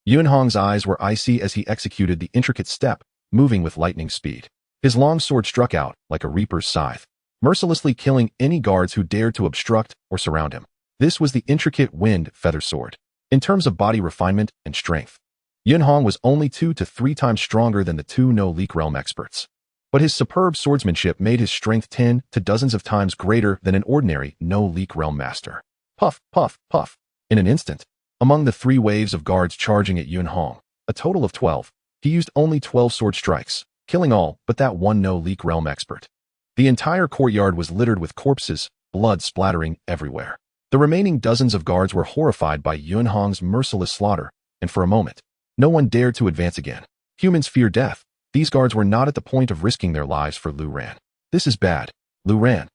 A: Yunhong's eyes were icy as he executed the intricate step, moving with lightning speed. His long sword struck out like a reaper's scythe, mercilessly killing any guards who dared to obstruct or surround him. This was the intricate wind feather sword. In terms of body refinement and strength, Yunhong was only 2 to 3 times stronger than the 2 no-leak realm experts. But his superb swordsmanship made his strength 10 to dozens of times greater than an ordinary no-leak realm master. Puff, puff, puff. In an instant, among the 3 waves of guards charging at Yunhong, a total of 12, he used only 12 sword strikes, killing all but that 1 no-leak realm expert. The entire courtyard was littered with corpses, blood splattering everywhere. The remaining dozens of guards were horrified by Yunhong's merciless slaughter, and for a moment, no one dared to advance again. Humans fear death. These guards were not at the point of risking their lives for Liu Ran. This is bad. Liu Ran,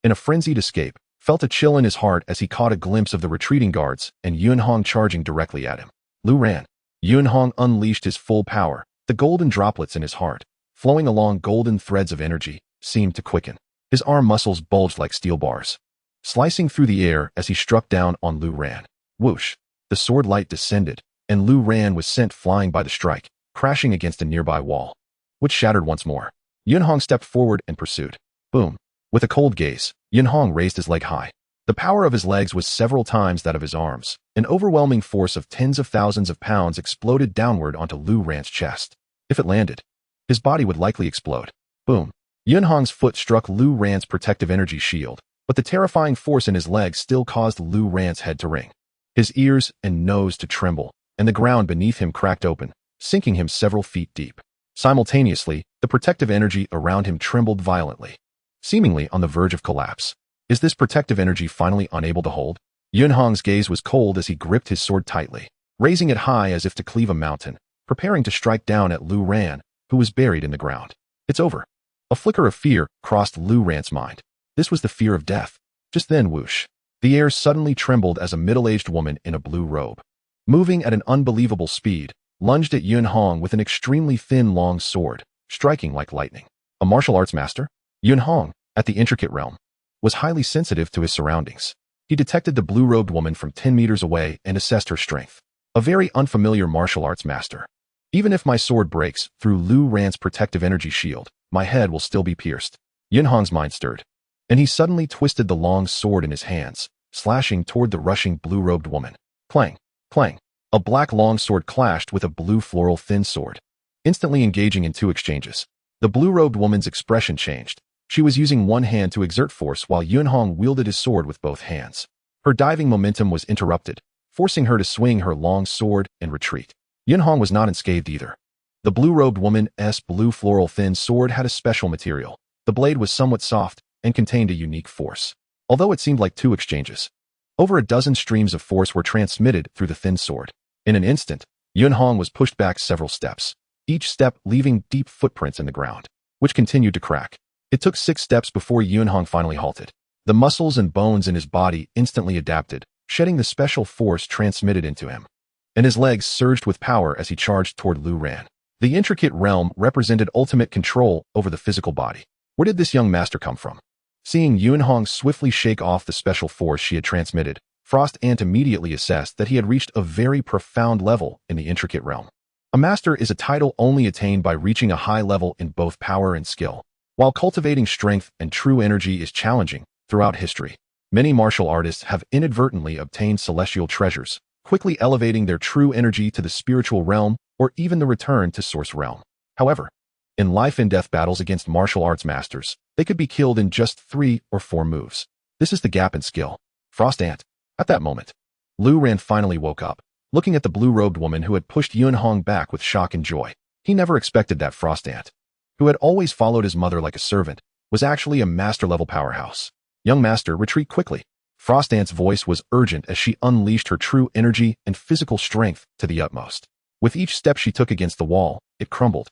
A: in a frenzied escape, felt a chill in his heart as he caught a glimpse of the retreating guards and Yunhong charging directly at him. Liu Ran. Yunhong unleashed his full power. The golden droplets in his heart, flowing along golden threads of energy, seemed to quicken. His arm muscles bulged like steel bars, slicing through the air as he struck down on Liu Ran. Whoosh! The sword light descended, and Liu Ran was sent flying by the strike, crashing against a nearby wall, which shattered once more. Yunhong stepped forward and pursued. Boom! With a cold gaze, Yunhong raised his leg high. The power of his legs was several times that of his arms. An overwhelming force of tens of thousands of pounds exploded downward onto Liu Ran's chest. If it landed, his body would likely explode. Boom! Yunhong's foot struck Liu Ran's protective energy shield, but the terrifying force in his legs still caused Liu Ran's head to ring, his ears and nose to tremble, and the ground beneath him cracked open, sinking him several feet deep. Simultaneously, the protective energy around him trembled violently, seemingly on the verge of collapse. Is this protective energy finally unable to hold? Yunhong's gaze was cold as he gripped his sword tightly, raising it high as if to cleave a mountain, preparing to strike down at Liu Ran, who was buried in the ground. It's over. A flicker of fear crossed Liu Ran's mind. This was the fear of death. Just then, whoosh! The air suddenly trembled as a middle-aged woman in a blue robe, moving at an unbelievable speed, lunged at Yunhong with an extremely thin long sword, striking like lightning. A martial arts master? Yunhong, at the intricate realm. was highly sensitive to his surroundings. He detected the blue-robed woman from 10 meters away and assessed her strength. A very unfamiliar martial arts master. Even if my sword breaks through Lu Ran's protective energy shield, my head will still be pierced. Yunhong's mind stirred, and he suddenly twisted the long sword in his hands, slashing toward the rushing blue-robed woman. Clang, clang. A black long sword clashed with a blue floral thin sword, instantly engaging in two exchanges. The blue-robed woman's expression changed. She was using one hand to exert force while Yunhong wielded his sword with both hands. Her diving momentum was interrupted, forcing her to swing her long sword and retreat. Yunhong was not unscathed either. The blue-robed woman's blue floral thin sword had a special material. The blade was somewhat soft and contained a unique force, although it seemed like two exchanges. Over a dozen streams of force were transmitted through the thin sword. In an instant, Yunhong was pushed back several steps, each step leaving deep footprints in the ground, which continued to crack. It took 6 steps before Yunhong finally halted. The muscles and bones in his body instantly adapted, shedding the special force transmitted into him, and his legs surged with power as he charged toward Lu Ran. The intricate realm represented ultimate control over the physical body. Where did this young master come from? Seeing Yunhong swiftly shake off the special force she had transmitted, Frost Ant immediately assessed that he had reached a very profound level in the intricate realm. A master is a title only attained by reaching a high level in both power and skill. While cultivating strength and true energy is challenging, throughout history, many martial artists have inadvertently obtained celestial treasures, quickly elevating their true energy to the spiritual realm or even the return to source realm. However, in life-and-death battles against martial arts masters, they could be killed in just 3 or 4 moves. This is the gap in skill. Frost Ant. At that moment, Lu Ran finally woke up, looking at the blue-robed woman who had pushed Yunhong back with shock and joy. He never expected that Frost Ant, who had always followed his mother like a servant, was actually a master-level powerhouse. Young master, retreat quickly. Frost Ant's voice was urgent as she unleashed her true energy and physical strength to the utmost. With each step she took against the wall, it crumbled,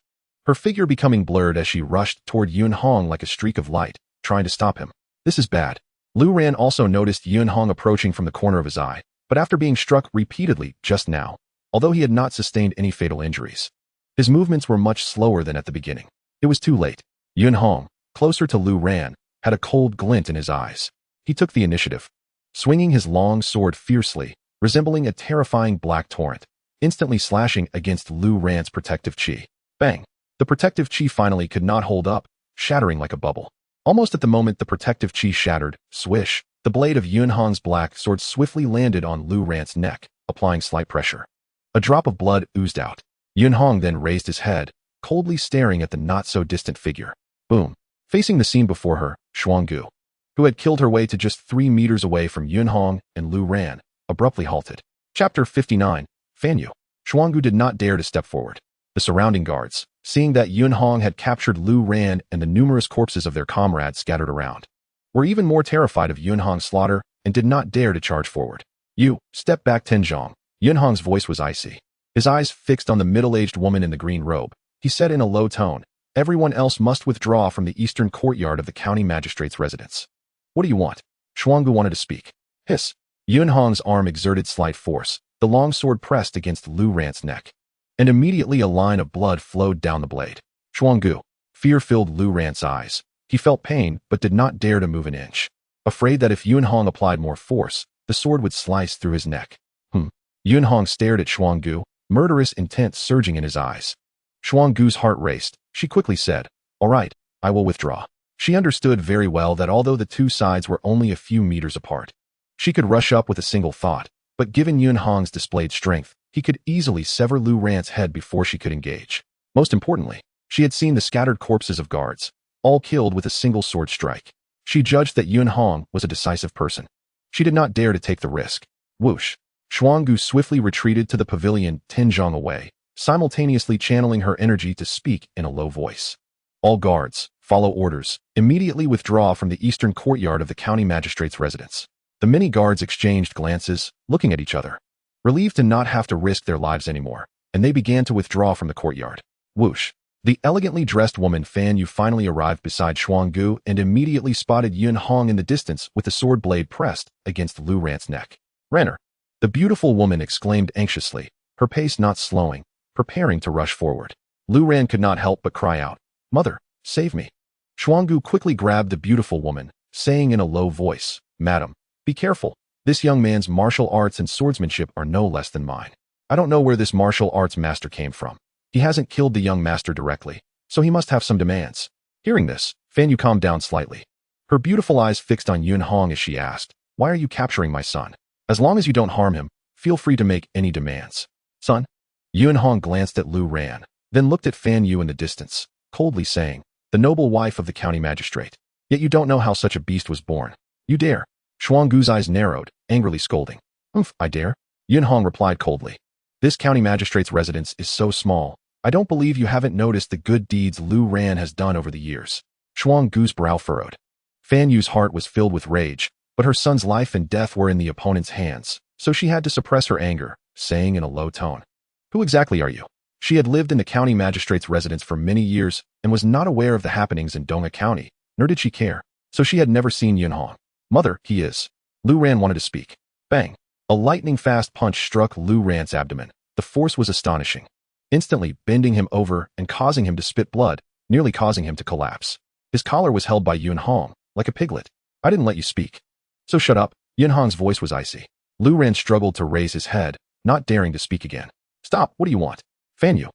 A: her figure becoming blurred as she rushed toward Yunhong like a streak of light, trying to stop him. This is bad. Lu Ran also noticed Yunhong approaching from the corner of his eye, but after being struck repeatedly just now, although he had not sustained any fatal injuries, his movements were much slower than at the beginning. It was too late. Yunhong, closer to Lu Ran, had a cold glint in his eyes. He took the initiative, swinging his long sword fiercely, resembling a terrifying black torrent, instantly slashing against Lu Ran's protective chi. Bang! The protective chi finally could not hold up, shattering like a bubble. Almost at the moment the protective chi shattered, swish, the blade of Yunhong's black sword swiftly landed on Lu Ran's neck, applying slight pressure. A drop of blood oozed out. Yunhong then raised his head, coldly staring at the not-so-distant figure. Boom! Facing the scene before her, Xuanggu, who had killed her way to just 3 meters away from Yunhong and Lu Ran, abruptly halted. Chapter 59, Fanyu. Xuanggu did not dare to step forward. The surrounding guards, seeing that Yunhong had captured Lu Ran and the numerous corpses of their comrades scattered around, were even more terrified of Yunhong's slaughter and did not dare to charge forward. You, step back, Tenjiang. Yunhong's voice was icy. His eyes fixed on the middle-aged woman in the green robe. He said in a low tone, everyone else must withdraw from the eastern courtyard of the county magistrate's residence. What do you want? Xuanggu wanted to speak. Hiss. Yunhong's arm exerted slight force. The long sword pressed against Lu Ran's neck, and immediately a line of blood flowed down the blade. Xuanggu. Fear filled Lu Ran's eyes. He felt pain, but did not dare to move an inch, afraid that if Yunhong applied more force, the sword would slice through his neck. Yunhong stared at Xuanggu, murderous intent surging in his eyes. Xuanggu's heart raced. She quickly said, all right, I will withdraw. She understood very well that although the two sides were only a few meters apart, she could rush up with a single thought, but given Yunhong's displayed strength, he could easily sever Lu Ran's head before she could engage. Most importantly, she had seen the scattered corpses of guards, all killed with a single sword strike. She judged that Yunhong was a decisive person. She did not dare to take the risk. Whoosh! Xuanggu swiftly retreated to the pavilion 10 zhang away, simultaneously channeling her energy to speak in a low voice. All guards, follow orders, immediately withdraw from the eastern courtyard of the county magistrate's residence. The many guards exchanged glances, looking at each other, relieved to not have to risk their lives anymore, and they began to withdraw from the courtyard. Whoosh! The elegantly dressed woman Fan Yu finally arrived beside Xuanggu and immediately spotted Yunhong in the distance with the sword blade pressed against Lu Ran's neck. Renner! The beautiful woman exclaimed anxiously, her pace not slowing, preparing to rush forward. Lu Ran could not help but cry out, Mother, save me. Xuanggu quickly grabbed the beautiful woman, saying in a low voice, "Madam, be careful. This young man's martial arts and swordsmanship are no less than mine. I don't know where this martial arts master came from. He hasn't killed the young master directly, so he must have some demands." Hearing this, Fan Yu calmed down slightly. Her beautiful eyes fixed on Yun Hong as she asked, "Why are you capturing my son? As long as you don't harm him, feel free to make any demands." "Son?" Yun Hong glanced at Lu Ran, then looked at Fan Yu in the distance, coldly saying, "The noble wife of the county magistrate. Yet you don't know how such a beast was born. You dare?" Xuangu's eyes narrowed, angrily scolding. I dare?" Yun Hong replied coldly. "This county magistrate's residence is so small, I don't believe you haven't noticed the good deeds Lu Ran has done over the years." Xuangu's brow furrowed. Fan Yu's heart was filled with rage, but her son's life and death were in the opponent's hands, so she had to suppress her anger, saying in a low tone, "Who exactly are you?" She had lived in the county magistrate's residence for many years and was not aware of the happenings in Dongha County, nor did she care, so she had never seen Yun Hong. "Mother, he is." Lu Ran wanted to speak. Bang! A lightning-fast punch struck Lu Ran's abdomen. The force was astonishing, instantly bending him over and causing him to spit blood, nearly causing him to collapse. His collar was held by Yun Hong, like a piglet. "I didn't let you speak." "So shut up." Yun Hong's voice was icy. Lu Ran struggled to raise his head, not daring to speak again. "Stop, what do you want?" Fan Yu,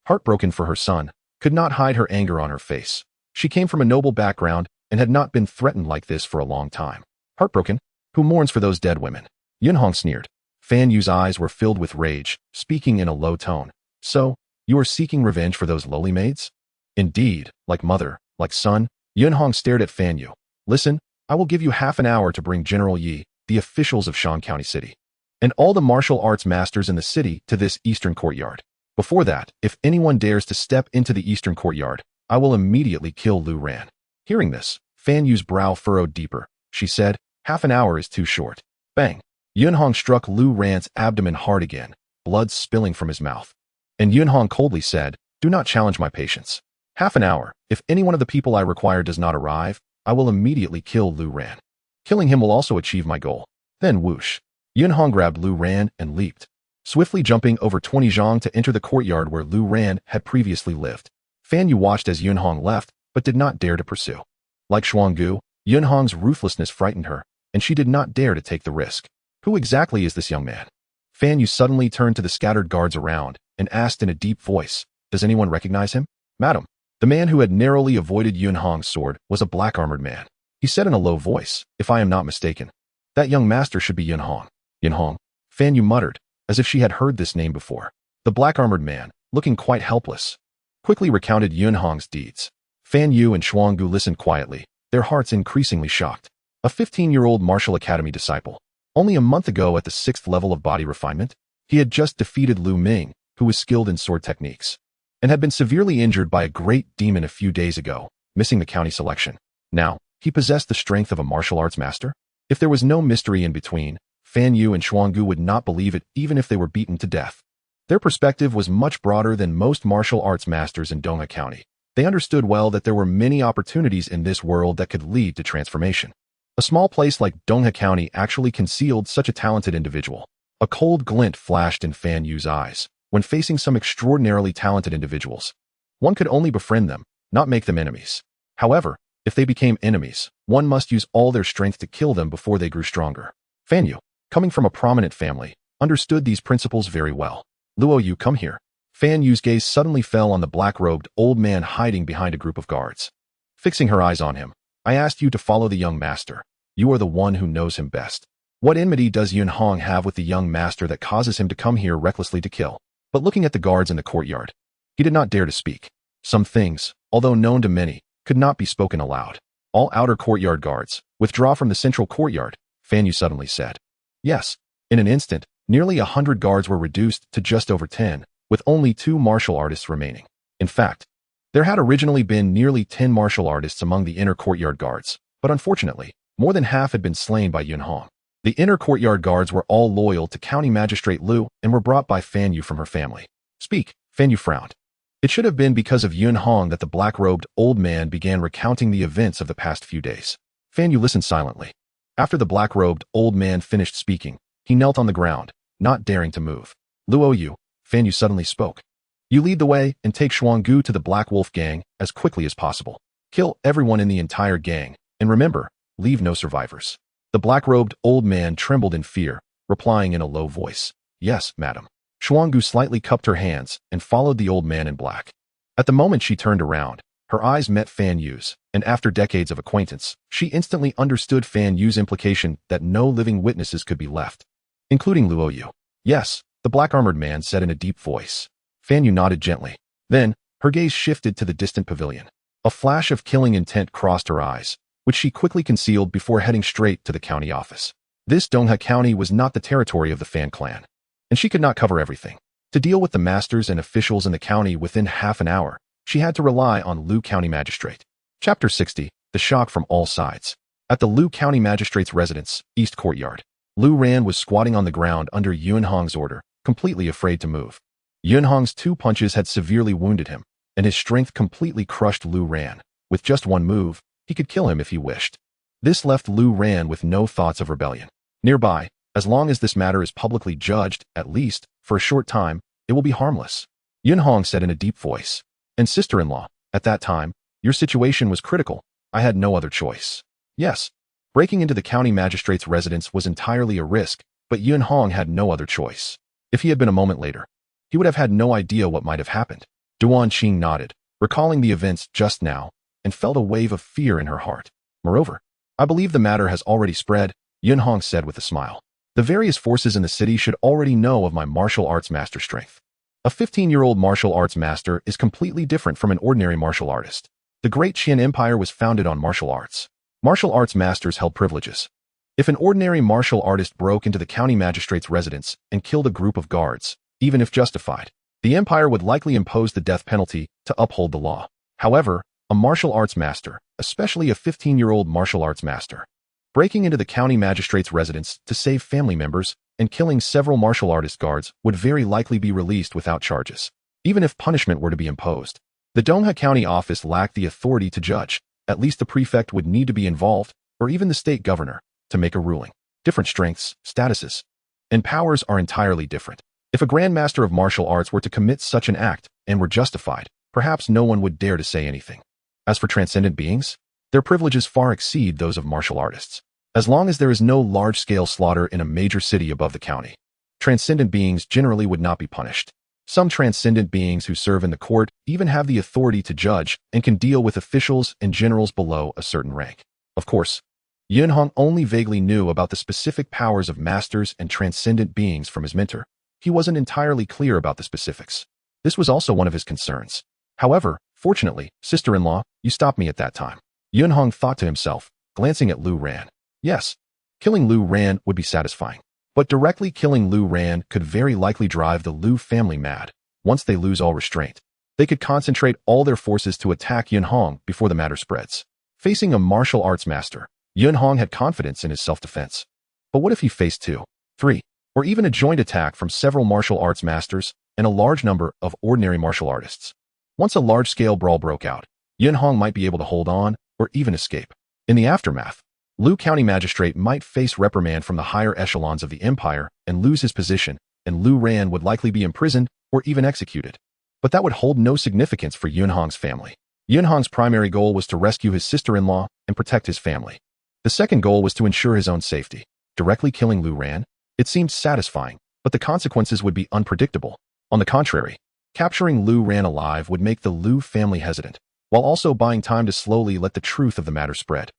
A: heartbroken for her son, could not hide her anger on her face. She came from a noble background and had not been threatened like this for a long time. "Heartbroken? Who mourns for those dead women?" Yun Hong sneered. Fan Yu's eyes were filled with rage, speaking in a low tone. "So, you are seeking revenge for those lowly maids?" "Indeed, like mother, like son." Yun Hong stared at Fan Yu. "Listen, I will give you half an hour to bring General Yi, the officials of Shan County City, and all the martial arts masters in the city to this eastern courtyard. Before that, if anyone dares to step into the eastern courtyard, I will immediately kill Lu Ran." Hearing this, Fan Yu's brow furrowed deeper. She said, "Half an hour is too short." Bang! Yun Hong struck Lu Ran's abdomen hard again, blood spilling from his mouth. And Yun Hong coldly said, "Do not challenge my patience. Half an hour. If any one of the people I require does not arrive, I will immediately kill Lu Ran. Killing him will also achieve my goal." Then whoosh! Yun Hong grabbed Lu Ran and leaped, swiftly jumping over 20 zhang to enter the courtyard where Lu Ran had previously lived. Fan Yu watched as Yun Hong left, but did not dare to pursue. Like Xuangu, Yun Hong's ruthlessness frightened her, and she did not dare to take the risk. Who exactly is this young man? Fan Yu suddenly turned to the scattered guards around and asked in a deep voice, "Does anyone recognize him?" "Madam." The man who had narrowly avoided Yun Hong's sword was a black-armored man. He said in a low voice, "If I am not mistaken, that young master should be Yun Hong." "Yun Hong?" Fan Yu muttered, as if she had heard this name before. The black-armored man, looking quite helpless, quickly recounted Yun Hong's deeds. Fan Yu and Xuangu listened quietly, their hearts increasingly shocked. A 15-year-old martial academy disciple. Only a month ago at the 6th level of body refinement, he had just defeated Lu Ming, who was skilled in sword techniques, and had been severely injured by a great demon a few days ago, missing the county selection. Now, he possessed the strength of a martial arts master? If there was no mystery in between, Fan Yu and Xuangu would not believe it even if they were beaten to death. Their perspective was much broader than most martial arts masters in Dongha County. They understood well that there were many opportunities in this world that could lead to transformation. A small place like Dongha County actually concealed such a talented individual. A cold glint flashed in Fan Yu's eyes when facing some extraordinarily talented individuals. One could only befriend them, not make them enemies. However, if they became enemies, one must use all their strength to kill them before they grew stronger. Fan Yu, coming from a prominent family, understood these principles very well. "Luo Yu, come here." Fan Yu's gaze suddenly fell on the black-robed old man hiding behind a group of guards. Fixing her eyes on him, "I asked you to follow the young master. You are the one who knows him best. What enmity does Yun Hong have with the young master that causes him to come here recklessly to kill?" But looking at the guards in the courtyard, he did not dare to speak. Some things, although known to many, could not be spoken aloud. "All outer courtyard guards, withdraw from the central courtyard," Fan Yu suddenly said. Yes, in an instant, nearly 100 guards were reduced to just over 10, with only 2 martial artists remaining. In fact, there had originally been nearly 10 martial artists among the inner courtyard guards, but unfortunately, more than half had been slain by Yun Hong. The inner courtyard guards were all loyal to County Magistrate Lu and were brought by Fan Yu from her family. "Speak," Fan Yu frowned. It should have been because of Yun Hong that the black-robed old man began recounting the events of the past few days. Fan Yu listened silently. After the black-robed old man finished speaking, he knelt on the ground, not daring to move. "Luo Yu," Fan Yu suddenly spoke. "You lead the way and take Xuangu to the Black Wolf gang as quickly as possible. Kill everyone in the entire gang, and remember, leave no survivors. The black-robed old man trembled in fear, replying in a low voice, "Yes, madam." Xuanggu slightly cupped her hands and followed the old man in black. At the moment she turned around, her eyes met Fan Yu's, and after decades of acquaintance, she instantly understood Fan Yu's implication that no living witnesses could be left, including Luo Yu. "Yes," the black-armored man said in a deep voice. Fan Yu nodded gently. Then, her gaze shifted to the distant pavilion. A flash of killing intent crossed her eyes, which she quickly concealed before heading straight to the county office. This Dongha County was not the territory of the Fan clan, and she could not cover everything. To deal with the masters and officials in the county within half an hour, she had to rely on Lu County Magistrate. Chapter 60, The Shock from All Sides. At the Lu County Magistrate's residence, East Courtyard, Lu Ran was squatting on the ground under Yunhong's order, completely afraid to move. Yunhong's 2 punches had severely wounded him, and his strength completely crushed Lu Ran. With just one move, he could kill him if he wished. This left Lu Ran with no thoughts of rebellion. Nearby, as long as this matter is publicly judged, at least, for a short time, it will be harmless. Yunhong said in a deep voice. "And sister-in-law, at that time, your situation was critical. I had no other choice." Yes, breaking into the county magistrate's residence was entirely a risk, but Yunhong had no other choice. If he had been a moment later, he would have had no idea what might have happened. Duan Qing nodded, recalling the events just now, and felt a wave of fear in her heart. "Moreover, I believe the matter has already spread," Yunhong said with a smile. "The various forces in the city should already know of my martial arts master strength. A 15-year-old martial arts master is completely different from an ordinary martial artist. The Great Qian Empire was founded on martial arts. Martial arts masters held privileges. If an ordinary martial artist broke into the county magistrate's residence and killed a group of guards, even if justified, the empire would likely impose the death penalty to uphold the law. However, a martial arts master, especially a 15-year-old martial arts master, breaking into the county magistrate's residence to save family members and killing several martial artist guards would very likely be released without charges, even if punishment were to be imposed. The Dongha County office lacked the authority to judge. At least the prefect would need to be involved, or even the state governor, to make a ruling. Different strengths, statuses, and powers are entirely different. If a grandmaster of martial arts were to commit such an act and were justified, perhaps no one would dare to say anything. As for transcendent beings, their privileges far exceed those of martial artists. As long as there is no large-scale slaughter in a major city above the county, transcendent beings generally would not be punished. Some transcendent beings who serve in the court even have the authority to judge and can deal with officials and generals below a certain rank. Of course, Yunhong only vaguely knew about the specific powers of masters and transcendent beings from his mentor. He wasn't entirely clear about the specifics. This was also one of his concerns. However, fortunately, sister-in-law, you stopped me at that time. Yunhong thought to himself, glancing at Lu Ran. Yes, killing Lu Ran would be satisfying. But directly killing Lu Ran could very likely drive the Lu family mad. Once they lose all restraint, they could concentrate all their forces to attack Yunhong before the matter spreads. Facing a martial arts master, Yunhong had confidence in his self-defense. But what if he faced 2, 3, or even a joint attack from several martial arts masters and a large number of ordinary martial artists? Once a large-scale brawl broke out, Yunhong might be able to hold on or even escape. In the aftermath, Lu County Magistrate might face reprimand from the higher echelons of the empire and lose his position, and Lu Ran would likely be imprisoned or even executed. But that would hold no significance for Yunhong's family. Yunhong's primary goal was to rescue his sister-in-law and protect his family. The second goal was to ensure his own safety. Directly killing Lu Ran? It seemed satisfying, but the consequences would be unpredictable. On the contrary, capturing Lu Ran alive would make the Lu family hesitant, while also buying time to slowly let the truth of the matter spread.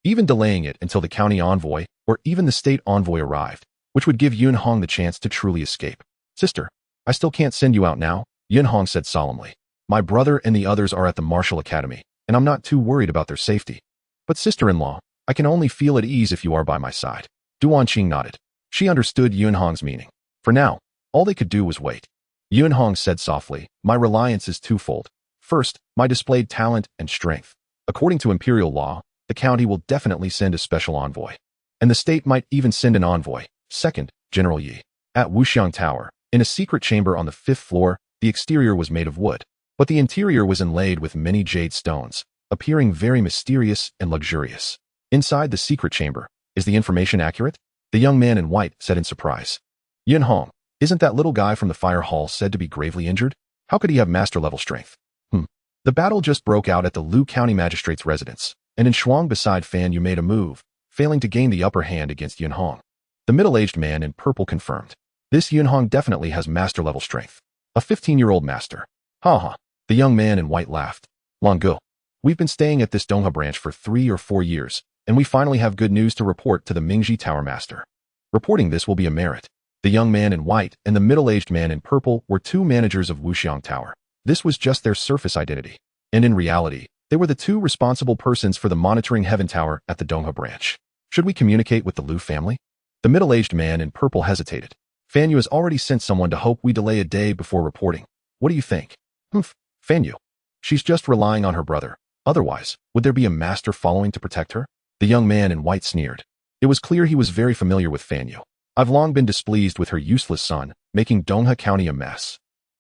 A: Even delaying it until the county envoy or even the state envoy arrived, which would give Yunhong the chance to truly escape. "Sister, I still can't send you out now," Yunhong said solemnly. "My brother and the others are at the martial academy, and I'm not too worried about their safety. But sister-in-law, I can only feel at ease if you are by my side." Duan Qing nodded. She understood Yunhong's meaning. For now, all they could do was wait. Yunhong said softly, "My reliance is twofold. First, my displayed talent and strength. According to imperial law, the county will definitely send a special envoy. And the state might even send an envoy. Second, General Yi. At Wuxiang Tower, in a secret chamber on the 5th floor, the exterior was made of wood, but the interior was inlaid with many jade stones, appearing very mysterious and luxurious. Inside the secret chamber, is the information accurate? The young man in white said in surprise. Yunhong, isn't that little guy from the fire hall said to be gravely injured? How could he have master-level strength? The battle just broke out at the Lu County Magistrate's residence, and in Shuang beside Fan Yu made a move, failing to gain the upper hand against Yunhong. The middle-aged man in purple confirmed. This Yunhong definitely has master-level strength. A 15-year-old master. Ha. The young man in white laughed. Longo. We've been staying at this Dongha branch for 3 or 4 years, and we finally have good news to report to the Mingji Tower Master. Reporting this will be a merit. The young man in white and the middle-aged man in purple were 2 managers of Wuxiang Tower. This was just their surface identity. And in reality, they were the 2 responsible persons for the monitoring heaven tower at the Dongha branch. Should we communicate with the Lu family? The middle-aged man in purple hesitated. Fan Yu has already sent someone to hope we delay a day before reporting. What do you think? Fan Yu. She's just relying on her brother. Otherwise, would there be a master following to protect her? The young man in white sneered. It was clear he was very familiar with Fan Yu. I've long been displeased with her useless son, making Dongha County a mess.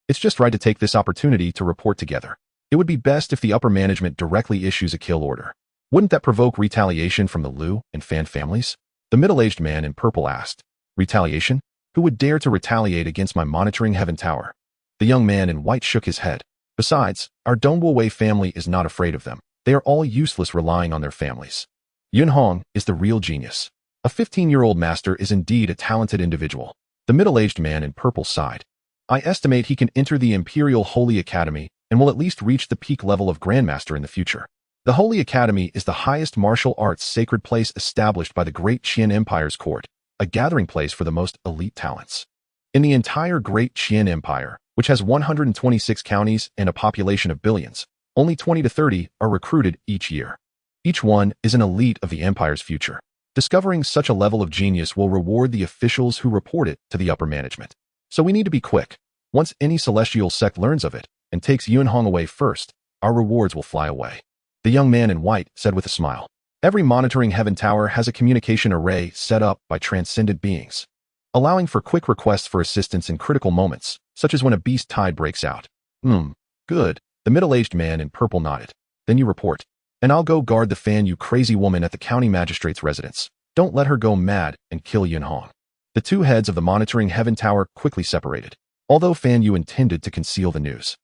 A: It's just right to take this opportunity to report together. It would be best if the upper management directly issues a kill order. Wouldn't that provoke retaliation from the Lu and Fan families? The middle-aged man in purple asked. Retaliation? Who would dare to retaliate against my monitoring heaven tower? The young man in white shook his head. Besides, our Dongbo Wei family is not afraid of them. They are all useless relying on their families. Yunhong is the real genius. A 15-year-old master is indeed a talented individual. The middle-aged man in purple sighed. I estimate he can enter the Imperial Holy Academy and will at least reach the peak level of Grandmaster in the future. The Holy Academy is the highest martial arts sacred place established by the Great Qian Empire's court, a gathering place for the most elite talents. In the entire Great Qian Empire, which has 126 counties and a population of billions, only 20 to 30 are recruited each year. Each one is an elite of the empire's future. Discovering such a level of genius will reward the officials who report it to the upper management. So we need to be quick. Once any celestial sect learns of it and takes Yunhong away first, our rewards will fly away. The young man in white said with a smile. Every monitoring heaven tower has a communication array set up by transcendent beings, allowing for quick requests for assistance in critical moments, such as when a beast tide breaks out. Good. The middle-aged man in purple nodded. Then you report. And I'll go guard the Fan Yu crazy woman at the county magistrate's residence. Don't let her go mad and kill Yunhong. The 2 heads of the monitoring heaven tower quickly separated, although Fan Yu intended to conceal the news.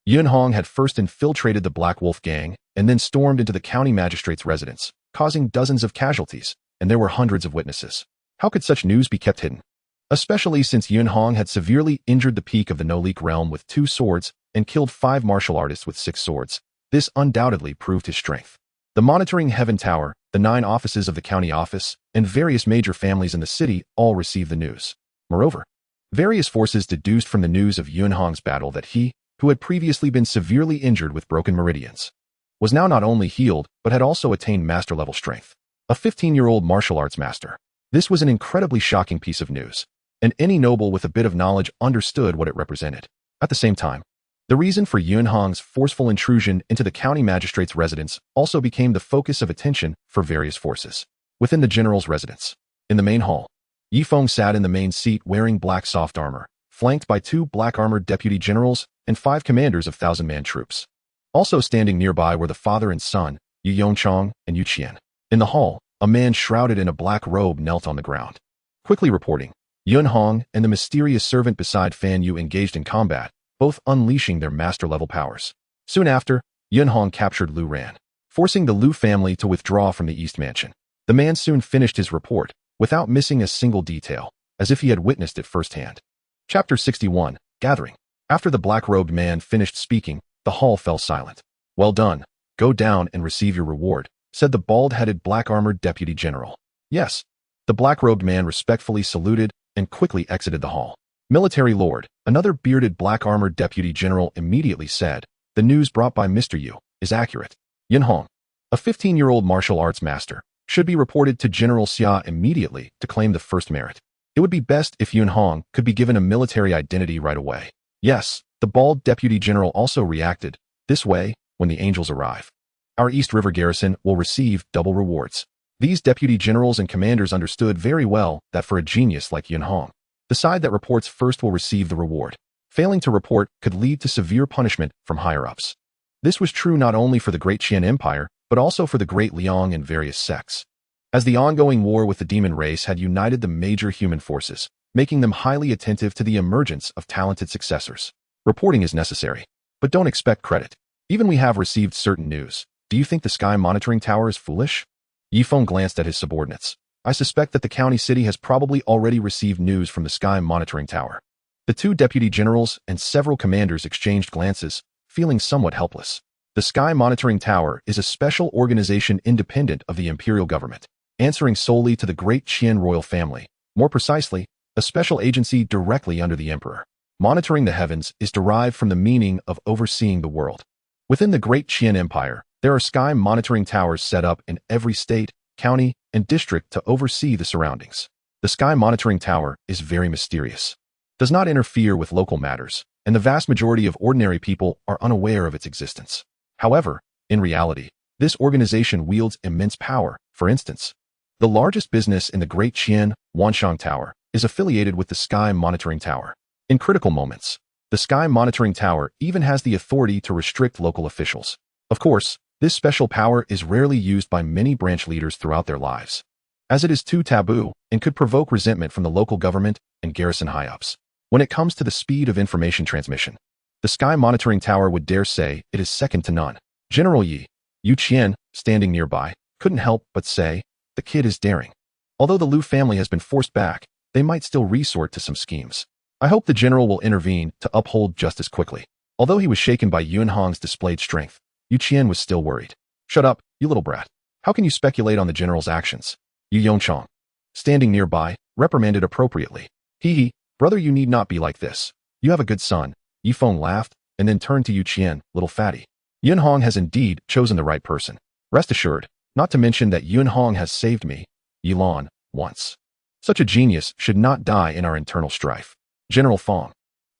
A: Yunhong had first infiltrated the Black Wolf gang and then stormed into the county magistrate's residence, causing dozens of casualties, and there were hundreds of witnesses. How could such news be kept hidden? Especially since Yunhong had severely injured the peak of the No-Leak realm with 2 swords and killed 5 martial artists with 6 swords. This undoubtedly proved his strength. The monitoring heaven tower, the 9 offices of the county office, and various major families in the city all received the news. Moreover, various forces deduced from the news of Yunhong's battle that he, who had previously been severely injured with broken meridians, was now not only healed but had also attained master-level strength. A 15-year-old martial arts master. This was an incredibly shocking piece of news, and any noble with a bit of knowledge understood what it represented. At the same time, the reason for Yunhong's forceful intrusion into the county magistrate's residence also became the focus of attention for various forces. Within the general's residence, in the main hall, Yifeng sat in the main seat wearing black soft armor, flanked by 2 black-armored deputy generals and 5 commanders of 1,000-man troops. Also standing nearby were the father and son, Yu Yongchong and Yu Qian. In the hall, a man shrouded in a black robe knelt on the ground. Quickly reporting, Yunhong and the mysterious servant beside Fan Yu engaged in combat, both unleashing their master-level powers. Soon after, Yunhong captured Lu Ran, forcing the Lu family to withdraw from the East Mansion. The man soon finished his report, without missing a single detail, as if he had witnessed it firsthand. Chapter 61, Gathering. After the black-robed man finished speaking, the hall fell silent. Well done. Go down and receive your reward, said the bald-headed black-armored deputy general. Yes. The black-robed man respectfully saluted and quickly exited the hall. Military Lord, another bearded black-armored deputy general immediately said, the news brought by Mr. Yu is accurate. Yunhong, a 15-year-old martial arts master, should be reported to General Xia immediately to claim the first merit. It would be best if Yunhong could be given a military identity right away. Yes, the bald deputy general also reacted. This way, when the angels arrive, our East River garrison will receive double rewards. These deputy generals and commanders understood very well that for a genius like Yunhong, the side that reports first will receive the reward. Failing to report could lead to severe punishment from higher-ups. This was true not only for the Great Qian Empire, but also for the Great Liang and various sects, as the ongoing war with the demon race had united the major human forces, making them highly attentive to the emergence of talented successors. Reporting is necessary, but don't expect credit. Even we have received certain news. Do you think the Sky Monitoring Tower is foolish? Yifeng glanced at his subordinates. I suspect that the county city has probably already received news from the sky monitoring tower. The two deputy generals and several commanders exchanged glances, feeling somewhat helpless. The Sky Monitoring Tower is a special organization independent of the imperial government, answering solely to the Great Qian royal family. More precisely, a special agency directly under the emperor. Monitoring the heavens is derived from the meaning of overseeing the world. Within the Great Qian Empire, there are sky monitoring towers set up in every state, county, and district to oversee the surroundings. The Sky Monitoring Tower is very mysterious, does not interfere with local matters, and the vast majority of ordinary people are unaware of its existence. However, in reality, this organization wields immense power. For instance, the largest business in the Great Qian, Wanshang Tower, is affiliated with the Sky Monitoring Tower. In critical moments, the Sky Monitoring Tower even has the authority to restrict local officials. Of course, this special power is rarely used by many branch leaders throughout their lives, as it is too taboo and could provoke resentment from the local government and garrison high-ups. When it comes to the speed of information transmission, the Sky Monitoring Tower would dare say it is second to none. General Yu Qian, standing nearby, couldn't help but say, the kid is daring. Although the Lu family has been forced back, they might still resort to some schemes. I hope the general will intervene to uphold justice quickly. Although he was shaken by Yunhong's displayed strength, Yu Qian was still worried. Shut up, you little brat. How can you speculate on the general's actions? Yu Yongchong, standing nearby, reprimanded appropriately. Hee, brother, you need not be like this. You have a good son. Yifeng laughed, and then turned to Yu Qian, little fatty. Yunhong has indeed chosen the right person. Rest assured, not to mention that Yunhong has saved me, Yilan, once. Such a genius should not die in our internal strife. General Fong.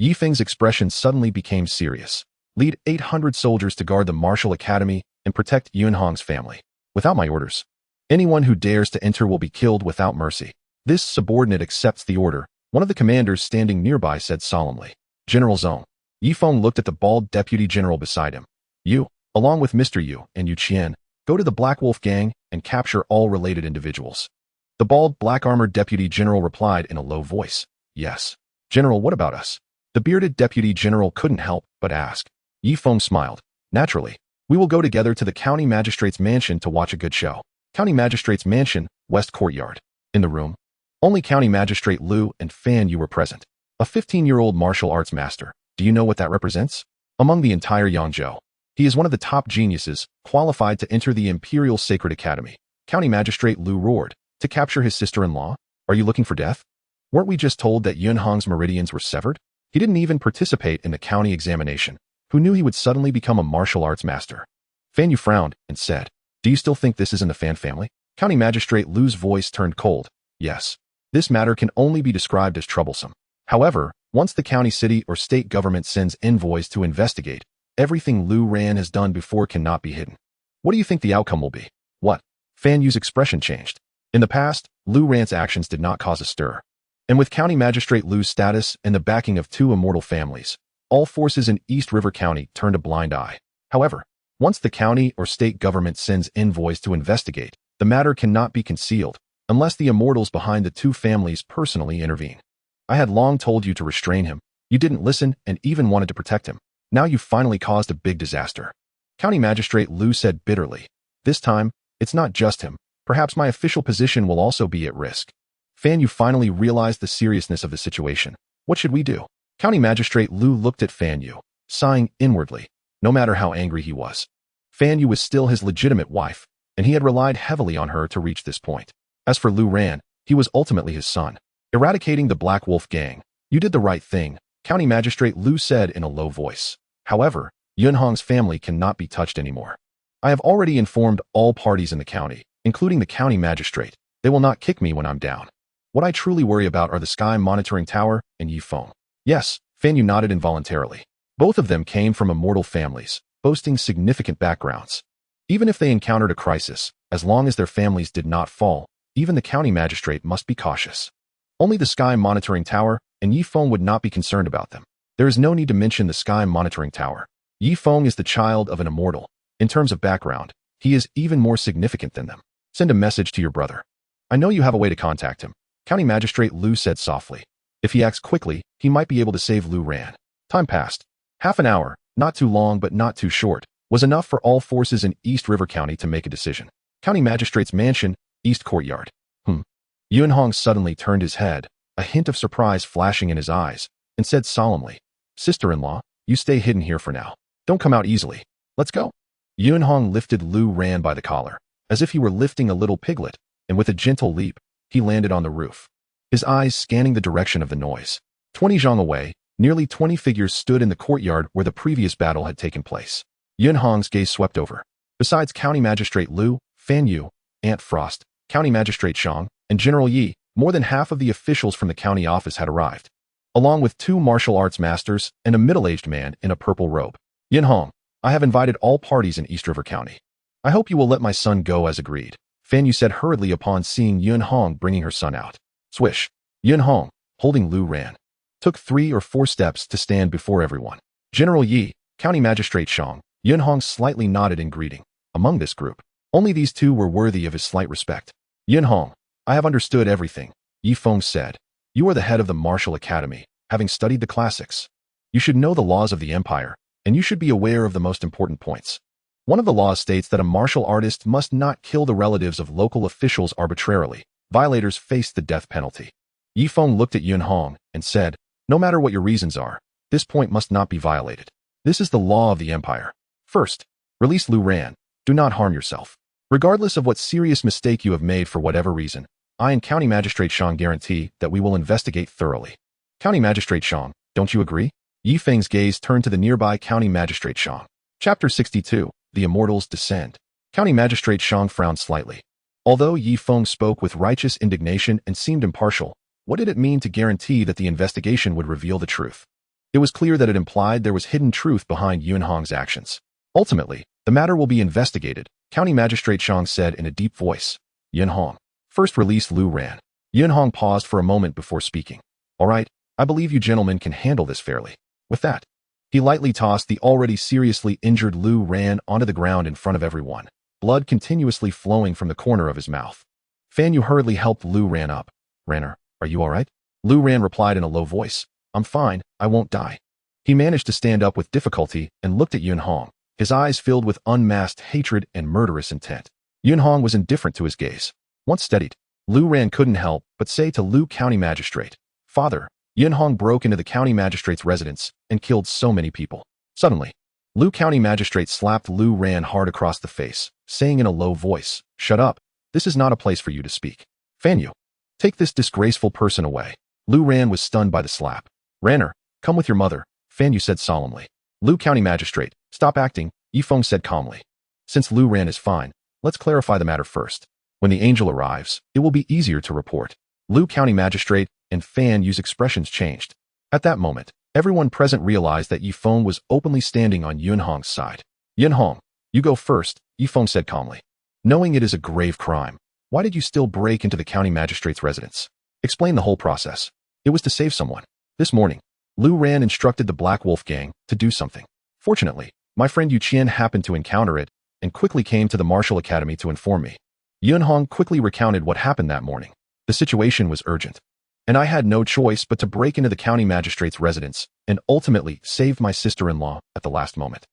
A: Yifeng's expression suddenly became serious. Lead 800 soldiers to guard the Martial Academy and protect Yunhong's family. Without my orders, anyone who dares to enter will be killed without mercy. This subordinate accepts the order, one of the commanders standing nearby said solemnly. General Zong. Yifeng looked at the bald deputy general beside him. You, along with Mr. Yu and Yu Qian, go to the Black Wolf gang and capture all related individuals. The bald, black-armored deputy general replied in a low voice. Yes. General, what about us? The bearded deputy general couldn't help but ask. Yifeng smiled. Naturally. We will go together to the county magistrate's mansion to watch a good show. County magistrate's mansion, West Courtyard. In the room, only County Magistrate Lu and Fan Yu were present. A 15-year-old martial arts master. Do you know what that represents? Among the entire Yangzhou, he is one of the top geniuses, qualified to enter the Imperial Sacred Academy. County Magistrate Lu roared. To capture his sister-in-law? Are you looking for death? Weren't we just told that Yunhong's meridians were severed? He didn't even participate in the county examination. Who knew he would suddenly become a martial arts master? Fan Yu frowned and said, do you still think this is in the Fan family? County Magistrate Lu's voice turned cold. Yes. This matter can only be described as troublesome. However, once the county, city, or state government sends envoys to investigate, everything Lu Ran has done before cannot be hidden. What do you think the outcome will be? What? Fan Yu's expression changed. In the past, Lu Ran's actions did not cause a stir. And with County Magistrate Lu's status and the backing of two immortal families, all forces in East River County turned a blind eye. However, once the county or state government sends envoys to investigate, the matter cannot be concealed, unless the immortals behind the two families personally intervene. I had long told you to restrain him. You didn't listen and even wanted to protect him. Now you've finally caused a big disaster. County Magistrate Lu said bitterly. This time, it's not just him. Perhaps my official position will also be at risk. Fan Yu finally realized the seriousness of the situation. What should we do? County Magistrate Lu looked at Fan Yu, sighing inwardly. No matter how angry he was, Fan Yu was still his legitimate wife, and he had relied heavily on her to reach this point. As for Lu Ran, he was ultimately his son. Eradicating the Black Wolf gang. You did the right thing, County Magistrate Lu said in a low voice. However, Yunhong's family cannot be touched anymore. I have already informed all parties in the county, including the county magistrate. They will not kick me when I'm down. What I truly worry about are the Sky Monitoring Tower and Yifeng. Yes, Fan Yu nodded involuntarily. Both of them came from immortal families, boasting significant backgrounds. Even if they encountered a crisis, as long as their families did not fall, even the county magistrate must be cautious. Only the Sky Monitoring Tower and Yifeng would not be concerned about them. There is no need to mention the Sky Monitoring Tower. Yifeng is the child of an immortal. In terms of background, he is even more significant than them. Send a message to your brother. I know you have a way to contact him, County Magistrate Lu said softly. If he acts quickly, he might be able to save Lu Ran. Time passed. Half an hour, not too long but not too short, was enough for all forces in East River County to make a decision. County Magistrate's Mansion, East Courtyard. Yunhong suddenly turned his head, a hint of surprise flashing in his eyes, and said solemnly, "Sister-in-law, you stay hidden here for now. Don't come out easily. Let's go." Yunhong lifted Lu Ran by the collar, as if he were lifting a little piglet, and with a gentle leap, he landed on the roof, his eyes scanning the direction of the noise. 20 zhang away, nearly 20 figures stood in the courtyard where the previous battle had taken place. Yunhong's gaze swept over. Besides County Magistrate Lu, Fan Yu, Aunt Frost, County Magistrate Shang, and General Yi, more than half of the officials from the county office had arrived, along with 2 martial arts masters and a middle-aged man in a purple robe. "Yunhong, I have invited all parties in East River County. I hope you will let my son go as agreed," Fan Yu said hurriedly upon seeing Yunhong bringing her son out. Swish. Yunhong, holding Lu Ran, took 3 or 4 steps to stand before everyone. General Yi, County Magistrate Shang, Yunhong slightly nodded in greeting. Among this group, only these 2 were worthy of his slight respect. "Yunhong, I have understood everything," Yi Feng said. "You are the head of the Martial Academy, having studied the classics. You should know the laws of the Empire, and you should be aware of the most important points. One of the laws states that a martial artist must not kill the relatives of local officials arbitrarily. Violators face the death penalty." Yi Feng looked at Yunhong and said, "No matter what your reasons are, this point must not be violated. This is the law of the Empire. First, release Lu Ran. Do not harm yourself. Regardless of what serious mistake you have made for whatever reason, I and County Magistrate Shang guarantee that we will investigate thoroughly." "County Magistrate Shang, don't you agree?" Yi Feng's gaze turned to the nearby County Magistrate Shang. Chapter 62, The Immortals Descend. County Magistrate Shang frowned slightly. Although Yi Feng spoke with righteous indignation and seemed impartial, what did it mean to guarantee that the investigation would reveal the truth? It was clear that it implied there was hidden truth behind Yunhong's actions. "Ultimately, the matter will be investigated," County Magistrate Shang said in a deep voice. "Yunhong, first release Lu Ran." Yunhong paused for a moment before speaking. "All right, I believe you gentlemen can handle this fairly." With that, he lightly tossed the already seriously injured Lu Ran onto the ground in front of everyone, blood continuously flowing from the corner of his mouth. Fan Yu hurriedly helped Lu Ran up. "Ranner, are you all right?" Lu Ran replied in a low voice. "I'm fine, I won't die." He managed to stand up with difficulty and looked at Yunhong, his eyes filled with unmasked hatred and murderous intent. Yunhong was indifferent to his gaze. Once steadied, Lu Ran couldn't help but say to Lu County Magistrate, "Father." Yunhong broke into the county magistrate's residence and killed so many people. Suddenly, Lu County Magistrate slapped Lu Ran hard across the face, saying in a low voice, "Shut up. This is not a place for you to speak. Fan Yu, take this disgraceful person away." Lu Ran was stunned by the slap. "Ranner, come with your mother," Fan Yu said solemnly. "Lu County Magistrate, stop acting," Yi Feng said calmly. "Since Lu Ran is fine, let's clarify the matter first. When the angel arrives, it will be easier to report." Lu County Magistrate and Fan Yu's expressions changed. At that moment, everyone present realized that Yi Feng was openly standing on Yunhong's side. "Yunhong, you go first," Yi Feng said calmly. "Knowing it is a grave crime, why did you still break into the county magistrate's residence? Explain the whole process." "It was to save someone. This morning, Lu Ran instructed the Black Wolf Gang to do something. Fortunately, my friend Yu Qian happened to encounter it and quickly came to the Martial Academy to inform me." Yunhong quickly recounted what happened that morning. "The situation was urgent, and I had no choice but to break into the county magistrate's residence and ultimately save my sister-in-law at the last moment.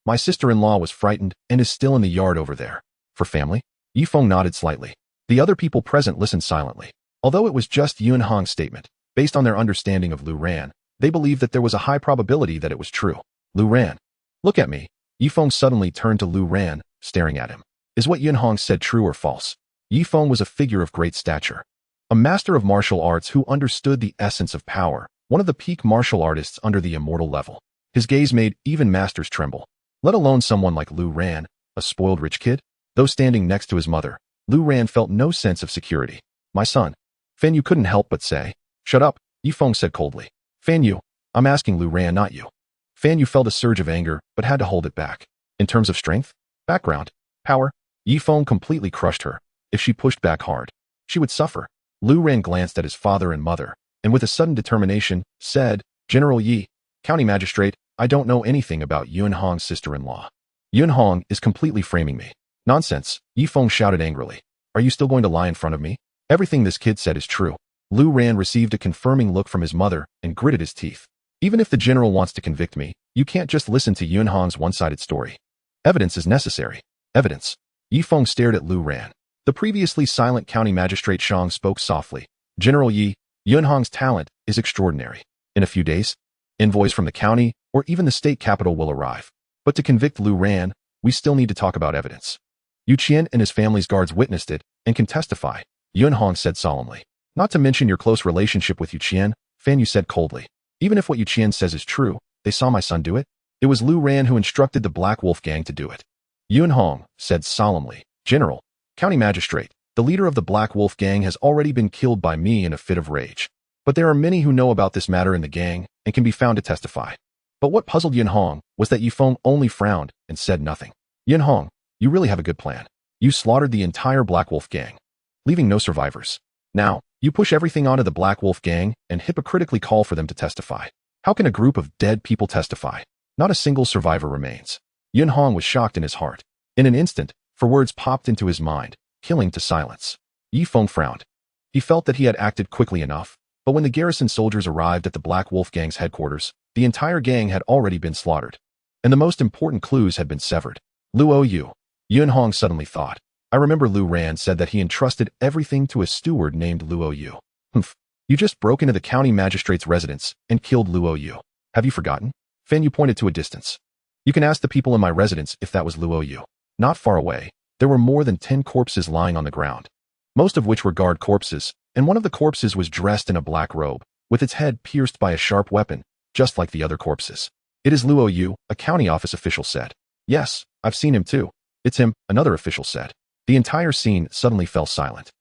A: My sister-in-law was frightened and is still in the yard over there." "For family?" Yi Feng nodded slightly. The other people present listened silently. Although it was just Yunhong's statement, based on their understanding of Lu Ran, they believed that there was a high probability that it was true. "Lu Ran, look at me." Yi Feng suddenly turned to Lu Ran, staring at him. "Is what Yunhong said true or false?" Yi Feng was a figure of great stature, a master of martial arts who understood the essence of power, one of the peak martial artists under the immortal level. His gaze made even masters tremble, let alone someone like Lu Ran, a spoiled rich kid. Though standing next to his mother, Lu Ran felt no sense of security. "My son." Fan Yu couldn't help but say. "Shut up," Yi Feng said coldly. "Fan Yu, I'm asking Lu Ran, not you." Fan Yu felt a surge of anger, but had to hold it back. In terms of strength, background, power, Yi Feng completely crushed her. If she pushed back hard, she would suffer. Lu Ran glanced at his father and mother, and with a sudden determination, said, "General Yi, County Magistrate, I don't know anything about Yunhong's sister-in-law. Yunhong is completely framing me." "Nonsense," Yi Feng shouted angrily. "Are you still going to lie in front of me? Everything this kid said is true." Lu Ran received a confirming look from his mother and gritted his teeth. "Even if the general wants to convict me, you can't just listen to Yunhong's one-sided story. Evidence is necessary." "Evidence?" Yifeng stared at Lu Ran. The previously silent county magistrate Shang spoke softly. General Yi, Yunhong's talent is extraordinary. In a few days, envoys from the county or even the state capital will arrive. But to convict Lu Ran, we still need to talk about evidence. Yu Qian and his family's guards witnessed it and can testify, Yunhong said solemnly. Not to mention your close relationship with Yu Qian, Fan Yu said coldly. Even if what Yu Qian says is true, they saw my son do it. It was Lu Ran who instructed the Black Wolf gang to do it. Yunhong said solemnly, General, County Magistrate, the leader of the Black Wolf gang has already been killed by me in a fit of rage. But there are many who know about this matter in the gang and can be found to testify. But what puzzled Yunhong was that Yifeng only frowned and said nothing. Yunhong, you really have a good plan. You slaughtered the entire Black Wolf gang, leaving no survivors. Now, you push everything onto the Black Wolf gang and hypocritically call for them to testify. How can a group of dead people testify? Not a single survivor remains. Yunhong was shocked in his heart. In an instant, four words popped into his mind, killing to silence. Yifeng frowned. He felt that he had acted quickly enough, but when the garrison soldiers arrived at the Black Wolf gang's headquarters, the entire gang had already been slaughtered, and the most important clues had been severed. Luo Yu, Yunhong suddenly thought. I remember Lu Ran said that he entrusted everything to a steward named Luo Yu. Humph, you just broke into the county magistrate's residence and killed Luo Yu. Have you forgotten? Fan Yu pointed to a distance. You can ask the people in my residence if that was Luo Yu. Not far away, there were more than 10 corpses lying on the ground, most of which were guard corpses, and one of the corpses was dressed in a black robe, with its head pierced by a sharp weapon, just like the other corpses. It is Luo Yu, a county office official said. Yes, I've seen him too. It's him, another official said. The entire scene suddenly fell silent.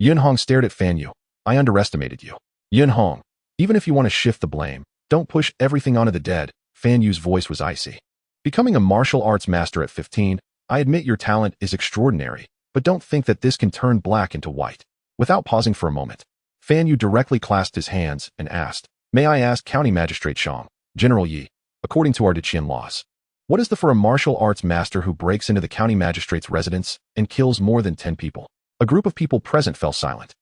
A: Yunhong stared at Fan Yu. I underestimated you. Yunhong, even if you want to shift the blame, don't push everything onto the dead. Fan Yu's voice was icy. Becoming a martial arts master at 15, I admit your talent is extraordinary, but don't think that this can turn black into white. Without pausing for a moment, Fan Yu directly clasped his hands and asked, May I ask County Magistrate Shang, General Yi, according to our Diqian laws, what is the for a martial arts master who breaks into the county magistrate's residence and kills more than 10 people? A group of people present fell silent.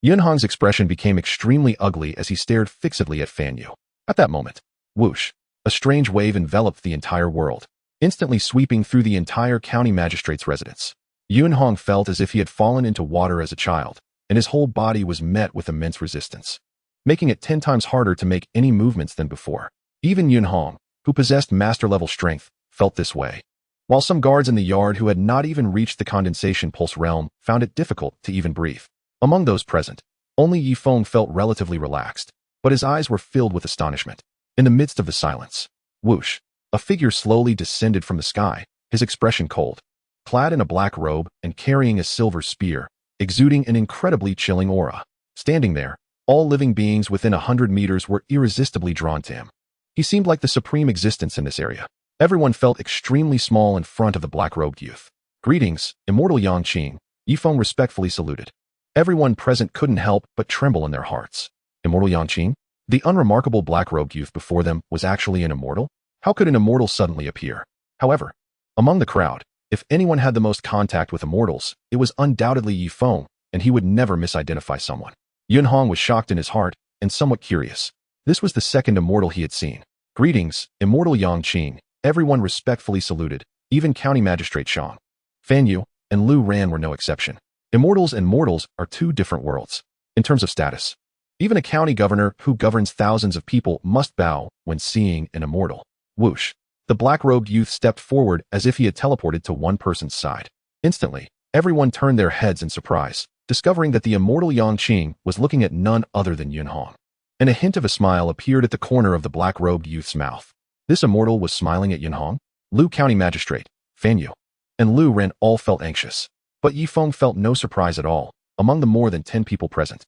A: Yunhong's expression became extremely ugly as he stared fixedly at Fan Yu. At that moment, whoosh, a strange wave enveloped the entire world, instantly sweeping through the entire county magistrate's residence. Yunhong felt as if he had fallen into water as a child, and his whole body was met with immense resistance, making it 10 times harder to make any movements than before. Even Yunhong, who possessed master-level strength, felt this way, while some guards in the yard who had not even reached the condensation pulse realm found it difficult to even breathe. Among those present, only Yifeng felt relatively relaxed, but his eyes were filled with astonishment. In the midst of the silence, whoosh, a figure slowly descended from the sky, his expression cold, clad in a black robe and carrying a silver spear, exuding an incredibly chilling aura. Standing there, all living beings within 100 meters were irresistibly drawn to him. He seemed like the supreme existence in this area. Everyone felt extremely small in front of the black-robed youth. Greetings, Immortal Yangqing, Yifeng respectfully saluted. Everyone present couldn't help but tremble in their hearts. Immortal Yangqing? The unremarkable black-robed youth before them was actually an immortal? How could an immortal suddenly appear? However, among the crowd, if anyone had the most contact with immortals, it was undoubtedly Yifeng, and he would never misidentify someone. Yunhong was shocked in his heart and somewhat curious. This was the second immortal he had seen. Greetings, Immortal Yangqing. Everyone respectfully saluted, even County Magistrate Shang. Fan Yu and Lu Ran were no exception. Immortals and mortals are two different worlds. In terms of status, even a county governor who governs thousands of people must bow when seeing an immortal. Whoosh. The black-robed youth stepped forward as if he had teleported to one person's side. Instantly, everyone turned their heads in surprise, discovering that the immortal Yangqing was looking at none other than Yunhong. And a hint of a smile appeared at the corner of the black-robed youth's mouth. This immortal was smiling at Yunhong, Lu County Magistrate, Fan Yu, and Lu Ren all felt anxious. But Yifeng felt no surprise at all, among the more than 10 people present.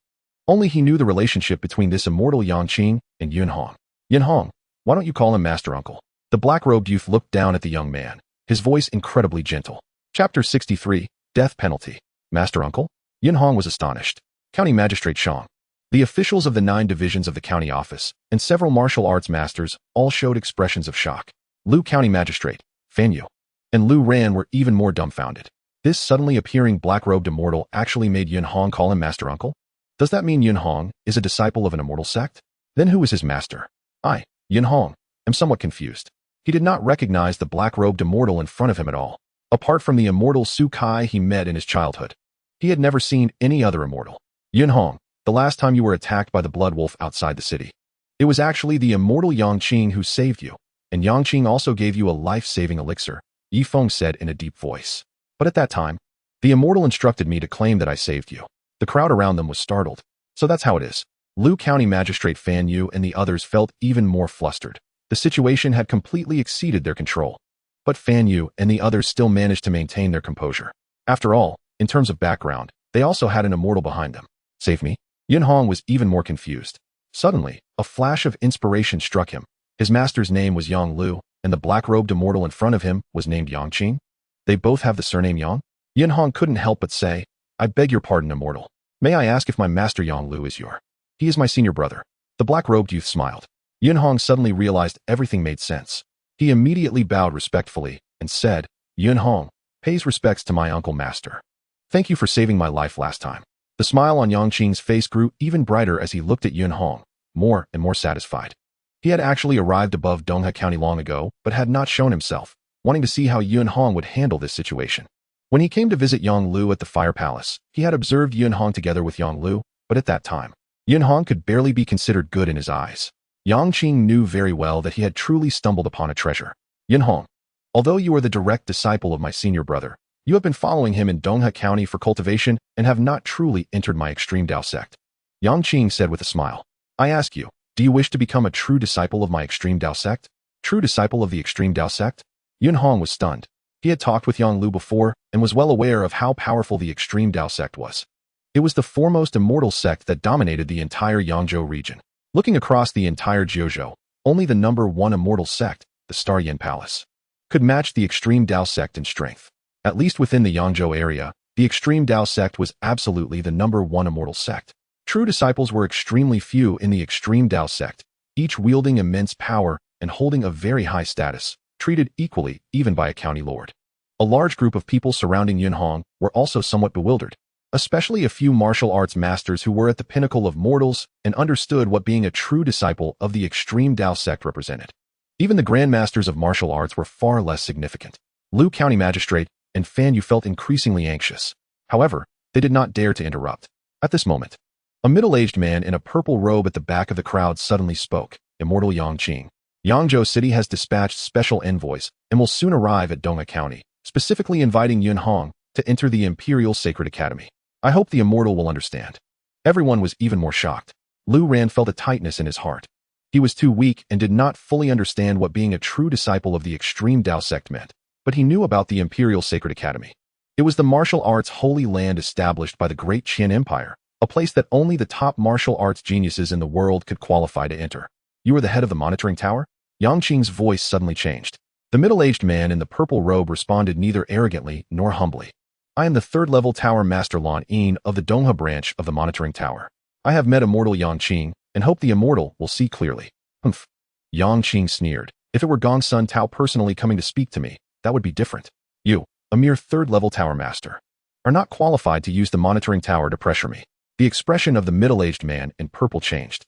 A: Only he knew the relationship between this immortal Yangqing and Yunhong. Yunhong, why don't you call him Master Uncle? The black-robed youth looked down at the young man, his voice incredibly gentle. Chapter 63, Death Penalty. Master Uncle? Yunhong was astonished. County Magistrate Shang. The officials of the 9 divisions of the county office and several martial arts masters all showed expressions of shock. Lu County Magistrate, Fan Yu, and Lu Ran were even more dumbfounded. This suddenly appearing black-robed immortal actually made Yunhong call him Master Uncle? Does that mean Yunhong is a disciple of an immortal sect? Then who is his master? I, Yunhong, am somewhat confused. He did not recognize the black-robed immortal in front of him at all. Apart from the immortal Su Kai he met in his childhood, he had never seen any other immortal. Yunhong, the last time you were attacked by the blood wolf outside the city, it was actually the immortal Yangqing who saved you, and Yangqing also gave you a life-saving elixir, Yifeng said in a deep voice. But at that time, the immortal instructed me to claim that I saved you. The crowd around them was startled. So that's how it is. Lu County Magistrate Fan Yu and the others felt even more flustered. The situation had completely exceeded their control. But Fan Yu and the others still managed to maintain their composure. After all, in terms of background, they also had an immortal behind them. Save me? Yunhong was even more confused. Suddenly, a flash of inspiration struck him. His master's name was Yang Lu, and the black-robed immortal in front of him was named Yangqing. They both have the surname Yang? Yunhong couldn't help but say, I beg your pardon, immortal. May I ask if my master Yang Lu is your? He is my senior brother. The black-robed youth smiled. Yunhong suddenly realized everything made sense. He immediately bowed respectfully and said, Yunhong, pays respects to my uncle master. Thank you for saving my life last time. The smile on Yangqing's face grew even brighter as he looked at Yunhong, more and more satisfied. He had actually arrived above Dongha County long ago, but had not shown himself, wanting to see how Yunhong would handle this situation. When he came to visit Yang Lu at the Fire Palace, he had observed Yunhong together with Yang Lu, but at that time, Yunhong could barely be considered good in his eyes. Yangqing knew very well that he had truly stumbled upon a treasure. Yunhong, although you are the direct disciple of my senior brother, you have been following him in Dongha County for cultivation and have not truly entered my extreme Dao sect. Yangqing said with a smile. I ask you, do you wish to become a true disciple of my extreme Dao sect? True disciple of the extreme Dao sect? Yunhong was stunned. He had talked with Yang Lu before and was well aware of how powerful the extreme Dao sect was. It was the foremost immortal sect that dominated the entire Yangzhou region. Looking across the entire Jiuzhou, only the number one immortal sect, the Star Yin Palace, could match the extreme Dao sect in strength. At least within the Yangzhou area, the extreme Dao sect was absolutely the number one immortal sect. True disciples were extremely few in the extreme Dao sect, each wielding immense power and holding a very high status, treated equally even by a county lord. A large group of people surrounding Yunhong were also somewhat bewildered, especially a few martial arts masters who were at the pinnacle of mortals and understood what being a true disciple of the extreme Dao sect represented. Even the grandmasters of martial arts were far less significant. Lu County Magistrate and Fan Yu felt increasingly anxious. However, they did not dare to interrupt. At this moment, a middle-aged man in a purple robe at the back of the crowd suddenly spoke, Immortal Yangqing. Yangzhou City has dispatched special envoys and will soon arrive at Dongha County, specifically inviting Yunhong to enter the Imperial Sacred Academy. I hope the immortal will understand. Everyone was even more shocked. Lu Ran felt a tightness in his heart. He was too weak and did not fully understand what being a true disciple of the extreme Dao sect meant, but he knew about the Imperial Sacred Academy. It was the martial arts holy land established by the Great Qin Empire, a place that only the top martial arts geniuses in the world could qualify to enter. You are the head of the monitoring tower? Yangqing's voice suddenly changed. The middle-aged man in the purple robe responded neither arrogantly nor humbly. I am the third-level tower master Lan Yin of the Dongha branch of the monitoring tower. I have met immortal Yangqing and hope the immortal will see clearly. Humph. Yangqing sneered. If it were Gongsun Tao personally coming to speak to me, that would be different. You, a mere third-level tower master, are not qualified to use the monitoring tower to pressure me. The expression of the middle-aged man in purple changed.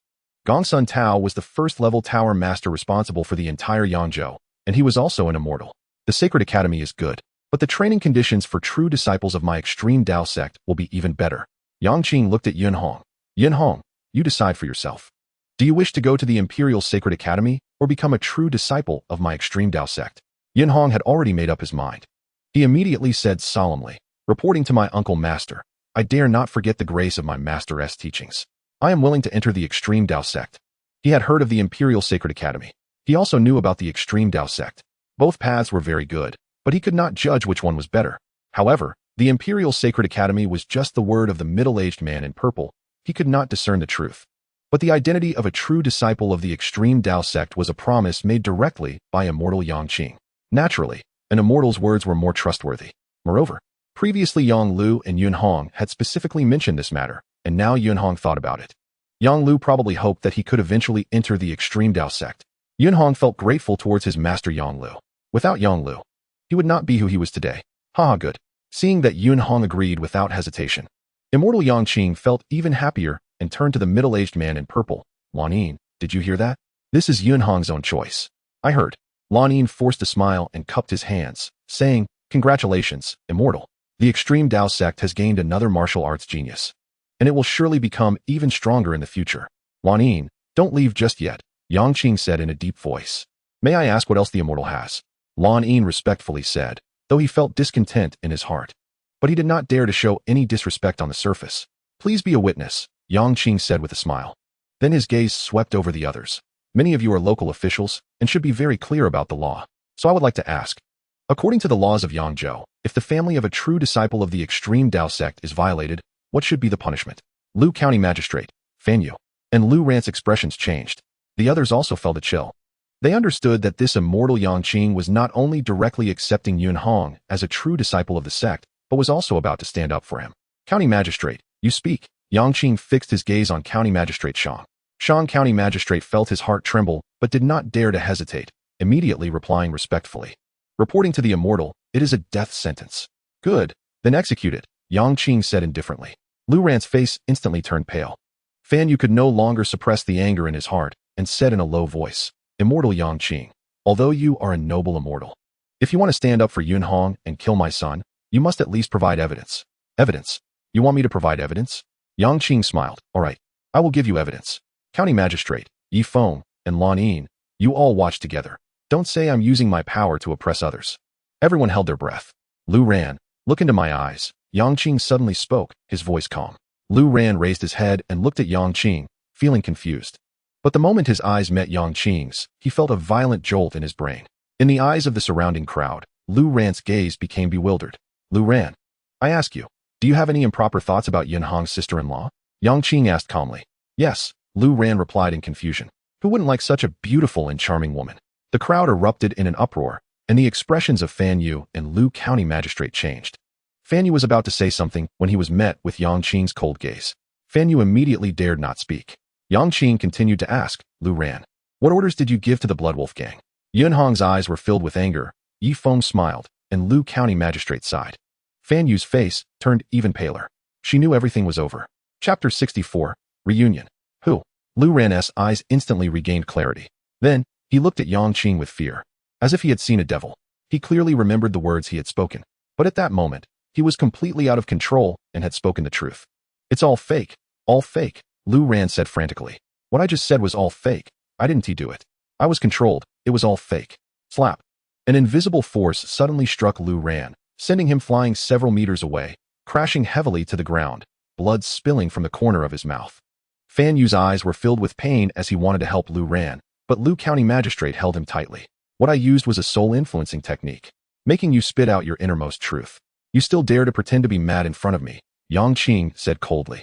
A: Gongsun Tao was the first-level tower master responsible for the entire Yangzhou, and he was also an immortal. The Sacred Academy is good, but the training conditions for true disciples of my extreme Dao sect will be even better. Yangqing looked at Yunhong. Yunhong, you decide for yourself. Do you wish to go to the Imperial Sacred Academy or become a true disciple of my extreme Dao sect? Yunhong had already made up his mind. He immediately said solemnly, reporting to my uncle master, I dare not forget the grace of my master's teachings. I am willing to enter the extreme Dao sect. He had heard of the Imperial Sacred Academy. He also knew about the extreme Dao sect. Both paths were very good, but he could not judge which one was better. However, the Imperial Sacred Academy was just the word of the middle-aged man in purple. He could not discern the truth. But the identity of a true disciple of the extreme Dao sect was a promise made directly by immortal Yangqing. Naturally, an immortal's words were more trustworthy. Moreover, previously Yang Lu and Yunhong had specifically mentioned this matter, and now Yunhong thought about it. Yang Lu probably hoped that he could eventually enter the extreme Dao sect. Yunhong felt grateful towards his master Yang Lu. Without Yang Lu, he would not be who he was today. Haha, good. Seeing that Yunhong agreed without hesitation, immortal Yangqing felt even happier and turned to the middle-aged man in purple. Lan Yin, did you hear that? This is Yunhong's own choice. I heard. Lan Yin forced a smile and cupped his hands, saying, Congratulations, Immortal. The Extreme Tao sect has gained another martial arts genius, and it will surely become even stronger in the future. Lan Yin, don't leave just yet, Yang Qing said in a deep voice. May I ask what else the Immortal has? Lan Yin respectfully said, though he felt discontent in his heart. But he did not dare to show any disrespect on the surface. Please be a witness, Yang Qing said with a smile. Then his gaze swept over the others. Many of you are local officials and should be very clear about the law. So I would like to ask, according to the laws of Yangzhou, if the family of a true disciple of the Extreme Tao sect is violated, what should be the punishment? Lu County Magistrate, Fan Yu, and Lu Ran's expressions changed. The others also felt a chill. They understood that this immortal Yang Qing was not only directly accepting Yun Hong as a true disciple of the sect, but was also about to stand up for him. County Magistrate, you speak. Yang Qing fixed his gaze on County Magistrate Shang. Shang County Magistrate felt his heart tremble, but did not dare to hesitate, immediately replying respectfully. Reporting to the immortal, it is a death sentence. Good, then execute it, Yang Qing said indifferently. Lu Ran's face instantly turned pale. Fan Yu could no longer suppress the anger in his heart, and said in a low voice, Immortal Yang Qing, although you are a noble immortal, if you want to stand up for Yun Hong and kill my son, you must at least provide evidence. Evidence? You want me to provide evidence? Yang Qing smiled. All right, I will give you evidence. County Magistrate, Yi Feng, and Lan Yin, you all watch together. Don't say I'm using my power to oppress others. Everyone held their breath. Lu Ran, look into my eyes. Yang Qing suddenly spoke, his voice calm. Lu Ran raised his head and looked at Yang Qing, feeling confused. But the moment his eyes met Yang Qing's, he felt a violent jolt in his brain. In the eyes of the surrounding crowd, Lu Ran's gaze became bewildered. Lu Ran, I ask you, do you have any improper thoughts about Yun Hong's sister-in-law? Yang Qing asked calmly. Yes, Lu Ran replied in confusion. Who wouldn't like such a beautiful and charming woman? The crowd erupted in an uproar, and the expressions of Fan Yu and Lu County Magistrate changed. Fan Yu was about to say something when he was met with Yang Qing's cold gaze. Fan Yu immediately dared not speak. Yang Qing continued to ask, Lu Ran, what orders did you give to the Blood Wolf gang? Yun Hong's eyes were filled with anger. Yi Feng smiled, and Lu County Magistrate sighed. Fan Yu's face turned even paler. She knew everything was over. Chapter 64, Reunion. Who? Lu Ran's eyes instantly regained clarity. Then, he looked at Yang Qing with fear, as if he had seen a devil. He clearly remembered the words he had spoken. But at that moment, he was completely out of control and had spoken the truth. It's all fake. All fake, Lu Ran said frantically. What I just said was all fake. I didn't do it. I was controlled. It was all fake. Slap. An invisible force suddenly struck Lu Ran, sending him flying several meters away, crashing heavily to the ground, blood spilling from the corner of his mouth. Fan Yu's eyes were filled with pain as he wanted to help Lu Ran, but Lu County Magistrate held him tightly. What I used was a soul influencing technique, making you spit out your innermost truth. You still dare to pretend to be mad in front of me, Yang Qing said coldly.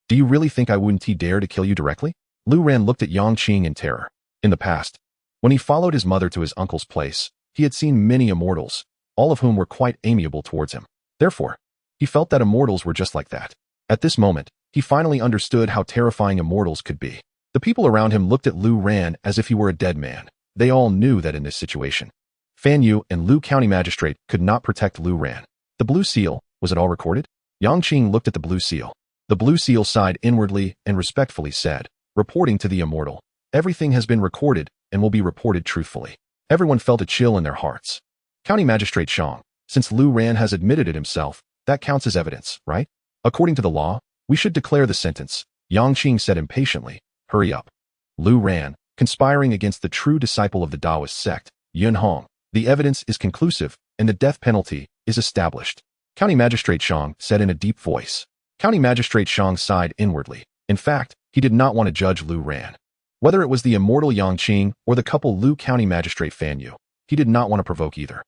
A: Do you really think I wouldn't dare to kill you directly? Lu Ran looked at Yang Qing in terror. In the past, when he followed his mother to his uncle's place, he had seen many immortals, all of whom were quite amiable towards him. Therefore, he felt that immortals were just like that. At this moment, he finally understood how terrifying immortals could be. The people around him looked at Lu Ran as if he were a dead man. They all knew that in this situation, Fan Yu and Lu County Magistrate could not protect Lu Ran. The blue seal, was it all recorded? Yang Qing looked at the blue seal. The blue seal sighed inwardly and respectfully said, reporting to the immortal, everything has been recorded and will be reported truthfully. Everyone felt a chill in their hearts. County Magistrate Shang, since Lu Ran has admitted it himself, that counts as evidence, right? According to the law, we should declare the sentence, Yang Qing said impatiently. Hurry up. Lu Ran, conspiring against the true disciple of the Taoist sect, Yun Hong. The evidence is conclusive, and the death penalty is established. County Magistrate Shang said in a deep voice. County Magistrate Shang sighed inwardly. In fact, he did not want to judge Lu Ran. Whether it was the immortal Yang Qing or the couple Lu County Magistrate Fan Yu, he did not want to provoke either.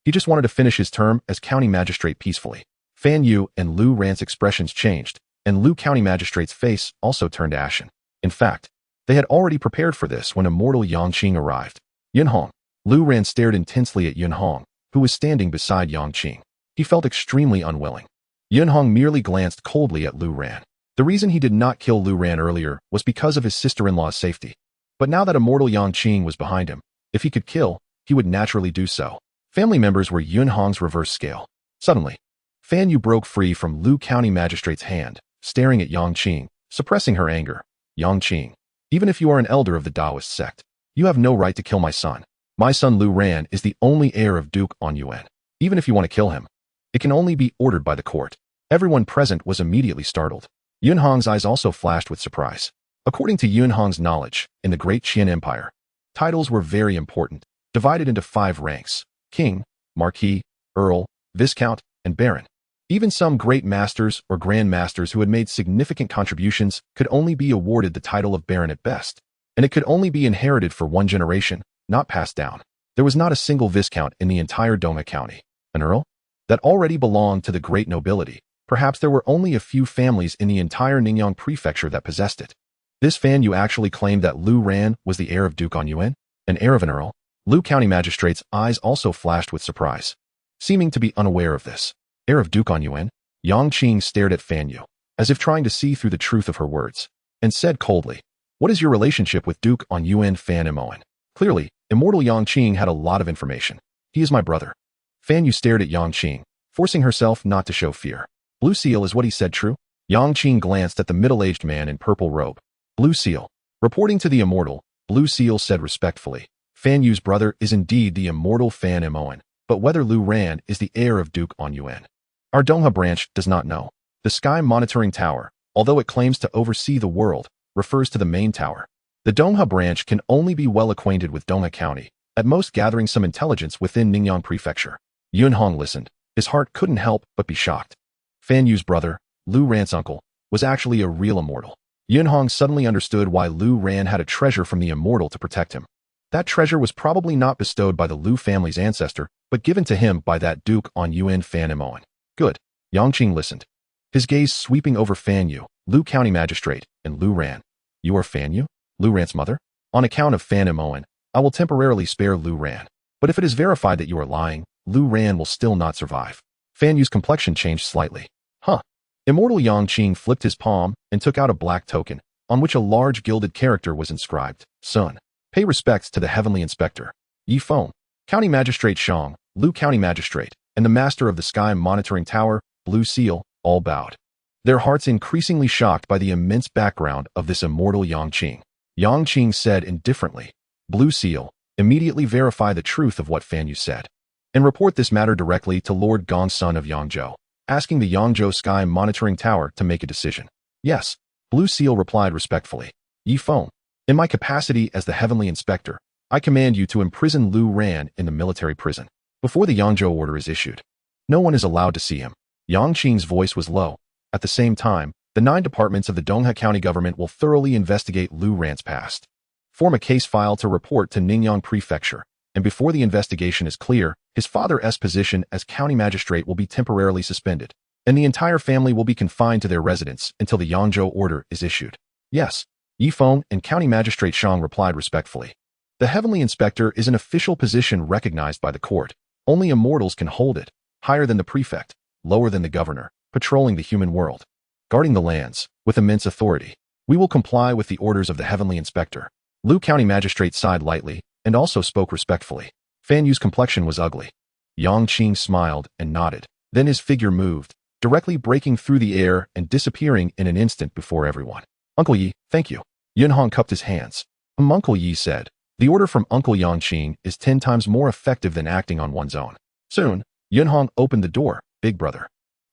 A: He just wanted to finish his term as County Magistrate peacefully. Fan Yu and Lu Ran's expressions changed, and Lu County Magistrate's face also turned ashen. In fact, they had already prepared for this when immortal Yang Qing arrived. Yun Hong. Lu Ran stared intensely at Yun Hong, who was standing beside Yang Qing. He felt extremely unwilling. Yun Hong merely glanced coldly at Lu Ran. The reason he did not kill Lu Ran earlier was because of his sister-in-law's safety. But now that immortal Yang Qing was behind him, if he could kill, he would naturally do so. Family members were Yun Hong's reverse scale. Suddenly, Fan Yu broke free from Lu County Magistrate's hand, staring at Yang Qing, suppressing her anger. Yang Qing, even if you are an elder of the Taoist sect, you have no right to kill my son. My son Lu Ran is the only heir of Duke On Yuan. even if you want to kill him. It can only be ordered by the court. Everyone present was immediately startled. Yunhong's eyes also flashed with surprise. According to Yunhong's knowledge, in the Great Qian Empire, titles were very important, divided into 5 ranks: king, marquis, earl, viscount, and baron. Even some great masters or grand masters who had made significant contributions could only be awarded the title of baron at best, and it could only be inherited for 1 generation, not passed down. There was not a single viscount in the entire Dongha County. An earl? That already belonged to the great nobility. Perhaps there were only a few families in the entire Ningyan prefecture that possessed it. This Fan Yu actually claimed that Lu Ran was the heir of Duke On Yuan, an heir of an earl. Lu County Magistrate's eyes also flashed with surprise, seeming to be unaware of this. Heir of Duke On Yuan? Yang Qing stared at Fan Yu, as if trying to see through the truth of her words, and said coldly, "What is your relationship with Duke On Yuan Fan Imoen?" Clearly, immortal Yang Qing had a lot of information. "He is my brother." Fan Yu stared at Yang Qing, forcing herself not to show fear. "Blue Seal, is what he said true?" Yang Qing glanced at the middle-aged man in purple robe. "Blue Seal." Reporting to the immortal, Blue Seal said respectfully, "Fan Yu's brother is indeed the immortal Fan Imoen, but whether Lu Ran is the heir of Duke On Yuan, our Dongha branch does not know. The Sky Monitoring Tower, although it claims to oversee the world, refers to the main tower. The Dongha branch can only be well acquainted with Dongha County, at most gathering some intelligence within Ningyan Prefecture." Yunhong listened. His heart couldn't help but be shocked. Fan Yu's brother, Lu Ran's uncle, was actually a real immortal. Yunhong suddenly understood why Lu Ran had a treasure from the immortal to protect him. That treasure was probably not bestowed by the Lu family's ancestor, but given to him by that Duke On Yuan Fan Imoen. Good. Yang Qing listened, his gaze sweeping over Fan Yu, Lu County Magistrate, and Lu Ran. "You are Fan Yu, Lu Ran's mother? On account of Fan Imoen, I will temporarily spare Lu Ran. But if it is verified that you are lying, Lu Ran will still not survive." Fan Yu's complexion changed slightly. "Huh." Immortal Yang Qing flipped his palm and took out a black token, on which a large gilded character was inscribed. "Son, pay respects to the Heavenly Inspector, Yi Feng, County Magistrate Shang, Lu County Magistrate, and the Master of the Sky Monitoring Tower, Blue Seal," all bowed, their hearts increasingly shocked by the immense background of this immortal Yang Qing. Yang Qing said indifferently, "Blue Seal, immediately verify the truth of what Fan Yu said, and report this matter directly to Lord Gong, son of Yangzhou, asking the Yangzhou Sky Monitoring Tower to make a decision." "Yes," Blue Seal replied respectfully. "Yi Feng, in my capacity as the Heavenly Inspector, I command you to imprison Lu Ran in the military prison before the Yangzhou order is issued. No one is allowed to see him." Yang Qing's voice was low. At the same time, the 9 departments of the Dongha County government will thoroughly investigate Lu Ran's past, form a case file to report to Ningyan Prefecture, and before the investigation is clear, his father's position as county magistrate will be temporarily suspended, and the entire family will be confined to their residence until the Yangzhou order is issued. "Yes," Yi Feng and County Magistrate Shang replied respectfully. "The Heavenly Inspector is an official position recognized by the court. Only immortals can hold it, higher than the prefect, lower than the governor, patrolling the human world, guarding the lands, with immense authority. We will comply with the orders of the Heavenly Inspector." Lu County Magistrate sighed lightly, and also spoke respectfully. Fan Yu's complexion was ugly. Yang Qing smiled and nodded. Then his figure moved, directly breaking through the air and disappearing in an instant before everyone. "Uncle Yi, thank you." Yunhong cupped his hands. Uncle Yi said, "The order from Uncle Yang Qing is 10 times more effective than acting on one's own." Soon, Yunhong opened the door. "Big brother."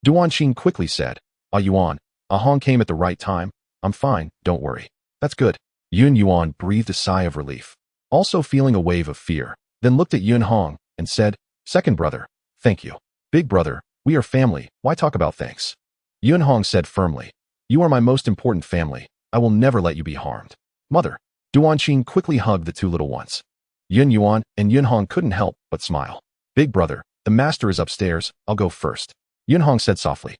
A: Duan Qing quickly said, "Ah Yuan, Ahong came at the right time. I'm fine, don't worry." "That's good." Yun Yuan breathed a sigh of relief, also feeling a wave of fear, then looked at Yunhong and said, "Second brother, thank you." "Big brother, we are family, why talk about thanks?" Yunhong said firmly, "You are my most important family. I will never let you be harmed." "Mother." Duan Qing quickly hugged the 2 little ones. Yun Yuan and Yunhong couldn't help but smile. "Big brother, the master is upstairs, I'll go first," Yunhong said softly.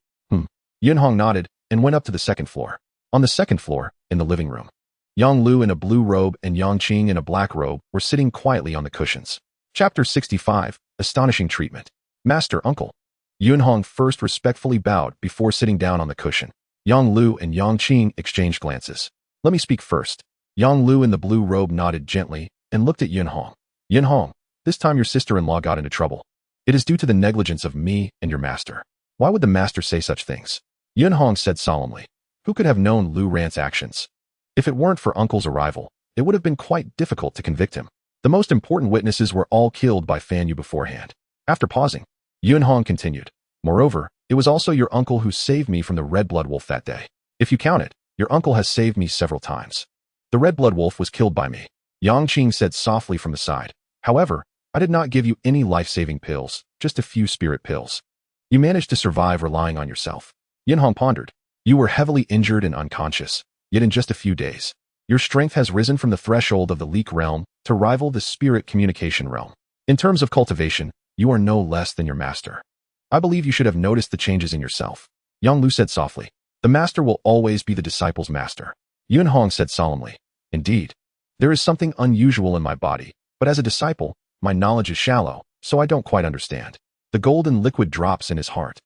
A: Yunhong nodded and went up to the 2nd floor. On the 2nd floor, in the living room, Yang Lu in a blue robe and Yang Qing in a black robe were sitting quietly on the cushions. Chapter 65, Astonishing Treatment. "Master, uncle." Yunhong first respectfully bowed before sitting down on the cushion. Yang Lu and Yang Qing exchanged glances. "Let me speak first." Yang Lu in the blue robe nodded gently and looked at Yunhong. "Yunhong, this time your sister-in-law got into trouble. It is due to the negligence of me and your master." "Why would the master say such things?" Yunhong said solemnly. "Who could have known Lu Ran's actions? If it weren't for uncle's arrival, it would have been quite difficult to convict him. The most important witnesses were all killed by Fan Yu beforehand." After pausing, Yunhong continued. Moreover, it was also your uncle who saved me from the red blood wolf that day. If you count it, your uncle has saved me several times. The red blood wolf was killed by me, Yang Qing said softly from the side. However, I did not give you any life-saving pills, just a few spirit pills. You managed to survive relying on yourself. Yunhong pondered. You were heavily injured and unconscious, yet in just a few days, your strength has risen from the threshold of the leek realm to rival the spirit communication realm. In terms of cultivation, you are no less than your master. I believe you should have noticed the changes in yourself. Yang Lu said softly. The master will always be the disciple's master. Yunhong said solemnly. Indeed, there is something unusual in my body, but as a disciple, my knowledge is shallow, so I don't quite understand. The golden liquid drops in his heart.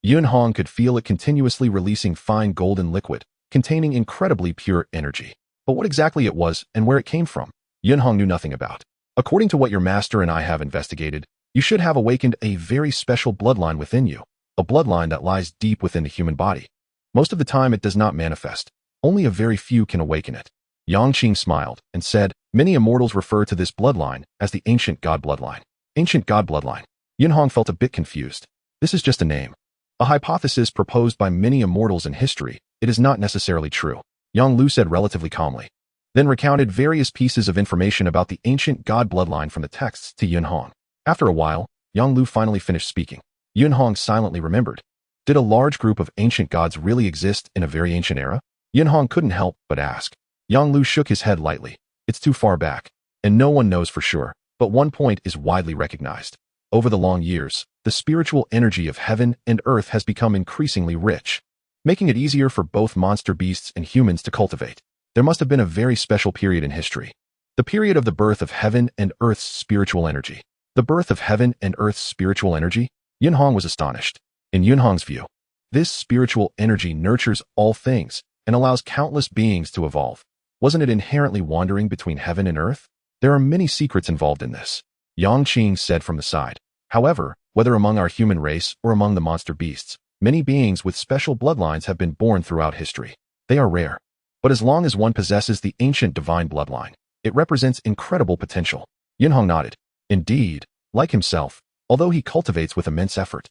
A: Yunhong could feel it continuously releasing fine golden liquid, containing incredibly pure energy. But what exactly it was and where it came from, Yunhong knew nothing about. According to what your master and I have investigated, you should have awakened a very special bloodline within you, a bloodline that lies deep within the human body. Most of the time it does not manifest. Only a very few can awaken it. Yang Qing smiled and said, many immortals refer to this bloodline as the ancient god bloodline. Ancient god bloodline. Yunhong felt a bit confused. This is just a name. A hypothesis proposed by many immortals in history. It is not necessarily true. Yang Lu said relatively calmly, then recounted various pieces of information about the ancient god bloodline from the texts to Yunhong. After a while, Yang Lu finally finished speaking. Yunhong silently remembered. Did a large group of ancient gods really exist in a very ancient era? Yunhong couldn't help but ask. Yang Lu shook his head lightly. It's too far back, and no one knows for sure, but one point is widely recognized. Over the long years, the spiritual energy of heaven and earth has become increasingly rich, making it easier for both monster beasts and humans to cultivate. There must have been a very special period in history. The period of the birth of heaven and earth's spiritual energy. The birth of heaven and earth's spiritual energy? Yunhong was astonished. In Yunhong's view, this spiritual energy nurtures all things and allows countless beings to evolve. Wasn't it inherently wandering between heaven and earth? There are many secrets involved in this, Yang Qing said from the side. However, whether among our human race or among the monster beasts, many beings with special bloodlines have been born throughout history. They are rare. But as long as one possesses the ancient divine bloodline, it represents incredible potential. Yunhong nodded. Indeed, like himself, although he cultivates with immense effort.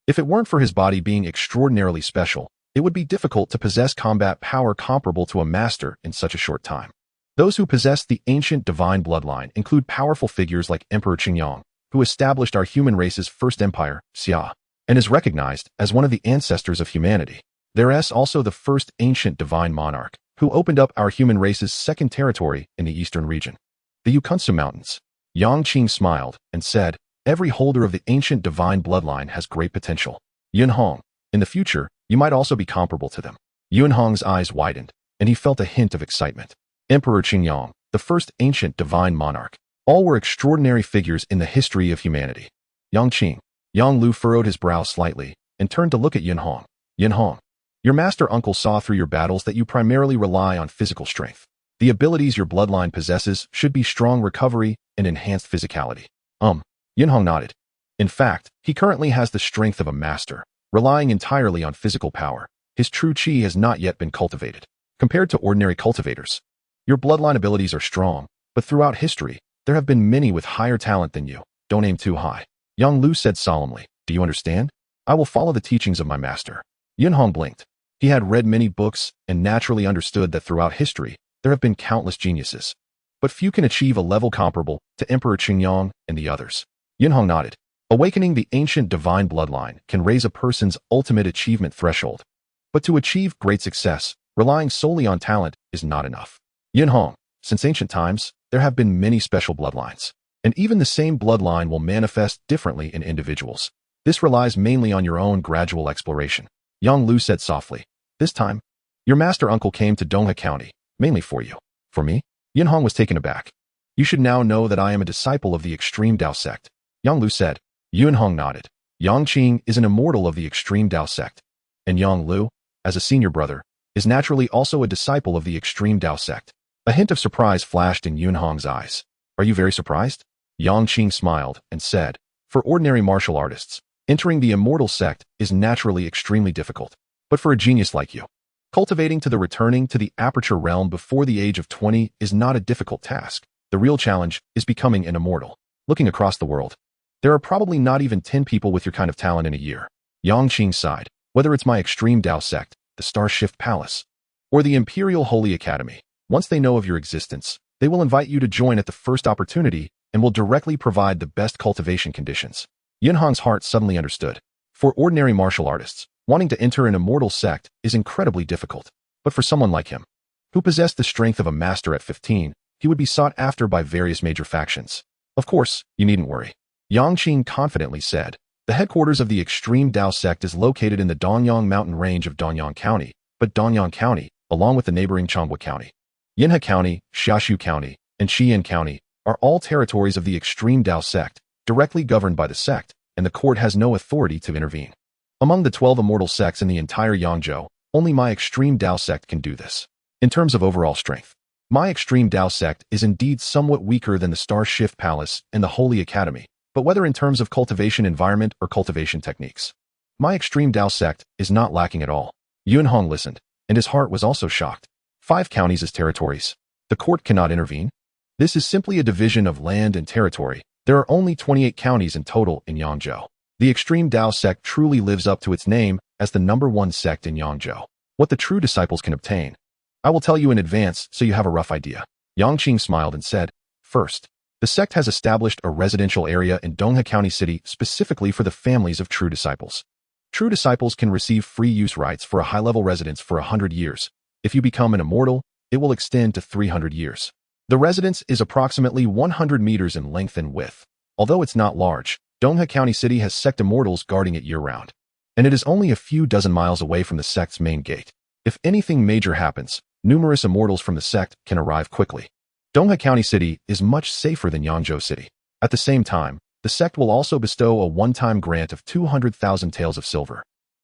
A: If it weren't for his body being extraordinarily special, it would be difficult to possess combat power comparable to a master in such a short time. Those who possess the ancient divine bloodline include powerful figures like Emperor Chengyang, who established our human race's first empire, Xia, and is recognized as one of the ancestors of humanity. There is also the first ancient divine monarch, who opened up our human race's second territory in the eastern region, the Yukunsu Mountains. Yang Qing smiled and said, every holder of the ancient divine bloodline has great potential. Yunhong, in the future, you might also be comparable to them. Yunhong's eyes widened, and he felt a hint of excitement. Emperor Chengyang, the first ancient divine monarch. All were extraordinary figures in the history of humanity. Yang Qing. Yang Lu furrowed his brow slightly and turned to look at Yunhong. Yunhong, your master uncle saw through your battles that you primarily rely on physical strength. The abilities your bloodline possesses should be strong recovery and enhanced physicality. Yunhong nodded. In fact, he currently has the strength of a master, relying entirely on physical power. His true qi has not yet been cultivated. Compared to ordinary cultivators, your bloodline abilities are strong, but throughout history, there have been many with higher talent than you. Don't aim too high. Yang Lu said solemnly. Do you understand? I will follow the teachings of my master. Yunhong blinked. He had read many books and naturally understood that throughout history, there have been countless geniuses. But few can achieve a level comparable to Emperor Chengyang and the others. Yunhong nodded. Awakening the ancient divine bloodline can raise a person's ultimate achievement threshold. But to achieve great success, relying solely on talent is not enough. Yunhong, since ancient times, there have been many special bloodlines. And even the same bloodline will manifest differently in individuals. This relies mainly on your own gradual exploration. Yang Lu said softly. This time, your master uncle came to Dongha County, mainly for you. For me? Yunhong was taken aback. You should now know that I am a disciple of the extreme Dao sect. Yang Lu said. Yunhong nodded. Yang Qing is an immortal of the extreme Dao sect. And Yang Lu, as a senior brother, is naturally also a disciple of the extreme Dao sect. A hint of surprise flashed in Yunhong's eyes. Are you very surprised? Yang Qing smiled and said, for ordinary martial artists, entering the immortal sect is naturally extremely difficult. But for a genius like you, cultivating to the returning to the aperture realm before the age of 20 is not a difficult task. The real challenge is becoming an immortal. Looking across the world, There are probably not even 10 people with your kind of talent in a year. Yang Qing sighed. Whether it's my extreme Tao sect, the Star Shift Palace, or the Imperial Holy Academy, once they know of your existence, they will invite you to join at the first opportunity and will directly provide the best cultivation conditions. Yunhong's heart suddenly understood. For ordinary martial artists, wanting to enter an immortal sect is incredibly difficult. But for someone like him, who possessed the strength of a master at 15, he would be sought after by various major factions. Of course, you needn't worry. Yang Qing confidently said. The headquarters of the Extreme Tao sect is located in the Danyang mountain range of Danyang County, but Danyang County, along with the neighboring Changhua County, Yinhe County, Xiaxu County, and Xian County, are all territories of the Extreme Tao sect, directly governed by the sect, and the court has no authority to intervene. Among the 12 immortal sects in the entire Yangzhou, only my Extreme Tao sect can do this. In terms of overall strength, my Extreme Tao sect is indeed somewhat weaker than the Star Shift Palace and the Holy Academy, but whether in terms of cultivation environment or cultivation techniques, my Extreme Tao sect is not lacking at all. Yunhong listened, and his heart was also shocked. 5 counties as territories. The court cannot intervene? This is simply a division of land and territory. There are only 28 counties in total in Yangzhou. The Extreme Tao sect truly lives up to its name as the #1 sect in Yangzhou. What the true disciples can obtain, I will tell you in advance so you have a rough idea. Yang Qing smiled and said, First, the sect has established a residential area in Donghe County City specifically for the families of true disciples. True disciples can receive free use rights for a high-level residence for 100 years. If you become an immortal, it will extend to 300 years. The residence is approximately 100 meters in length and width. Although it's not large, Donghe County City has sect immortals guarding it year-round. And it is only a few dozen miles away from the sect's main gate. If anything major happens, numerous immortals from the sect can arrive quickly. Donghe County City is much safer than Yangzhou City. At the same time, the sect will also bestow a one-time grant of 200,000 taels of silver,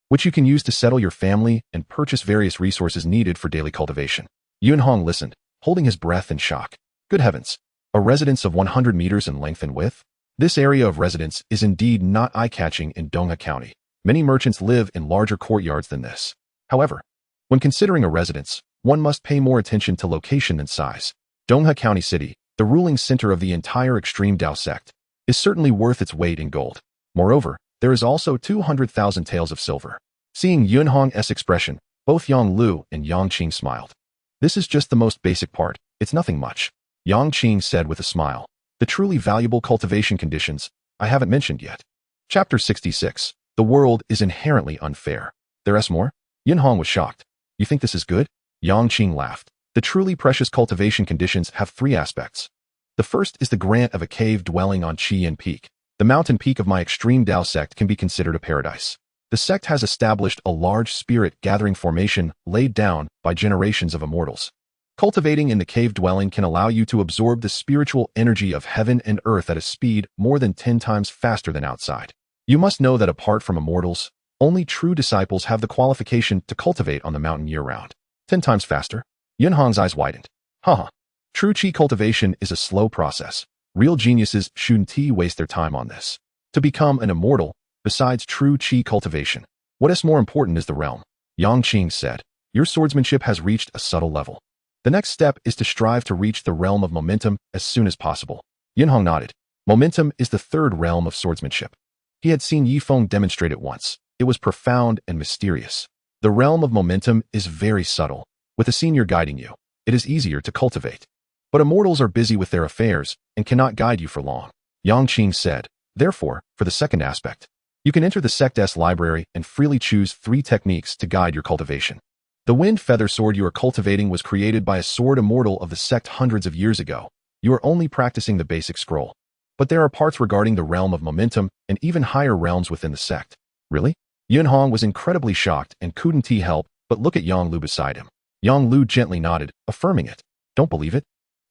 A: which you can use to settle your family and purchase various resources needed for daily cultivation. Yunhong listened, holding his breath in shock. Good heavens! A residence of 100 meters in length and width? This area of residence is indeed not eye-catching in Donghe County. Many merchants live in larger courtyards than this. However, when considering a residence, one must pay more attention to location than size. Donghe County City, the ruling center of the entire Extreme Tao sect, is certainly worth its weight in gold. Moreover, there is also 200,000 taels of silver. Seeing Yunhong's expression, both Yang Lu and Yang Qing smiled. This is just the most basic part. It's nothing much. Yang Qing said with a smile. The truly valuable cultivation conditions I haven't mentioned yet. Chapter 66. The world is inherently unfair. There's more? Yunhong was shocked. You think this is good? Yang Qing laughed. The truly precious cultivation conditions have 3 aspects. The first is the grant of a cave dwelling on Qian Peak. The mountain peak of my Extreme Tao sect can be considered a paradise. The sect has established a large spirit-gathering formation laid down by generations of immortals. Cultivating in the cave dwelling can allow you to absorb the spiritual energy of heaven and earth at a speed more than 10 times faster than outside. You must know that apart from immortals, only true disciples have the qualification to cultivate on the mountain year-round. 10 times faster? Yunhong's eyes widened. Haha. True Qi cultivation is a slow process. Real geniuses shouldn't waste their time on this. To become an immortal, besides true Qi cultivation, what is more important is the realm. Yang Qing said, your swordsmanship has reached a subtle level. The next step is to strive to reach the realm of momentum as soon as possible. Yunhong nodded. Momentum is the 3rd realm of swordsmanship. He had seen Yifeng demonstrate it once. It was profound and mysterious. The realm of momentum is very subtle. With a senior guiding you, it is easier to cultivate. But immortals are busy with their affairs and cannot guide you for long. Yang Qing said, therefore, for the second aspect, you can enter the sect's library and freely choose 3 techniques to guide your cultivation. The wind feather sword you are cultivating was created by a sword immortal of the sect hundreds of years ago. You are only practicing the basic scroll. But there are parts regarding the realm of momentum and even higher realms within the sect. Really? Yunhong was incredibly shocked and couldn't help but look at Yang Lu beside him. Yang Lu gently nodded, affirming it. Don't believe it?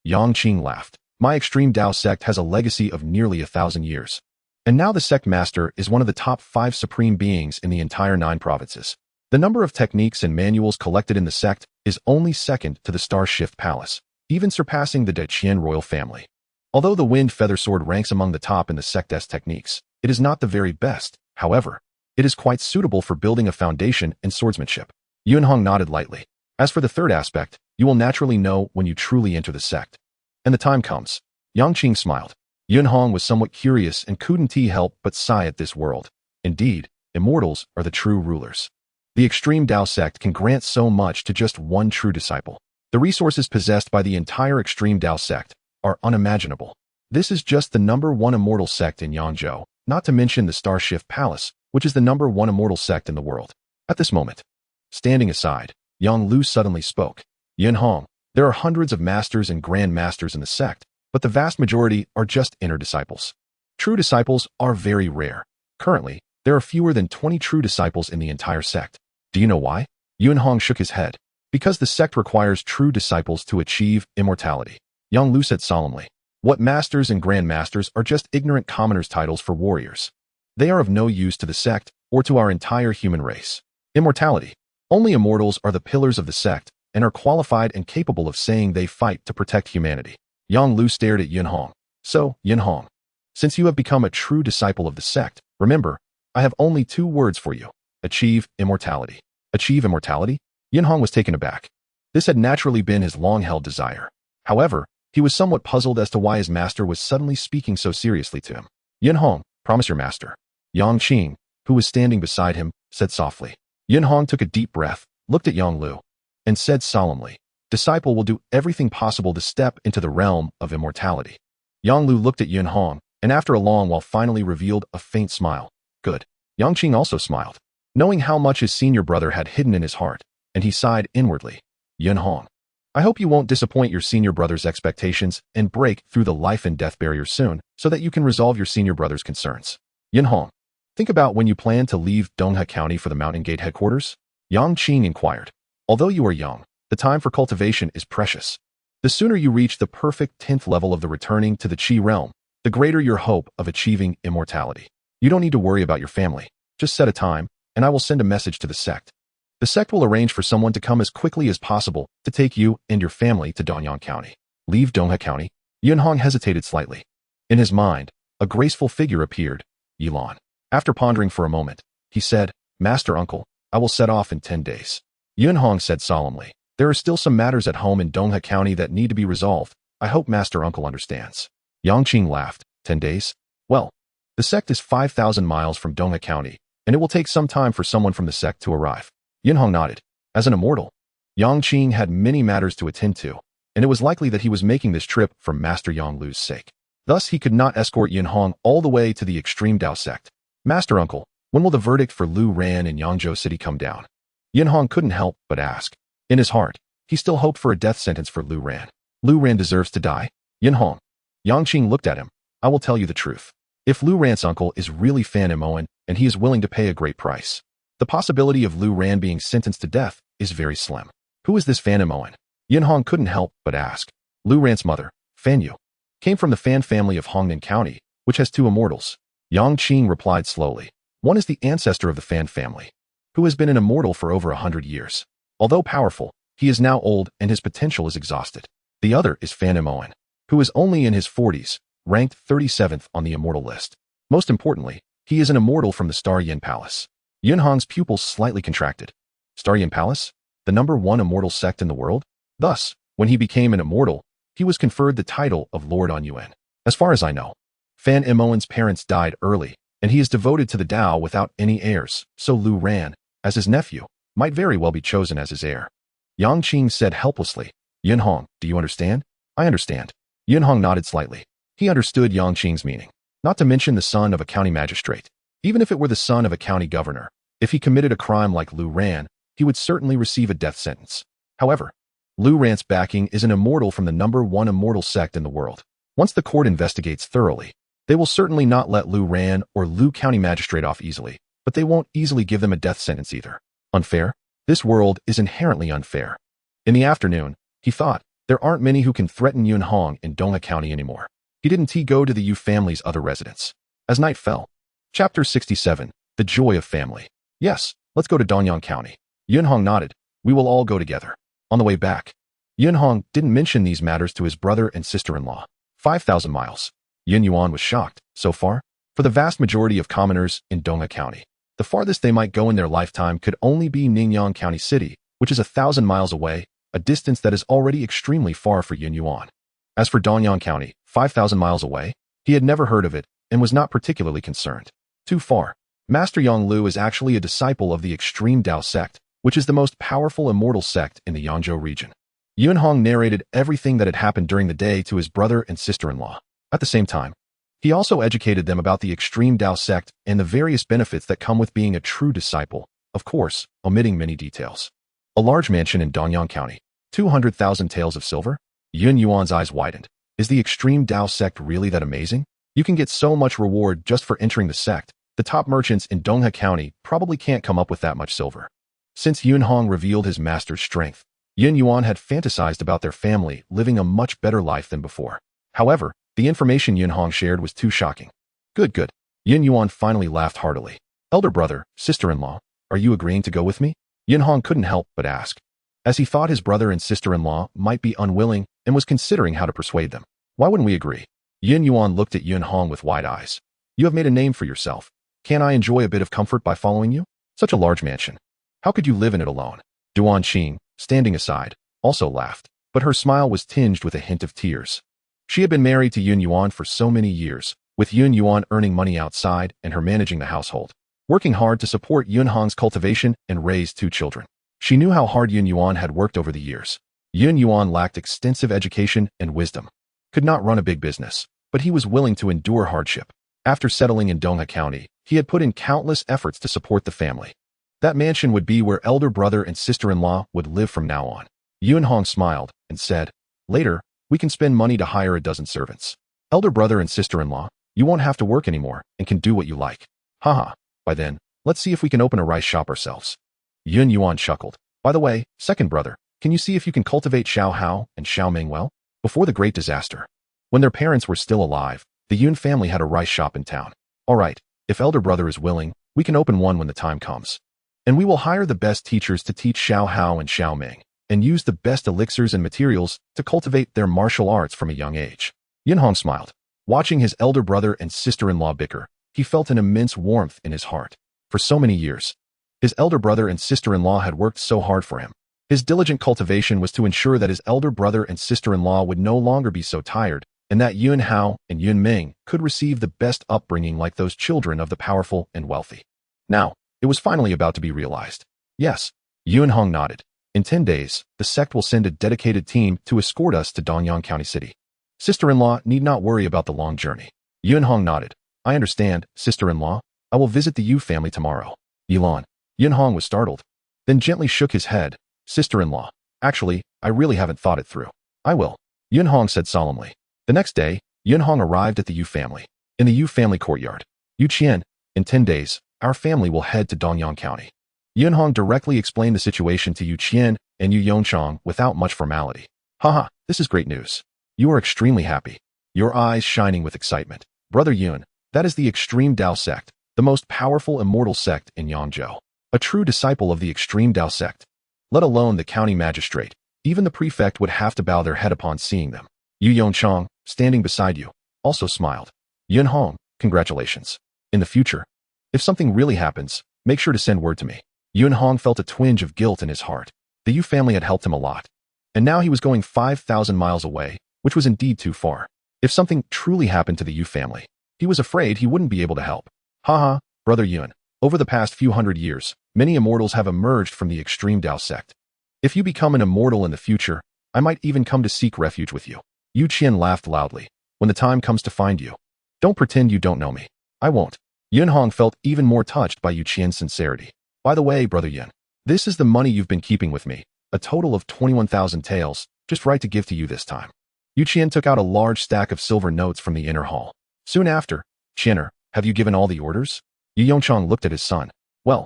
A: Yang Qing laughed. My Extreme Tao sect has a legacy of nearly 1,000 years. And now the sect master is one of the top 5 supreme beings in the entire 9 provinces. The number of techniques and manuals collected in the sect is only second to the Star Shift Palace, even surpassing the Deqian royal family. Although the wind feather sword ranks among the top in the sect's techniques, it is not the very best. However, it is quite suitable for building a foundation in swordsmanship. Yunhong nodded lightly. As for the 3rd aspect, you will naturally know when you truly enter the sect. And the time comes. Yang Qing smiled. Yun Hong was somewhat curious and couldn't help but sigh at this world. Indeed, immortals are the true rulers. The extreme Tao sect can grant so much to just one true disciple. The resources possessed by the entire extreme Tao sect are unimaginable. This is just the #1 immortal sect in Yangzhou, not to mention the Starshift Palace, which is the #1 immortal sect in the world. At this moment, standing aside, Yang Lu suddenly spoke. Yun Hong, there are hundreds of masters and grand masters in the sect, but the vast majority are just inner disciples. True disciples are very rare. Currently, there are fewer than 20 true disciples in the entire sect. Do you know why? Yun Hong shook his head. Because the sect requires true disciples to achieve immortality. Yang Lu said solemnly. What masters and grand masters are just ignorant commoners' titles for warriors. They are of no use to the sect or to our entire human race. Immortality. Only immortals are the pillars of the sect and are qualified and capable of saying they fight to protect humanity. Yang Lu stared at Yun Hong. So, Yun Hong, since you have become a true disciple of the sect, remember, I have only 2 words for you. Achieve immortality. Achieve immortality? Yun Hong was taken aback. This had naturally been his long-held desire. However, he was somewhat puzzled as to why his master was suddenly speaking so seriously to him. Yun Hong, promise your master. Yang Qing, who was standing beside him, said softly. Yun Hong took a deep breath, looked at Yang Lu, and said solemnly, Disciple will do everything possible to step into the realm of immortality. Yang Lu looked at Yun Hong, and after a long while finally revealed a faint smile. Good. Yang Qing also smiled, knowing how much his senior brother had hidden in his heart, and he sighed inwardly. Yun Hong, I hope you won't disappoint your senior brother's expectations and break through the life and death barrier soon so that you can resolve your senior brother's concerns. Yun Hong, think about when you plan to leave Donghe County for the Mountain Gate headquarters? Yang Qing inquired. Although you are young, the time for cultivation is precious. The sooner you reach the perfect 10th level of the returning to the Qi realm, the greater your hope of achieving immortality. You don't need to worry about your family. Just set a time, and I will send a message to the sect. The sect will arrange for someone to come as quickly as possible to take you and your family to Donyang County. Leave Donghe County? Yun Hong hesitated slightly. In his mind, a graceful figure appeared, Yilan. After pondering for a moment, he said, Master Uncle, I will set off in 10 days. Yun Hong said solemnly, There are still some matters at home in Donghe County that need to be resolved. I hope Master Uncle understands. Yang Qing laughed. 10 days? Well, the sect is 5,000 miles from Donghe County, and it will take some time for someone from the sect to arrive. Yun Hong nodded. As an immortal, Yang Qing had many matters to attend to, and it was likely that he was making this trip for Master Yang Lu's sake. Thus, he could not escort Yun Hong all the way to the extreme Tao sect. Master Uncle, when will the verdict for Lu Ran in Yangzhou City come down? Yun Hong couldn't help but ask. In his heart, he still hoped for a death sentence for Lu Ran. Lu Ran deserves to die. Yun Hong. Yang Qing looked at him. I will tell you the truth. If Lu Ran's uncle is really Fan Moen, and he is willing to pay a great price, the possibility of Lu Ran being sentenced to death is very slim. Who is this Fan Moen? Yun Hong couldn't help but ask. Lu Ran's mother, Fan Yu, came from the Fan family of Hongnan County, which has 2 immortals. Yang Qing replied slowly. One is the ancestor of the Fan family, who has been an immortal for over 100 years. Although powerful, he is now old and his potential is exhausted. The other is Fan Moen, who is only in his 40s, ranked 37th on the immortal list. Most importantly, he is an immortal from the Star Yin Palace. Yun Hong's pupils slightly contracted. Star Yin Palace? The #1 immortal sect in the world? Thus, when he became an immortal, he was conferred the title of Lord on Yuan. As far as I know, Fan Moen's parents died early, and he is devoted to the Tao without any heirs, so Lu Ran, as his nephew, might very well be chosen as his heir. Yang Qing said helplessly, Yun Hong, do you understand? I understand. Yun Hong nodded slightly. He understood Yang Qing's meaning. Not to mention the son of a county magistrate. Even if it were the son of a county governor, if he committed a crime like Lu Ran, he would certainly receive a death sentence. However, Lu Ran's backing is an immortal from the #1 immortal sect in the world. Once the court investigates thoroughly, they will certainly not let Lu Ran or Lu County Magistrate off easily, but they won't easily give them a death sentence either. Unfair? This world is inherently unfair. In the afternoon, he thought, there aren't many who can threaten Yun Hong in Donghe County anymore. He didn't go to the Yu family's other residence. As night fell. Chapter 67, The Joy of Family. Yes, let's go to Donyang County. Yun Hong nodded. We will all go together. On the way back, Yun Hong didn't mention these matters to his brother and sister-in-law. 5,000 miles. Yin Yuan was shocked. So far? For the vast majority of commoners in Donghe County, the farthest they might go in their lifetime could only be Ningyang County City, which is 1,000 miles away, a distance that is already extremely far for Yin Yuan. As for Donyang County, 5,000 miles away, He had never heard of it and was not particularly concerned. Too far. Master Yang Lu is actually a disciple of the extreme Dao sect, which is the most powerful immortal sect in the Yangzhou region. Yun Hong narrated everything that had happened during the day to his brother and sister-in-law. At the same time, he also educated them about the extreme Dao sect and the various benefits that come with being a true disciple, of course, omitting many details. A large mansion in Danyang County. 200,000 taels of silver? Yun Yuan's eyes widened. Is the extreme Dao sect really that amazing? You can get so much reward just for entering the sect. The top merchants in Donghe County probably can't come up with that much silver. Since Yun Hong revealed his master's strength, Yun Yuan had fantasized about their family living a much better life than before. However, the information Yun Hong shared was too shocking. Good. Yun Yuan finally laughed heartily. Elder brother, sister-in-law, are you agreeing to go with me? Yun Hong couldn't help but ask, as he thought his brother and sister-in-law might be unwilling and was considering how to persuade them. Why wouldn't we agree? Yun Yuan looked at Yun Hong with wide eyes. You have made a name for yourself. Can't I enjoy a bit of comfort by following you? Such a large mansion. How could you live in it alone? Duan Qing, standing aside, also laughed, but her smile was tinged with a hint of tears. She had been married to Yun Yuan for so many years, with Yun Yuan earning money outside and her managing the household, working hard to support Yun Hong's cultivation and raise 2 children. She knew how hard Yun Yuan had worked over the years. Yun Yuan lacked extensive education and wisdom, could not run a big business, but he was willing to endure hardship. After settling in Donghe County, he had put in countless efforts to support the family. That mansion would be where elder brother and sister-in-law would live from now on. Yun Hong smiled and said, later, we can spend money to hire a dozen servants. Elder brother and sister-in-law, you won't have to work anymore and can do what you like. Haha, by then, let's see if we can open a rice shop ourselves. Yun Yuan chuckled. By the way, second brother, can you see if you can cultivate Xiao Hao and Xiao Ming well? Before the great disaster, when their parents were still alive, the Yun family had a rice shop in town. All right, if elder brother is willing, we can open one when the time comes. And we will hire the best teachers to teach Xiao Hao and Xiao Ming, and use the best elixirs and materials to cultivate their martial arts from a young age. Yun Hong smiled. Watching his elder brother and sister-in-law bicker, he felt an immense warmth in his heart. For so many years, his elder brother and sister-in-law had worked so hard for him. His diligent cultivation was to ensure that his elder brother and sister-in-law would no longer be so tired, and that Yun Hao and Yun Ming could receive the best upbringing like those children of the powerful and wealthy. Now, it was finally about to be realized. Yes, Yun Hong nodded. In 10 days, the sect will send a dedicated team to escort us to Danyang County City. Sister-in-law need not worry about the long journey. Yun Hong nodded. I understand, sister-in-law. I will visit the Yu family tomorrow. Yilan. Yun Hong was startled, then gently shook his head. Sister-in-law, actually, I really haven't thought it through. I will. Yun Hong said solemnly. The next day, Yun Hong arrived at the Yu family. In the Yu family courtyard. Yu Qian, in 10 days, our family will head to Danyang County. Yun Hong directly explained the situation to Yu Qian and Yu Yongchang without much formality. Haha, this is great news. You are extremely happy. Your eyes shining with excitement. Brother Yun, that is the extreme Dao sect, the most powerful immortal sect in Yangzhou. A true disciple of the extreme Dao sect. Let alone the county magistrate, even the prefect would have to bow their head upon seeing them. Yu Yongchang, standing beside you, also smiled. Yun Hong, congratulations. In the future, if something really happens, make sure to send word to me. Yun Hong felt a twinge of guilt in his heart. The Yu family had helped him a lot. And now he was going 5,000 miles away, which was indeed too far. If something truly happened to the Yu family, he was afraid he wouldn't be able to help. Haha, brother Yun, over the past few hundred years, many immortals have emerged from the extreme Dao sect. If you become an immortal in the future, I might even come to seek refuge with you. Yu Qian laughed loudly. When the time comes to find you, don't pretend you don't know me. I won't. Yun Hong felt even more touched by Yu Qian's sincerity. By the way, brother Yun, this is the money you've been keeping with me, a total of 21,000 taels, just right to give to you this time. Yu Qian took out a large stack of silver notes from the inner hall. Soon after, Qianer, have you given all the orders? Yu Yongchang looked at his son. Well,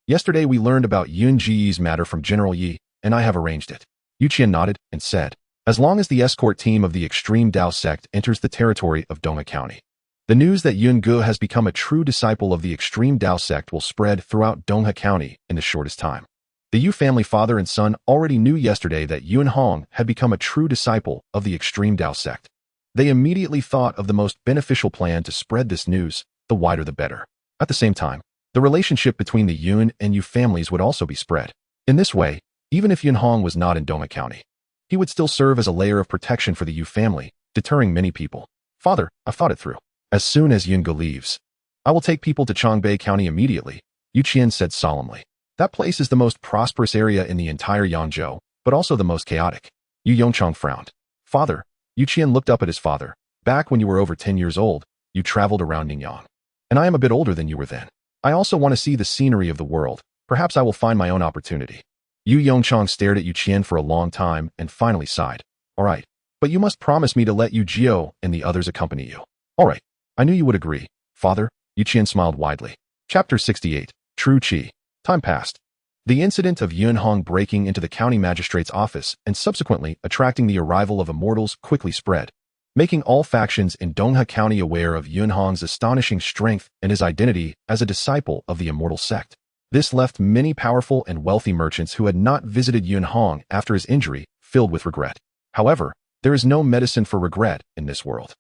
A: yesterday we learned about Yun Ji's matter from General Yi, and I have arranged it. Yu Qian nodded and said, as long as the escort team of the extreme Dao sect enters the territory of Donghe County, the news that Yun Gu has become a true disciple of the extreme Dao sect will spread throughout Donghe County in the shortest time. The Yu family father and son already knew yesterday that Yun Hong had become a true disciple of the extreme Dao sect. They immediately thought of the most beneficial plan to spread this news, the wider the better. At the same time, the relationship between the Yun and Yu families would also be spread. In this way, even if Yun Hong was not in Donghe County, he would still serve as a layer of protection for the Yu family, deterring many people. Father, I've thought it through. As soon as Yunge leaves, I will take people to Changbei County immediately, Yu Qian said solemnly. That place is the most prosperous area in the entire Yangzhou, but also the most chaotic. Yu Yongchang frowned. Father, Yu Qian looked up at his father. Back when you were over 10 years old, you traveled around Ningyan. And I am a bit older than you were then. I also want to see the scenery of the world. Perhaps I will find my own opportunity. Yu Yongchang stared at Yu Qian for a long time and finally sighed. All right, but you must promise me to let Yu Jiao and the others accompany you. All right, I knew you would agree. Father, Yu Qian smiled widely. Chapter 68, True Qi. Time passed. The incident of Yunhong breaking into the county magistrate's office and subsequently attracting the arrival of immortals quickly spread, making all factions in Donghe County aware of Yunhong's astonishing strength and his identity as a disciple of the immortal sect. This left many powerful and wealthy merchants who had not visited Yunhong after his injury filled with regret. However, there is no medicine for regret in this world.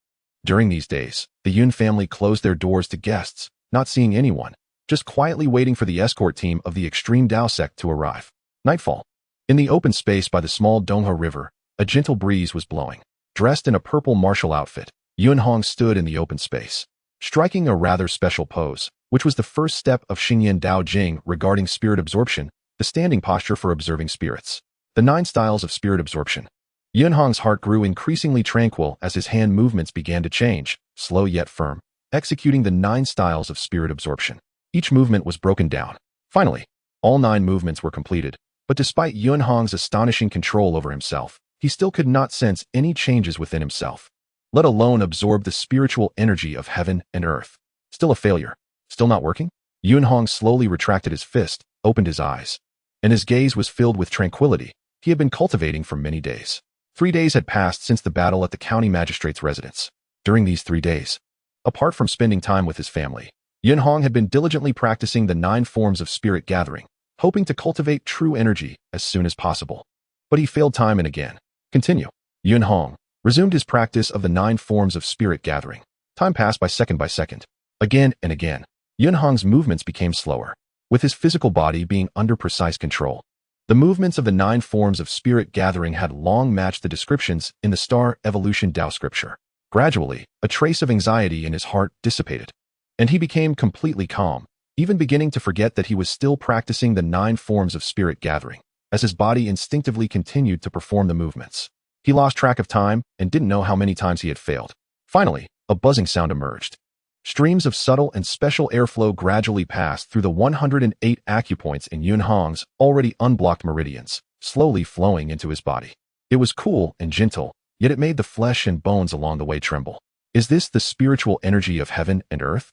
A: During these days, the Yun family closed their doors to guests, not seeing anyone, just quietly waiting for the escort team of the extreme Dao sect to arrive. Nightfall. In the open space by the small Donghe River, a gentle breeze was blowing. Dressed in a purple martial outfit, Yunhong stood in the open space, striking a rather special pose, which was the first step of Xingyan Dao Jing regarding spirit absorption, the standing posture for observing spirits. The 9 styles of spirit absorption. Yunhong's heart grew increasingly tranquil as his hand movements began to change, slow yet firm, executing the 9 styles of spirit absorption. Each movement was broken down. Finally, all 9 movements were completed, but despite Yunhong's astonishing control over himself, he still could not sense any changes within himself, let alone absorb the spiritual energy of heaven and earth. Still a failure. Still not working? Yunhong slowly retracted his fist, opened his eyes, and his gaze was filled with tranquility he had been cultivating for many days. 3 days had passed since the battle at the county magistrate's residence. During these 3 days, apart from spending time with his family, Yunhong had been diligently practicing the 9 forms of spirit gathering, hoping to cultivate true energy as soon as possible. But he failed time and again. Continue. Yunhong resumed his practice of the 9 forms of spirit gathering. Time passed by second. Again and again, Yunhong's movements became slower, with his physical body being under precise control. The movements of the 9 forms of spirit gathering had long matched the descriptions in the Star Evolution Tao scripture. Gradually, a trace of anxiety in his heart dissipated, and he became completely calm, even beginning to forget that he was still practicing the 9 forms of spirit gathering, as his body instinctively continued to perform the movements. He lost track of time and didn't know how many times he had failed. Finally, a buzzing sound emerged. Streams of subtle and special airflow gradually passed through the 108 acupoints in Yunhong's already unblocked meridians, slowly flowing into his body. It was cool and gentle, yet it made the flesh and bones along the way tremble. Is this the spiritual energy of heaven and earth?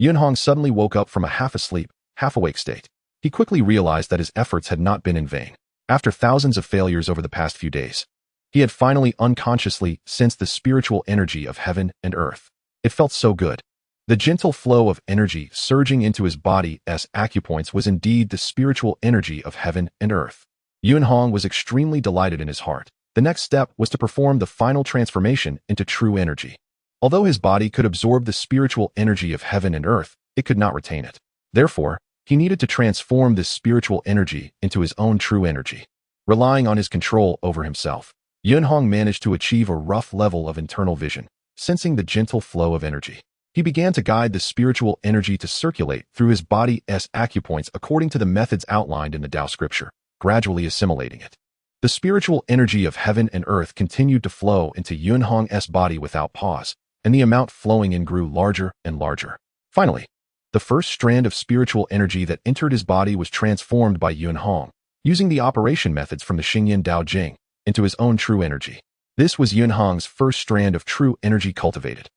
A: Yunhong suddenly woke up from a half-asleep, half-awake state. He quickly realized that his efforts had not been in vain. After thousands of failures over the past few days, he had finally unconsciously sensed the spiritual energy of heaven and earth. It felt so good. The gentle flow of energy surging into his body's acupoints was indeed the spiritual energy of heaven and earth. Yunhong was extremely delighted in his heart. The next step was to perform the final transformation into true energy. Although his body could absorb the spiritual energy of heaven and earth, it could not retain it. Therefore, he needed to transform this spiritual energy into his own true energy. Relying on his control over himself, Yunhong managed to achieve a rough level of internal vision, sensing the gentle flow of energy. He began to guide the spiritual energy to circulate through his body's acupoints according to the methods outlined in the Tao scripture, gradually assimilating it. The spiritual energy of heaven and earth continued to flow into Yunhong's body without pause, and the amount flowing in grew larger and larger. Finally, the first strand of spiritual energy that entered his body was transformed by Yunhong, using the operation methods from the Xingyan Dao Jing, into his own true energy. This was Yunhong's first strand of true energy cultivated.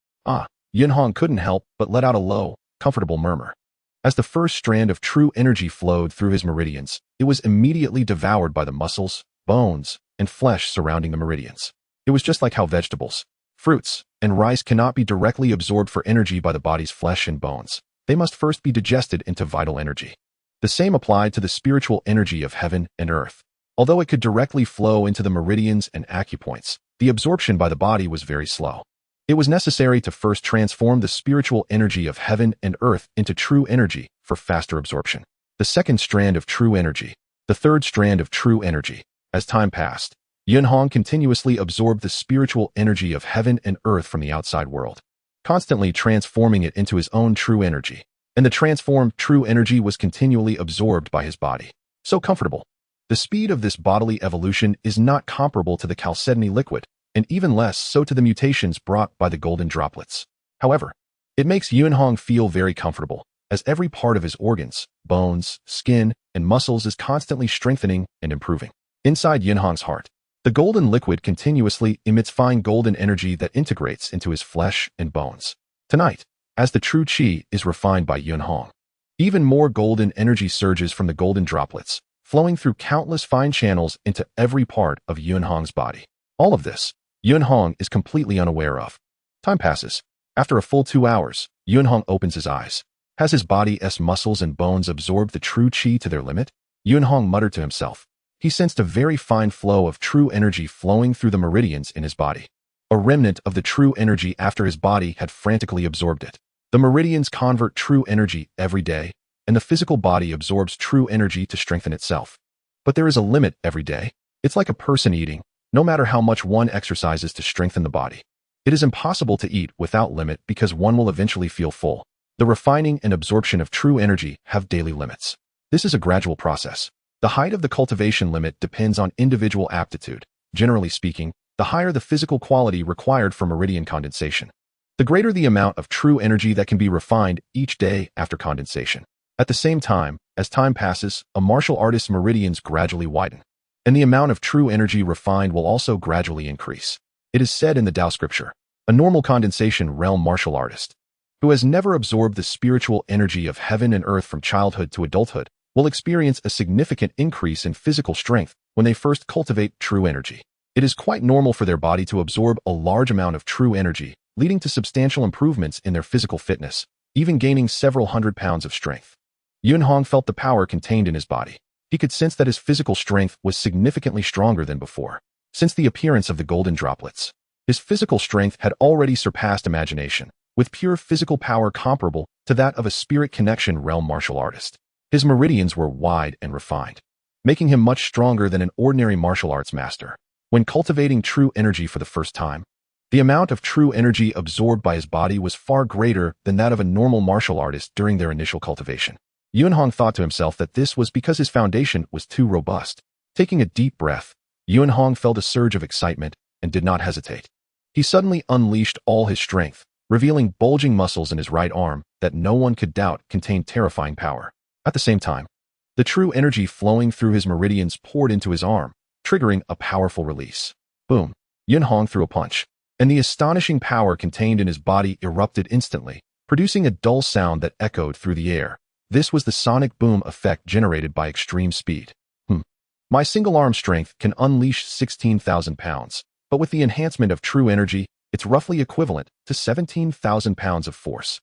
A: Yunhong couldn't help but let out a low, comfortable murmur. As the first strand of true energy flowed through his meridians, it was immediately devoured by the muscles, bones, and flesh surrounding the meridians. It was just like how vegetables, fruits, and rice cannot be directly absorbed for energy by the body's flesh and bones. They must first be digested into vital energy. The same applied to the spiritual energy of heaven and earth. Although it could directly flow into the meridians and acupoints, the absorption by the body was very slow. It was necessary to first transform the spiritual energy of heaven and earth into true energy for faster absorption. The second strand of true energy. The third strand of true energy. As time passed, Yunhong continuously absorbed the spiritual energy of heaven and earth from the outside world. constantly transforming it into his own true energy. And the transformed true energy was continually absorbed by his body. So comfortable. The speed of this bodily evolution is not comparable to the chalcedony liquid, and even less so to the mutations brought by the golden droplets. However, it makes Yuanhong feel very comfortable, as every part of his organs, bones, skin, and muscles is constantly strengthening and improving. Inside Yuanhong's heart, the golden liquid continuously emits fine golden energy that integrates into his flesh and bones. Tonight, as the true qi is refined by Yuanhong, even more golden energy surges from the golden droplets, flowing through countless fine channels into every part of Yuanhong's body. All of this, Yuanhong is completely unaware of. Time passes. After a full 2 hours, Yuanhong opens his eyes. Has his body's muscles and bones absorbed the true qi to their limit? Yuanhong muttered to himself. He sensed a very fine flow of true energy flowing through the meridians in his body. A remnant of the true energy after his body had frantically absorbed it. The meridians convert true energy every day, and the physical body absorbs true energy to strengthen itself. But there is a limit every day. It's like a person eating. No matter how much one exercises to strengthen the body, it is impossible to eat without limit because one will eventually feel full. The refining and absorption of true energy have daily limits. This is a gradual process. The height of the cultivation limit depends on individual aptitude. Generally speaking, the higher the physical quality required for meridian condensation, the greater the amount of true energy that can be refined each day after condensation. At the same time, as time passes, a martial artist's meridians gradually widen, and the amount of true energy refined will also gradually increase. It is said in the Tao scripture, a normal condensation realm martial artist, who has never absorbed the spiritual energy of heaven and earth from childhood to adulthood, will experience a significant increase in physical strength when they first cultivate true energy. It is quite normal for their body to absorb a large amount of true energy, leading to substantial improvements in their physical fitness, even gaining several hundred pounds of strength. Yuanhong felt the power contained in his body. He could sense that his physical strength was significantly stronger than before. Since the appearance of the golden droplets, his physical strength had already surpassed imagination, with pure physical power comparable to that of a spirit connection realm martial artist. His meridians were wide and refined, making him much stronger than an ordinary martial arts master. When cultivating true energy for the first time, the amount of true energy absorbed by his body was far greater than that of a normal martial artist during their initial cultivation. Yuanhong thought to himself that this was because his foundation was too robust. Taking a deep breath, Yuanhong felt a surge of excitement and did not hesitate. He suddenly unleashed all his strength, revealing bulging muscles in his right arm that no one could doubt contained terrifying power. At the same time, the true energy flowing through his meridians poured into his arm, triggering a powerful release. Boom! Yuanhong threw a punch, and the astonishing power contained in his body erupted instantly, producing a dull sound that echoed through the air. This was the sonic boom effect generated by extreme speed. My single arm strength can unleash 16,000 pounds, but with the enhancement of true energy, it's roughly equivalent to 17,000 pounds of force.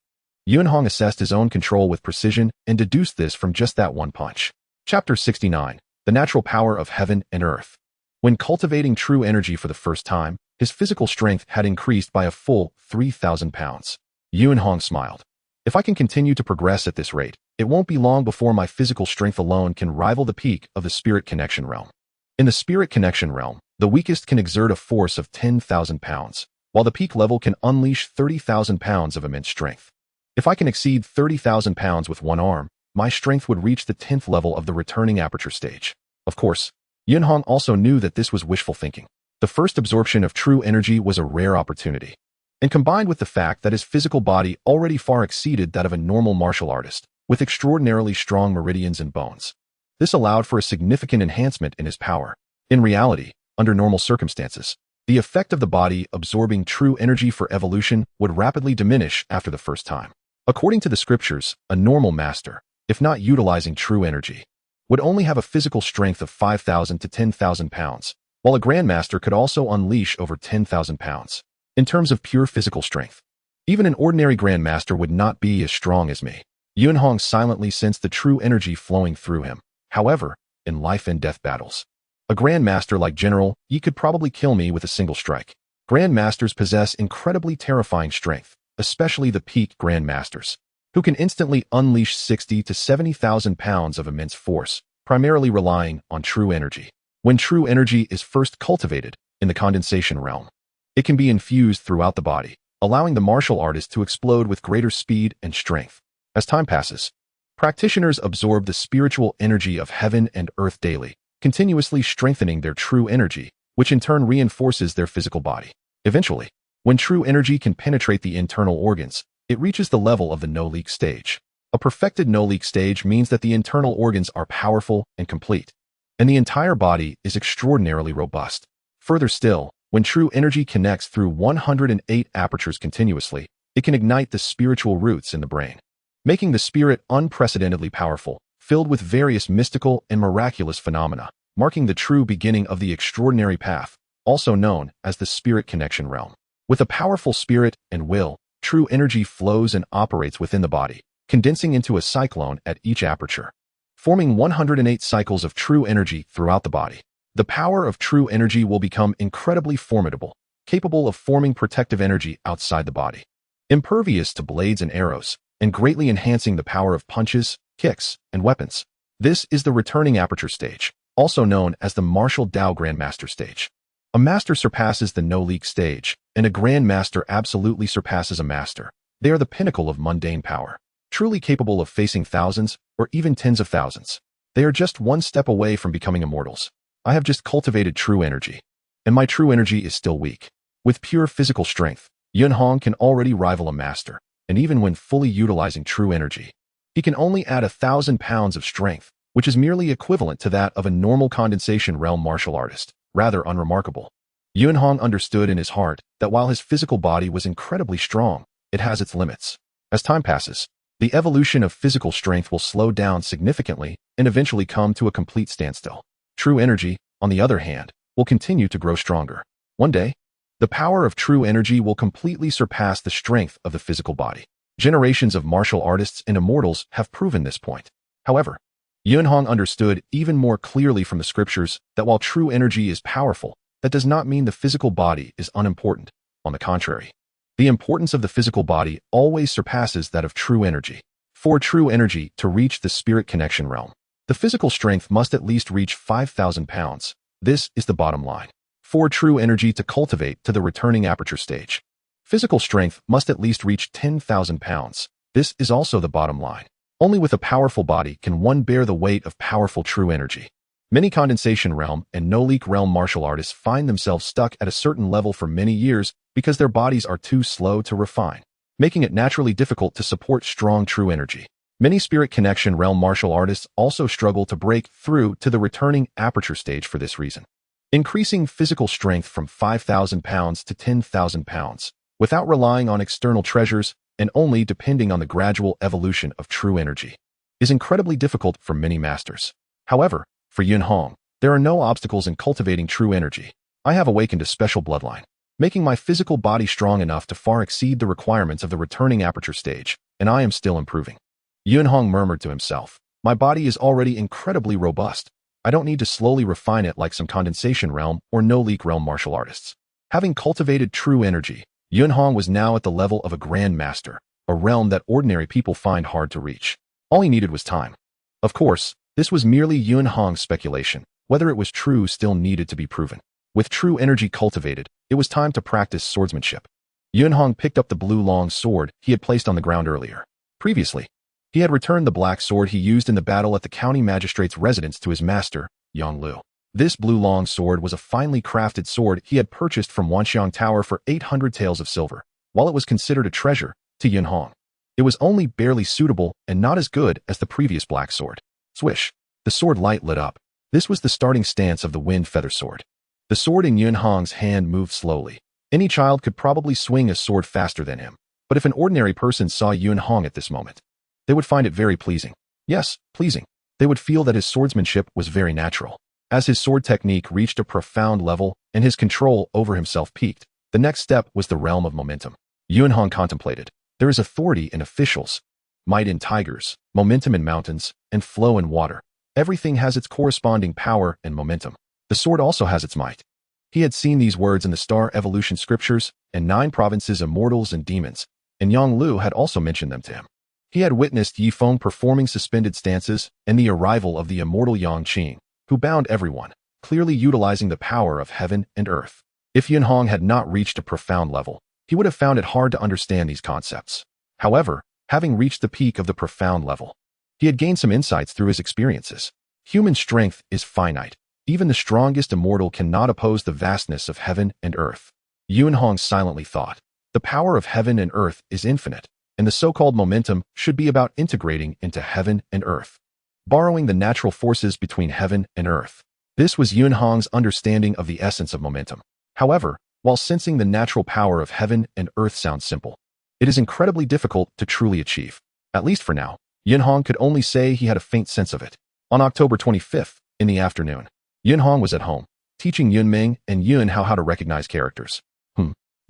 A: Yuanhong assessed his own control with precision and deduced this from just that one punch. Chapter 69. The Natural Power of Heaven and Earth. When cultivating true energy for the first time, his physical strength had increased by a full 3,000 pounds. Yuanhong smiled. If I can continue to progress at this rate, it won't be long before my physical strength alone can rival the peak of the spirit connection realm. In the spirit connection realm, the weakest can exert a force of 10,000 pounds, while the peak level can unleash 30,000 pounds of immense strength. If I can exceed 30,000 pounds with one arm, my strength would reach the 10th level of the returning aperture stage. Of course, Yuanhong also knew that this was wishful thinking. The first absorption of true energy was a rare opportunity, and combined with the fact that his physical body already far exceeded that of a normal martial artist, with extraordinarily strong meridians and bones, this allowed for a significant enhancement in his power. In reality, under normal circumstances, the effect of the body absorbing true energy for evolution would rapidly diminish after the first time. According to the scriptures, a normal master, if not utilizing true energy, would only have a physical strength of 5,000 to 10,000 pounds, while a grandmaster could also unleash over 10,000 pounds. In terms of pure physical strength, even an ordinary grandmaster would not be as strong as me. Yuanhong silently sensed the true energy flowing through him. However, in life and death battles, a grandmaster like General Yi could probably kill me with a single strike. Grandmasters possess incredibly terrifying strength, especially the peak grandmasters, who can instantly unleash 60 to 70,000 pounds of immense force, primarily relying on true energy. When true energy is first cultivated in the condensation realm, it can be infused throughout the body, allowing the martial artist to explode with greater speed and strength. As time passes, practitioners absorb the spiritual energy of heaven and earth daily, continuously strengthening their true energy, which in turn reinforces their physical body. Eventually, when true energy can penetrate the internal organs, it reaches the level of the no-leak stage. A perfected no-leak stage means that the internal organs are powerful and complete, and the entire body is extraordinarily robust. Further still, when true energy connects through 108 apertures continuously, it can ignite the spiritual roots in the brain, making the spirit unprecedentedly powerful, filled with various mystical and miraculous phenomena, marking the true beginning of the extraordinary path, also known as the spirit connection realm. With a powerful spirit and will, true energy flows and operates within the body, condensing into a cyclone at each aperture, forming 108 cycles of true energy throughout the body. The power of true energy will become incredibly formidable, capable of forming protective energy outside the body, impervious to blades and arrows, and greatly enhancing the power of punches, kicks, and weapons. This is the returning aperture stage, also known as the martial Tao Grandmaster stage. A master surpasses the no-leak stage, and a grandmaster absolutely surpasses a master. They are the pinnacle of mundane power, truly capable of facing thousands or even tens of thousands. They are just one step away from becoming immortals. I have just cultivated true energy, and my true energy is still weak. With pure physical strength, Yun Hong can already rival a master, and even when fully utilizing true energy, he can only add 1,000 pounds of strength, which is merely equivalent to that of a normal condensation realm martial artist. Rather unremarkable. Yun Hong understood in his heart that while his physical body was incredibly strong, it has its limits. As time passes, the evolution of physical strength will slow down significantly and eventually come to a complete standstill. True energy, on the other hand, will continue to grow stronger. One day, the power of true energy will completely surpass the strength of the physical body. Generations of martial artists and immortals have proven this point. However, Yun Hong understood even more clearly from the scriptures that while true energy is powerful, that does not mean the physical body is unimportant. On the contrary, the importance of the physical body always surpasses that of true energy. For true energy to reach the spirit connection realm, the physical strength must at least reach 5,000 pounds. This is the bottom line. For true energy to cultivate to the returning aperture stage, physical strength must at least reach 10,000 pounds. This is also the bottom line. Only with a powerful body can one bear the weight of powerful true energy. Many condensation realm and no-leak realm martial artists find themselves stuck at a certain level for many years because their bodies are too slow to refine, making it naturally difficult to support strong true energy. Many spirit connection realm martial artists also struggle to break through to the returning aperture stage for this reason. Increasing physical strength from 5,000 pounds to 10,000 pounds, without relying on external treasures and only depending on the gradual evolution of true energy, is incredibly difficult for many masters. However, for Yun Hong, there are no obstacles in cultivating true energy. I have awakened a special bloodline, making my physical body strong enough to far exceed the requirements of the returning aperture stage, and I am still improving. Yun Hong murmured to himself, my body is already incredibly robust. I don't need to slowly refine it like some condensation realm or no-leak realm martial artists. Having cultivated true energy, Yun Hong was now at the level of a grand master, a realm that ordinary people find hard to reach. All he needed was time. Of course, this was merely Yun Hong's speculation. Whether it was true still needed to be proven. With true energy cultivated, it was time to practice swordsmanship. Yun Hong picked up the blue long sword he had placed on the ground earlier. Previously, he had returned the black sword he used in the battle at the county magistrate's residence to his master, Yang Lu. This blue long sword was a finely crafted sword he had purchased from Wanxiang Tower for 800 taels of silver. While it was considered a treasure to Yun Hong, it was only barely suitable and not as good as the previous black sword. Swish! The sword light lit up. This was the starting stance of the wind feather sword. The sword in Yun Hong's hand moved slowly. Any child could probably swing a sword faster than him, but if an ordinary person saw Yun Hong at this moment, they would find it very pleasing. Yes, pleasing. They would feel that his swordsmanship was very natural. As his sword technique reached a profound level and his control over himself peaked, the next step was the realm of momentum. Yun Hong contemplated. There is authority in officials, might in tigers, momentum in mountains, and flow in water. Everything has its corresponding power and momentum. The sword also has its might. He had seen these words in the star evolution scriptures and 9 provinces immortals and demons, and Yang Lu had also mentioned them to him. He had witnessed Yi Feng performing suspended stances and the arrival of the immortal Yang Qing, who bound everyone, clearly utilizing the power of heaven and earth. If Yun Hong had not reached a profound level, he would have found it hard to understand these concepts. However, having reached the peak of the profound level, he had gained some insights through his experiences. Human strength is finite. Even the strongest immortal cannot oppose the vastness of heaven and earth. Yuanhong silently thought. The power of heaven and earth is infinite, and the so-called momentum should be about integrating into heaven and earth, borrowing the natural forces between heaven and earth. This was Yuanhong's understanding of the essence of momentum. However, while sensing the natural power of heaven and earth sounds simple, it is incredibly difficult to truly achieve. At least for now, Yuanhong could only say he had a faint sense of it. On October 25th, in the afternoon, Yuanhong was at home, teaching Yunming and Yun how to recognize characters.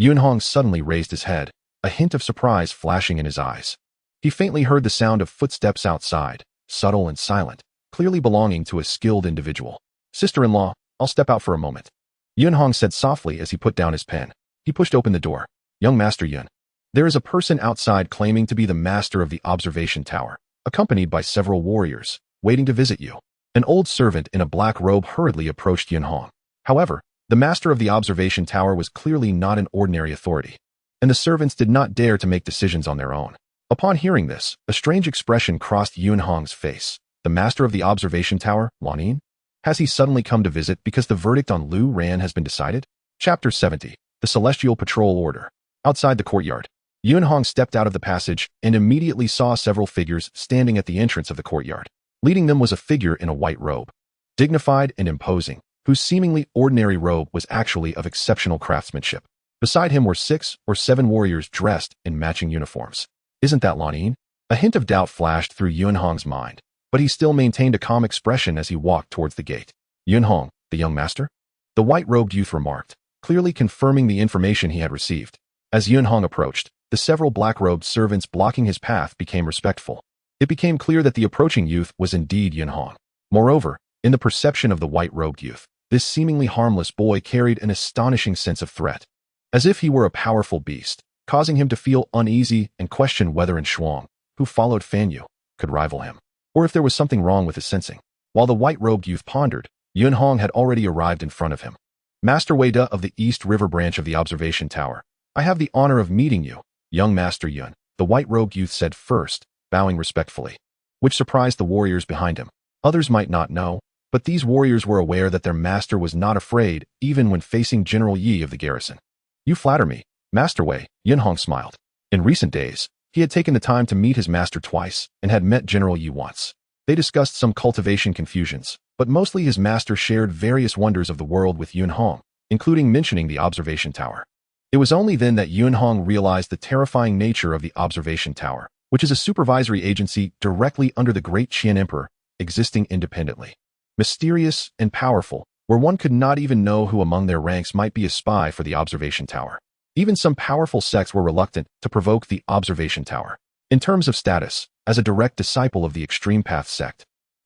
A: Yuanhong suddenly raised his head, a hint of surprise flashing in his eyes. He faintly heard the sound of footsteps outside, subtle and silent, clearly belonging to a skilled individual. "Sister-in-law, I'll step out for a moment," Yuanhong said softly as he put down his pen. He pushed open the door. "Young Master Yun, there is a person outside claiming to be the master of the observation tower, accompanied by several warriors, waiting to visit you." An old servant in a black robe hurriedly approached Yuanhong. However, the master of the observation tower was clearly not an ordinary authority, and the servants did not dare to make decisions on their own. Upon hearing this, a strange expression crossed Yuanhong's face. The master of the observation tower, Lanin? Has he suddenly come to visit because the verdict on Lu Ran has been decided? Chapter 70. The Celestial Patrol Order. Outside the courtyard, Yuanhong stepped out of the passage and immediately saw several figures standing at the entrance of the courtyard. Leading them was a figure in a white robe, dignified and imposing, whose seemingly ordinary robe was actually of exceptional craftsmanship. Beside him were 6 or 7 warriors dressed in matching uniforms. Isn't that Lanin? A hint of doubt flashed through Yuanhong's mind, but he still maintained a calm expression as he walked towards the gate. "Yuanhong, the young master?" The white-robed youth remarked, clearly confirming the information he had received. As Yuanhong approached, the several black-robed servants blocking his path became respectful. It became clear that the approaching youth was indeed Yuanhong. Moreover, in the perception of the white-robed youth, this seemingly harmless boy carried an astonishing sense of threat, as if he were a powerful beast, causing him to feel uneasy and question whether Shuang, who followed Fan Yu, could rival him, or if there was something wrong with his sensing. While the white-robed youth pondered, Yuanhong had already arrived in front of him. "Master Wei De of the East River branch of the observation tower, I have the honor of meeting you, young Master Yun," the white-robed youth said first, bowing respectfully, which surprised the warriors behind him. Others might not know, but these warriors were aware that their master was not afraid even when facing General Yi of the garrison. "You flatter me, Master Wei," Yuanhong smiled. In recent days, he had taken the time to meet his master twice and had met General Yi once. They discussed some cultivation confusions, but mostly his master shared various wonders of the world with Yuanhong, including mentioning the observation tower. It was only then that Yuanhong realized the terrifying nature of the observation tower, which is a supervisory agency directly under the great Qian Emperor, existing independently. Mysterious and powerful, where one could not even know who among their ranks might be a spy for the observation tower. Even some powerful sects were reluctant to provoke the observation tower. In terms of status, as a direct disciple of the Extreme Path sect,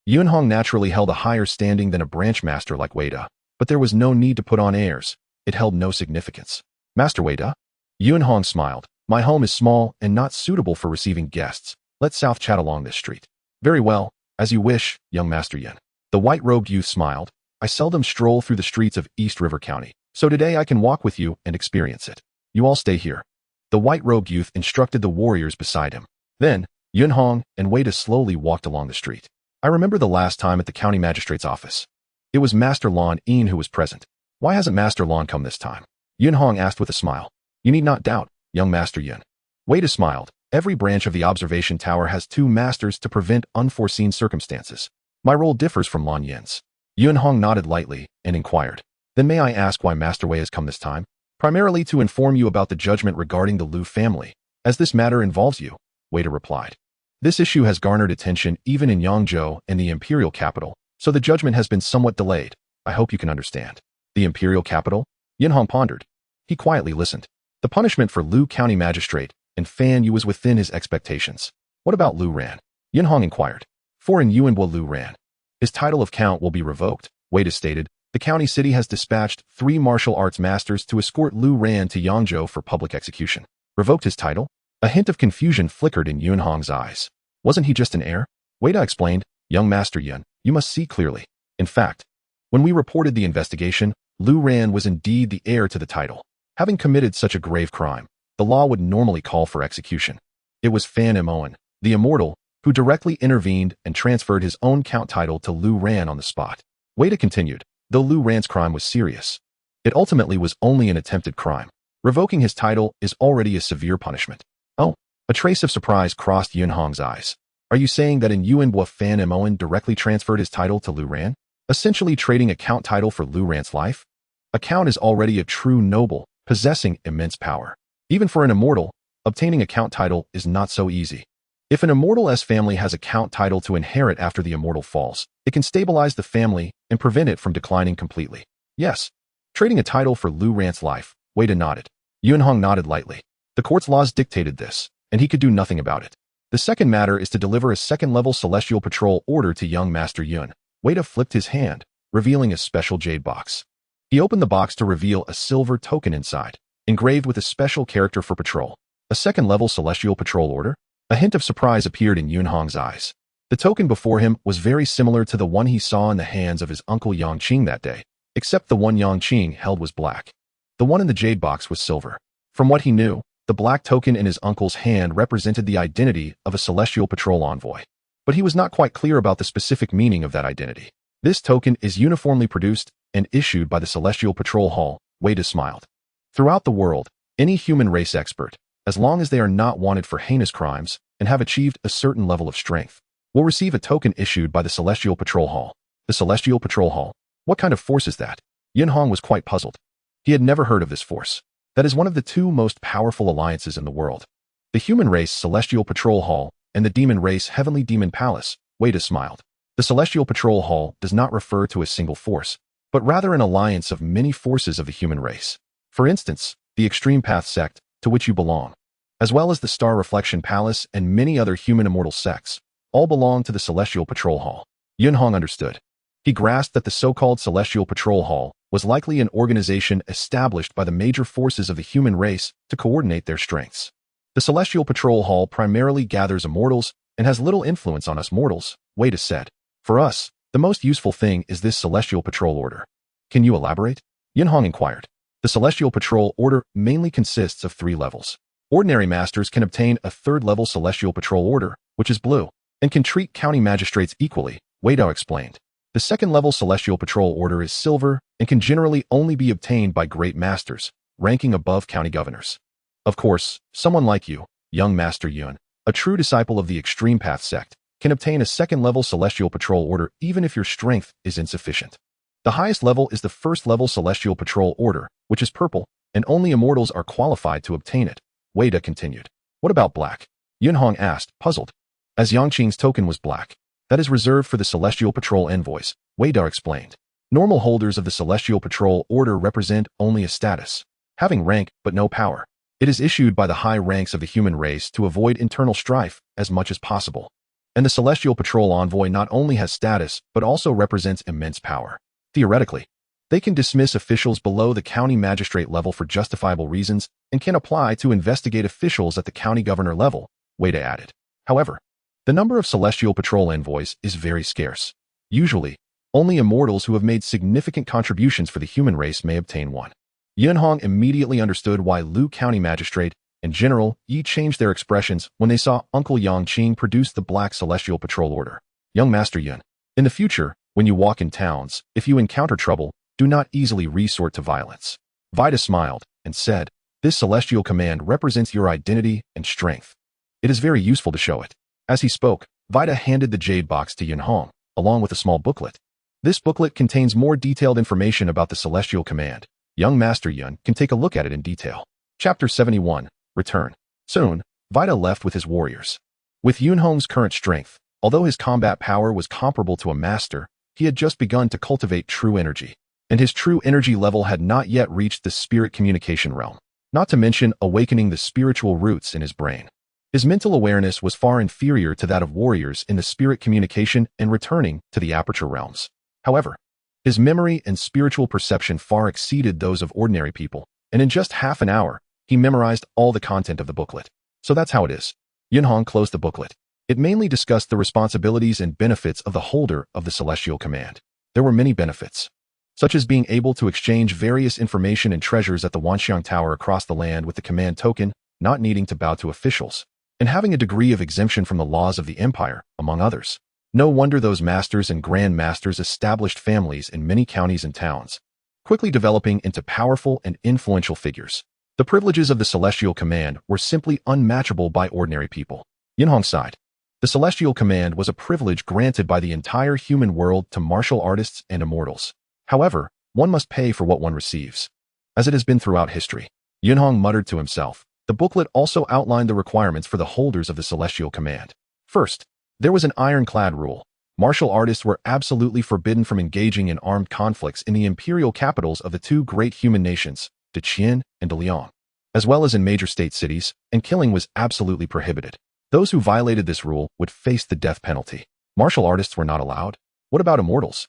A: Yuanhong naturally held a higher standing than a branch master like Wei De, but there was no need to put on airs. It held no significance. "Master Wei De?" Yuanhong smiled. "My home is small and not suitable for receiving guests. Let's south chat along this street." "Very well, as you wish, young Master Yin." The white-robed youth smiled. "I seldom stroll through the streets of East River County, so today I can walk with you and experience it. You all stay here." The white-robed youth instructed the warriors beside him. Then, Yuanhong and Wei De slowly walked along the street. "I remember the last time at the county magistrate's office. It was Master Lan Yin who was present. Why hasn't Master Lan come this time?" Yuanhong asked with a smile. "You need not doubt, young Master Yin." Wei De smiled. "Every branch of the observation tower has 2 masters to prevent unforeseen circumstances. My role differs from Lan Yin's." Yuanhong nodded lightly and inquired, "Then may I ask why Master Wei has come this time?" "Primarily to inform you about the judgment regarding the Lu family, as this matter involves you," Wei De replied. "This issue has garnered attention even in Yangzhou and the imperial capital, so the judgment has been somewhat delayed. I hope you can understand." "The imperial capital?" Yuanhong pondered. He quietly listened. The punishment for Lu County Magistrate and Fan Yu was within his expectations. "What about Lu Ran?" Yuanhong inquired. "For in Yuanbo Lu Ran, his title of count will be revoked," Wei De stated. "The county city has dispatched 3 martial arts masters to escort Lu Ran to Yangzhou for public execution." "Revoked his title?" A hint of confusion flickered in Yuanhong's eyes. "Wasn't he just an heir?" Wei De explained. "Young Master Yun, you must see clearly. In fact, when we reported the investigation, Lu Ran was indeed the heir to the title. Having committed such a grave crime, the law would normally call for execution. It was Fan Emoan, the immortal, who directly intervened and transferred his own count title to Lu Ran on the spot. Wada continued, though Lu Ran's crime was serious, it ultimately was only an attempted crime. Revoking his title is already a severe punishment. Oh, a trace of surprise crossed Yunhong's eyes. Are you saying that in Yuanbua Fan Emoan directly transferred his title to Lu Ran, essentially trading a count title for Lu Ran's life? A count is already a true noble, possessing immense power. Even for an immortal, obtaining a count title is not so easy. If an immortal's family has a count title to inherit after the immortal falls, it can stabilize the family and prevent it from declining completely. Yes, trading a title for Lu Ran's life, Wada nodded. Yunhong nodded lightly. The court's laws dictated this, and he could do nothing about it. The second matter is to deliver a second-level celestial patrol order to young Master Yun. Wada flipped his hand, revealing a special jade box. He opened the box to reveal a silver token inside, engraved with a special character for patrol. A second-level celestial patrol order? A hint of surprise appeared in Yunhong's eyes. The token before him was very similar to the one he saw in the hands of his uncle Yangqing that day, except the one Yangqing held was black. The one in the jade box was silver. From what he knew, the black token in his uncle's hand represented the identity of a celestial patrol envoy. But he was not quite clear about the specific meaning of that identity. This token is uniformly produced and issued by the Celestial Patrol Hall, Wada smiled. Throughout the world, any human race expert, as long as they are not wanted for heinous crimes and have achieved a certain level of strength, will receive a token issued by the Celestial Patrol Hall. The Celestial Patrol Hall? What kind of force is that? Yunhong was quite puzzled. He had never heard of this force. That is one of the two most powerful alliances in the world. The human race Celestial Patrol Hall and the demon race Heavenly Demon Palace, Wada smiled. The Celestial Patrol Hall does not refer to a single force, but rather an alliance of many forces of the human race. For instance, the Extreme Path sect, to which you belong, as well as the Star Reflection Palace and many other human immortal sects, all belong to the Celestial Patrol Hall. Yunhong understood. He grasped that the so-called Celestial Patrol Hall was likely an organization established by the major forces of the human race to coordinate their strengths. The Celestial Patrol Hall primarily gathers immortals and has little influence on us mortals, Wada said. For us, the most useful thing is this Celestial Patrol Order. Can you elaborate? Yunhong inquired. The Celestial Patrol Order mainly consists of 3 levels. Ordinary masters can obtain a 3rd-level Celestial Patrol Order, which is blue, and can treat county magistrates equally, Wada explained. The 2nd-level Celestial Patrol Order is silver and can generally only be obtained by great masters, ranking above county governors. Of course, someone like you, young Master Yun, a true disciple of the Extreme Path sect, can obtain a 2nd-level Celestial Patrol Order even if your strength is insufficient. The highest level is the 1st-level Celestial Patrol Order, which is purple, and only immortals are qualified to obtain it, Wada continued. What about black? Yunhong asked, puzzled. As Yangqing's token was black, that is reserved for the Celestial Patrol envoys, Wada explained. Normal holders of the Celestial Patrol Order represent only a status, having rank but no power. It is issued by the high ranks of the human race to avoid internal strife as much as possible. And the Celestial Patrol Envoy not only has status but also represents immense power. Theoretically, they can dismiss officials below the county magistrate level for justifiable reasons and can apply to investigate officials at the county governor level, Wada added. However, the number of Celestial Patrol envoys is very scarce. Usually, only immortals who have made significant contributions for the human race may obtain one. Yunhong immediately understood why Lu County Magistrate and General Yi changed their expressions when they saw Uncle Yangqing produce the Black Celestial Patrol Order. Young Master Yun, in the future, when you walk in towns, if you encounter trouble, do not easily resort to violence. Vita smiled and said, this celestial command represents your identity and strength. It is very useful to show it. As he spoke, Vita handed the jade box to Yunhong, along with a small booklet. This booklet contains more detailed information about the celestial command. Young Master Yun can take a look at it in detail. Chapter 71, Return. Soon, Vita left with his warriors. With Yunhong's current strength, although his combat power was comparable to a master, he had just begun to cultivate true energy, and his true energy level had not yet reached the spirit communication realm, not to mention awakening the spiritual roots in his brain. His mental awareness was far inferior to that of warriors in the spirit communication and returning to the aperture realms. However, his memory and spiritual perception far exceeded those of ordinary people, and in just half an hour, he memorized all the content of the booklet. So that's how it is. Yunhong closed the booklet. It mainly discussed the responsibilities and benefits of the holder of the Celestial Command. There were many benefits, such as being able to exchange various information and treasures at the Wanxiang Tower across the land with the command token, not needing to bow to officials, and having a degree of exemption from the laws of the empire, among others. No wonder those masters and grand masters established families in many counties and towns, quickly developing into powerful and influential figures. The privileges of the Celestial Command were simply unmatchable by ordinary people. Yunhong sighed. The Celestial Command was a privilege granted by the entire human world to martial artists and immortals. However, one must pay for what one receives, as it has been throughout history. Yunhong muttered to himself. The booklet also outlined the requirements for the holders of the Celestial Command. First, there was an ironclad rule. Martial artists were absolutely forbidden from engaging in armed conflicts in the imperial capitals of the two great human nations, de Qin and de Liang, as well as in major state cities, and killing was absolutely prohibited. Those who violated this rule would face the death penalty. Martial artists were not allowed. What about immortals?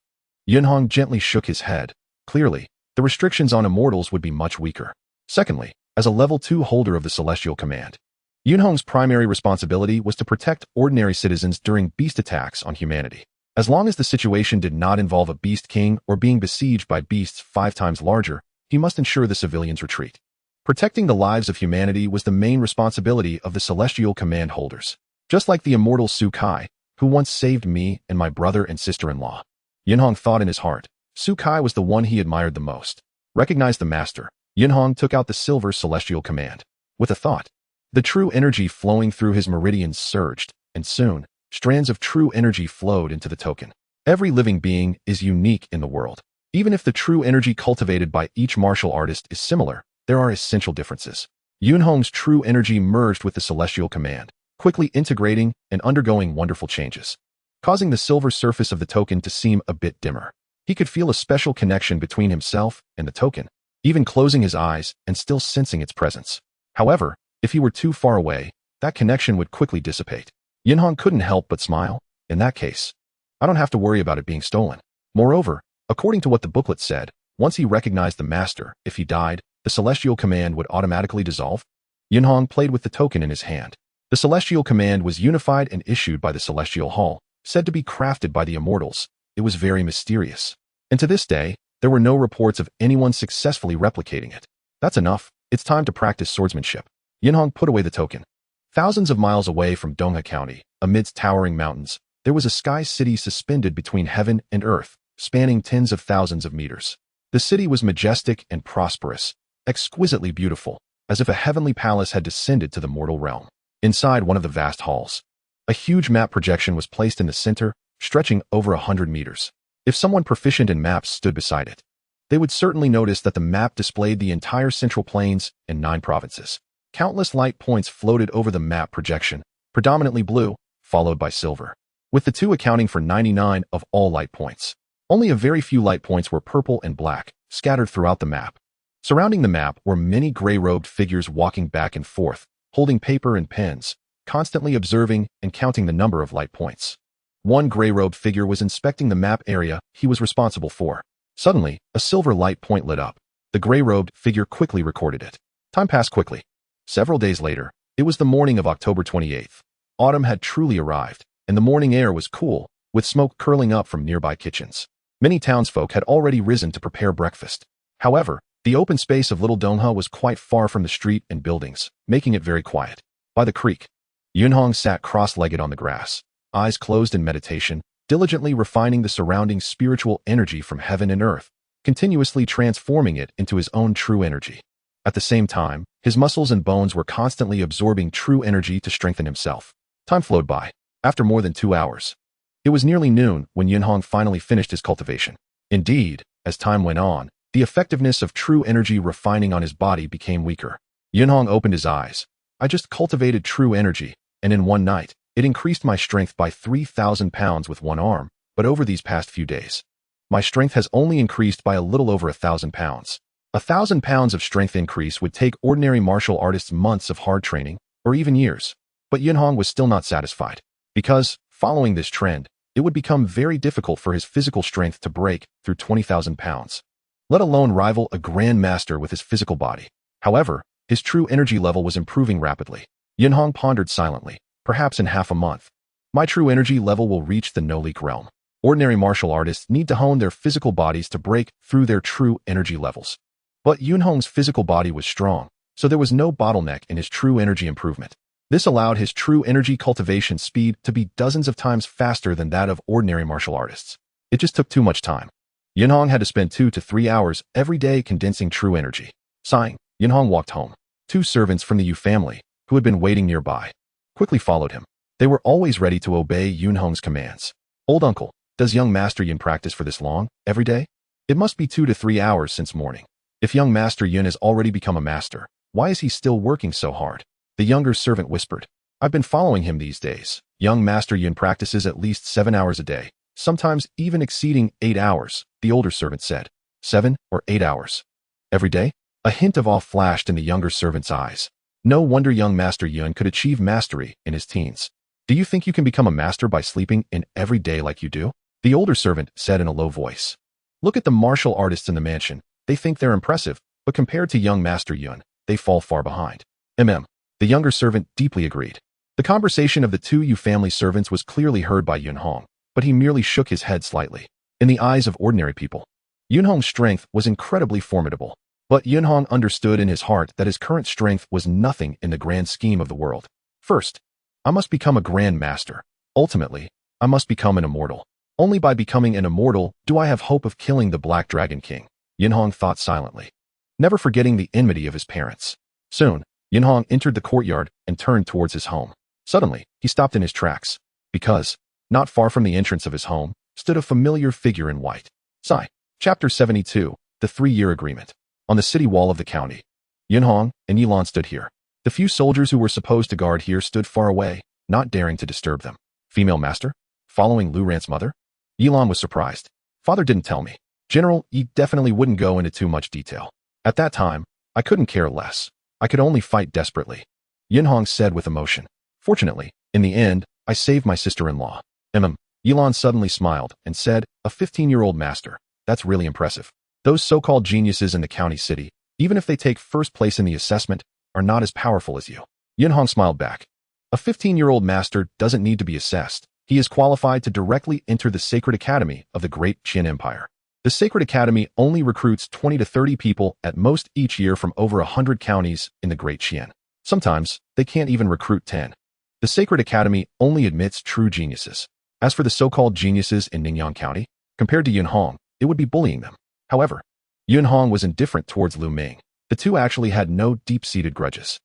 A: Yunhong gently shook his head. Clearly, the restrictions on immortals would be much weaker. Secondly, as a level 2 holder of the Celestial Command, Yunhong's primary responsibility was to protect ordinary citizens during beast attacks on humanity. As long as the situation did not involve a beast king or being besieged by beasts 5 times larger, he must ensure the civilians' retreat. Protecting the lives of humanity was the main responsibility of the Celestial Command holders. Just like the immortal Su Kai, who once saved me and my brother and sister-in-law. Yunhong thought in his heart. Su Kai was the one he admired the most. Recognized the master, Yunhong took out the silver Celestial Command. With a thought, the true energy flowing through his meridians surged, and soon, strands of true energy flowed into the token. Every living being is unique in the world. Even if the true energy cultivated by each martial artist is similar, there are essential differences. Yunhong's true energy merged with the Celestial Command, quickly integrating and undergoing wonderful changes, causing the silver surface of the token to seem a bit dimmer. He could feel a special connection between himself and the token, even closing his eyes and still sensing its presence. However, if he were too far away, that connection would quickly dissipate. Yunhong couldn't help but smile. In that case, I don't have to worry about it being stolen. Moreover, according to what the booklet said, once he recognized the master, if he died, the Celestial Command would automatically dissolve. Yunhong played with the token in his hand. The Celestial Command was unified and issued by the Celestial Hall, said to be crafted by the immortals. It was very mysterious. And to this day, there were no reports of anyone successfully replicating it. That's enough. It's time to practice swordsmanship. Yunhong put away the token. Thousands of miles away from Dongha County, amidst towering mountains, there was a sky city suspended between heaven and earth, spanning tens of thousands of meters. The city was majestic and prosperous, exquisitely beautiful, as if a heavenly palace had descended to the mortal realm. Inside one of the vast halls, a huge map projection was placed in the center, stretching over 100 meters. If someone proficient in maps stood beside it, they would certainly notice that the map displayed the entire Central Plains and 9 provinces. Countless light points floated over the map projection, predominantly blue, followed by silver, with the 2 accounting for 99 of all light points. Only a very few light points were purple and black, scattered throughout the map. Surrounding the map were many gray-robed figures walking back and forth, holding paper and pens, constantly observing and counting the number of light points. One gray-robed figure was inspecting the map area he was responsible for. Suddenly, a silver light point lit up. The gray-robed figure quickly recorded it. Time passed quickly. Several days later, it was the morning of October 28th. Autumn had truly arrived, and the morning air was cool, with smoke curling up from nearby kitchens. Many townsfolk had already risen to prepare breakfast. However, the open space of Little Dongha was quite far from the street and buildings, making it very quiet. By the creek, Yunhong sat cross-legged on the grass, eyes closed in meditation, diligently refining the surrounding spiritual energy from heaven and earth, continuously transforming it into his own true energy. At the same time, his muscles and bones were constantly absorbing true energy to strengthen himself. Time flowed by. After more than 2 hours, it was nearly noon when Yunhong finally finished his cultivation. Indeed, as time went on, the effectiveness of true energy refining on his body became weaker. Yunhong opened his eyes. I just cultivated true energy, and in one night, it increased my strength by 3,000 pounds with one arm, but over these past few days, my strength has only increased by a little over 1,000 pounds. 1,000 pounds of strength increase would take ordinary martial artists months of hard training, or even years. But Yunhong was still not satisfied, because, following this trend, it would become very difficult for his physical strength to break through 20,000 pounds, let alone rival a grand master with his physical body. However, his true energy level was improving rapidly. Yunhong pondered silently. Perhaps in half a month, my true energy level will reach the no-leak realm. Ordinary martial artists need to hone their physical bodies to break through their true energy levels. But Yunhong's physical body was strong, so there was no bottleneck in his true energy improvement. This allowed his true energy cultivation speed to be dozens of times faster than that of ordinary martial artists. It just took too much time. Yunhong had to spend 2 to 3 hours every day condensing true energy. Sighing, Yunhong walked home. 2 servants from the Yu family, who had been waiting nearby, quickly followed him. They were always ready to obey Yunhong's commands. Old uncle, does young Master Yun practice for this long, every day? It must be 2 to 3 hours since morning. If young Master Yun has already become a master, why is he still working so hard? The younger servant whispered. I've been following him these days. Young Master Yun practices at least 7 hours a day, sometimes even exceeding 8 hours, the older servant said. 7 or 8 hours. Every day? A hint of awe flashed in the younger servant's eyes. No wonder young Master Yun could achieve mastery in his teens. Do you think you can become a master by sleeping in every day like you do? The older servant said in a low voice. Look at the martial artists in the mansion. They think they're impressive, but compared to young Master Yun, they fall far behind. The younger servant deeply agreed. The conversation of the 2 Yu family servants was clearly heard by Yunhong, but he merely shook his head slightly. In the eyes of ordinary people, Yunhong's strength was incredibly formidable, but Yunhong understood in his heart that his current strength was nothing in the grand scheme of the world. First, I must become a grand master. Ultimately, I must become an immortal. Only by becoming an immortal do I have hope of killing the Black Dragon King, Yunhong thought silently, never forgetting the enmity of his parents. Soon, Yunhong entered the courtyard and turned towards his home. Suddenly, he stopped in his tracks, because, not far from the entrance of his home, stood a familiar figure in white. Chapter 72, The 3-Year Agreement. On the city wall of the county, Yunhong and Yilan stood here. The few soldiers who were supposed to guard here stood far away, not daring to disturb them. Female master? Following Lu Rant's mother? Yilan was surprised. Father didn't tell me. General, he definitely wouldn't go into too much detail. At that time, I couldn't care less. I could only fight desperately. Yunhong said with emotion. Fortunately, in the end, I saved my sister-in-law. Yilan suddenly smiled and said, a 15-year-old master. That's really impressive. Those so-called geniuses in the county city, even if they take first place in the assessment, are not as powerful as you. Yunhong smiled back. A 15-year-old master doesn't need to be assessed. He is qualified to directly enter the Sacred Academy of the Great Qin Empire. The Sacred Academy only recruits 20 to 30 people at most each year from over 100 counties in the Great Qian. Sometimes, they can't even recruit 10. The Sacred Academy only admits true geniuses. As for the so-called geniuses in Ningyan County, compared to Yunhong, it would be bullying them. However, Yunhong was indifferent towards Lu Ming. The two actually had no deep-seated grudges.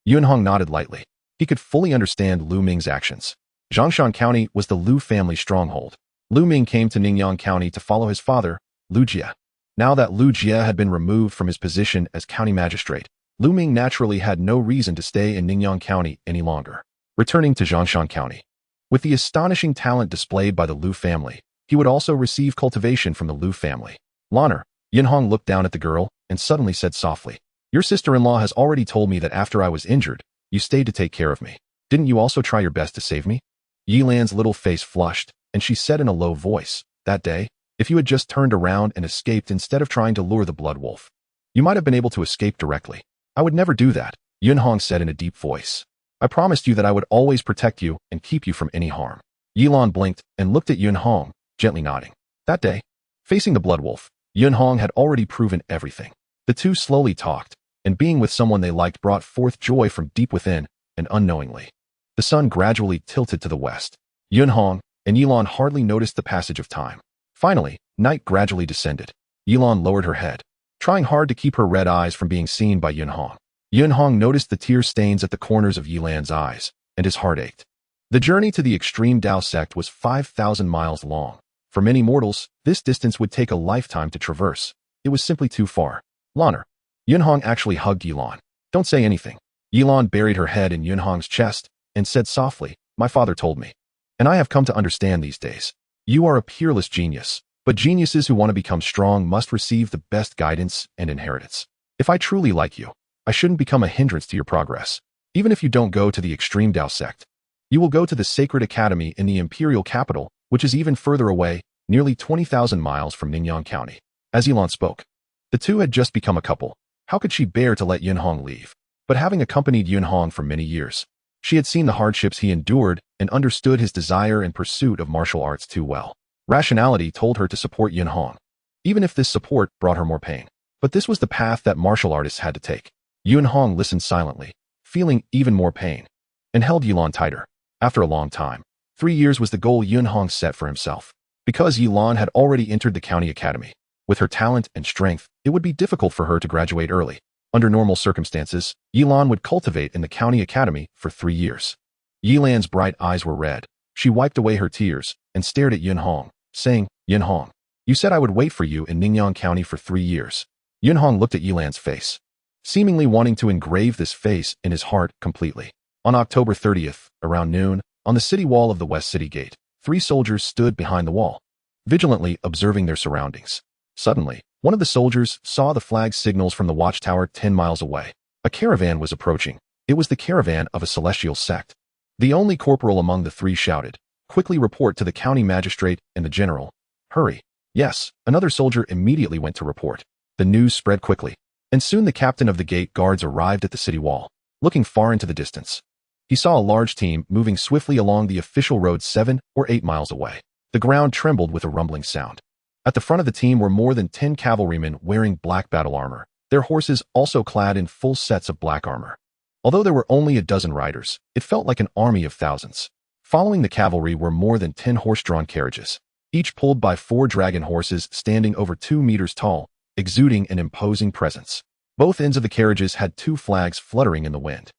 A: Yunhong nodded lightly. He could fully understand Lu Ming's actions. Zhongshan County was the Lu family stronghold. Lu Ming came to Ningyan County to follow his father, Lu Jie. Now that Lu Jie had been removed from his position as county magistrate, Lu Ming naturally had no reason to stay in Ningyan County any longer. Returning to Zhongshan County. With the astonishing talent displayed by the Lu family, he would also receive cultivation from the Lu family. Lanner, Yunhong looked down at the girl and suddenly said softly, your sister-in-law has already told me that after I was injured, you stayed to take care of me. Didn't you also try your best to save me? Yilan's little face flushed, and she said in a low voice, that day, if you had just turned around and escaped instead of trying to lure the blood wolf, you might have been able to escape directly. I would never do that, Yunhong said in a deep voice. I promised you that I would always protect you and keep you from any harm. Yilan blinked and looked at Yunhong, gently nodding. That day, facing the blood wolf, Yunhong had already proven everything. The two slowly talked, and being with someone they liked brought forth joy from deep within, and unknowingly. The sun gradually tilted to the west. Yunhong and Yilan hardly noticed the passage of time. Finally, night gradually descended. Yilan lowered her head, trying hard to keep her red eyes from being seen by Yunhong. Yunhong noticed the tear stains at the corners of Yilan's eyes, and his heart ached. The journey to the extreme Dao sect was 5,000 miles long. For many mortals, this distance would take a lifetime to traverse. It was simply too far. Lanner. Yunhong actually hugged Yilan. Don't say anything. Yilan buried her head in Yunhong's chest and said softly, my father told me. And I have come to understand these days. You are a peerless genius, but geniuses who want to become strong must receive the best guidance and inheritance. If I truly like you, I shouldn't become a hindrance to your progress. Even if you don't go to the extreme Dao sect, you will go to the Sacred Academy in the imperial capital, which is even further away, nearly 20,000 miles from Ningyan County. As Yilan spoke, the two had just become a couple. How could she bear to let Yunhong leave? But having accompanied Yunhong for many years, she had seen the hardships he endured and understood his desire and pursuit of martial arts too well. Rationality told her to support Yunhong, even if this support brought her more pain. But this was the path that martial artists had to take. Yuan Hong listened silently, feeling even more pain, and held Yilan tighter. After a long time, 3 years was the goal Yuan Hong set for himself. Because Yilan had already entered the county academy, with her talent and strength, it would be difficult for her to graduate early. Under normal circumstances, Yilan would cultivate in the county academy for 3 years. Yilan's bright eyes were red. She wiped away her tears and stared at Yuan Hong, saying, "Yuan Hong, you said I would wait for you in Ningyan County for 3 years." Yuan Hong looked at Yilan's face, seemingly wanting to engrave this face in his heart completely. On October 30th, around noon, on the city wall of the West City Gate, 3 soldiers stood behind the wall, vigilantly observing their surroundings. Suddenly, one of the soldiers saw the flag signals from the watchtower 10 miles away. A caravan was approaching. It was the caravan of a celestial sect. The only corporal among the 3 shouted, "Quickly report to the county magistrate and the general. Hurry." Yes, another soldier immediately went to report. The news spread quickly, and soon the captain of the gate guards arrived at the city wall, looking far into the distance. He saw a large team moving swiftly along the official road 7 or 8 miles away. The ground trembled with a rumbling sound. At the front of the team were more than 10 cavalrymen wearing black battle armor, their horses also clad in full sets of black armor. Although there were only a dozen riders, it felt like an army of thousands. Following the cavalry were more than 10 horse-drawn carriages, each pulled by 4 dragon horses standing over 2 meters tall, exuding an imposing presence. Both ends of the carriages had 2 flags fluttering in the wind.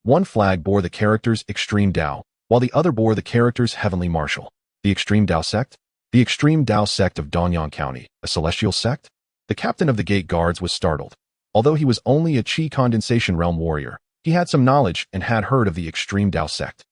A: One flag bore the characters Extreme Tao, while the other bore the characters Heavenly Martial. The Extreme Tao sect? The Extreme Tao sect of Dongyang County, a celestial sect? The captain of the gate guards was startled. Although he was only a Qi condensation realm warrior, he had some knowledge and had heard of the Extreme Tao sect.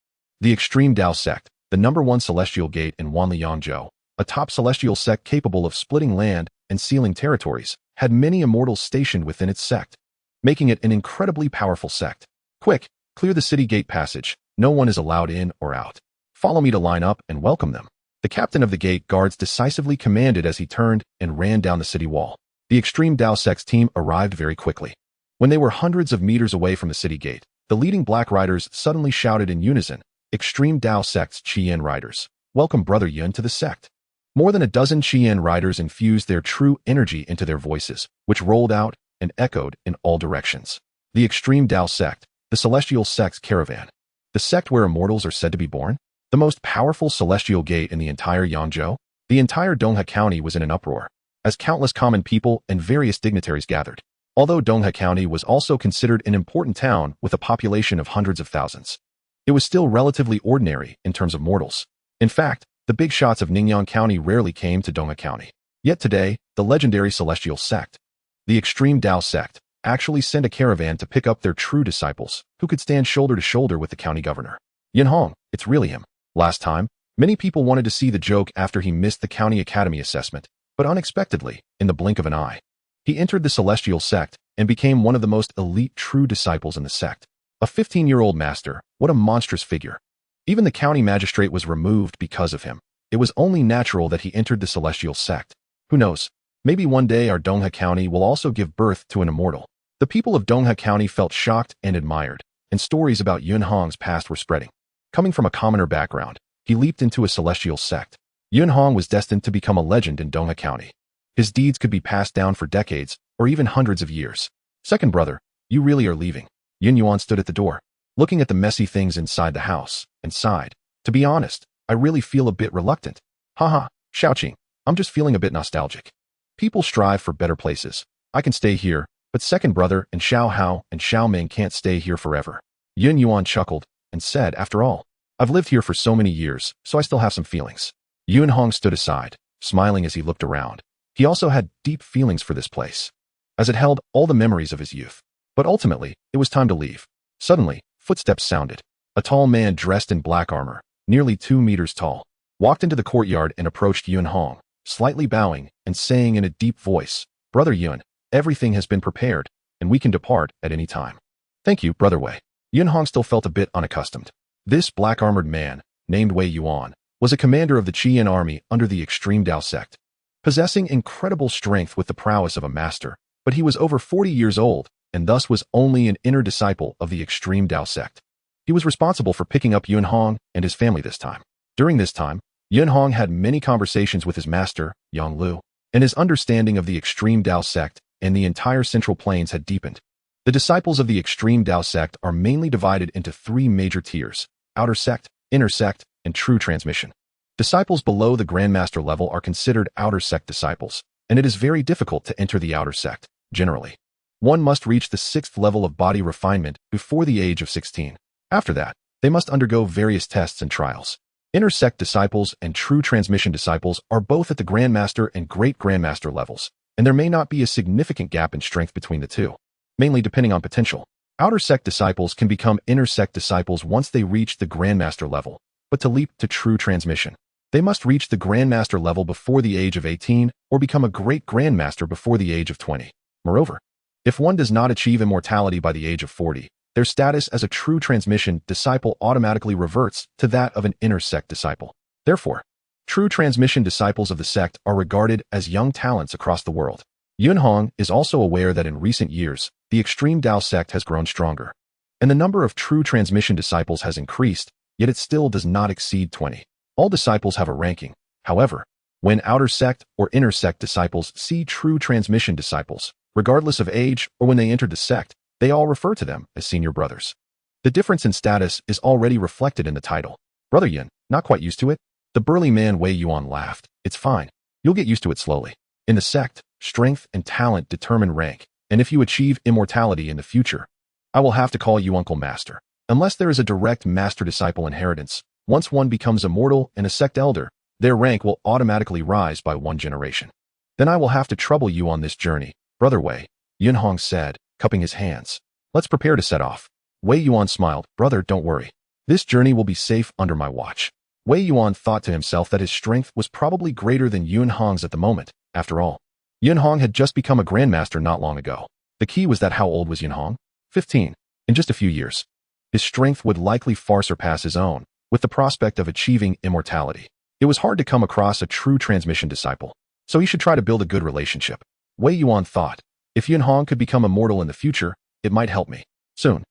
A: The Extreme Tao sect, the #1 celestial gate in Wanli, a top celestial sect capable of splitting land and sealing territories, had many immortals stationed within its sect, making it an incredibly powerful sect. "Quick, clear the city gate passage. No one is allowed in or out. Follow me to line up and welcome them." The captain of the gate guards decisively commanded as he turned and ran down the city wall. The Extreme Tao sect's team arrived very quickly. When they were hundreds of meters away from the city gate, the leading black riders suddenly shouted in unison, "Extreme Tao sect's Qian riders, welcome Brother Yun to the sect." More than a dozen Qian riders infused their true energy into their voices, which rolled out and echoed in all directions. The Extreme Tao sect, the celestial sect's caravan. The sect where immortals are said to be born? The most powerful celestial gate in the entire Yangzhou? The entire Donghe County was in an uproar, as countless common people and various dignitaries gathered. Although Donghe County was also considered an important town with a population of hundreds of thousands, it was still relatively ordinary in terms of mortals. In fact, the big shots of Ningyan County rarely came to Donghe County. Yet today, the legendary celestial sect, the Extreme Tao sect, actually sent a caravan to pick up their true disciples, who could stand shoulder to shoulder with the county governor. Yuan Hong, it's really him. Last time, many people wanted to see the joke after he missed the county academy assessment, but unexpectedly, in the blink of an eye, he entered the celestial sect and became one of the most elite true disciples in the sect. A 15-year-old master, what a monstrous figure. Even the county magistrate was removed because of him. It was only natural that he entered the celestial sect. Who knows? Maybe one day our Donghe County will also give birth to an immortal. The people of Donghe County felt shocked and admired, and stories about Yuan Hong's past were spreading. Coming from a commoner background, he leaped into a celestial sect. Yuan Hong was destined to become a legend in Donghe County. His deeds could be passed down for decades or even hundreds of years. "Second brother, you really are leaving." Yin Yuan stood at the door, looking at the messy things inside the house, and sighed. "To be honest, I really feel a bit reluctant." "Haha, Xiaoqing, I'm just feeling a bit nostalgic. People strive for better places. I can stay here, but second brother and Xiao Hao and Xiao Ming can't stay here forever." Yin Yuan chuckled and said, "After all, I've lived here for so many years, so I still have some feelings." Yuan Hong stood aside, smiling as he looked around. He also had deep feelings for this place, as it held all the memories of his youth. But ultimately, it was time to leave. Suddenly, footsteps sounded. A tall man dressed in black armor, nearly 2 meters tall, walked into the courtyard and approached Yuan Hong, slightly bowing and saying in a deep voice, "Brother Yuan, everything has been prepared, and we can depart at any time." "Thank you, Brother Wei." Yuan Hong still felt a bit unaccustomed. This black-armored man, named Wei Yuan, was a commander of the Qian army under the Extreme Tao sect, possessing incredible strength with the prowess of a master, but he was over 40 years old and thus was only an inner disciple of the Extreme Tao sect. He was responsible for picking up Yuan Hong and his family this time. During this time, Yuan Hong had many conversations with his master, Yang Lu, and his understanding of the Extreme Tao sect and the entire Central Plains had deepened. The disciples of the extreme Tao sect are mainly divided into three major tiers: outer sect, inner sect, and true transmission. Disciples below the Grandmaster level are considered outer sect disciples, and it is very difficult to enter the outer sect, generally. One must reach the 6th level of body refinement before the age of 16. After that, they must undergo various tests and trials. Inner sect disciples and true transmission disciples are both at the Grandmaster and Great Grandmaster levels, and there may not be a significant gap in strength between the two, mainly depending on potential. Outer sect disciples can become inner sect disciples once they reach the Grandmaster level, but to leap to true transmission, they must reach the Grandmaster level before the age of 18 or become a Great Grandmaster before the age of 20. Moreover, if one does not achieve immortality by the age of 40, their status as a true transmission disciple automatically reverts to that of an inner sect disciple. Therefore, true transmission disciples of the sect are regarded as young talents across the world. Yunhong is also aware that in recent years, the extreme Tao sect has grown stronger, and the number of true transmission disciples has increased, yet it still does not exceed 20. All disciples have a ranking. However, when outer sect or inner sect disciples see true transmission disciples, regardless of age or when they entered the sect, they all refer to them as senior brothers. The difference in status is already reflected in the title. Brother Yin, not quite used to it? The burly man Wei Yuan laughed. It's fine. You'll get used to it slowly. In the sect, strength and talent determine rank, and if you achieve immortality in the future, I will have to call you Uncle Master. Unless there is a direct master-disciple inheritance, once one becomes immortal and a sect elder, their rank will automatically rise by one generation. Then I will have to trouble you on this journey, Brother Wei, Yunhong said, cupping his hands. Let's prepare to set off. Wei Yuan smiled. Brother, don't worry. This journey will be safe under my watch. Wei Yuan thought to himself that his strength was probably greater than Yunhong's at the moment. After all, Yunhong had just become a grandmaster not long ago. The key was that how old was Yunhong? 15. In just a few years, his strength would likely far surpass his own, with the prospect of achieving immortality. It was hard to come across a true transmission disciple, so he should try to build a good relationship. Wei Yuan thought, if Yunhong could become immortal in the future, it might help me. Soon,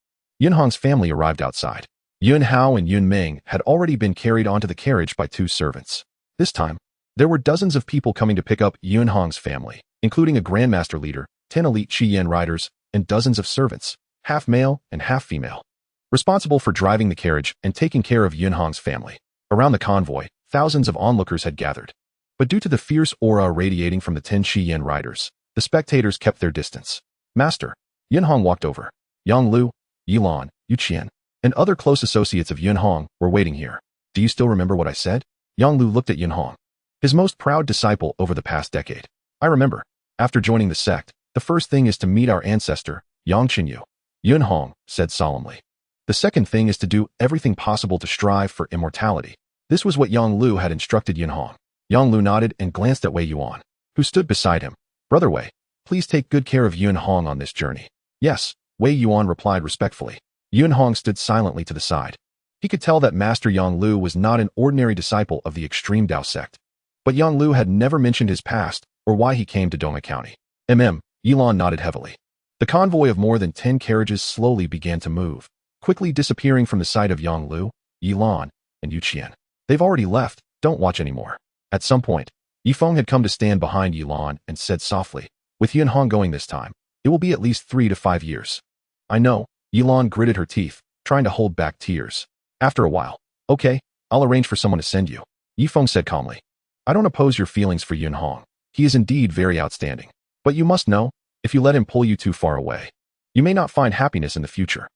A: Yunhong's family arrived outside. Yun Hao and Yun Ming had already been carried onto the carriage by two servants. This time, there were dozens of people coming to pick up Yunhong's family, including a grandmaster leader, 10 elite Qiyan riders, and dozens of servants, half male and half female, responsible for driving the carriage and taking care of Yunhong's family. Around the convoy, thousands of onlookers had gathered. But due to the fierce aura radiating from the 10 Qiyan riders, the spectators kept their distance. Master, Yunhong walked over. Yang Lu, Yilan, Yu Qian, and other close associates of Yunhong were waiting here. Do you still remember what I said? Yang Lu looked at Yunhong, his most proud disciple over the past decade. I remember. After joining the sect, the first thing is to meet our ancestor, Yang Qinyu. Yunhong said solemnly. The second thing is to do everything possible to strive for immortality. This was what Yang Lu had instructed Yunhong. Yang Lu nodded and glanced at Wei Yuan, who stood beside him. Brother Wei, please take good care of Yunhong on this journey. Yes, Wei Yuan replied respectfully. Yunhong stood silently to the side. He could tell that Master Yang Lu was not an ordinary disciple of the extreme Tao sect. But Yang Lu had never mentioned his past or why he came to Dongha County. Yilan nodded heavily. The convoy of more than 10 carriages slowly began to move, quickly disappearing from the sight of Yang Lu, Yilan, and Yu Qian. They've already left, don't watch anymore. At some point, Yifeng had come to stand behind Yilan and said softly, with Yunhong going this time, it will be at least 3 to 5 years. I know, Yilan gritted her teeth, trying to hold back tears. After a while, okay, I'll arrange for someone to send you, Yifeng said calmly. I don't oppose your feelings for Yunhong. He is indeed very outstanding. But you must know, if you let him pull you too far away, you may not find happiness in the future.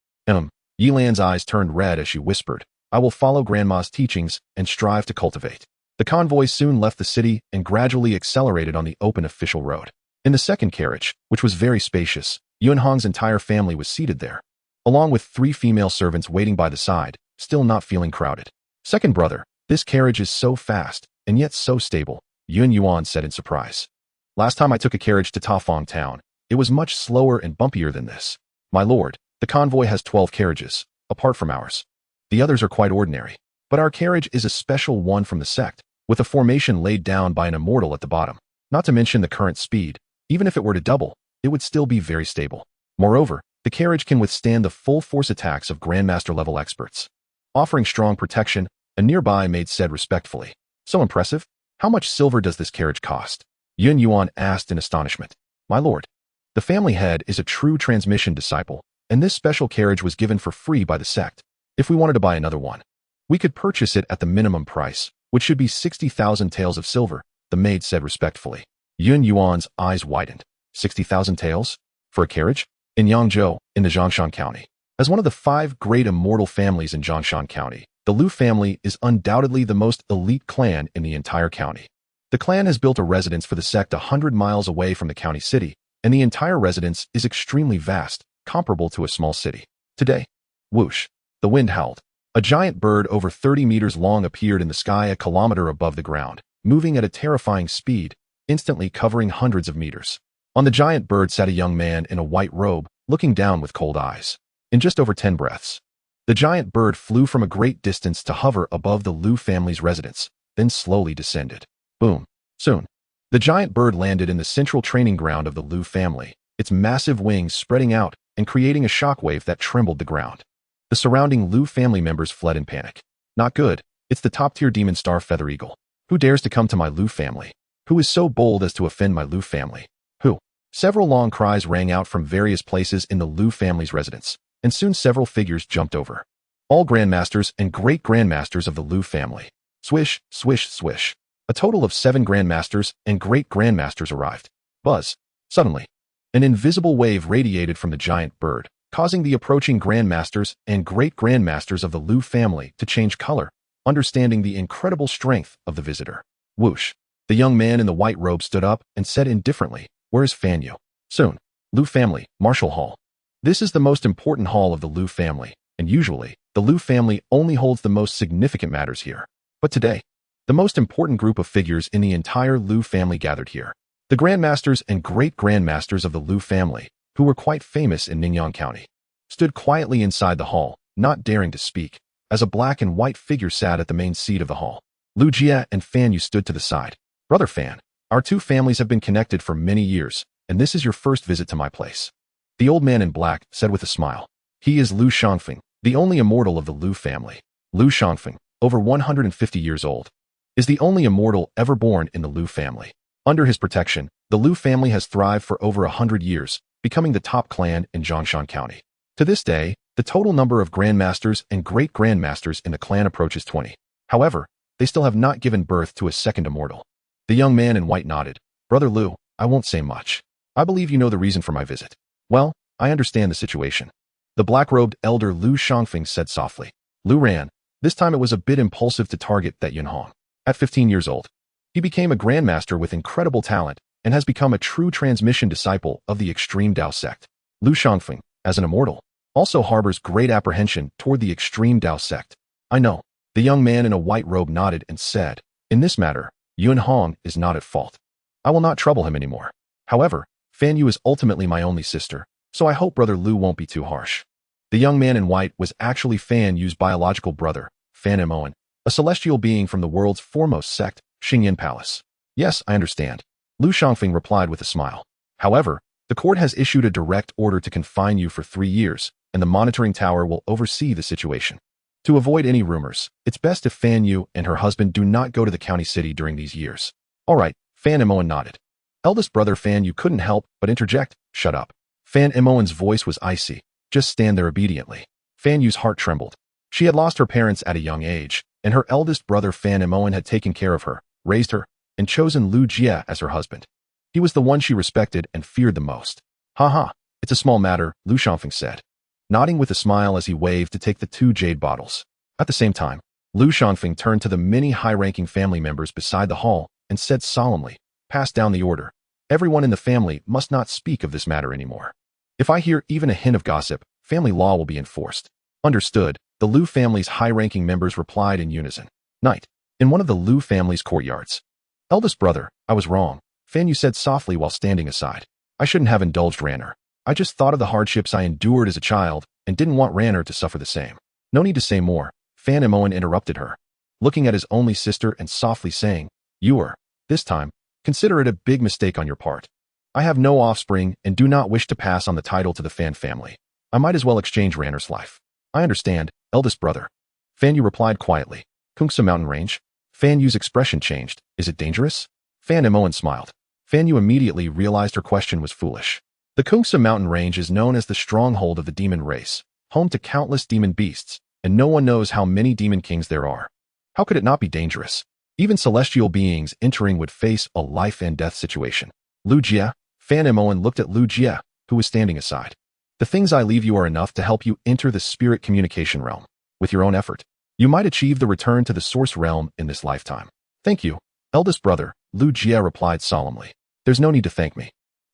A: Yilan's eyes turned red as she whispered, I will follow Grandma's teachings and strive to cultivate. The convoy soon left the city and gradually accelerated on the open official road. In the second carriage, which was very spacious, Yunhong's entire family was seated there, along with 3 female servants waiting by the side, still not feeling crowded. Second brother, this carriage is so fast, and yet so stable, Yun Yuan said in surprise. Last time I took a carriage to Tafong town, it was much slower and bumpier than this. My lord, the convoy has 12 carriages, apart from ours. The others are quite ordinary, but our carriage is a special one from the sect, with a formation laid down by an immortal at the bottom. Not to mention the current speed, even if it were to double, it would still be very stable. Moreover, the carriage can withstand the full force attacks of Grandmaster level experts. Offering strong protection, a nearby maid said respectfully. So impressive? How much silver does this carriage cost? Yun Yuan asked in astonishment. My lord, The family head is a true transmission disciple, and this special carriage was given for free by the sect. If we wanted to buy another one, we could purchase it at the minimum price, which should be 60,000 taels of silver, the maid said respectfully. Yun Yuan's eyes widened. 60,000 taels? For a carriage? In Yangzhou, in the Zhongshan County. As one of the 5 great immortal families in Zhongshan County, the Lu family is undoubtedly the most elite clan in the entire county. The clan has built a residence for the sect 100 miles away from the county city, and the entire residence is extremely vast, comparable to a small city. Today, whoosh, the wind howled. A giant bird over 30 meters long appeared in the sky a kilometer above the ground, moving at a terrifying speed, instantly covering hundreds of meters. On the giant bird sat a young man in a white robe, looking down with cold eyes. In just over 10 breaths, the giant bird flew from a great distance to hover above the Lu family's residence, then slowly descended. Boom. Soon, the giant bird landed in the central training ground of the Lu family, its massive wings spreading out and creating a shockwave that trembled the ground. The surrounding Lu family members fled in panic. Not good. It's the top-tier demon star feather eagle. Who dares to come to my Lu family? Who is so bold as to offend my Lu family? Who? Several long cries rang out from various places in the Lu family's residence, and soon several figures jumped over. All grandmasters and great-grandmasters of the Lu family. Swish, swish, swish. A total of 7 grandmasters and great-grandmasters arrived. Buzz. Suddenly, an invisible wave radiated from the giant bird, causing the approaching grandmasters and great-grandmasters of the Lu family to change color, understanding the incredible strength of the visitor. Whoosh. The young man in the white robe stood up and said indifferently, "Where is Fan Yu?" Soon. Lu family, Martial Hall. This is the most important hall of the Lu family, and usually, the Lu family only holds the most significant matters here. But today, the most important group of figures in the entire Lu family gathered here. The grandmasters and great-grandmasters of the Lu family, who were quite famous in Ningyan County, stood quietly inside the hall, not daring to speak, as a black and white figure sat at the main seat of the hall. Lu Jia and Fan Yu stood to the side. "Brother Fan, our 2 families have been connected for many years, and this is your first visit to my place." The old man in black said with a smile. He is Lu Shangfeng, the only immortal of the Lu family. Lu Shangfeng, over 150 years old, is the only immortal ever born in the Lu family. Under his protection, the Lu family has thrived for over 100 years, becoming the top clan in Zhongshan County. To this day, the total number of grandmasters and great-grandmasters in the clan approaches 20. However, they still have not given birth to a second immortal. The young man in white nodded. "Brother Lu, I won't say much. I believe you know the reason for my visit." "Well, I understand the situation." The black-robed elder Lu Shangfeng said softly. Lu ran. This time it was a bit impulsive to target that Yunhong. At 15 years old, he became a grandmaster with incredible talent and has become a true transmission disciple of the extreme Dao sect. Lu Shangfeng, as an immortal, also harbors great apprehension toward the extreme Dao sect. "I know." The young man in a white robe nodded and said, "In this matter, Yunhong is not at fault. I will not trouble him anymore. However, Fan Yu is ultimately my only sister, so I hope Brother Lu won't be too harsh." The young man in white was actually Fan Yu's biological brother, Fan Emoan, a celestial being from the world's foremost sect, Xingyan Palace. "Yes, I understand," Lu Shangfeng replied with a smile. "However, the court has issued a direct order to confine you for 3 years, and the monitoring tower will oversee the situation. To avoid any rumors, it's best if Fan Yu and her husband do not go to the county city during these years." "All right," Fan Emoan nodded. Eldest brother Fan Yu couldn't help but interject, "Shut up." Fan Emoan's voice was icy. "Just stand there obediently." Fan Yu's heart trembled. She had lost her parents at a young age, and her eldest brother Fan Emoan had taken care of her, raised her, and chosen Lu Jia as her husband. He was the one she respected and feared the most. "Ha, it's a small matter," Lu Shangfeng said, nodding with a smile as he waved to take the 2 jade bottles. At the same time, Lu Shangfeng turned to the many high-ranking family members beside the hall and said solemnly, "Pass down the order. Everyone in the family must not speak of this matter anymore. If I hear even a hint of gossip, family law will be enforced." "Understood," the Lu family's high-ranking members replied in unison. Night. In one of the Lu family's courtyards. "Eldest brother, I was wrong," Fan Yu said softly while standing aside. "I shouldn't have indulged Ranner. I just thought of the hardships I endured as a child and didn't want Ranner to suffer the same." "No need to say more," Fan Emoan interrupted her, looking at his only sister and softly saying, "You are, this time, consider it a big mistake on your part. I have no offspring and do not wish to pass on the title to the Fan family. I might as well exchange Ranner's life." "I understand, eldest brother," Fan Yu replied quietly. "Kungsa mountain range?" Fan Yu's expression changed. "Is it dangerous?" Fan Emoan smiled. Fan Yu immediately realized her question was foolish. The Kungsa mountain range is known as the stronghold of the demon race, home to countless demon beasts, and no one knows how many demon kings there are. How could it not be dangerous? Even celestial beings entering would face a life and death situation. Lu Jie, Fan Emoan looked at Lu Jie, who was standing aside. The things I leave you are enough to help you enter the spirit communication realm. With your own effort, you might achieve the return to the source realm in this lifetime. Thank you, eldest brother, Lu Jie replied solemnly. There's no need to thank me.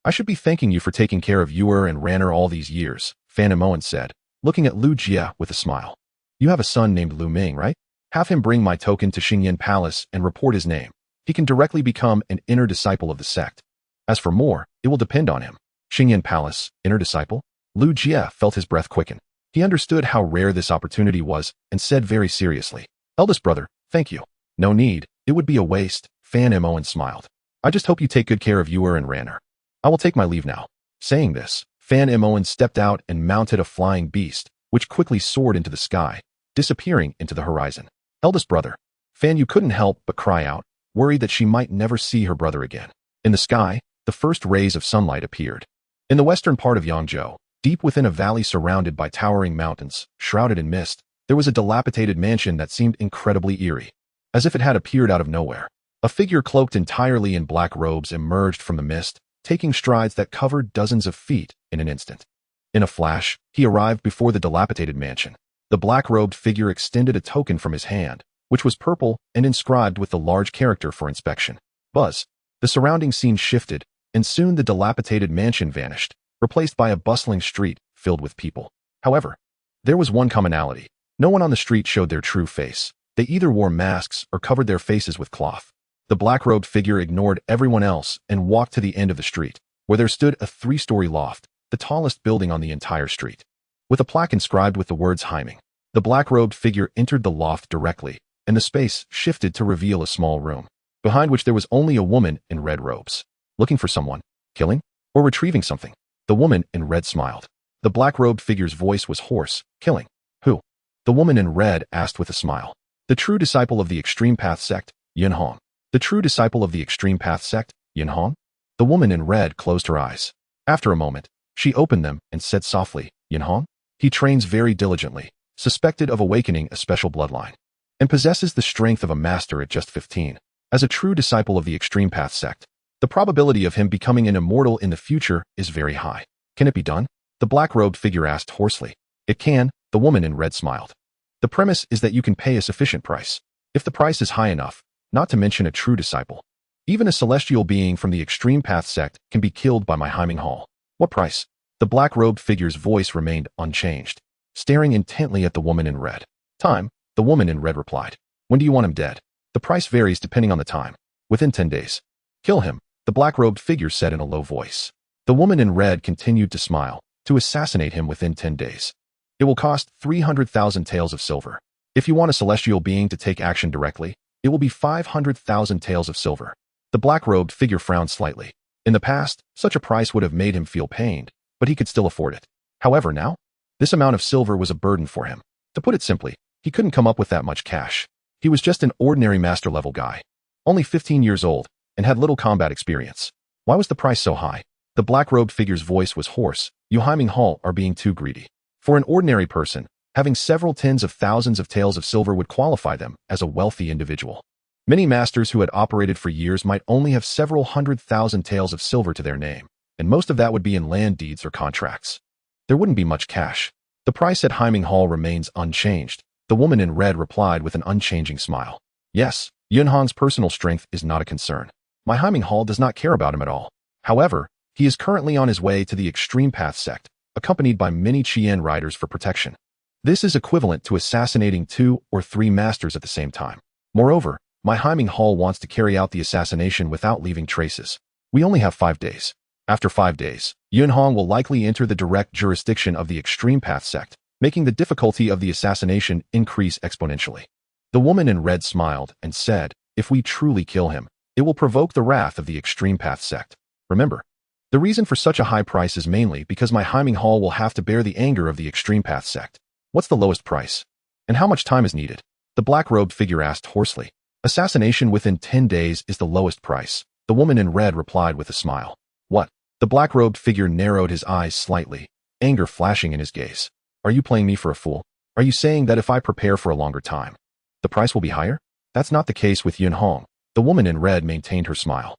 A: I should be thanking you for taking care of Yuer and Ranner all these years, Fan Emoan said, looking at Lu Jie with a smile. You have a son named Lu Ming, right? Have him bring my token to Xingyan Palace and report his name. He can directly become an inner disciple of the sect. As for more, it will depend on him. Xingyan Palace, inner disciple? Lu Jie felt his breath quicken. He understood how rare this opportunity was and said very seriously, eldest brother, thank you. No need, it would be a waste, Fan Emoan smiled. I just hope you take good care of Yuer and Ranner. I will take my leave now. Saying this, Fan Emoan stepped out and mounted a flying beast, which quickly soared into the sky, disappearing into the horizon. Eldest brother. Fan Yu couldn't help but cry out, worried that she might never see her brother again. In the sky, the first rays of sunlight appeared. In the western part of Yangzhou, deep within a valley surrounded by towering mountains, shrouded in mist, there was a dilapidated mansion that seemed incredibly eerie, as if it had appeared out of nowhere. A figure cloaked entirely in black robes emerged from the mist, taking strides that covered dozens of feet in an instant. In a flash, he arrived before the dilapidated mansion. The black-robed figure extended a token from his hand, which was purple and inscribed with the large character for inspection. Buzz. The surrounding scene shifted, and soon the dilapidated mansion vanished, replaced by a bustling street filled with people. However, there was one commonality. No one on the street showed their true face. They either wore masks or covered their faces with cloth. The black-robed figure ignored everyone else and walked to the end of the street, where there stood a 3-story loft, the tallest building on the entire street. With a plaque inscribed with the words Heiming, the black-robed figure entered the loft directly, and the space shifted to reveal a small room, behind which there was only a woman in red robes. Looking for someone? Killing? Or retrieving something? The woman in red smiled. The black-robed figure's voice was hoarse. Killing. Who? The woman in red asked with a smile. The true disciple of the Extreme Path sect, Yin Hong. The true disciple of the Extreme Path sect, Yin Hong? The woman in red closed her eyes. After a moment, she opened them and said softly, Yin Hong? He trains very diligently, suspected of awakening a special bloodline, and possesses the strength of a master at just 15. As a true disciple of the Extreme Path sect, the probability of him becoming an immortal in the future is very high. Can it be done? The black-robed figure asked hoarsely. It can, the woman in red smiled. The premise is that you can pay a sufficient price. If the price is high enough, not to mention a true disciple, even a celestial being from the Extreme Path sect can be killed by my Heiming Hall. What price? The black-robed figure's voice remained unchanged, staring intently at the woman in red. Time, the woman in red replied. When do you want him dead? The price varies depending on the time. Within 10 days. Kill him, the black-robed figure said in a low voice. The woman in red continued to smile. To assassinate him within 10 days. It will cost 300,000 taels of silver. If you want a celestial being to take action directly, it will be 500,000 taels of silver. The black-robed figure frowned slightly. In the past, such a price would have made him feel pained, but he could still afford it. However, now, this amount of silver was a burden for him. To put it simply, he couldn't come up with that much cash. He was just an ordinary master-level guy, only 15 years old, and had little combat experience. Why was the price so high? The black-robed figure's voice was hoarse. You Heiming Hall are being too greedy. For an ordinary person, having several tens of thousands of taels of silver would qualify them as a wealthy individual. Many masters who had operated for years might only have several 100,000 taels of silver to their name, and most of that would be in land deeds or contracts. There wouldn't be much cash. The price at Heiming Hall remains unchanged. The woman in red replied with an unchanging smile. Yes, Yun Hong's personal strength is not a concern. My Heiming Hall does not care about him at all. However, he is currently on his way to the Extreme Path sect, accompanied by many Qian riders for protection. This is equivalent to assassinating 2 or 3 masters at the same time. Moreover, my Heiming Hall wants to carry out the assassination without leaving traces. We only have 5 days. After 5 days, Yun Hong will likely enter the direct jurisdiction of the Extreme Path sect, making the difficulty of the assassination increase exponentially. The woman in red smiled and said, if we truly kill him, it will provoke the wrath of the Extreme Path sect. Remember, the reason for such a high price is mainly because my Heiming Hall will have to bear the anger of the Extreme Path sect. What's the lowest price? And how much time is needed? The black-robed figure asked hoarsely. Assassination within 10 days is the lowest price. The woman in red replied with a smile. What? The black-robed figure narrowed his eyes slightly, anger flashing in his gaze. Are you playing me for a fool? Are you saying that if I prepare for a longer time, the price will be higher? That's not the case with Yunhong. The woman in red maintained her smile.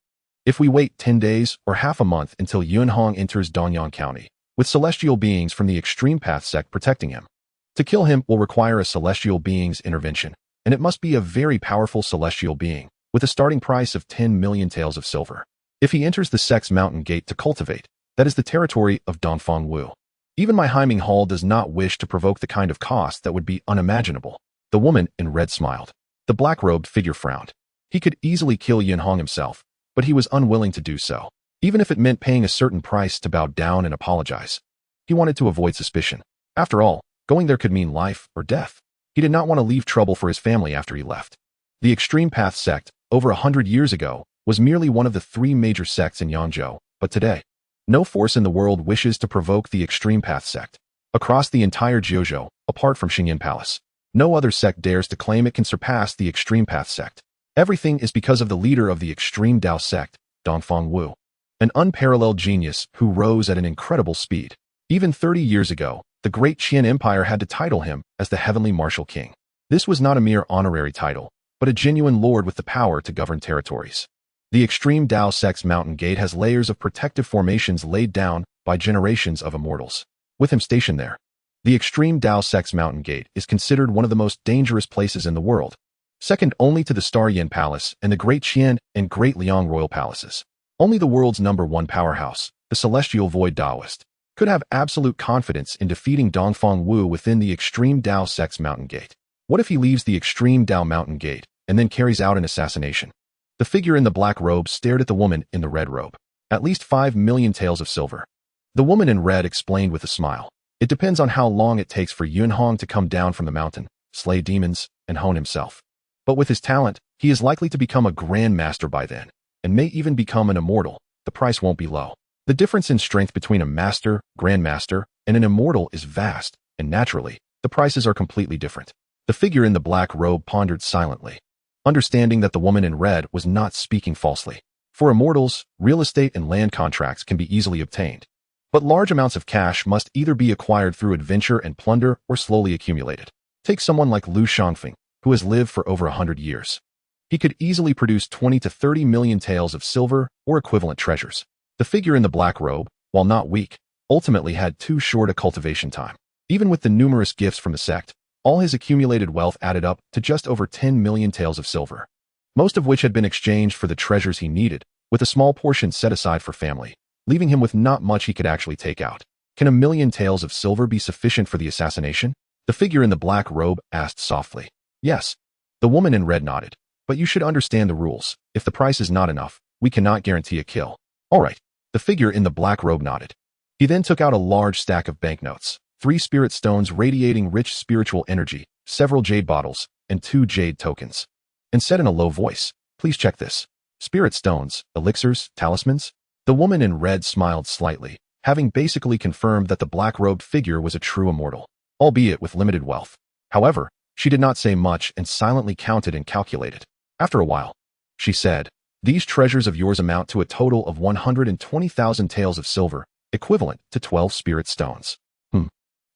A: If we wait 10 days or half a month until Yunhong enters Donyang County, with celestial beings from the Extreme Path sect protecting him, to kill him will require a celestial being's intervention, and it must be a very powerful celestial being, with a starting price of 10 million taels of silver. If he enters the sect's mountain gate to cultivate, that is the territory of Dongfang Wu. Even my Heiming Hall does not wish to provoke the kind of cost that would be unimaginable. The woman in red smiled. The black-robed figure frowned. He could easily kill Yunhong himself, but he was unwilling to do so, even if it meant paying a certain price to bow down and apologize. He wanted to avoid suspicion. After all, going there could mean life or death. He did not want to leave trouble for his family after he left. The Extreme Path sect, over 100 years ago, was merely one of the 3 major sects in Yangzhou, but today, no force in the world wishes to provoke the Extreme Path sect. Across the entire Jiuzhou, apart from Xingyan Palace, no other sect dares to claim it can surpass the Extreme Path sect. Everything is because of the leader of the Extreme Dao sect, Dongfang Wu, an unparalleled genius who rose at an incredible speed. Even 30 years ago, the great Qian Empire had to title him as the Heavenly Martial King. This was not a mere honorary title, but a genuine lord with the power to govern territories. The Extreme Dao sect's mountain gate has layers of protective formations laid down by generations of immortals. With him stationed there, the Extreme Dao sect's mountain gate is considered one of the most dangerous places in the world, second only to the Star Yin Palace and the Great Qian and Great Liang royal palaces. Only the world's #1 powerhouse, the Celestial Void Daoist, could have absolute confidence in defeating Dongfang Wu within the Extreme Dao sect's mountain gate. What if he leaves the Extreme Dao mountain gate and then carries out an assassination? The figure in the black robe stared at the woman in the red robe. At least 5 million taels of silver. The woman in red explained with a smile. It depends on how long it takes for Yunhong to come down from the mountain, slay demons, and hone himself. But with his talent, he is likely to become a grand master by then, and may even become an immortal. The price won't be low. The difference in strength between a master, grandmaster, and an immortal is vast, and naturally, the prices are completely different. The figure in the black robe pondered silently, understanding that the woman in red was not speaking falsely. For immortals, real estate and land contracts can be easily obtained, but large amounts of cash must either be acquired through adventure and plunder or slowly accumulated. Take someone like Lu Shangfeng, who has lived for over 100 years. He could easily produce 20 to 30 million taels of silver or equivalent treasures. The figure in the black robe, while not weak, ultimately had too short a cultivation time. Even with the numerous gifts from the sect, all his accumulated wealth added up to just over 10 million taels of silver, most of which had been exchanged for the treasures he needed, with a small portion set aside for family, leaving him with not much he could actually take out. Can 1,000,000 taels of silver be sufficient for the assassination? The figure in the black robe asked softly. Yes. The woman in red nodded. But you should understand the rules. If the price is not enough, we cannot guarantee a kill. All right. The figure in the black robe nodded. He then took out a large stack of banknotes, 3 spirit stones radiating rich spiritual energy, several jade bottles, and 2 jade tokens, and said in a low voice, "Please check this. Spirit stones, elixirs, talismans?" The woman in red smiled slightly, having basically confirmed that the black-robed figure was a true immortal, albeit with limited wealth. However, she did not say much and silently counted and calculated. After a while, she said, "These treasures of yours amount to a total of 120,000 taels of silver, equivalent to 12 spirit stones."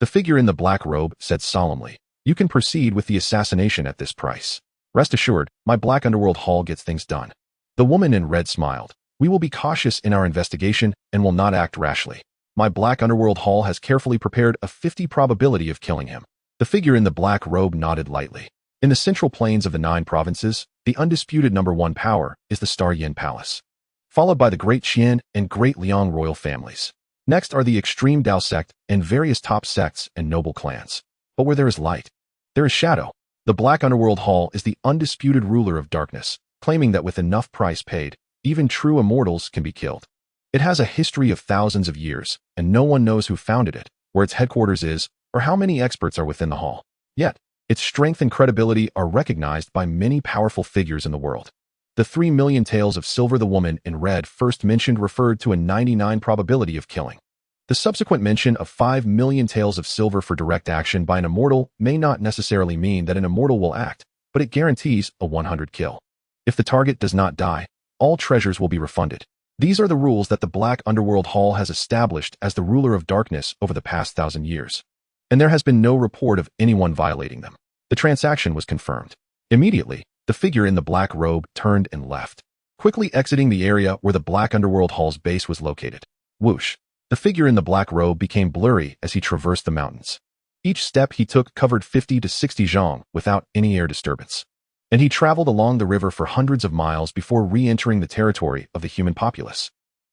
A: The figure in the black robe said solemnly, "You can proceed with the assassination at this price. Rest assured, my black underworld hall gets things done." The woman in red smiled. "We will be cautious in our investigation and will not act rashly. My black underworld hall has carefully prepared a 50 probability of killing him." The figure in the black robe nodded lightly. In the central plains of the 9 provinces, the undisputed #1 power is the Star Yin Palace, followed by the Great Qian and Great Liang royal families. Next are the Extreme Dao sect and various top sects and noble clans. But where there is light, there is shadow. The Black Underworld Hall is the undisputed ruler of darkness, claiming that with enough price paid, even true immortals can be killed. It has a history of thousands of years, and no one knows who founded it, where its headquarters is, or how many experts are within the hall. Yet, its strength and credibility are recognized by many powerful figures in the world. The 3 million taels of silver the woman in red first mentioned referred to a 99 probability of killing. The subsequent mention of 5 million taels of silver for direct action by an immortal may not necessarily mean that an immortal will act, but it guarantees a 100 kill. If the target does not die, all treasures will be refunded. These are the rules that the Black Underworld Hall has established as the ruler of darkness over the past 1,000 years. And there has been no report of anyone violating them. The transaction was confirmed. Immediately, the figure in the black robe turned and left, quickly exiting the area where the Black Underworld Hall's base was located. Whoosh! The figure in the black robe became blurry as he traversed the mountains. Each step he took covered 50 to 60 zhang without any air disturbance. And he traveled along the river for hundreds of miles before re-entering the territory of the human populace.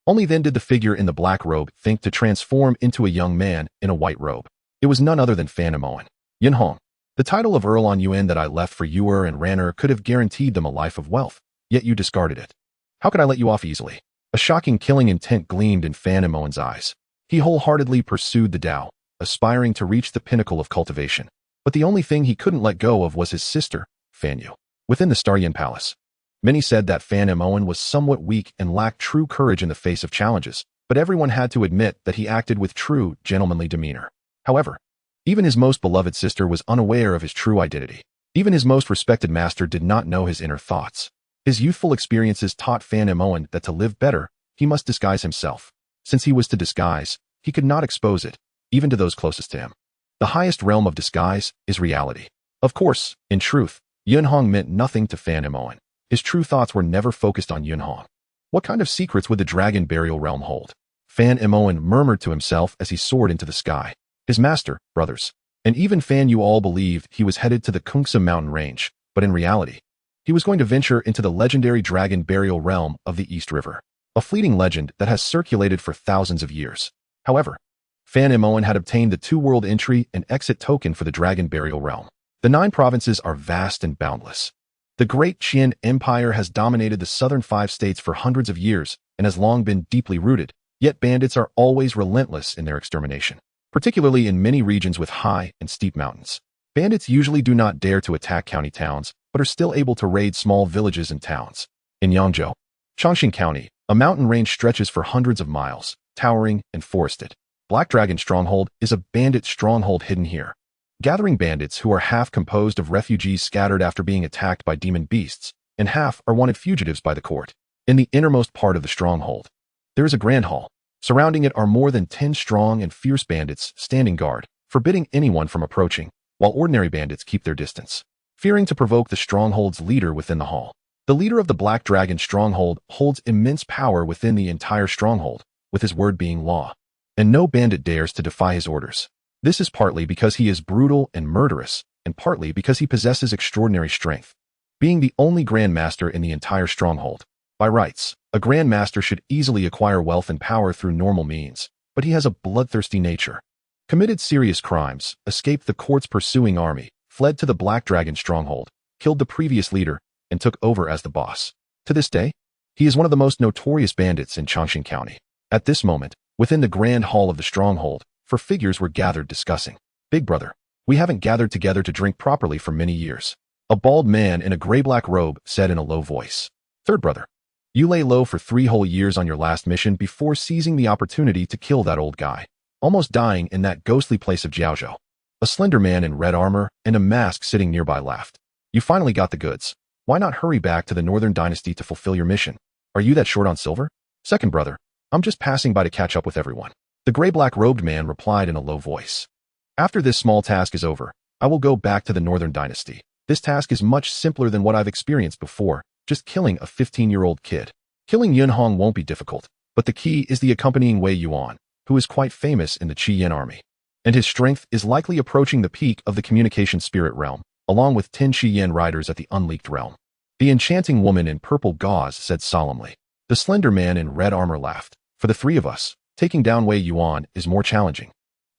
A: Only then did the figure in the black robe think to transform into a young man in a white robe. It was none other than Fan Emoan. Yunhong. The title of Earl on Yuan that I left for Yuer and Ranner could have guaranteed them a life of wealth, yet you discarded it. How could I let you off easily? A shocking killing intent gleamed in Fan Emoan's eyes. He wholeheartedly pursued the Tao, aspiring to reach the pinnacle of cultivation. But the only thing he couldn't let go of was his sister, Fan Yu. Within the Staryan Palace, many said that Fan Emoan was somewhat weak and lacked true courage in the face of challenges, but everyone had to admit that he acted with true, gentlemanly demeanor. However, even his most beloved sister was unaware of his true identity. Even his most respected master did not know his inner thoughts. His youthful experiences taught Fan Emoan that to live better, he must disguise himself. Since he was to disguise, he could not expose it, even to those closest to him. The highest realm of disguise is reality. Of course, in truth, Yunhong meant nothing to Fan Emoan. His true thoughts were never focused on Yunhong. What kind of secrets would the dragon burial realm hold? Fan Emoan murmured to himself as he soared into the sky. His master, brothers, and even Fan Yu all believed he was headed to the Kungsa mountain range, but in reality, he was going to venture into the legendary dragon burial realm of the East River, a fleeting legend that has circulated for thousands of years. However, Fan Emoan had obtained the two-world entry and exit token for the dragon burial realm. The 9 provinces are vast and boundless. The Great Qian Empire has dominated the southern 5 states for hundreds of years and has long been deeply rooted, yet bandits are always relentless in their extermination, particularly in many regions with high and steep mountains. Bandits usually do not dare to attack county towns, but are still able to raid small villages and towns. In Yangzhou, Chongqing County, a mountain range stretches for hundreds of miles, towering and forested. Black Dragon Stronghold is a bandit stronghold hidden here. Gathering bandits who are half composed of refugees scattered after being attacked by demon beasts, and half are wanted fugitives by the court. In the innermost part of the stronghold, there is a grand hall. Surrounding it are more than 10 strong and fierce bandits standing guard, forbidding anyone from approaching, while ordinary bandits keep their distance, fearing to provoke the stronghold's leader within the hall. The leader of the Black Dragon Stronghold holds immense power within the entire stronghold, with his word being law, and no bandit dares to defy his orders. This is partly because he is brutal and murderous, and partly because he possesses extraordinary strength, being the only Grand Master in the entire stronghold. By rights, a Grand Master should easily acquire wealth and power through normal means, but he has a bloodthirsty nature. Committed serious crimes, escaped the court's pursuing army, fled to the Black Dragon Stronghold, killed the previous leader, and took over as the boss. To this day, he is one of the most notorious bandits in Chongqing County. At this moment, within the Grand Hall of the Stronghold, 4 figures were gathered discussing. Big brother, we haven't gathered together to drink properly for many years. A bald man in a gray-black robe said in a low voice. Third brother, you lay low for 3 whole years on your last mission before seizing the opportunity to kill that old guy, almost dying in that ghostly place of Jiaozhou. A slender man in red armor and a mask sitting nearby laughed. You finally got the goods. Why not hurry back to the Northern Dynasty to fulfill your mission? Are you that short on silver? Second brother, I'm just passing by to catch up with everyone. The gray-black robed man replied in a low voice. After this small task is over, I will go back to the Northern Dynasty. This task is much simpler than what I've experienced before, just killing a 15-year-old kid. Killing Yunhong won't be difficult, but the key is the accompanying Wei Yuan, who is quite famous in the Qi Yin army, and his strength is likely approaching the peak of the communication spirit realm, along with 10 Qi Yin riders at the unleaked realm. The enchanting woman in purple gauze said solemnly. The slender man in red armor laughed. For the 3 of us, taking down Wei Yuan is more challenging.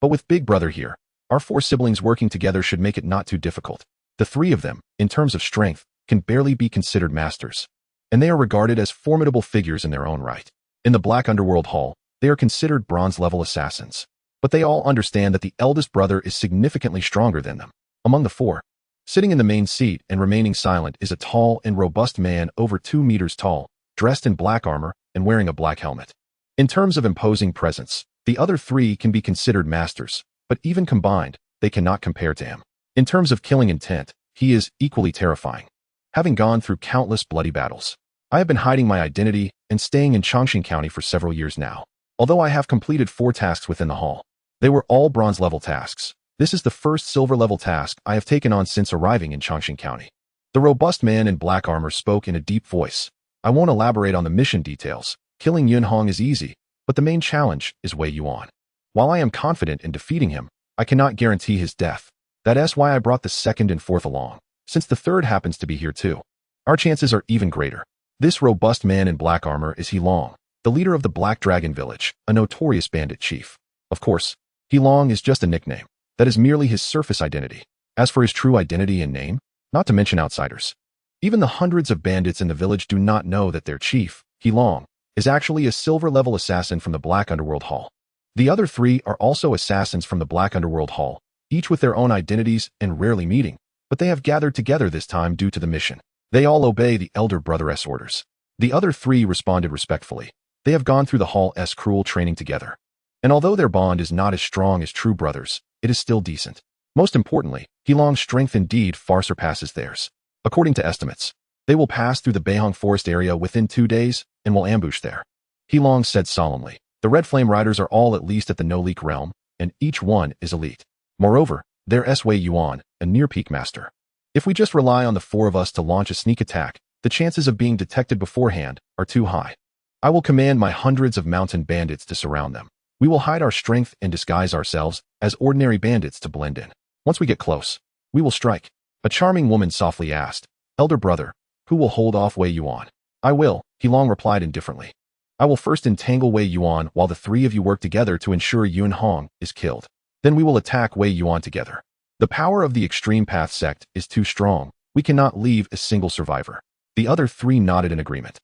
A: But with Big Brother here, our 4 siblings working together should make it not too difficult. The 3 of them, in terms of strength, can barely be considered masters, and they are regarded as formidable figures in their own right. In the Black Underworld Hall, they are considered bronze-level assassins, but they all understand that the eldest brother is significantly stronger than them. Among the 4, sitting in the main seat and remaining silent is a tall and robust man over 2 meters tall, dressed in black armor and wearing a black helmet. In terms of imposing presence, the other 3 can be considered masters, but even combined, they cannot compare to him. In terms of killing intent, he is equally terrifying, having gone through countless bloody battles. I have been hiding my identity and staying in Chongqing County for several years now. Although I have completed 4 tasks within the hall, they were all bronze-level tasks. This is the first silver-level task I have taken on since arriving in Chongqing County. The robust man in black armor spoke in a deep voice. I won't elaborate on the mission details. Killing Yunhong is easy, but the main challenge is Wei Yuan. While I am confident in defeating him, I cannot guarantee his death. That's why I brought the 2nd and 4th along, since the 3rd happens to be here too. Our chances are even greater. This robust man in black armor is He Long, the leader of the Black Dragon Village, a notorious bandit chief. Of course, He Long is just a nickname. That is merely his surface identity. As for his true identity and name, not to mention outsiders, even the hundreds of bandits in the village do not know that their chief, He Long, is actually a silver-level assassin from the Black Underworld Hall. The other 3 are also assassins from the Black Underworld Hall, each with their own identities and rarely meeting, but they have gathered together this time due to the mission. They all obey the elder brother's orders. The other 3 responded respectfully. They have gone through the hall's cruel training together. And although their bond is not as strong as true brothers, it is still decent. Most importantly, He Long's strength indeed far surpasses theirs. According to estimates, they will pass through the Beihong Forest area within 2 days and will ambush there. He Long said solemnly. The Red Flame Riders are all at least at the No-Leak realm, and each one is elite. Moreover, there's Wei Yuan, a near-peak master. If we just rely on the 4 of us to launch a sneak attack, the chances of being detected beforehand are too high. I will command my hundreds of mountain bandits to surround them. We will hide our strength and disguise ourselves as ordinary bandits to blend in. Once we get close, we will strike. A charming woman softly asked, Elder brother, who will hold off Wei Yuan? I will, He Long replied indifferently. I will first entangle Wei Yuan while the 3 of you work together to ensure Yunhong is killed. Then we will attack Wei Yuan together. The power of the Extreme Path sect is too strong. We cannot leave a single survivor. The other 3 nodded in agreement.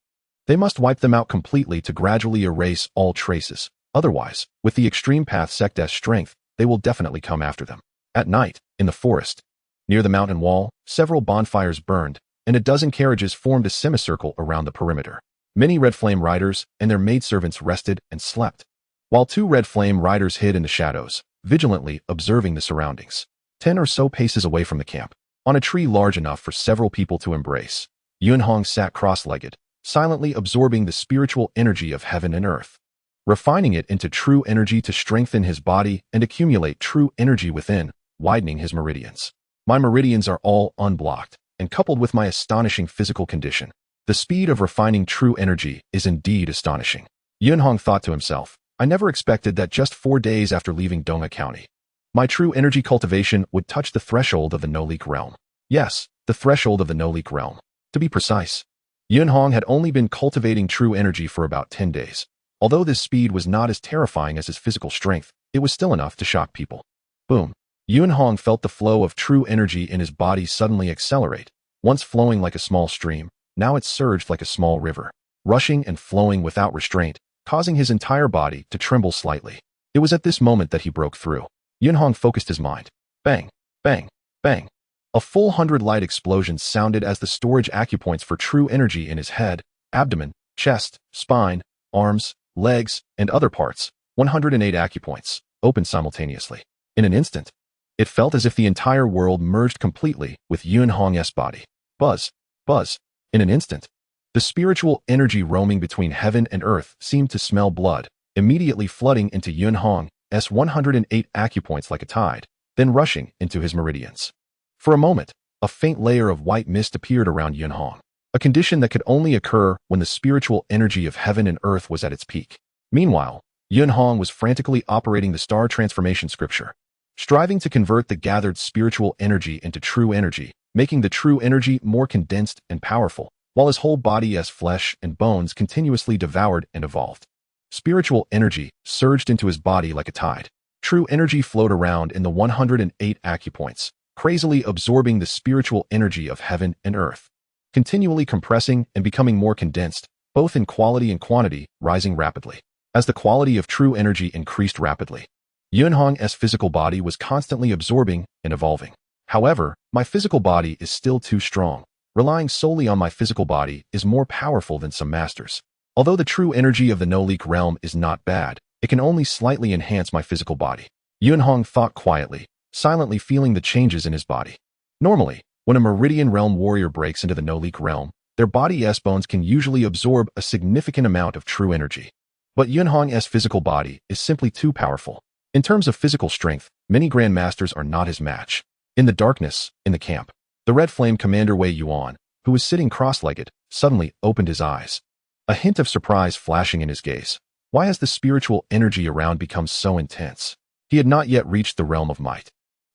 A: They must wipe them out completely to gradually erase all traces. Otherwise, with the Extreme Path sect's strength, they will definitely come after them. At night, in the forest, near the mountain wall, several bonfires burned, and a dozen carriages formed a semicircle around the perimeter. Many Red Flame Riders and their maidservants rested and slept, while 2 Red Flame Riders hid in the shadows, vigilantly observing the surroundings. 10 or so paces away from the camp, on a tree large enough for several people to embrace, Yunhong sat cross-legged, silently absorbing the spiritual energy of heaven and earth, refining it into true energy to strengthen his body and accumulate true energy within, widening his meridians. My meridians are all unblocked, and coupled with my astonishing physical condition, the speed of refining true energy is indeed astonishing. Yunhong thought to himself, I never expected that just 4 days after leaving Dongha County, my true energy cultivation would touch the threshold of the No-Leak realm. Yes, the threshold of the No-Leak realm. To be precise, Yunhong had only been cultivating true energy for about 10 days. Although this speed was not as terrifying as his physical strength, it was still enough to shock people. Boom. Yunhong felt the flow of true energy in his body suddenly accelerate. Once flowing like a small stream, now it surged like a small river, rushing and flowing without restraint, causing his entire body to tremble slightly. It was at this moment that he broke through. Yunhong focused his mind. Bang, bang, bang. A full 100 light explosions sounded as the storage acupoints for true energy in his head, abdomen, chest, spine, arms, legs, and other parts, 108 acupoints, opened simultaneously. In an instant, it felt as if the entire world merged completely with Yunhong's body. Buzz, buzz. In an instant, the spiritual energy roaming between heaven and earth seemed to smell blood, immediately flooding into Yunhong's 108 acupoints like a tide, then rushing into his meridians. For a moment, a faint layer of white mist appeared around Yunhong, a condition that could only occur when the spiritual energy of heaven and earth was at its peak. Meanwhile, Yunhong was frantically operating the star transformation scripture, striving to convert the gathered spiritual energy into true energy, making the true energy more condensed and powerful, while his whole body as flesh and bones continuously devoured and evolved. Spiritual energy surged into his body like a tide. True energy flowed around in the 108 acupoints, crazily absorbing the spiritual energy of heaven and earth, continually compressing and becoming more condensed, both in quality and quantity, rising rapidly. As the quality of true energy increased rapidly, Yunhong's physical body was constantly absorbing and evolving. However, my physical body is still too strong. Relying solely on my physical body is more powerful than some masters. Although the true energy of the No-Leak realm is not bad, it can only slightly enhance my physical body. Yunhong thought quietly, silently feeling the changes in his body. Normally, when a Meridian Realm warrior breaks into the No-Leak realm, their body's bones can usually absorb a significant amount of true energy. But Yunhong's physical body is simply too powerful. In terms of physical strength, many grandmasters are not his match. In the darkness, in the camp, the Red Flame Commander Wei Yuan, who was sitting cross-legged, suddenly opened his eyes. A hint of surprise flashing in his gaze. Why has the spiritual energy around become so intense? He had not yet reached the realm of might.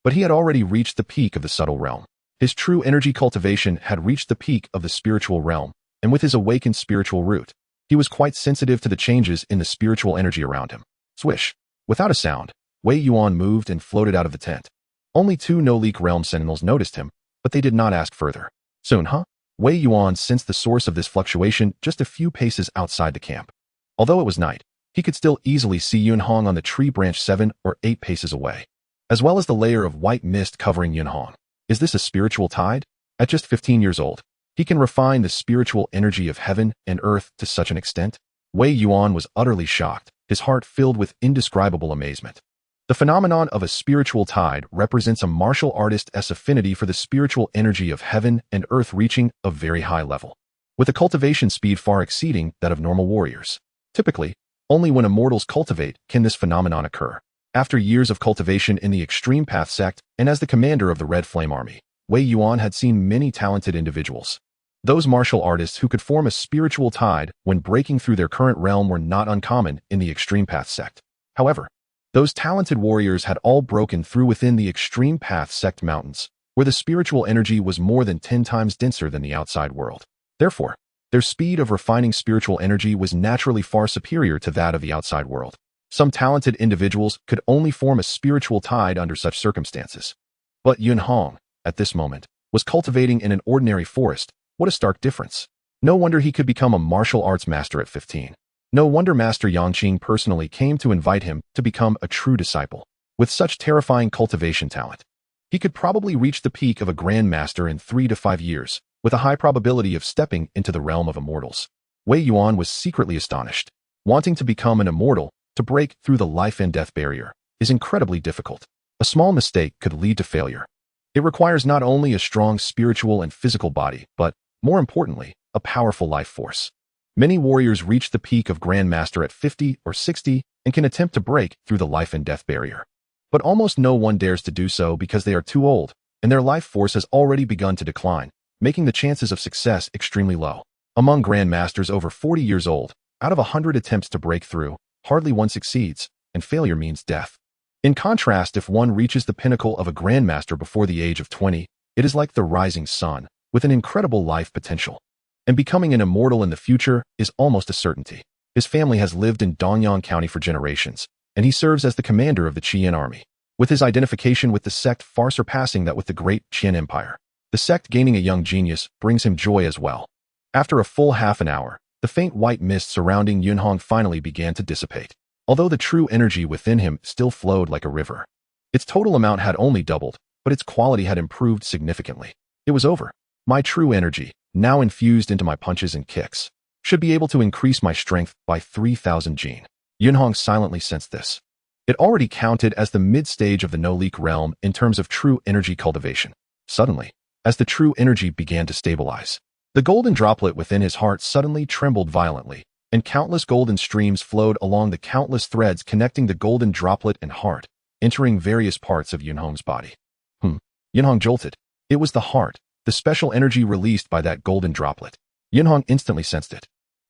A: But he had already reached the peak of the subtle realm. His true energy cultivation had reached the peak of the spiritual realm, and with his awakened spiritual root, he was quite sensitive to the changes in the spiritual energy around him. Swish! Without a sound, Wei Yuan moved and floated out of the tent. Only 2 no-leak realm sentinels noticed him, but they did not ask further. Soon, Wei Yuan sensed the source of this fluctuation just a few paces outside the camp. Although it was night, he could still easily see Yunhong on the tree branch 7 or 8 paces away, as well as the layer of white mist covering Yunhong. Is this a spiritual tide? At just 15 years old, he can refine the spiritual energy of heaven and earth to such an extent? Wei Yuan was utterly shocked, his heart filled with indescribable amazement. The phenomenon of a spiritual tide represents a martial artist's affinity for the spiritual energy of heaven and earth reaching a very high level, with a cultivation speed far exceeding that of normal warriors. Typically, only when immortals cultivate can this phenomenon occur. After years of cultivation in the Extreme Path sect and as the commander of the Red Flame Army, Wei Yuan had seen many talented individuals. Those martial artists who could form a spiritual tide when breaking through their current realm were not uncommon in the Extreme Path sect. However, those talented warriors had all broken through within the Extreme Path sect mountains, where the spiritual energy was more than 10 times denser than the outside world. Therefore, their speed of refining spiritual energy was naturally far superior to that of the outside world. Some talented individuals could only form a spiritual tide under such circumstances. But Yunhong, at this moment, was cultivating in an ordinary forest. What a stark difference. No wonder he could become a martial arts master at 15. No wonder Master Yangqing personally came to invite him to become a true disciple. With such terrifying cultivation talent, he could probably reach the peak of a grandmaster in 3 to 5 years, with a high probability of stepping into the realm of immortals. Wei Yuan was secretly astonished. Wanting to become an immortal, to break through the life and death barrier, is incredibly difficult. A small mistake could lead to failure. It requires not only a strong spiritual and physical body, but, more importantly, a powerful life force. Many warriors reach the peak of Grandmaster at 50 or 60 and can attempt to break through the life and death barrier. But almost no one dares to do so because they are too old, and their life force has already begun to decline, making the chances of success extremely low. Among Grandmasters over 40 years old, out of 100 attempts to break through, hardly one succeeds, and failure means death. In contrast, if one reaches the pinnacle of a Grandmaster before the age of 20, it is like the rising sun, with an incredible life potential. And becoming an immortal in the future is almost a certainty. His family has lived in Dongyang County for generations, and he serves as the commander of the Qian army, with his identification with the sect far surpassing that with the great Qian Empire. The sect gaining a young genius brings him joy as well. After a full half an hour, the faint white mist surrounding Yunhong finally began to dissipate, although the true energy within him still flowed like a river. Its total amount had only doubled, but its quality had improved significantly. It was over. My true energy, now infused into my punches and kicks, should be able to increase my strength by 3,000 jin. Yunhong silently sensed this. It already counted as the mid-stage of the no-leak realm in terms of true energy cultivation. Suddenly, as the true energy began to stabilize, the golden droplet within his heart suddenly trembled violently, and countless golden streams flowed along the countless threads connecting the golden droplet and heart, entering various parts of Yunhong's body. Yunhong jolted. It was the heart, the special energy released by that golden droplet. Yunhong instantly sensed it.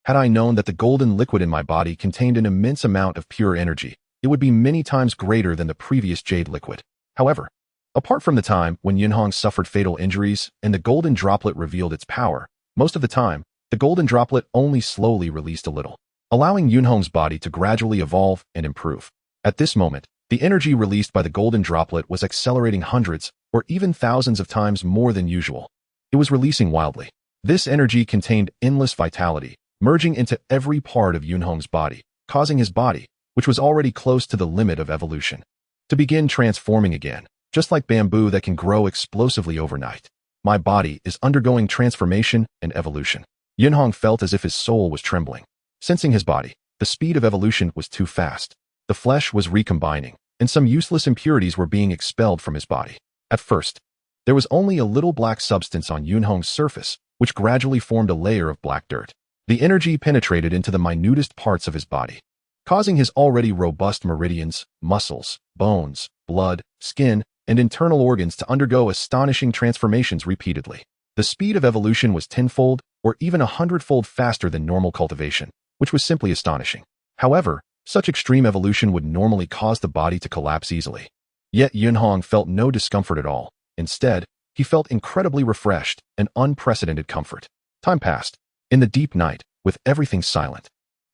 A: Had I known that the golden liquid in my body contained an immense amount of pure energy, it would be many times greater than the previous jade liquid. However, apart from the time when Yunhong suffered fatal injuries and the golden droplet revealed its power, most of the time, the golden droplet only slowly released a little, allowing Yunhong's body to gradually evolve and improve. At this moment, the energy released by the golden droplet was accelerating hundreds or even thousands of times more than usual. It was releasing wildly. This energy contained endless vitality, merging into every part of Yunhong's body, causing his body, which was already close to the limit of evolution, to begin transforming again, just like bamboo that can grow explosively overnight. My body is undergoing transformation and evolution. Yunhong felt as if his soul was trembling. Sensing his body, the speed of evolution was too fast. The flesh was recombining, and some useless impurities were being expelled from his body. At first, there was only a little black substance on Yunhong's surface, which gradually formed a layer of black dirt. The energy penetrated into the minutest parts of his body, causing his already robust meridians, muscles, bones, blood, skin, and internal organs to undergo astonishing transformations repeatedly. The speed of evolution was tenfold or even 100-fold faster than normal cultivation, which was simply astonishing. However, such extreme evolution would normally cause the body to collapse easily. Yet Yunhong felt no discomfort at all. Instead, he felt incredibly refreshed and unprecedented comfort. Time passed. In the deep night, with everything silent,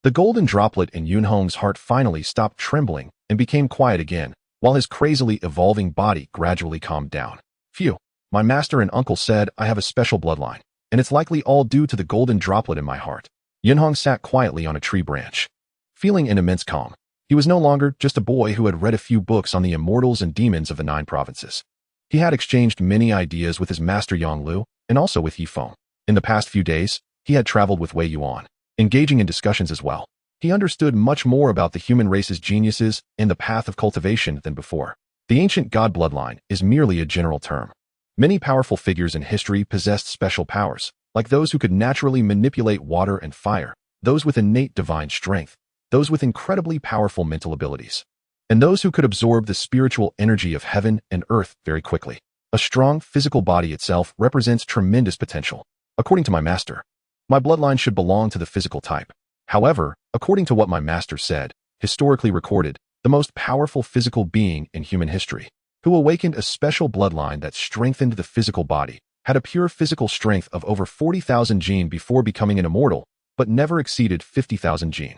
A: the golden droplet in Yunhong's heart finally stopped trembling and became quiet again, while his crazily evolving body gradually calmed down. Phew, my master and uncle said I have a special bloodline, and it's likely all due to the golden droplet in my heart. Yunhong sat quietly on a tree branch, feeling an immense calm. He was no longer just a boy who had read a few books on the immortals and demons of the 9 provinces. He had exchanged many ideas with his master Yonglu and also with Yifeng. In the past few days, he had traveled with Wei Yuan, engaging in discussions as well. He understood much more about the human race's geniuses and the path of cultivation than before. The ancient god bloodline is merely a general term. Many powerful figures in history possessed special powers, like those who could naturally manipulate water and fire, those with innate divine strength, those with incredibly powerful mental abilities, and those who could absorb the spiritual energy of heaven and earth very quickly. A strong physical body itself represents tremendous potential. According to my master, my bloodline should belong to the physical type. However, according to what my master said, historically recorded, the most powerful physical being in human history, who awakened a special bloodline that strengthened the physical body, had a pure physical strength of over 40,000 jin before becoming an immortal, but never exceeded 50,000 jin.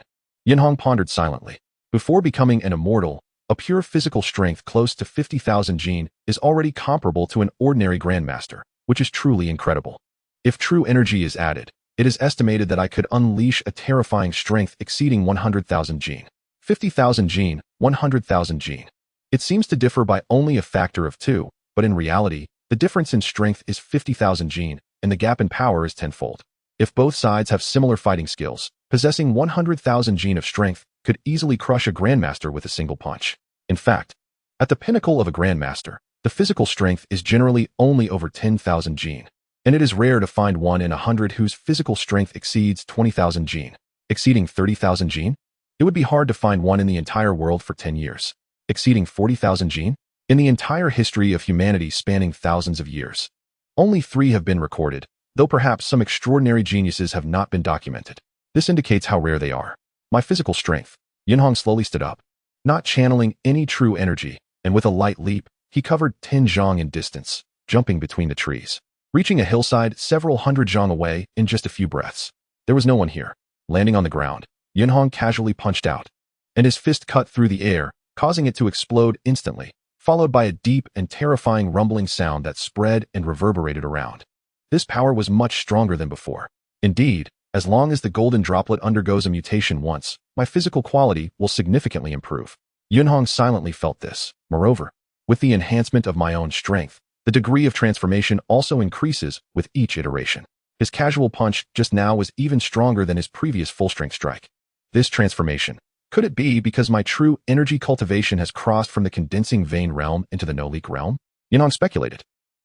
A: Yunhong pondered silently. Before becoming an immortal, a pure physical strength close to 50,000 jin is already comparable to an ordinary grandmaster, which is truly incredible. If true energy is added, it is estimated that I could unleash a terrifying strength exceeding 100,000 jin. 50,000 jin, 100,000 jin. It seems to differ by only a factor of 2, but in reality, the difference in strength is 50,000 jin, and the gap in power is tenfold. If both sides have similar fighting skills, possessing 100,000 jin of strength could easily crush a grandmaster with a single punch. In fact, at the pinnacle of a grandmaster, the physical strength is generally only over 10,000 jin, and it is rare to find one in 100 whose physical strength exceeds 20,000 jin. Exceeding 30,000 jin? It would be hard to find one in the entire world for 10 years. Exceeding 40,000 jin? In the entire history of humanity spanning thousands of years, only 3 have been recorded, though perhaps some extraordinary geniuses have not been documented. This indicates how rare they are. My physical strength. Yunhong slowly stood up, not channeling any true energy, and with a light leap, he covered 10 zhang in distance, jumping between the trees, reaching a hillside several hundred zhang away in just a few breaths. There was no one here. Landing on the ground, Yunhong casually punched out, and his fist cut through the air, causing it to explode instantly, followed by a deep and terrifying rumbling sound that spread and reverberated around. This power was much stronger than before. Indeed, as long as the golden droplet undergoes a mutation once, my physical quality will significantly improve. Yunhong silently felt this. Moreover, with the enhancement of my own strength, the degree of transformation also increases with each iteration. His casual punch just now was even stronger than his previous full-strength strike. This transformation, could it be because my true energy cultivation has crossed from the condensing vein realm into the no-leak realm? Yunhong speculated,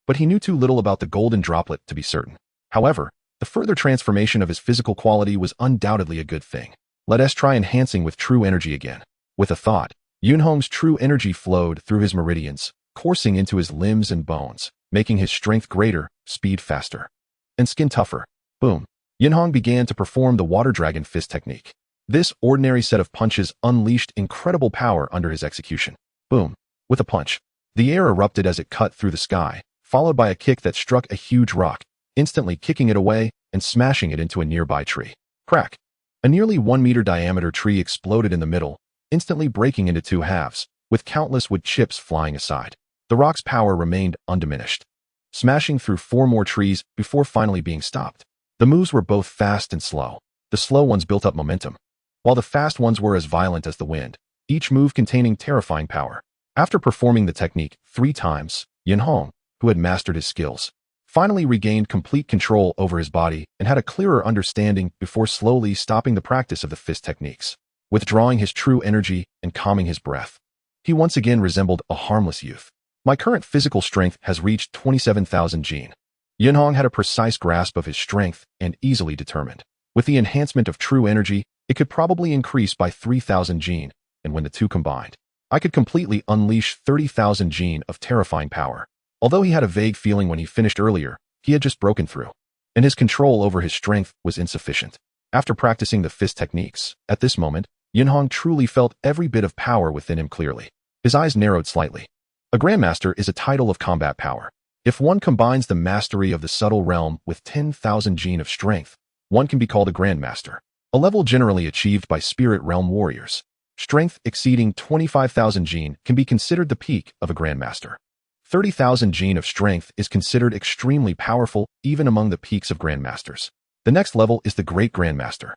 A: but he knew too little about the golden droplet to be certain. However, the further transformation of his physical quality was undoubtedly a good thing. Let us try enhancing with true energy again. With a thought, Yunhong's true energy flowed through his meridians, coursing into his limbs and bones, making his strength greater, speed faster, and skin tougher. Boom. Yunhong began to perform the water dragon fist technique. This ordinary set of punches unleashed incredible power under his execution. Boom. With a punch, the air erupted as it cut through the sky, followed by a kick that struck a huge rock, instantly kicking it away and smashing it into a nearby tree. Crack. A nearly 1-meter diameter tree exploded in the middle, instantly breaking into 2 halves, with countless wood chips flying aside. The rock's power remained undiminished, smashing through 4 more trees before finally being stopped. The moves were both fast and slow. The slow ones built up momentum, while the fast ones were as violent as the wind, each move containing terrifying power. After performing the technique 3 times, Yunhong, who had mastered his skills, finally regained complete control over his body and had a clearer understanding before slowly stopping the practice of the fist techniques, withdrawing his true energy and calming his breath. He once again resembled a harmless youth. My current physical strength has reached 27,000 jin. Yunhong had a precise grasp of his strength and easily determined. With the enhancement of true energy, it could probably increase by 3,000 gene, and when the two combined, I could completely unleash 30,000 gene of terrifying power. Although he had a vague feeling when he finished earlier, he had just broken through, and his control over his strength was insufficient. After practicing the fist techniques, at this moment, Yunhong truly felt every bit of power within him clearly. His eyes narrowed slightly. A Grandmaster is a title of combat power. If one combines the mastery of the subtle realm with 10,000 gene of strength, one can be called a Grandmaster, a level generally achieved by spirit realm warriors. Strength exceeding 25,000 gene can be considered the peak of a Grandmaster. 30,000 gene of strength is considered extremely powerful even among the peaks of Grandmasters. The next level is the Great Grandmaster,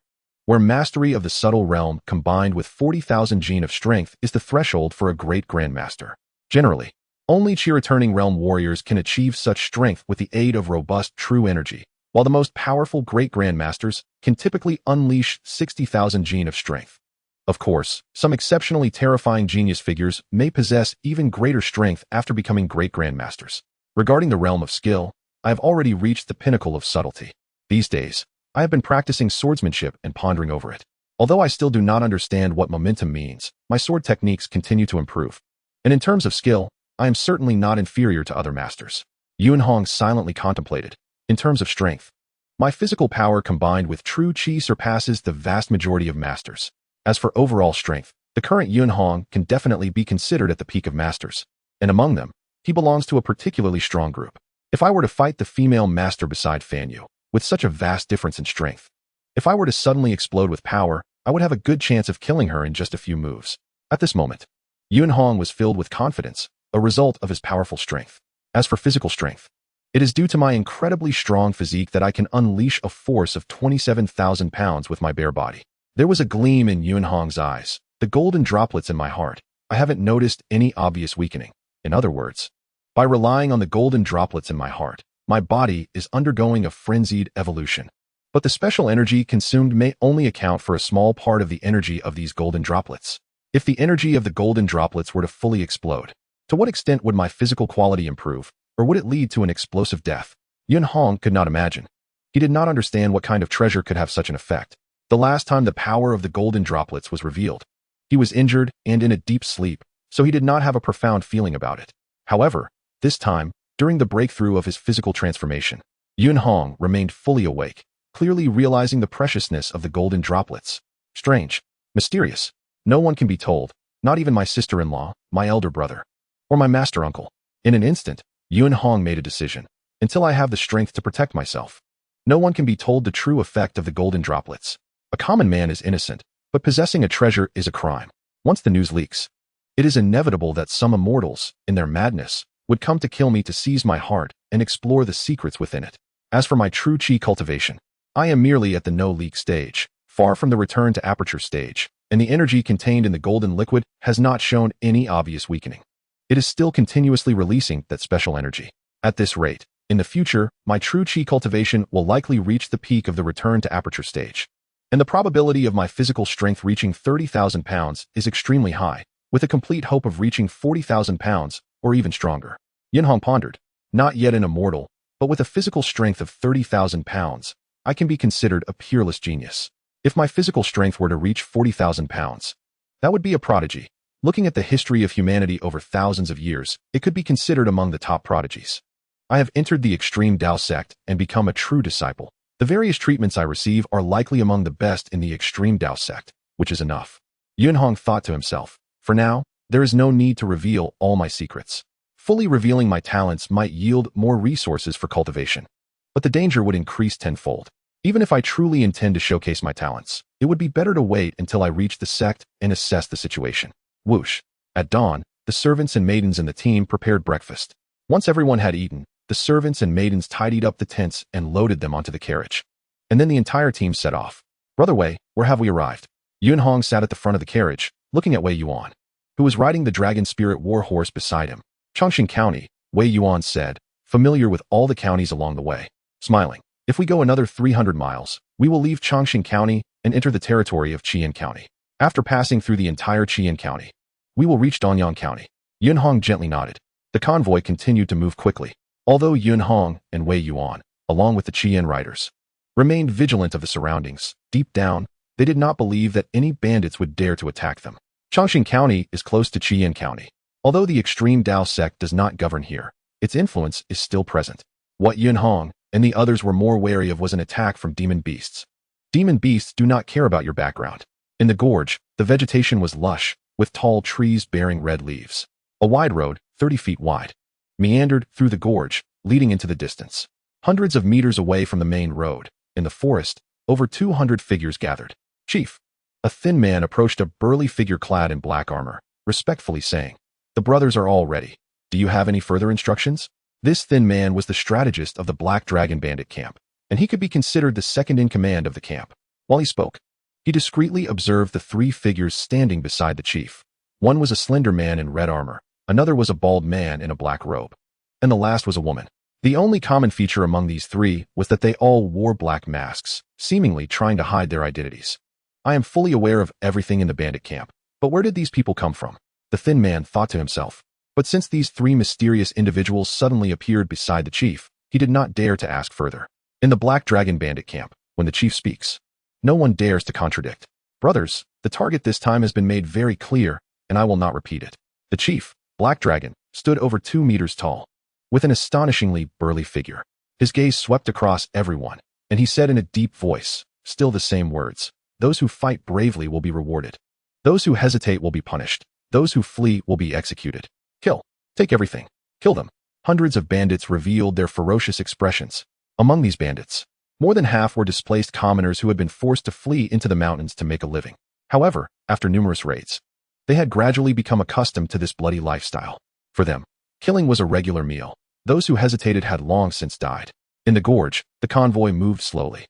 A: where mastery of the subtle realm combined with 40,000 gene of strength is the threshold for a Great Grandmaster. Generally, only chi-returning realm warriors can achieve such strength with the aid of robust true energy, while the most powerful Great Grandmasters can typically unleash 60,000 gene of strength. Of course, some exceptionally terrifying genius figures may possess even greater strength after becoming Great Grandmasters. Regarding the realm of skill, I have already reached the pinnacle of subtlety. These days, I have been practicing swordsmanship and pondering over it. Although I still do not understand what momentum means, my sword techniques continue to improve. And in terms of skill, I am certainly not inferior to other masters. Yunhong silently contemplated. In terms of strength, my physical power combined with true chi surpasses the vast majority of masters. As for overall strength, the current Yunhong can definitely be considered at the peak of masters. And among them, he belongs to a particularly strong group. If I were to fight the female master beside Fan Yu, with such a vast difference in strength, if I were to suddenly explode with power, I would have a good chance of killing her in just a few moves. At this moment, Yunhong was filled with confidence, a result of his powerful strength. As for physical strength, it is due to my incredibly strong physique that I can unleash a force of 27,000 pounds with my bare body. There was a gleam in Yunhong's eyes, the golden droplets in my heart. I haven't noticed any obvious weakening. In other words, by relying on the golden droplets in my heart, my body is undergoing a frenzied evolution. But the special energy consumed may only account for a small part of the energy of these golden droplets. If the energy of the golden droplets were to fully explode, to what extent would my physical quality improve, or would it lead to an explosive death? Yunhong could not imagine. He did not understand what kind of treasure could have such an effect. The last time the power of the golden droplets was revealed, he was injured and in a deep sleep, so he did not have a profound feeling about it. However, this time, during the breakthrough of his physical transformation, Yunhong remained fully awake, clearly realizing the preciousness of the golden droplets. Strange, mysterious. No one can be told, not even my sister-in-law, my elder brother, or my master uncle. In an instant, Yunhong made a decision. Until I have the strength to protect myself, no one can be told the true effect of the golden droplets. A common man is innocent, but possessing a treasure is a crime. Once the news leaks, it is inevitable that some immortals, in their madness, would come to kill me to seize my heart and explore the secrets within it. As for my true chi cultivation, I am merely at the no-leak stage, far from the return to aperture stage, and the energy contained in the golden liquid has not shown any obvious weakening. It is still continuously releasing that special energy. At this rate, in the future, my true chi cultivation will likely reach the peak of the return to aperture stage. And the probability of my physical strength reaching 30,000 pounds is extremely high, with a complete hope of reaching 40,000 pounds or even stronger. Yunhong pondered, not yet an immortal, but with a physical strength of 30,000 pounds, I can be considered a peerless genius. If my physical strength were to reach 40,000 pounds, that would be a prodigy. Looking at the history of humanity over thousands of years, it could be considered among the top prodigies. I have entered the extreme Tao sect and become a true disciple. The various treatments I receive are likely among the best in the extreme Tao sect, which is enough. Yunhong thought to himself, for now, there is no need to reveal all my secrets. Fully revealing my talents might yield more resources for cultivation, but the danger would increase tenfold. Even if I truly intend to showcase my talents, it would be better to wait until I reach the sect and assess the situation. Whoosh. At dawn, the servants and maidens in the team prepared breakfast. Once everyone had eaten, the servants and maidens tidied up the tents and loaded them onto the carriage. And then the entire team set off. Brother Wei, where have we arrived? Yunhong sat at the front of the carriage, looking at Wei Yuan, who was riding the dragon spirit war horse beside him. Chongqing County, Wei Yuan said, familiar with all the counties along the way. Smiling, if we go another 300 miles, we will leave Chongqing County and enter the territory of Qian County. After passing through the entire Qian County, we will reach Danyang County. Yunhong gently nodded. The convoy continued to move quickly. Although Yun Hong and Wei Yuan, along with the Qian riders, remained vigilant of the surroundings, deep down, they did not believe that any bandits would dare to attack them. Chongqing County is close to Qian County. Although the extreme Dao sect does not govern here, its influence is still present. What Yun Hong and the others were more wary of was an attack from demon beasts. Demon beasts do not care about your background. In the gorge, the vegetation was lush, with tall trees bearing red leaves. A wide road, 30 feet wide, meandered through the gorge, leading into the distance. Hundreds of meters away from the main road, in the forest, over 200 figures gathered. Chief. A thin man approached a burly figure clad in black armor, respectfully saying, "The brothers are all ready. Do you have any further instructions?" This thin man was the strategist of the Black Dragon bandit camp, and he could be considered the second in command of the camp. While he spoke, he discreetly observed the three figures standing beside the chief. One was a slender man in red armor, another was a bald man in a black robe, and the last was a woman. The only common feature among these three was that they all wore black masks, seemingly trying to hide their identities. "I am fully aware of everything in the bandit camp, but where did these people come from?" The thin man thought to himself. But since these three mysterious individuals suddenly appeared beside the chief, he did not dare to ask further. In the Black Dragon bandit camp, when the chief speaks, no one dares to contradict. "Brothers, the target this time has been made very clear, and I will not repeat it." The chief, Black Dragon, stood over 2 meters tall, with an astonishingly burly figure. His gaze swept across everyone, and he said in a deep voice, still the same words, "Those who fight bravely will be rewarded. Those who hesitate will be punished. Those who flee will be executed. Kill. Take everything. Kill them." Hundreds of bandits revealed their ferocious expressions. Among these bandits, more than half were displaced commoners who had been forced to flee into the mountains to make a living. However, after numerous raids, they had gradually become accustomed to this bloody lifestyle. For them, killing was a regular meal. Those who hesitated had long since died. In the gorge, the convoy moved slowly.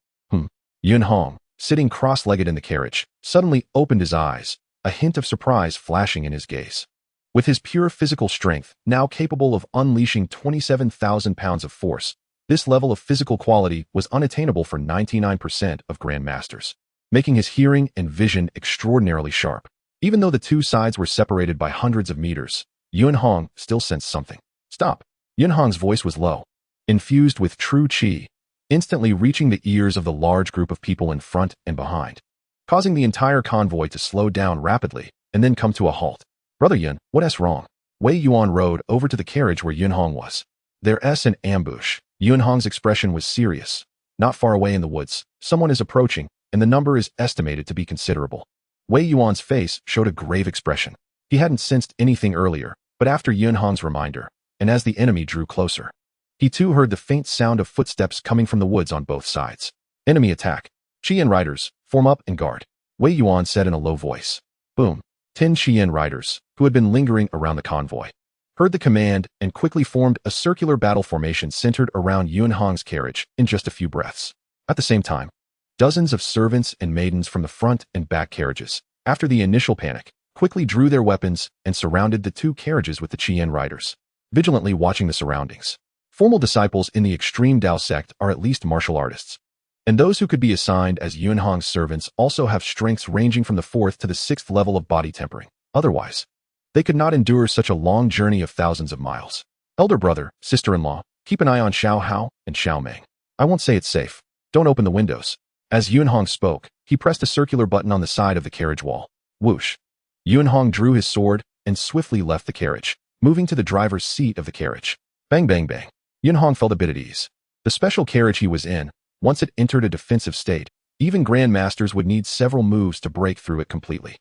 A: Yun Hong, sitting cross-legged in the carriage, suddenly opened his eyes, a hint of surprise flashing in his gaze. With his pure physical strength, now capable of unleashing 27,000 pounds of force, this level of physical quality was unattainable for 99% of grandmasters, making his hearing and vision extraordinarily sharp. Even though the two sides were separated by hundreds of meters, Yun Hong still sensed something. "Stop." Yun Hong's voice was low, infused with true qi, instantly reaching the ears of the large group of people in front and behind, causing the entire convoy to slow down rapidly and then come to a halt. "Brother Yun, what's wrong?" Wei Yuan rode over to the carriage where Yun Hong was. "There's an ambush." Yun Hong's expression was serious. "Not far away in the woods, someone is approaching, and the number is estimated to be considerable." Wei Yuan's face showed a grave expression. He hadn't sensed anything earlier, but after Yun Hong's reminder, and as the enemy drew closer, he too heard the faint sound of footsteps coming from the woods on both sides. "Enemy attack. Qian riders, form up and guard," Wei Yuan said in a low voice. Boom. 10 Qian riders, who had been lingering around the convoy, heard the command and quickly formed a circular battle formation centered around Yun Hong's carriage in just a few breaths. At the same time, dozens of servants and maidens from the front and back carriages, after the initial panic, quickly drew their weapons and surrounded the two carriages with the Qian riders, vigilantly watching the surroundings. Formal disciples in the extreme Dao sect are at least martial artists, and those who could be assigned as Yun Hong's servants also have strengths ranging from the 4th to the 6th level of body tempering. Otherwise, they could not endure such a long journey of thousands of miles. "Elder brother, sister-in-law, keep an eye on Xiao Hao and Xiao Meng. I won't say it's safe. Don't open the windows." As Yun Hong spoke, he pressed a circular button on the side of the carriage wall. Whoosh. Yun Hong drew his sword and swiftly left the carriage, moving to the driver's seat of the carriage. Bang bang bang. Yun Hong felt a bit at ease. The special carriage he was in, once it entered a defensive state, even grandmasters would need several moves to break through it completely.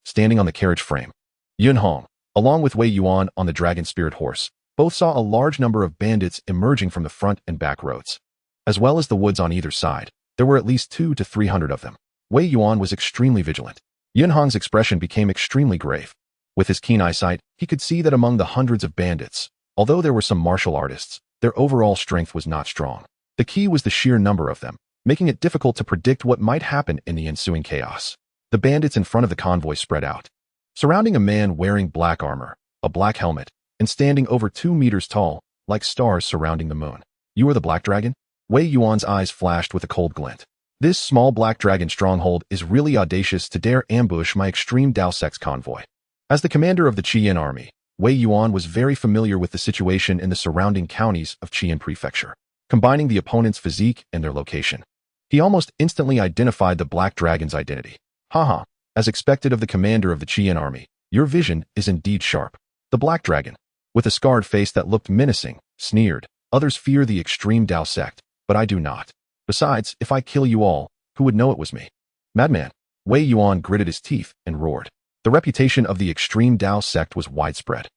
A: Standing on the carriage frame, Yun Hong, along with Wei Yuan on the dragon spirit horse, both saw a large number of bandits emerging from the front and back roads. As well as the woods on either side, there were at least 200 to 300 of them. Wei Yuan was extremely vigilant. Yun Hong's expression became extremely grave. With his keen eyesight, he could see that among the hundreds of bandits, although there were some martial artists, their overall strength was not strong. The key was the sheer number of them, making it difficult to predict what might happen in the ensuing chaos. The bandits in front of the convoy spread out, surrounding a man wearing black armor, a black helmet, and standing over 2 meters tall, like stars surrounding the moon. "You are the Black Dragon?" Wei Yuan's eyes flashed with a cold glint. "This small Black Dragon stronghold is really audacious to dare ambush my extreme Dao sect's convoy." As the commander of the Qian army, Wei Yuan was very familiar with the situation in the surrounding counties of Qian Prefecture, combining the opponent's physique and their location. He almost instantly identified the Black Dragon's identity. Haha, as expected of the commander of the Qian army, your vision is indeed sharp. The Black Dragon, with a scarred face that looked menacing, sneered, others fear the extreme Dao sect, but I do not. Besides, if I kill you all, who would know it was me? Madman. Wei Yuan gritted his teeth and roared. The reputation of the extreme Dao sect was widespread.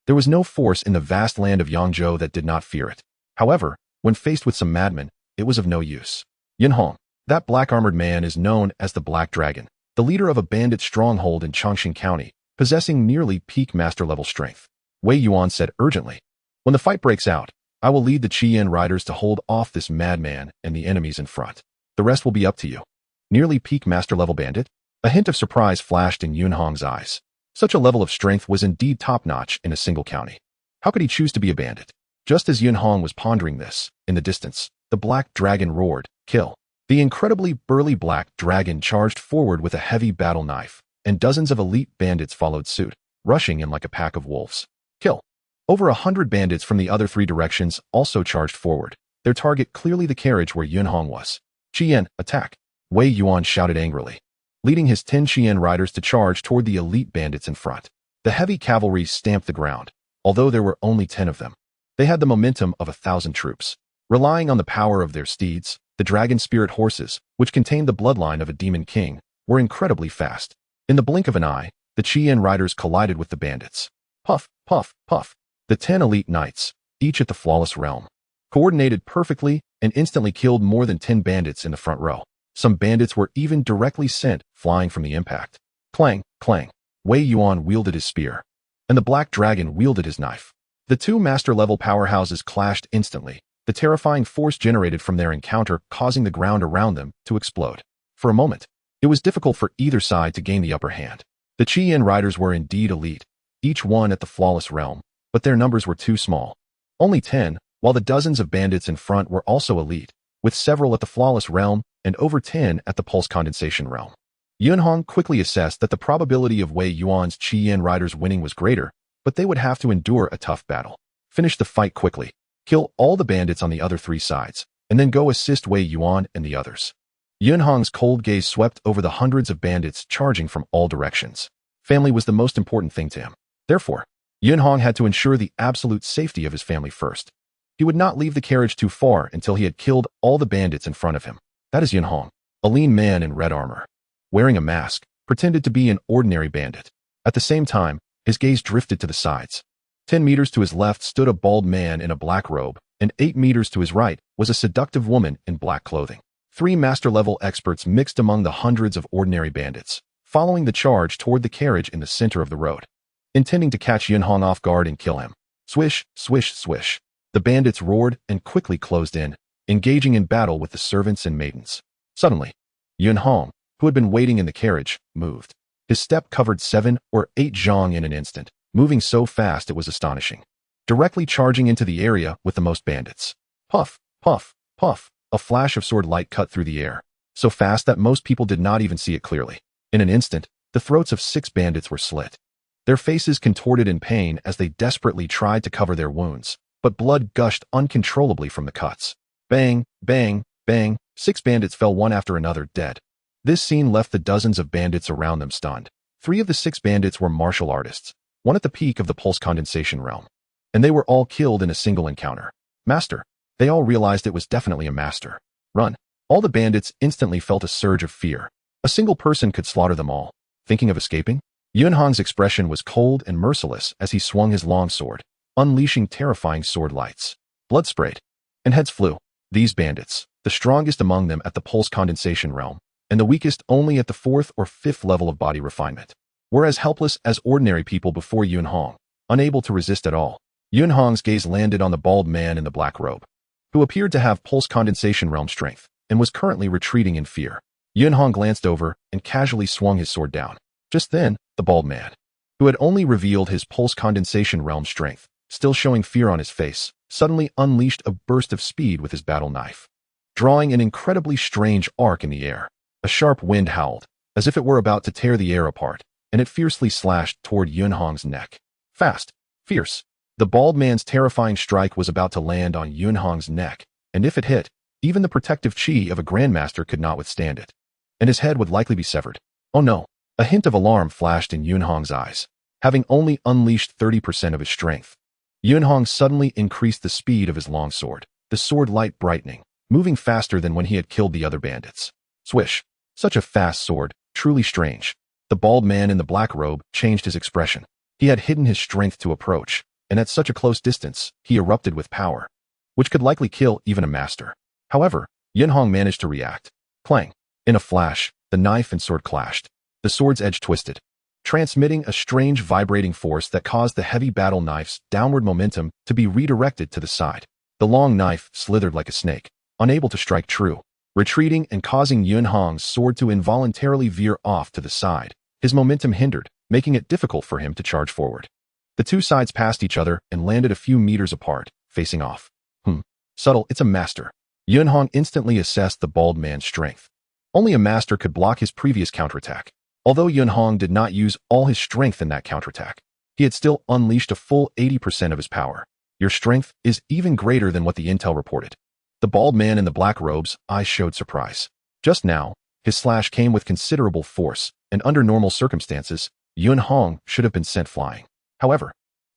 A: There was no force in the vast land of Yangzhou that did not fear it. However, when faced with some madmen, it was of no use. Yunhong, that black-armored man, is known as the Black Dragon, the leader of a bandit stronghold in Chongqing County, possessing nearly peak master-level strength. Wei Yuan said urgently. When the fight breaks out, I will lead the Qian riders to hold off this madman and the enemies in front. The rest will be up to you. Nearly peak master-level bandit? A hint of surprise flashed in Yunhong's eyes. Such a level of strength was indeed top-notch in a single county. How could he choose to be a bandit? Just as Yunhong was pondering this, in the distance, the Black Dragon roared, "Kill!" The incredibly burly Black Dragon charged forward with a heavy battle knife, and dozens of elite bandits followed suit, rushing in like a pack of wolves. Kill! Over 100 bandits from the other three directions also charged forward, their target clearly the carriage where Yunhong was. Qian, attack! Wei Yuan shouted angrily, leading his 10 Qian riders to charge toward the elite bandits in front. The heavy cavalry stamped the ground, although there were only 10 of them. They had the momentum of 1,000 troops. Relying on the power of their steeds, the dragon spirit horses, which contained the bloodline of a demon king, were incredibly fast. In the blink of an eye, the Qian riders collided with the bandits. Puff, puff, puff. The 10 elite knights, each at the flawless realm, coordinated perfectly and instantly killed more than 10 bandits in the front row. Some bandits were even directly sent flying from the impact. Clang, clang. Wei Yuan wielded his spear, and the Black Dragon wielded his knife. The two master-level powerhouses clashed instantly, the terrifying force generated from their encounter causing the ground around them to explode. For a moment, it was difficult for either side to gain the upper hand. The Qian riders were indeed elite, each one at the flawless realm, but their numbers were too small. Only 10, while the dozens of bandits in front were also elite, with several at the flawless realm and over 10 at the pulse condensation realm. Yunhong quickly assessed that the probability of Wei Yuan's Qian riders winning was greater, but they would have to endure a tough battle. Finish the fight quickly. Kill all the bandits on the other three sides, and then go assist Wei Yuan and the others. Yunhong's cold gaze swept over the hundreds of bandits charging from all directions. Family was the most important thing to him. Therefore, Yunhong had to ensure the absolute safety of his family first. He would not leave the carriage too far until he had killed all the bandits in front of him. That is Yunhong, a lean man in red armor, wearing a mask, pretended to be an ordinary bandit. At the same time, his gaze drifted to the sides. 10 meters to his left stood a bald man in a black robe, and 8 meters to his right was a seductive woman in black clothing. 3 master-level experts mixed among the hundreds of ordinary bandits, following the charge toward the carriage in the center of the road, intending to catch Yunhong off guard and kill him. Swish, swish, swish. The bandits roared and quickly closed in, engaging in battle with the servants and maidens. Suddenly, Yunhong, who had been waiting in the carriage, moved. His step covered 7 or 8 zhang in an instant, moving so fast it was astonishing, directly charging into the area with the most bandits. Puff, puff, puff. A flash of sword light cut through the air, so fast that most people did not even see it clearly. In an instant, the throats of 6 bandits were slit. Their faces contorted in pain as they desperately tried to cover their wounds, but blood gushed uncontrollably from the cuts. Bang, bang, bang. 6 bandits fell one after another dead. This scene left the dozens of bandits around them stunned. 3 of the 6 bandits were martial artists, one at the peak of the pulse condensation realm, and they were all killed in a single encounter. Master. They all realized it was definitely a master. Run. All the bandits instantly felt a surge of fear. A single person could slaughter them all. Thinking of escaping? Yunhong's expression was cold and merciless as he swung his long sword, unleashing terrifying sword lights. Blood sprayed, and heads flew. These bandits, the strongest among them at the pulse condensation realm, and the weakest only at the 4th or 5th level of body refinement, were as helpless as ordinary people before Yunhong, unable to resist at all. Yunhong's gaze landed on the bald man in the black robe, who appeared to have pulse condensation realm strength, and was currently retreating in fear. Yunhong glanced over and casually swung his sword down. Just then, the bald man, who had only revealed his pulse condensation realm strength, still showing fear on his face, suddenly unleashed a burst of speed with his battle knife, drawing an incredibly strange arc in the air. A sharp wind howled, as if it were about to tear the air apart, and it fiercely slashed toward Yunhong's neck. Fast, Fierce. The bald man's terrifying strike was about to land on Yunhong's neck, and if it hit, even the protective chi of a grandmaster could not withstand it. And his head would likely be severed. Oh no! A hint of alarm flashed in Yunhong's eyes. Having only unleashed 30% of his strength, Yunhong suddenly increased the speed of his longsword, the sword light brightening, moving faster than when he had killed the other bandits. Swish! Such a fast sword, truly strange. The bald man in the black robe changed his expression. He had hidden his strength to approach, and at such a close distance, he erupted with power, which could likely kill even a master. However, Yunhong managed to react. Clang! In a flash, the knife and sword clashed. The sword's edge twisted, transmitting a strange vibrating force that caused the heavy battle knife's downward momentum to be redirected to the side. The long knife slithered like a snake, unable to strike true, retreating and causing Yunhong's sword to involuntarily veer off to the side. His momentum hindered, making it difficult for him to charge forward. The two sides passed each other and landed a few meters apart, facing off. Subtle, it's a master. Yunhong instantly assessed the bald man's strength. Only a master could block his previous counterattack. Although Yunhong did not use all his strength in that counterattack, he had still unleashed a full 80% of his power. Your strength is even greater than what the intel reported. The bald man in the black robe's eyes showed surprise. Just now, his slash came with considerable force, and under normal circumstances, Yunhong should have been sent flying. However,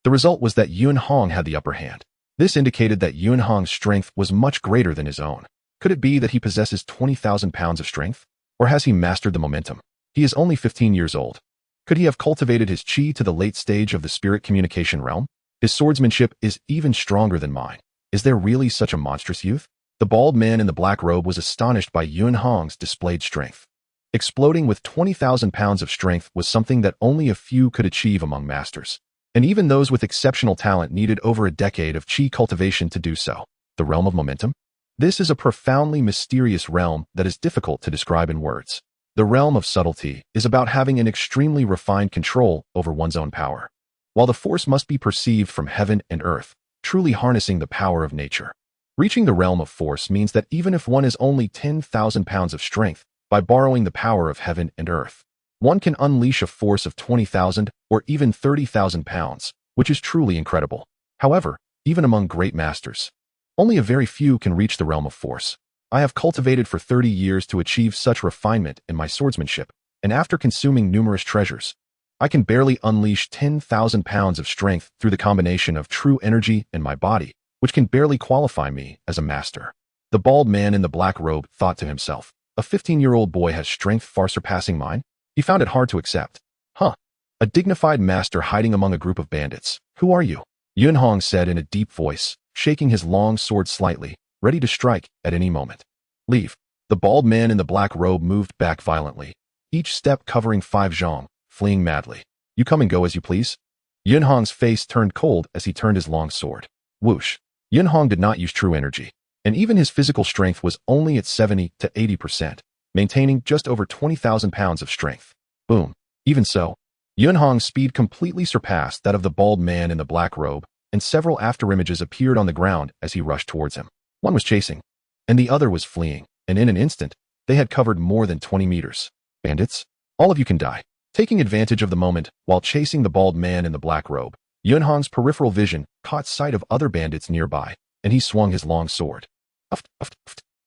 A: the result was that Yunhong had the upper hand. This indicated that Yunhong's strength was much greater than his own. Could it be that he possesses 20,000 pounds of strength? Or has he mastered the momentum? He is only 15 years old. Could he have cultivated his chi to the late stage of the spirit communication realm? His swordsmanship is even stronger than mine. Is there really such a monstrous youth? The bald man in the black robe was astonished by Yunhong's displayed strength. Exploding with 20,000 pounds of strength was something that only a few could achieve among masters. And even those with exceptional talent needed over a decade of chi cultivation to do so. The realm of momentum? This is a profoundly mysterious realm that is difficult to describe in words. The realm of subtlety is about having an extremely refined control over one's own power. While the force must be perceived from heaven and earth, truly harnessing the power of nature. Reaching the realm of force means that even if one is only 10,000 pounds of strength, by borrowing the power of heaven and earth, one can unleash a force of 20,000 or even 30,000 pounds, which is truly incredible. However, even among great masters, only a very few can reach the realm of force. I have cultivated for 30 years to achieve such refinement in my swordsmanship, and after consuming numerous treasures, I can barely unleash 10,000 pounds of strength through the combination of true energy in my body, which can barely qualify me as a master. The bald man in the black robe thought to himself, a 15-year-old boy has strength far surpassing mine? He found it hard to accept. A dignified master hiding among a group of bandits. Who are you? Yunhong said in a deep voice, shaking his long sword slightly, ready to strike at any moment. Leave. The bald man in the black robe moved back violently, each step covering 5 zhong, fleeing madly. You come and go as you please. Yunhong's face turned cold as he turned his long sword. Whoosh. Yunhong did not use true energy, and even his physical strength was only at 70 to 80%, maintaining just over 20,000 pounds of strength. Boom. Even so, Yunhong's speed completely surpassed that of the bald man in the black robe, and several afterimages appeared on the ground as he rushed towards him. One was chasing, and the other was fleeing, and in an instant, they had covered more than 20 meters. Bandits, all of you can die. Taking advantage of the moment while chasing the bald man in the black robe, Yunhong's peripheral vision caught sight of other bandits nearby, and he swung his long sword.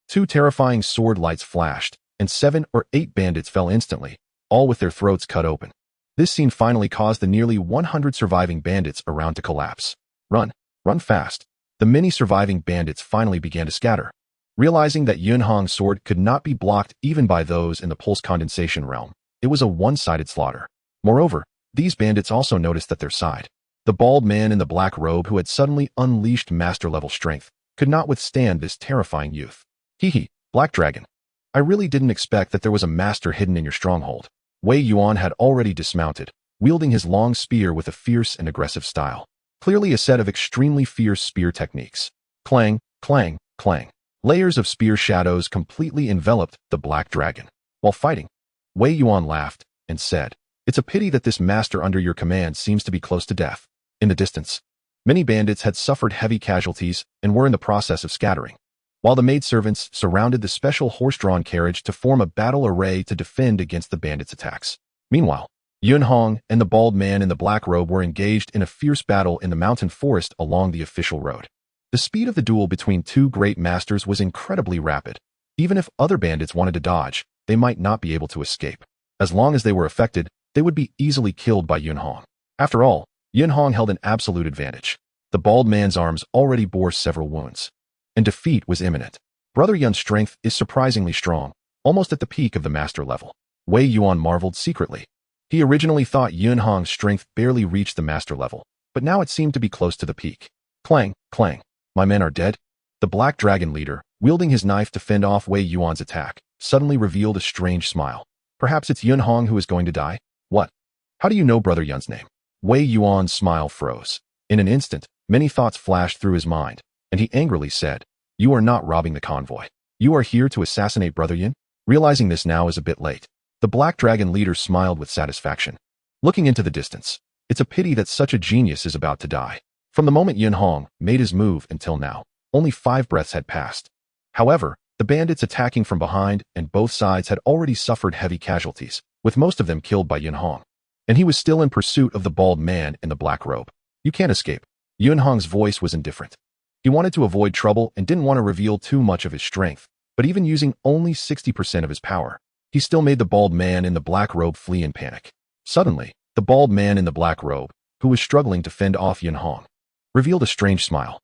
A: 2 terrifying sword lights flashed, and 7 or 8 bandits fell instantly, all with their throats cut open. This scene finally caused the nearly 100 surviving bandits around to collapse. Run fast. The many surviving bandits finally began to scatter. Realizing that Yunhong's sword could not be blocked even by those in the pulse condensation realm, it was a one-sided slaughter. Moreover, these bandits also noticed that their side, the bald man in the black robe who had suddenly unleashed master-level strength, could not withstand this terrifying youth. Hee, Black Dragon. I really didn't expect that there was a master hidden in your stronghold. Wei Yuan had already dismounted, wielding his long spear with a fierce and aggressive style. Clearly a set of extremely fierce spear techniques. Clang, clang, clang. Layers of spear shadows completely enveloped the black dragon. While fighting, Wei Yuan laughed and said, "It's a pity that this master under your command seems to be close to death." In the distance, many bandits had suffered heavy casualties and were in the process of scattering, while the maidservants surrounded the special horse-drawn carriage to form a battle array to defend against the bandits' attacks. Meanwhile, Yun Hong and the bald man in the black robe were engaged in a fierce battle in the mountain forest along the official road. The speed of the duel between two great masters was incredibly rapid. Even if other bandits wanted to dodge, they might not be able to escape. As long as they were affected, they would be easily killed by Yun Hong. After all, Yun Hong held an absolute advantage. The bald man's arms already bore several wounds, and defeat was imminent. Brother Yun's strength is surprisingly strong, almost at the peak of the master level. Wei Yuan marveled secretly. He originally thought Yun Hong's strength barely reached the master level, but now it seemed to be close to the peak. Clang, clang. My men are dead? The Black Dragon leader, wielding his knife to fend off Wei Yuan's attack, suddenly revealed a strange smile. Perhaps it's Yun Hong who is going to die? What? How do you know Brother Yun's name? Wei Yuan's smile froze. In an instant, many thoughts flashed through his mind, and he angrily said, "You are not robbing the convoy. You are here to assassinate Brother Yun?" Realizing this now is a bit late, the Black Dragon leader smiled with satisfaction. Looking into the distance, it's a pity that such a genius is about to die. From the moment Yun Hong made his move until now, only 5 breaths had passed. However, the bandits attacking from behind and both sides had already suffered heavy casualties, with most of them killed by Yun Hong. And he was still in pursuit of the bald man in the black robe. You can't escape. Yun Hong's voice was indifferent. He wanted to avoid trouble and didn't want to reveal too much of his strength, but even using only 60% of his power, he still made the bald man in the black robe flee in panic. Suddenly, the bald man in the black robe, who was struggling to fend off Yun Hong, revealed a strange smile.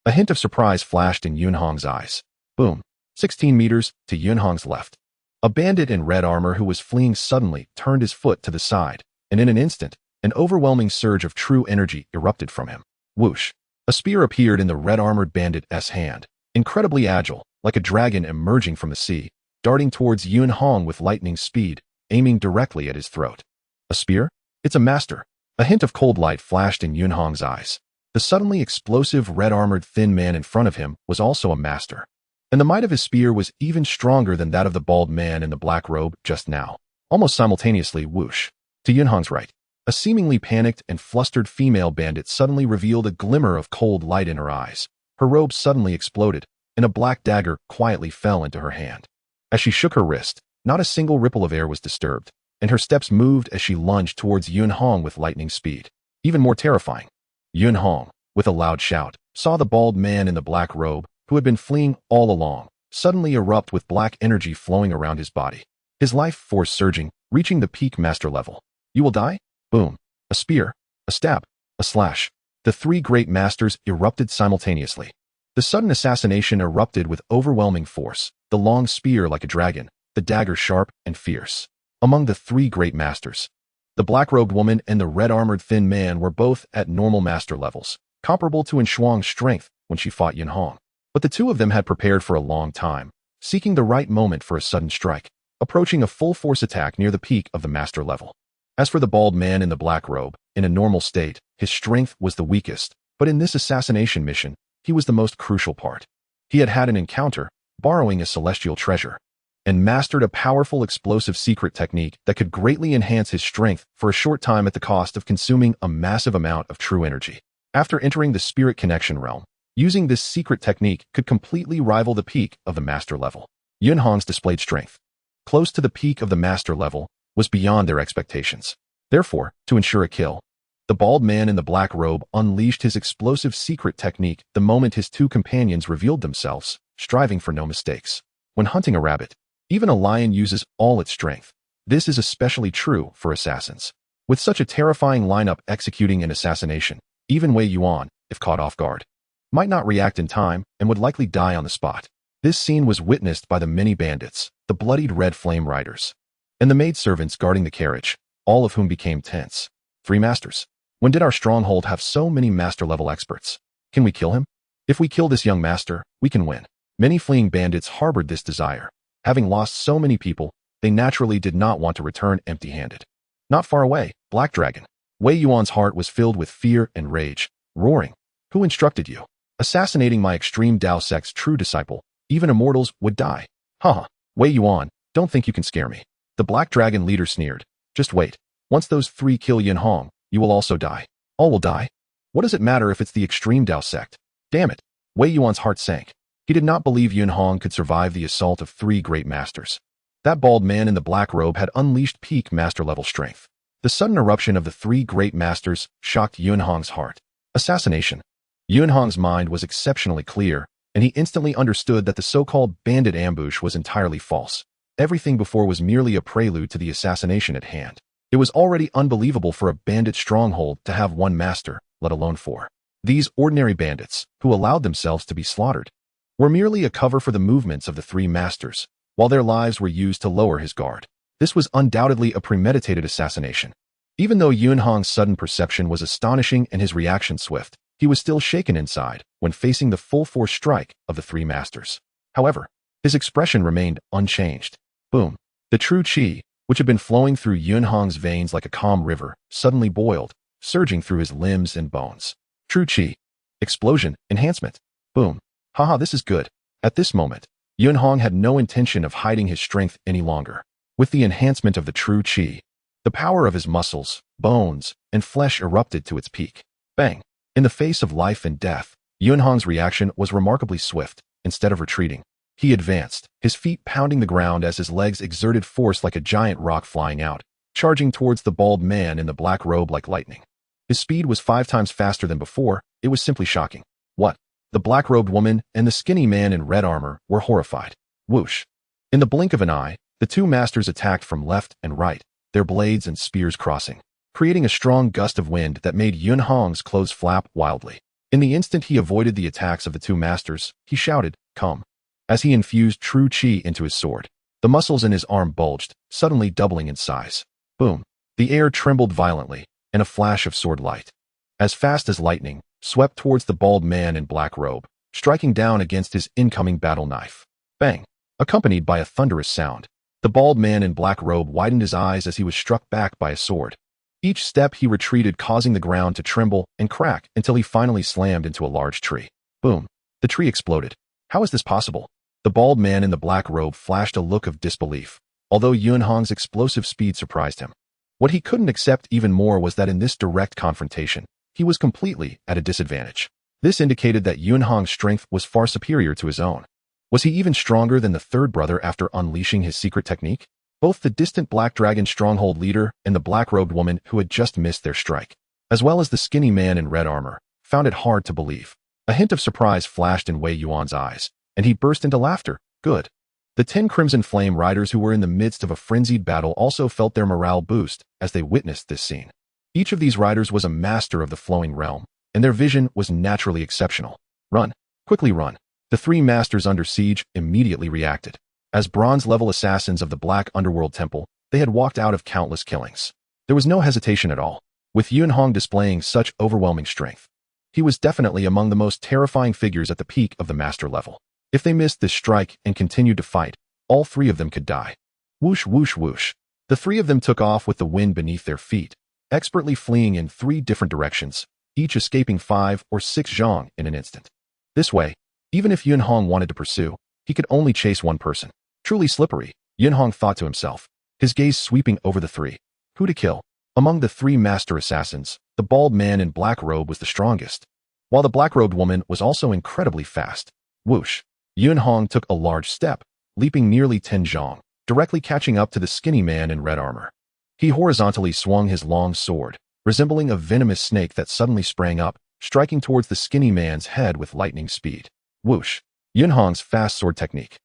A: A hint of surprise flashed in Yun Hong's eyes. Boom. 16 meters to Yun Hong's left. A bandit in red armor who was fleeing suddenly turned his foot to the side, and in an instant, an overwhelming surge of true energy erupted from him. Whoosh. A spear appeared in the red-armored bandit's hand, incredibly agile, like a dragon emerging from the sea, darting towards Yun Hong with lightning speed, aiming directly at his throat. A spear? It's a master. A hint of cold light flashed in Yun Hong's eyes. The suddenly explosive red-armored thin man in front of him was also a master. And the might of his spear was even stronger than that of the bald man in the black robe just now. Almost simultaneously, whoosh. To Yun Hong's right, a seemingly panicked and flustered female bandit suddenly revealed a glimmer of cold light in her eyes. Her robe suddenly exploded, and a black dagger quietly fell into her hand. As she shook her wrist, not a single ripple of air was disturbed, and her steps moved as she lunged towards Yun Hong with lightning speed. Even more terrifying, Yun Hong, with a loud shout, saw the bald man in the black robe, who had been fleeing all along, suddenly erupt with black energy flowing around his body. His life force surging, reaching the peak master level. You will die? Boom. A spear, a stab, a slash. The 3 great masters erupted simultaneously. The sudden assassination erupted with overwhelming force, the long spear like a dragon, the dagger sharp and fierce. Among the 3 great masters, the black-robed woman and the red-armored thin man were both at normal master levels, comparable to Shuang's strength when she fought Yun Hong. But the 2 of them had prepared for a long time, seeking the right moment for a sudden strike, approaching a full-force attack near the peak of the master level. As for the bald man in the black robe, in a normal state, his strength was the weakest, but in this assassination mission, he was the most crucial part. He had had an encounter, borrowing a celestial treasure, and mastered a powerful explosive secret technique that could greatly enhance his strength for a short time at the cost of consuming a massive amount of true energy. After entering the spirit connection realm, using this secret technique could completely rival the peak of the master level. Yun Hong's displayed strength, close to the peak of the master level, was beyond their expectations. Therefore, to ensure a kill, the bald man in the black robe unleashed his explosive secret technique the moment his 2 companions revealed themselves, striving for no mistakes. When hunting a rabbit, even a lion uses all its strength. This is especially true for assassins. With such a terrifying lineup executing an assassination, even Wei Yuan, if caught off guard, might not react in time and would likely die on the spot. This scene was witnessed by the many bandits, the bloodied red flame riders, and the maidservants guarding the carriage, all of whom became tense. 3 masters. When did our stronghold have so many master-level experts? Can we kill him? If we kill this young master, we can win. Many fleeing bandits harbored this desire. Having lost so many people, they naturally did not want to return empty-handed. Not far away, Black Dragon. Wei Yuan's heart was filled with fear and rage, roaring. Who instructed you? Assassinating my extreme Dao sect's true disciple, even immortals would die. Haha, Wei Yuan, don't think you can scare me. The Black Dragon leader sneered. Just wait. Once those 3 kill Yun Hong, you will also die. All will die. What does it matter if it's the extreme Dao sect? Damn it. Wei Yuan's heart sank. He did not believe Yun Hong could survive the assault of 3 great masters. That bald man in the black robe had unleashed peak master-level strength. The sudden eruption of the three great masters shocked Yunhong's heart. Assassination. Yunhong's mind was exceptionally clear, and he instantly understood that the so-called bandit ambush was entirely false. Everything before was merely a prelude to the assassination at hand. It was already unbelievable for a bandit stronghold to have one master, let alone four. These ordinary bandits, who allowed themselves to be slaughtered, were merely a cover for the movements of the three masters, while their lives were used to lower his guard. This was undoubtedly a premeditated assassination. Even though Yunhong's sudden perception was astonishing and his reaction swift, he was still shaken inside when facing the full-force strike of the three masters. However, his expression remained unchanged. Boom. The true qi, which had been flowing through Yunhong's veins like a calm river, suddenly boiled, surging through his limbs and bones. True qi. Explosion. Enhancement. Boom. Haha, this is good. At this moment, Yunhong had no intention of hiding his strength any longer. With the enhancement of the true qi, the power of his muscles, bones, and flesh erupted to its peak. Bang! In the face of life and death, Yunhong's reaction was remarkably swift. Instead of retreating, he advanced, his feet pounding the ground as his legs exerted force like a giant rock flying out, charging towards the bald man in the black robe like lightning. His speed was 5 times faster than before. It was simply shocking. What? The black-robed woman and the skinny man in red armor were horrified. Whoosh! In the blink of an eye, the two masters attacked from left and right, their blades and spears crossing, creating a strong gust of wind that made Yunhong's clothes flap wildly. In the instant he avoided the attacks of the two masters, he shouted, "Come!" as he infused true qi into his sword. The muscles in his arm bulged, suddenly doubling in size. Boom! The air trembled violently, and a flash of sword light, as fast as lightning, swept towards the bald man in black robe, striking down against his incoming battle knife. Bang! Accompanied by a thunderous sound, the bald man in black robe widened his eyes as he was struck back by a sword. Each step he retreated, causing the ground to tremble and crack until he finally slammed into a large tree. Boom! The tree exploded. How is this possible? The bald man in the black robe flashed a look of disbelief, although Yunhong's explosive speed surprised him. What he couldn't accept even more was that in this direct confrontation, he was completely at a disadvantage. This indicated that Yunhong's strength was far superior to his own. Was he even stronger than the third brother after unleashing his secret technique? Both the distant Black Dragon stronghold leader and the black-robed woman who had just missed their strike, as well as the skinny man in red armor, found it hard to believe. A hint of surprise flashed in Wei Yuan's eyes, and he burst into laughter. Good. The 10 Crimson Flame Riders who were in the midst of a frenzied battle also felt their morale boost as they witnessed this scene. Each of these riders was a master of the flowing realm, and their vision was naturally exceptional. Run. Quickly run. The 3 masters under siege immediately reacted. As bronze-level assassins of the Black Underworld Temple, they had walked out of countless killings. There was no hesitation at all, with Yunhong displaying such overwhelming strength. He was definitely among the most terrifying figures at the peak of the master level. If they missed this strike and continued to fight, all 3 of them could die. Whoosh, whoosh, whoosh. The 3 of them took off with the wind beneath their feet, expertly fleeing in 3 different directions, each escaping 5 or 6 zhang in an instant. This way, even if Yunhong wanted to pursue, he could only chase one person. Truly slippery, Yunhong thought to himself, his gaze sweeping over the 3. Who to kill? Among the 3 master assassins, the bald man in black robe was the strongest, while the black-robed woman was also incredibly fast. Whoosh! Yunhong took a large step, leaping nearly 10 zhang, directly catching up to the skinny man in red armor. He horizontally swung his long sword, resembling a venomous snake that suddenly sprang up, striking towards the skinny man's head with lightning speed. Whoosh! Yunhong's fast sword technique,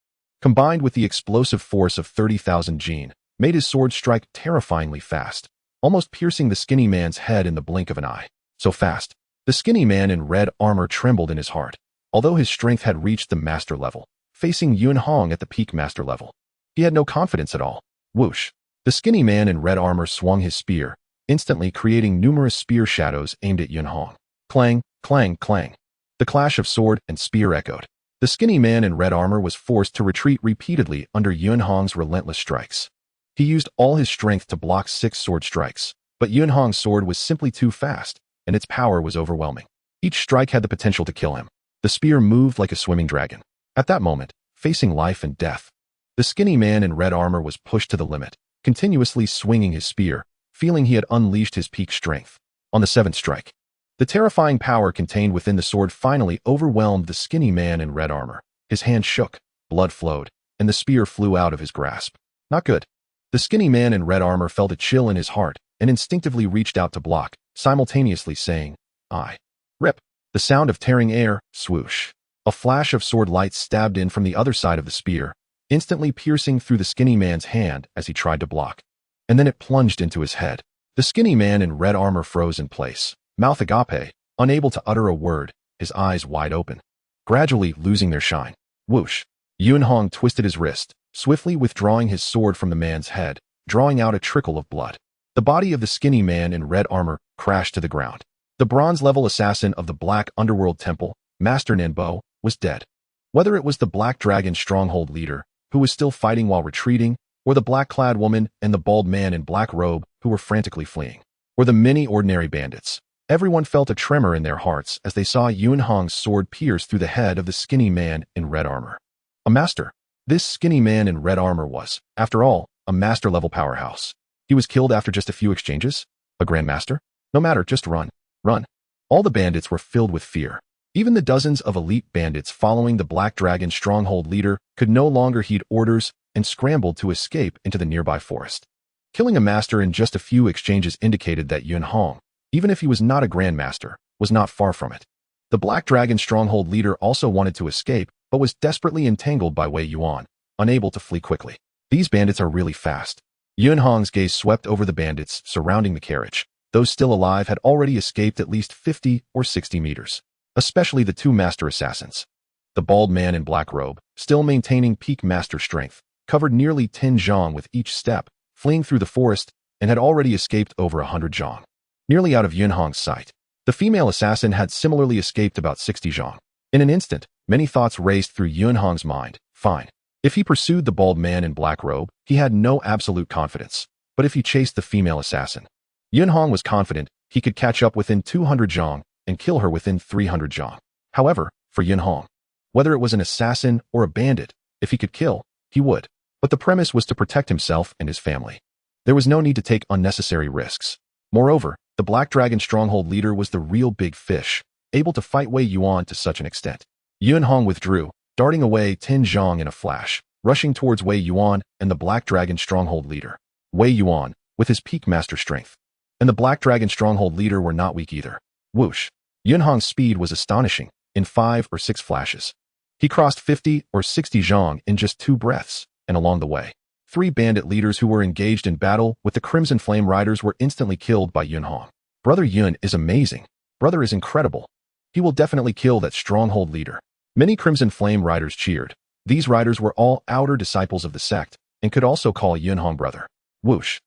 A: combined with the explosive force of 30,000 jin, made his sword strike terrifyingly fast, almost piercing the skinny man's head in the blink of an eye. So fast, the skinny man in red armor trembled in his heart, although his strength had reached the master level, facing Yunhong at the peak master level. He had no confidence at all. Whoosh! The skinny man in red armor swung his spear, instantly creating numerous spear shadows aimed at Yunhong. Clang, clang, clang. The clash of sword and spear echoed. The skinny man in red armor was forced to retreat repeatedly under Yunhong's relentless strikes. He used all his strength to block 6 sword strikes, but Yunhong's sword was simply too fast, and its power was overwhelming. Each strike had the potential to kill him. The spear moved like a swimming dragon. At that moment, facing life and death, the skinny man in red armor was pushed to the limit, continuously swinging his spear, feeling he had unleashed his peak strength. On the 7th strike, the terrifying power contained within the sword finally overwhelmed the skinny man in red armor. His hand shook, blood flowed, and the spear flew out of his grasp. Not good. The skinny man in red armor felt a chill in his heart and instinctively reached out to block, simultaneously saying, "I." Rip. The sound of tearing air, swoosh. A flash of sword light stabbed in from the other side of the spear, instantly piercing through the skinny man's hand as he tried to block. And then it plunged into his head. The skinny man in red armor froze in place, mouth agape, unable to utter a word, his eyes wide open, gradually losing their shine. Whoosh. Yunhong twisted his wrist, swiftly withdrawing his sword from the man's head, drawing out a trickle of blood. The body of the skinny man in red armor crashed to the ground. The bronze-level assassin of the Black Underworld Temple, Master Ninbo, was dead. Whether it was the Black Dragon stronghold leader, who was still fighting while retreating, or the black-clad woman and the bald man in black robe who were frantically fleeing, or the many ordinary bandits, everyone felt a tremor in their hearts as they saw Yunhong's sword pierce through the head of the skinny man in red armor. A master. This skinny man in red armor was, after all, a master-level powerhouse. He was killed after just a few exchanges? A grandmaster? No matter, just run. Run. All the bandits were filled with fear. Even the dozens of elite bandits following the Black Dragon stronghold leader could no longer heed orders and scrambled to escape into the nearby forest. Killing a master in just a few exchanges indicated that Yunhong, even if he was not a grandmaster, was not far from it. The Black Dragon stronghold leader also wanted to escape, but was desperately entangled by Wei Yuan, unable to flee quickly. These bandits are really fast. Yunhong's gaze swept over the bandits surrounding the carriage. Those still alive had already escaped at least 50 or 60 meters, especially the two master assassins. The bald man in black robe, still maintaining peak master strength, covered nearly 10 zhang with each step, fleeing through the forest, and had already escaped over 100 zhang. Nearly out of Yunhong's sight, the female assassin had similarly escaped about 60 zhang. In an instant, many thoughts raced through Yunhong's mind. Fine. If he pursued the bald man in black robe, he had no absolute confidence. But if he chased the female assassin, Yunhong was confident he could catch up within 200 zhang and kill her within 300 zhang. However, for Yunhong, whether it was an assassin or a bandit, if he could kill, he would. But the premise was to protect himself and his family. There was no need to take unnecessary risks. Moreover, the Black Dragon stronghold leader was the real big fish, able to fight Wei Yuan to such an extent. Yunhong withdrew, darting away 10 zhang in a flash, rushing towards Wei Yuan and the Black Dragon stronghold leader. Wei Yuan, with his peak master strength, and the Black Dragon stronghold leader were not weak either. Whoosh. Yunhong's speed was astonishing, in 5 or 6 flashes. He crossed 50 or 60 zhang in just 2 breaths, and along the way, 3 bandit leaders who were engaged in battle with the Crimson Flame Riders were instantly killed by Yunhong. Brother Yun is amazing. Brother is incredible. He will definitely kill that stronghold leader. Many Crimson Flame Riders cheered. These riders were all outer disciples of the sect, and could also call Yunhong brother. Whoosh.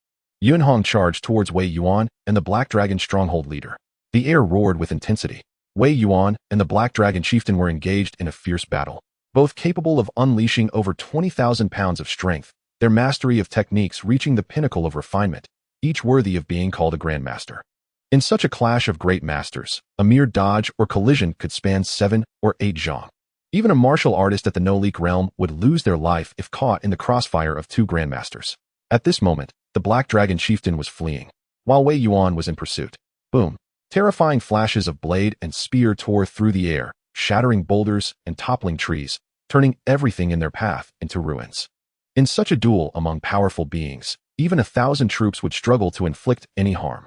A: Yunhong charged towards Wei Yuan and the Black Dragon stronghold leader. The air roared with intensity. Wei Yuan and the Black Dragon chieftain were engaged in a fierce battle, both capable of unleashing over 20,000 pounds of strength, their mastery of techniques reaching the pinnacle of refinement, each worthy of being called a grandmaster. In such a clash of great masters, a mere dodge or collision could span 7 or 8 zhang. Even a martial artist at the No-Leak realm would lose their life if caught in the crossfire of 2 grandmasters. At this moment, the Black Dragon chieftain was fleeing, while Wei Yuan was in pursuit. Boom. Terrifying flashes of blade and spear tore through the air, shattering boulders and toppling trees, turning everything in their path into ruins. In such a duel among powerful beings, even 1,000 troops would struggle to inflict any harm.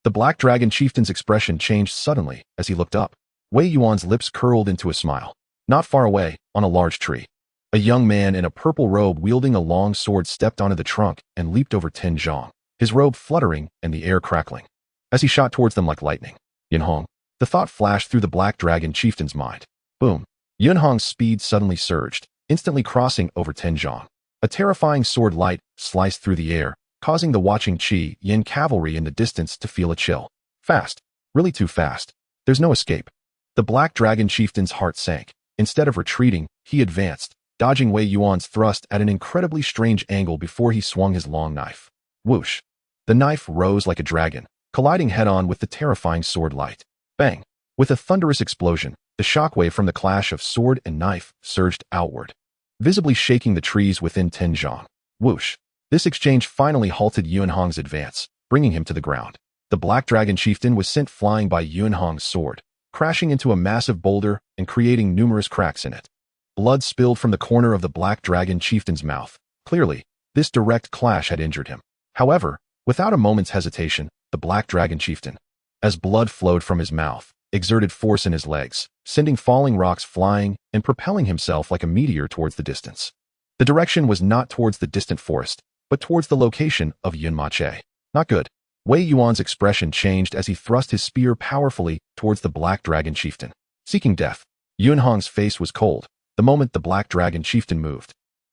A: The Black Dragon chieftain's expression changed suddenly as he looked up. Wei Yuan's lips curled into a smile. Not far away, on a large tree, a young man in a purple robe wielding a long sword stepped onto the trunk and leaped over 10 zhang, his robe fluttering and the air crackling. As he shot towards them like lightning, Yunhong. The thought flashed through the Black Dragon chieftain's mind. Boom. Yunhong's speed suddenly surged, instantly crossing over 10 zhang. A terrifying sword light sliced through the air, causing the watching Qi Yin cavalry in the distance to feel a chill. Fast. Really too fast. There's no escape. The Black Dragon chieftain's heart sank. Instead of retreating, he advanced, dodging Wei Yuan's thrust at an incredibly strange angle before he swung his long knife. Whoosh. The knife rose like a dragon, colliding head-on with the terrifying sword light. Bang. With a thunderous explosion, the shockwave from the clash of sword and knife surged outward, visibly shaking the trees within 10 zhang. Whoosh. This exchange finally halted Yunhong's advance, bringing him to the ground. The Black Dragon chieftain was sent flying by Yunhong's sword, crashing into a massive boulder and creating numerous cracks in it. Blood spilled from the corner of the Black Dragon chieftain's mouth. Clearly, this direct clash had injured him. However, Without a moment's hesitation, the Black Dragon Chieftain, as blood flowed from his mouth, exerted force in his legs, sending falling rocks flying and propelling himself like a meteor towards the distance. The direction was not towards the distant forest, but towards the location of Yun Ma Che. Not good. Wei Yuan's expression changed as he thrust his spear powerfully towards the Black Dragon Chieftain. Seeking death, Yun Hong's face was cold the moment the Black Dragon Chieftain moved.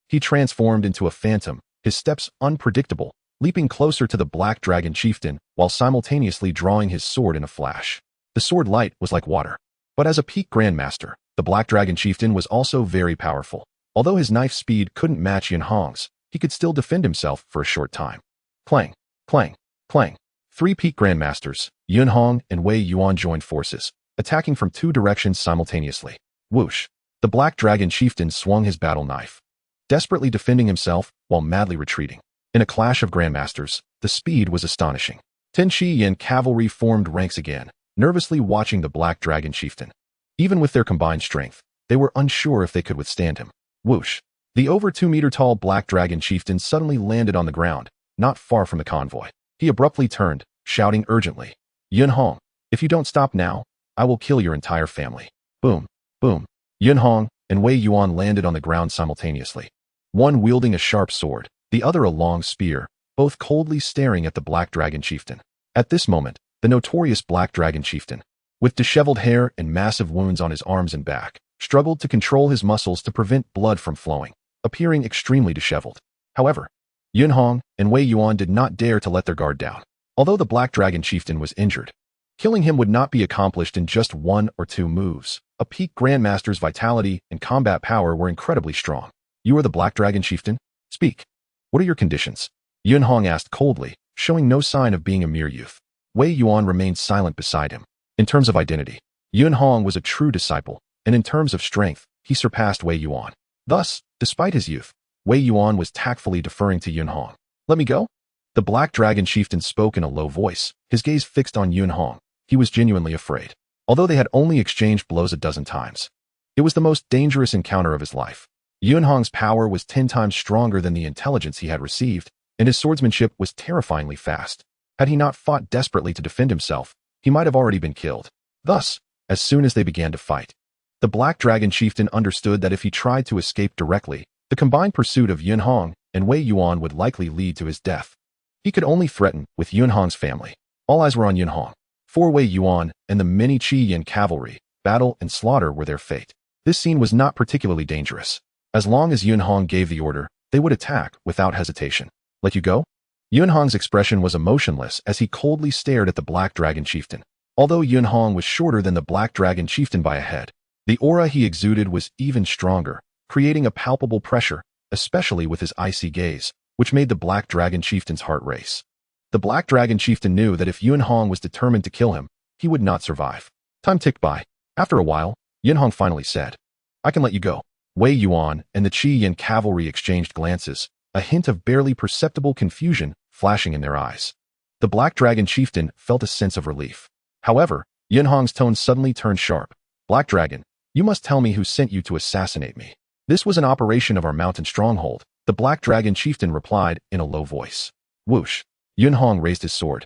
A: He transformed into a phantom, his steps unpredictable, leaping closer to the Black Dragon Chieftain while simultaneously drawing his sword in a flash. The sword light was like water. But as a peak grandmaster, the Black Dragon Chieftain was also very powerful. Although his knife speed couldn't match Yun Hong's, he could still defend himself for a short time. Clang, clang, clang. Three peak grandmasters, Yun Hong and Wei Yuan, joined forces, attacking from two directions simultaneously. Whoosh! The Black Dragon Chieftain swung his battle knife, desperately defending himself while madly retreating. In a clash of grandmasters, the speed was astonishing. 10 Xian cavalry formed ranks again, nervously watching the Black Dragon Chieftain. Even with their combined strength, they were unsure if they could withstand him. Whoosh! The over 2-meter-tall Black Dragon Chieftain suddenly landed on the ground, not far from the convoy. He abruptly turned, shouting urgently, "Yun Hong, if you don't stop now, I will kill your entire family." Boom, boom. Yun Hong and Wei Yuan landed on the ground simultaneously. One wielding a sharp sword, the other a long spear, both coldly staring at the Black Dragon Chieftain. At this moment, the notorious Black Dragon Chieftain, with disheveled hair and massive wounds on his arms and back, struggled to control his muscles to prevent blood from flowing, appearing extremely disheveled. However, Yun Hong and Wei Yuan did not dare to let their guard down. Although the Black Dragon Chieftain was injured, killing him would not be accomplished in just 1 or 2 moves. A peak grandmaster's vitality and combat power were incredibly strong. "You are the Black Dragon Chieftain? Speak. What are your conditions?" Yun Hong asked coldly, showing no sign of being a mere youth. Wei Yuan remained silent beside him. In terms of identity, Yun Hong was a true disciple, and in terms of strength, he surpassed Wei Yuan. Thus, despite his youth, Wei Yuan was tactfully deferring to Yun Hong. "Let me go?" The Black Dragon Chieftain spoke in a low voice, his gaze fixed on Yun Hong. He was genuinely afraid. Although they had only exchanged blows a dozen times, it was the most dangerous encounter of his life. Yun Hong's power was 10 times stronger than the intelligence he had received, and his swordsmanship was terrifyingly fast. Had he not fought desperately to defend himself, he might have already been killed. Thus, as soon as they began to fight, the Black Dragon Chieftain understood that if he tried to escape directly, the combined pursuit of Yun Hong and Wei Yuan would likely lead to his death. He could only threaten with Yun Hong's family. All eyes were on Yun Hong. For Wei Yuan and the many Qian cavalry, battle and slaughter were their fate. This scene was not particularly dangerous. As long as Yun Hong gave the order, they would attack without hesitation. "Let you go?" Yun Hong's expression was emotionless as he coldly stared at the Black Dragon Chieftain. Although Yun Hong was shorter than the Black Dragon Chieftain by a head, the aura he exuded was even stronger, creating a palpable pressure, especially with his icy gaze, which made the Black Dragon Chieftain's heart race. The Black Dragon Chieftain knew that if Yun Hong was determined to kill him, he would not survive. Time ticked by. After a while, Yun Hong finally said, "I can let you go." Wei Yuan and the Qian cavalry exchanged glances, a hint of barely perceptible confusion flashing in their eyes. The Black Dragon Chieftain felt a sense of relief. However, Yun Hong's tone suddenly turned sharp. "Black Dragon, you must tell me who sent you to assassinate me." "This was an operation of our mountain stronghold," the Black Dragon Chieftain replied in a low voice. Whoosh! Yun Hong raised his sword,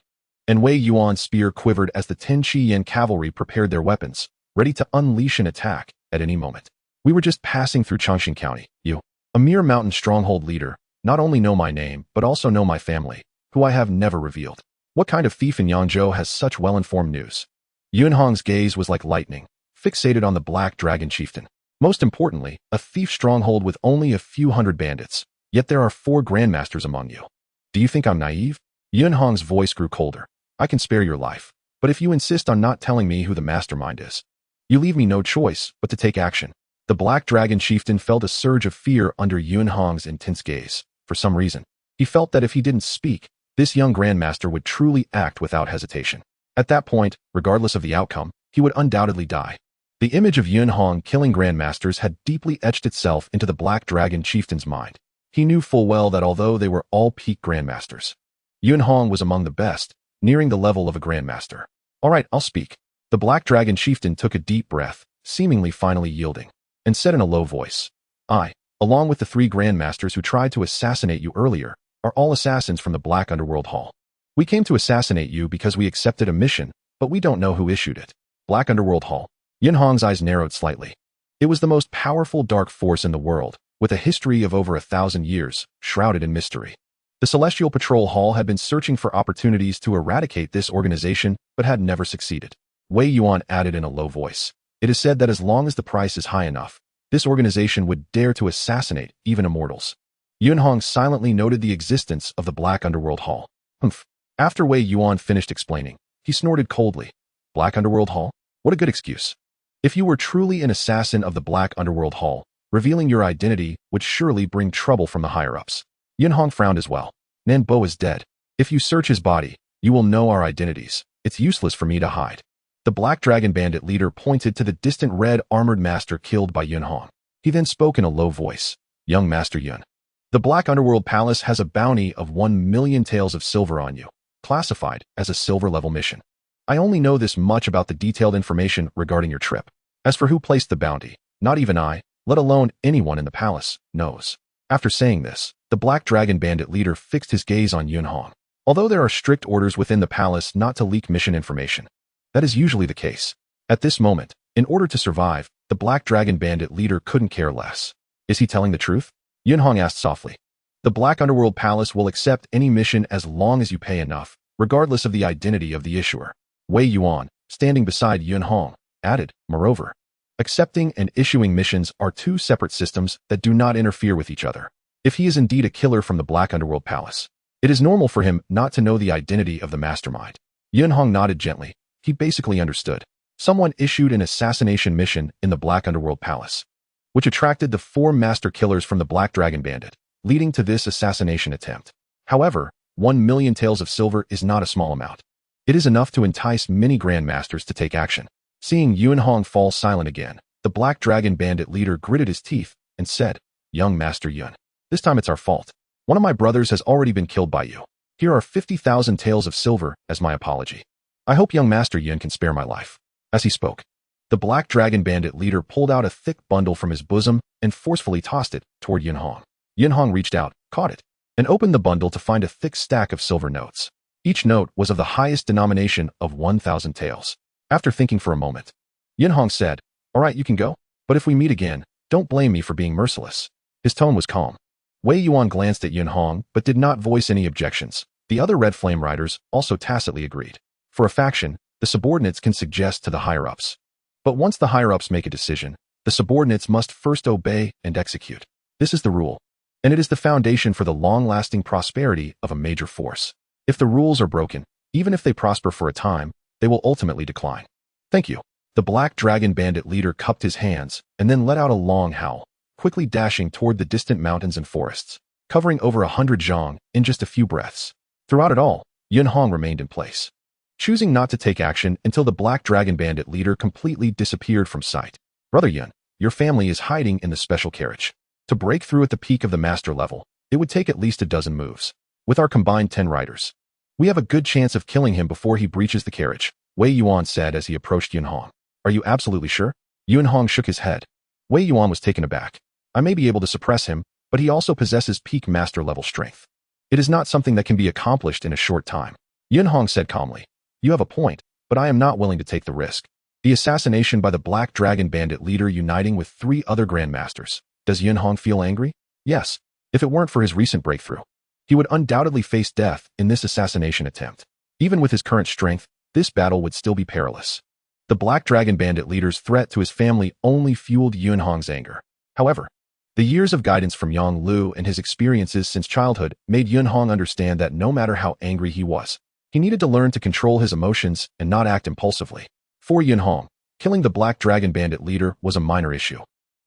A: and Wei Yuan's spear quivered as the 10 Qian cavalry prepared their weapons, ready to unleash an attack at any moment. "We were just passing through Changxing County. You, a mere mountain stronghold leader, not only know my name, but also know my family, who I have never revealed. What kind of thief in Yangzhou has such well-informed news?" Yun Hong's gaze was like lightning, fixated on the Black Dragon Chieftain. Most importantly, a thief stronghold with only a few hundred bandits, yet there are 4 grandmasters among you. "Do you think I'm naive?" Yun Hong's voice grew colder. "I can spare your life, but if you insist on not telling me who the mastermind is, you leave me no choice but to take action." The Black Dragon Chieftain felt a surge of fear under Yun Hong's intense gaze. For some reason, he felt that if he didn't speak, this young grandmaster would truly act without hesitation. At that point, regardless of the outcome, he would undoubtedly die. The image of Yun Hong killing grandmasters had deeply etched itself into the Black Dragon Chieftain's mind. He knew full well that although they were all peak grandmasters, Yun Hong was among the best, nearing the level of a grandmaster. "All right, I'll speak." The Black Dragon Chieftain took a deep breath, seemingly finally yielding, and said in a low voice, "I, along with the 3 grandmasters who tried to assassinate you earlier, are all assassins from the Black Underworld Hall. We came to assassinate you because we accepted a mission, but we don't know who issued it. Black Underworld Hall. Yunhong's eyes narrowed slightly. It was the most powerful dark force in the world, with a history of over 1,000 years, shrouded in mystery. The Celestial Patrol Hall had been searching for opportunities to eradicate this organization, but had never succeeded. Wei Yuan added in a low voice. It is said that as long as the price is high enough, this organization would dare to assassinate even immortals. Yunhong silently noted the existence of the Black Underworld Hall. Humph. After Wei Yuan finished explaining, he snorted coldly. Black Underworld Hall? What a good excuse. If you were truly an assassin of the Black Underworld Hall, revealing your identity would surely bring trouble from the higher-ups. Yunhong frowned as well. Nanbo is dead. If you search his body, you will know our identities. It's useless for me to hide. The Black Dragon Bandit leader pointed to the distant red armored master killed by Yunhong. He then spoke in a low voice. Young Master Yun. The Black Underworld Palace has a bounty of 1,000,000 taels of silver on you, classified as a silver-level mission. I only know this much about the detailed information regarding your trip. As for who placed the bounty, not even I, let alone anyone in the palace, knows. After saying this, the Black Dragon Bandit leader fixed his gaze on Yunhong. Although there are strict orders within the palace not to leak mission information, that is usually the case. At this moment, in order to survive, the Black Dragon Bandit leader couldn't care less. Is he telling the truth? Yunhong asked softly. The Black Underworld Palace will accept any mission as long as you pay enough, regardless of the identity of the issuer. Wei Yuan, standing beside Yunhong, added, moreover, accepting and issuing missions are two separate systems that do not interfere with each other. If he is indeed a killer from the Black Underworld Palace, it is normal for him not to know the identity of the mastermind. Yunhong nodded gently. He basically understood. Someone issued an assassination mission in the Black Underworld Palace, which attracted the 4 master killers from the Black Dragon Bandit, leading to this assassination attempt. However, 1,000,000 taels of silver is not a small amount. It is enough to entice many grandmasters to take action. Seeing Yunhong fall silent again, the Black Dragon Bandit leader gritted his teeth and said, Young Master Yun, this time it's our fault. One of my brothers has already been killed by you. Here are 50,000 taels of silver as my apology. I hope young Master Yun can spare my life. As he spoke, the Black Dragon Bandit leader pulled out a thick bundle from his bosom and forcefully tossed it toward Yunhong. Yunhong reached out, caught it, and opened the bundle to find a thick stack of silver notes. Each note was of the highest denomination of 1,000 taels. After thinking for a moment, Yunhong said, All right, you can go, but if we meet again, don't blame me for being merciless. His tone was calm. Wei Yuan glanced at Yunhong but did not voice any objections. The other Red Flame Riders also tacitly agreed. For a faction, the subordinates can suggest to the higher-ups. But once the higher-ups make a decision, the subordinates must first obey and execute. This is the rule, and it is the foundation for the long-lasting prosperity of a major force. If the rules are broken, even if they prosper for a time, they will ultimately decline. Thank you. The Black Dragon Bandit leader cupped his hands and then let out a long howl, quickly dashing toward the distant mountains and forests, covering over 100 zhang in just a few breaths. Throughout it all, Yunhong remained in place, choosing not to take action until the Black Dragon Bandit leader completely disappeared from sight. Brother Yun, your family is hiding in the special carriage. To break through at the peak of the master level, it would take at least a dozen moves. With our combined 10 riders, we have a good chance of killing him before he breaches the carriage, Wei Yuan said as he approached Yunhong. Are you absolutely sure? Yunhong shook his head. Wei Yuan was taken aback. I may be able to suppress him, but he also possesses peak master level strength. It is not something that can be accomplished in a short time. Yunhong said calmly. You have a point, but I am not willing to take the risk. The assassination by the Black Dragon Bandit leader uniting with 3 other grandmasters. Does Yunhong feel angry? Yes. If it weren't for his recent breakthrough, he would undoubtedly face death in this assassination attempt. Even with his current strength, this battle would still be perilous. The Black Dragon Bandit leader's threat to his family only fueled Yunhong's anger. However, the years of guidance from Yang Lu and his experiences since childhood made Yunhong understand that no matter how angry he was, he needed to learn to control his emotions and not act impulsively. For Yunhong, killing the Black Dragon Bandit leader was a minor issue.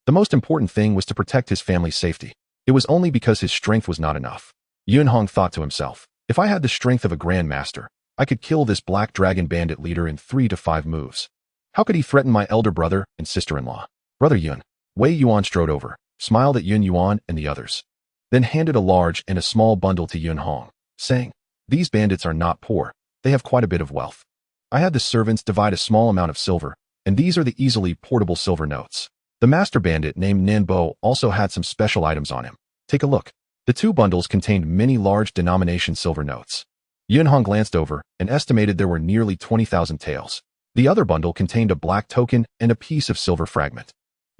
A: The most important thing was to protect his family's safety. It was only because his strength was not enough. Yunhong thought to himself, if I had the strength of a grandmaster, I could kill this Black Dragon Bandit leader in 3 to 5 moves. How could he threaten my elder brother and sister-in-law? Brother Yun. Wei Yuan strode over, smiled at Yun Yuan and the others, then handed a large and a small bundle to Yunhong, saying, These bandits are not poor, they have quite a bit of wealth. I had the servants divide a small amount of silver, and these are the easily portable silver notes. The master bandit named Nanbo also had some special items on him. Take a look. The 2 bundles contained many large denomination silver notes. Yunhong glanced over and estimated there were nearly 20,000 taels. The other bundle contained a black token and a piece of silver fragment.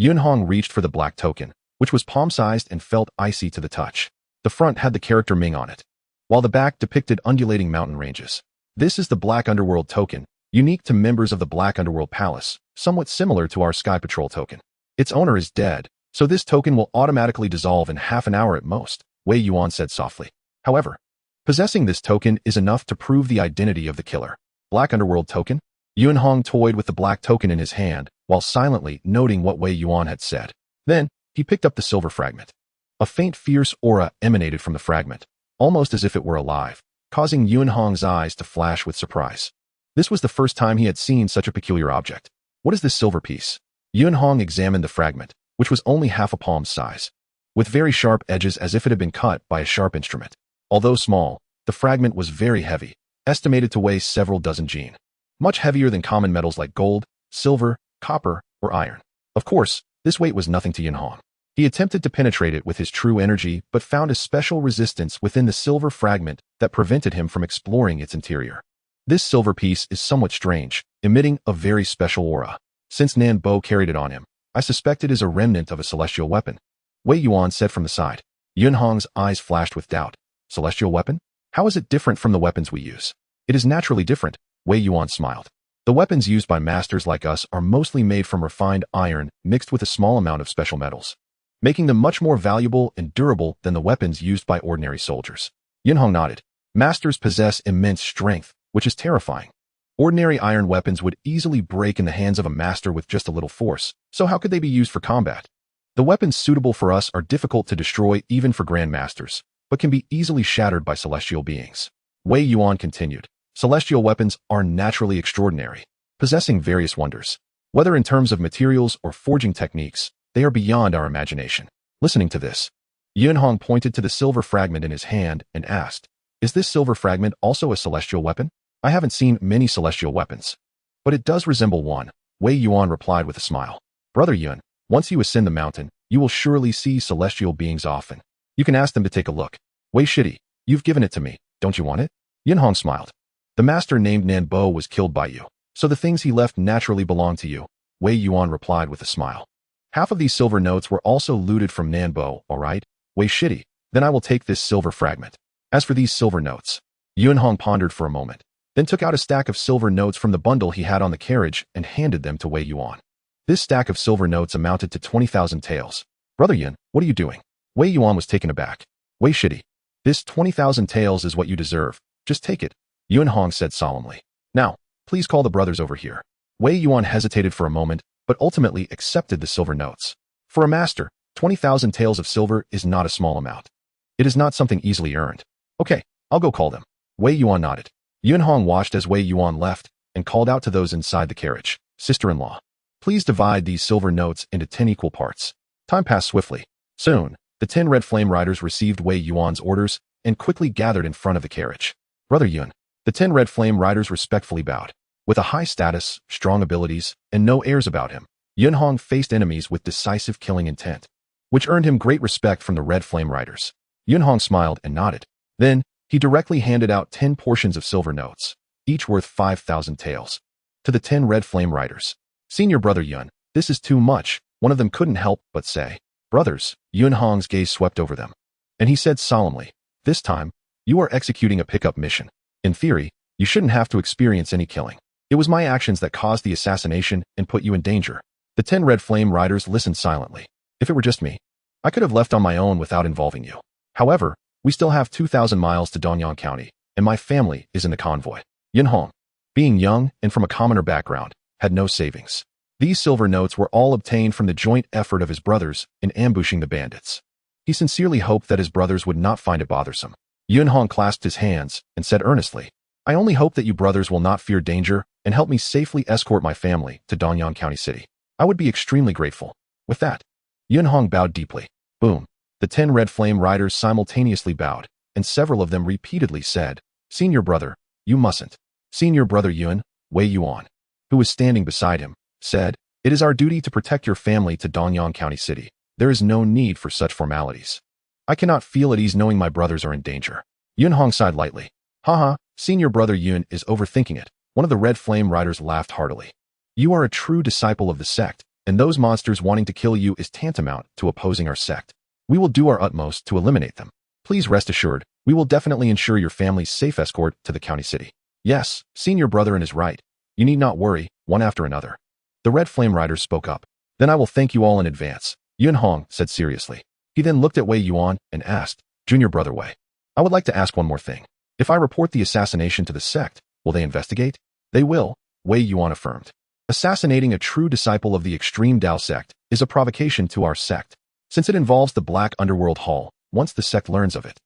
A: Yunhong reached for the black token, which was palm-sized and felt icy to the touch. The front had the character Ming on it, while the back depicted undulating mountain ranges. This is the Black Underworld token, unique to members of the Black Underworld Palace, somewhat similar to our Sky Patrol token. Its owner is dead, so this token will automatically dissolve in half an hour at most, Wei Yuan said softly. However, possessing this token is enough to prove the identity of the killer. Black Underworld token? Yunhong toyed with the black token in his hand, while silently noting what Wei Yuan had said. Then, he picked up the silver fragment. A faint fierce aura emanated from the fragment, almost as if it were alive, causing Yunhong's eyes to flash with surprise. This was the first time he had seen such a peculiar object. What is this silver piece? Yunhong examined the fragment, which was only half a palm's size, with very sharp edges as if it had been cut by a sharp instrument. Although small, the fragment was very heavy, estimated to weigh several dozen jin. Much heavier than common metals like gold, silver, copper, or iron. Of course, this weight was nothing to Yunhong. He attempted to penetrate it with his true energy but found a special resistance within the silver fragment that prevented him from exploring its interior. This silver piece is somewhat strange, emitting a very special aura. Since Nan Bo carried it on him, I suspect it is a remnant of a celestial weapon, Wei Yuan said from the side. Yunhong's eyes flashed with doubt. Celestial weapon? How is it different from the weapons we use? It is naturally different, Wei Yuan smiled. The weapons used by masters like us are mostly made from refined iron mixed with a small amount of special metals, making them much more valuable and durable than the weapons used by ordinary soldiers. Yunhong nodded. Masters possess immense strength, which is terrifying. Ordinary iron weapons would easily break in the hands of a master with just a little force, so how could they be used for combat? The weapons suitable for us are difficult to destroy even for grandmasters, but can be easily shattered by celestial beings. Wei Yuan continued. Celestial weapons are naturally extraordinary, possessing various wonders. Whether in terms of materials or forging techniques, they are beyond our imagination. Listening to this, Yunhong pointed to the silver fragment in his hand and asked, "Is this silver fragment also a celestial weapon? I haven't seen many celestial weapons, but it does resemble one," Wei Yuan replied with a smile. "Brother Yun, once you ascend the mountain, you will surely see celestial beings often. You can ask them to take a look." "Wei Shidi, you've given it to me, don't you want it?" Yunhong smiled. "The master named Nan Bo was killed by you, so the things he left naturally belong to you," Wei Yuan replied with a smile. "Half of these silver notes were also looted from Nan Bo, all right? Wei Shidi, then I will take this silver fragment. As for these silver notes," Yunhong pondered for a moment, then took out a stack of silver notes from the bundle he had on the carriage and handed them to Wei Yuan. This stack of silver notes amounted to 20,000 taels. "Brother Yun, what are you doing?" Wei Yuan was taken aback. "Wei Shidi, this 20,000 taels is what you deserve. Just take it," Yunhong said solemnly. "Now, please call the brothers over here." Wei Yuan hesitated for a moment, but ultimately accepted the silver notes. For a master, 20,000 taels of silver is not a small amount. It is not something easily earned. "Okay, I'll go call them." Wei Yuan nodded. Yunhong watched as Wei Yuan left and called out to those inside the carriage, "Sister-in-law, please divide these silver notes into 10 equal parts." Time passed swiftly. Soon, the 10 red flame riders received Wei Yuan's orders and quickly gathered in front of the carriage. "Brother Yun," the 10 red flame riders respectfully bowed. With a high status, strong abilities, and no airs about him, Yunhong faced enemies with decisive killing intent, which earned him great respect from the red flame riders. Yunhong smiled and nodded. Then, he directly handed out 10 portions of silver notes, each worth 5,000 taels, to the 10 red flame riders. "Senior brother Yun, this is too much," one of them couldn't help but say. "Brothers," Yunhong's gaze swept over them, and he said solemnly, "This time, you are executing a pickup mission. In theory, you shouldn't have to experience any killing. It was my actions that caused the assassination and put you in danger." The 10 red flame riders listened silently. "If it were just me, I could have left on my own without involving you. However, we still have 2,000 miles to Donyang County, and my family is in the convoy." Yunhong, being young and from a commoner background, had no savings. These silver notes were all obtained from the joint effort of his brothers in ambushing the bandits. He sincerely hoped that his brothers would not find it bothersome. Yunhong clasped his hands and said earnestly, "I only hope that you brothers will not fear danger and help me safely escort my family to Donyang County City. I would be extremely grateful." With that, Yunhong bowed deeply. Boom. The 10 red flame riders simultaneously bowed, and several of them repeatedly said, "Senior brother, you mustn't." Senior brother Yun, Wei Yuan, who was standing beside him, said, "It is our duty to protect your family to Donyang County City. There is no need for such formalities. I cannot feel at ease knowing my brothers are in danger." Yunhong sighed lightly. "Haha, Senior brother Yun is overthinking it. One of the Red Flame Riders laughed heartily. You are a true disciple of the sect, and those monsters wanting to kill you is tantamount to opposing our sect. We will do our utmost to eliminate them. Please rest assured, we will definitely ensure your family's safe escort to the county city. Yes, senior brother is right. You need not worry, one after another. The Red Flame Riders spoke up. Then I will thank you all in advance, Yun Hong said seriously. He then looked at Wei Yuan and asked, Junior brother Wei, I would like to ask one more thing. If I report the assassination to the sect, will they investigate? They will, Wei Yuan affirmed. Assassinating a true disciple of the extreme Dao sect is a provocation to our sect. Since it involves the Black Underworld Hall, once the sect learns of it,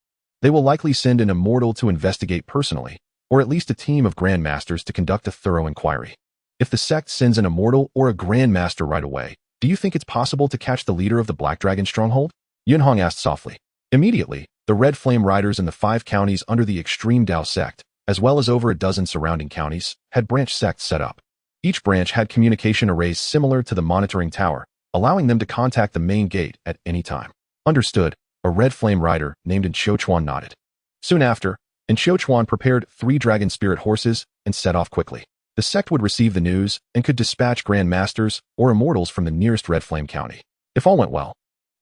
A: they will likely send an immortal to investigate personally, or at least a team of grandmasters to conduct a thorough inquiry. If the sect sends an immortal or a grandmaster right away, do you think it's possible to catch the leader of the Black Dragon stronghold? Yun Hong asked softly. Immediately, the Red Flame Riders in the 5 counties under the extreme Dao sect, as well as over a dozen surrounding counties, had branch sects set up. Each branch had communication arrays similar to the monitoring tower, allowing them to contact the main gate at any time. Understood, a Red Flame Rider named Xianxiachuan nodded. Soon after, Xianxiachuan prepared 3 dragon spirit horses and set off quickly. The sect would receive the news and could dispatch grandmasters or immortals from the nearest Red Flame county. If all went well,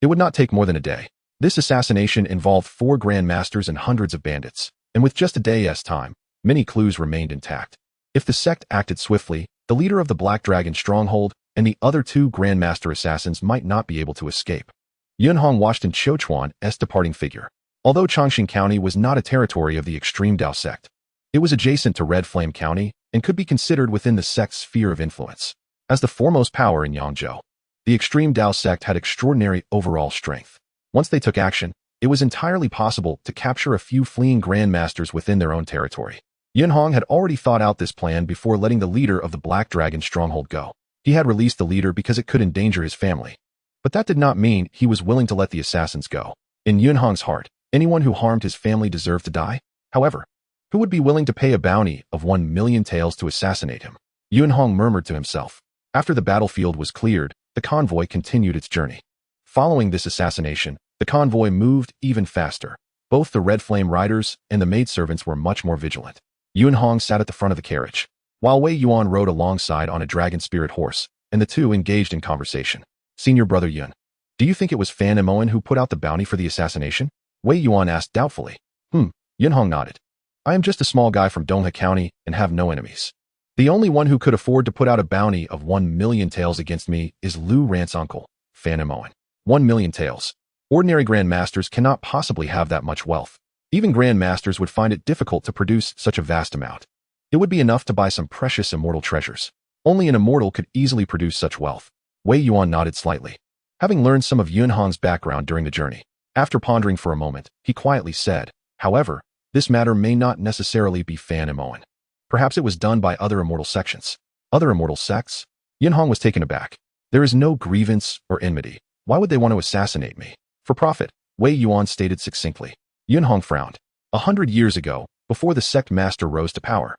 A: it would not take more than a day. This assassination involved 4 grandmasters and hundreds of bandits, and with just a day's time, many clues remained intact. If the sect acted swiftly, the leader of the Black Dragon stronghold and the other 2 grandmaster assassins might not be able to escape. Yun Hong watched Xianxiachuan's departing figure. Although Chongqing County was not a territory of the extreme Dao sect, it was adjacent to Red Flame County and could be considered within the sect's sphere of influence. As the foremost power in Yangzhou, the extreme Dao sect had extraordinary overall strength. Once they took action, it was entirely possible to capture a few fleeing grandmasters within their own territory. Yun Hong had already thought out this plan before letting the leader of the Black Dragon stronghold go. He had released the leader because it could endanger his family. But that did not mean he was willing to let the assassins go. In Yun Hong's heart, anyone who harmed his family deserved to die. However, who would be willing to pay a bounty of 1 million taels to assassinate him? Yun Hong murmured to himself. After the battlefield was cleared, the convoy continued its journey. Following this assassination, the convoy moved even faster. Both the Red Flame Riders and the maidservants were much more vigilant. Yun Hong sat at the front of the carriage, while Wei Yuan rode alongside on a dragon spirit horse, and the two engaged in conversation. Senior brother Yun, do you think it was Fan Emoan who put out the bounty for the assassination? Wei Yuan asked doubtfully. Yun Hong nodded. I am just a small guy from Donghe County and have no enemies. The only one who could afford to put out a bounty of 1 million taels against me is Lu Rant's uncle, Fan Emoan. 1 million taels. Ordinary grandmasters cannot possibly have that much wealth. Even grandmasters would find it difficult to produce such a vast amount. It would be enough to buy some precious immortal treasures. Only an immortal could easily produce such wealth. Wei Yuan nodded slightly. Having learned some of Yun Hong's background during the journey, after pondering for a moment, he quietly said, however, this matter may not necessarily be Fan Emoan. Perhaps it was done by other immortal sections. Other immortal sects? Yun Hong was taken aback. There is no grievance or enmity. Why would they want to assassinate me? For profit, Wei Yuan stated succinctly. Yun Hong frowned. 100 years ago, before the sect master rose to power,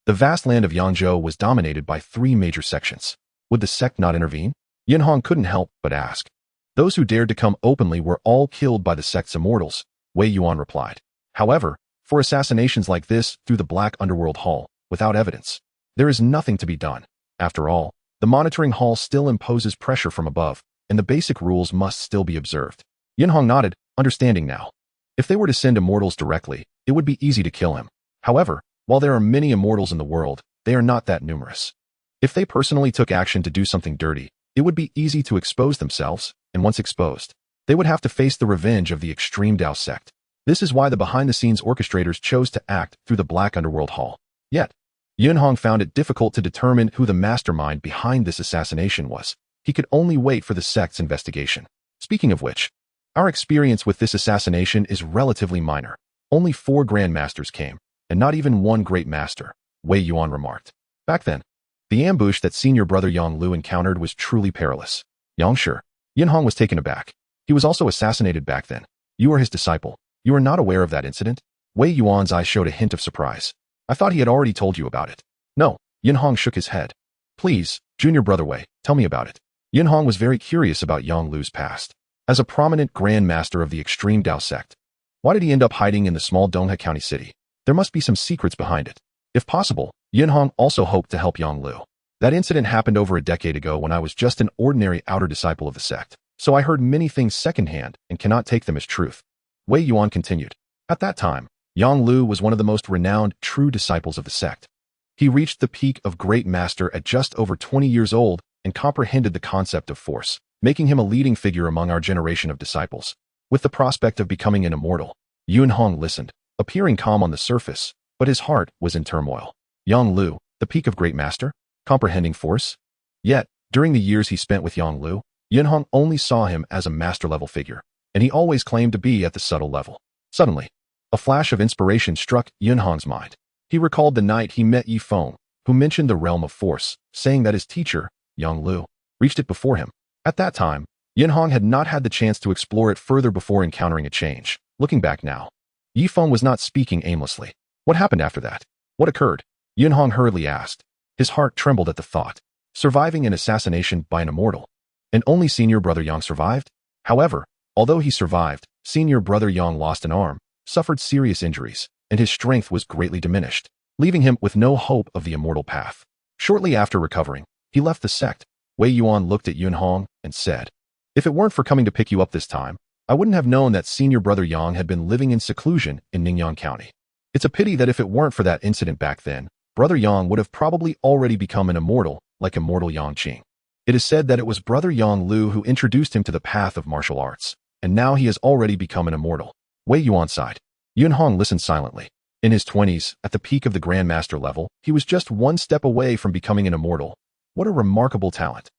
A: the vast land of Yangzhou was dominated by 3 major sections. Would the sect not intervene? Yun Hong couldn't help but ask. Those who dared to come openly were all killed by the sect's immortals, Wei Yuan replied. However, for assassinations like this through the Black Underworld Hall, without evidence, there is nothing to be done. After all, the monitoring hall still imposes pressure from above, and the basic rules must still be observed. Yun Hong nodded, understanding now. If they were to send immortals directly, it would be easy to kill him. However, while there are many immortals in the world, they are not that numerous. If they personally took action to do something dirty, it would be easy to expose themselves, and once exposed, they would have to face the revenge of the extreme Dao sect. This is why the behind-the-scenes orchestrators chose to act through the Black Underworld Hall. Yet, Yun Hong found it difficult to determine who the mastermind behind this assassination was. He could only wait for the sect's investigation. Speaking of which, our experience with this assassination is relatively minor. Only 4 grandmasters came, and not even 1 great master, Wei Yuan remarked. Back then, the ambush that senior brother Yang Lu encountered was truly perilous. Yang sure. Yun Hong was taken aback. He was also assassinated back then. You are his disciple. You are not aware of that incident? Wei Yuan's eyes showed a hint of surprise. I thought he had already told you about it. No, Yun Hong shook his head. Please, junior brother Wei, tell me about it. Yun Hong was very curious about Yang Lu's past. As a prominent grandmaster of the extreme Dao sect, why did he end up hiding in the small Donghe County city? There must be some secrets behind it. If possible, Yunhong also hoped to help Yang Lu. That incident happened over a decade ago when I was just an ordinary outer disciple of the sect, so I heard many things secondhand and cannot take them as truth. Wei Yuan continued. At that time, Yang Lu was one of the most renowned true disciples of the sect. He reached the peak of great master at just over 20 years old and comprehended the concept of force, making him a leading figure among our generation of disciples. With the prospect of becoming an immortal, Yunhong listened, appearing calm on the surface, but his heart was in turmoil. Yang Lu, the peak of great master? Comprehending force? Yet, during the years he spent with Yang Lu, Yunhong only saw him as a master-level figure, and he always claimed to be at the subtle level. Suddenly, a flash of inspiration struck Yunhong's mind. He recalled the night he met Yi Feng, who mentioned the realm of force, saying that his teacher, Yang Lu, reached it before him. At that time, Yunhong had not had the chance to explore it further before encountering a change. Looking back now, Yi Feng was not speaking aimlessly. What happened after that? What occurred? Yunhong hurriedly asked. His heart trembled at the thought. Surviving an assassination by an immortal. And only senior brother Yang survived? However, although he survived, senior brother Yang lost an arm, suffered serious injuries, and his strength was greatly diminished, leaving him with no hope of the immortal path. Shortly after recovering, he left the sect. Wei Yuan looked at Yunhong and said, "If it weren't for coming to pick you up this time, I wouldn't have known that senior brother Yang had been living in seclusion in Ningyan County. It's a pity that if it weren't for that incident back then, brother Yang would have probably already become an immortal, like immortal Yang Qing. It is said that it was brother Yang Lu who introduced him to the path of martial arts, and now he has already become an immortal." Wei Yuan sighed. Yunhong listened silently. In his 20s, at the peak of the Grandmaster level, he was just one step away from becoming an immortal. What a remarkable talent.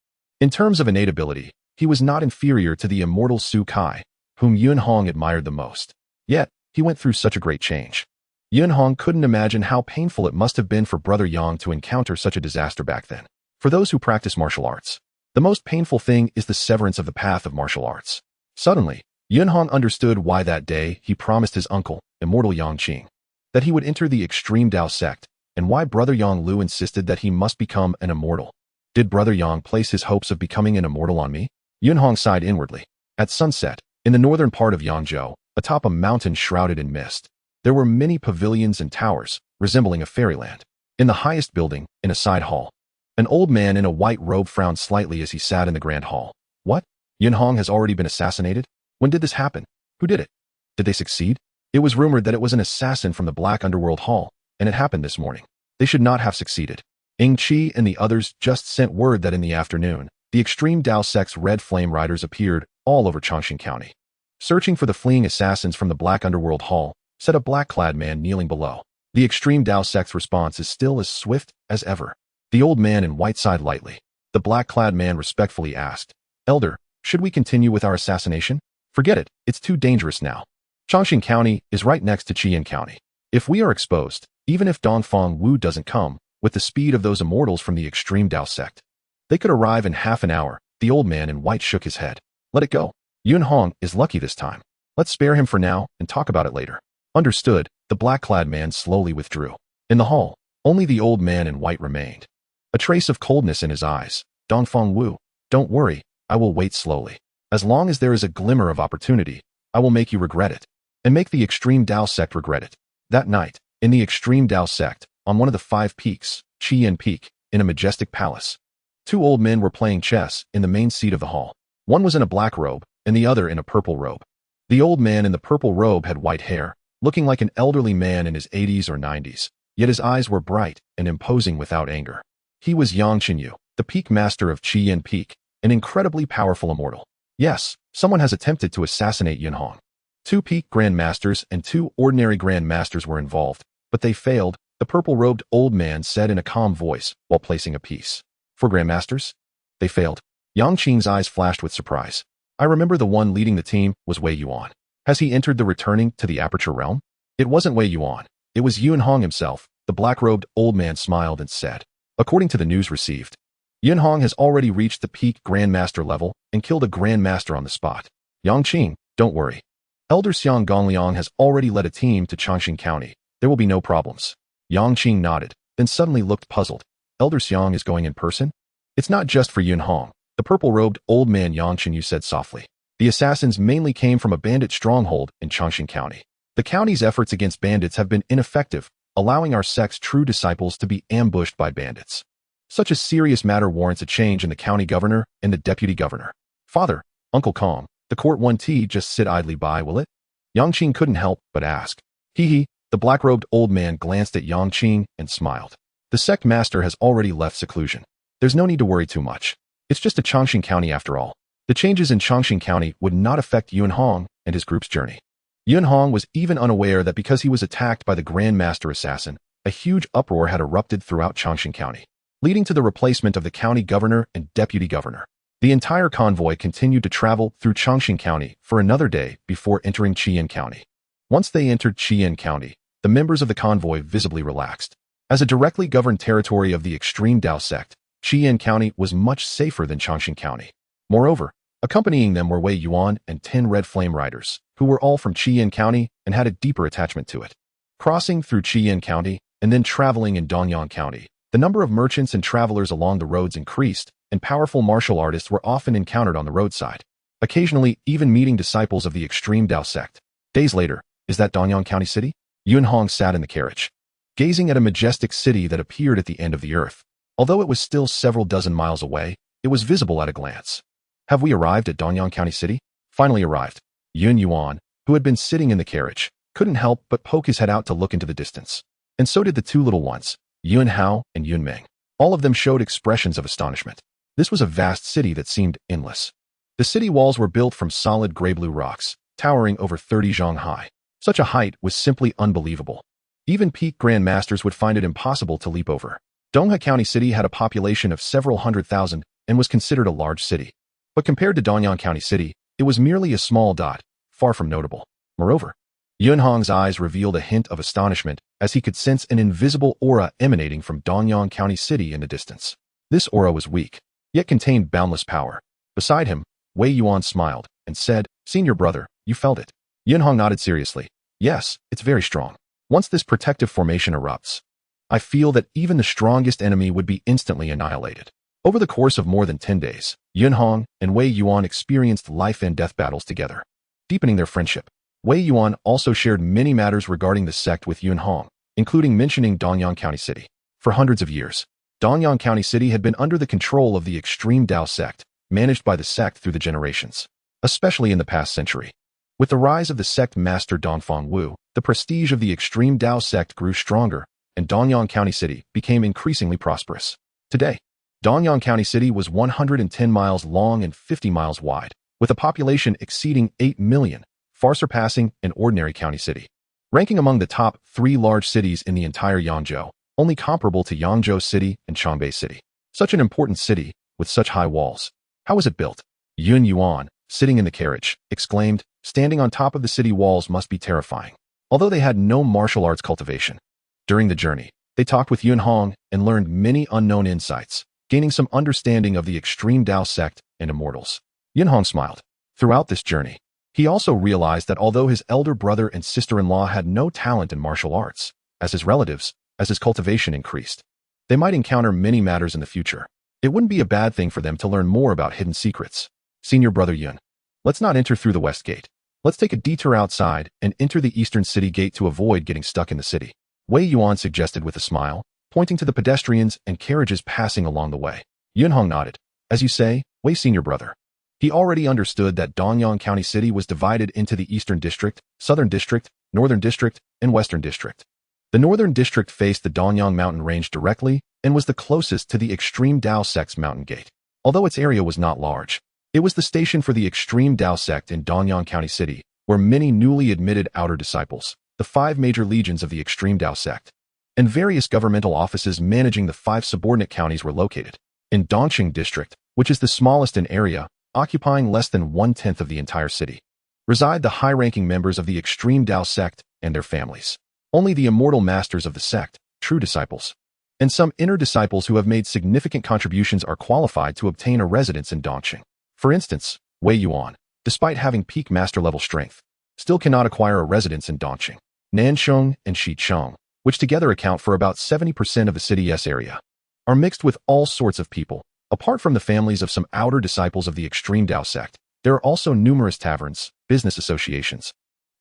A: In terms of innate ability, he was not inferior to the immortal Su Kai, whom Yunhong admired the most. Yet, he went through such a great change. Yunhong couldn't imagine how painful it must have been for brother Yang to encounter such a disaster back then. For those who practice martial arts, the most painful thing is the severance of the path of martial arts. Suddenly, Yunhong understood why that day he promised his uncle, immortal Yang Qing, that he would enter the extreme Dao sect, and why brother Yang Lu insisted that he must become an immortal. Did brother Yang place his hopes of becoming an immortal on me? Yunhong sighed inwardly. At sunset, in the northern part of Yangzhou, atop a mountain shrouded in mist, there were many pavilions and towers, resembling a fairyland. In the highest building, in a side hall, an old man in a white robe frowned slightly as he sat in the grand hall. What? Yunhong has already been assassinated? When did this happen? Who did it? Did they succeed? It was rumored that it was an assassin from the Black Underworld Hall, and it happened this morning. They should not have succeeded. Ing Qi and the others just sent word that in the afternoon, the extreme Dao sect's Red Flame Riders appeared all over Chongqing County. Searching for the fleeing assassins from the Black Underworld Hall, said a black-clad man kneeling below. The extreme Dao sect's response is still as swift as ever. The old man in white sighed lightly. The black-clad man respectfully asked, "Elder, should we continue with our assassination? Forget it, it's too dangerous now. Chongqing County is right next to Qian County. If we are exposed, even if Dongfang Wu doesn't come, with the speed of those immortals from the extreme Dao sect, they could arrive in half an hour." The old man in white shook his head. "Let it go. Yunhong is lucky this time. Let's spare him for now and talk about it later." Understood, the black-clad man slowly withdrew. In the hall, only the old man in white remained. A trace of coldness in his eyes. "Dongfang Wu, don't worry, I will wait slowly. As long as there is a glimmer of opportunity, I will make you regret it, and make the extreme Dao sect regret it." That night, in the extreme Dao sect, on one of the 5 peaks, Qian Peak, in a majestic palace, 2 old men were playing chess in the main seat of the hall. One was in a black robe, and the other in a purple robe. The old man in the purple robe had white hair, looking like an elderly man in his 80s or 90s, yet his eyes were bright and imposing without anger. He was Yang Qingyu, the peak master of Qian Peak, an incredibly powerful immortal. Yes, someone has attempted to assassinate Yunhong. 2 peak grandmasters and 2 ordinary grandmasters were involved, but they failed, the purple-robed old man said in a calm voice while placing a piece. "For grandmasters? They failed." Yang Qing's eyes flashed with surprise. "I remember the one leading the team was Wei Yuan. Has he entered the returning to the Aperture Realm?" "It wasn't Wei Yuan. It was Yunhong himself," the black-robed old man smiled and said. "According to the news received, Yunhong has already reached the peak Grandmaster level and killed a Grandmaster on the spot. Yang Qing, don't worry. Elder Xiang Gongliang has already led a team to Chongqing County. There will be no problems." Yang Qing nodded, then suddenly looked puzzled. "Elder Xiang is going in person?" "It's not just for Yunhong," the purple-robed old man Yang Qingyu said softly. "The assassins mainly came from a bandit stronghold in Chongqing County. The county's efforts against bandits have been ineffective, allowing our sect's true disciples to be ambushed by bandits. Such a serious matter warrants a change in the county governor and the deputy governor. Father, Uncle Kong, the court won't just sit idly by, will it? Yangqing couldn't help but ask. Hee. The black-robed old man glanced at Yangqing and smiled. The sect master has already left seclusion. There's no need to worry too much. It's just a Chongqing County after all. The changes in Chongqing County would not affect Yun Hong and his group's journey. Yun Hong was even unaware that because he was attacked by the Grand Master Assassin, a huge uproar had erupted throughout Chongqing County, leading to the replacement of the county governor and deputy governor. The entire convoy continued to travel through Chongqing County for another day before entering Qian County. Once they entered Qian County, the members of the convoy visibly relaxed. As a directly governed territory of the extreme Dao sect, Qian County was much safer than Chongqing County. Moreover, accompanying them were Wei Yuan and 10 Red Flame Riders, who were all from Qian County and had a deeper attachment to it. Crossing through Qian County and then traveling in Dongyang County, the number of merchants and travelers along the roads increased, and powerful martial artists were often encountered on the roadside, occasionally even meeting disciples of the extreme Dao sect. Days later, is that Dongyang County City? Yun Hong sat in the carriage, gazing at a majestic city that appeared at the end of the earth. Although it was still several dozen miles away, it was visible at a glance. Have we arrived at Dongyang County City? Finally arrived. Yun Yuan, who had been sitting in the carriage, couldn't help but poke his head out to look into the distance. And so did the two little ones, Yun Hao and Yun Ming. All of them showed expressions of astonishment. This was a vast city that seemed endless. The city walls were built from solid gray-blue rocks, towering over 30 zhang high. Such a height was simply unbelievable. Even peak Grand Masters would find it impossible to leap over. Dongha County City had a population of several 100,000 and was considered a large city. But compared to Dongyang County City, it was merely a small dot, far from notable. Moreover, Yun Hong's eyes revealed a hint of astonishment as he could sense an invisible aura emanating from Dongyang County City in the distance. This aura was weak, yet contained boundless power. Beside him, Wei Yuan smiled and said, "Senior brother, you felt it." Yun Hong nodded seriously. "Yes, it's very strong. Once this protective formation erupts, I feel that even the strongest enemy would be instantly annihilated." Over the course of more than 10 days, Yun Hong and Wei Yuan experienced life and death battles together, deepening their friendship. Wei Yuan also shared many matters regarding the sect with Yun Hong, including mentioning Dongyang County City. For hundreds of years, Dongyang County City had been under the control of the extreme Dao sect, managed by the sect through the generations, especially in the past century. With the rise of the sect master Dongfang Wu, the prestige of the extreme Dao sect grew stronger, and Dongyang County City became increasingly prosperous. Today, Dongyang County City was 110 miles long and 50 miles wide, with a population exceeding 8 million, far surpassing an ordinary county city. Ranking among the top 3 large cities in the entire Yangzhou, only comparable to Yangzhou City and Chongbei City. Such an important city, with such high walls. How was it built? Yun Yuan, sitting in the carriage, exclaimed, "Standing on top of the city walls must be terrifying." Although they had no martial arts cultivation. During the journey, they talked with Yun Hong and learned many unknown insights, gaining some understanding of the extreme Dao sect and immortals. Yun Hong smiled. Throughout this journey, he also realized that although his elder brother and sister-in-law had no talent in martial arts, as his relatives, as his cultivation increased, they might encounter many matters in the future. It wouldn't be a bad thing for them to learn more about hidden secrets. "Senior brother Yun, let's not enter through the west gate. Let's take a detour outside and enter the eastern city gate to avoid getting stuck in the city," Wei Yuan suggested with a smile, pointing to the pedestrians and carriages passing along the way. Yun Hong nodded. "As you say, Wei senior brother." He already understood that Dongyang County City was divided into the Eastern District, Southern District, Northern District, and Western District. The Northern District faced the Dongyang mountain range directly and was the closest to the extreme Dao sect's mountain gate. Although its area was not large, it was the station for the extreme Dao sect in Dongyang County City, where many newly admitted outer disciples, the 5 major legions of the extreme Dao sect, and various governmental offices managing the 5 subordinate counties were located. In Dongqing District, which is the smallest in area, occupying less than 1/10 of the entire city, reside the high-ranking members of the extreme Dao sect and their families. Only the immortal masters of the sect, true disciples, and some inner disciples who have made significant contributions are qualified to obtain a residence in Dongqing. For instance, Wei Yuan, despite having peak master-level strength, still cannot acquire a residence in Dongqing. Nansheng and Xicheng, which together account for about 70% of the city's area, are mixed with all sorts of people. Apart from the families of some outer disciples of the extreme Dao sect, there are also numerous taverns, business associations,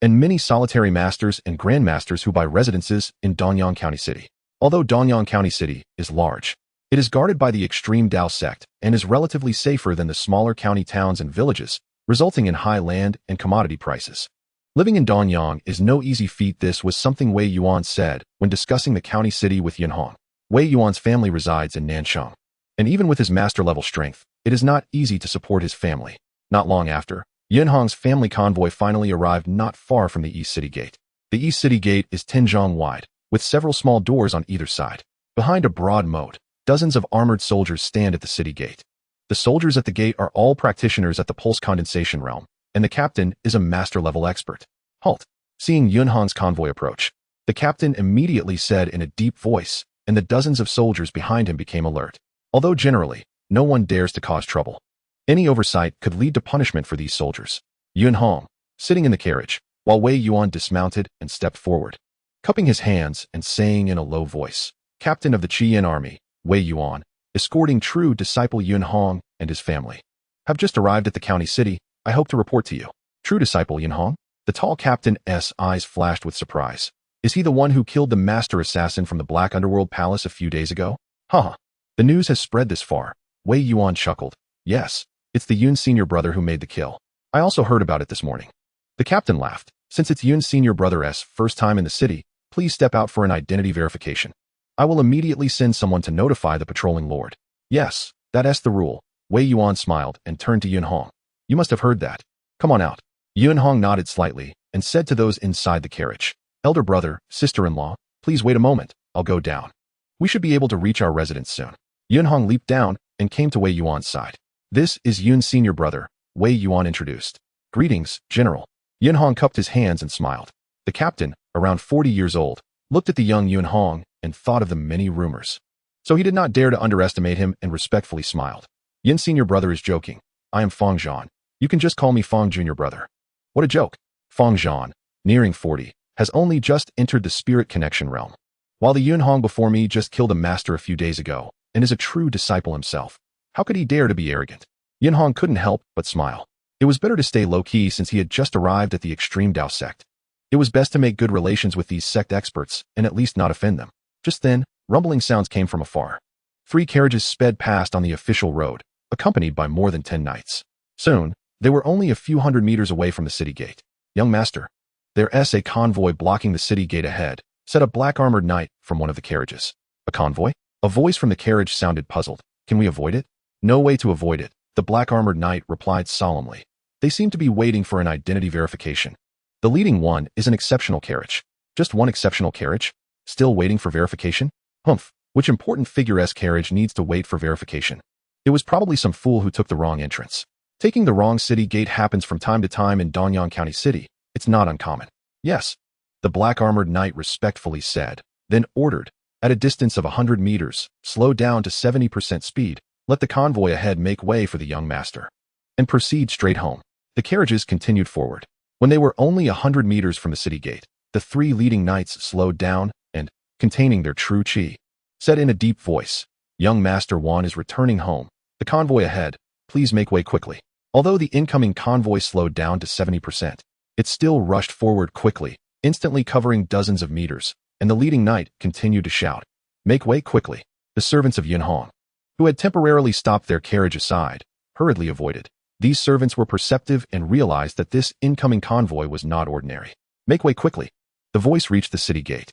A: and many solitary masters and grandmasters who buy residences in Danyang County City. Although Danyang County City is large, it is guarded by the extreme Dao sect and is relatively safer than the smaller county towns and villages, resulting in high land and commodity prices. Living in Danyang is no easy feat. This was something Wei Yuan said when discussing the county city with Yunhong. Wei Yuan's family resides in Nanshang, and even with his master-level strength, it is not easy to support his family. Not long after, Yunhong's family convoy finally arrived not far from the East City Gate. The East City Gate is 10 zhang wide, with several small doors on either side. Behind a broad moat, dozens of armored soldiers stand at the city gate. The soldiers at the gate are all practitioners at the pulse condensation realm, and the captain is a master-level expert. Halt! Seeing Yunhong's convoy approach, the captain immediately said in a deep voice, and the dozens of soldiers behind him became alert. Although generally, no one dares to cause trouble. Any oversight could lead to punishment for these soldiers. Yunhong, sitting in the carriage, while Wei Yuan dismounted and stepped forward, cupping his hands and saying in a low voice, "Captain of the Qian army, Wei Yuan, escorting true disciple Yunhong and his family. Have just arrived at the county city. I hope to report to you." True disciple Yunhong? The tall captain's eyes flashed with surprise. Is he the one who killed the master assassin from the Black Underworld Palace a few days ago? Haha. The news has spread this far. Wei Yuan chuckled. Yes, it's the Yun senior brother who made the kill. I also heard about it this morning. The captain laughed. Since it's Yun senior brother's first time in the city, please step out for an identity verification. I will immediately send someone to notify the patrolling lord. Yes, that's the rule. Wei Yuan smiled and turned to Yunhong. You must have heard that. Come on out. Yunhong nodded slightly and said to those inside the carriage, Elder brother, sister-in-law, please wait a moment, I'll go down. We should be able to reach our residence soon. Yunhong leaped down and came to Wei Yuan's side. This is Yun's senior brother, Wei Yuan introduced. Greetings, General. Yunhong cupped his hands and smiled. The captain, around 40 years old, looked at the young Yunhong and thought of the many rumors. So he did not dare to underestimate him and respectfully smiled. Yun's senior brother is joking. I am Fong Zhan. You can just call me Fong junior brother. What a joke. Fong Zhan, nearing 40, has only just entered the spirit connection realm, while the Yunhong before me just killed a master a few days ago and is a true disciple himself. How could he dare to be arrogant? Yunhong couldn't help but smile. It was better to stay low-key since he had just arrived at the extreme Dao sect. It was best to make good relations with these sect experts and at least not offend them. Just then, rumbling sounds came from afar. 3 carriages sped past on the official road, accompanied by more than 10 knights. Soon, they were only a few hundred meters away from the city gate. Young master, there's a convoy blocking the city gate ahead, said a black armored knight from one of the carriages. A convoy? A voice from the carriage sounded puzzled. Can we avoid it? No way to avoid it, the black armored knight replied solemnly. They seem to be waiting for an identity verification. The leading one is an exceptional carriage. Just one exceptional carriage? Still waiting for verification? Humph, which important figure's carriage needs to wait for verification? It was probably some fool who took the wrong entrance. Taking the wrong city gate happens from time to time in Danyang County City. It's not uncommon. Yes, the black armored knight respectfully said, then ordered, at a distance of 100 meters, slow down to 70% speed, let the convoy ahead make way for the young master, and proceed straight home. The carriages continued forward. When they were only 100 meters from the city gate, the 3 leading knights slowed down and, containing their true chi, said in a deep voice, Young Master Wan is returning home. The convoy ahead, please make way quickly. Although the incoming convoy slowed down to 70%, it still rushed forward quickly, instantly covering dozens of meters, and the leading knight continued to shout, Make way quickly. The servants of Yunhong, who had temporarily stopped their carriage aside, hurriedly avoided. These servants were perceptive and realized that this incoming convoy was not ordinary. Make way quickly. The voice reached the city gate.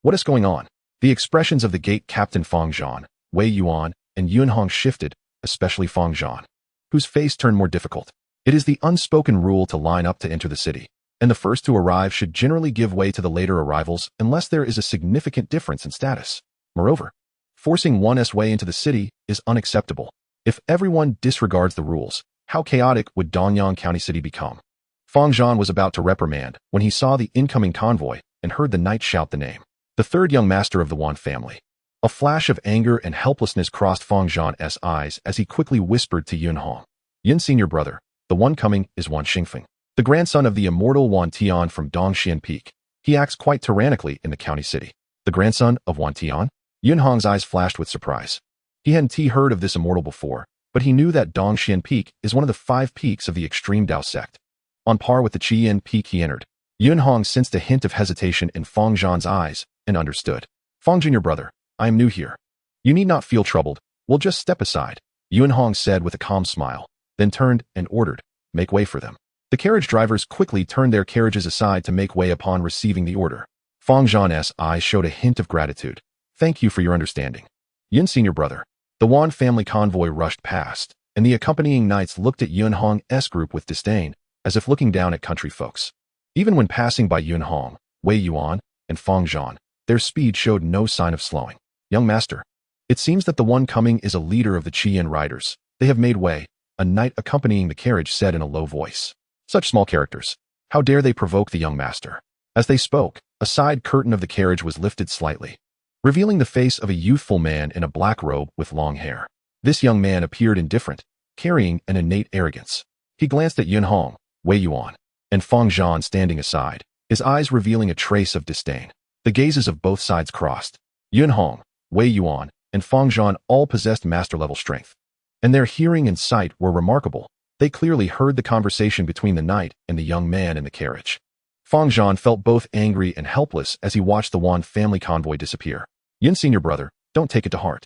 A: What is going on? The expressions of the gate captain Fong Zhan, Wei Yuan, and Yunhong shifted, especially Fong Zhan, whose face turned more difficult. It is the unspoken rule to line up to enter the city, and the first to arrive should generally give way to the later arrivals unless there is a significant difference in status. Moreover, forcing one's way into the city is unacceptable. If everyone disregards the rules, how chaotic would Danyang County City become? Fong Zhan was about to reprimand when he saw the incoming convoy and heard the knight shout the name. The third young master of the Wan family. A flash of anger and helplessness crossed Fong Zhan's eyes as he quickly whispered to Yunhong. Yun's senior brother, the one coming is Wan Xingfeng, the grandson of the immortal Wan Tian from Dongxian Peak. He acts quite tyrannically in the county city. The grandson of Wan Tian? Yunhong's eyes flashed with surprise. He hadn't heard of this immortal before, but he knew that Dongxian Peak is one of the 5 peaks of the extreme Dao sect. On par with the Qian Peak he entered, Yun Hong sensed a hint of hesitation in Fang Zhan's eyes and understood. Fang Jun, your brother, I am new here. You need not feel troubled. We'll just step aside, Yun Hong said with a calm smile, then turned and ordered, make way for them. The carriage drivers quickly turned their carriages aside to make way upon receiving the order. Fang Zhan's eyes showed a hint of gratitude. Thank you for your understanding. Yun, senior brother. The Wan family convoy rushed past, and the accompanying knights looked at Yun Hong's group with disdain, as if looking down at country folks. Even when passing by Yun Hong, Wei Yuan, and Fang Zhan, their speed showed no sign of slowing. Young master, it seems that the one coming is a leader of the Qian riders. They have made way, a knight accompanying the carriage said in a low voice. Such small characters. How dare they provoke the young master? As they spoke, a side curtain of the carriage was lifted slightly, revealing the face of a youthful man in a black robe with long hair. This young man appeared indifferent, carrying an innate arrogance. He glanced at Yun Hong, Wei Yuan, and Fang Zhan standing aside, his eyes revealing a trace of disdain. The gazes of both sides crossed. Yun Hong, Wei Yuan, and Fang Zhan all possessed master-level strength, and their hearing and sight were remarkable. They clearly heard the conversation between the knight and the young man in the carriage. Fang Zhan felt both angry and helpless as he watched the Wan family convoy disappear. Yun, senior brother, don't take it to heart,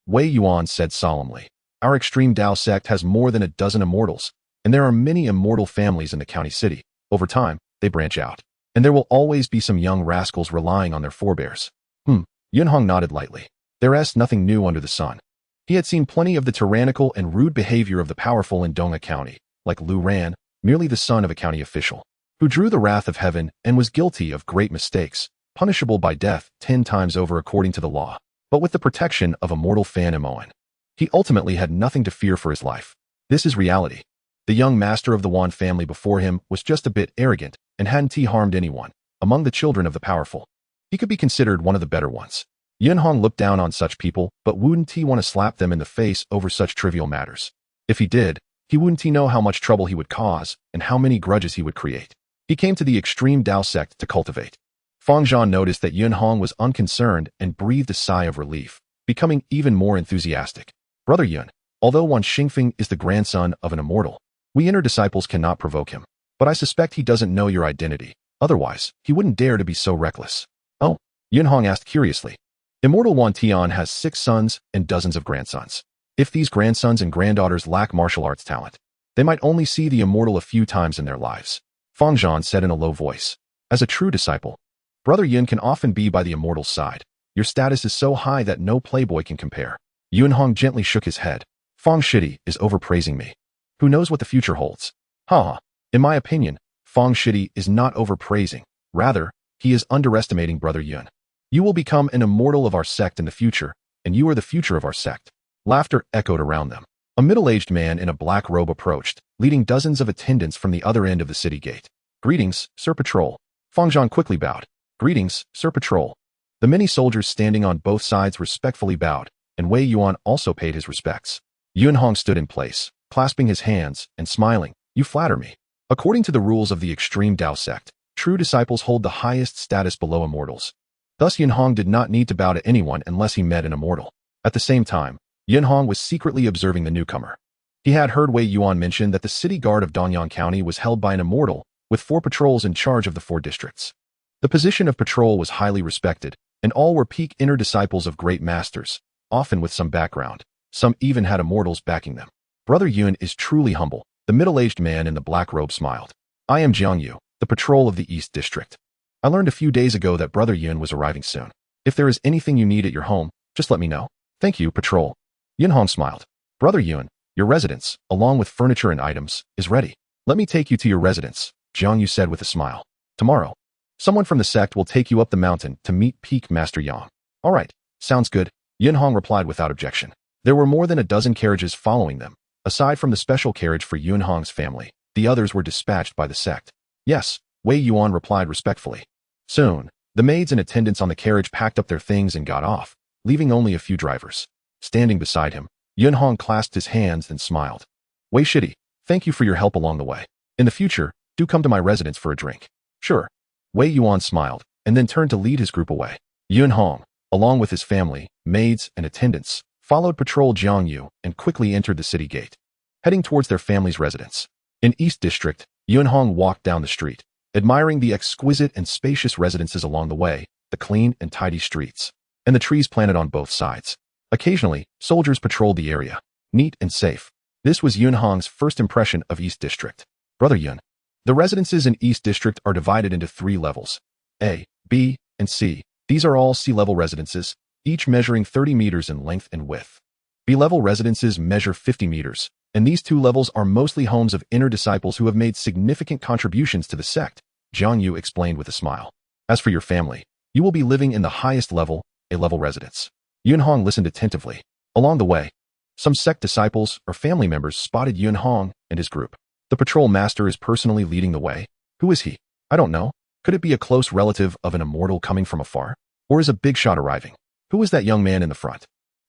A: Wei Yuan said solemnly. Our extreme Dao sect has more than a dozen immortals, and there are many immortal families in the county city. Over time, they branch out, and there will always be some young rascals relying on their forebears. Yun Hong nodded lightly. There is nothing new under the sun. He had seen plenty of the tyrannical and rude behavior of the powerful in Dong'a County, like Lu Ran, merely the son of a county official, who drew the wrath of heaven and was guilty of great mistakes, punishable by death 10 times over according to the law, but with the protection of immortal Fan Imoen. He ultimately had nothing to fear for his life. This is reality. The young master of the Wan family before him was just a bit arrogant and hadn't harmed anyone. Among the children of the powerful, he could be considered one of the better ones. Yun Hong looked down on such people, but wouldn't he want to slap them in the face over such trivial matters? If he did, he wouldn't know how much trouble he would cause and how many grudges he would create. He came to the extreme Dao sect to cultivate. Fang Zhan noticed that Yun Hong was unconcerned and breathed a sigh of relief, becoming even more enthusiastic. Brother Yun, although Wan Xingfeng is the grandson of an immortal, we inner disciples cannot provoke him, but I suspect he doesn't know your identity. Otherwise, he wouldn't dare to be so reckless. Oh, Yun Hong asked curiously. Immortal Wan Tian has 6 sons and dozens of grandsons. If these grandsons and granddaughters lack martial arts talent, they might only see the immortal a few times in their lives. Fang Zhan said in a low voice. As a true disciple, Brother Yun can often be by the immortal's side. Your status is so high that no playboy can compare. Yun Hong gently shook his head. Fang Shidi is overpraising me. Who knows what the future holds? In my opinion, Fang Shidi is not overpraising. Rather, he is underestimating Brother Yun. You will become an immortal of our sect in the future, and you are the future of our sect. Laughter echoed around them. A middle-aged man in a black robe approached, leading dozens of attendants from the other end of the city gate. Greetings, Sir Patrol. Fang Zhan quickly bowed. Greetings, Sir Patrol. The many soldiers standing on both sides respectfully bowed, and Wei Yuan also paid his respects. Yun Hong stood in place, clasping his hands and smiling. You flatter me. According to the rules of the extreme Dao sect, true disciples hold the highest status below immortals. Thus Yun Hong did not need to bow to anyone unless he met an immortal. At the same time, Yun Hong was secretly observing the newcomer. He had heard Wei Yuan mention that the city guard of Dongyan County was held by an immortal, with 4 patrols in charge of the 4 districts. The position of patrol was highly respected, and all were peak inner disciples of great masters, often with some background. Some even had immortals backing them. Brother Yun is truly humble. The middle-aged man in the black robe smiled. I am Jiang Yu, the patrol of the East District. I learned a few days ago that Brother Yun was arriving soon. If there is anything you need at your home, just let me know. Thank you, patrol. Yun Hong smiled. Brother Yun, your residence, along with furniture and items, is ready. Let me take you to your residence, Jiang Yu said with a smile. Tomorrow, someone from the sect will take you up the mountain to meet Peak Master Yang. All right, sounds good, Yun Hong replied without objection. There were more than a dozen carriages following them. Aside from the special carriage for Yun Hong's family, the others were dispatched by the sect. Yes, Wei Yuan replied respectfully. Soon, the maids and attendants on the carriage packed up their things and got off, leaving only a few drivers. Standing beside him, Yun Hong clasped his hands and smiled. Wei Shidi, thank you for your help along the way. In the future, do come to my residence for a drink. Sure. Wei Yuan smiled, and then turned to lead his group away. Yun Hong, along with his family, maids, and attendants, followed Patrol Jiang Yu and quickly entered the city gate, heading towards their family's residence. In East District, Yun Hong walked down the street, admiring the exquisite and spacious residences along the way, the clean and tidy streets, and the trees planted on both sides. Occasionally, soldiers patrolled the area, neat and safe. This was Yun Hong's first impression of East District. Brother Yun. The residences in East District are divided into 3 levels: A, B, and C. These are all sea-level residences, each measuring 30 meters in length and width. B-level residences measure 50 meters, and these 2 levels are mostly homes of inner disciples who have made significant contributions to the sect, Jiang Yu explained with a smile. As for your family, you will be living in the highest level, A-level residence. Yun Hong listened attentively. Along the way, some sect disciples or family members spotted Yun Hong and his group. The patrol master is personally leading the way. Who is he? I don't know. Could it be a close relative of an immortal coming from afar? Or is a big shot arriving? Who is that young man in the front?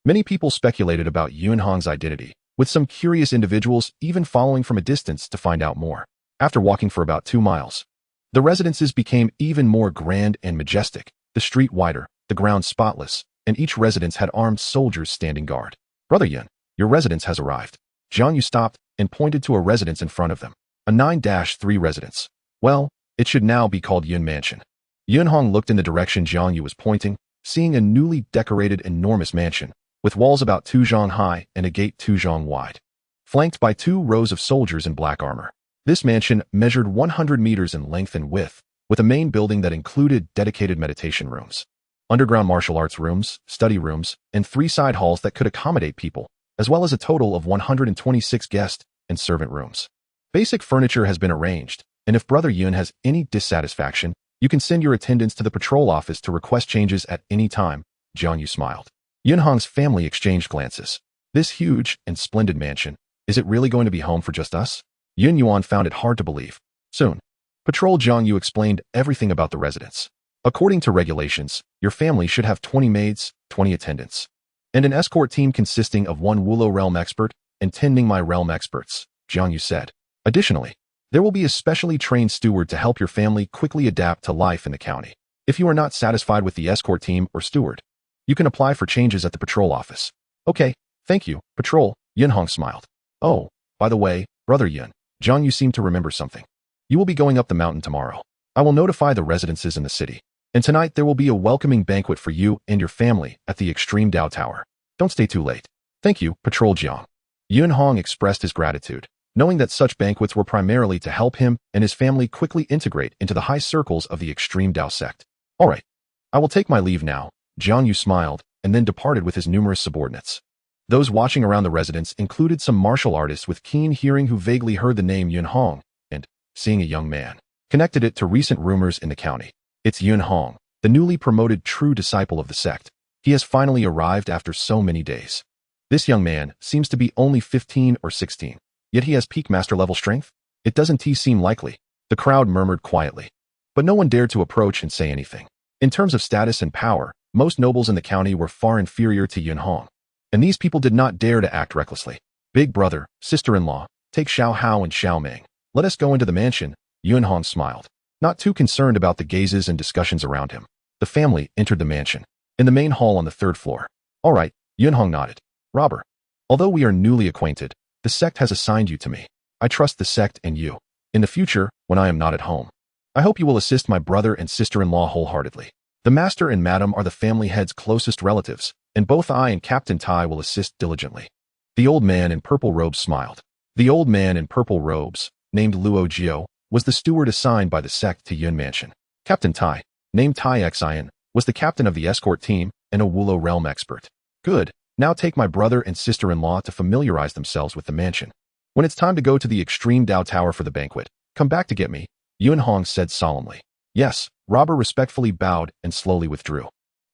A: Many people speculated about Yun Hong's identity, with some curious individuals even following from a distance to find out more. After walking for about 2 miles, the residences became even more grand and majestic, the street wider, the ground spotless, and each residence had armed soldiers standing guard. Brother Yun, your residence has arrived. Jiang Yu stopped and pointed to a residence in front of them. A 9-3 residence. Well, it should now be called Yun Mansion. Yun Hong looked in the direction Jiang Yu was pointing, seeing a newly decorated enormous mansion, with walls about 2 zhang high and a gate 2 zhang wide, flanked by 2 rows of soldiers in black armor. This mansion measured 100 meters in length and width, with a main building that included dedicated meditation rooms, underground martial arts rooms, study rooms, and 3 side halls that could accommodate people, as well as a total of 126 guest and servant rooms. Basic furniture has been arranged, and if Brother Yun has any dissatisfaction, you can send your attendants to the patrol office to request changes at any time, Jiang Yu smiled. Yun Hong's family exchanged glances. This huge and splendid mansion, is it really going to be home for just us? Yun Yuan found it hard to believe. Soon, Patrol Jiang Yu explained everything about the residence. According to regulations, your family should have 20 maids, 20 attendants, and an escort team consisting of 1 Wulo realm expert and 10 Ningmai realm experts, Jiang Yu said. Additionally, there will be a specially trained steward to help your family quickly adapt to life in the county. If you are not satisfied with the escort team or steward, you can apply for changes at the patrol office. Okay, thank you, Patrol, Yun Hong smiled. Oh, by the way, Brother Yun, Jiang Yu seemed to remember something. You will be going up the mountain tomorrow. I will notify the residences in the city, and tonight there will be a welcoming banquet for you and your family at the Extreme Dao Tower. Don't stay too late. Thank you, Patrol Jiang. Yun Hong expressed his gratitude, knowing that such banquets were primarily to help him and his family quickly integrate into the high circles of the Extreme Dao sect. All right, I will take my leave now. Jiang Yu smiled and then departed with his numerous subordinates. Those watching around the residence included some martial artists with keen hearing who vaguely heard the name Yun Hong and, seeing a young man, connected it to recent rumors in the county. It's Yun Hong, the newly promoted true disciple of the sect. He has finally arrived after so many days. This young man seems to be only 15 or 16, yet he has peak master level strength? It doesn't seem likely. The crowd murmured quietly, but no one dared to approach and say anything. In terms of status and power, most nobles in the county were far inferior to Yun Hong, and these people did not dare to act recklessly. Big brother, sister-in-law, take Xiao Hao and Xiao Meng. Let us go into the mansion, Yun Hong smiled, not too concerned about the gazes and discussions around him. The family entered the mansion, in the main hall on the 3rd floor. All right, Yun Hong nodded. Robber, although we are newly acquainted, the sect has assigned you to me. I trust the sect and you. In the future, when I am not at home, I hope you will assist my brother and sister-in-law wholeheartedly. The master and madam are the family head's closest relatives, and both I and Captain Tai will assist diligently. The old man in purple robes smiled. The old man in purple robes, named Luo Jiao, was the steward assigned by the sect to Yun Mansion. Captain Tai, named Tai Xian, was the captain of the escort team and a Wulo realm expert. Good, now take my brother and sister-in-law to familiarize themselves with the mansion. When it's time to go to the Extreme Dao Tower for the banquet, come back to get me, Yun Hong said solemnly. Yes, Robber respectfully bowed and slowly withdrew.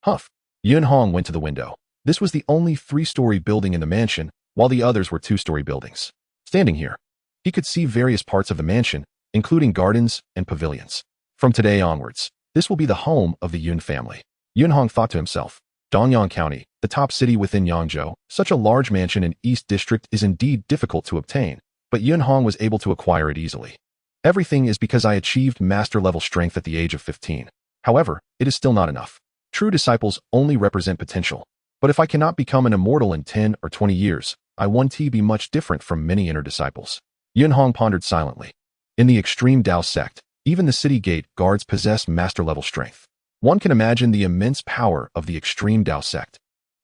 A: Huff. Yun Hong went to the window. This was the only 3-story building in the mansion, while the others were 2-story buildings. Standing here, he could see various parts of the mansion, including gardens and pavilions. From today onwards, this will be the home of the Yun family. Yun Hong thought to himself, Dongyang County, the top city within Yangzhou, such a large mansion in East District is indeed difficult to obtain, but Yun Hong was able to acquire it easily. Everything is because I achieved master-level strength at the age of 15. However, it is still not enough. True disciples only represent potential. But if I cannot become an immortal in 10 or 20 years, I won't be much different from many inner disciples. Yun Hong pondered silently. In the Extreme Dao sect, Even the city gate guards possess master-level strength. One can imagine the immense power of the extreme Dao sect.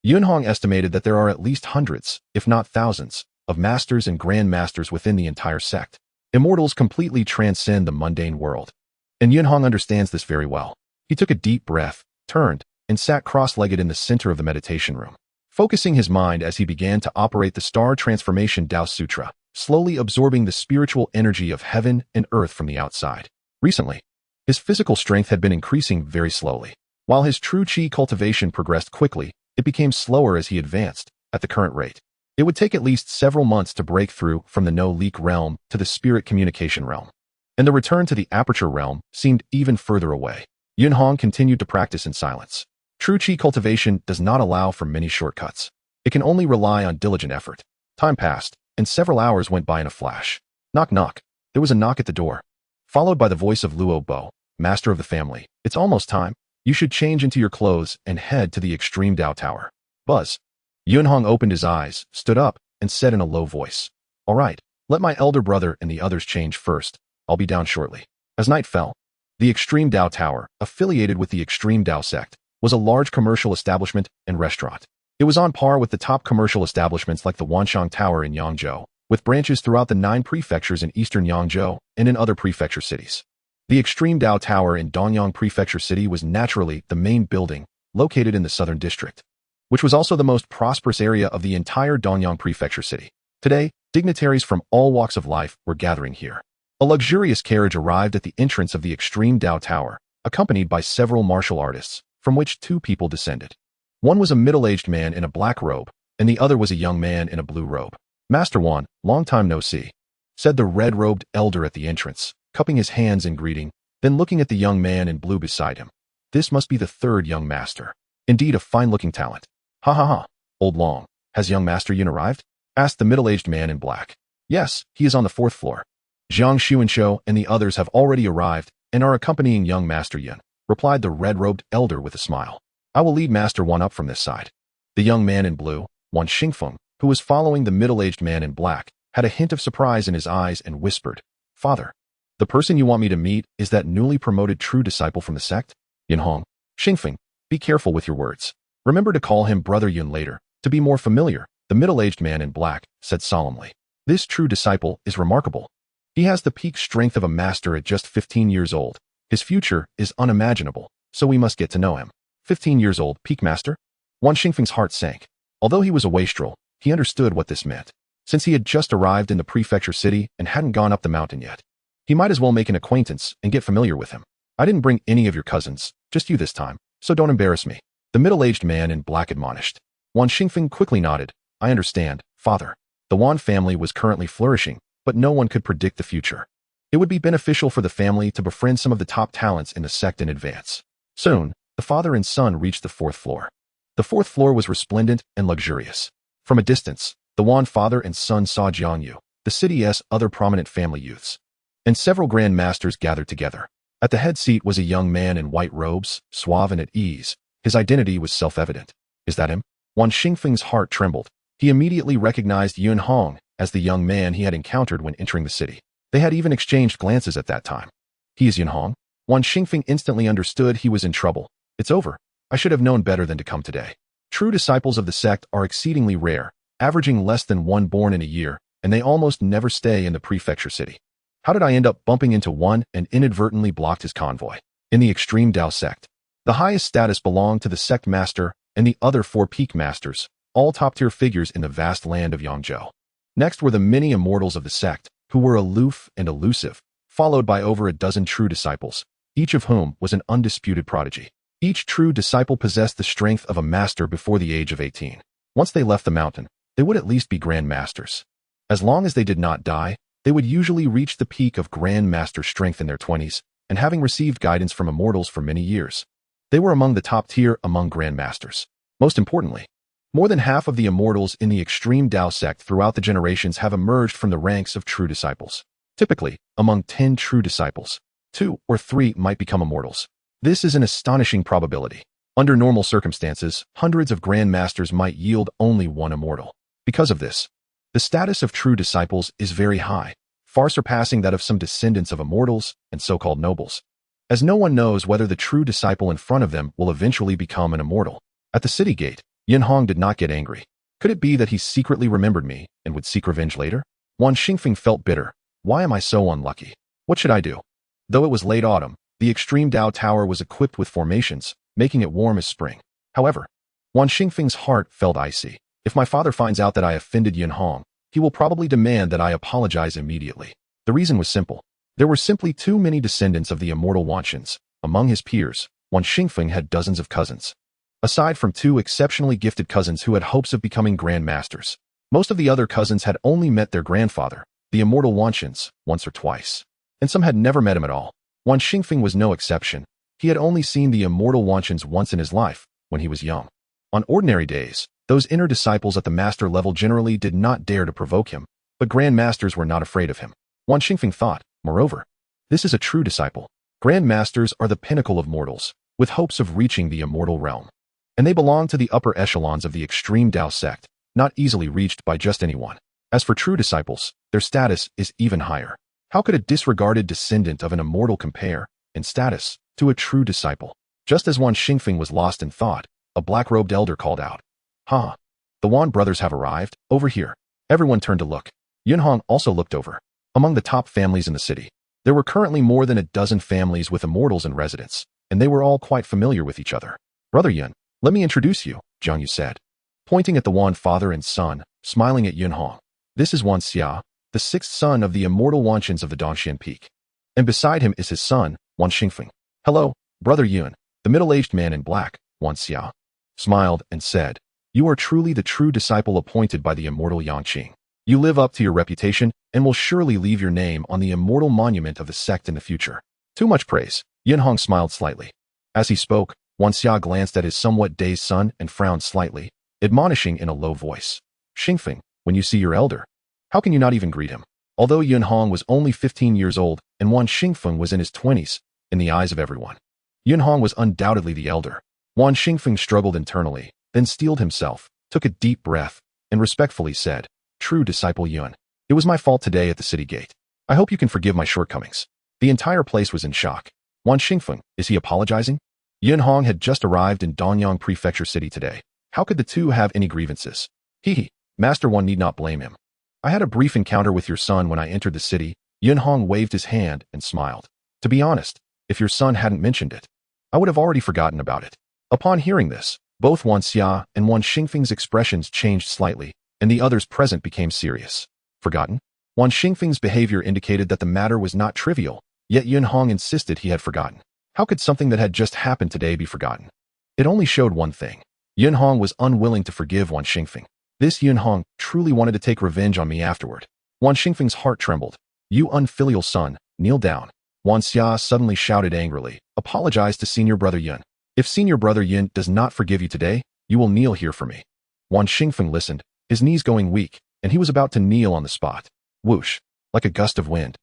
A: Yunhong estimated that there are at least hundreds, if not thousands, of masters and grand masters within the entire sect. Immortals completely transcend the mundane world. And Yunhong understands this very well. He took a deep breath, turned, and sat cross-legged in the center of the meditation room, focusing his mind as he began to operate the Star Transformation Dao Sutra, slowly absorbing the spiritual energy of heaven and earth from the outside. Recently, his physical strength had been increasing very slowly. While his true qi cultivation progressed quickly, it became slower as he advanced. At the current rate, it would take at least several months to break through from the no-leak realm to the spirit communication realm. And the return to the aperture realm seemed even further away. Yunhong continued to practice in silence. True qi cultivation does not allow for many shortcuts. It can only rely on diligent effort. Time passed, and several hours went by in a flash. Knock knock. There was a knock at the door, followed by the voice of Luo Bo, master of the family. It's almost time. You should change into your clothes and head to the extreme Dao Tower. Buzz. Yunhong opened his eyes, stood up, and said in a low voice, "All right, let my elder brother and the others change first. I'll be down shortly." As night fell, the Extreme Dao Tower, affiliated with the Extreme Dao sect, was a large commercial establishment and restaurant. It was on par with the top commercial establishments like the Wanshang Tower in Yangzhou, with branches throughout the 9 prefectures in eastern Yangzhou and in other prefecture cities. The Extreme Dao Tower in Donyang Prefecture City was naturally the main building, located in the southern district, which was also the most prosperous area of the entire Donyang Prefecture City. Today, dignitaries from all walks of life were gathering here. A luxurious carriage arrived at the entrance of the Extreme Dao Tower, accompanied by several martial artists, from which 2 people descended. One was a middle-aged man in a black robe, and the other was a young man in a blue robe. "Master Wan, long time no see," said the red-robed elder at the entrance, cupping his hands in greeting, then looking at the young man in blue beside him. This must be the 3rd young master. Indeed a fine-looking talent. "Ha ha ha, old Long, has young master Yun arrived?" asked the middle-aged man in black. "Yes, he is on the 4th floor. Zhang Xuanshou and the others have already arrived and are accompanying young master Yun," replied the red-robed elder with a smile. "I will lead Master Wan up from this side." The young man in blue, Wan Xingfeng, who was following the middle-aged man in black, had a hint of surprise in his eyes and whispered, "Father, the person you want me to meet is that newly promoted true disciple from the sect?" "Yunhong, Xingfeng, be careful with your words. Remember to call him Brother Yun later, to be more familiar," the middle-aged man in black said solemnly. "This true disciple is remarkable. He has the peak strength of a master at just 15 years old. His future is unimaginable, so we must get to know him." 15 years old, peak master? Wan Xingfeng's heart sank. Although he was a wastrel, he understood what this meant. Since he had just arrived in the prefecture city and hadn't gone up the mountain yet, he might as well make an acquaintance and get familiar with him. "I didn't bring any of your cousins, just you this time, so don't embarrass me," the middle-aged man in black admonished. Wan Xingfeng quickly nodded. "I understand, father." The Wan family was currently flourishing, but no one could predict the future. It would be beneficial for the family to befriend some of the top talents in the sect in advance. Soon, the father and son reached the 4th floor. The 4th floor was resplendent and luxurious. From a distance, the Wan father and son saw Jiang Yu, the city's other prominent family youths, and several grand masters gathered together. At the head seat was a young man in white robes, suave and at ease. His identity was self-evident. "Is that him?" Wan Xingfeng's heart trembled. He immediately recognized Yun Hong as the young man he had encountered when entering the city. They had even exchanged glances at that time. "He is Yun Hong?" Wan Xingfeng instantly understood he was in trouble. "It's over. I should have known better than to come today." True disciples of the sect are exceedingly rare, averaging less than 1 born in a year, and they almost never stay in the prefecture city. How did I end up bumping into one and inadvertently blocked his convoy? In the Extreme Dao sect, the highest status belonged to the sect master and the other 4 peak masters, all top-tier figures in the vast land of Yangzhou. Next were the many immortals of the sect, who were aloof and elusive, followed by over a dozen true disciples, each of whom was an undisputed prodigy. Each true disciple possessed the strength of a master before the age of 18. Once they left the mountain, they would at least be grand masters. As long as they did not die, they would usually reach the peak of grand master strength in their 20s, and having received guidance from immortals for many years, they were among the top tier among grand masters. Most importantly, more than half of the immortals in the Extreme Dao sect throughout the generations have emerged from the ranks of true disciples. Typically, among 10 true disciples, 2 or 3 might become immortals. This is an astonishing probability. Under normal circumstances, hundreds of grand masters might yield only 1 immortal. Because of this, the status of true disciples is very high. far surpassing that of some descendants of immortals and so-called nobles. As no one knows whether the true disciple in front of them will eventually become an immortal. At the city gate, Yunhong did not get angry. Could it be that he secretly remembered me and would seek revenge later? Wan Xingfeng felt bitter. Why am I so unlucky? What should I do? Though it was late autumn, the extreme Dao Tower was equipped with formations, making it warm as spring. However, Wan Xingfeng's heart felt icy. If my father finds out that I offended Yunhong, he will probably demand that I apologize immediately. The reason was simple. There were simply too many descendants of the immortal Wanshans. Among his peers, Wan Xingfeng had dozens of cousins. Aside from 2 exceptionally gifted cousins who had hopes of becoming Grand Masters, most of the other cousins had only met their grandfather, the immortal Wanshans, once or twice. And some had never met him at all. Wan Xingfeng was no exception. He had only seen the immortal Wanshans once in his life, when he was young. On ordinary days, those inner disciples at the master level generally did not dare to provoke him, but Grand Masters were not afraid of him. Wan Xingfeng thought, moreover, this is a true disciple. Grand Masters are the pinnacle of mortals, with hopes of reaching the immortal realm. And they belong to the upper echelons of the extreme Dao sect, not easily reached by just anyone. As for true disciples, their status is even higher. How could a disregarded descendant of an immortal compare, in status, to a true disciple? Just as Wan Xingfeng was lost in thought, a black-robed elder called out, "Ha! The Wan brothers have arrived, over here." Everyone turned to look. Yunhong also looked over. Among the top families in the city, there were currently more than a dozen families with immortals in residence, and they were all quite familiar with each other. "Brother Yun, let me introduce you," Zhang Yu said, pointing at the Wan father and son, smiling at Yunhong. "This is Wan Xia, the 6th son of the immortal Wanshans of the Dongxian Peak. And beside him is his son, Wan Xingfeng." "Hello, Brother Yun," the middle-aged man in black, Wan Xia, smiled and said, "You are truly the true disciple appointed by the immortal Yangqing. You live up to your reputation and will surely leave your name on the immortal monument of the sect in the future." "Too much praise." Yunhong smiled slightly. As he spoke, Wan Xia glanced at his somewhat dazed son and frowned slightly, admonishing in a low voice, "Xingfeng, when you see your elder, how can you not even greet him?" Although Yunhong was only 15 years old and Wan Xingfeng was in his 20s, in the eyes of everyone, Yunhong was undoubtedly the elder. Wan Xingfeng struggled internally, then steeled himself, took a deep breath, and respectfully said, "True disciple Yun, it was my fault today at the city gate. I hope you can forgive my shortcomings." The entire place was in shock. Wan Xingfeng, is he apologizing? Yunhong had just arrived in Donyang Prefecture City today. How could the two have any grievances? Hehe, Master One need not blame him. "I had a brief encounter with your son when I entered the city." Yunhong waved his hand and smiled. "To be honest, if your son hadn't mentioned it, I would have already forgotten about it." Upon hearing this, both Wan Xia and Wan Xingfeng's expressions changed slightly, and the others present became serious. Forgotten? Wan Xingfeng's behavior indicated that the matter was not trivial, yet Yunhong insisted he had forgotten. How could something that had just happened today be forgotten? It only showed one thing. Yunhong was unwilling to forgive Wan Xingfeng. This Yunhong truly wanted to take revenge on me afterward. Wan Xingfeng's heart trembled. "You unfilial son, kneel down." Wan Xia suddenly shouted angrily, "Apologize to Senior Brother Yun. If Senior Brother Yun does not forgive you today, you will kneel here for me." Wan Xingfeng listened, his knees going weak, and he was about to kneel on the spot. Whoosh! Like a gust of wind,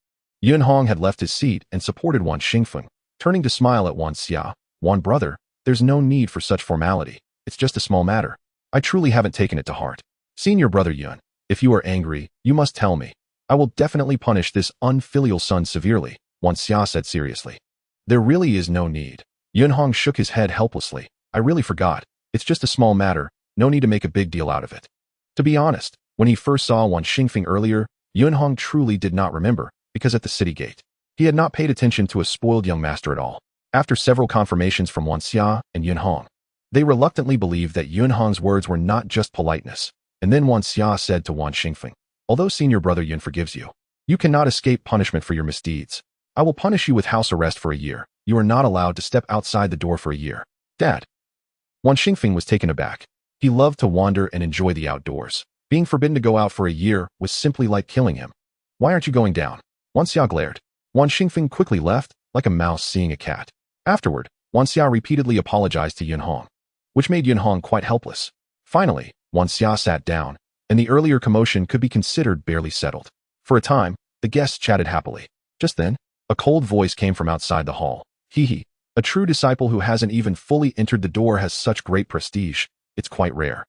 A: Yunhong had left his seat and supported Wan Xingfeng, turning to smile at Wan Xia. "Wan brother, there's no need for such formality. It's just a small matter. I truly haven't taken it to heart. Senior Brother Yun, if you are angry, you must tell me. I will definitely punish this unfilial son severely," Wan Xia said seriously. "There really is no need." Yunhong shook his head helplessly. "I really forgot. It's just a small matter, no need to make a big deal out of it." To be honest, when he first saw Wan Xingfeng earlier, Yunhong truly did not remember, because at the city gate, he had not paid attention to a spoiled young master at all. After several confirmations from Wan Xia and Yunhong, they reluctantly believed that Yunhong's words were not just politeness, and then Wan Xia said to Wan Xingfeng, "Although Senior Brother Yun forgives you, you cannot escape punishment for your misdeeds. I will punish you with house arrest for a year. You are not allowed to step outside the door for a year." "Dad." Wan Xingfeng was taken aback. He loved to wander and enjoy the outdoors. Being forbidden to go out for a year was simply like killing him. "Why aren't you going down?" Wan Xia glared. Wan Xingfeng quickly left, like a mouse seeing a cat. Afterward, Wan Xia repeatedly apologized to Yunhong, which made Yunhong quite helpless. Finally, Wan Xia sat down, and the earlier commotion could be considered barely settled. For a time, the guests chatted happily. Just then, a cold voice came from outside the hall. "Hehe, a true disciple who hasn't even fully entered the door has such great prestige. It's quite rare."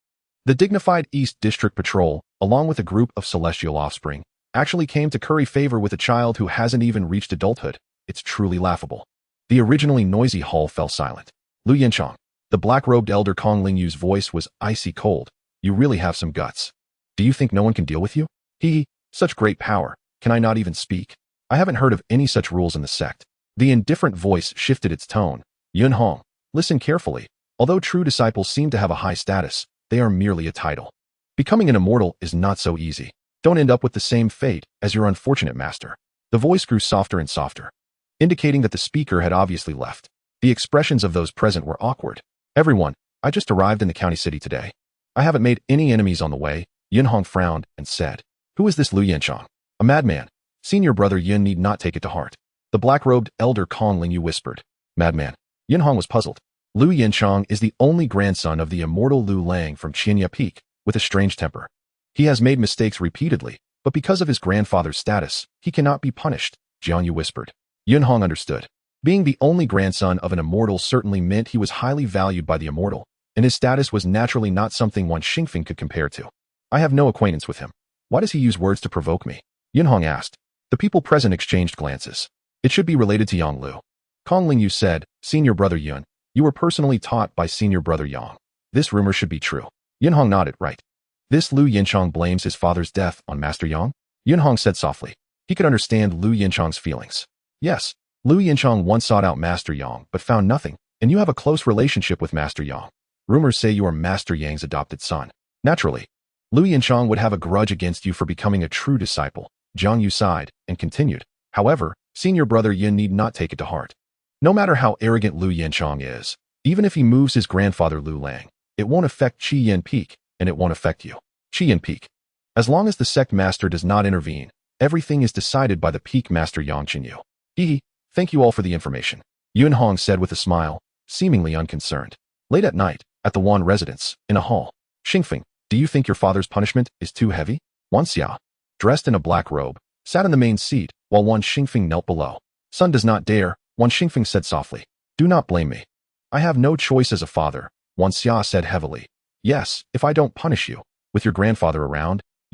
A: The dignified East District Patrol, along with a group of celestial offspring, actually came to curry favor with a child who hasn't even reached adulthood. It's truly laughable. The originally noisy hall fell silent. Lu Yinchang, the black-robed elder Kong Lingyu's voice was icy cold. You really have some guts. Do you think no one can deal with you? Hee, such great power. Can I not even speak? I haven't heard of any such rules in the sect. The indifferent voice shifted its tone. Yun Hong, listen carefully. Although true disciples seem to have a high status, they are merely a title. Becoming an immortal is not so easy. Don't end up with the same fate as your unfortunate master. The voice grew softer and softer, indicating that the speaker had obviously left. The expressions of those present were awkward. Everyone, I just arrived in the county city today. I haven't made any enemies on the way. Yun Hong frowned and said, Who is this Lu Yinchang? A madman. Senior brother Yun need not take it to heart. The black-robed elder Kong Lingyu whispered. Madman. Yun Hong was puzzled. Lu Yinchang is the only grandson of the immortal Lu Lang from Xianxia Peak, with a strange temper. He has made mistakes repeatedly, but because of his grandfather's status, he cannot be punished, Jiang Yu whispered. Yun Hong understood. Being the only grandson of an immortal certainly meant he was highly valued by the immortal, and his status was naturally not something one Xingfeng could compare to. I have no acquaintance with him. Why does he use words to provoke me? Yun Hong asked. The people present exchanged glances. It should be related to Yang Lu. Kong Lingyu said, Senior brother Yun, you were personally taught by senior brother Yang. This rumor should be true. Yun Hong nodded, right. This Lu Yinchang blames his father's death on Master Yang? Yun Hong said softly. He could understand Lu Yinchang's feelings. Yes, Lu Yinchang once sought out Master Yang but found nothing, and you have a close relationship with Master Yang. Rumors say you are Master Yang's adopted son. Naturally, Lu Yinchang would have a grudge against you for becoming a true disciple. Jiang Yu sighed and continued. However, senior brother Yin need not take it to heart. No matter how arrogant Lu Yinchang is, even if he moves his grandfather Lu Lang, it won't affect Qi Yin Peak, and it won't affect you. Qi Yin Peak. As long as the sect master does not intervene, everything is decided by the peak master Yang Chenyu. Thank you all for the information. Yun Hong said with a smile, seemingly unconcerned. Late at night, at the Wan residence, in a hall. Xingfeng, do you think your father's punishment is too heavy? Wan Xia, dressed in a black robe, sat in the main seat, while Wan Xingfeng knelt below. Son does not dare, Wan Xingfeng said softly. Do not blame me. I have no choice as a father, Wan Xia said heavily. Yes, if I don't punish you. With your grandfather around,